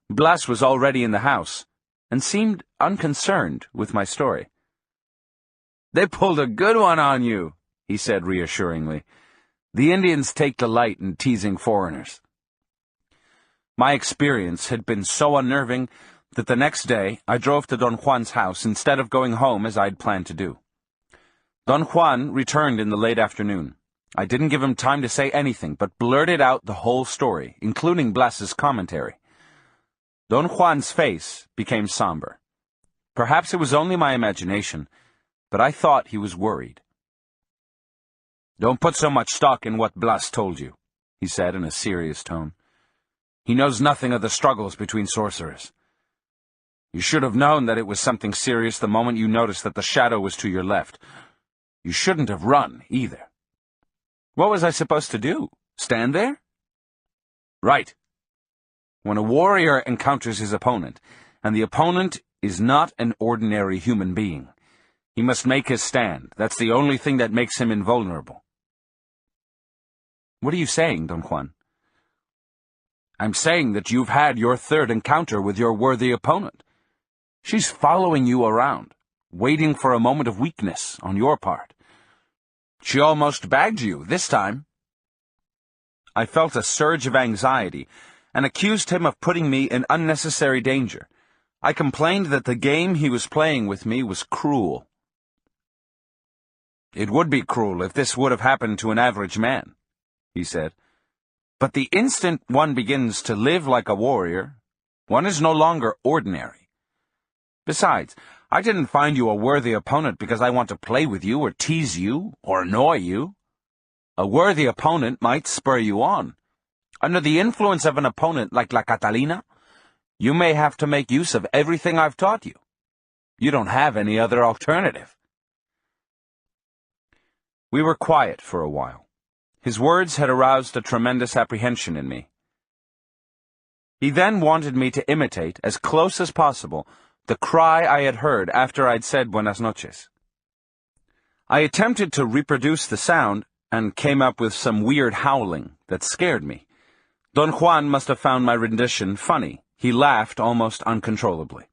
Blas was already in the house, and seemed unconcerned with my story. "They pulled a good one on you," he said reassuringly. "The Indians take delight in teasing foreigners." My experience had been so unnerving that the next day I drove to Don Juan's house instead of going home as I'd planned to do. Don Juan returned in the late afternoon. I didn't give him time to say anything, but blurted out the whole story, including Blas's commentary. Don Juan's face became somber. Perhaps it was only my imagination, but I thought he was worried. "Don't put so much stock in what Blas told you," he said in a serious tone. "He knows nothing of the struggles between sorcerers. You should have known that it was something serious the moment you noticed that the shadow was to your left. You shouldn't have run, either." "What was I supposed to do? Stand there?" "Right. When a warrior encounters his opponent, and the opponent is not an ordinary human being, he must make his stand. That's the only thing that makes him invulnerable." "What are you saying, Don Juan?" "I'm saying that you've had your third encounter with your worthy opponent. She's following you around, waiting for a moment of weakness on your part. She almost bagged you this time." I felt a surge of anxiety and accused him of putting me in unnecessary danger. I complained that the game he was playing with me was cruel. "It would be cruel if this would have happened to an average man," he said. "But the instant one begins to live like a warrior, one is no longer ordinary. Besides, I didn't find you a worthy opponent because I want to play with you or tease you or annoy you. A worthy opponent might spur you on. Under the influence of an opponent like La Catalina, you may have to make use of everything I've taught you. You don't have any other alternative." We were quiet for a while. His words had aroused a tremendous apprehension in me. He then wanted me to imitate, as close as possible, the cry I had heard after I'd said Buenas noches. I attempted to reproduce the sound and came up with some weird howling that scared me. Don Juan must have found my rendition funny. He laughed almost uncontrollably.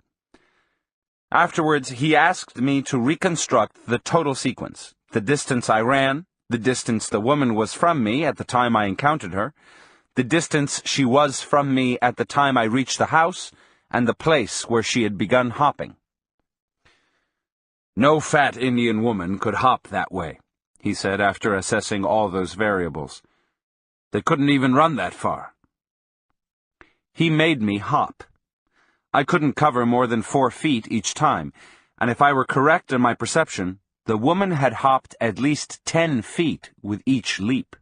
Afterwards, he asked me to reconstruct the total sequence: the distance I ran, the distance the woman was from me at the time I encountered her, the distance she was from me at the time I reached the house, and the place where she had begun hopping. "No fat Indian woman could hop that way," he said after assessing all those variables. "They couldn't even run that far." He made me hop. I couldn't cover more than 4 feet each time, and if I were correct in my perception, the woman had hopped at least 10 feet with each leap.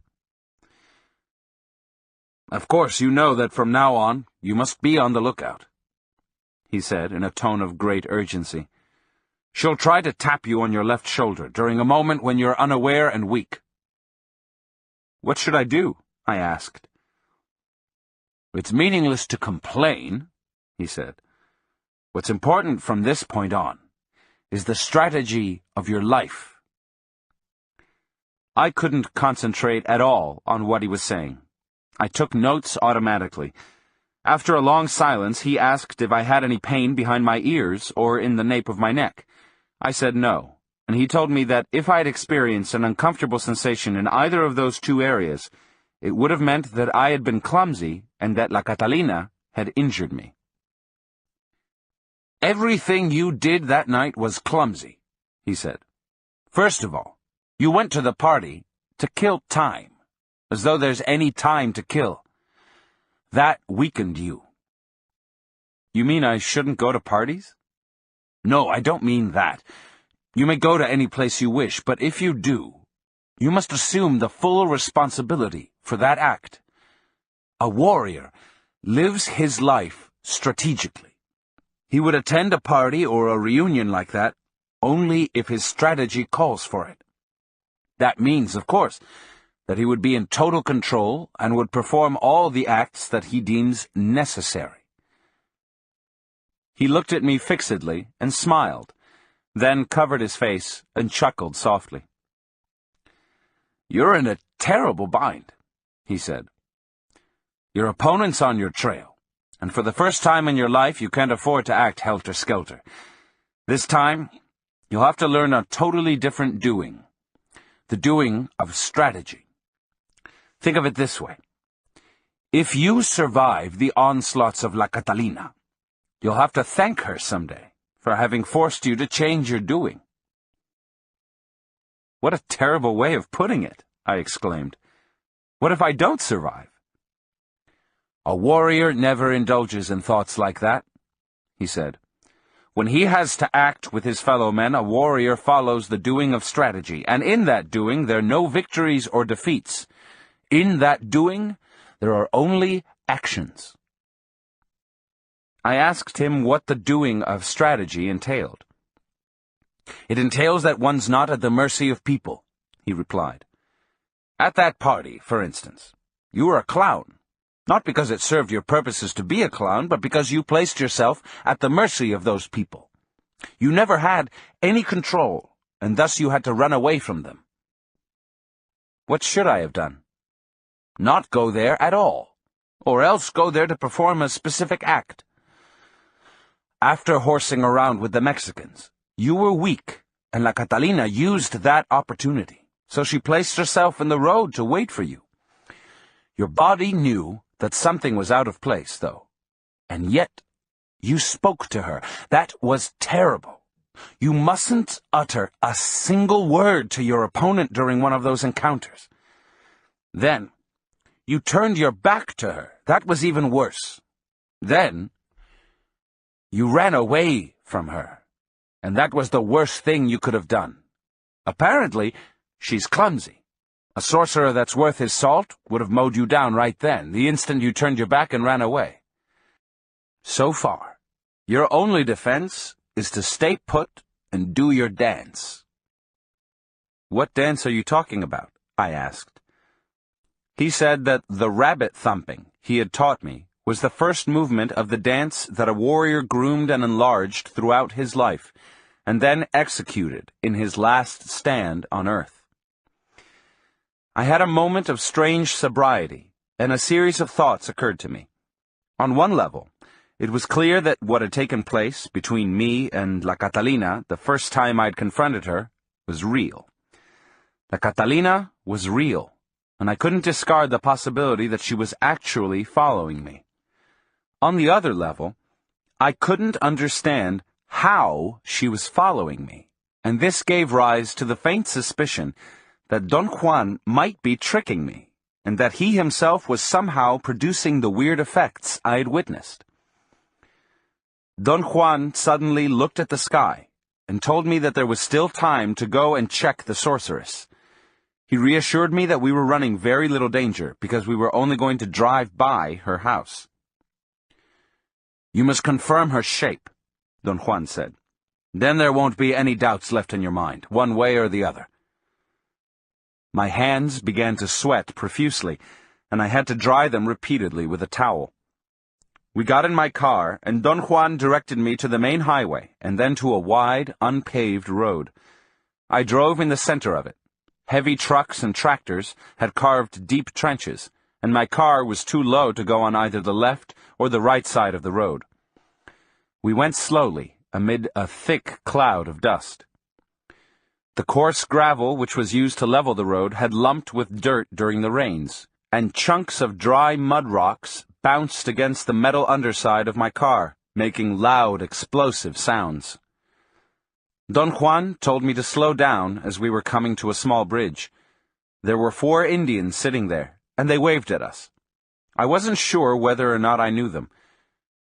"Of course you know that from now on you must be on the lookout," he said in a tone of great urgency. "She'll try to tap you on your left shoulder during a moment when you're unaware and weak." "What should I do?" I asked. It's meaningless to complain, he said. What's important from this point on is the strategy of your life. I couldn't concentrate at all on what he was saying. I took notes automatically. After a long silence, he asked if I had any pain behind my ears or in the nape of my neck. I said no, and he told me that if I had experienced an uncomfortable sensation in either of those two areas, it would have meant that I had been clumsy and that La Catalina had injured me. Everything you did that night was clumsy, he said. First of all, you went to the party to kill time, as though there's any time to kill. That weakened you. You mean I shouldn't go to parties? No, I don't mean that. You may go to any place you wish, but if you do, you must assume the full responsibility for that act. A warrior lives his life strategically. He would attend a party or a reunion like that only if his strategy calls for it. That means, of course, that he would be in total control and would perform all the acts that he deems necessary. He looked at me fixedly and smiled, then covered his face and chuckled softly. You're in a terrible bind, he said. Your opponent's on your trail, and for the first time in your life you can't afford to act helter-skelter. This time, you'll have to learn a totally different doing, the doing of strategy. Think of it this way. If you survive the onslaughts of La Catalina, you'll have to thank her someday for having forced you to change your doing. What a terrible way of putting it, I exclaimed. What if I don't survive? A warrior never indulges in thoughts like that, he said. When he has to act with his fellow men, a warrior follows the doing of strategy, and in that doing there are no victories or defeats. In that doing, there are only actions. I asked him what the doing of strategy entailed. It entails that one's not at the mercy of people, he replied. At that party, for instance, you were a clown. Not because it served your purposes to be a clown, but because you placed yourself at the mercy of those people. You never had any control, and thus you had to run away from them. What should I have done? Not go there at all, or else go there to perform a specific act. After horsing around with the Mexicans, you were weak, and La Catalina used that opportunity, so she placed herself in the road to wait for you. Your body knew that something was out of place, though, and yet you spoke to her. That was terrible. You mustn't utter a single word to your opponent during one of those encounters. Then, you turned your back to her. That was even worse. Then, you ran away from her, and that was the worst thing you could have done. Apparently, she's clumsy. A sorcerer that's worth his salt would have mowed you down right then, the instant you turned your back and ran away. So far, your only defense is to stay put and do your dance. What dance are you talking about? I asked. He said that the rabbit thumping he had taught me was the first movement of the dance that a warrior groomed and enlarged throughout his life, and then executed in his last stand on earth. I had a moment of strange sobriety, and a series of thoughts occurred to me. On one level, it was clear that what had taken place between me and La Catalina the first time I'd confronted her was real. La Catalina was real, and I couldn't discard the possibility that she was actually following me. On the other level, I couldn't understand how she was following me, and this gave rise to the faint suspicion that Don Juan might be tricking me, and that he himself was somehow producing the weird effects I had witnessed. Don Juan suddenly looked at the sky, and told me that there was still time to go and check the sorceress. He reassured me that we were running very little danger, because we were only going to drive by her house. You must confirm her shape, Don Juan said. Then there won't be any doubts left in your mind, one way or the other. My hands began to sweat profusely, and I had to dry them repeatedly with a towel. We got in my car, and Don Juan directed me to the main highway, and then to a wide, unpaved road. I drove in the center of it. Heavy trucks and tractors had carved deep trenches, and my car was too low to go on either the left or the right side of the road. We went slowly, amid a thick cloud of dust. The coarse gravel which was used to level the road had lumped with dirt during the rains, and chunks of dry mud rocks bounced against the metal underside of my car, making loud, explosive sounds. Don Juan told me to slow down as we were coming to a small bridge. There were 4 Indians sitting there, and they waved at us. I wasn't sure whether or not I knew them.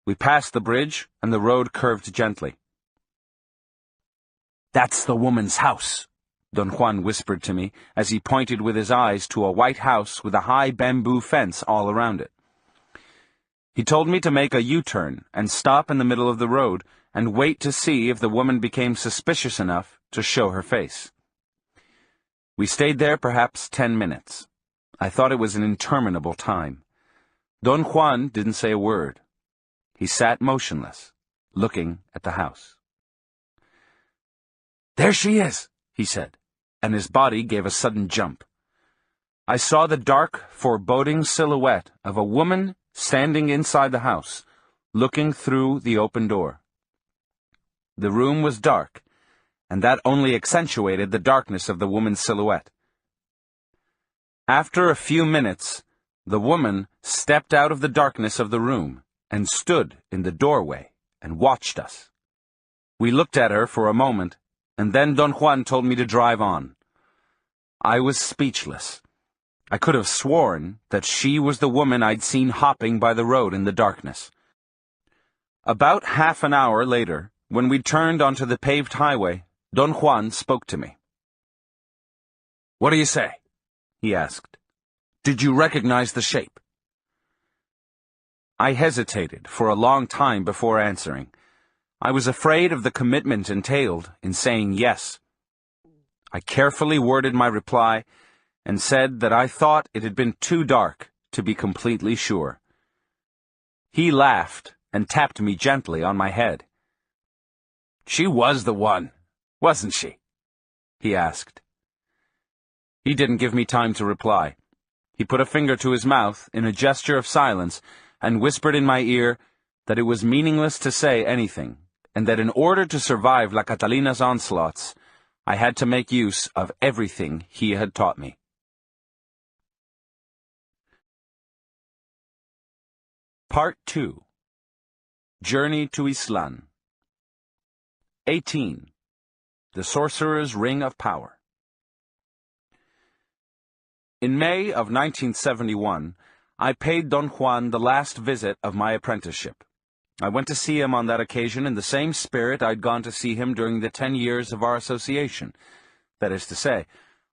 We passed the bridge, and the road curved gently. "That's the woman's house," Don Juan whispered to me as he pointed with his eyes to a white house with a high bamboo fence all around it. He told me to make a U-turn and stop in the middle of the road and wait to see if the woman became suspicious enough to show her face. We stayed there perhaps 10 minutes. I thought it was an interminable time. Don Juan didn't say a word. He sat motionless, looking at the house. "There she is," he said, and his body gave a sudden jump. I saw the dark, foreboding silhouette of a woman standing inside the house, looking through the open door. The room was dark, and that only accentuated the darkness of the woman's silhouette. After a few minutes, the woman stepped out of the darkness of the room and stood in the doorway and watched us. We looked at her for a moment, and then Don Juan told me to drive on. I was speechless. I could have sworn that she was the woman I'd seen hopping by the road in the darkness. About half an hour later, when we turned onto the paved highway, Don Juan spoke to me. "What do you say?" he asked. "Did you recognize the shape?" I hesitated for a long time before answering. I was afraid of the commitment entailed in saying yes. I carefully worded my reply and said that I thought it had been too dark to be completely sure. He laughed and tapped me gently on my head. "She was the one, wasn't she?" he asked. He didn't give me time to reply. He put a finger to his mouth in a gesture of silence and whispered in my ear that it was meaningless to say anything, and that in order to survive La Catalina's onslaughts, I had to make use of everything he had taught me. Part 2. Journey to Ixtlan. 18. The Sorcerer's Ring of Power. In May of 1971, I paid Don Juan the last visit of my apprenticeship. I went to see him on that occasion in the same spirit I'd gone to see him during the 10 years of our association. That is to say,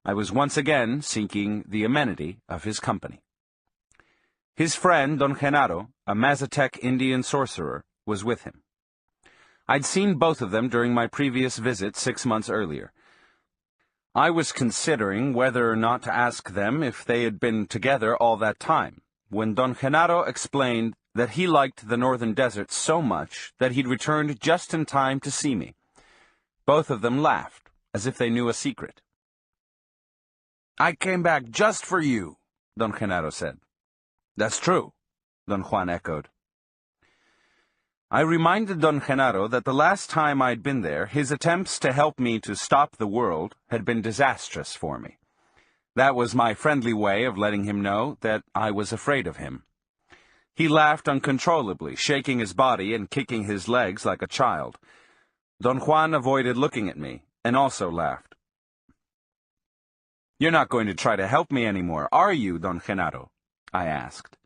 I was once again seeking the amenity of his company. His friend, Don Genaro, a Mazatec Indian sorcerer, was with him. I'd seen both of them during my previous visit 6 months earlier. I was considering whether or not to ask them if they had been together all that time, when Don Genaro explained that he liked the northern desert so much that he'd returned just in time to see me. Both of them laughed, as if they knew a secret. "I came back just for you," Don Genaro said. "That's true," Don Juan echoed. I reminded Don Genaro that the last time I'd been there, his attempts to help me to stop the world had been disastrous for me. That was my friendly way of letting him know that I was afraid of him. He laughed uncontrollably, shaking his body and kicking his legs like a child. Don Juan avoided looking at me, and also laughed. "You're not going to try to help me anymore, are you, Don Genaro?" I asked.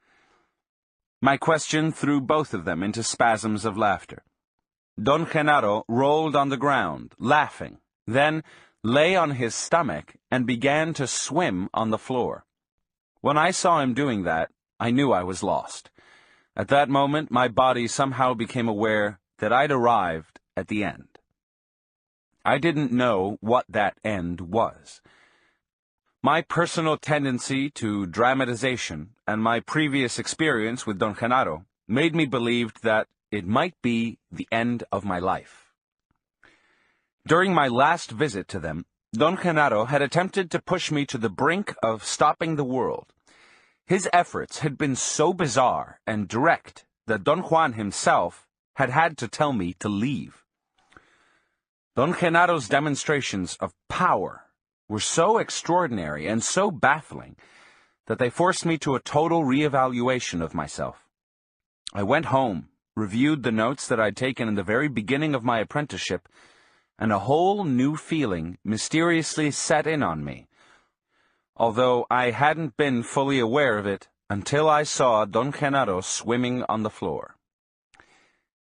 My question threw both of them into spasms of laughter. Don Genaro rolled on the ground, laughing, then lay on his stomach and began to swim on the floor. When I saw him doing that, I knew I was lost. At that moment, my body somehow became aware that I'd arrived at the end. I didn't know what that end was. My personal tendency to dramatization and my previous experience with Don Genaro made me believe that it might be the end of my life. During my last visit to them, Don Genaro had attempted to push me to the brink of stopping the world. His efforts had been so bizarre and direct that Don Juan himself had had to tell me to leave. Don Genaro's demonstrations of power were so extraordinary and so baffling that they forced me to a total reevaluation of myself. I went home, reviewed the notes that I'd taken in the very beginning of my apprenticeship, and a whole new feeling mysteriously set in on me, although I hadn't been fully aware of it until I saw Don Genaro swimming on the floor.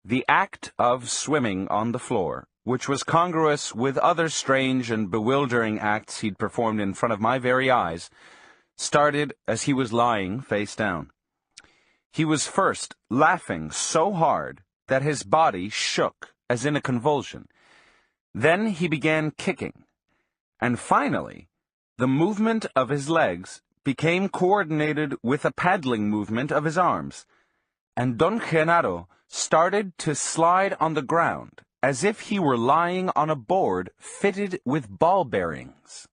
The act of swimming on the floor, which was congruous with other strange and bewildering acts he'd performed in front of my very eyes, started as he was lying face down. He was first laughing so hard that his body shook as in a convulsion. Then he began kicking, and finally, the movement of his legs became coordinated with a paddling movement of his arms, and Don Genaro started to slide on the ground as if he were lying on a board fitted with ball bearings.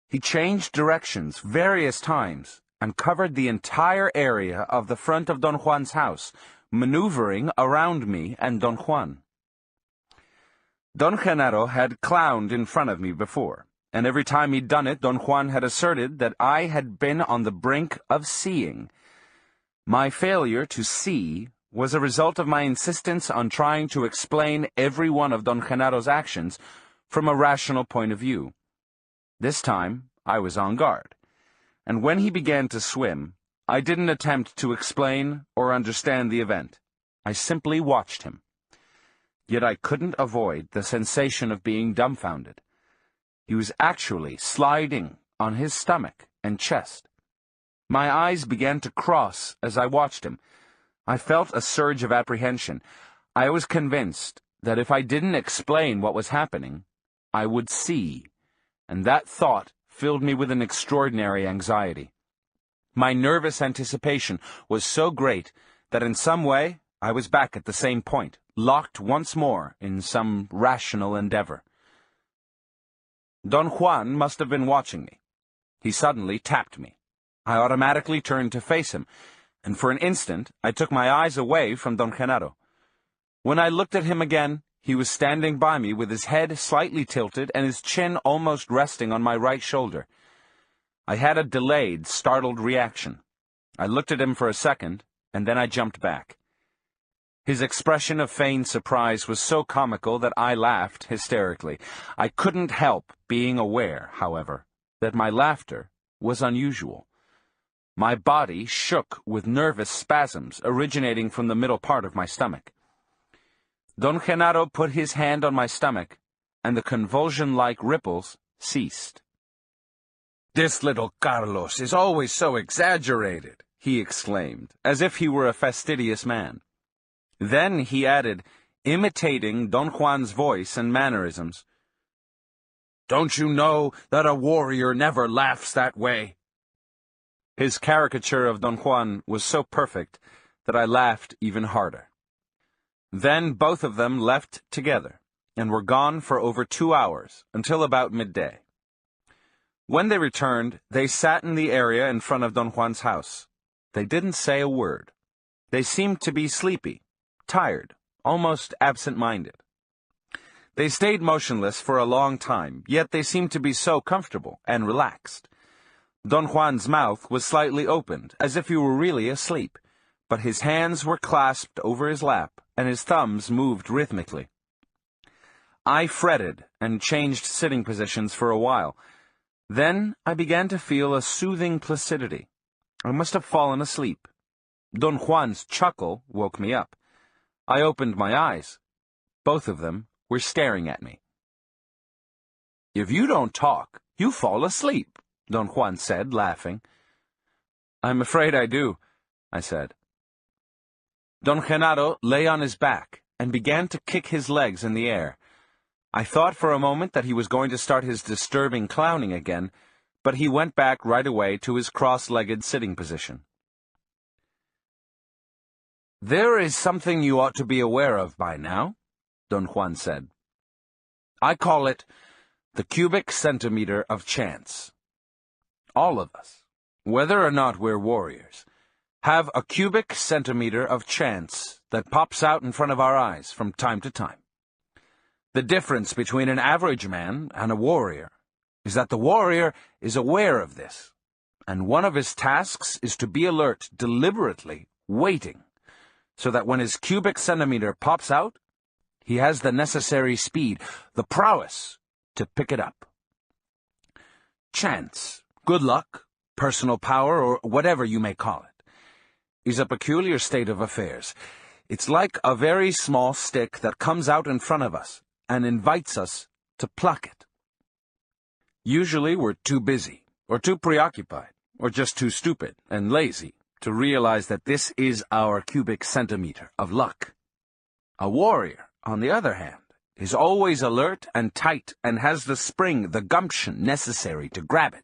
He changed directions various times and covered the entire area of the front of Don Juan's house, maneuvering around me and Don Juan. Don Genaro had clowned in front of me before, and every time he'd done it, Don Juan had asserted that I had been on the brink of seeing. My failure to see was a result of my insistence on trying to explain every one of Don Genaro's actions from a rational point of view. This time, I was on guard, and when he began to swim, I didn't attempt to explain or understand the event. I simply watched him. Yet I couldn't avoid the sensation of being dumbfounded. He was actually sliding on his stomach and chest. My eyes began to cross as I watched him. I felt a surge of apprehension. I was convinced that if I didn't explain what was happening, I would see, and that thought filled me with an extraordinary anxiety. My nervous anticipation was so great that in some way I was back at the same point, locked once more in some rational endeavor. Don Juan must have been watching me. He suddenly tapped me. I automatically turned to face him, and for an instant I took my eyes away from Don Genaro. When I looked at him again, he was standing by me with his head slightly tilted and his chin almost resting on my right shoulder. I had a delayed, startled reaction. I looked at him for a second, and then I jumped back. His expression of feigned surprise was so comical that I laughed hysterically. I couldn't help being aware, however, that my laughter was unusual. My body shook with nervous spasms originating from the middle part of my stomach. Don Genaro put his hand on my stomach, and the convulsion-like ripples ceased. "This little Carlos is always so exaggerated," he exclaimed, as if he were a fastidious man. Then he added, imitating Don Juan's voice and mannerisms, "Don't you know that a warrior never laughs that way?" His caricature of Don Juan was so perfect that I laughed even harder. Then both of them left together, and were gone for over 2 hours, until about midday. When they returned, they sat in the area in front of Don Juan's house. They didn't say a word. They seemed to be sleepy, tired, almost absent-minded. They stayed motionless for a long time, yet they seemed to be so comfortable and relaxed. Don Juan's mouth was slightly opened, as if he were really asleep, but his hands were clasped over his lap, and his thumbs moved rhythmically. I fretted and changed sitting positions for a while. Then I began to feel a soothing placidity. I must have fallen asleep. Don Juan's chuckle woke me up. I opened my eyes. Both of them were staring at me. "If you don't talk, you fall asleep," Don Juan said, laughing. "I'm afraid I do," I said. Don Genaro lay on his back and began to kick his legs in the air. I thought for a moment that he was going to start his disturbing clowning again, but he went back right away to his cross-legged sitting position. There is something you ought to be aware of by now, Don Juan said. I call it the cubic centimeter of chance. All of us, whether or not we're warriors, have a cubic centimeter of chance that pops out in front of our eyes from time to time. The difference between an average man and a warrior is that the warrior is aware of this, and one of his tasks is to be alert, deliberately waiting, so that when his cubic centimeter pops out, he has the necessary speed, the prowess, to pick it up. Chance, good luck, personal power, or whatever you may call it, is a peculiar state of affairs. It's like a very small stick that comes out in front of us and invites us to pluck it. Usually we're too busy, or too preoccupied, or just too stupid and lazy to realize that this is our cubic centimeter of luck. A warrior, on the other hand, is always alert and tight and has the spring, the gumption necessary to grab it.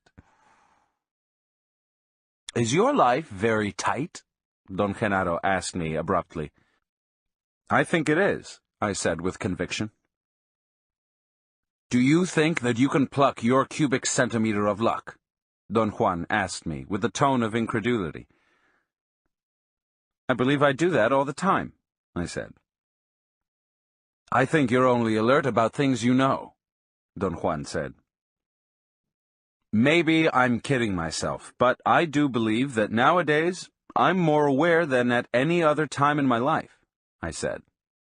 Is your life very tight? Don Genaro asked me abruptly. I think it is, I said with conviction. Do you think that you can pluck your cubic centimeter of luck? Don Juan asked me with a tone of incredulity. I believe I do that all the time, I said. I think you're only alert about things you know, Don Juan said. Maybe I'm kidding myself, but I do believe that nowadays I'm more aware than at any other time in my life, I said,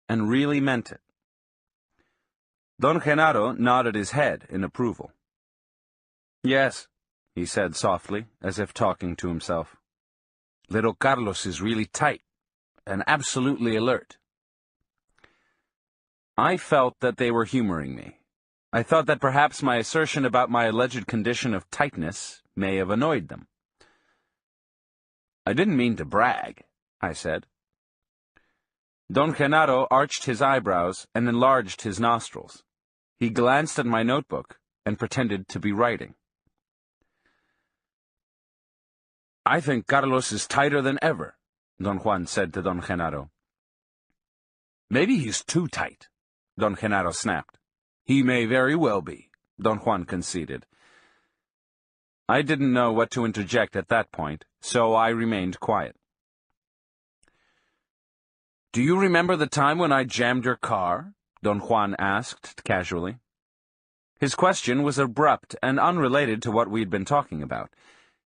and really meant it. Don Genaro nodded his head in approval. Yes, he said softly, as if talking to himself. Little Carlos is really tight and absolutely alert. I felt that they were humoring me. I thought that perhaps my assertion about my alleged condition of tightness may have annoyed them. I didn't mean to brag, I said. Don Genaro arched his eyebrows and enlarged his nostrils. He glanced at my notebook and pretended to be writing. I think Carlos is tighter than ever, Don Juan said to Don Genaro. Maybe he's too tight, Don Genaro snapped. He may very well be, Don Juan conceded. I didn't know what to interject at that point, so I remained quiet. Do you remember the time when I jammed your car? Don Juan asked casually. His question was abrupt and unrelated to what we'd been talking about.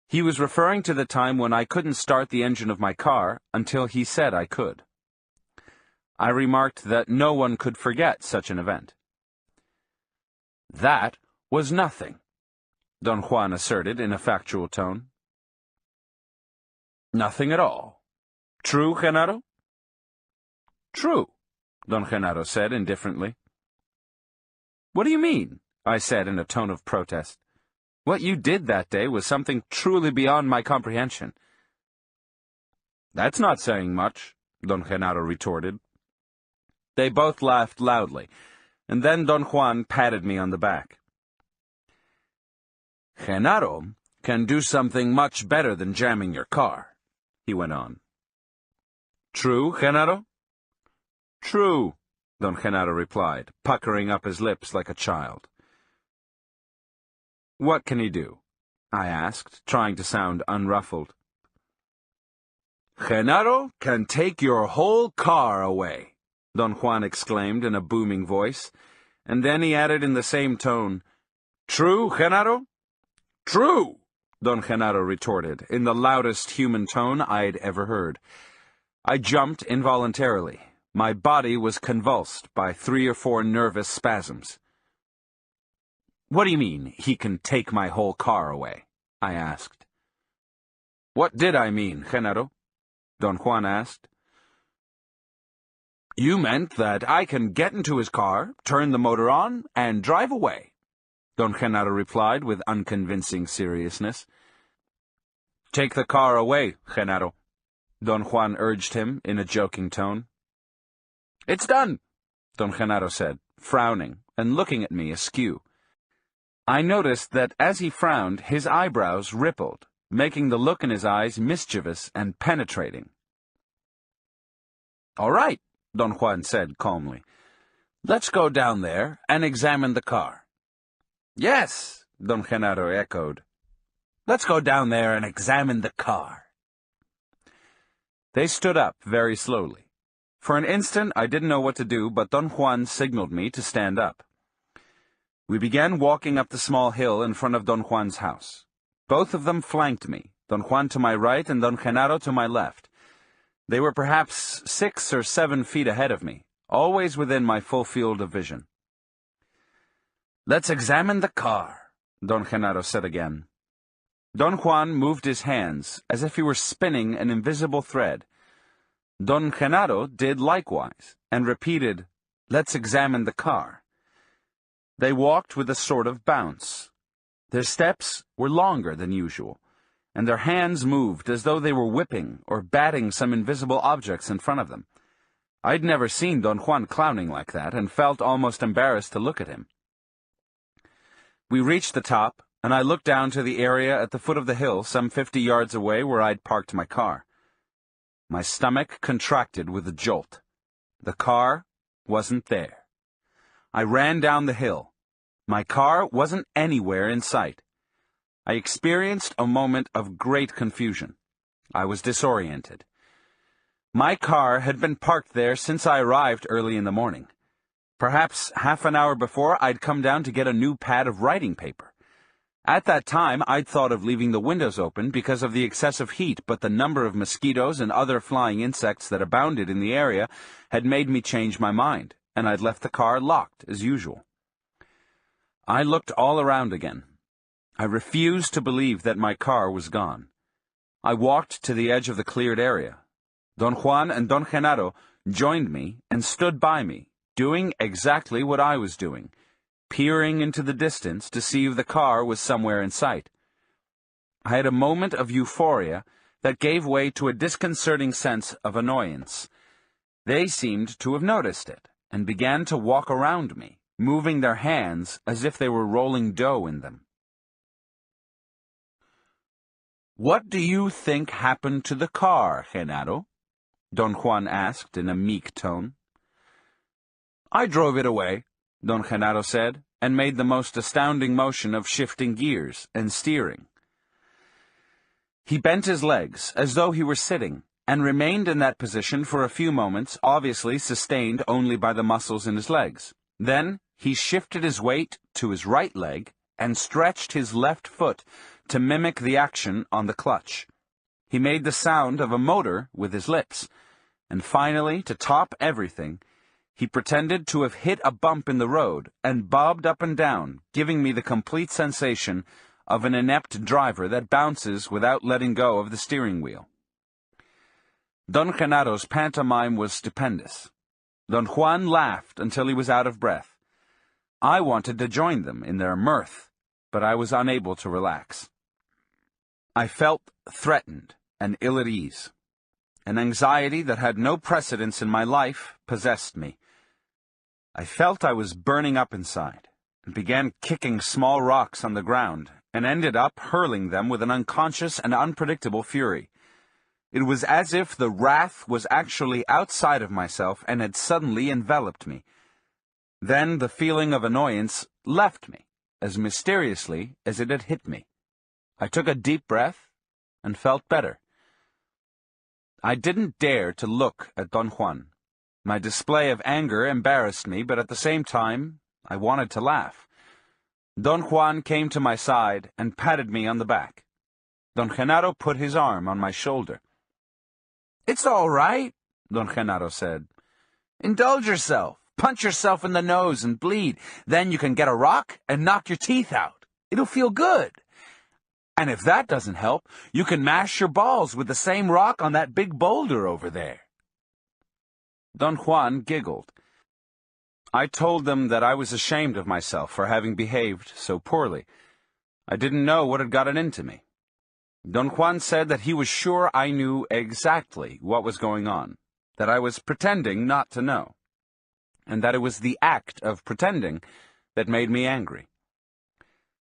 He was referring to the time when I couldn't start the engine of my car until he said I could. I remarked that no one could forget such an event. That was nothing, Don Juan asserted in a factual tone. Nothing at all. True, Genaro? True, Don Genaro said indifferently. What do you mean? I said in a tone of protest. What you did that day was something truly beyond my comprehension. That's not saying much, Don Genaro retorted. They both laughed loudly, and then Don Juan patted me on the back. Genaro can do something much better than jamming your car, he went on. True, Genaro? True, Don Genaro replied, puckering up his lips like a child. What can he do? I asked, trying to sound unruffled. Genaro can take your whole car away, Don Juan exclaimed in a booming voice, and then he added in the same tone, True, Genaro? True, Don Genaro retorted, in the loudest human tone I'd ever heard. I jumped involuntarily. My body was convulsed by 3 or 4 nervous spasms. What do you mean, he can take my whole car away? I asked. What did I mean, Genaro? Don Juan asked. You meant that I can get into his car, turn the motor on, and drive away, Don Genaro replied with unconvincing seriousness. Take the car away, Genaro, Don Juan urged him in a joking tone. It's done, Don Genaro said, frowning and looking at me askew. I noticed that as he frowned, his eyebrows rippled, making the look in his eyes mischievous and penetrating. "All right," Don Juan said calmly. "Let's go down there and examine the car." "Yes," Don Genaro echoed. "Let's go down there and examine the car." They stood up very slowly. For an instant I didn't know what to do, but Don Juan signaled me to stand up. We began walking up the small hill in front of Don Juan's house. Both of them flanked me, Don Juan to my right and Don Genaro to my left. They were perhaps 6 or 7 feet ahead of me, always within my full field of vision. "Let's examine the car," Don Genaro said again. Don Juan moved his hands as if he were spinning an invisible thread. Don Genaro did likewise, and repeated, "Let's examine the car." They walked with a sort of bounce. Their steps were longer than usual, and their hands moved as though they were whipping or batting some invisible objects in front of them. I'd never seen Don Juan clowning like that, and felt almost embarrassed to look at him. We reached the top, and I looked down to the area at the foot of the hill some 50 yards away where I'd parked my car. My stomach contracted with a jolt. The car wasn't there. I ran down the hill. My car wasn't anywhere in sight. I experienced a moment of great confusion. I was disoriented. My car had been parked there since I arrived early in the morning. Perhaps half an hour before, I'd come down to get a new pad of writing paper. At that time, I'd thought of leaving the windows open because of the excessive heat, but the number of mosquitoes and other flying insects that abounded in the area had made me change my mind, and I'd left the car locked as usual. I looked all around again. I refused to believe that my car was gone. I walked to the edge of the cleared area. Don Juan and Don Genaro joined me and stood by me, doing exactly what I was doing, peering into the distance to see if the car was somewhere in sight. I had a moment of euphoria that gave way to a disconcerting sense of annoyance. They seemed to have noticed it, and began to walk around me, moving their hands as if they were rolling dough in them. "What do you think happened to the car, Genaro?" Don Juan asked in a meek tone. "I drove it away," Don Genaro said, and made the most astounding motion of shifting gears and steering. He bent his legs, as though he were sitting, and remained in that position for a few moments, obviously sustained only by the muscles in his legs. Then he shifted his weight to his right leg and stretched his left foot to mimic the action on the clutch. He made the sound of a motor with his lips, and finally, to top everything, he pretended to have hit a bump in the road and bobbed up and down, giving me the complete sensation of an inept driver that bounces without letting go of the steering wheel. Don Genaro's pantomime was stupendous. Don Juan laughed until he was out of breath. I wanted to join them in their mirth, but I was unable to relax. I felt threatened and ill at ease. An anxiety that had no precedence in my life possessed me. I felt I was burning up inside, and began kicking small rocks on the ground, and ended up hurling them with an unconscious and unpredictable fury. It was as if the wrath was actually outside of myself and had suddenly enveloped me. Then the feeling of annoyance left me, as mysteriously as it had hit me. I took a deep breath and felt better. I didn't dare to look at Don Juan. My display of anger embarrassed me, but at the same time, I wanted to laugh. Don Juan came to my side and patted me on the back. Don Genaro put his arm on my shoulder. "It's all right," Don Genaro said. "Indulge yourself. Punch yourself in the nose and bleed. Then you can get a rock and knock your teeth out. It'll feel good. And if that doesn't help, you can mash your balls with the same rock on that big boulder over there." Don Juan giggled. I told them that I was ashamed of myself for having behaved so poorly. I didn't know what had gotten into me. Don Juan said that he was sure I knew exactly what was going on, that I was pretending not to know, and that it was the act of pretending that made me angry.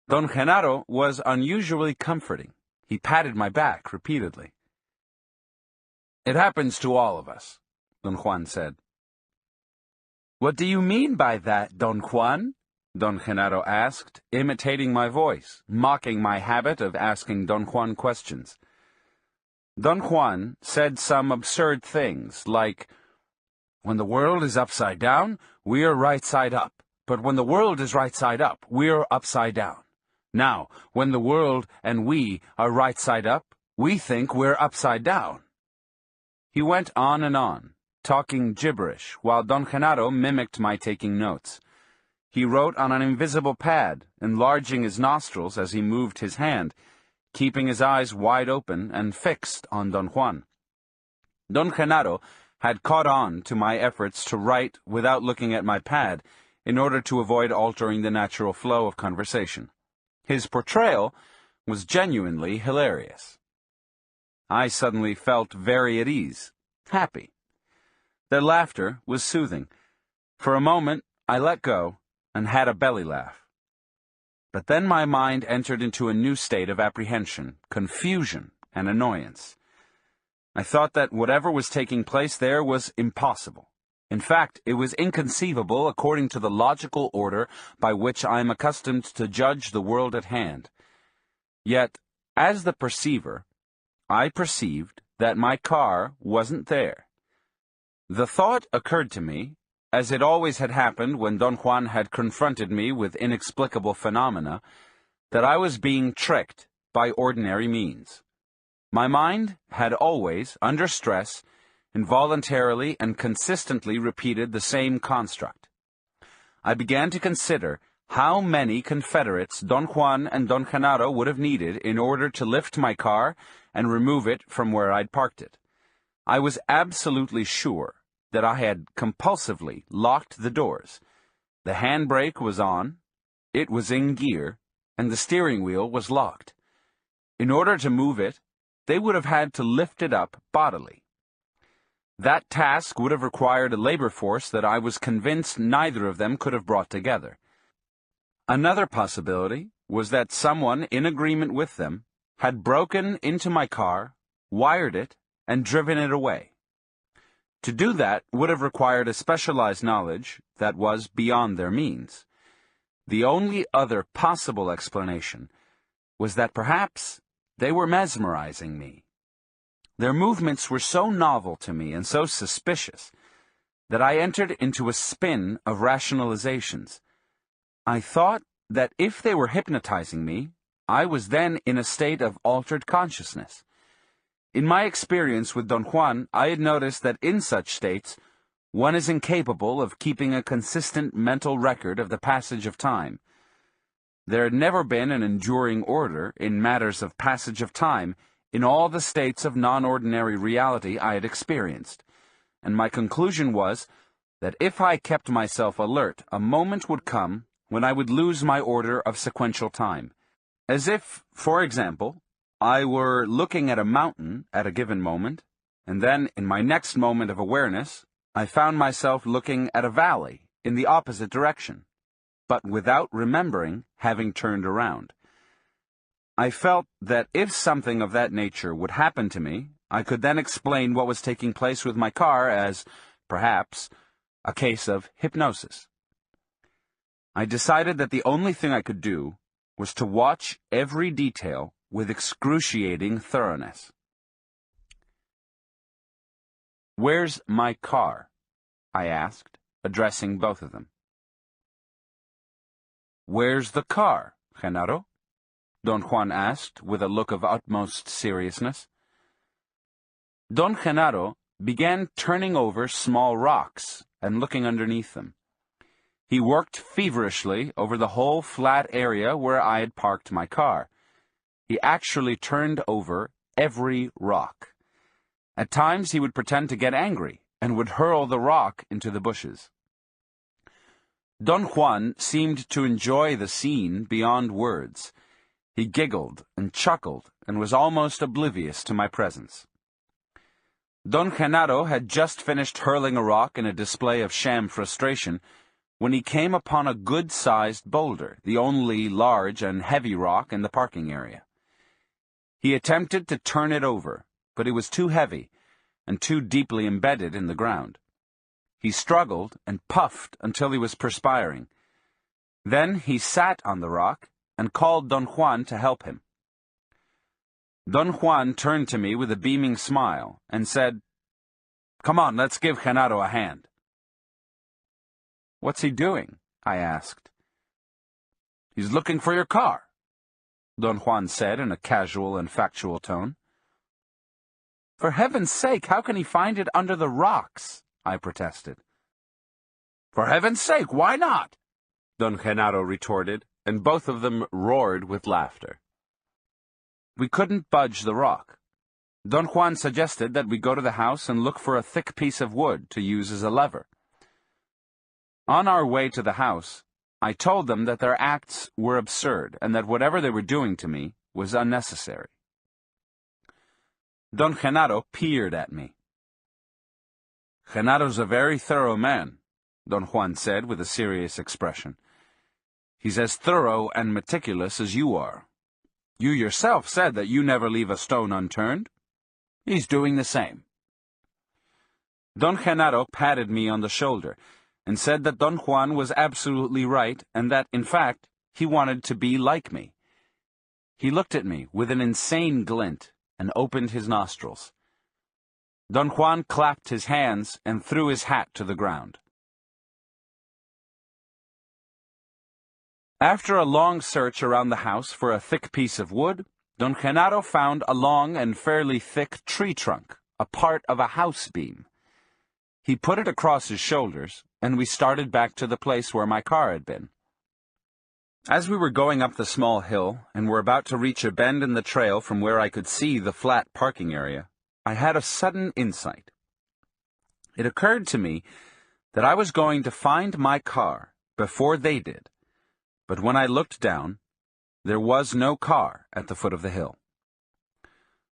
Don Genaro was unusually comforting. He patted my back repeatedly. "It happens to all of us. Don Juan said. "What do you mean by that, Don Juan?" Don Genaro asked, imitating my voice, mocking my habit of asking Don Juan questions. Don Juan said some absurd things, like, "When the world is upside down, we are right side up. But when the world is right side up, we are upside down. Now, when the world and we are right side up, we think we're upside down." He went on and on, talking gibberish, while Don Genaro mimicked my taking notes. He wrote on an invisible pad, enlarging his nostrils as he moved his hand, keeping his eyes wide open and fixed on Don Juan. Don Genaro had caught on to my efforts to write without looking at my pad, in order to avoid altering the natural flow of conversation. His portrayal was genuinely hilarious. I suddenly felt very at ease, happy. Their laughter was soothing. For a moment, I let go and had a belly laugh. But then my mind entered into a new state of apprehension, confusion, and annoyance. I thought that whatever was taking place there was impossible. In fact, it was inconceivable according to the logical order by which I am accustomed to judge the world at hand. Yet, as the perceiver, I perceived that my car wasn't there. The thought occurred to me, as it always had happened when Don Juan had confronted me with inexplicable phenomena, that I was being tricked by ordinary means. My mind had always, under stress, involuntarily and consistently repeated the same construct. I began to consider how many Confederates Don Juan and Don Genaro would have needed in order to lift my car and remove it from where I'd parked it. I was absolutely sure that I had compulsively locked the doors. The handbrake was on, it was in gear, and the steering wheel was locked. In order to move it, they would have had to lift it up bodily. That task would have required a labor force that I was convinced neither of them could have brought together. Another possibility was that someone in agreement with them had broken into my car, wired it, and driven it away. To do that would have required a specialized knowledge that was beyond their means. The only other possible explanation was that perhaps they were mesmerizing me. Their movements were so novel to me and so suspicious that I entered into a spin of rationalizations. I thought that if they were hypnotizing me, I was then in a state of altered consciousness. In my experience with Don Juan, I had noticed that in such states, one is incapable of keeping a consistent mental record of the passage of time. There had never been an enduring order in matters of passage of time in all the states of non-ordinary reality I had experienced, and my conclusion was that if I kept myself alert, a moment would come when I would lose my order of sequential time. As if, for example, I were looking at a mountain at a given moment, and then, in my next moment of awareness, I found myself looking at a valley in the opposite direction, but without remembering having turned around. I felt that if something of that nature would happen to me, I could then explain what was taking place with my car as, perhaps, a case of hypnosis. I decided that the only thing I could do was to watch every detail with excruciating thoroughness. "Where's my car?" I asked, addressing both of them. "Where's the car, Genaro?" Don Juan asked, with a look of utmost seriousness. Don Genaro began turning over small rocks and looking underneath them. He worked feverishly over the whole flat area where I had parked my car. He actually turned over every rock. At times he would pretend to get angry and would hurl the rock into the bushes. Don Juan seemed to enjoy the scene beyond words. He giggled and chuckled and was almost oblivious to my presence. Don Genaro had just finished hurling a rock in a display of sham frustration when he came upon a good-sized boulder, the only large and heavy rock in the parking area. He attempted to turn it over, but it was too heavy, and too deeply embedded in the ground. He struggled and puffed until he was perspiring. Then he sat on the rock and called Don Juan to help him. Don Juan turned to me with a beaming smile and said, "Come on, let's give Genaro a hand." "What's he doing?" I asked. "He's looking for your car," Don Juan said in a casual and factual tone. "For heaven's sake, how can he find it under the rocks?" I protested. "For heaven's sake, why not?" Don Genaro retorted, and both of them roared with laughter. We couldn't budge the rock. Don Juan suggested that we go to the house and look for a thick piece of wood to use as a lever. On our way to the house, I told them that their acts were absurd and that whatever they were doing to me was unnecessary. Don Genaro peered at me. "Genaro's a very thorough man," Don Juan said with a serious expression. "He's as thorough and meticulous as you are. You yourself said that you never leave a stone unturned. He's doing the same." Don Genaro patted me on the shoulder and said that Don Juan was absolutely right and that, in fact, he wanted to be like me. He looked at me with an insane glint and opened his nostrils. Don Juan clapped his hands and threw his hat to the ground. After a long search around the house for a thick piece of wood, Don Genaro found a long and fairly thick tree trunk, a part of a house beam. He put it across his shoulders, and we started back to the place where my car had been. As we were going up the small hill and were about to reach a bend in the trail from where I could see the flat parking area, I had a sudden insight. It occurred to me that I was going to find my car before they did. But when I looked down, there was no car at the foot of the hill.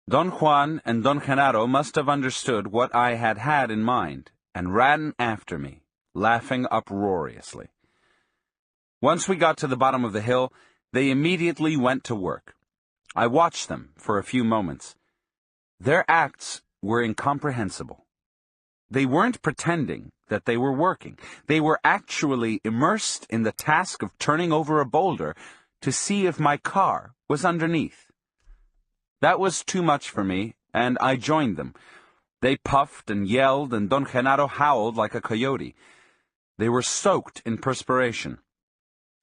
Don Juan and Don Genaro must have understood what I had had in mind, and ran after me, laughing uproariously. Once we got to the bottom of the hill, they immediately went to work. I watched them for a few moments. Their acts were incomprehensible. They weren't pretending that they were working. They were actually immersed in the task of turning over a boulder to see if my car was underneath. That was too much for me, and I joined them. They puffed and yelled, and Don Genaro howled like a coyote. They were soaked in perspiration.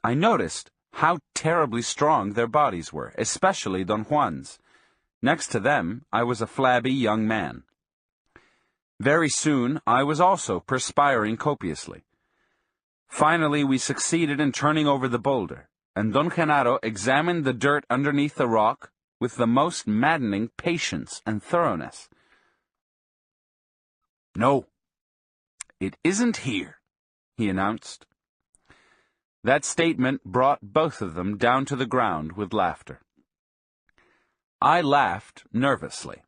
I noticed how terribly strong their bodies were, especially Don Juan's. Next to them, I was a flabby young man. Very soon, I was also perspiring copiously. Finally, we succeeded in turning over the boulder, and Don Genaro examined the dirt underneath the rock with the most maddening patience and thoroughness. "No, it isn't here," he announced. That statement brought both of them down to the ground with laughter. I laughed nervously.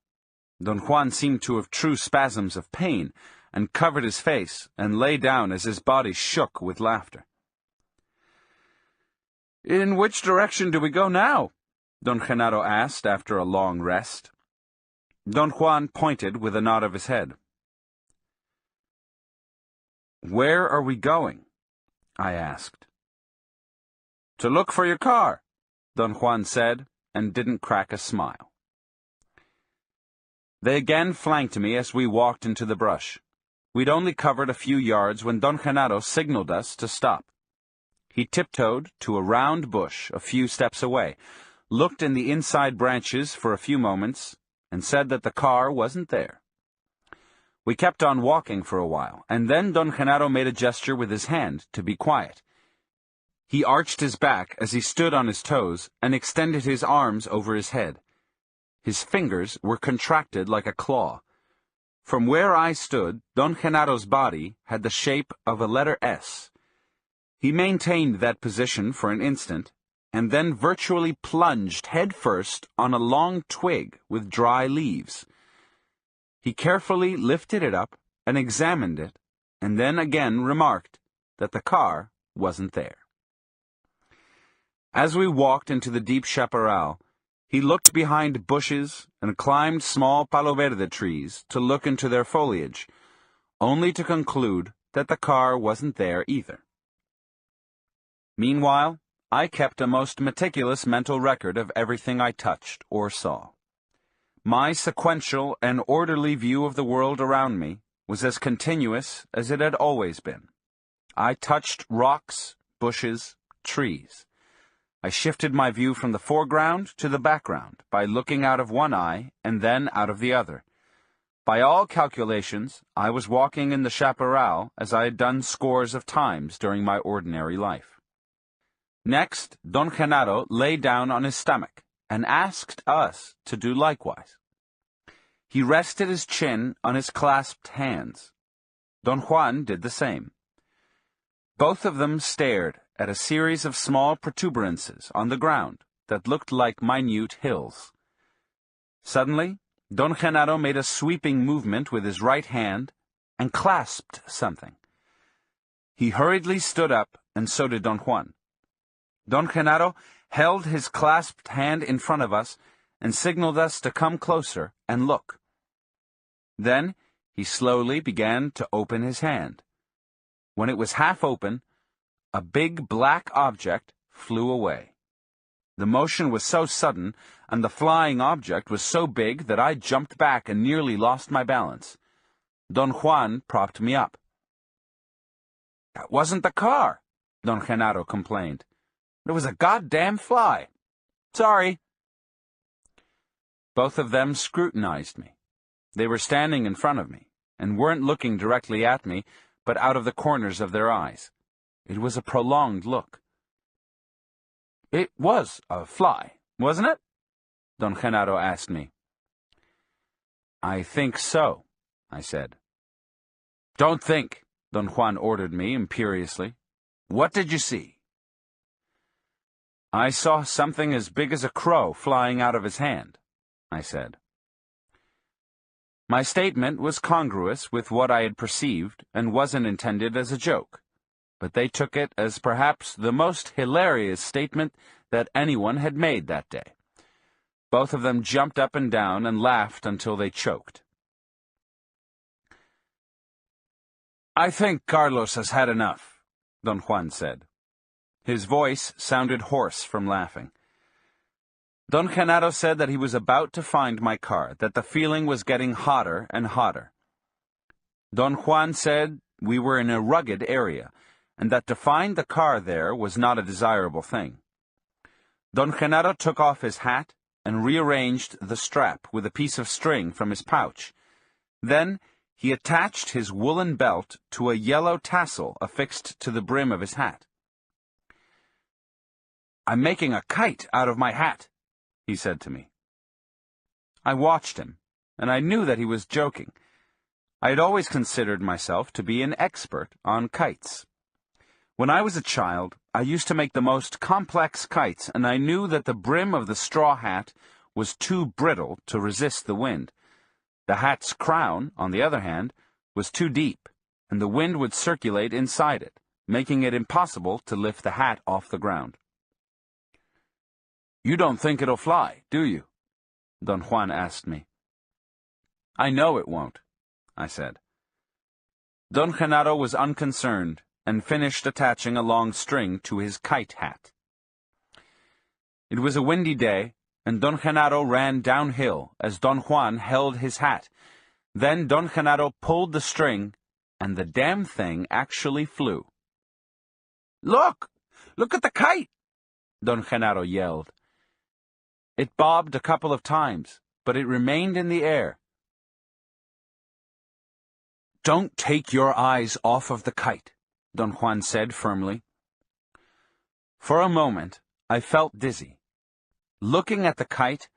Don Juan seemed to have true spasms of pain, and covered his face and lay down as his body shook with laughter. "In which direction do we go now?" Don Genaro asked after a long rest. Don Juan pointed with a nod of his head. "Where are we going?" I asked. "To look for your car," Don Juan said, and didn't crack a smile. They again flanked me as we walked into the brush. We'd only covered a few yards when Don Genaro signaled us to stop. He tiptoed to a round bush a few steps away, looked in the inside branches for a few moments, and said that the car wasn't there. We kept on walking for a while, and then Don Genaro made a gesture with his hand to be quiet. He arched his back as he stood on his toes and extended his arms over his head. His fingers were contracted like a claw. From where I stood, Don Genaro's body had the shape of a letter S. He maintained that position for an instant, and then virtually plunged headfirst on a long twig with dry leaves. He carefully lifted it up and examined it, and then again remarked that the car wasn't there. As we walked into the deep chaparral, He looked behind bushes and climbed small palo verde trees to look into their foliage, only to conclude that the car wasn't there either. Meanwhile, I kept a most meticulous mental record of everything I touched or saw. My sequential and orderly view of the world around me was as continuous as it had always been. I touched rocks, bushes, trees. I shifted my view from the foreground to the background by looking out of one eye and then out of the other. By all calculations, I was walking in the chaparral as I had done scores of times during my ordinary life. Next, Don Genaro lay down on his stomach and asked us to do likewise. He rested his chin on his clasped hands. Don Juan did the same. Both of them stared at a series of small protuberances on the ground that looked like minute hills. Suddenly, Don Genaro made a sweeping movement with his right hand and clasped something. He hurriedly stood up, and so did Don Juan. Don Genaro held his clasped hand in front of us and signaled us to come closer and look. Then he slowly began to open his hand. When it was half open, a big black object flew away. The motion was so sudden, and the flying object was so big that I jumped back and nearly lost my balance. Don Juan propped me up. "That wasn't the car," Don Genaro complained. "It was a goddamn fly. Sorry." Both of them scrutinized me. They were standing in front of me, and weren't looking directly at me, but out of the corners of their eyes. It was a prolonged look. "It was a fly, wasn't it?" Don Genaro asked me. "I think so," I said. "Don't think," Don Juan ordered me imperiously. "What did you see?" "I saw something as big as a crow flying out of his hand," I said. My statement was congruous with what I had perceived and wasn't intended as a joke, but they took it as perhaps the most hilarious statement that anyone had made that day. Both of them jumped up and down and laughed until they choked. "I think Carlos has had enough," Don Juan said. His voice sounded hoarse from laughing. Don Genaro said that he was about to find my car, that the feeling was getting hotter and hotter. Don Juan said we were in a rugged area, and that to find the car there was not a desirable thing. Don Genaro took off his hat and rearranged the strap with a piece of string from his pouch. Then he attached his woolen belt to a yellow tassel affixed to the brim of his hat. "I'm making a kite out of my hat," he said to me. I watched him, and I knew that he was joking. I had always considered myself to be an expert on kites. When I was a child, I used to make the most complex kites, and I knew that the brim of the straw hat was too brittle to resist the wind. The hat's crown, on the other hand, was too deep, and the wind would circulate inside it, making it impossible to lift the hat off the ground. "You don't think it'll fly, do you?" Don Juan asked me. "I know it won't," I said. Don Genaro was unconcerned and finished attaching a long string to his kite hat. It was a windy day, and Don Genaro ran downhill as Don Juan held his hat. Then Don Genaro pulled the string, and the damn thing actually flew. "Look! Look at the kite!" Don Genaro yelled. It bobbed a couple of times, but it remained in the air. "Don't take your eyes off of the kite," Don Juan said firmly. For a moment, I felt dizzy. Looking at the kite,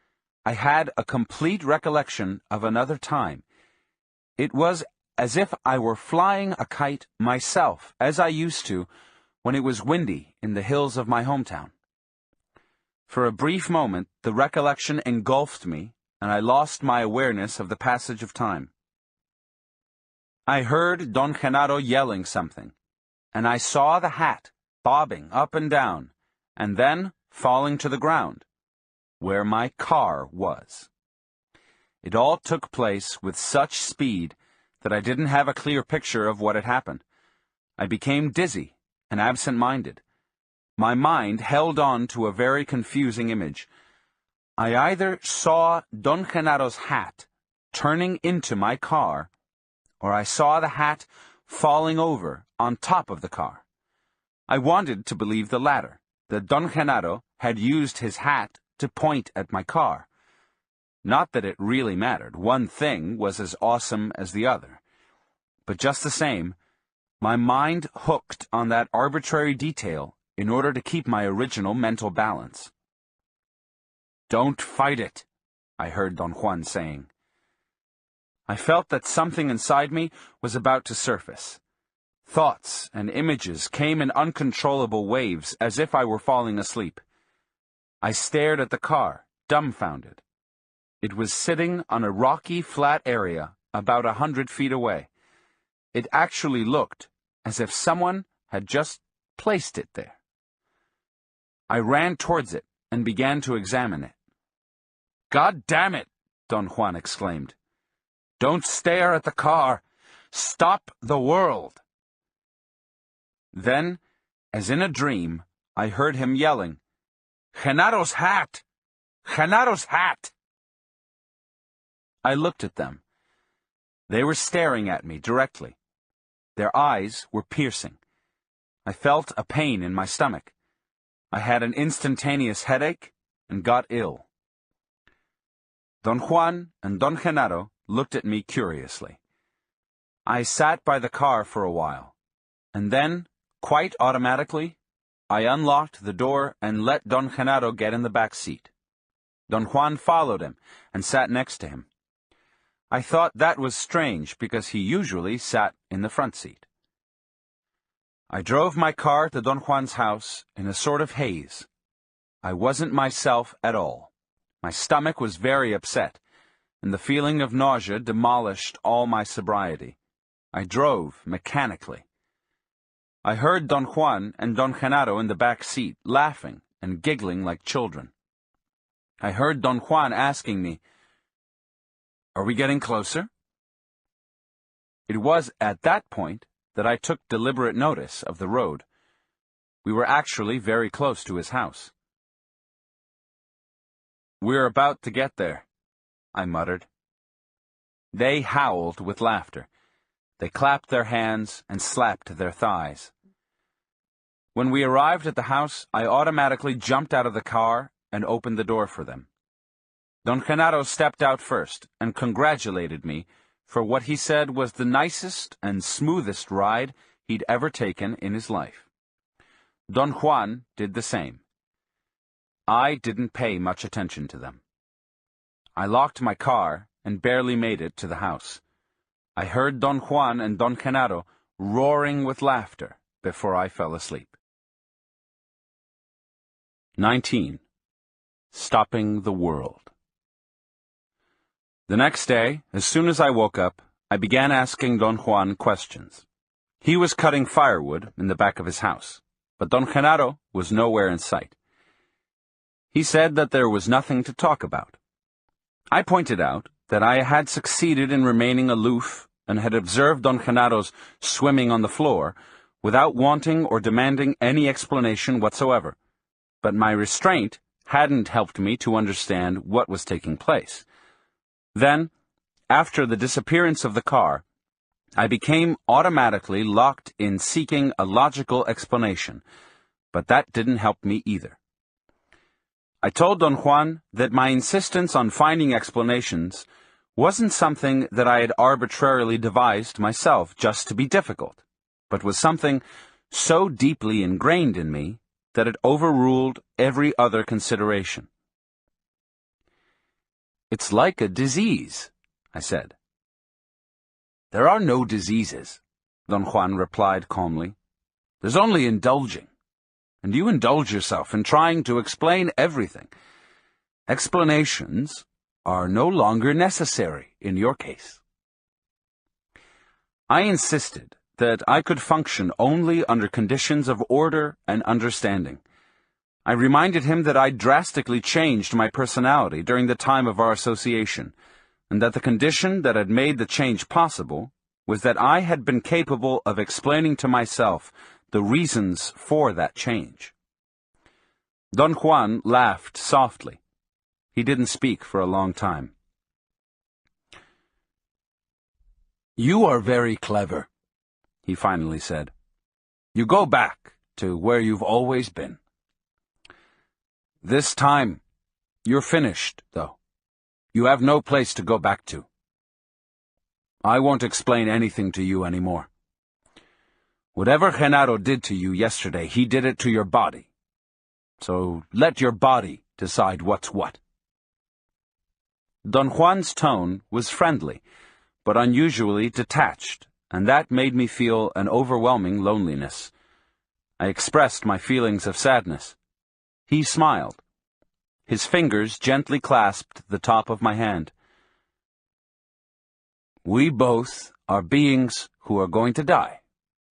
I had a complete recollection of another time. It was as if I were flying a kite myself, as I used to, when it was windy in the hills of my hometown. For a brief moment, the recollection engulfed me, and I lost my awareness of the passage of time. I heard Don Genaro yelling something, and I saw the hat bobbing up and down, and then falling to the ground. where my car was. It all took place with such speed that I didn't have a clear picture of what had happened. I became dizzy and absent-minded. My mind held on to a very confusing image. I either saw Don Genaro's hat turning into my car, or I saw the hat falling over on top of the car. I wanted to believe the latter, that Don Genaro had used his hat to point at my car. Not that it really mattered. One thing was as awesome as the other. But just the same, my mind hooked on that arbitrary detail in order to keep my original mental balance. "Don't fight it," I heard Don Juan saying. I felt that something inside me was about to surface. Thoughts and images came in uncontrollable waves, as if I were falling asleep. I stared at the car, dumbfounded. It was sitting on a rocky, flat area about 100 feet away. It actually looked as if someone had just placed it there. I ran towards it and began to examine it. "God damn it!" Don Juan exclaimed. "Don't stare at the car. Stop the world." Then, as in a dream, I heard him yelling, "Genaro's hat! Genaro's hat!" I looked at them. They were staring at me directly. Their eyes were piercing. I felt a pain in my stomach. I had an instantaneous headache and got ill. Don Juan and Don Genaro looked at me curiously. I sat by the car for a while, and then, quite automatically, I unlocked the door and let Don Genaro get in the back seat. Don Juan followed him and sat next to him. I thought that was strange because he usually sat in the front seat. I drove my car to Don Juan's house in a sort of haze. I wasn't myself at all. My stomach was very upset, and the feeling of nausea demolished all my sobriety. I drove mechanically. I heard Don Juan and Don Genaro in the back seat, laughing and giggling like children. I heard Don Juan asking me, "Are we getting closer?" It was at that point that I took deliberate notice of the road. We were actually very close to his house. "We're about to get there," I muttered. They howled with laughter. They clapped their hands and slapped their thighs. When we arrived at the house, I automatically jumped out of the car and opened the door for them. Don Genaro stepped out first and congratulated me for what he said was the nicest and smoothest ride he'd ever taken in his life. Don Juan did the same. I didn't pay much attention to them. I locked my car and barely made it to the house. I heard Don Juan and Don Genaro roaring with laughter before I fell asleep. 19. Stopping the World. The next day, as soon as I woke up, I began asking Don Juan questions. He was cutting firewood in the back of his house, but Don Genaro was nowhere in sight. He said that there was nothing to talk about. I pointed out that I had succeeded in remaining aloof and had observed Don Genaro's swimming on the floor without wanting or demanding any explanation whatsoever. But my restraint hadn't helped me to understand what was taking place. Then, after the disappearance of the car, I became automatically locked in seeking a logical explanation, but that didn't help me either. I told Don Juan that my insistence on finding explanations wasn't something that I had arbitrarily devised myself just to be difficult, but was something so deeply ingrained in me that it overruled every other consideration. "It's like a disease," I said. "There are no diseases," Don Juan replied calmly. "There's only indulging. And you indulge yourself in trying to explain everything. Explanations are no longer necessary in your case." I insisted that I could function only under conditions of order and understanding. I reminded him that I'd drastically changed my personality during the time of our association, and that the condition that had made the change possible was that I had been capable of explaining to myself the reasons for that change. Don Juan laughed softly. He didn't speak for a long time. "You are very clever," he finally said. "You go back to where you've always been. This time, you're finished, though. You have no place to go back to. I won't explain anything to you anymore. Whatever Genaro did to you yesterday, he did it to your body. So let your body decide what's what." Don Juan's tone was friendly, but unusually detached, and that made me feel an overwhelming loneliness. I expressed my feelings of sadness. He smiled. His fingers gently clasped the top of my hand. "We both are beings who are going to die,"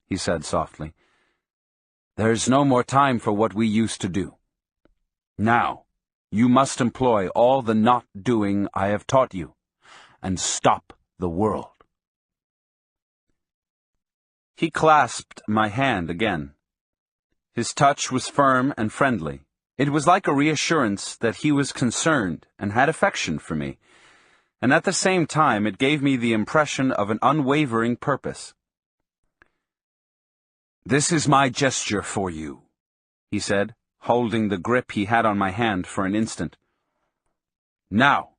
he said softly. "There's no more time for what we used to do. Now, you must employ all the not-doing I have taught you, and stop the world." He clasped my hand again. His touch was firm and friendly. It was like a reassurance that he was concerned and had affection for me, and at the same time it gave me the impression of an unwavering purpose. "This is my gesture for you," he said, holding the grip he had on my hand for an instant. "Now,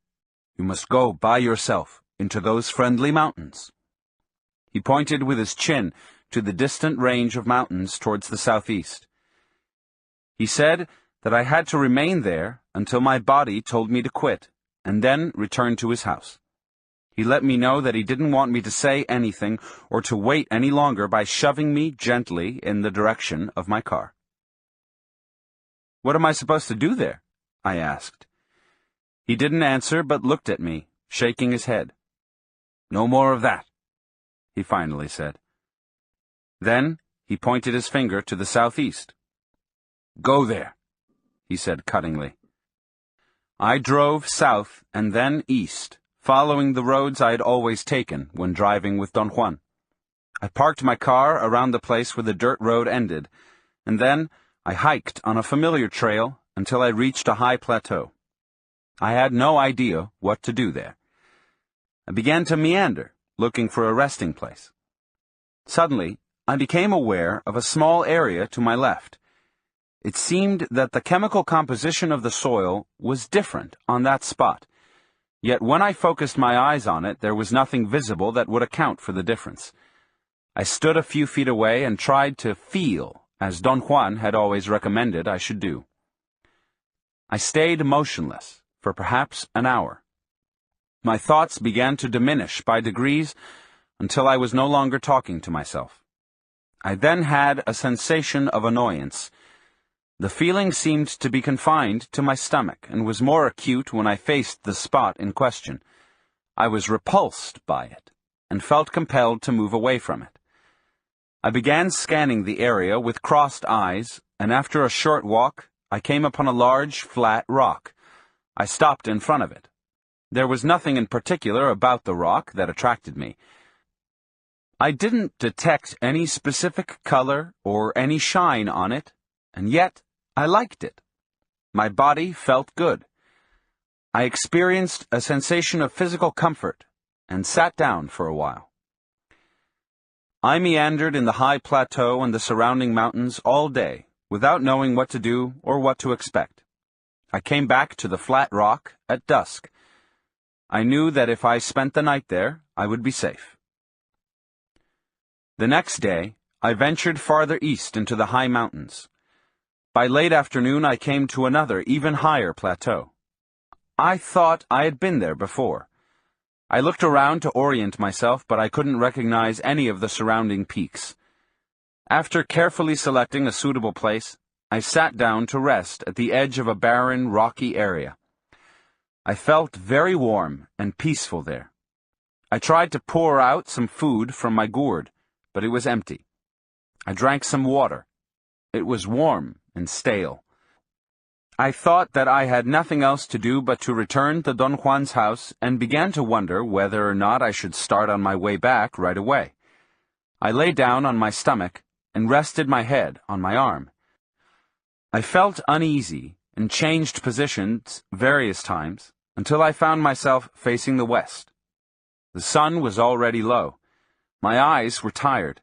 you must go by yourself into those friendly mountains." He pointed with his chin to the distant range of mountains towards the southeast. He said that I had to remain there until my body told me to quit, and then return to his house. He let me know that he didn't want me to say anything or to wait any longer by shoving me gently in the direction of my car. "What am I supposed to do there?" I asked. He didn't answer but looked at me, shaking his head. "No more of that," he finally said. Then he pointed his finger to the southeast. "Go there," he said cuttingly. I drove south and then east, following the roads I had always taken when driving with Don Juan. I parked my car around the place where the dirt road ended, and then I hiked on a familiar trail until I reached a high plateau. I had no idea what to do there. I began to meander, looking for a resting place. Suddenly, I became aware of a small area to my left. It seemed that the chemical composition of the soil was different on that spot, yet when I focused my eyes on it, there was nothing visible that would account for the difference. I stood a few feet away and tried to feel, as Don Juan had always recommended I should do. I stayed motionless for perhaps an hour. My thoughts began to diminish by degrees until I was no longer talking to myself. I then had a sensation of annoyance. The feeling seemed to be confined to my stomach and was more acute when I faced the spot in question. I was repulsed by it and felt compelled to move away from it. I began scanning the area with crossed eyes, and after a short walk, I came upon a large, flat rock. I stopped in front of it. There was nothing in particular about the rock that attracted me. I didn't detect any specific color or any shine on it, and yet I liked it. My body felt good. I experienced a sensation of physical comfort and sat down for a while. I meandered in the high plateau and the surrounding mountains all day without knowing what to do or what to expect. I came back to the flat rock at dusk. I knew that if I spent the night there, I would be safe. The next day, I ventured farther east into the high mountains. By late afternoon, I came to another, even higher plateau. I thought I had been there before. I looked around to orient myself, but I couldn't recognize any of the surrounding peaks. After carefully selecting a suitable place, I sat down to rest at the edge of a barren, rocky area. I felt very warm and peaceful there. I tried to pour out some food from my gourd, but it was empty. I drank some water. It was warm and stale. I thought that I had nothing else to do but to return to Don Juan's house and began to wonder whether or not I should start on my way back right away. I lay down on my stomach and rested my head on my arm. I felt uneasy and changed positions various times until I found myself facing the west. The sun was already low. My eyes were tired.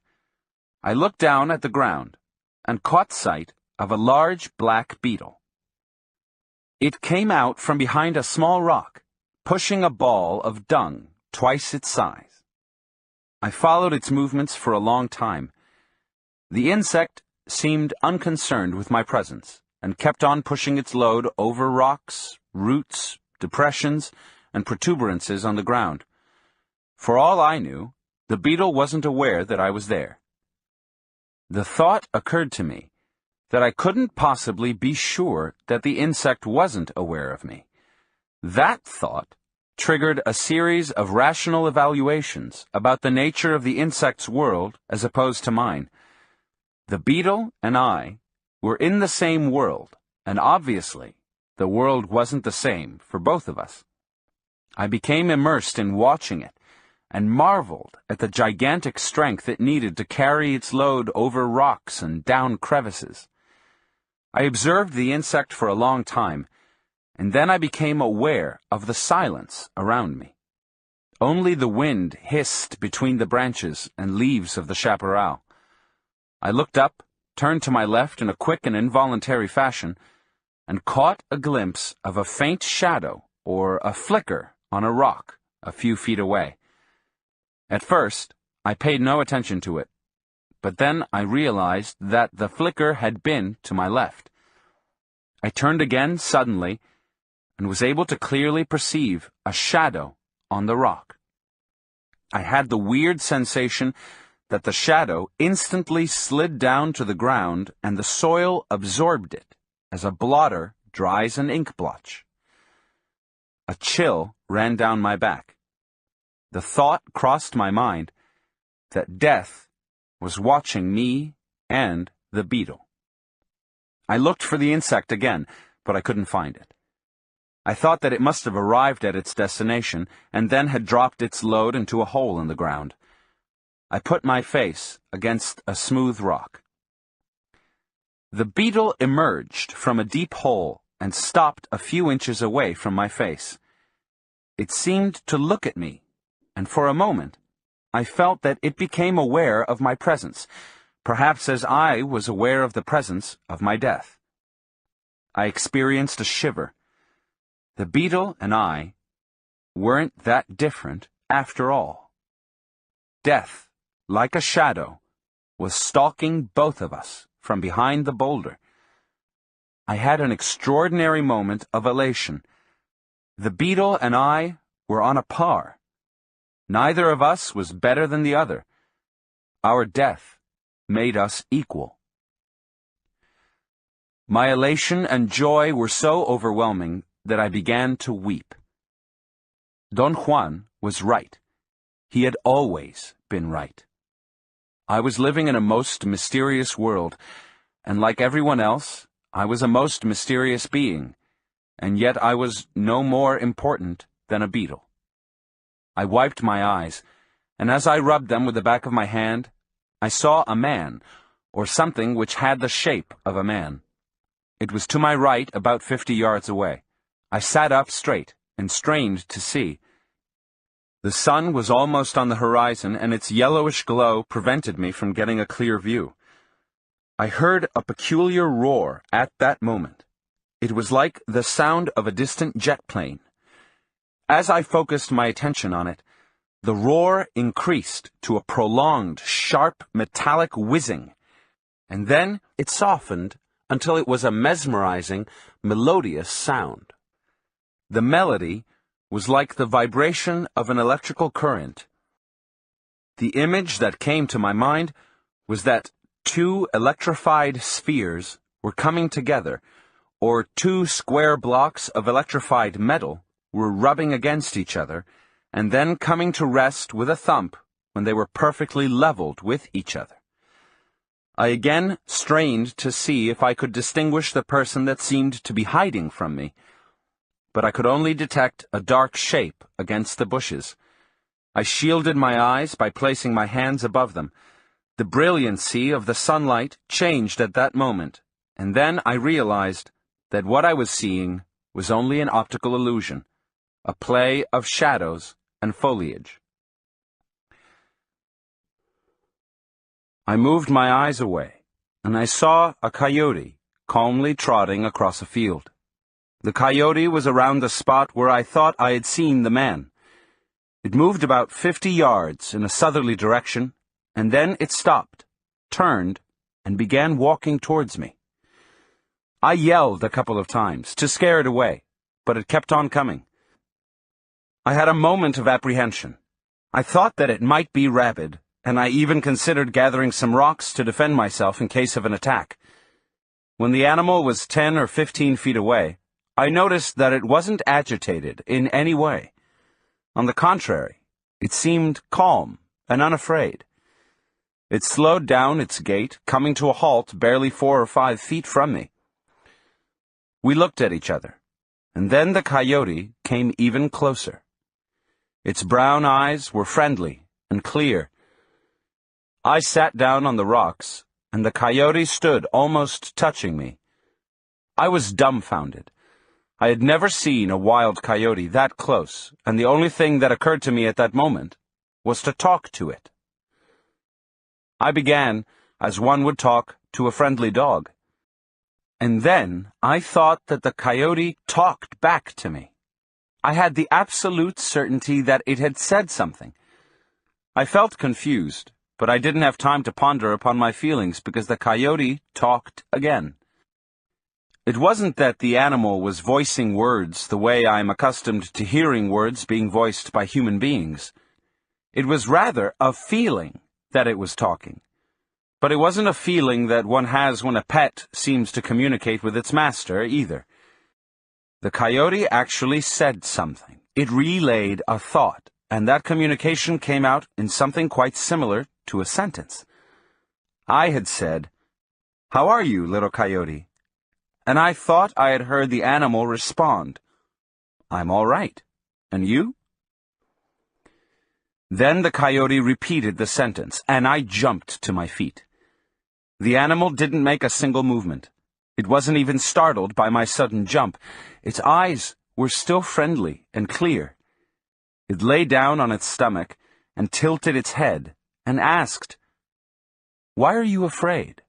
I looked down at the ground and caught sight of a large black beetle. It came out from behind a small rock, pushing a ball of dung twice its size. I followed its movements for a long time. The insect seemed unconcerned with my presence and kept on pushing its load over rocks, roots, depressions, and protuberances on the ground. For all I knew, the beetle wasn't aware that I was there. The thought occurred to me that I couldn't possibly be sure that the insect wasn't aware of me. That thought triggered a series of rational evaluations about the nature of the insect's world as opposed to mine. The beetle and I were in the same world, and obviously the world wasn't the same for both of us. I became immersed in watching it, and marveled at the gigantic strength it needed to carry its load over rocks and down crevices. I observed the insect for a long time, and then I became aware of the silence around me. Only the wind hissed between the branches and leaves of the chaparral. I looked up, turned to my left in a quick and involuntary fashion, and caught a glimpse of a faint shadow or a flicker on a rock a few feet away. At first, I paid no attention to it, but then I realized that the flicker had been to my left. I turned again suddenly and was able to clearly perceive a shadow on the rock. I had the weird sensation that the shadow instantly slid down to the ground and the soil absorbed it as a blotter dries an ink blotch. A chill ran down my back. The thought crossed my mind that death was watching me and the beetle. I looked for the insect again, but I couldn't find it. I thought that it must have arrived at its destination and then had dropped its load into a hole in the ground. I put my face against a smooth rock. The beetle emerged from a deep hole and stopped a few inches away from my face. It seemed to look at me, and for a moment, I felt that it became aware of my presence, perhaps as I was aware of the presence of my death. I experienced a shiver. The beetle and I weren't that different after all. Death, like a shadow, was stalking both of us from behind the boulder. I had an extraordinary moment of elation. The beetle and I were on a par. Neither of us was better than the other. Our death made us equal. My elation and joy were so overwhelming that I began to weep. Don Juan was right. He had always been right. I was living in a most mysterious world, and like everyone else, I was a most mysterious being, and yet I was no more important than a beetle. I wiped my eyes, and as I rubbed them with the back of my hand, I saw a man, or something which had the shape of a man. It was to my right, about 50 yards away. I sat up straight and strained to see. The sun was almost on the horizon, and its yellowish glow prevented me from getting a clear view. I heard a peculiar roar at that moment. It was like the sound of a distant jet plane. As I focused my attention on it, the roar increased to a prolonged, sharp, metallic whizzing, and then it softened until it was a mesmerizing, melodious sound. The melody was like the vibration of an electrical current. The image that came to my mind was that two electrified spheres were coming together, or two square blocks of electrified metal were rubbing against each other, and then coming to rest with a thump when they were perfectly leveled with each other. I again strained to see if I could distinguish the person that seemed to be hiding from me, but I could only detect a dark shape against the bushes. I shielded my eyes by placing my hands above them. The brilliancy of the sunlight changed at that moment, and then I realized that what I was seeing was only an optical illusion, a play of shadows and foliage. I moved my eyes away, and I saw a coyote calmly trotting across a field. The coyote was around the spot where I thought I had seen the man. It moved about 50 yards in a southerly direction, and then it stopped, turned, and began walking towards me. I yelled a couple of times to scare it away, but it kept on coming. I had a moment of apprehension. I thought that it might be rabid, and I even considered gathering some rocks to defend myself in case of an attack. When the animal was 10 or 15 feet away, I noticed that it wasn't agitated in any way. On the contrary, it seemed calm and unafraid. It slowed down its gait, coming to a halt barely 4 or 5 feet from me. We looked at each other, and then the coyote came even closer. Its brown eyes were friendly and clear. I sat down on the rocks, and the coyote stood almost touching me. I was dumbfounded. I had never seen a wild coyote that close, and the only thing that occurred to me at that moment was to talk to it. I began as one would talk to a friendly dog. And then I thought that the coyote talked back to me. I had the absolute certainty that it had said something. I felt confused, but I didn't have time to ponder upon my feelings because the coyote talked again. It wasn't that the animal was voicing words the way I'm accustomed to hearing words being voiced by human beings. It was rather a feeling that it was talking. But it wasn't a feeling that one has when a pet seems to communicate with its master, either. The coyote actually said something. It relayed a thought, and that communication came out in something quite similar to a sentence. I had said, "How are you, little coyote?" And I thought I had heard the animal respond, "I'm all right. And you?" Then the coyote repeated the sentence, and I jumped to my feet. The animal didn't make a single movement. It wasn't even startled by my sudden jump. Its eyes were still friendly and clear. It lay down on its stomach and tilted its head and asked, "Why are you afraid?"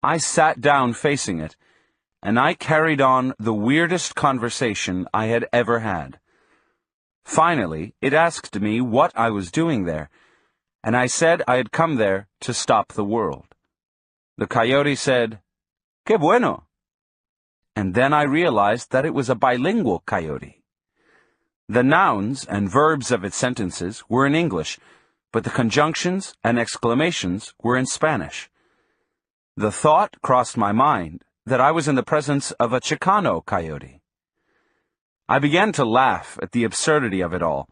I sat down facing it, and I carried on the weirdest conversation I had ever had. Finally, it asked me what I was doing there, and I said I had come there to stop the world. The coyote said, "Qué bueno." And then I realized that it was a bilingual coyote. The nouns and verbs of its sentences were in English, but the conjunctions and exclamations were in Spanish. The thought crossed my mind that I was in the presence of a Chicano coyote. I began to laugh at the absurdity of it all,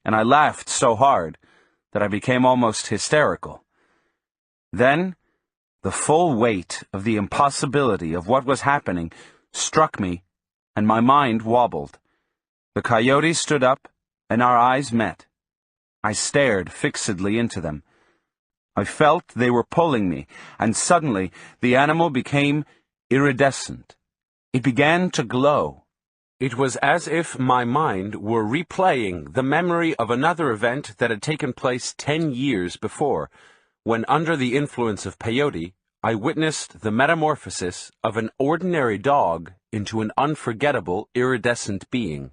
and I laughed so hard that I became almost hysterical. Then, the full weight of the impossibility of what was happening struck me, and my mind wobbled. The coyote stood up, and our eyes met. I stared fixedly into them. I felt they were pulling me, and suddenly the animal became iridescent. It began to glow. It was as if my mind were replaying the memory of another event that had taken place 10 years before, when under the influence of peyote, I witnessed the metamorphosis of an ordinary dog into an unforgettable iridescent being.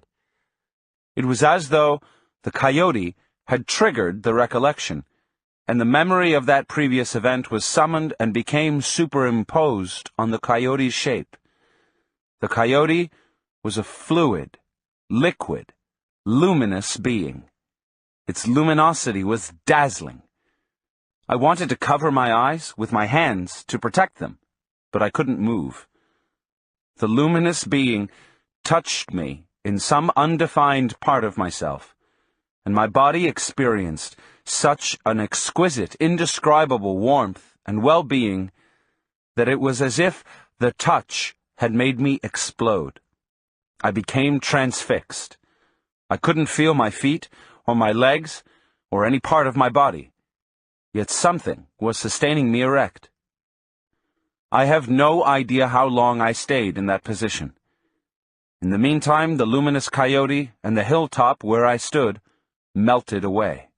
It was as though the coyote had triggered the recollection, and the memory of that previous event was summoned and became superimposed on the coyote's shape. The coyote was a fluid, liquid, luminous being. Its luminosity was dazzling. I wanted to cover my eyes with my hands to protect them, but I couldn't move. The luminous being touched me in some undefined part of myself, and my body experienced such an exquisite, indescribable warmth and well-being that it was as if the touch had made me explode. I became transfixed. I couldn't feel my feet or my legs or any part of my body, yet something was sustaining me erect. I have no idea how long I stayed in that position. In the meantime, the luminous coyote and the hilltop where I stood melted away.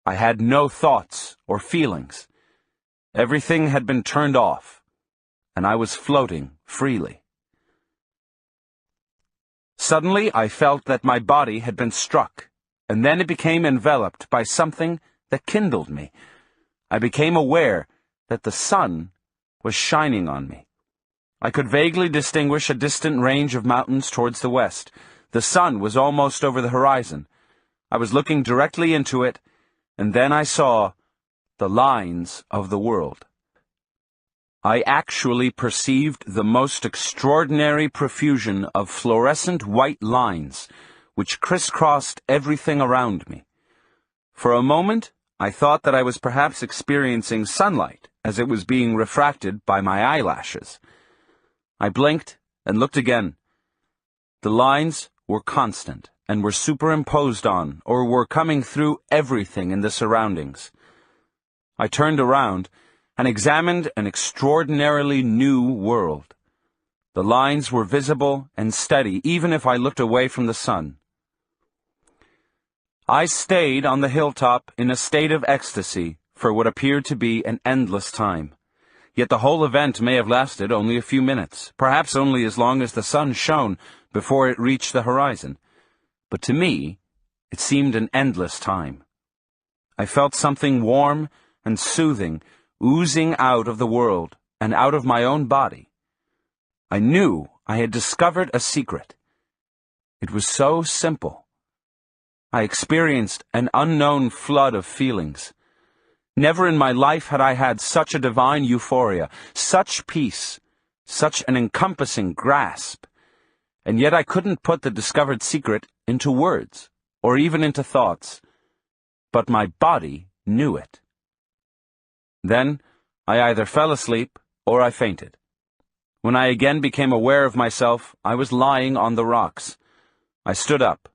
I had no thoughts or feelings. Everything had been turned off, and I was floating freely. Suddenly, I felt that my body had been struck, and then it became enveloped by something that kindled me. I became aware that the sun was shining on me. I could vaguely distinguish a distant range of mountains towards the west. The sun was almost over the horizon. I was looking directly into it, and then I saw the lines of the world. I actually perceived the most extraordinary profusion of fluorescent white lines, which crisscrossed everything around me. For a moment, I thought that I was perhaps experiencing sunlight as it was being refracted by my eyelashes. I blinked and looked again. The lines were constant and were superimposed on, or were coming through everything in the surroundings. I turned around and examined an extraordinarily new world. The lines were visible and steady, even if I looked away from the sun. I stayed on the hilltop in a state of ecstasy for what appeared to be an endless time. Yet the whole event may have lasted only a few minutes, perhaps only as long as the sun shone before it reached the horizon. But to me, it seemed an endless time. I felt something warm and soothing oozing out of the world and out of my own body. I knew I had discovered a secret. It was so simple. I experienced an unknown flood of feelings. Never in my life had I had such a divine euphoria, such peace, such an encompassing grasp. And yet I couldn't put the discovered secret into words, or even into thoughts. But my body knew it. Then I either fell asleep or I fainted. When I again became aware of myself, I was lying on the rocks. I stood up.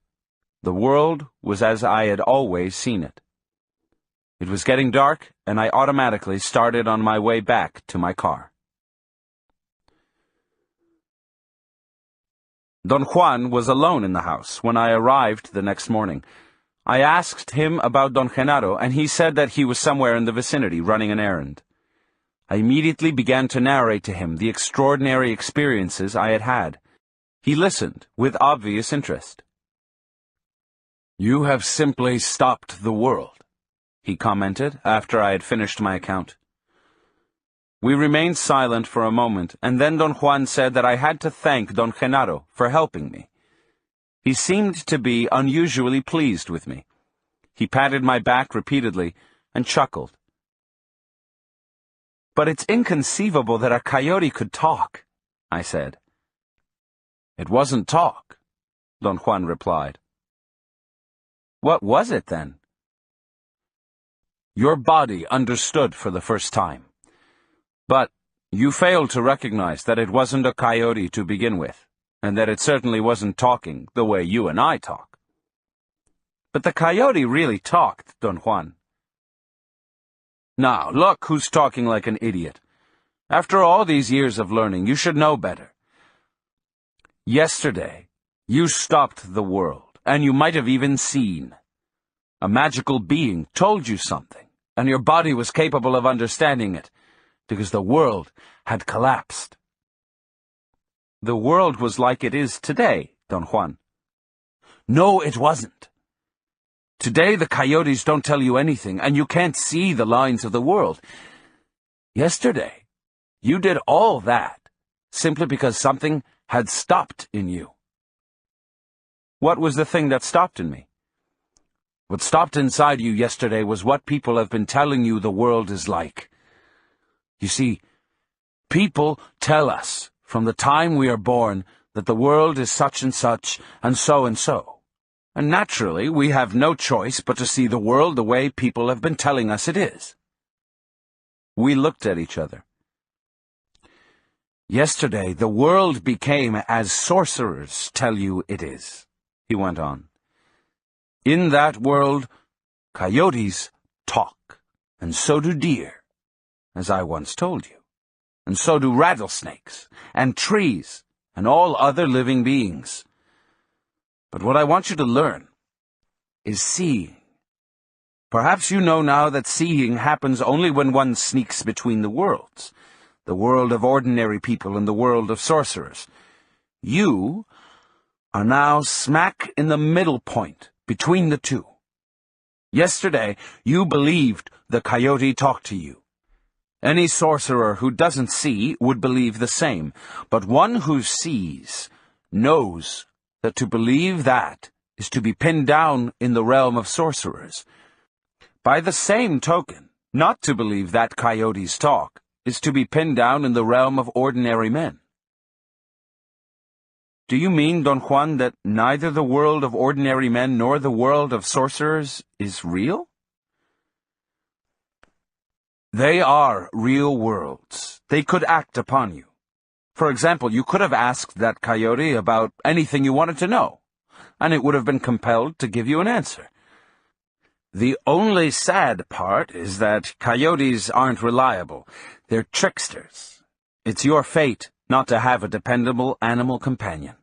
The world was as I had always seen it. It was getting dark, and I automatically started on my way back to my car. Don Juan was alone in the house when I arrived the next morning. I asked him about Don Genaro, and he said that he was somewhere in the vicinity running an errand. I immediately began to narrate to him the extraordinary experiences I had had. He listened with obvious interest. "You have simply stopped the world," he commented after I had finished my account. We remained silent for a moment, and then Don Juan said that I had to thank Don Genaro for helping me. He seemed to be unusually pleased with me. He patted my back repeatedly and chuckled. "But it's inconceivable that a coyote could talk," I said. "It wasn't talk," Don Juan replied. "What was it then?" "Your body understood for the first time. But you failed to recognize that it wasn't a coyote to begin with, and that it certainly wasn't talking the way you and I talk." "But the coyote really talked, Don Juan." "Now, look who's talking like an idiot. After all these years of learning, you should know better. Yesterday, you stopped the world, and you might have even seen. A magical being told you something, and your body was capable of understanding it, because the world had collapsed." "The world was like it is today, Don Juan." "No, it wasn't. Today the coyotes don't tell you anything, and you can't see the lines of the world. Yesterday, you did all that simply because something had stopped in you." "What was the thing that stopped in me?" "What stopped inside you yesterday was what people have been telling you the world is like. You see, people tell us from the time we are born that the world is such and such and so and so. And naturally, we have no choice but to see the world the way people have been telling us it is." We looked at each other. Yesterday, the world became as sorcerers tell you it is, he went on. In that world, coyotes talk, and so do deer, as I once told you, and so do rattlesnakes, and trees, and all other living beings. But what I want you to learn is seeing. Perhaps you know now that seeing happens only when one sneaks between the worlds, the world of ordinary people and the world of sorcerers. You are now smack in the middle point between the two. Yesterday, you believed the coyote talked to you. Any sorcerer who doesn't see would believe the same, but one who sees knows that to believe that is to be pinned down in the realm of sorcerers. By the same token, not to believe that coyotes talk is to be pinned down in the realm of ordinary men. Do you mean, Don Juan, that neither the world of ordinary men nor the world of sorcerers is real? They are real worlds. They could act upon you. For example, you could have asked that coyote about anything you wanted to know, and it would have been compelled to give you an answer. The only sad part is that coyotes aren't reliable. They're tricksters. It's your fate not to have a dependable animal companion.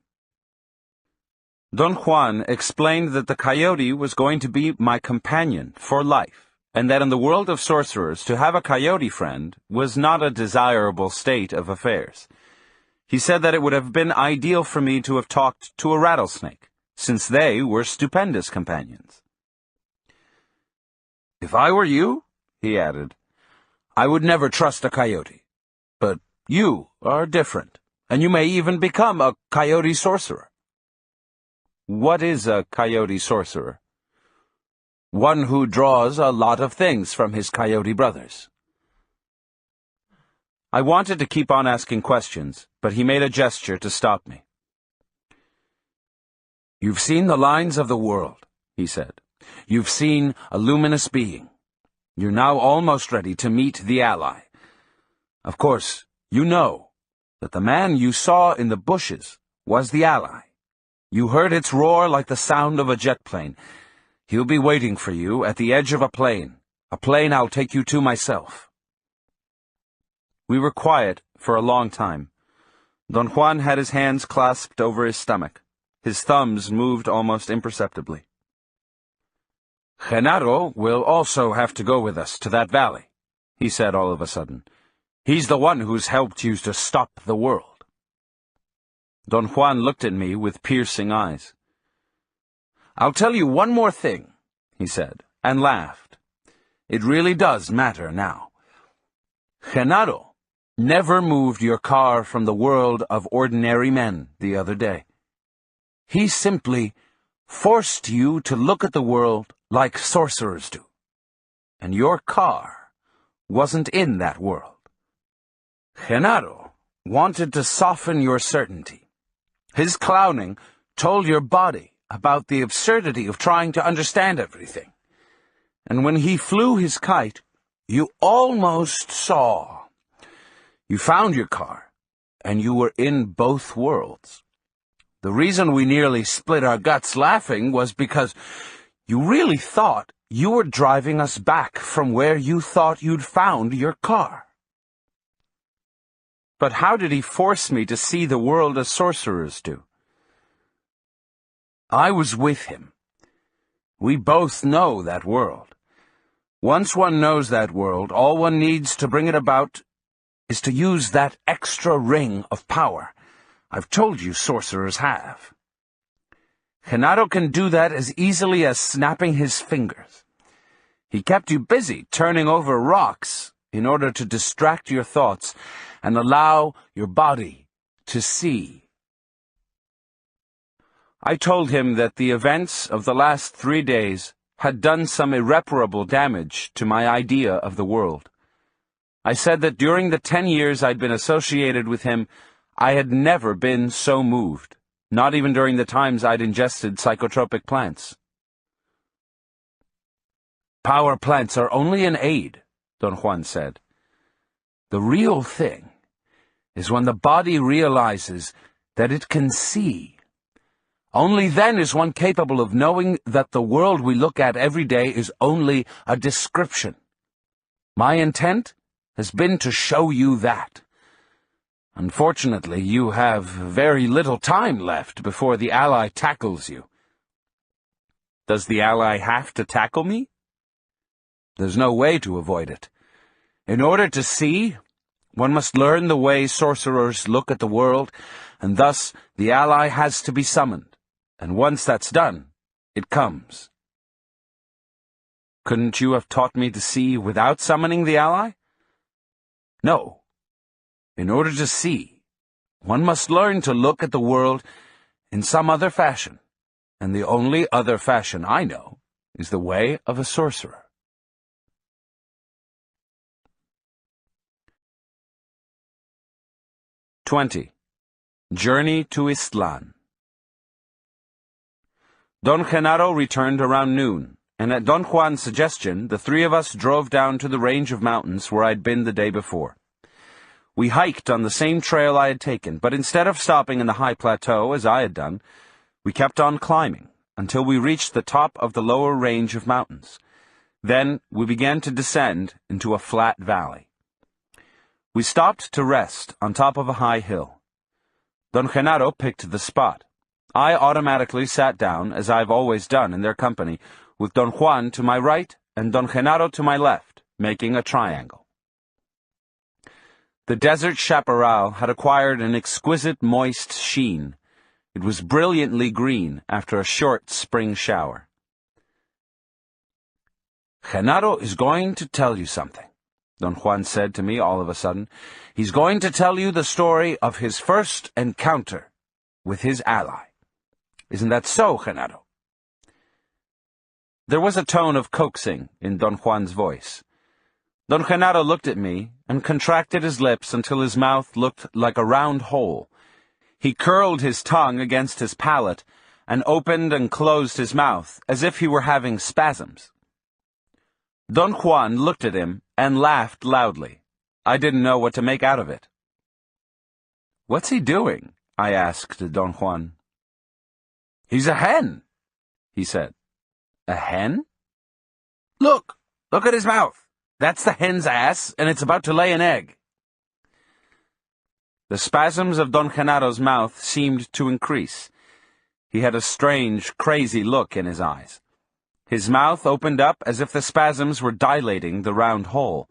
Don Juan explained that the coyote was going to be my companion for life, and that in the world of sorcerers to have a coyote friend was not a desirable state of affairs. He said that it would have been ideal for me to have talked to a rattlesnake, since they were stupendous companions. If I were you, he added, I would never trust a coyote. But you are different, and you may even become a coyote sorcerer. What is a coyote sorcerer? One who draws a lot of things from his coyote brothers. I wanted to keep on asking questions, but he made a gesture to stop me. You've seen the lines of the world, he said. You've seen a luminous being. You're now almost ready to meet the ally. Of course, you know that the man you saw in the bushes was the ally. You heard its roar like the sound of a jet plane. He'll be waiting for you at the edge of a plane I'll take you to myself. We were quiet for a long time. Don Juan had his hands clasped over his stomach. His thumbs moved almost imperceptibly. Genaro will also have to go with us to that valley, he said all of a sudden. He's the one who's helped you to stop the world. Don Juan looked at me with piercing eyes. I'll tell you one more thing, he said, and laughed. It really does matter now. Genaro never moved your car from the world of ordinary men the other day. He simply forced you to look at the world like sorcerers do. And your car wasn't in that world. Genaro wanted to soften your certainty. His clowning told your body about the absurdity of trying to understand everything. And when he flew his kite, you almost saw. You found your car, and you were in both worlds. The reason we nearly split our guts laughing was because you really thought you were driving us back from where you thought you'd found your car. But how did he force me to see the world as sorcerers do? I was with him. We both know that world. Once one knows that world, all one needs to bring it about is to use that extra ring of power I've told you sorcerers have. Genaro can do that as easily as snapping his fingers. He kept you busy turning over rocks in order to distract your thoughts and allow your body to see. I told him that the events of the last 3 days had done some irreparable damage to my idea of the world. I said that during the 10 years I'd been associated with him, I had never been so moved, not even during the times I'd ingested psychotropic plants. Power plants are only an aid, Don Juan said. The real thing is when the body realizes that it can see. Only then is one capable of knowing that the world we look at every day is only a description. My intent has been to show you that. Unfortunately, you have very little time left before the ally tackles you. Does the ally have to tackle me? There's no way to avoid it. In order to see, one must learn the way sorcerers look at the world, and thus the ally has to be summoned. And once that's done, it comes. Couldn't you have taught me to see without summoning the ally? No. In order to see, one must learn to look at the world in some other fashion, and the only other fashion I know is the way of a sorcerer. Journey to Ixtlan. Don Genaro returned around noon, and at Don Juan's suggestion, the three of us drove down to the range of mountains where I'd been the day before. We hiked on the same trail I had taken, but instead of stopping in the high plateau, as I had done, we kept on climbing until we reached the top of the lower range of mountains. Then we began to descend into a flat valley. We stopped to rest on top of a high hill. Don Genaro picked the spot. I automatically sat down, as I've always done in their company, with Don Juan to my right and Don Genaro to my left, making a triangle. The desert chaparral had acquired an exquisite moist sheen. It was brilliantly green after a short spring shower. Genaro is going to tell you something, Don Juan said to me all of a sudden. He's going to tell you the story of his first encounter with his ally. Isn't that so, Genaro? There was a tone of coaxing in Don Juan's voice. Don Genaro looked at me and contracted his lips until his mouth looked like a round hole. He curled his tongue against his palate and opened and closed his mouth as if he were having spasms. Don Juan looked at him and laughed loudly. I didn't know what to make out of it. "What's he doing?" I asked Don Juan. "He's a hen," he said. "A hen?" Look at his mouth. That's the hen's ass, and it's about to lay an egg." The spasms of Don Genaro's mouth seemed to increase. He had a strange, crazy look in his eyes. His mouth opened up as if the spasms were dilating the round hole.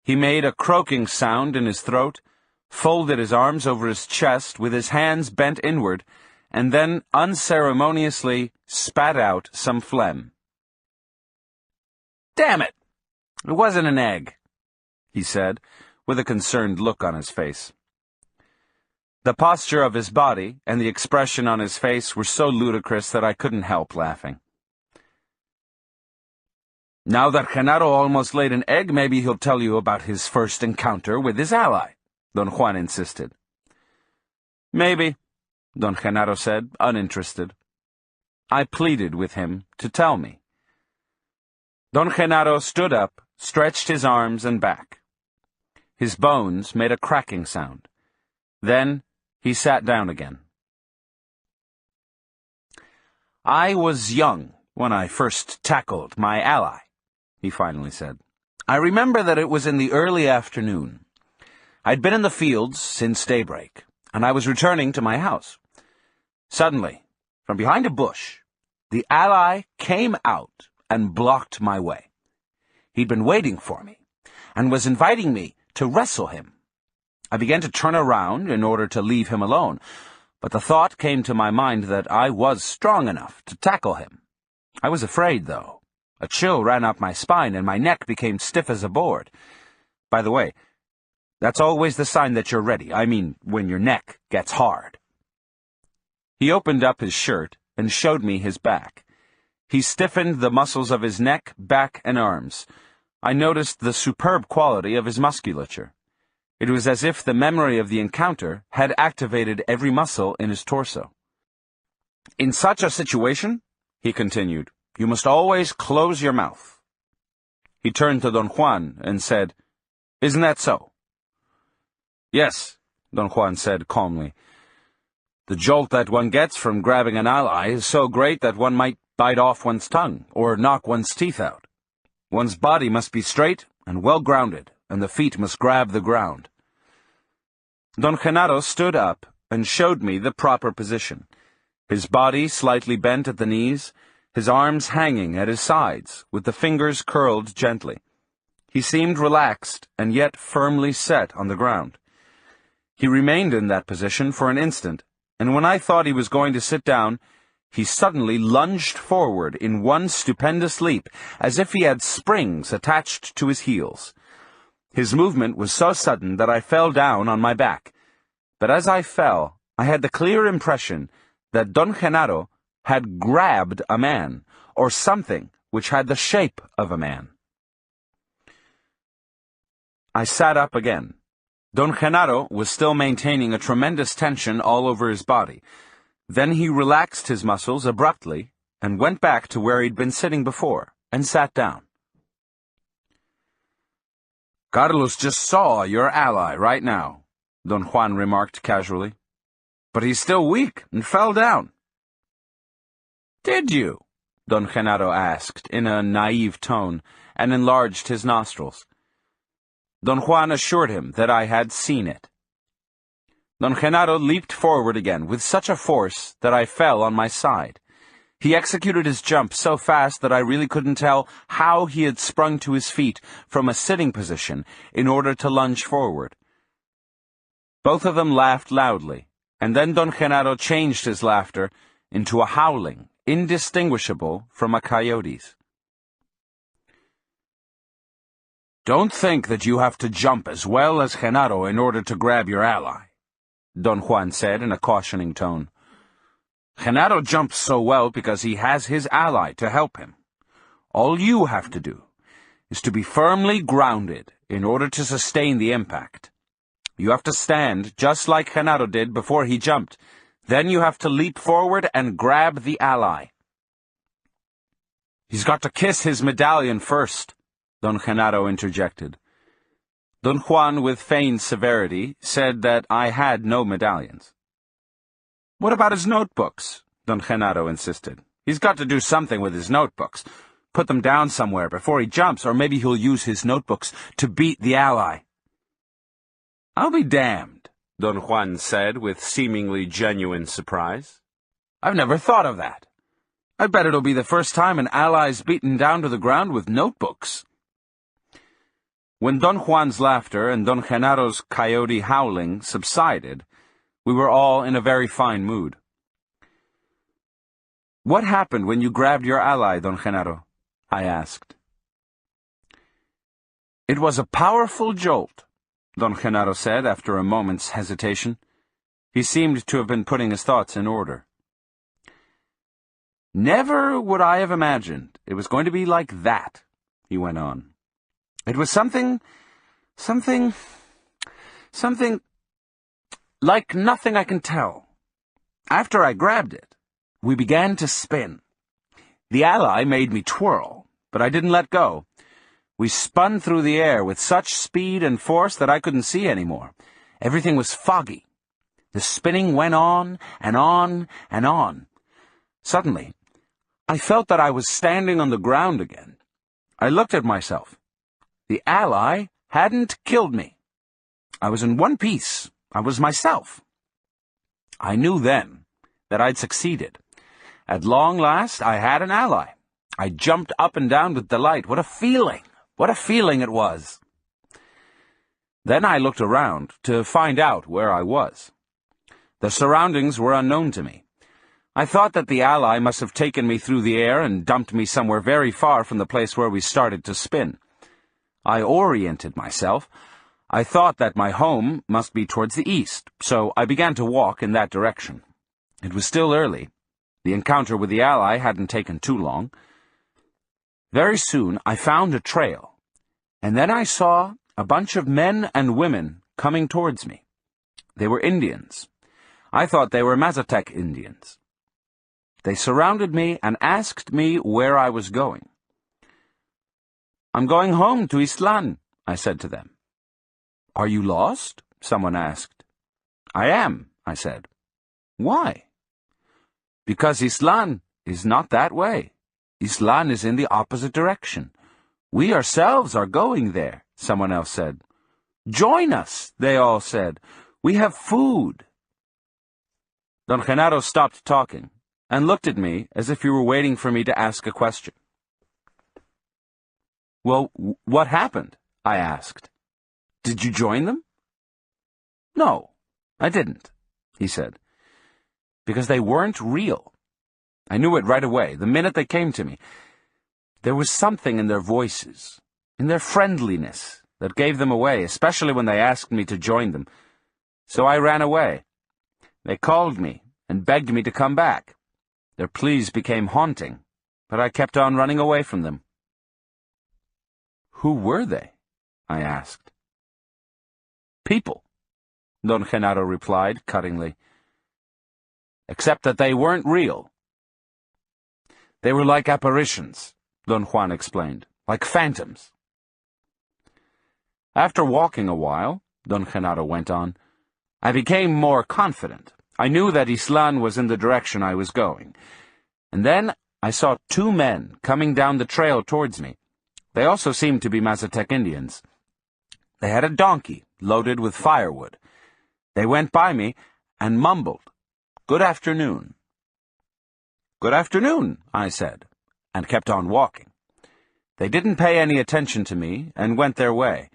He made a croaking sound in his throat, folded his arms over his chest with his hands bent inward, and then unceremoniously spat out some phlegm. "Damn it! It wasn't an egg," he said, with a concerned look on his face. The posture of his body and the expression on his face were so ludicrous that I couldn't help laughing. "Now that Genaro almost laid an egg, maybe he'll tell you about his first encounter with his ally," Don Juan insisted. "Maybe," Don Genaro said, uninterested. I pleaded with him to tell me. Don Genaro stood up, stretched his arms and back. His bones made a cracking sound. Then he sat down again. "I was young when I first tackled my ally," he finally said. "I remember that it was in the early afternoon. I'd been in the fields since daybreak, and I was returning to my house. Suddenly, from behind a bush, the ally came out and blocked my way. He'd been waiting for me, and was inviting me to wrestle him. I began to turn around in order to leave him alone, but the thought came to my mind that I was strong enough to tackle him. I was afraid, though. A chill ran up my spine, and my neck became stiff as a board. By the way, that's always the sign that you're ready. I mean, when your neck gets hard." He opened up his shirt and showed me his back. He stiffened the muscles of his neck, back, and arms. I noticed the superb quality of his musculature. It was as if the memory of the encounter had activated every muscle in his torso. "In such a situation," he continued, "you must always close your mouth." He turned to Don Juan and said, "Isn't that so?" Yes, Don Juan said calmly. The jolt that one gets from grabbing an ally is so great that one might bite off one's tongue or knock one's teeth out. One's body must be straight and well grounded, and the feet must grab the ground. Don Genaro stood up and showed me the proper position, his body slightly bent at the knees, his arms hanging at his sides, with the fingers curled gently. He seemed relaxed and yet firmly set on the ground. He remained in that position for an instant, and when I thought he was going to sit down, he suddenly lunged forward in one stupendous leap, as if he had springs attached to his heels. His movement was so sudden that I fell down on my back, but as I fell, I had the clear impression that Don Genaro had grabbed a man, or something which had the shape of a man. I sat up again. Don Genaro was still maintaining a tremendous tension all over his body. Then he relaxed his muscles abruptly and went back to where he'd been sitting before, and sat down. Carlos just saw your ally right now, Don Juan remarked casually. But he's still weak and fell down. Did you? Don Genaro asked in a naive tone, and enlarged his nostrils. Don Juan assured him that I had seen it. Don Genaro leaped forward again with such a force that I fell on my side. He executed his jump so fast that I really couldn't tell how he had sprung to his feet from a sitting position in order to lunge forward. Both of them laughed loudly, and then Don Genaro changed his laughter into a howling indistinguishable from a coyote's. Don't think that you have to jump as well as Genaro in order to grab your ally, Don Juan said in a cautioning tone. Genaro jumps so well because he has his ally to help him. All you have to do is to be firmly grounded in order to sustain the impact. You have to stand just like Genaro did before he jumped. Then you have to leap forward and grab the ally. He's got to kiss his medallion first, Don Genaro interjected. Don Juan, with feigned severity, said that I had no medallions. What about his notebooks? Don Genaro insisted. He's got to do something with his notebooks. Put them down somewhere before he jumps, or maybe he'll use his notebooks to beat the ally. I'll be damned, Don Juan said with seemingly genuine surprise. I've never thought of that. I bet it'll be the first time an ally's beaten down to the ground with notebooks. When Don Juan's laughter and Don Genaro's coyote howling subsided, we were all in a very fine mood. What happened when you grabbed your ally, Don Genaro? I asked. It was a powerful jolt, Don Genaro said after a moment's hesitation. He seemed to have been putting his thoughts in order. Never would I have imagined it was going to be like that, he went on. It was something like nothing I can tell. After I grabbed it, we began to spin. The ally made me twirl, but I didn't let go. We spun through the air with such speed and force that I couldn't see anymore. Everything was foggy. The spinning went on and on and on. Suddenly, I felt that I was standing on the ground again. I looked at myself. The ally hadn't killed me. I was in one piece. I was myself. I knew then that I'd succeeded. At long last, I had an ally. I jumped up and down with delight. What a feeling! What a feeling it was! Then I looked around to find out where I was. The surroundings were unknown to me. I thought that the ally must have taken me through the air and dumped me somewhere very far from the place where we started to spin. I oriented myself. I thought that my home must be towards the east, so I began to walk in that direction. It was still early. The encounter with the ally hadn't taken too long. Very soon I found a trail, and then I saw a bunch of men and women coming towards me. They were Indians. I thought they were Mazatec Indians. They surrounded me and asked me where I was going. I'm going home to Ixtlan, I said to them. Are you lost? someone asked. I am, I said. Why? Because Ixtlan is not that way. Ixtlan is in the opposite direction. We ourselves are going there, someone else said. Join us, they all said. We have food. Don Genaro stopped talking and looked at me as if he were waiting for me to ask a question. Well, what happened? I asked. Did you join them? No, I didn't, he said. Because they weren't real. I knew it right away, the minute they came to me. There was something in their voices, in their friendliness, that gave them away, especially when they asked me to join them. So I ran away. They called me and begged me to come back. Their pleas became haunting, but I kept on running away from them. Who were they? I asked. People, Don Genaro replied cuttingly. Except that they weren't real. They were like apparitions, Don Juan explained, like phantoms. After walking a while, Don Genaro went on, I became more confident. I knew that Ixtlan was in the direction I was going. And then I saw two men coming down the trail towards me. They also seemed to be Mazatec Indians. They had a donkey loaded with firewood. They went by me and mumbled, "Good afternoon." "Good afternoon," I said, and kept on walking. They didn't pay any attention to me and went their way.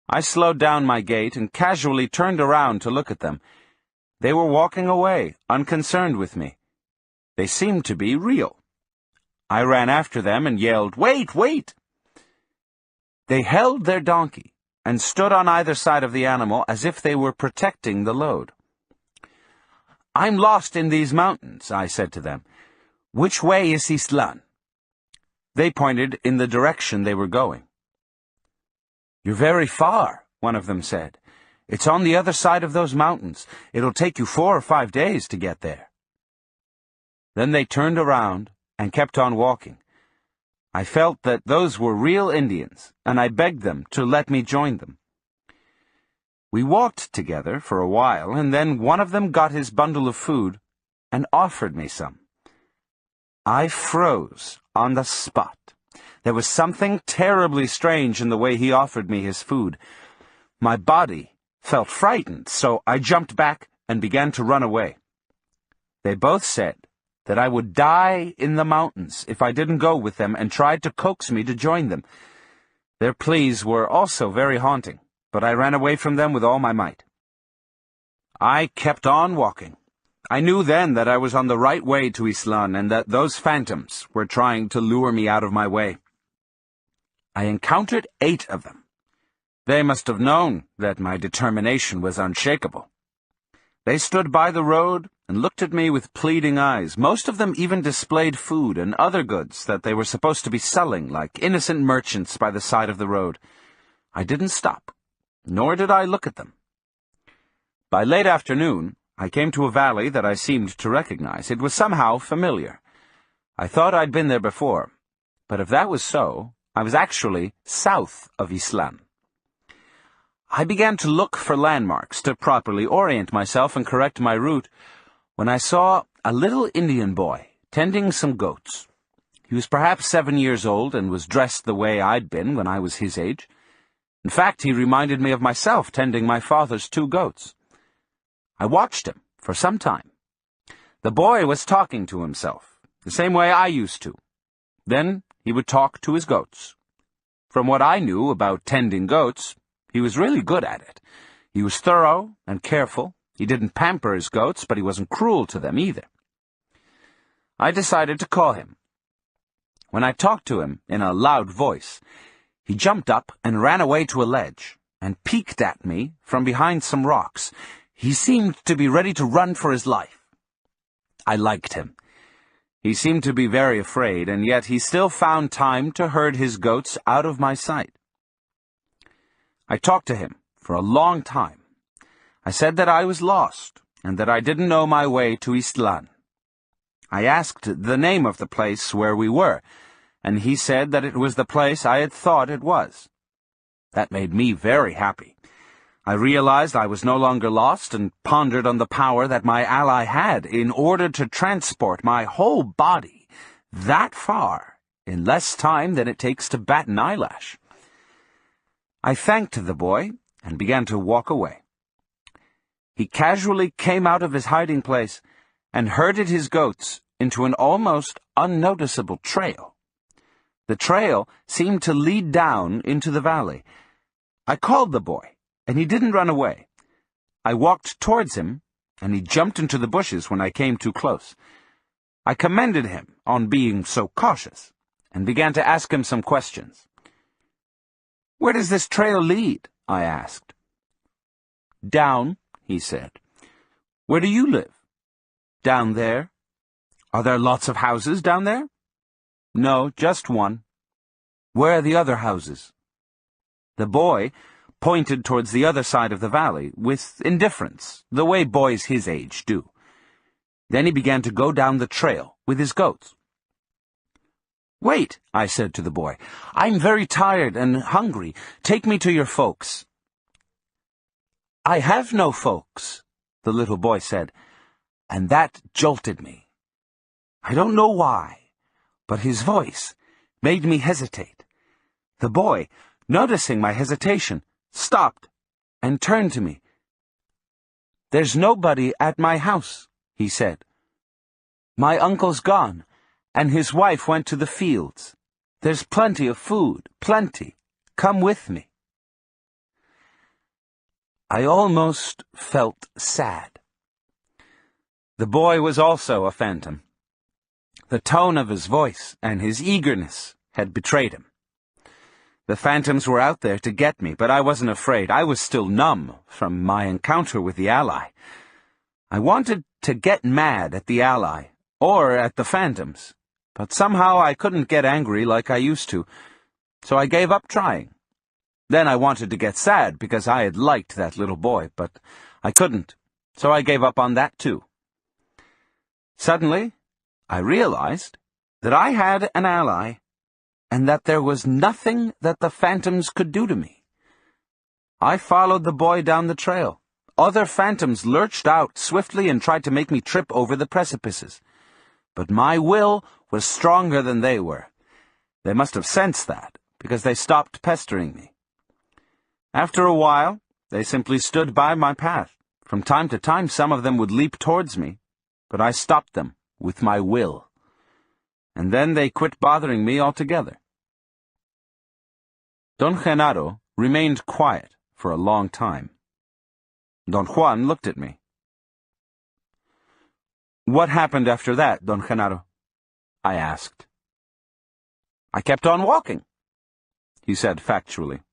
I slowed down my gait and casually turned around to look at them. They were walking away, unconcerned with me. They seemed to be real. I ran after them and yelled, "Wait, wait!" They held their donkey and stood on either side of the animal as if they were protecting the load. "I'm lost in these mountains," I said to them. "Which way is Ixtlan?" They pointed in the direction they were going. "You're very far," one of them said. "It's on the other side of those mountains. It'll take you 4 or 5 days to get there." Then they turned around and kept on walking. I felt that those were real Indians, and I begged them to let me join them. We walked together for a while, and then one of them got his bundle of food and offered me some. I froze on the spot. There was something terribly strange in the way he offered me his food. My body felt frightened, so I jumped back and began to run away. They both said that I would die in the mountains if I didn't go with them, and tried to coax me to join them. Their pleas were also very haunting, but I ran away from them with all my might. I kept on walking. I knew then that I was on the right way to Ixtlan, and that those phantoms were trying to lure me out of my way. I encountered 8 of them. They must have known that my determination was unshakable. They stood by the road and looked at me with pleading eyes. Most of them even displayed food and other goods that they were supposed to be selling like innocent merchants by the side of the road. I didn't stop, nor did I look at them. By late afternoon, I came to a valley that I seemed to recognize. It was somehow familiar. I thought I'd been there before, but if that was so, I was actually south of Ixtlan. I began to look for landmarks to properly orient myself and correct my route when I saw a little Indian boy tending some goats. He was perhaps 7 years old and was dressed the way I'd been when I was his age. In fact, he reminded me of myself tending my father's 2 goats. I watched him for some time. The boy was talking to himself, the same way I used to. Then he would talk to his goats. From what I knew about tending goats, he was really good at it. He was thorough and careful. He didn't pamper his goats, but he wasn't cruel to them either. I decided to call him. When I talked to him in a loud voice, he jumped up and ran away to a ledge and peeked at me from behind some rocks. He seemed to be ready to run for his life. I liked him. He seemed to be very afraid, and yet he still found time to herd his goats out of my sight. I talked to him for a long time. I said that I was lost, and that I didn't know my way to Ixtlan. I asked the name of the place where we were, and he said that it was the place I had thought it was. That made me very happy. I realized I was no longer lost and pondered on the power that my ally had in order to transport my whole body that far in less time than it takes to bat an eyelash. I thanked the boy and began to walk away. He casually came out of his hiding place and herded his goats into an almost unnoticeable trail. The trail seemed to lead down into the valley. I called the boy, and he didn't run away. I walked towards him, and he jumped into the bushes when I came too close. I commended him on being so cautious, and began to ask him some questions. "Where does this trail lead?" I asked. "Down," he said. "Where do you live?" "Down there." "Are there lots of houses down there?" "No, just one." "Where are the other houses?" The boy pointed towards the other side of the valley, with indifference, the way boys his age do. Then he began to go down the trail with his goats. "Wait," I said to the boy. "I'm very tired and hungry. Take me to your folks." "I have no folks," the little boy said, and that jolted me. I don't know why, but his voice made me hesitate. The boy, noticing my hesitation, stopped and turned to me. "There's nobody at my house," he said. "My uncle's gone, and his wife went to the fields. There's plenty of food, plenty. Come with me." I almost felt sad. The boy was also a phantom. The tone of his voice and his eagerness had betrayed him. The phantoms were out there to get me, but I wasn't afraid. I was still numb from my encounter with the ally. I wanted to get mad at the ally, or at the phantoms, but somehow I couldn't get angry like I used to, so I gave up trying. Then I wanted to get sad because I had liked that little boy, but I couldn't, so I gave up on that too. Suddenly, I realized that I had an ally, and that there was nothing that the phantoms could do to me. I followed the boy down the trail. Other phantoms lurched out swiftly and tried to make me trip over the precipices. But my will was stronger than they were. They must have sensed that, because they stopped pestering me. After a while, they simply stood by my path. From time to time, some of them would leap towards me, but I stopped them with my will. And then they quit bothering me altogether. Don Genaro remained quiet for a long time. Don Juan looked at me. "What happened after that, Don Genaro?" I asked. "I kept on walking," he said factually.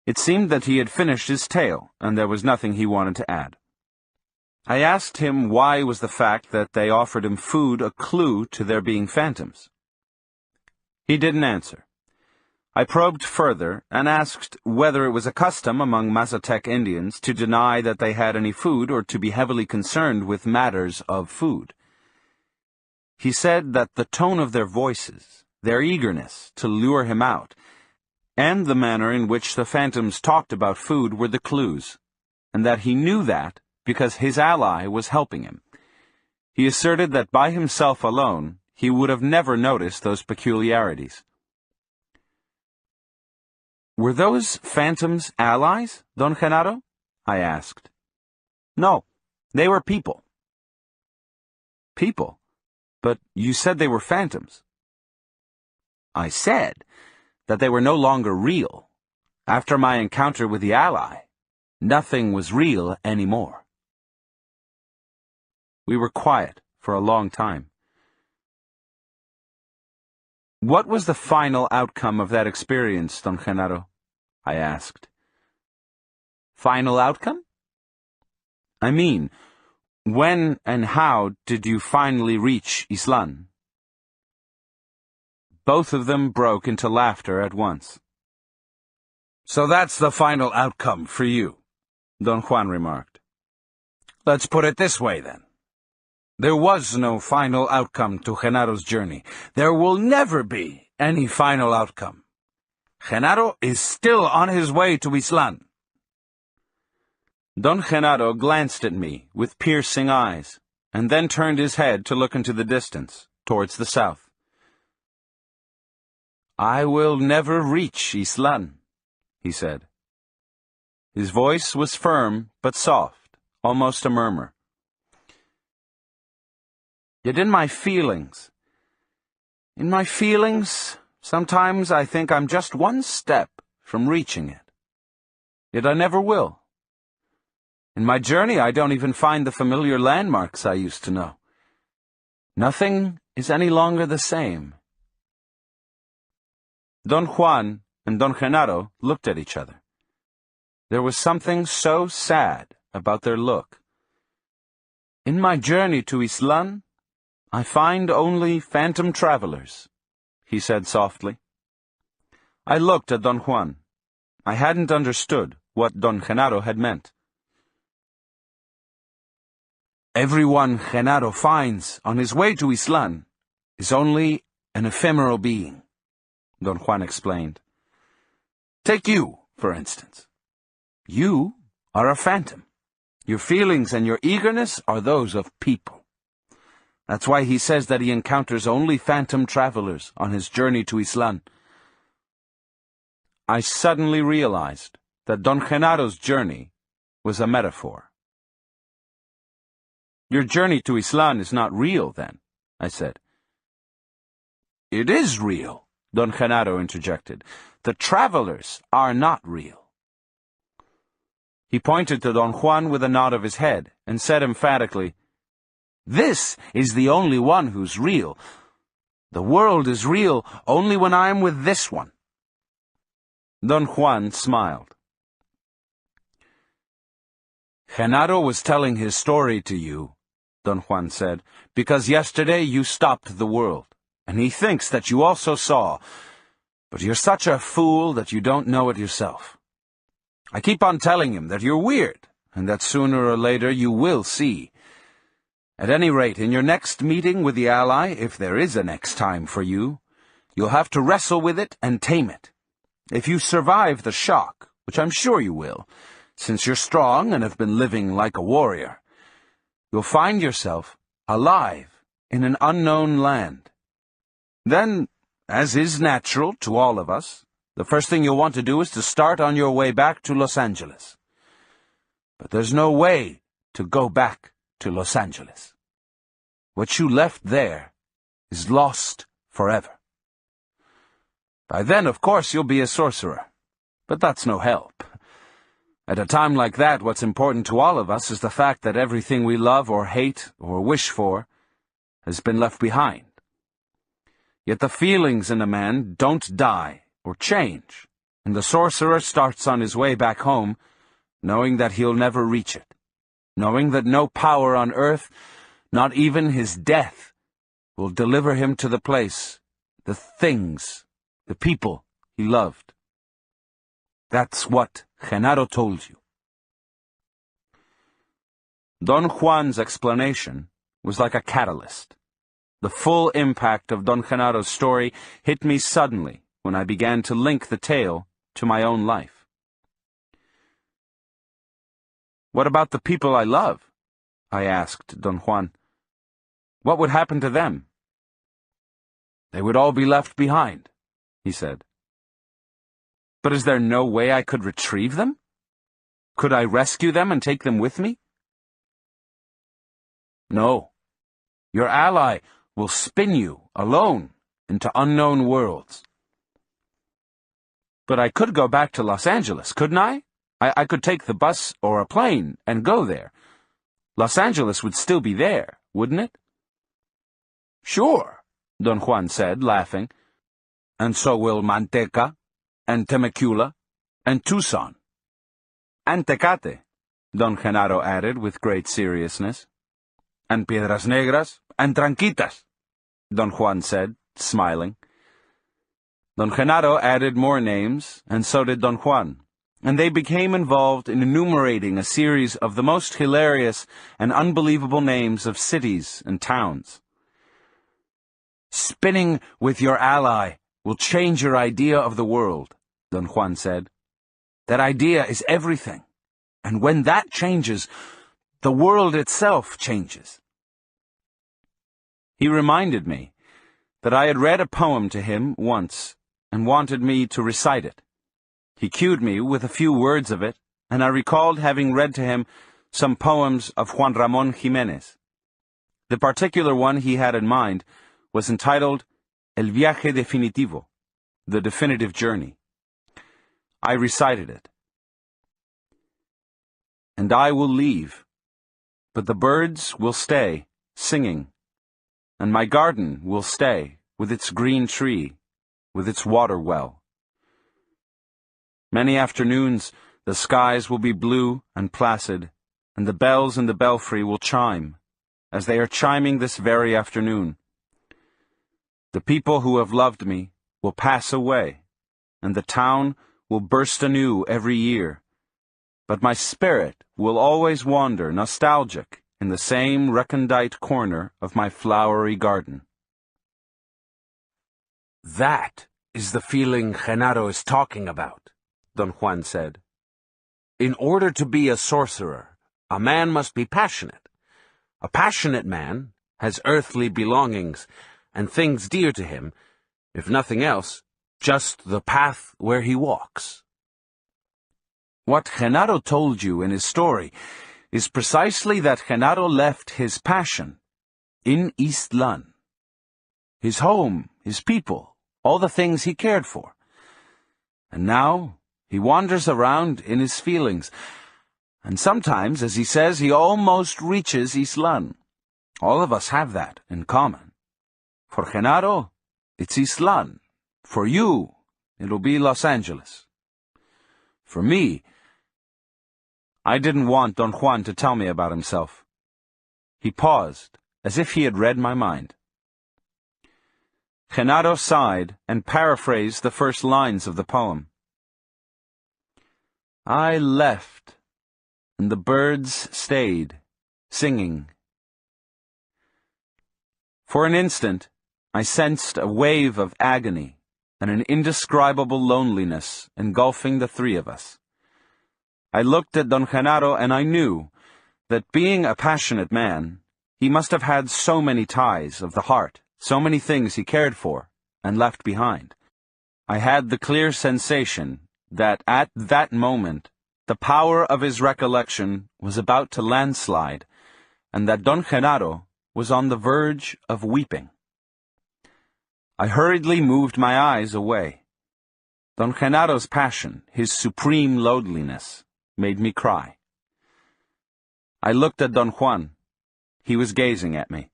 It seemed that he had finished his tale, and there was nothing he wanted to add. I asked him why was the fact that they offered him food a clue to there being phantoms. He didn't answer. I probed further and asked whether it was a custom among Mazatec Indians to deny that they had any food or to be heavily concerned with matters of food. He said that the tone of their voices, their eagerness to lure him out, and the manner in which the phantoms talked about food were the clues, and that he knew that because his ally was helping him. He asserted that by himself alone he would have never noticed those peculiarities. "Were those phantoms allies, Don Genaro?" I asked. "No, they were people." "People? But you said they were phantoms." "I said that they were no longer real. After my encounter with the ally, nothing was real anymore." We were quiet for a long time. "What was the final outcome of that experience, Don Genaro?" I asked. "Final outcome?" "I mean, when and how did you finally reach Ixtlan?" Both of them broke into laughter at once. "So that's the final outcome for you," Don Juan remarked. "Let's put it this way, then. There was no final outcome to Genaro's journey. There will never be any final outcome. Genaro is still on his way to Ixtlan. Don Genaro glanced at me with piercing eyes, and then turned his head to look into the distance, towards the south. "I will never reach Ixtlan," he said. His voice was firm but soft, almost a murmur. Yet in my feelings, sometimes I think I'm just one step from reaching it. Yet I never will. In my journey, I don't even find the familiar landmarks I used to know. Nothing is any longer the same. Don Juan and Don Genaro looked at each other. There was something so sad about their look. In my journey to Ixtlan, I find only phantom travelers, he said softly. I looked at Don Juan. I hadn't understood what Don Genaro had meant. Everyone Genaro finds on his way to Ixtlan is only an ephemeral being, Don Juan explained. Take you, for instance. You are a phantom. Your feelings and your eagerness are those of people. That's why he says that he encounters only phantom travelers on his journey to Ixtlan. I suddenly realized that Don Genaro's journey was a metaphor. Your journey to Ixtlan is not real, then, I said. It is real, Don Genaro interjected. The travelers are not real. He pointed to Don Juan with a nod of his head and said emphatically, This is the only one who's real. The world is real only when I am with this one. Don Juan smiled. Genaro was telling his story to you, Don Juan said, because yesterday you stopped the world, and he thinks that you also saw, but you're such a fool that you don't know it yourself. I keep on telling him that you're weird, and that sooner or later you will see. At any rate, in your next meeting with the ally, if there is a next time for you, you'll have to wrestle with it and tame it. If you survive the shock, which I'm sure you will, since you're strong and have been living like a warrior, you'll find yourself alive in an unknown land. Then, as is natural to all of us, the first thing you'll want to do is to start on your way back to Los Angeles. But there's no way to go back to Los Angeles. What you left there is lost forever. By then, of course, you'll be a sorcerer, but that's no help. At a time like that, what's important to all of us is the fact that everything we love or hate or wish for has been left behind. Yet the feelings in a man don't die or change, and the sorcerer starts on his way back home, knowing that he'll never reach it, knowing that no power on earth, not even his death, will deliver him to the place, the things, the people he loved. That's what Genaro told you. Don Juan's explanation was like a catalyst. The full impact of Don Genaro's story hit me suddenly when I began to link the tale to my own life. What about the people I love? I asked Don Juan. What would happen to them? They would all be left behind, he said. But is there no way I could retrieve them? Could I rescue them and take them with me? No. Your ally will spin you, alone, into unknown worlds. But I could go back to Los Angeles, couldn't I? I could take the bus or a plane and go there. Los Angeles would still be there, wouldn't it? Sure, Don Juan said, laughing. And so will Manteca, and Temecula, and Tucson. And Tecate, Don Genaro added with great seriousness. And Piedras Negras, and Tranquitas, Don Juan said, smiling. Don Genaro added more names, and so did Don Juan, and they became involved in enumerating a series of the most hilarious and unbelievable names of cities and towns. Spinning with your ally will change your idea of the world, Don Juan said. That idea is everything. And when that changes, the world itself changes. He reminded me that I had read a poem to him once and wanted me to recite it. He cued me with a few words of it, and I recalled having read to him some poems of Juan Ramón Jiménez. The particular one he had in mind was entitled El Viaje Definitivo, the definitive journey. I recited it. And I will leave, but the birds will stay, singing, and my garden will stay, with its green tree, with its water well. Many afternoons the skies will be blue and placid, and the bells in the belfry will chime, as they are chiming this very afternoon. The people who have loved me will pass away, and the town will burst anew every year, but my spirit will always wander nostalgic in the same recondite corner of my flowery garden. That is the feeling Genaro is talking about, Don Juan said. In order to be a sorcerer, a man must be passionate. A passionate man has earthly belongings and things dear to him, if nothing else, just the path where he walks. What Genaro told you in his story is precisely that Genaro left his passion in Ixtlan. His home, his people, all the things he cared for. And now he wanders around in his feelings, and sometimes, as he says, he almost reaches Ixtlan. All of us have that in common. For Genaro, it's Ixtlan. For you, it'll be Los Angeles. For me, I didn't want Don Juan to tell me about himself. He paused, as if he had read my mind. Genaro sighed and paraphrased the first lines of the poem. I left, and the birds stayed, singing. For an instant, I sensed a wave of agony and an indescribable loneliness engulfing the three of us. I looked at Don Genaro and I knew that being a passionate man, he must have had so many ties of the heart, so many things he cared for and left behind. I had the clear sensation that at that moment the power of his recollection was about to landslide, and that Don Genaro was on the verge of weeping. I hurriedly moved my eyes away. Don Genaro's passion, his supreme loneliness, made me cry. I looked at Don Juan. He was gazing at me.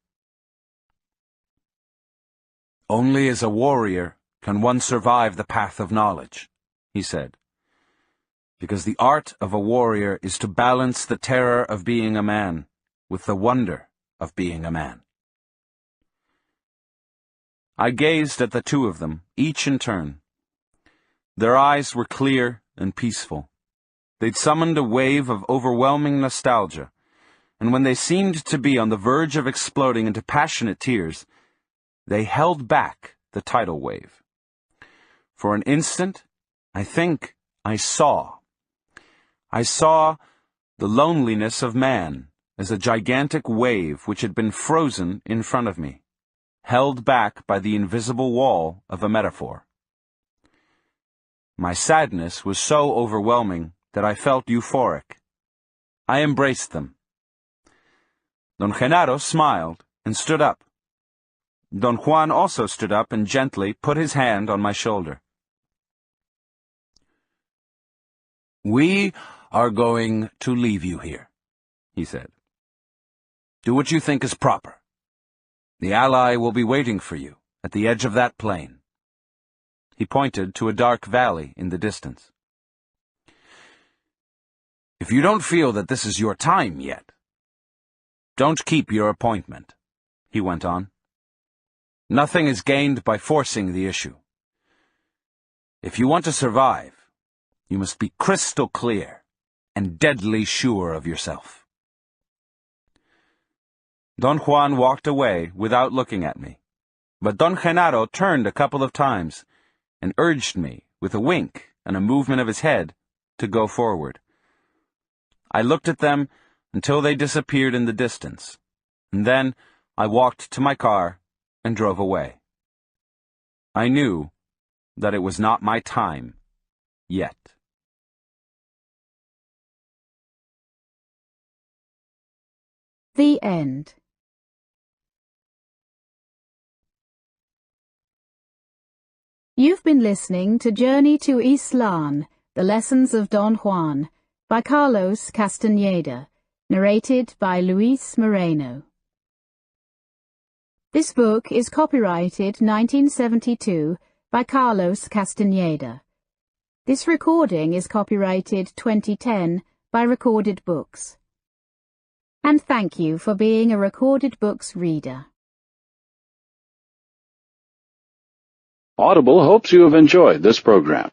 Only as a warrior can one survive the path of knowledge, he said. Because the art of a warrior is to balance the terror of being a man with the wonder of being a man. I gazed at the two of them, each in turn. Their eyes were clear and peaceful. They'd summoned a wave of overwhelming nostalgia, and when they seemed to be on the verge of exploding into passionate tears, they held back the tidal wave. For an instant, I think I saw the loneliness of man as a gigantic wave which had been frozen in front of me, held back by the invisible wall of a metaphor. My sadness was so overwhelming that I felt euphoric. I embraced them. Don Genaro smiled and stood up. Don Juan also stood up and gently put his hand on my shoulder. We are going to leave you here, he said. Do what you think is proper. The ally will be waiting for you at the edge of that plain. He pointed to a dark valley in the distance. If you don't feel that this is your time yet, don't keep your appointment, he went on. Nothing is gained by forcing the issue. If you want to survive, you must be crystal clear and deadly sure of yourself. Don Juan walked away without looking at me, but Don Genaro turned a couple of times and urged me, with a wink and a movement of his head, to go forward. I looked at them until they disappeared in the distance, and then I walked to my car and drove away. I knew that it was not my time yet. The end. You've been listening to Journey to Ixtlan, The Lessons of Don Juan, by Carlos Castaneda, narrated by Luis Moreno. This book is copyrighted 1972 by Carlos Castaneda. This recording is copyrighted 2010 by Recorded Books. And thank you for being a Recorded Books reader. Audible hopes you have enjoyed this program.